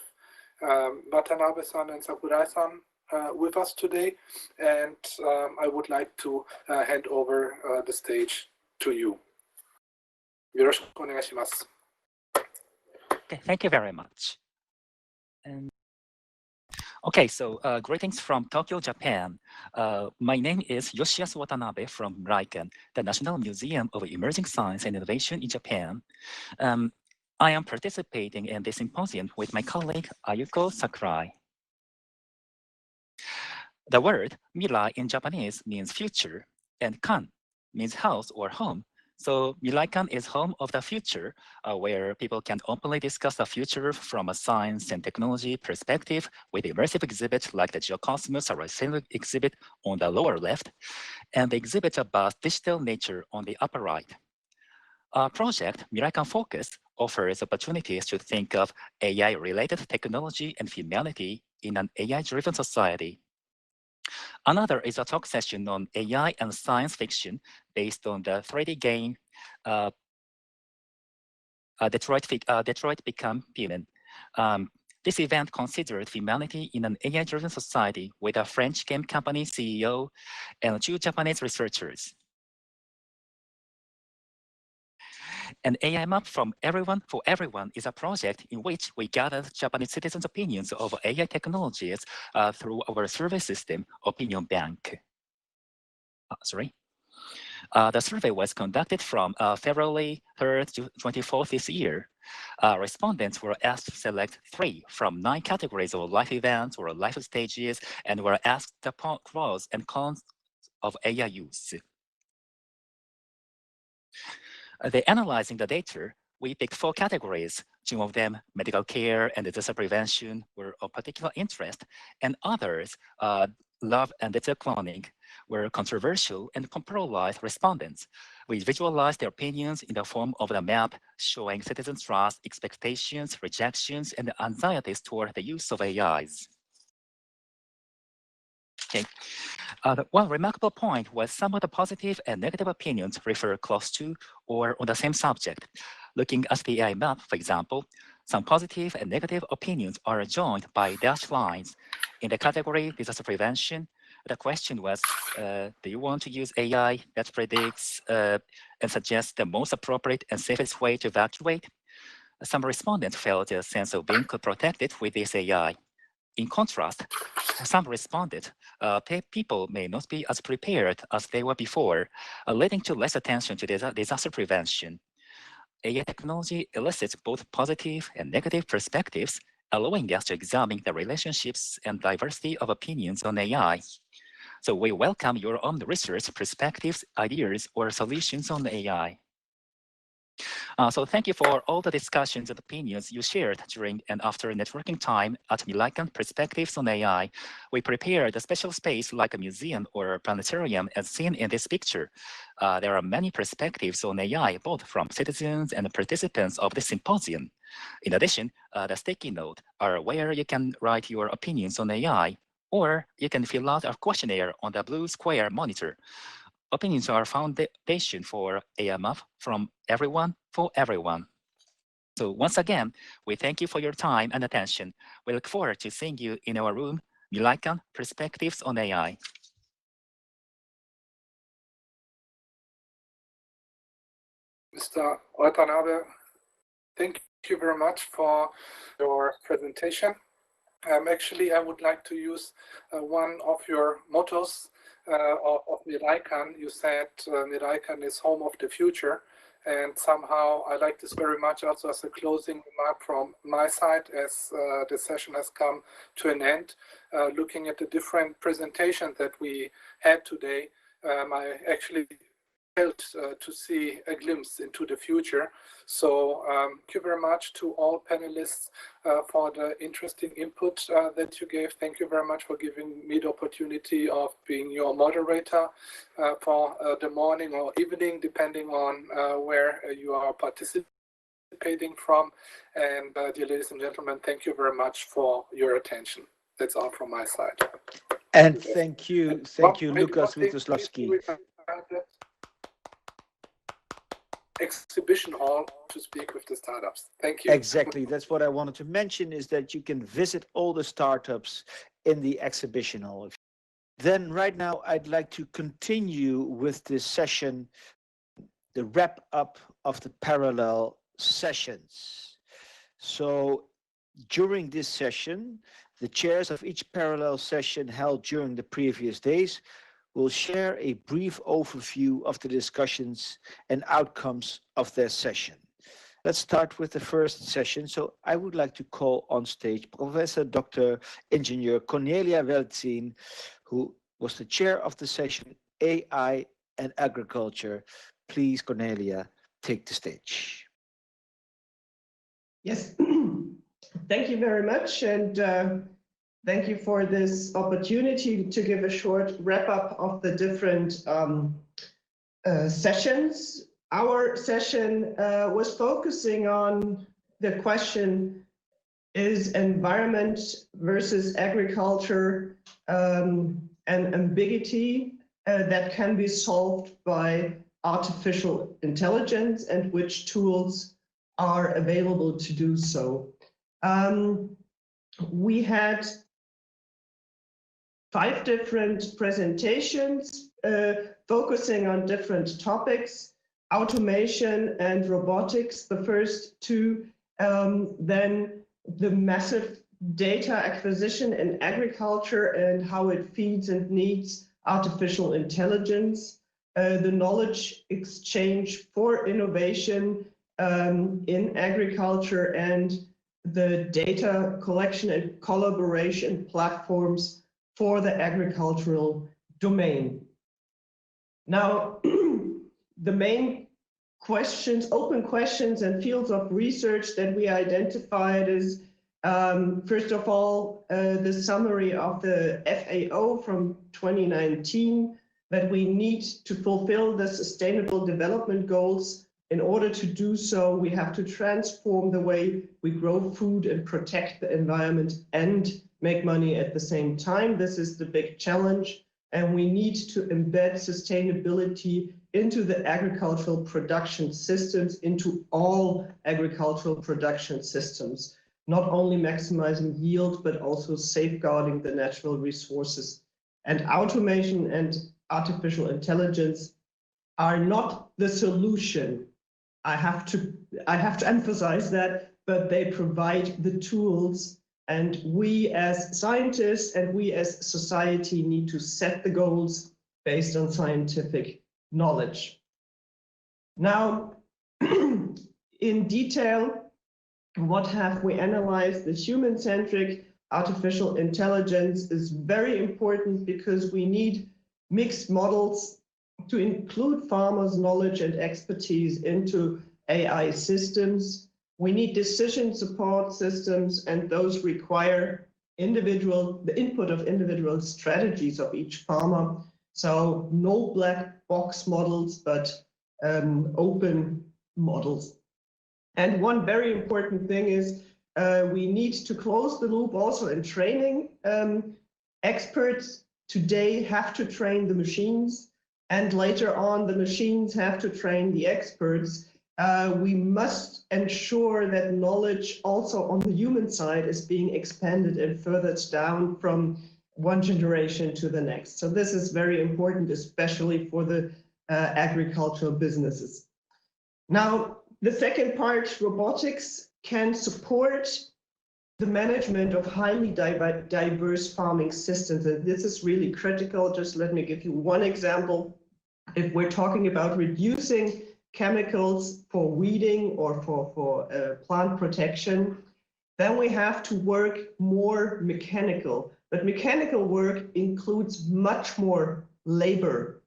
Watanabe-san and Sakurai-san with us today. And I would like to hand over the stage to you. Okay, thank you very much. And okay, so greetings from Tokyo, Japan. My name is Yoshiyasu Watanabe from Mirai-kan, the National Museum of Emerging Science and Innovation in Japan. I am participating in this symposium with my colleague Ayuko Sakurai. The word mirai in Japanese means future, and kan means house or home. So Mirai-kan is home of the future, where people can openly discuss the future from a science and technology perspective with immersive exhibits like the Geocosmos or exhibit on the lower left, and the exhibits about digital nature on the upper right. Our project, Mirai-kan Focus, offers opportunities to think of AI-related technology and humanity in an AI-driven society. Another is a talk session on AI and science fiction based on the 3D game Detroit Become Human. This event considered humanity in an AI-driven society with a French game company CEO and 2 Japanese researchers. An AI map from everyone for everyone is a project in which we gathered Japanese citizens' opinions of AI technologies through our survey system, Opinion Bank. The survey was conducted from February 3rd to 24th this year. Respondents were asked to select 3 from 9 categories of life events or life stages and were asked the pros and cons of AI use. Analyzing the data, we picked 4 categories. 2 of them, medical care and disaster prevention, were of particular interest, and others, love and data cloning, were controversial and polarized respondents. We visualized their opinions in the form of the map showing citizens' trust, expectations, rejections, and anxieties toward the use of AIs. Okay. One remarkable point was some of the positive and negative opinions refer close to or on the same subject. Looking at the AI map, for example, some positive and negative opinions are joined by dashed lines. In the category disaster prevention, the question was, do you want to use AI that predicts and suggests the most appropriate and safest way to evacuate? Some respondents felt a sense of being protected with this AI. In contrast, some responded, people may not be as prepared as they were before, leading to less attention to disaster prevention. AI technology elicits both positive and negative perspectives, allowing us to examine the relationships and diversity of opinions on AI. So we welcome your own research perspectives, ideas, or solutions on AI. So thank you for all the discussions and opinions you shared during and after networking time at Mirai-kan Perspectives on AI. We prepared a special space like a museum or a planetarium as seen in this picture. There are many perspectives on AI, both from citizens and participants of the symposium. In addition, the sticky note are where you can write your opinions on AI, or you can fill out a questionnaire on the blue square monitor. Opinions are foundation for AI map from everyone for everyone. So once again, we thank you for your time and attention. We look forward to seeing you in our room, Mirai-kan Perspectives on AI. Mr. Watanabe, thank you very much for your presentation. Actually, I would like to use one of your mottos of Mirai-kan. You said Mirai-kan is home of the future, and somehow I like this very much also as a closing remark from my side as the session has come to an end. Looking at the different presentations that we had today, I actually felt to see a glimpse into the future. So thank you very much to all panelists for the interesting input that you gave. Thank you very much for giving me the opportunity of being your moderator for the morning or evening, depending on where you are participating from. And dear ladies and gentlemen, thank you very much for your attention. That's all from my side. And thank you, Lukas Witoslawski. Exhibition hall to speak with the startups. Thank you. Exactly. That's what I wanted to mention, is that you can visit all the startups in the exhibition hall. Then right now, I'd like to continue with this session, the wrap up of the parallel sessions. So during this session, the chairs of each parallel session held during the previous days will share a brief overview of the discussions and outcomes of their session. Let's start with the first session. So I would like to call on stage Professor Dr. Engineer Cornelia Weltzin, who was the chair of the session AI and Agriculture. Please, Cornelia, take the stage. Yes, thank you very much. And thank you for this opportunity to give a short wrap-up of the different sessions. Our session was focusing on the question, is environment versus agriculture an ambiguity that can be solved by artificial intelligence, and which tools are available to do so? We had 5 different presentations focusing on different topics: automation and robotics, the first 2, then the massive data acquisition in agriculture and how it feeds and needs artificial intelligence, the knowledge exchange for innovation in agriculture, and the data collection and collaboration platforms for the agricultural domain. Now, the main questions, open questions and fields of research that we identified is, first of all, the summary of the FAO from 2019, that we need to fulfill the Sustainable Development Goals. In order to do so, we have to transform the way we grow food and protect the environment and make money at the same time. This is the big challenge, and we need to embed sustainability into the agricultural production systems, into all agricultural production systems, not only maximizing yield, but also safeguarding the natural resources. And automation and artificial intelligence are not the solution. I have to emphasize that, but they provide the tools, and we as scientists and we as society need to set the goals based on scientific knowledge. Now, in detail, what have we analyzed? The human-centric artificial intelligence is very important because we need mixed models to include farmers' knowledge and expertise into AI systems. We need decision support systems, and those require the input of individual strategies of each farmer. So no black box models, but open models. And one very important thing is we need to close the loop also in training. Experts today have to train the machines, and later on the machines have to train the experts. We must ensure that knowledge also on the human side is being expanded and furthered down from one generation to the next. So this is very important, especially for the agricultural businesses. Now, the second part, robotics, can support the management of highly diverse farming systems. And this is really critical. Just let me give you one example. If we're talking about reducing chemicals for weeding or for plant protection, then we have to work more mechanical. But mechanical work includes much more labor.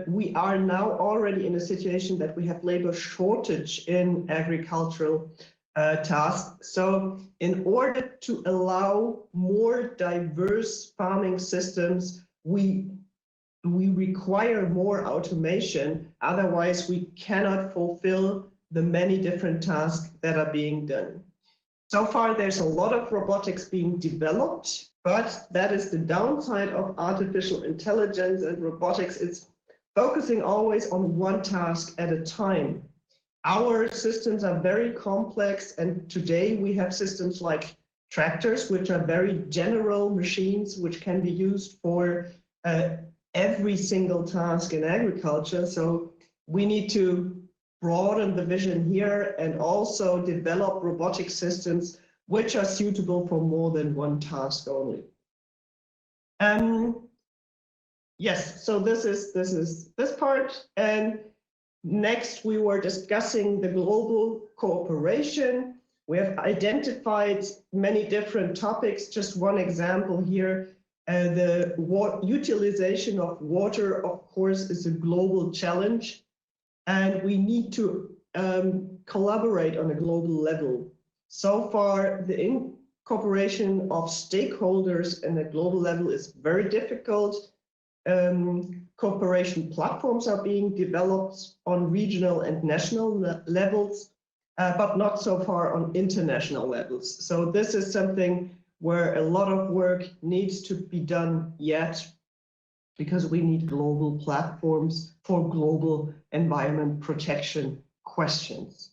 we are now already in a situation that we have labor shortage in agricultural tasks. So in order to allow more diverse farming systems, we require more automation. Otherwise, we cannot fulfill the many different tasks that are being done. So far, there's a lot of robotics being developed, but that is the downside of artificial intelligence and robotics. It's focusing always on one task at a time. Our systems are very complex, and today we have systems like tractors, which are very general machines, which can be used for every single task in agriculture. So we need to broaden the vision here and also develop robotic systems which are suitable for more than one task only. Yes, so this is this part. And next we were discussing the global cooperation. We have identified many different topics. Just one example here. The utilization of water, of course, is a global challenge, and we need to collaborate on a global level. So far, the incorporation of stakeholders in a global level is very difficult. Cooperation platforms are being developed on regional and national levels, but not so far on international levels. So this is something where a lot of work needs to be done yet, because we need global platforms for global environment protection questions.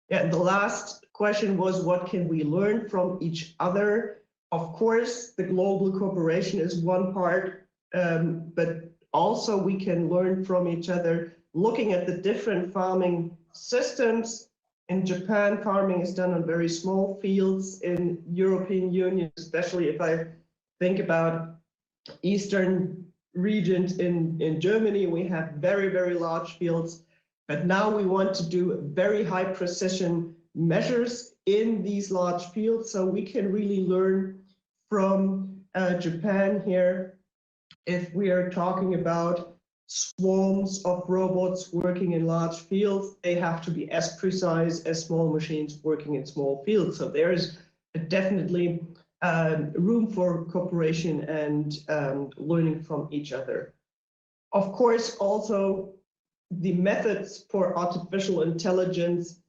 Yeah, the last question was, what can we learn from each other? Of course, the global cooperation is one part, but also we can learn from each other, looking at the different farming systems. In Japan, farming is done on very small fields. In European Union, especially if I think about eastern regions in Germany, we have very, very large fields. But now we want to do very high precision measures in these large fields, so we can really learn from Japan here. If we are talking about swarms of robots working in large fields, they have to be as precise as small machines working in small fields. So there is definitely room for cooperation and learning from each other. Of course, also the methods for artificial intelligence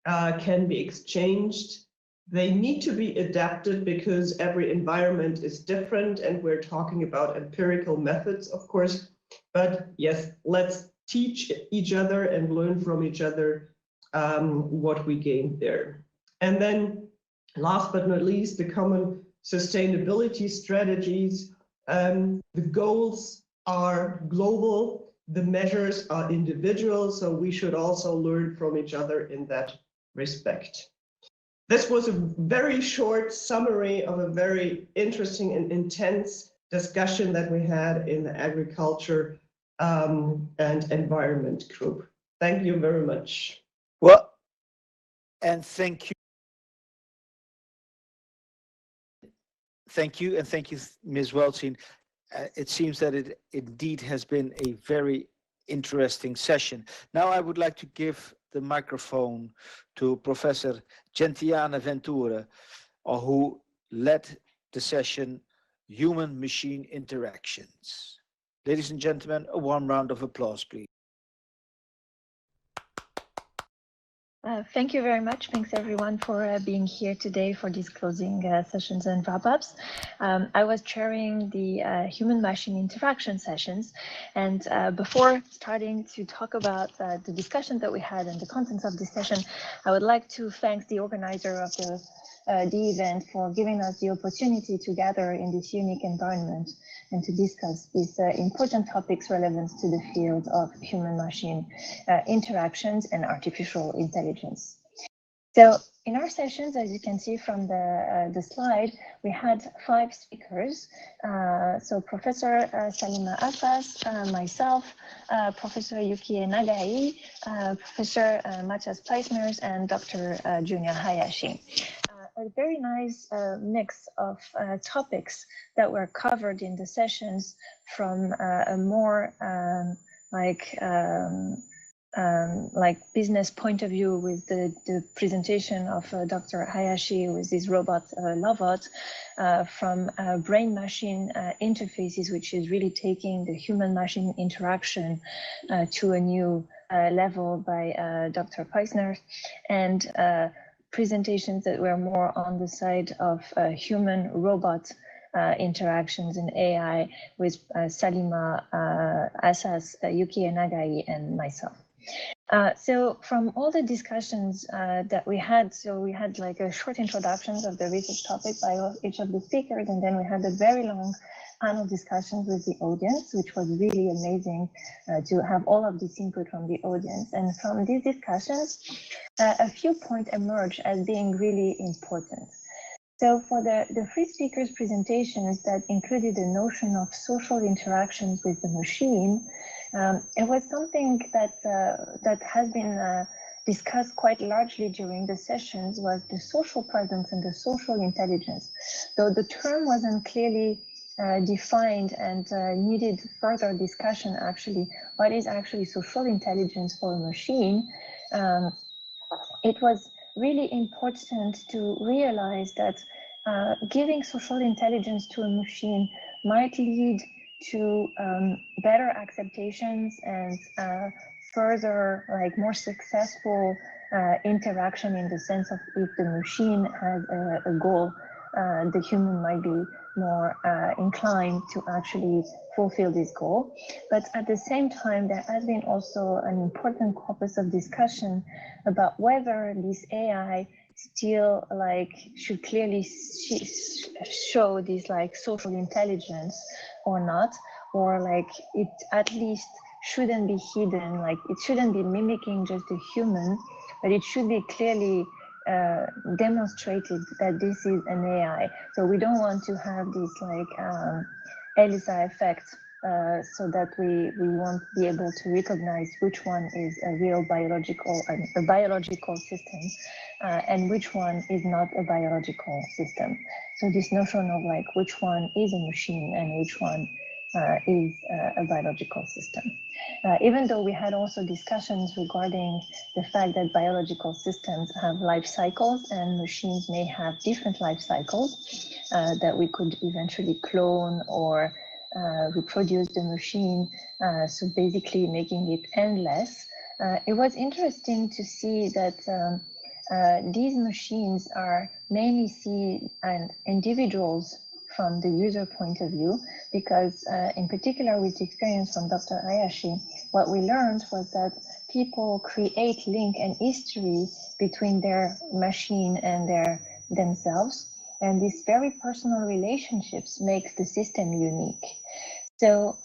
can be exchanged. They need to be adapted because every environment is different, and we're talking about empirical methods, of course. But yes, let's teach each other and learn from each other what we gained there. And then last but not least, the common sustainability strategies. The goals are global, the measures are individual, so we should also learn from each other in that respect. This was a very short summary of a very interesting and intense discussion that we had in the agriculture and environment group. Thank you very much. Well, and thank you. Thank you, and thank you, Ms. Welzin. It seems that it indeed has been a very interesting session. Now I would like to give the microphone to Professor Gentiana Ventura, who led the session Human-Machine Interactions. Ladies and gentlemen, a warm round of applause, please. Thank you very much. Thanks everyone for being here today for these closing sessions and wrap-ups. I was chairing the human-machine interaction sessions, and before starting to talk about the discussion that we had and the contents of this session, I would like to thank the organizer of the event for giving us the opportunity to gather in this unique environment and to discuss these important topics relevant to the field of human-machine interactions and artificial intelligence. So in our sessions, as you can see from the slide, we had 5 speakers. So Professor Salima Affas, myself, Professor Yukie Nagai, Professor Matthias Pleisners, and Dr. Junya Hayashi. A very nice mix of topics that were covered in the sessions, from a more business point of view with the presentation of Dr. Hayashi with this robot Lovot, from brain-machine interfaces, which is really taking the human-machine interaction to a new level by Dr. Peisner, and presentations that were more on the side of human-robot interactions in AI with Salima Assas, Yuki Nagai, and myself. So from all the discussions that we had, so we had like a short introductions of the research topic by each of the speakers, and then we had a very long panel discussions with the audience, which was really amazing to have all of this input from the audience. And from these discussions, a few points emerged as being really important. So for the three speakers' presentations that included the notion of social interactions with the machine, it was something that has been discussed quite largely during the sessions, was the social presence and the social intelligence. Though the term wasn't clearly defined and needed further discussion, actually, what is actually social intelligence for a machine, it was really important to realize that giving social intelligence to a machine might lead to better acceptations and further, like, more successful interaction, in the sense of if the machine has a goal, the human might be more inclined to actually fulfill this goal. But at the same time, there has been also an important corpus of discussion about whether this AI still should clearly show this social intelligence or not, or it at least shouldn't be hidden, it shouldn't be mimicking just a human, but it should be clearly demonstrated that this is an AI. So we don't want to have this ELISA effect, so that we won't be able to recognize which one is a real biological system, and which one is not a biological system. So this notion of which one is a machine and which one is a biological system. Even though we had also discussions regarding the fact that biological systems have life cycles and machines may have different life cycles, that we could eventually clone or reproduce the machine, so basically making it endless. It was interesting to see that these machines are mainly seen as individuals from the user point of view, because in particular with the experience from Dr. Hayashi, what we learned was that people create link and history between their machine and themselves, and these very personal relationships makes the system unique. So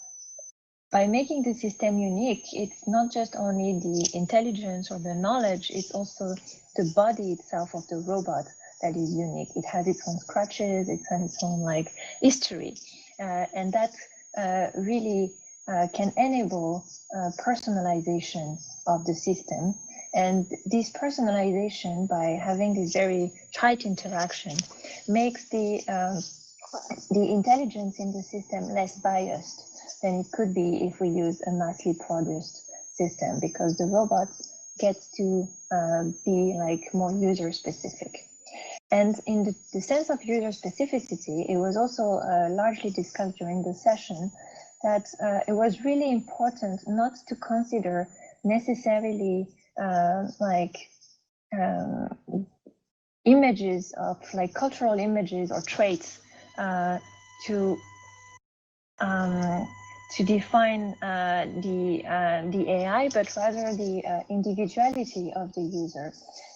by making the system unique, it's not just only the intelligence or the knowledge, it's also the body itself of the robot that is unique. It has its own scratches, it has its own history, and that really can enable personalization of the system. And this personalization, by having this very tight interaction, makes the intelligence in the system less biased than it could be if we use a massively produced system, because the robot gets to be more user specific. And in the sense of user specificity, it was also largely discussed during the session that it was really important not to consider necessarily images of cultural images or traits to define the AI, but rather the individuality of the user.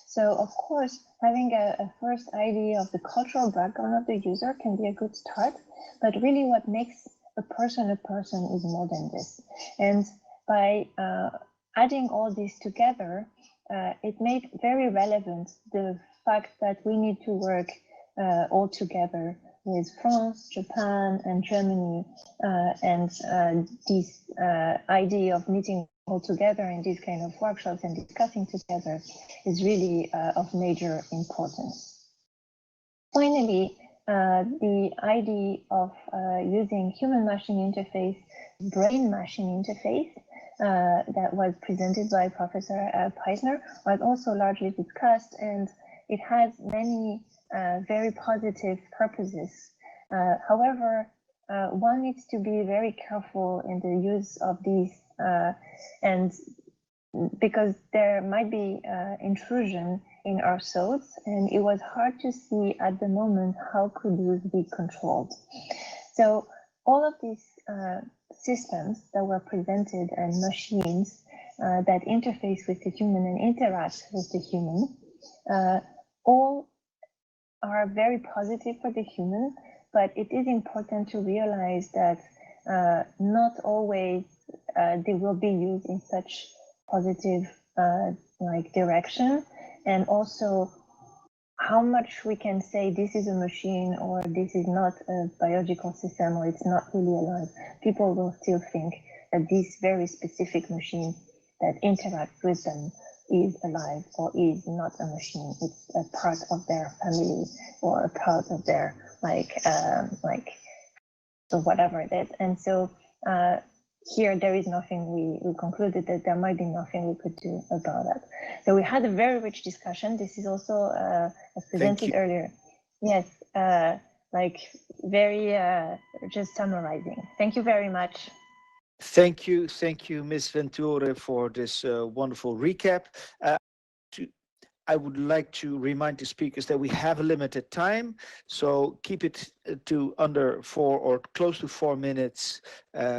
So of course, having a first idea of the cultural background of the user can be a good start, but really what makes a person is more than this. And by adding all this together, it made very relevant the fact that we need to work all together with France, Japan, and Germany, and this idea of meeting all together in these kind of workshops and discussing together is really of major importance. Finally, the idea of using human-machine interface, brain-machine interface, that was presented by Professor Peisner was also largely discussed, and it has many very positive purposes. However, one needs to be very careful in the use of these, and because there might be intrusion in our thoughts, and it was hard to see at the moment how could use be controlled. So all of these systems that were presented and machines that interface with the human and interact with the human, all are very positive for the human, but it is important to realize that not always they will be used in such positive like direction, and also how much we can say this is a machine or this is not a biological system or it's not really alive. People will still think that this very specific machine that interacts with them is alive or is not a machine. It's a part of their family or a part of their so whatever it is. And so here there is nothing, we concluded that there might be nothing we could do about that. So we had a very rich discussion. This is also as presented earlier. Yes, like very just summarizing. Thank you very much. Thank you, Ms. Venture, for this wonderful recap. I would like to remind the speakers that we have a limited time, so keep it to under 4 or close to 4 minutes,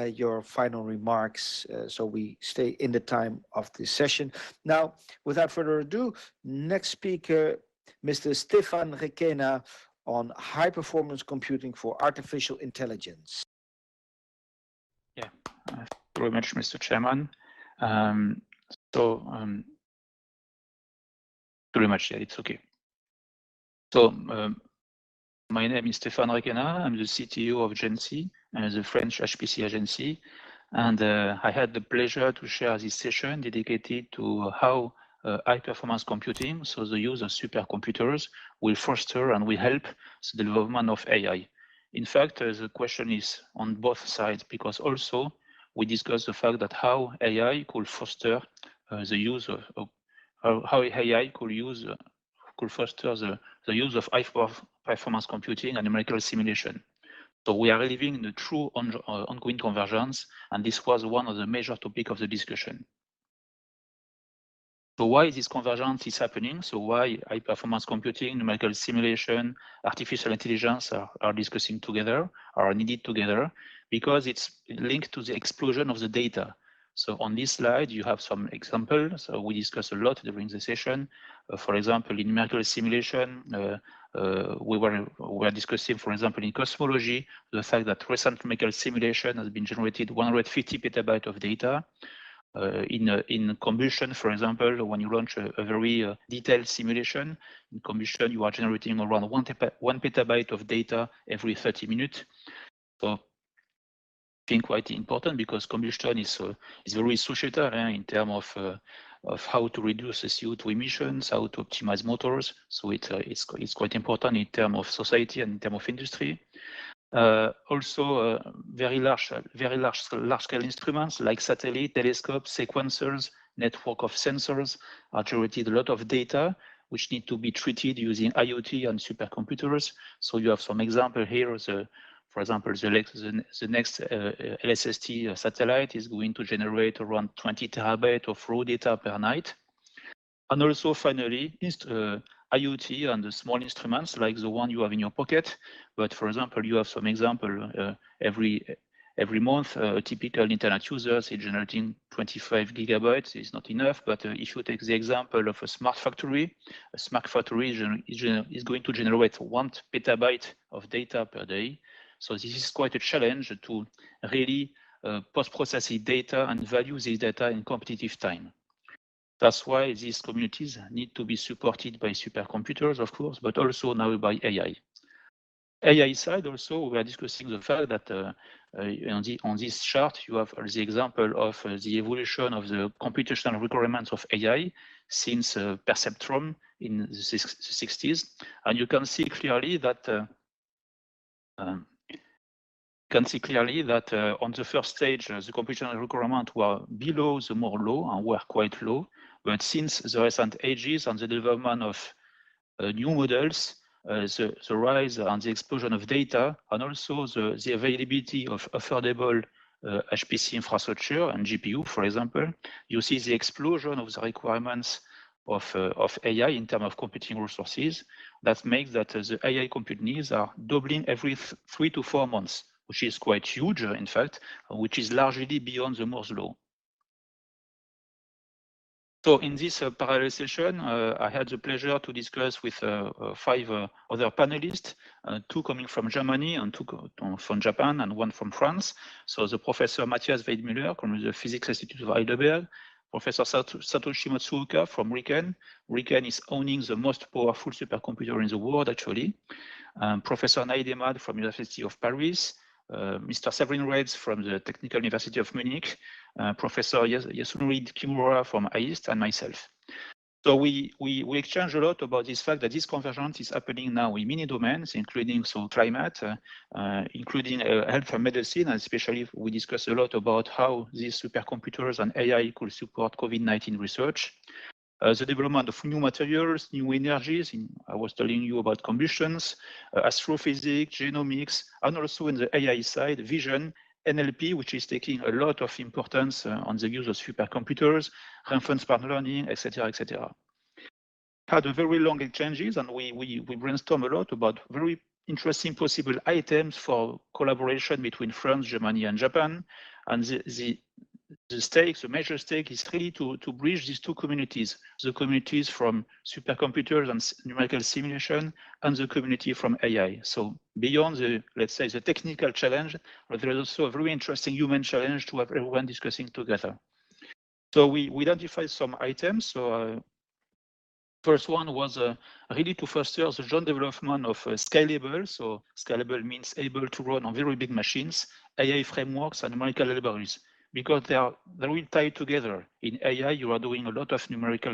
your final remarks, so we stay in the time of this session. Now, without further ado, next speaker, Mr. Stefan Requena on high performance computing for artificial intelligence. Yeah, thank you very much, Mr. Chairman. Pretty much, yeah, it's okay. So my name is Stéphane Requena. I'm the CTO of GenC, the French HPC agency. And I had the pleasure to share this session dedicated to how high-performance computing, so the use of supercomputers, will foster and will help the development of AI. In fact, the question is on both sides, because also we discussed the fact that how AI could foster the use of how AI could foster the use of high-performance computing and numerical simulation. So we are living in a true ongoing convergence, and this was one of the major topics of the discussion. So why this convergence is happening? So why high-performance computing, numerical simulation, artificial intelligence are discussing together, are needed together? Because it's linked to the explosion of the data. So on this slide, you have some examples. So we discussed a lot during the session. For example, in numerical simulation, we were discussing, for example, in cosmology, the fact that recent numerical simulation has been generated 150 petabytes of data. In combustion, for example, when you launch a very detailed simulation, in combustion, you are generating around 1 petabyte of data every 30 minutes. So quite important because combustion is very societal in terms of how to reduce the CO2 emissions, how to optimize motors. So it's quite important in terms of society and in terms of industry. Also, very large scale instruments like satellite, telescopes, sequencers, network of sensors are generating a lot of data which need to be treated using IoT and supercomputers. So you have some example here. For example, the next LSST satellite is going to generate around 20 terabytes of raw data per night. And also, finally, IoT and the small instruments like the one you have in your pocket. But for example, you have some example every month, a typical internet user is generating 25 gigabytes. It's not enough, but if you take the example of a smart factory is going to generate 1 petabyte of data per day. So this is quite a challenge to really post-process data and value this data in competitive time. That's why these communities need to be supported by supercomputers, of course, but also now by AI. AI side also, we are discussing the fact that on this chart, you have the example of the evolution of the computational requirements of AI since perceptron in the 60s. And you can see clearly that can see clearly that on the first stage, the computational requirements were below the more low and were quite low. But since the recent ages and the development of new models, the rise and the explosion of data, and also the availability of affordable HPC infrastructure and GPU, for example, you see the explosion of the requirements of AI in terms of computing resources. That makes that the AI compute needs are doubling every 3 to 4 months, which is quite huge, in fact, which is largely beyond the Moore's law. So in this parallel session, I had the pleasure to discuss with 5 other panelists, 2 coming from Germany and 2 from Japan and 1 from France. So the Professor Matthias Weidmüller from the Physics Institute of Heidelberg, Professor Satoshi Matsuoka from RIKEN. RIKEN is owning the most powerful supercomputer in the world, actually. Professor Naïd Emad from University of Paris, Mr. Severin Reds from the Technical University of Munich, Professor Yasunori Kimura from AIST, and myself. So we exchange a lot about this fact that this convergence is happening now in many domains, including climate, including health and medicine, and especially we discuss a lot about how these supercomputers and AI could support COVID-19 research. The development of new materials, new energies, I was telling you about combustions, astrophysics, genomics, and also in the AI side, vision, NLP, which is taking a lot of importance on the use of supercomputers, reinforcement learning, etc., etc. Had a very long exchanges, and we brainstorm a lot about very interesting possible items for collaboration between France, Germany, and Japan. And the major stake is really to bridge these 2 communities, the communities from supercomputers and numerical simulation and the community from AI. So beyond the, let's say, the technical challenge, but there is also a very interesting human challenge to have everyone discussing together. So we identified some items. So first one was really to foster the joint development of scalable. So scalable means able to run on very big machines, AI frameworks and numerical libraries, because they're really tied together. In AI, you are doing a lot of numerical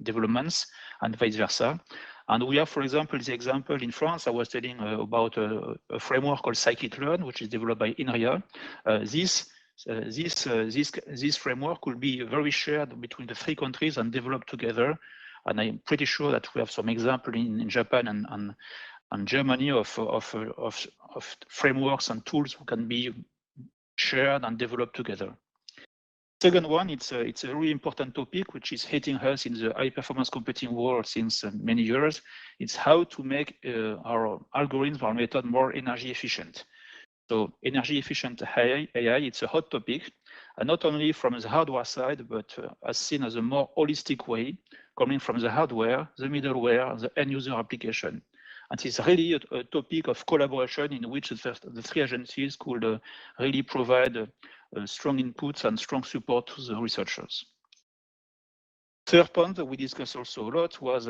developments and vice versa. And we have, for example, the example in France, I was telling about a framework called scikit-learn, which is developed by INRIA. This framework will be very shared between the 3 countries and developed together. And I'm pretty sure that we have some example in Japan and Germany of frameworks and tools who can be shared and developed together. Second one, it's a really important topic which is hitting us in the high performance computing world since many years. It's how to make our algorithms, our method more energy efficient. So energy efficient AI, it's a hot topic, and not only from the hardware side, but as seen as a more holistic way, coming from the hardware, the middleware, the end user application. And it's really a topic of collaboration in which the 3 agencies could really provide strong inputs and strong support to the researchers. Third point that we discussed also a lot was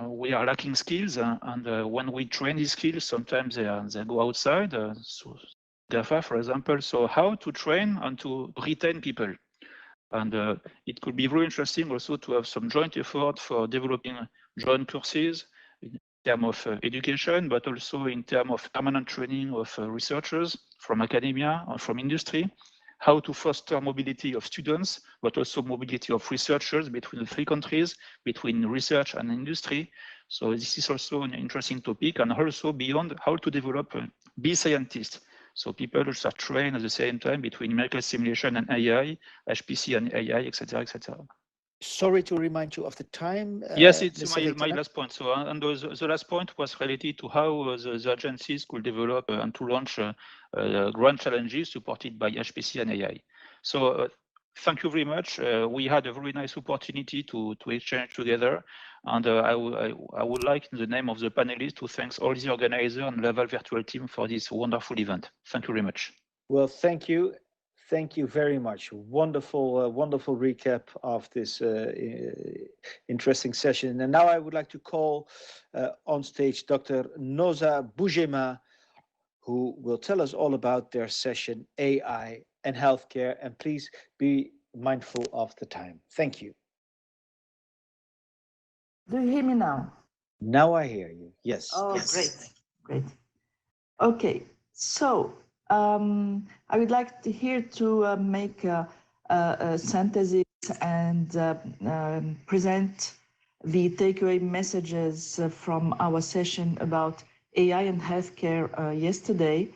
we are lacking skills, and when we train these skills, sometimes they go outside. So therefore, for example, so how to train and to retain people. And it could be very interesting also to have some joint effort for developing joint courses in terms of education, but also in terms of permanent training of researchers from academia or from industry, how to foster mobility of students, but also mobility of researchers between the 3 countries, between research and industry. So this is also an interesting topic, and also beyond how to develop be scientists. So people who are trained at the same time between numerical simulation and AI, HPC and AI, etc., etc. Sorry to remind you of the time. Yes, it's my last point. So, and the last point was related to how the agencies could develop and to launch grand challenges supported by HPC and AI. So, thank you very much. We had a very nice opportunity to exchange together, and I would like, in the name of the panelists, to thank all the organizers and Laval Virtual Team for this wonderful event. Thank you very much. Well, thank you. Thank you very much. Wonderful, wonderful recap of this interesting session. And now I would like to call on stage Dr. Noza Boujema, who will tell us all about their session, AI and Healthcare. And please be mindful of the time. Thank you. Do you hear me now? Now I hear you. Yes. Oh, yes. Great. Okay. So I would like to here to make a synthesis and present the takeaway messages from our session about AI and healthcare yesterday.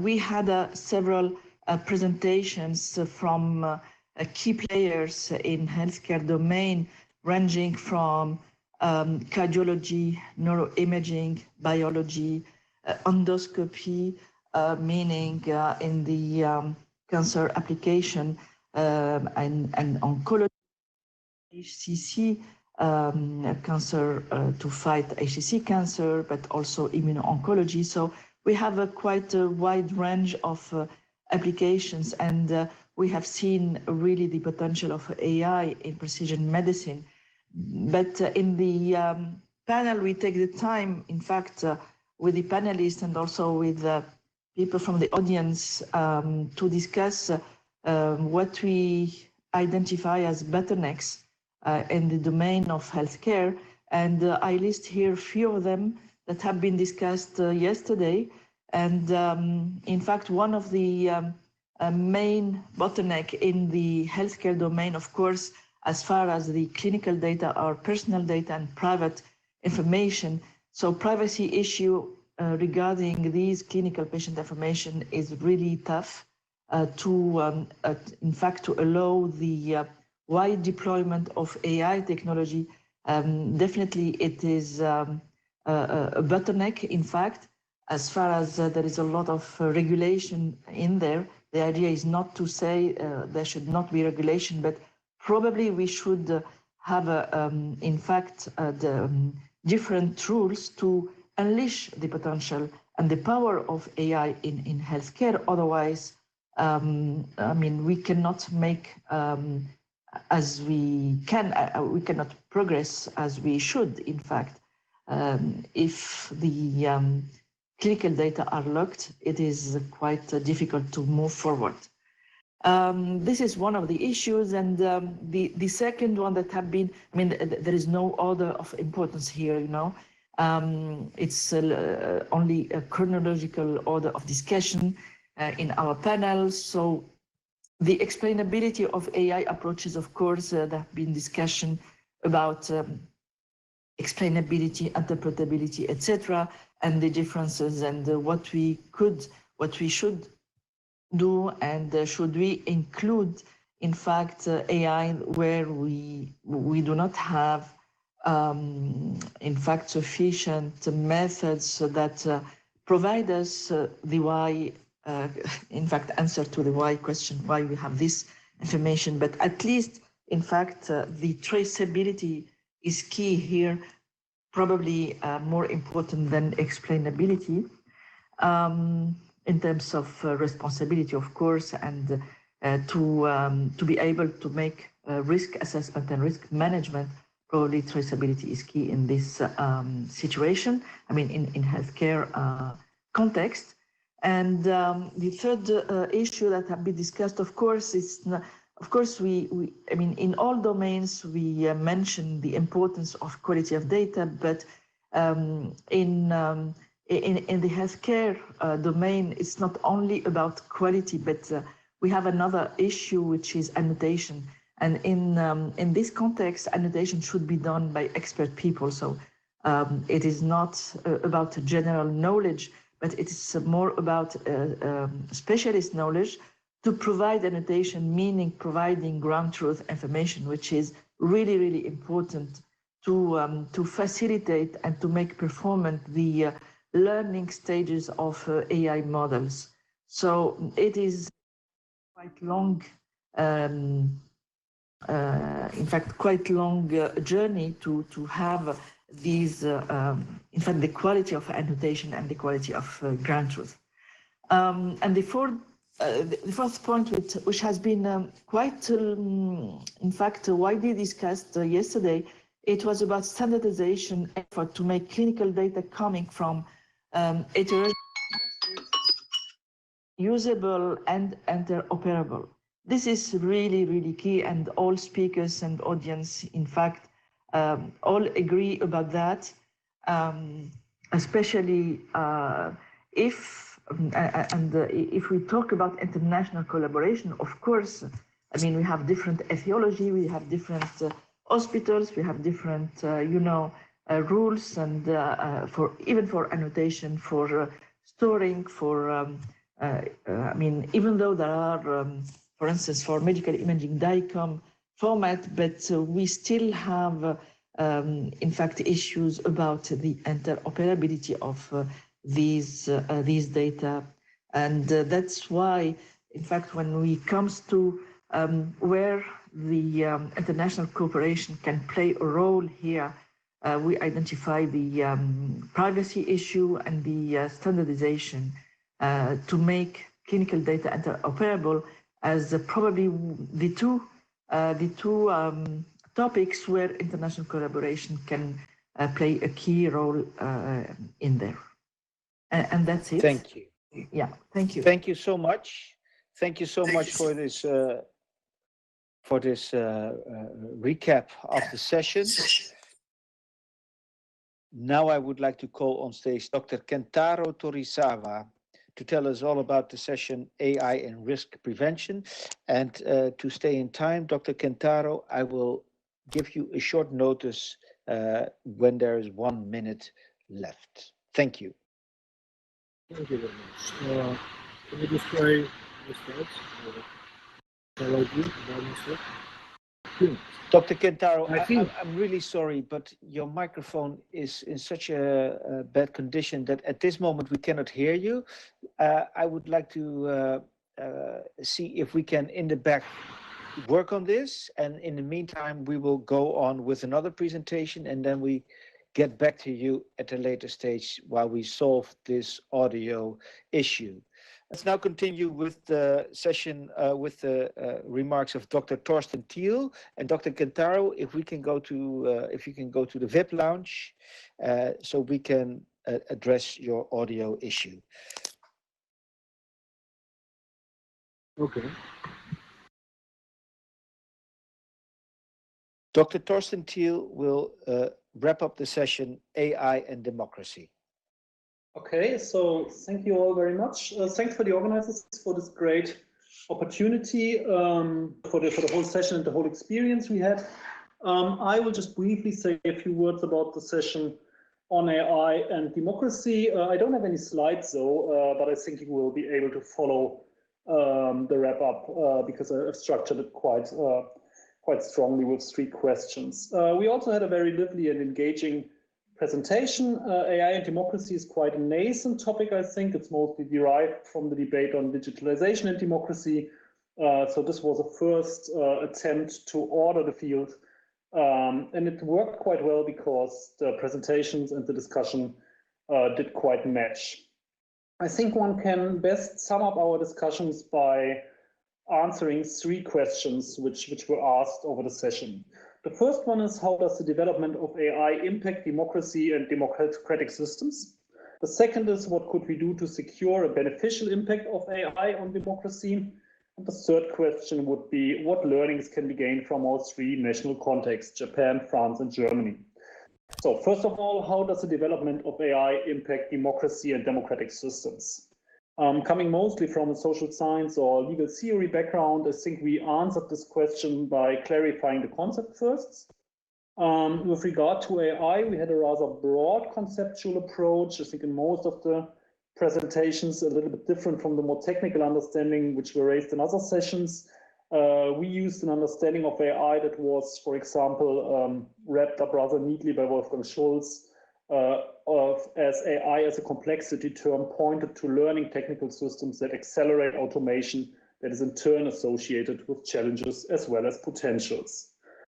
We had several presentations from key players in healthcare domain, ranging from cardiology, neuroimaging, biology, endoscopy, meaning in the cancer application, and oncology, HCC, cancer to fight HCC cancer, but also immuno-oncology. So we have quite a wide range of applications, and we have seen really the potential of AI in precision medicine. But in the panel, we take the time, in fact, with the panelists and also with people from the audience to discuss what we identify as bottlenecks in the domain of healthcare. And I list here a few of them that have been discussed yesterday. And in fact, one of the main bottleneck in the healthcare domain, of course, as far as the clinical data or personal data and private information. So privacy issue regarding these clinical patient information is really tough to, in fact, to allow the wide deployment of AI technology. Definitely it is a bottleneck, in fact, as far as there is a lot of regulation in there. The idea is not to say there should not be regulation, but probably we should have, in fact, the different rules to unleash the potential and the power of AI in healthcare. Otherwise, I mean, we cannot make as we cannot progress as we should, in fact. If the clinical data are locked, it is quite difficult to move forward. This is one of the issues, and the second one that have been, I mean, there is no order of importance here, you know. It's only a chronological order of discussion in our panel. So the explainability of AI approaches, of course, there have been discussion about explainability, interpretability, etc., and the differences, and what we should do, and should we include, in fact, AI where we do not have, in fact, sufficient methods that provide us the why, in fact, answer to the why question, why we have this information. But at least, in fact, the traceability is key here, probably more important than explainability. In terms of responsibility, of course, and to be able to make risk assessment and risk management, probably traceability is key in this situation. I mean, in healthcare context. And the third issue that have been discussed, of course, is, of course, I mean, in all domains, we mention the importance of quality of data, but in the healthcare domain, it's not only about quality, but we have another issue, which is annotation. And in this context, annotation should be done by expert people. So it is not about general knowledge, but it's more about specialist knowledge to provide annotation, meaning providing ground truth information, which is really, really important to facilitate and to make performant the learning stages of AI models. So it is quite long, in fact, quite long journey to have these, in fact, the quality of annotation and the quality of ground truth. And the fourth point, which has been quite, in fact, widely discussed yesterday, it was about standardization effort to make clinical data coming from heterogeneous, usable and interoperable. This is really, really key, and all speakers and audience, in fact, all agree about that, especially if we talk about international collaboration, of course, I mean, we have different ethology, we have different hospitals, we have different, rules, and even for annotation, for storing, for I mean, even though there are, for instance, for medical imaging DICOM format, but we still have, in fact, issues about the interoperability of these data, and that's why, in fact, when we comes to where the international cooperation can play a role here, we identify the privacy issue and the standardization to make clinical data interoperable as probably the two topics where international collaboration can play a key role in there. And that's it. Thank you. Yeah, thank you. Thank you so much. Thank you so much for this recap of the session. Now I would like to call on stage Dr. Kentaro Torisawa to tell us all about the session AI and Risk Prevention. And to stay in time, Dr. Kentaro, I will give you a short notice when there is 1 minute left. Thank you. Thank you very much. Can you describe the slides? Shall I do by myself? Dr. Kentaro, I'm really sorry, but your microphone is in such a bad condition that at this moment we cannot hear you. I would like to see if we can, in the back, work on this. And in the meantime, we will go on with another presentation, and then we get back to you at a later stage while we solve this audio issue. Let's now continue with the session with the remarks of Dr. Torsten Thiel and Dr. Kentaro. If we can go to, if you can go to the web lounge, so we can address your audio issue. Okay. Dr. Torsten Thiel will wrap up the session AI and Democracy. Okay, so thank you all very much. Thanks for the organizers for this great opportunity, for the whole session and the whole experience we had. I will just briefly say a few words about the session on AI and democracy. I don't have any slides though, but I think you will be able to follow the wrap up because I've structured it quite strongly with 3 questions. We also had a very lively and engaging presentation. AI and democracy is quite a nascent topic, I think. It's mostly derived from the debate on digitalization and democracy. So this was a first attempt to order the field. And it worked quite well because the presentations and the discussion did quite match. I think one can best sum up our discussions by answering 3 questions which were asked over the session. The first one is, how does the development of AI impact democracy and democratic systems? The second is, what could we do to secure a beneficial impact of AI on democracy? And the third question would be, what learnings can be gained from our 3 national contexts, Japan, France, and Germany? So first of all, how does the development of AI impact democracy and democratic systems? Coming mostly from a social science or legal theory background, I think we answered this question by clarifying the concept first. With regard to AI, we had a rather broad conceptual approach. I think in most of the presentations, a little bit different from the more technical understanding which were raised in other sessions. We used an understanding of AI that was, for example, wrapped up rather neatly by Wolfgang Schulz, as AI as a complexity term pointed to learning technical systems that accelerate automation that is in turn associated with challenges as well as potentials.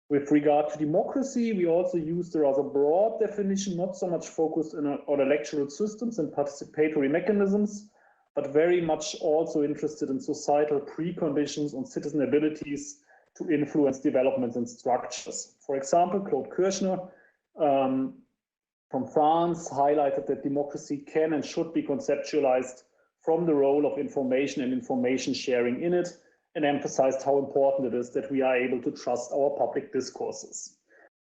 With regard to democracy, we also used a rather broad definition, not so much focused on electoral systems and participatory mechanisms, but very much also interested in societal preconditions on citizen abilities to influence developments and structures. For example, Claude Kirchner from France highlighted that democracy can and should be conceptualized from the role of information and information sharing in it, and emphasized how important it is that we are able to trust our public discourses.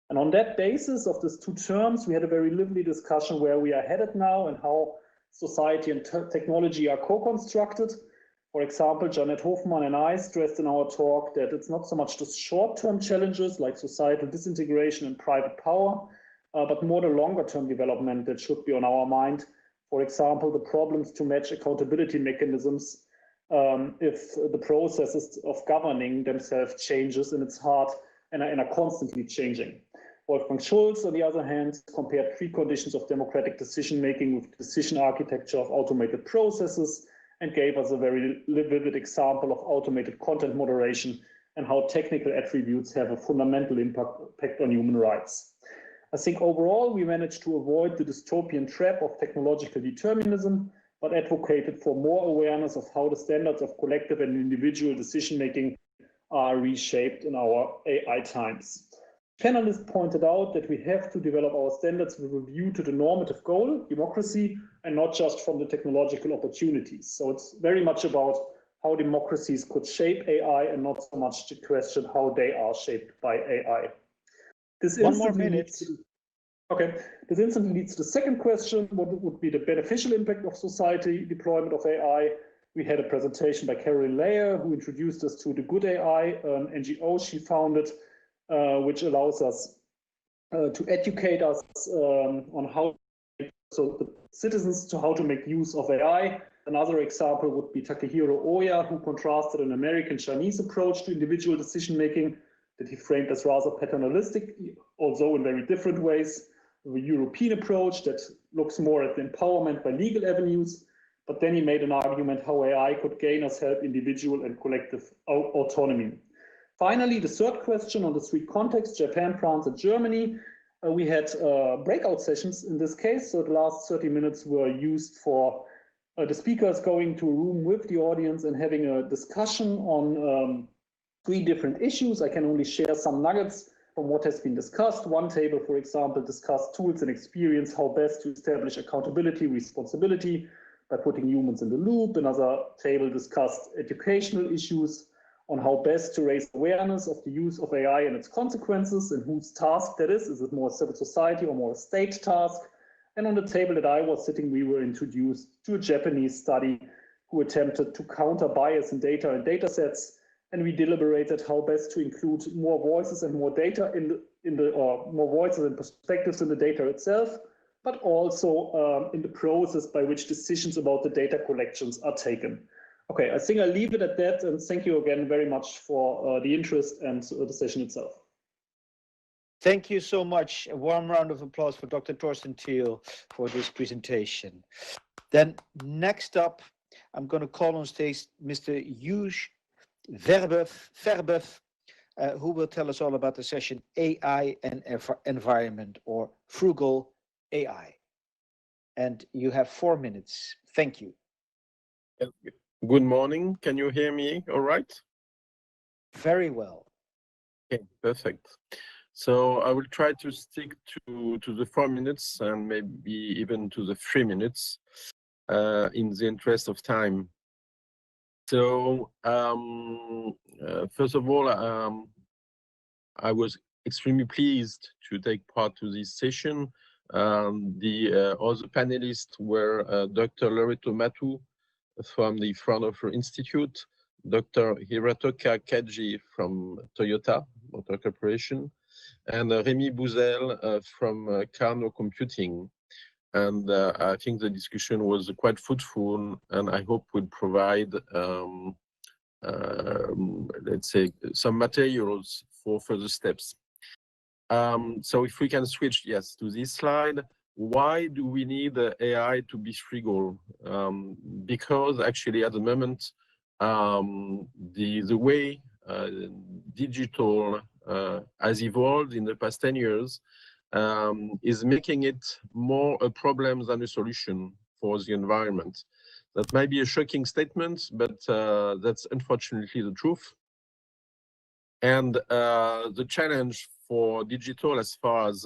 And on that basis of these 2 terms, we had a very lively discussion where we are headed now and how society and technology are co-constructed. For example, Janet Hofmann and I stressed in our talk that it's not so much the short-term challenges like societal disintegration and private power, but more the longer-term development that should be on our mind. For example, the problems to match accountability mechanisms if the processes of governing themselves changes and it's hard and are constantly changing. Wolfgang Schulz, on the other hand, compared preconditions of democratic decision-making with decision architecture of automated processes and gave us a very vivid example of automated content moderation and how technical attributes have a fundamental impact on human rights. I think overall we managed to avoid the dystopian trap of technological determinism, but advocated for more awareness of how the standards of collective and individual decision-making are reshaped in our AI times. Panelists pointed out that we have to develop our standards with a view to the normative goal, democracy, and not just from the technological opportunities. So it's very much about how democracies could shape AI and not so much to question how they are shaped by AI. This One more minute. Okay, this instantly leads to the second question: what would be the beneficial impact of society deployment of AI? We had a presentation by Carolyn Layer, who introduced us to the Good AI, an NGO she founded, which allows us to educate us on how, so the citizens to how to make use of AI. Another example would be Takehiro Oya, who contrasted an American-Chinese approach to individual decision-making that he framed as rather paternalistic, although in very different ways. A European approach that looks more at the empowerment by legal avenues, but then he made an argument how AI could gain us help individual and collective autonomy. Finally, the third question on the three contexts, Japan, France, and Germany. We had breakout sessions in this case, so the last 30 minutes were used for the speakers going to a room with the audience and having a discussion on three different issues. I can only share some nuggets from what has been discussed. One table, for example, discussed tools and experience, how best to establish accountability, responsibility by putting humans in the loop. Another table discussed educational issues on how best to raise awareness of the use of AI and its consequences and whose task that is. Is it more civil society or more a state task? And on the table that I was sitting, we were introduced to a Japanese study who attempted to counter bias in data and data sets. And we deliberated how best to include more voices and more data more voices and perspectives in the data itself, but also in the process by which decisions about the data collections are taken. Okay, I think I'll leave it at that, and thank you again very much for the interest and the session itself. Thank you so much. A warm round of applause for Dr. Torsten Thiel for this presentation. Then next up, I'm going to call on stage Mr. Hugues Verbeuf, who will tell us all about the session AI and Environment, or Frugal AI. And you have 4 minutes. Thank you. Good morning. Can you hear me all right? Very well. Okay, perfect. So I will try to stick to the 4 minutes and maybe even to the 3 minutes in the interest of time. So first of all, I was extremely pleased to take part to this session. The other panelists were Dr. Loreto Matu from the Fraunhofer Institute, Dr. Hiratoka Kaji from Toyota Motor Corporation, and Rémi Bouzel from Carnot Computing. And I think the discussion was quite fruitful, and I hope will provide, let's say, some materials for further steps. So if we can switch, yes, to this slide. Why do we need AI to be frugal? Because actually at the moment, the way digital has evolved in the past 10 years is making it more a problem than a solution for the environment. That might be a shocking statement, but that's unfortunately the truth. And the challenge for digital as far as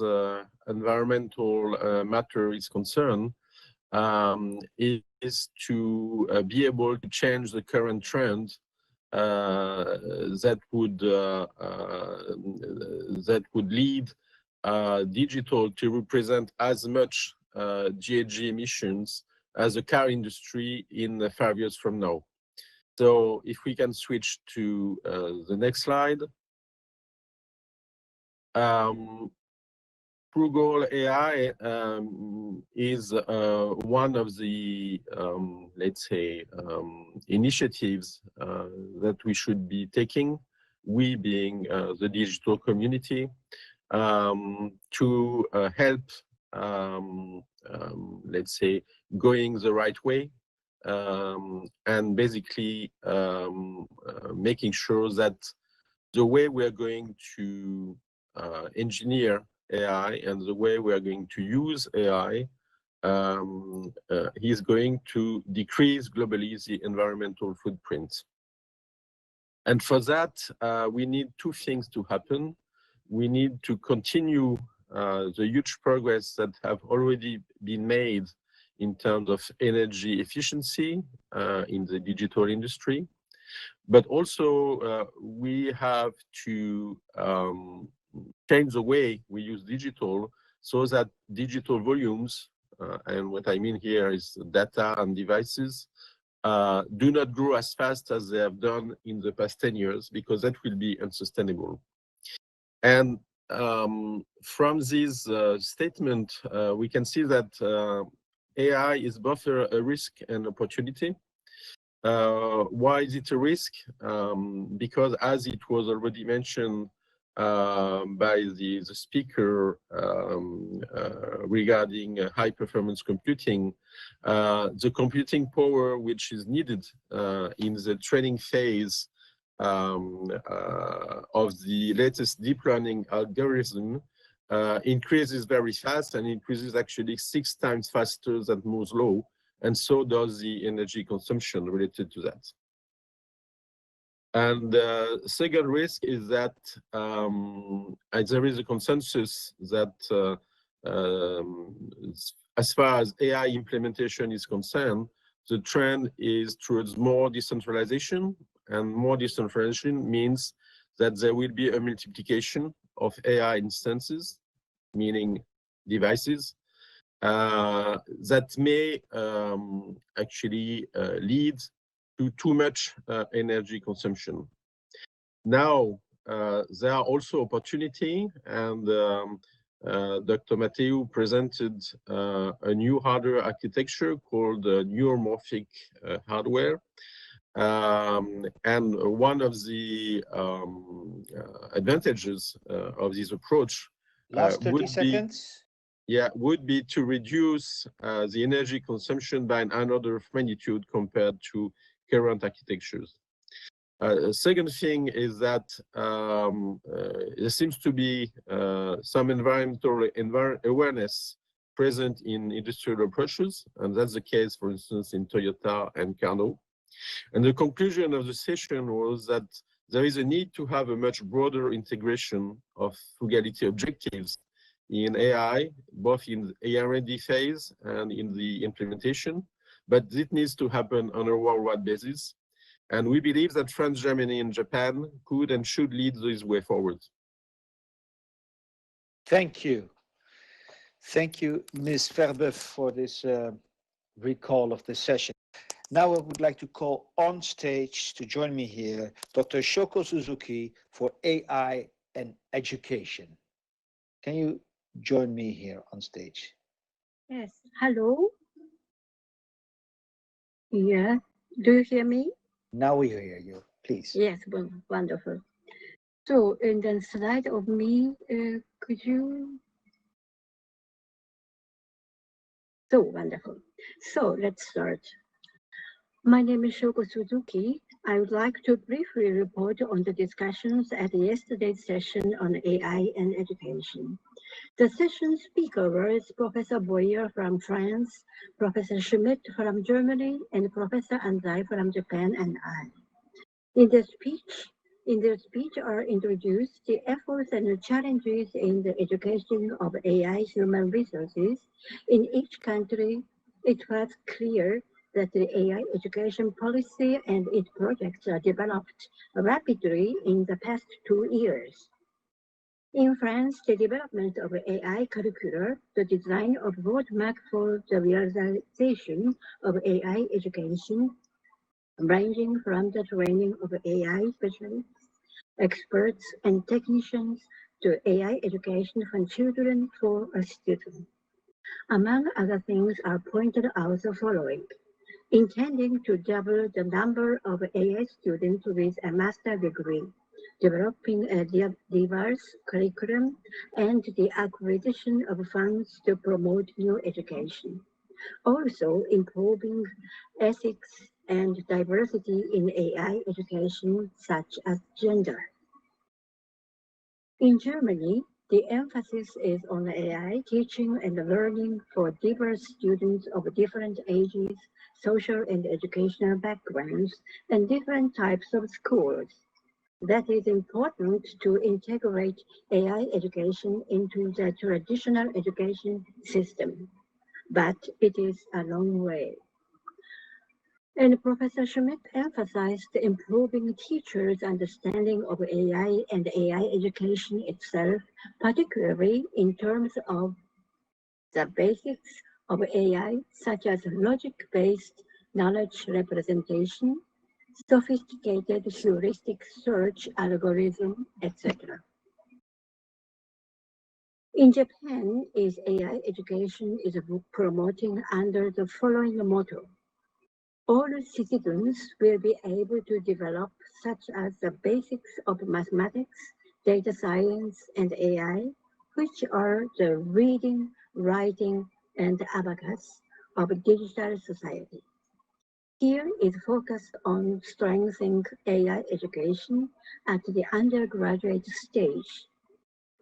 environmental matter is concerned is to be able to change the current trend that would lead digital to represent as much GHG emissions as a car industry in 5 years from now. So if we can switch to the next slide. Frugal AI is one of the, let's say, initiatives that we should be taking, we being the digital community, to help, let's say, going the right way, and basically making sure that the way we are going to engineer AI and the way we are going to use AI is going to decrease globally the environmental footprint. And for that, we need two things to happen. We need to continue the huge progress that have already been made in terms of energy efficiency in the digital industry. But also, we have to change the way we use digital so that digital volumes, and what I mean here is data and devices, do not grow as fast as they have done in the past 10 years, because that will be unsustainable. And from this statement, we can see that AI is both a risk and opportunity. Why is it a risk? Because as it was already mentioned by the speaker regarding high performance computing, the computing power which is needed in the training phase of the latest deep learning algorithm increases very fast, and increases actually 6 times faster than Moore's law, and so does the energy consumption related to that. And the second risk is that there is a consensus that as far as AI implementation is concerned, the trend is towards more decentralization, and more decentralization means that there will be a multiplication of AI instances, meaning devices, that may actually lead to too much energy consumption. Now, there are also opportunity, and Dr. Matteo presented a new hardware architecture called neuromorphic hardware. And one of the advantages of this approach would be to reduce the energy consumption by an order of magnitude compared to current architectures. The second thing is that there seems to be some environmental awareness present in industrial approaches, and that's the case, for instance, in Toyota and Carnot. And the conclusion of the session was that there is a need to have a much broader integration of frugality objectives in AI, both in the ANR-D phase and in the implementation, but it needs to happen on a worldwide basis. And we believe that France, Germany, and Japan could and should lead this way forward. Thank you. Thank you, Ms. Verbeuf, for this recall of the session. Now I would like to call on stage to join me here, Dr. Shoko Suzuki for AI and Education. Can you join me here on stage? Yes, hello. Yeah, do you hear me? Now we hear you, please. Yes, wonderful. So in the slide of me, could you? So wonderful. So let's start. My name is Shoko Suzuki. I would like to briefly report on the discussions at yesterday's session on AI and education. The session speaker was Professor Boyer from France, Professor Schmidt from Germany, and Professor Anzai from Japan, and I. In their speech are introduced the efforts and the challenges in the education of AI human resources. In each country, it was clear that the AI education policy and its projects are developed rapidly in the past 2 years. In France, the development of AI curricula, the design of roadmap for the realization of AI education, ranging from the training of AI specialists, experts, and technicians to AI education from children for a student. Among other things are pointed out the following. Intending to double the number of AI students with a master's degree, developing a diverse curriculum, and the acquisition of funds to promote new education. Also, improving ethics and diversity in AI education, such as gender. In Germany, the emphasis is on AI teaching and learning for diverse students of different ages, social and educational backgrounds, and different types of schools. That is important to integrate AI education into the traditional education system, but it is a long way. And Professor Schmidt emphasized improving teachers' understanding of AI and AI education itself, particularly in terms of the basics of AI, such as logic-based knowledge representation, sophisticated heuristic search algorithm, etc. In Japan, AI education is promoting under the following motto. All citizens will be able to develop such as the basics of mathematics, data science, and AI, which are the reading, writing, and abacus of digital society. Here is focused on strengthening AI education at the undergraduate stage.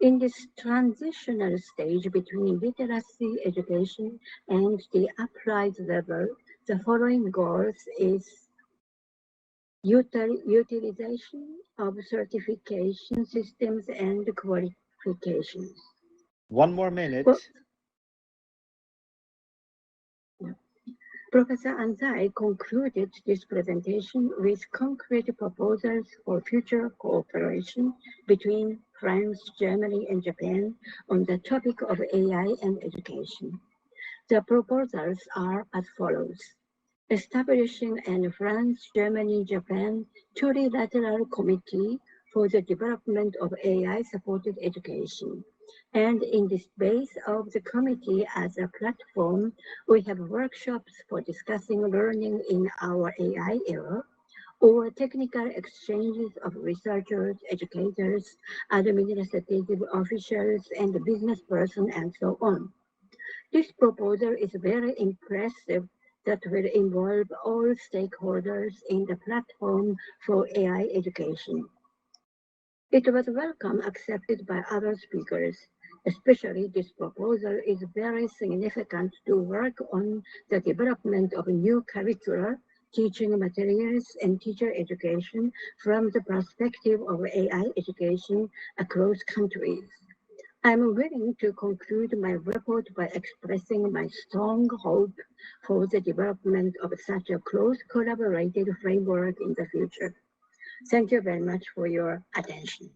In this transitional stage between literacy education and the applied level, the following goals is utilization of certification systems and qualifications. One more minute. Professor Anzai concluded this presentation with concrete proposals for future cooperation between France, Germany, and Japan on the topic of AI and education. The proposals are as follows. Establishing an France, Germany, Japan Trilateral Committee for the development of AI-supported education. And in the space of the committee as a platform, we have workshops for discussing learning in our AI era, or technical exchanges of researchers, educators, administrative officials, and business persons, and so on. This proposal is very impressive that will involve all stakeholders in the platform for AI education. It was welcome accepted by other speakers. Especially this proposal is very significant to work on the development of new curricula, teaching materials, and teacher education from the perspective of AI education across countries. I'm willing to conclude my report by expressing my strong hope for the development of such a close collaborated framework in the future. Thank you very much for your attention.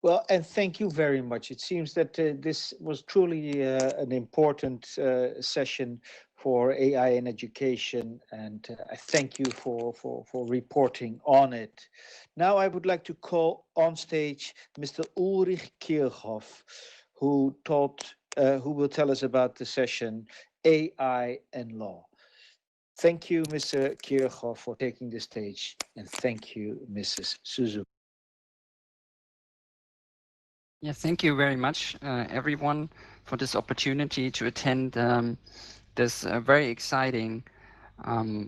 Well, and thank you very much. It seems that this was truly an important session for AI in education, and I thank you for reporting on it. Now I would like to call on stage Mr. Ulrich Kirchhoff, who will tell us about the session AI and Law. Thank you, Mr. Kirchhoff, for taking the stage, and thank you, Mrs. Suzuki. Yeah, thank you very much, everyone, for this opportunity to attend this very exciting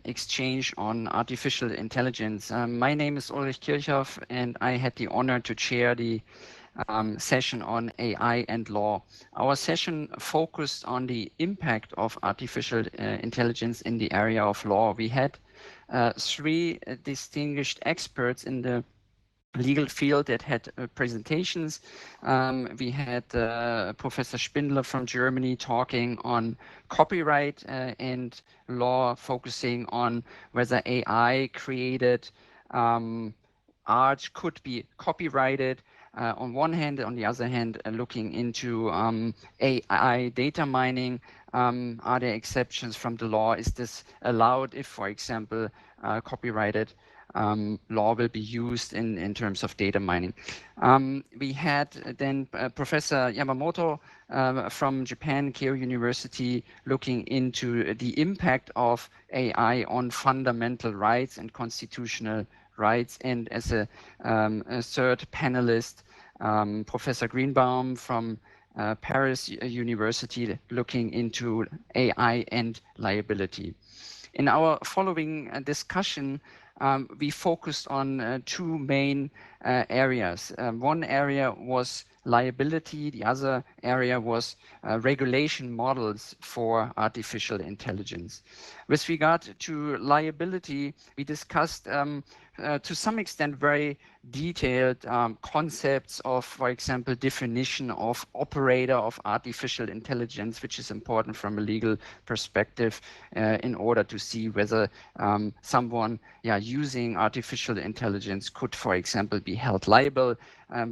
exchange on artificial intelligence. My name is Ulrich Kirchhoff, and I had the honor to chair the session on AI and law. Our session focused on the impact of artificial intelligence in the area of law. We had three distinguished experts in the legal field that had presentations. We had Professor Spindler from Germany talking on copyright and law, focusing on whether AI created art could be copyrighted. on one hand, on the other hand, looking into AI data mining. Are there exceptions from the law? Is this allowed if, for example, copyrighted law will be used in terms of data mining? We had then Professor Yamamoto from Japan, Keio University, looking into the impact of AI on fundamental rights and constitutional rights. And as a third panelist, Professor Greenbaum from Paris University, looking into AI and liability. In our following discussion, we focused on two main areas. One area was liability, the other area was regulation models for artificial intelligence. With regard to liability, we discussed to some extent very detailed concepts of, for example, definition of operator of artificial intelligence, which is important from a legal perspective in order to see whether someone using artificial intelligence could, for example, be held liable.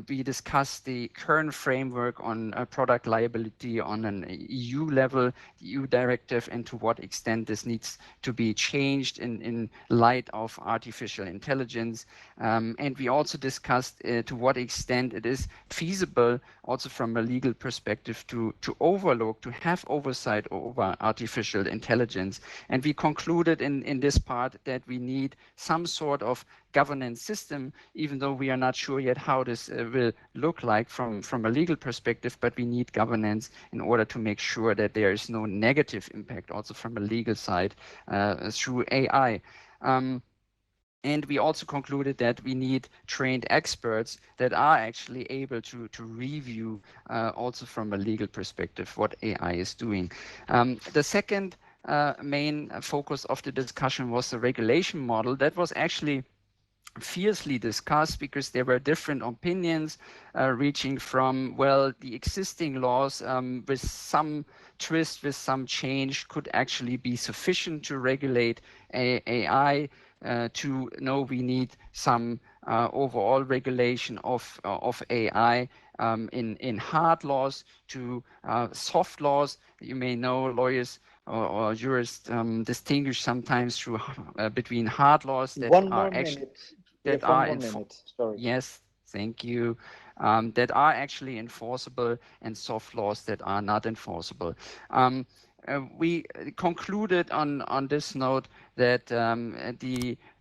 We discussed the current framework on product liability on an EU level, the EU directive, and to what extent this needs to be changed in light of artificial intelligence. And we also discussed to what extent it is feasible, also from a legal perspective, to overlook, to have oversight over artificial intelligence. And we concluded in this part that we need some sort of governance system, even though we are not sure yet how this will look like from a legal perspective, but we need governance in order to make sure that there is no negative impact also from a legal side through AI. And we also concluded that we need trained experts that are actually able to review also from a legal perspective what AI is doing. The second main focus of the discussion was the regulation model. That was actually fiercely discussed because there were different opinions reaching from, well, the existing laws with some twist, with some change, could actually be sufficient to regulate AI, to know we need some overall regulation of AI in hard laws, to soft laws. You may know lawyers or jurists distinguish sometimes through between hard laws that are actually that are yes, thank you. That are actually enforceable and soft laws that are not enforceable. We concluded on this note that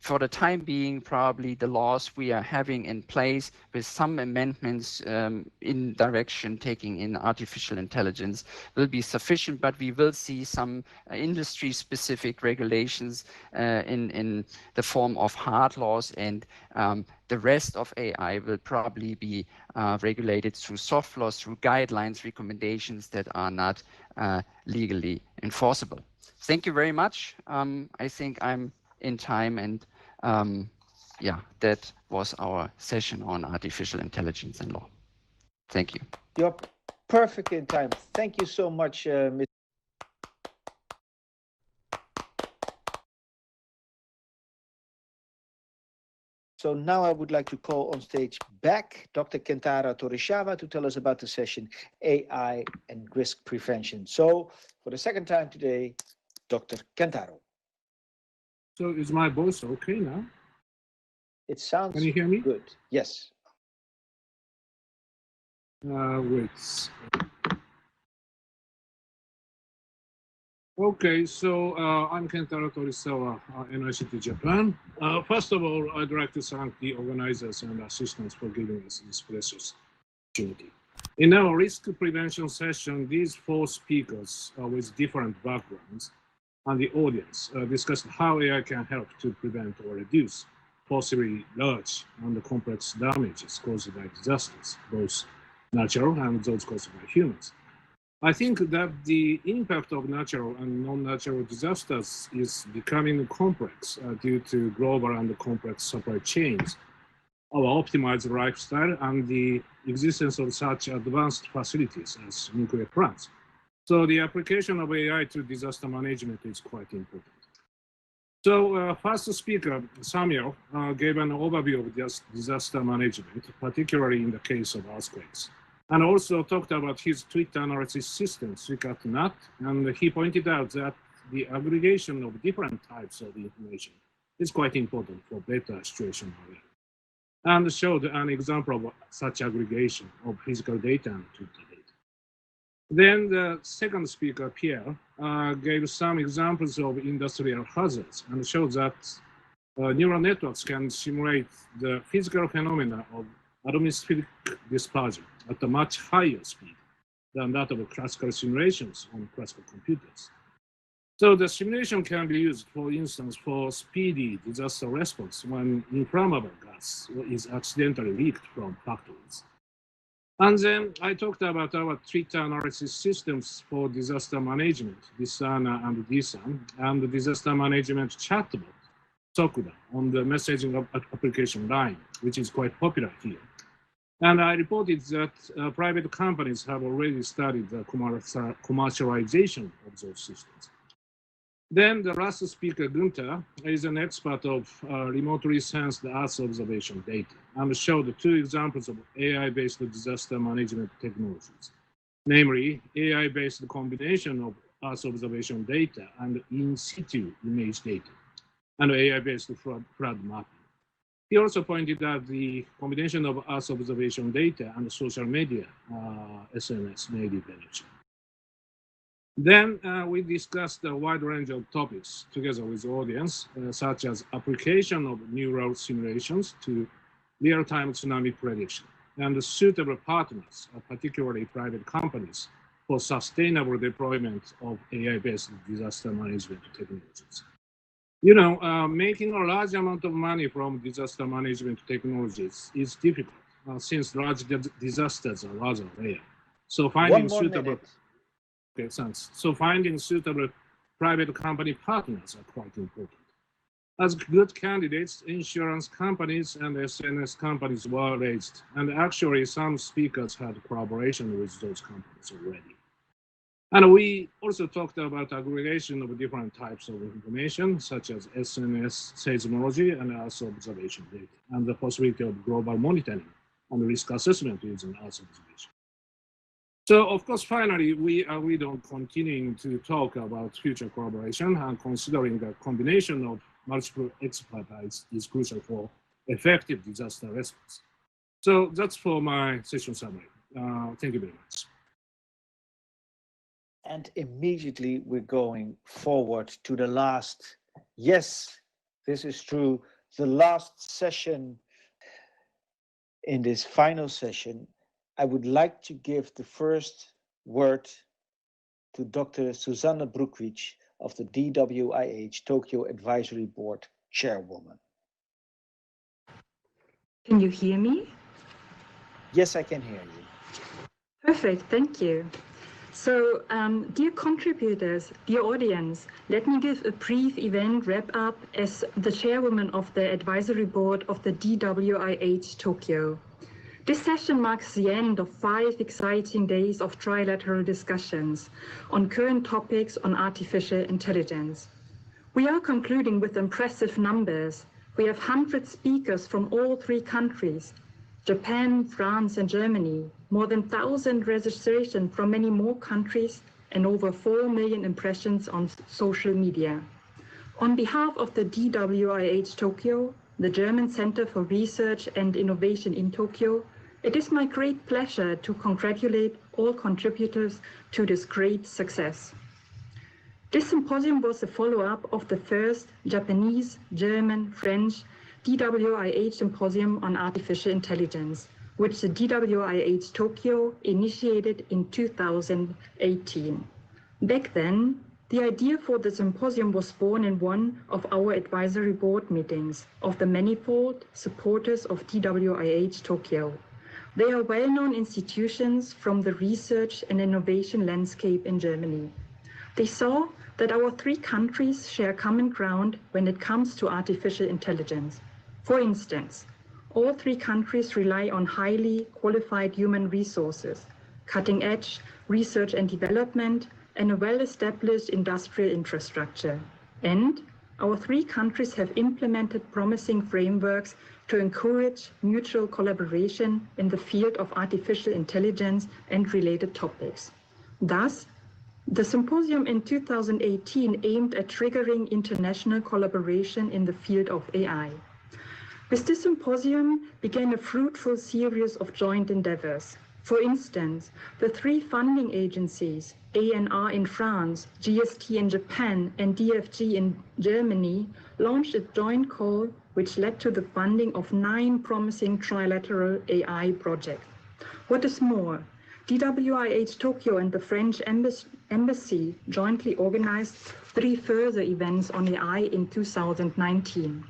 for the time being, probably the laws we are having in place with some amendments in direction taking in artificial intelligence will be sufficient, but we will see some industry-specific regulations in the form of hard laws, and the rest of AI will probably be regulated through soft laws, through guidelines, recommendations that are not legally enforceable. Thank you very much. I think I'm in time, and yeah, that was our session on artificial intelligence and law. Thank you. You're perfect in time. Thank you so much, Mr. So now I would like to call on stage back Dr. Kentaro Torishawa to tell us about the session AI and Risk Prevention. So for the second time today, Dr. Kentaro. So is my voice okay now? It sounds Can you hear me? Good. Yes. Wait. Okay, so I'm Kentaro Torisawa, NICT Japan. First of all, I'd like to thank the organizers and assistants for giving us this precious opportunity. In our risk prevention session, these four speakers with different backgrounds and the audience discussed how AI can help to prevent or reduce possibly large and complex damages caused by disasters, both natural and those caused by humans. I think that the impact of natural and non-natural disasters is becoming complex due to global and complex supply chains, our optimized lifestyle, and the existence of such advanced facilities as nuclear plants. So the application of AI to disaster management is quite important. So first speaker, Samuel, gave an overview of disaster management, particularly in the case of earthquakes, and also talked about his tweet analysis system, Trilateral, and he pointed out that the aggregation of different types of information is quite important for better situation awareness, and showed an example of such aggregation of physical data and Twitter data. Then the second speaker, Pierre, gave some examples of industrial hazards and showed that neural networks can simulate the physical phenomena of atmospheric dispersion at a much higher speed than that of classical simulations on classical computers. So the simulation can be used, for instance, for speedy disaster response when inflammable gas is accidentally leaked from factories. And then I talked about our Twitter analysis systems for disaster management, Disana and DSAN, and the disaster management chatbot, Sokuda, on the messaging application line, which is quite popular here. And I reported that private companies have already studied the commercialization of those systems. Then the last speaker, Gunther, is an expert of remotely sensed Earth observation data and showed two examples of AI-based disaster management technologies, namely AI-based combination of Earth observation data and in situ image data, and AI-based flood mapping. He also pointed out the combination of Earth observation data and social media, SNS, may be beneficial. Then we discussed a wide range of topics together with the audience, such as application of neural simulations to real-time tsunami prediction and suitable partners, particularly private companies, for sustainable deployment of AI-based disaster management technologies. You know, making a large amount of money from disaster management technologies is difficult since large disasters are rather rare. So finding suitable Okay, thanks. So finding suitable private company partners are quite important. As good candidates, insurance companies and SNS companies were raised, and actually some speakers had collaboration with those companies already. And we also talked about aggregation of different types of information, such as SNS seismology and Earth observation data, and the possibility of global monitoring and risk assessment using Earth observation. So, of course, finally, we agreed on continuing to talk about future collaboration and considering the combination of multiple expertise is crucial for effective disaster response. So that's for my session summary. Thank you very much. And immediately we're going forward to the last, yes, this is true, the last session. In this final session, I would like to give the first word to Dr. Susanne Brukwitsch of the DWIH Tokyo Advisory Board Chairwoman. Can you hear me? Yes, I can hear you. Perfect, thank you. So, dear contributors, dear audience, let me give a brief event wrap-up as the chairwoman of the advisory board of the DWIH Tokyo. This session marks the end of 5 exciting days of trilateral discussions on current topics on artificial intelligence. We are concluding with impressive numbers. We have 100 speakers from all 3 countries, Japan, France, and Germany, more than 1,000 registrations from many more countries, and over 4 million impressions on social media. On behalf of the DWIH Tokyo, the German Center for Research and Innovation in Tokyo, it is my great pleasure to congratulate all contributors to this great success. This symposium was a follow-up of the first Japanese, German, French DWIH Symposium on Artificial Intelligence, which the DWIH Tokyo initiated in 2018. Back then, the idea for the symposium was born in one of our advisory board meetings of the manifold supporters of DWIH Tokyo. They are well-known institutions from the research and innovation landscape in Germany. They saw that our 3 countries share common ground when it comes to artificial intelligence. For instance, all 3 countries rely on highly qualified human resources, cutting-edge research and development, and a well-established industrial infrastructure. And our 3 countries have implemented promising frameworks to encourage mutual collaboration in the field of artificial intelligence and related topics. Thus, the symposium in 2018 aimed at triggering international collaboration in the field of AI. With this symposium began a fruitful series of joint endeavors. For instance, the 3 funding agencies, ANR in France, GST in Japan, and DFG in Germany, launched a joint call which led to the funding of 9 promising trilateral AI projects. What is more, DWIH Tokyo and the French Embassy jointly organized 3 further events on AI in 2019.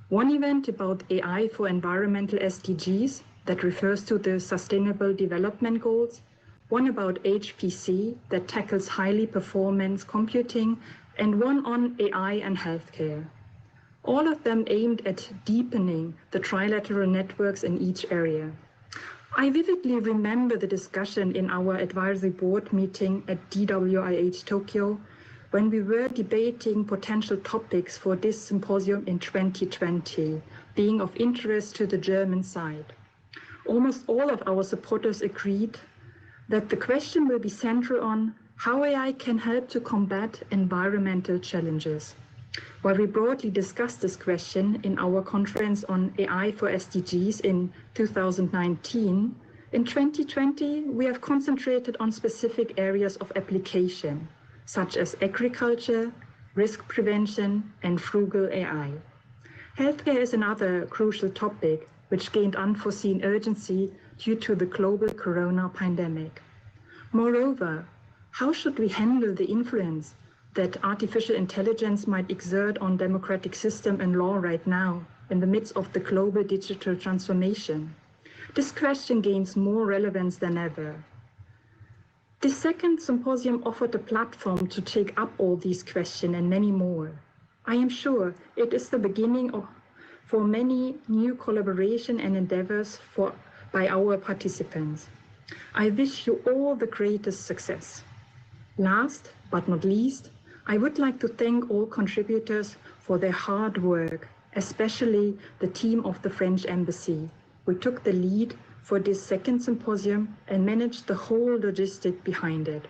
One event about AI for environmental SDGs that refers to the Sustainable Development Goals, one about HPC that tackles highly performance computing, and one on AI and healthcare. All of them aimed at deepening the trilateral networks in each area. I vividly remember the discussion in our advisory board meeting at DWIH Tokyo when we were debating potential topics for this symposium in 2020, being of interest to the German side. Almost all of our supporters agreed that the question will be central on how AI can help to combat environmental challenges. While we broadly discussed this question in our conference on AI for SDGs in 2019, in 2020, we have concentrated on specific areas of application, such as agriculture, risk prevention, and frugal AI. Healthcare is another crucial topic which gained unforeseen urgency due to the global corona pandemic. Moreover, how should we handle the influence that artificial intelligence might exert on democratic system and law right now in the midst of the global digital transformation? This question gains more relevance than ever. The second symposium offered a platform to take up all these questions and many more. I am sure it is the beginning for many new collaboration and endeavors by our participants. I wish you all the greatest success. Last but not least, I would like to thank all contributors for their hard work, especially the team of the French Embassy, who took the lead for this second symposium and managed the whole logistic behind it.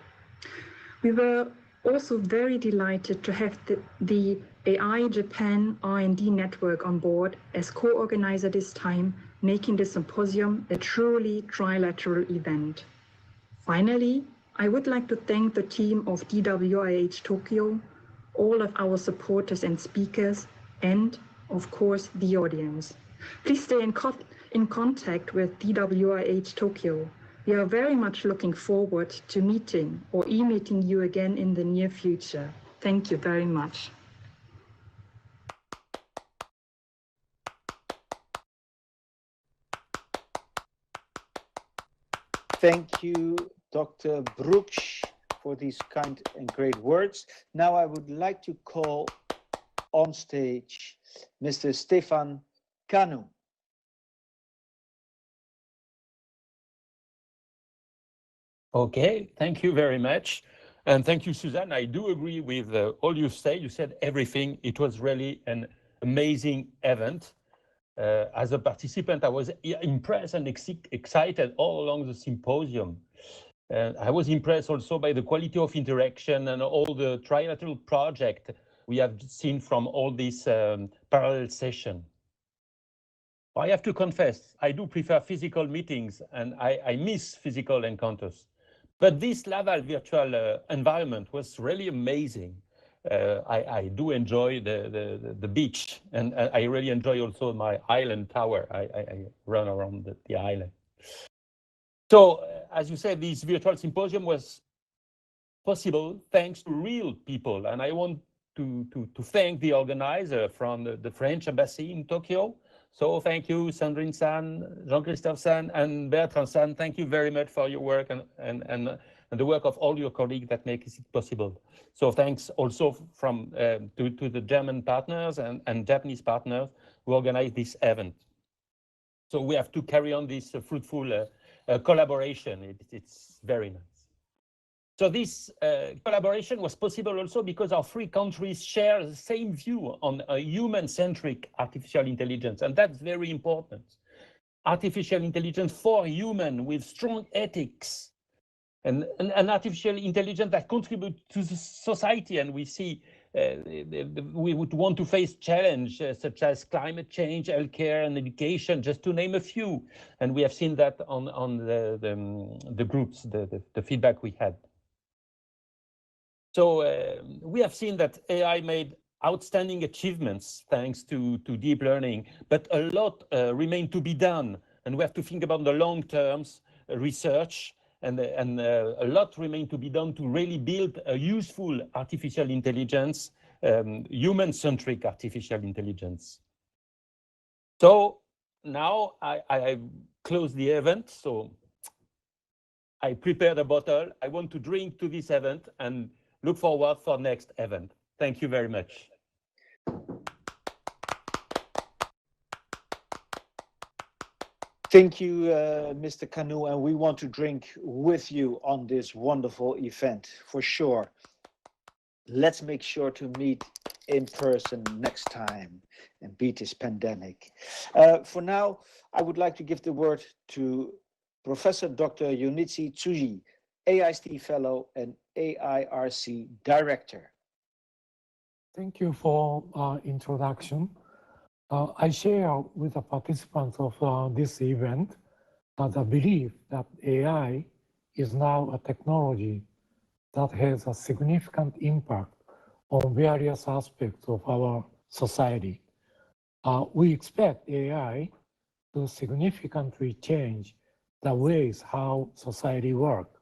We were also very delighted to have the AI Japan R&D network on board as co-organizer this time, making the symposium a truly trilateral event. Finally, I would like to thank the team of DWIH Tokyo, all of our supporters and speakers, and of course, the audience. Please stay in contact with DWIH Tokyo. We are very much looking forward to meeting or e-meeting you again in the near future. Thank you very much. Thank you, Dr. Brugsch, for these kind and great words. Now I would like to call on stage Mr. Stefan Kanu. Okay, thank you very much. And thank you, Suzanne. I do agree with all you said. You said everything. It was really an amazing event. As a participant, I was impressed and excited all along the symposium. I was impressed also by the quality of interaction and all the trilateral project we have seen from all these parallel sessions. I have to confess, I do prefer physical meetings and I miss physical encounters. But this Laval virtual environment was really amazing. I do enjoy the beach, and I really enjoy also my island tower. I run around the island. So, as you said, this virtual symposium was possible thanks to real people, and I want to thank the organizer from the French Embassy in Tokyo. So thank you, Sandrine-san, Jean-Christophe-san, and Bertrand-san. Thank you very much for your work and the work of all your colleagues that makes it possible. So thanks also to the German partners and Japanese partners who organized this event. So we have to carry on this fruitful collaboration. It's very nice. So this collaboration was possible also because our three countries share the same view on a human-centric artificial intelligence, and that's very important. Artificial intelligence for human with strong ethics, and an artificial intelligence that contributes to society. And we see we would want to face challenges such as climate change, healthcare, and education, just to name a few. And we have seen that on the groups, the feedback we had. So we have seen that AI made outstanding achievements thanks to deep learning, but a lot remain to be done. And we have to think about the long-term research, and a lot remain to be done to really build a useful artificial intelligence, human-centric artificial intelligence. So now I close the event. So I prepared a bottle. I want to drink to this event and look forward for next event. Thank you very much. Thank you, Mr. Kanu, and we want to drink with you on this wonderful event, for sure. Let's make sure to meet in person next time and beat this pandemic. For now, I would like to give the word to Professor Dr. Yunichi Tsuji, AIST Fellow and AIRC Director. Thank you for introduction. I share with the participants of this event the belief that AI is now a technology that has a significant impact on various aspects of our society. We expect AI to significantly change the ways how society works.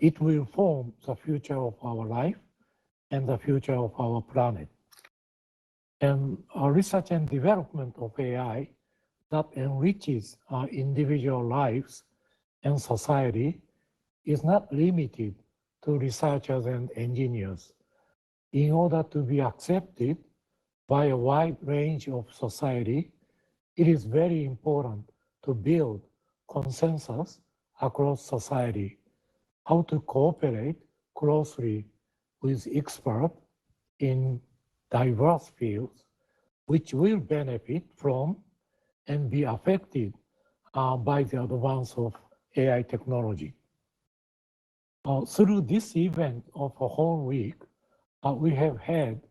It will form the future of our life and the future of our planet. And research and development of AI that enriches our individual lives and society is not limited to researchers and engineers. In order to be accepted by a wide range of society, it is very important to build consensus across society, how to cooperate closely with experts in diverse fields, which will benefit from and be affected by the advance of AI technology. Through this event of a whole week, we have had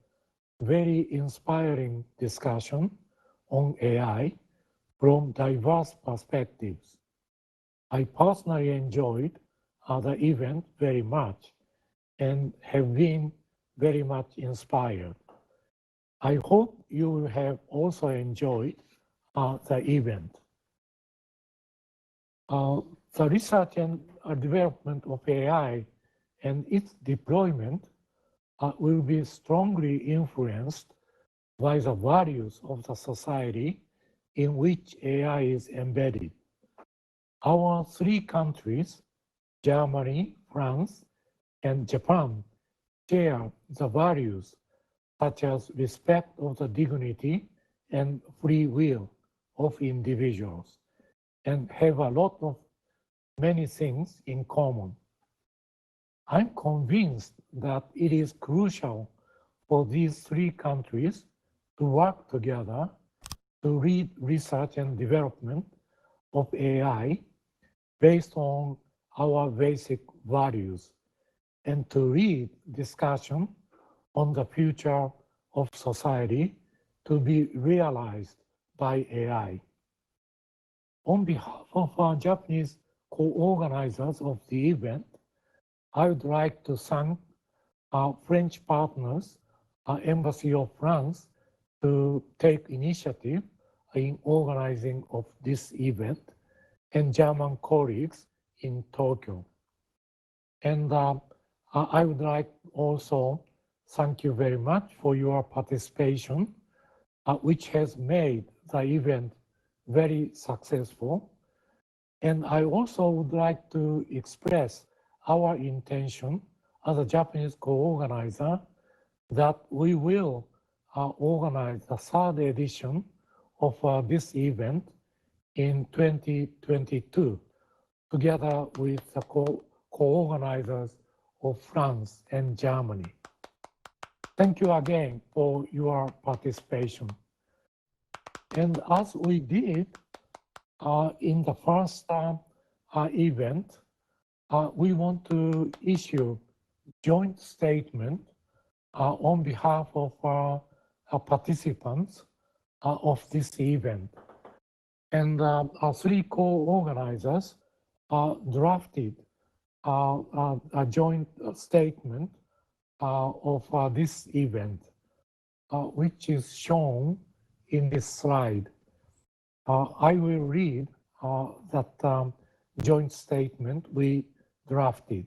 very inspiring discussion on AI from diverse perspectives. I personally enjoyed the event very much and have been very much inspired. I hope you will have also enjoyed the event. The research and development of AI and its deployment will be strongly influenced by the values of the society in which AI is embedded. Our three countries, Germany, France, and Japan, share the values such as respect of the dignity and free will of individuals, and have a lot of many things in common. I'm convinced that it is crucial for these three countries to work together to lead research and development of AI based on our basic values, and to lead discussion on the future of society to be realized by AI. On behalf of our Japanese co-organizers of the event, I would like to thank our French partners, our Embassy of France, to take initiative in organizing of this event, and German colleagues in Tokyo. And I would like also thank you very much for your participation, which has made the event very successful. And I also would like to express our intention as a Japanese co-organizer that we will organize the third edition of this event in 2022, together with the co-organizers of France and Germany. Thank you again for your participation. And as we did in the first event, we want to issue joint statement on behalf of participants of this event. And our three co-organizers drafted a joint statement of this event, which is shown in this slide. I will read that joint statement we drafted.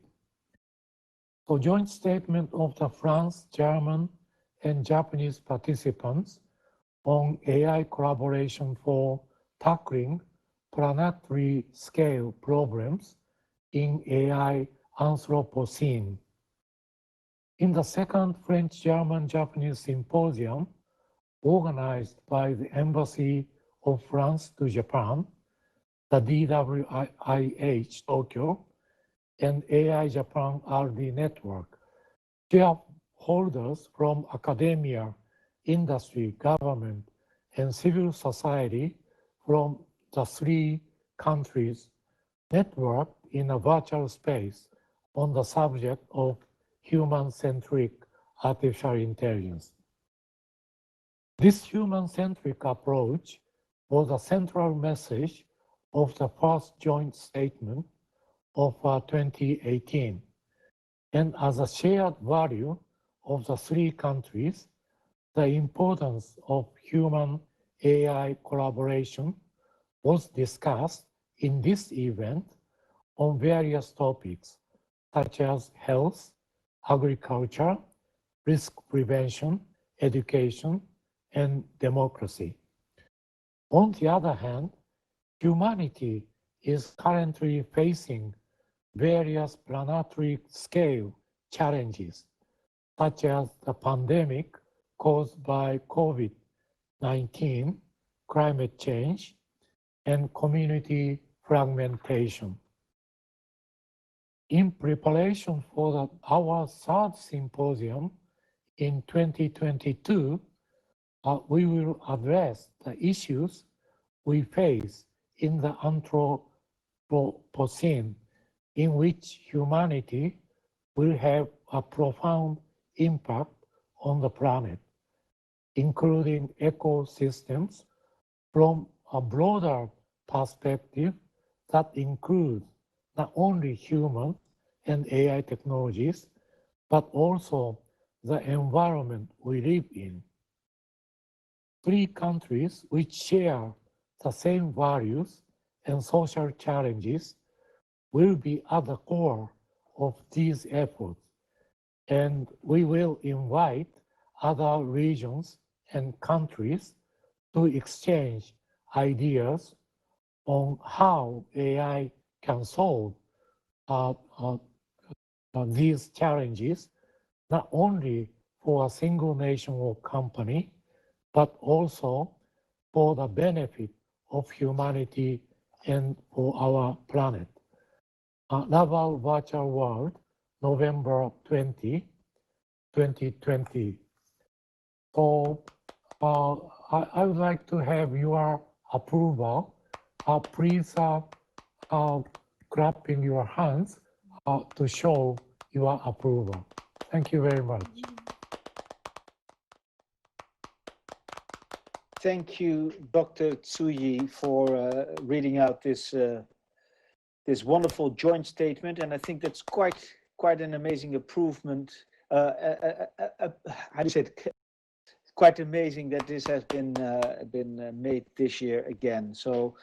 So joint statement of the France, German, and Japanese participants on AI collaboration for tackling planetary scale problems in AI Anthropocene. In the second French-German-Japanese Symposium, organized by the Embassy of France to Japan, the DWIH Tokyo, and AI Japan RD Network, shareholders from academia, industry, government, and civil society from the three countries networked in a virtual space on the subject of human-centric artificial intelligence. This human-centric approach was a central message of the first joint statement of 2018. And as a shared value of the three countries, the importance of human-AI collaboration was discussed in this event on various topics, such as health, agriculture, risk prevention, education, and democracy. On the other hand, humanity is currently facing various planetary scale challenges, such as the pandemic caused by COVID-19, climate change, and community fragmentation. In preparation for our third symposium in 2022, we will address the issues we face in the Anthropocene, in which humanity will have a profound impact on the planet, including ecosystems from a broader perspective that includes not only human and AI technologies, but also the environment we live in. Three countries which share the same values and social challenges will be at the core of these efforts, and we will invite other regions and countries to exchange ideas on how AI can solve these challenges, not only for a single nation or company, but also for the benefit of humanity and for our planet. Laval Virtual World, November 20, 2020. So I would like to have your approval. Please clap in your hands to show your approval. Thank you very much. Thank you, Dr. Tsuji, for reading out this this wonderful joint statement, and I think that's quite an amazing improvement. How do you say it? Quite amazing that this has been made this year again. So,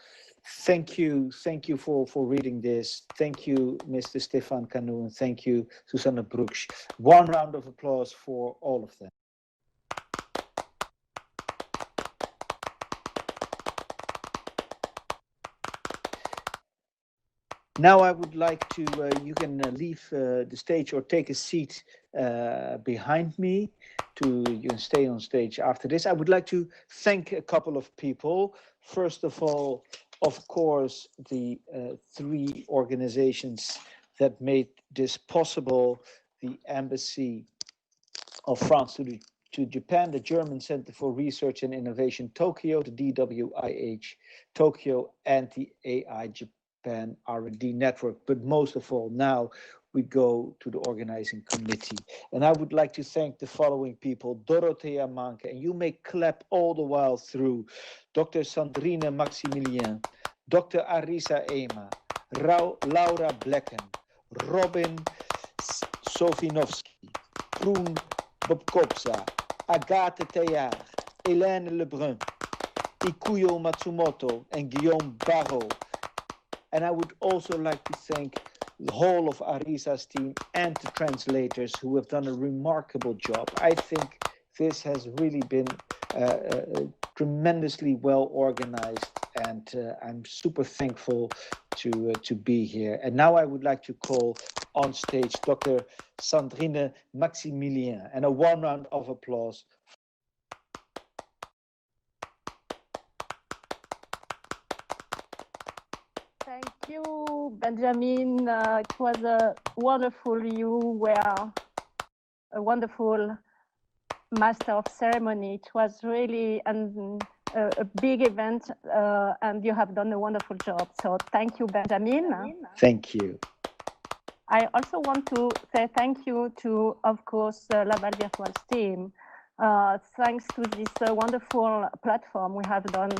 thank you for reading this. Thank you, Mr. Stefan Canu, and thank you, Susanne Brugsch. One round of applause for all of them. Now I would like to, you can leave the stage or take a seat behind me. You can stay on stage after this. I would like to thank a couple of people. First of all, of course, the three organizations that made this possible: the Embassy of France to Japan, the German Center for Research and Innovation Tokyo, the DWIH Tokyo, and the AI Japan R&D Network. But most of all, now we go to the organizing committee. And I would like to thank the following people: Dorothea Manke, and you may clap all the while through, Dr. Sandrine Maximilien, Dr. Arisa Ema, Laura Blecken, Robin Sofinovski, Prun Bobkopsa, Agathe Teilhard, Hélène Lebrun, Ikuyo Matsumoto, and Guillaume Barrault. And I would also like to thank the whole of Arisa's team and the translators who have done a remarkable job. I think this has really been tremendously well organized, and I'm super thankful to be here. And now I would like to call on stage Dr. Sandrine Maximilien, and a one round of applause. Thank you, Benjamin. It was wonderful. You were a wonderful master of ceremony. It was really a big event, and you have done a wonderful job. So thank you, Benjamin. Thank you. I also want to say thank you to, of course, Laval Virtual's team. Thanks to this wonderful platform, we have done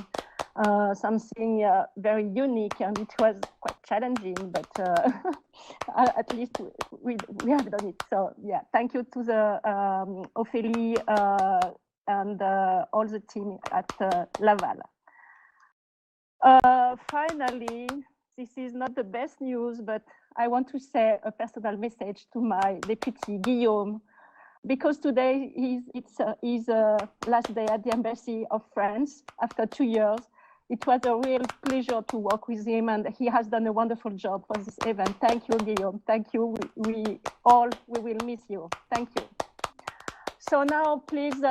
something very unique, and it was quite challenging, but at least we have done it. So yeah, thank you to the Ophélie and all the team at Laval. Finally, this is not the best news, but I want to say a personal message to my deputy, Guillaume, because today it's his last day at the Embassy of France after 2 years. It was a real pleasure to work with him, and he has done a wonderful job for this event. Thank you, Guillaume. Thank you. We will miss you. Thank you. So now, please,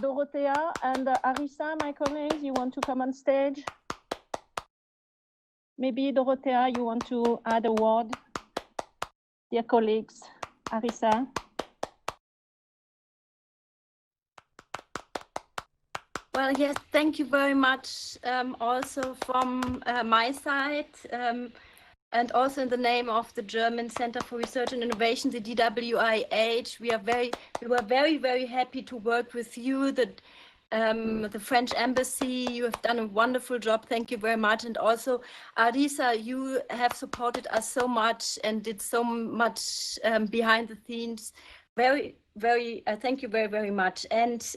Dorothea and Arisa, my colleagues, you want to come on stage? Maybe, Dorothea, you want to add a word? Dear colleagues, Arisa. Well, yes, thank you very much also from my side, and also in the name of the German Center for Research and Innovation, the DWIH. We were very, very happy to work with you, the French Embassy. You have done a wonderful job. Thank you very much. And also, Arisa, you have supported us so much and did so much behind the scenes. Thank you very, very much. And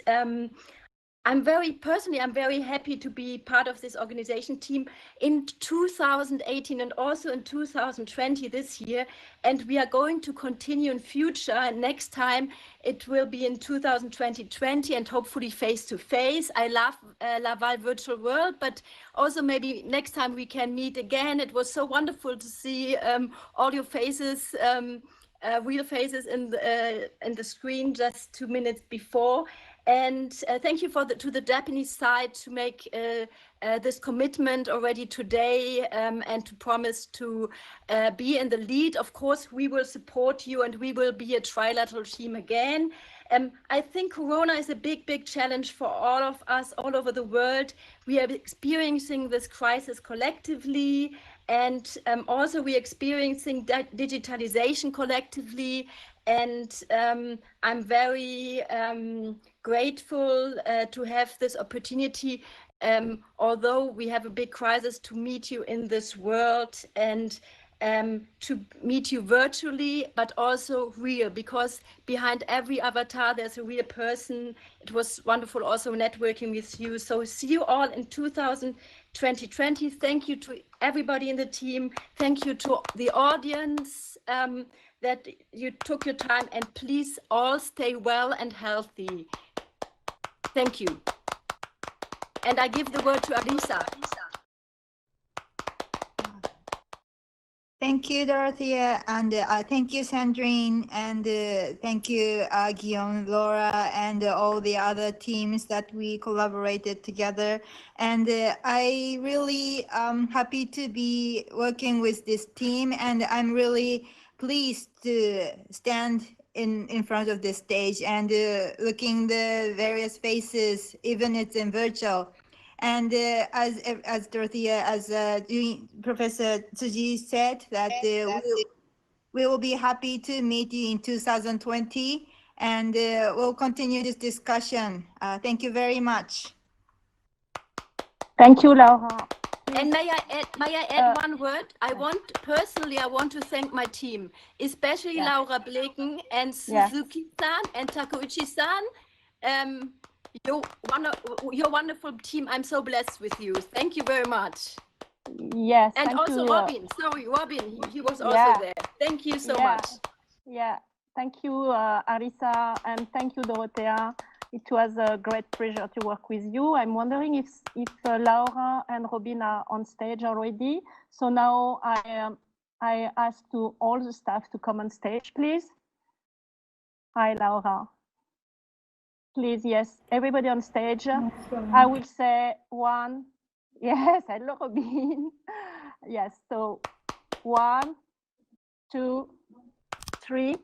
I'm very happy to be part of this organization team in 2018 and also in 2020 this year. And we are going to continue in future. And next time it will be in 2020 and hopefully face to face. I love Laval Virtual World, but also maybe next time we can meet again. It was so wonderful to see all your faces, real faces in the screen just 2 minutes before. And thank you to the Japanese side to make this commitment already today and to promise to be in the lead. Of course, we will support you and we will be a trilateral team again. I think Corona is a big, big challenge for all of us all over the world. We are experiencing this crisis collectively, and also we are experiencing digitalization collectively. And I'm very grateful to have this opportunity, although we have a big crisis, to meet you in this world and to meet you virtually, but also real, because behind every avatar there's a real person. It was wonderful also networking with you. So see you all in 2020. Thank you to everybody in the team. Thank you to the audience that you took your time, and please all stay well and healthy. Thank you. And I give the word to Arisa. Thank you, Dorothea, and thank you, Sandrine, and thank you, Guillaume, Laura, and all the other teams that we collaborated together. And I really happy to be working with this team, and I'm really pleased to stand in front of this stage and looking the various faces, even it's in virtual. And as Dorothea, as Professor Tsuji said, that we will be happy to meet you in 2020, and we'll continue this discussion. Thank you very much. Thank you, Laura. And may I add one word? I want to thank my team, especially Laura Bleken and Suzuki-san and Takeuchi-san. Your wonderful team. I'm so blessed with you. Thank you very much. Yes. And also you, Robin. Sorry, Robin. He was also there. Thank you so much. Yeah. Thank you, Arisa, and thank you, Dorothea. It was a great pleasure to work with you. I'm wondering if Laura and Robin are on stage already. So now I ask to all the staff to come on stage, please. Hi, Laura. Please, yes, everybody on stage. I will say 1. Yes, hello, Robin. Yes, so 1, 2, 3.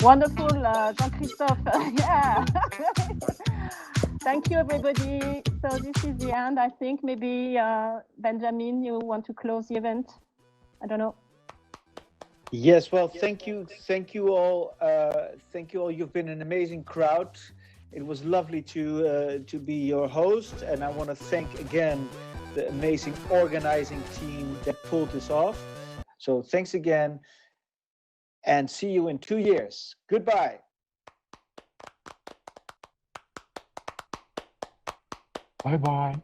Wonderful, Jean-Christophe. Yeah. Thank you, everybody. So this is the end. I think maybe Benjamin, you want to close the event? I don't know. Yes, well, thank you all. Thank you all. You've been an amazing crowd. It was lovely to be your host, and I want to thank again the amazing organizing team that pulled this off. So thanks again, and see you in 2 years. Goodbye. Bye-bye.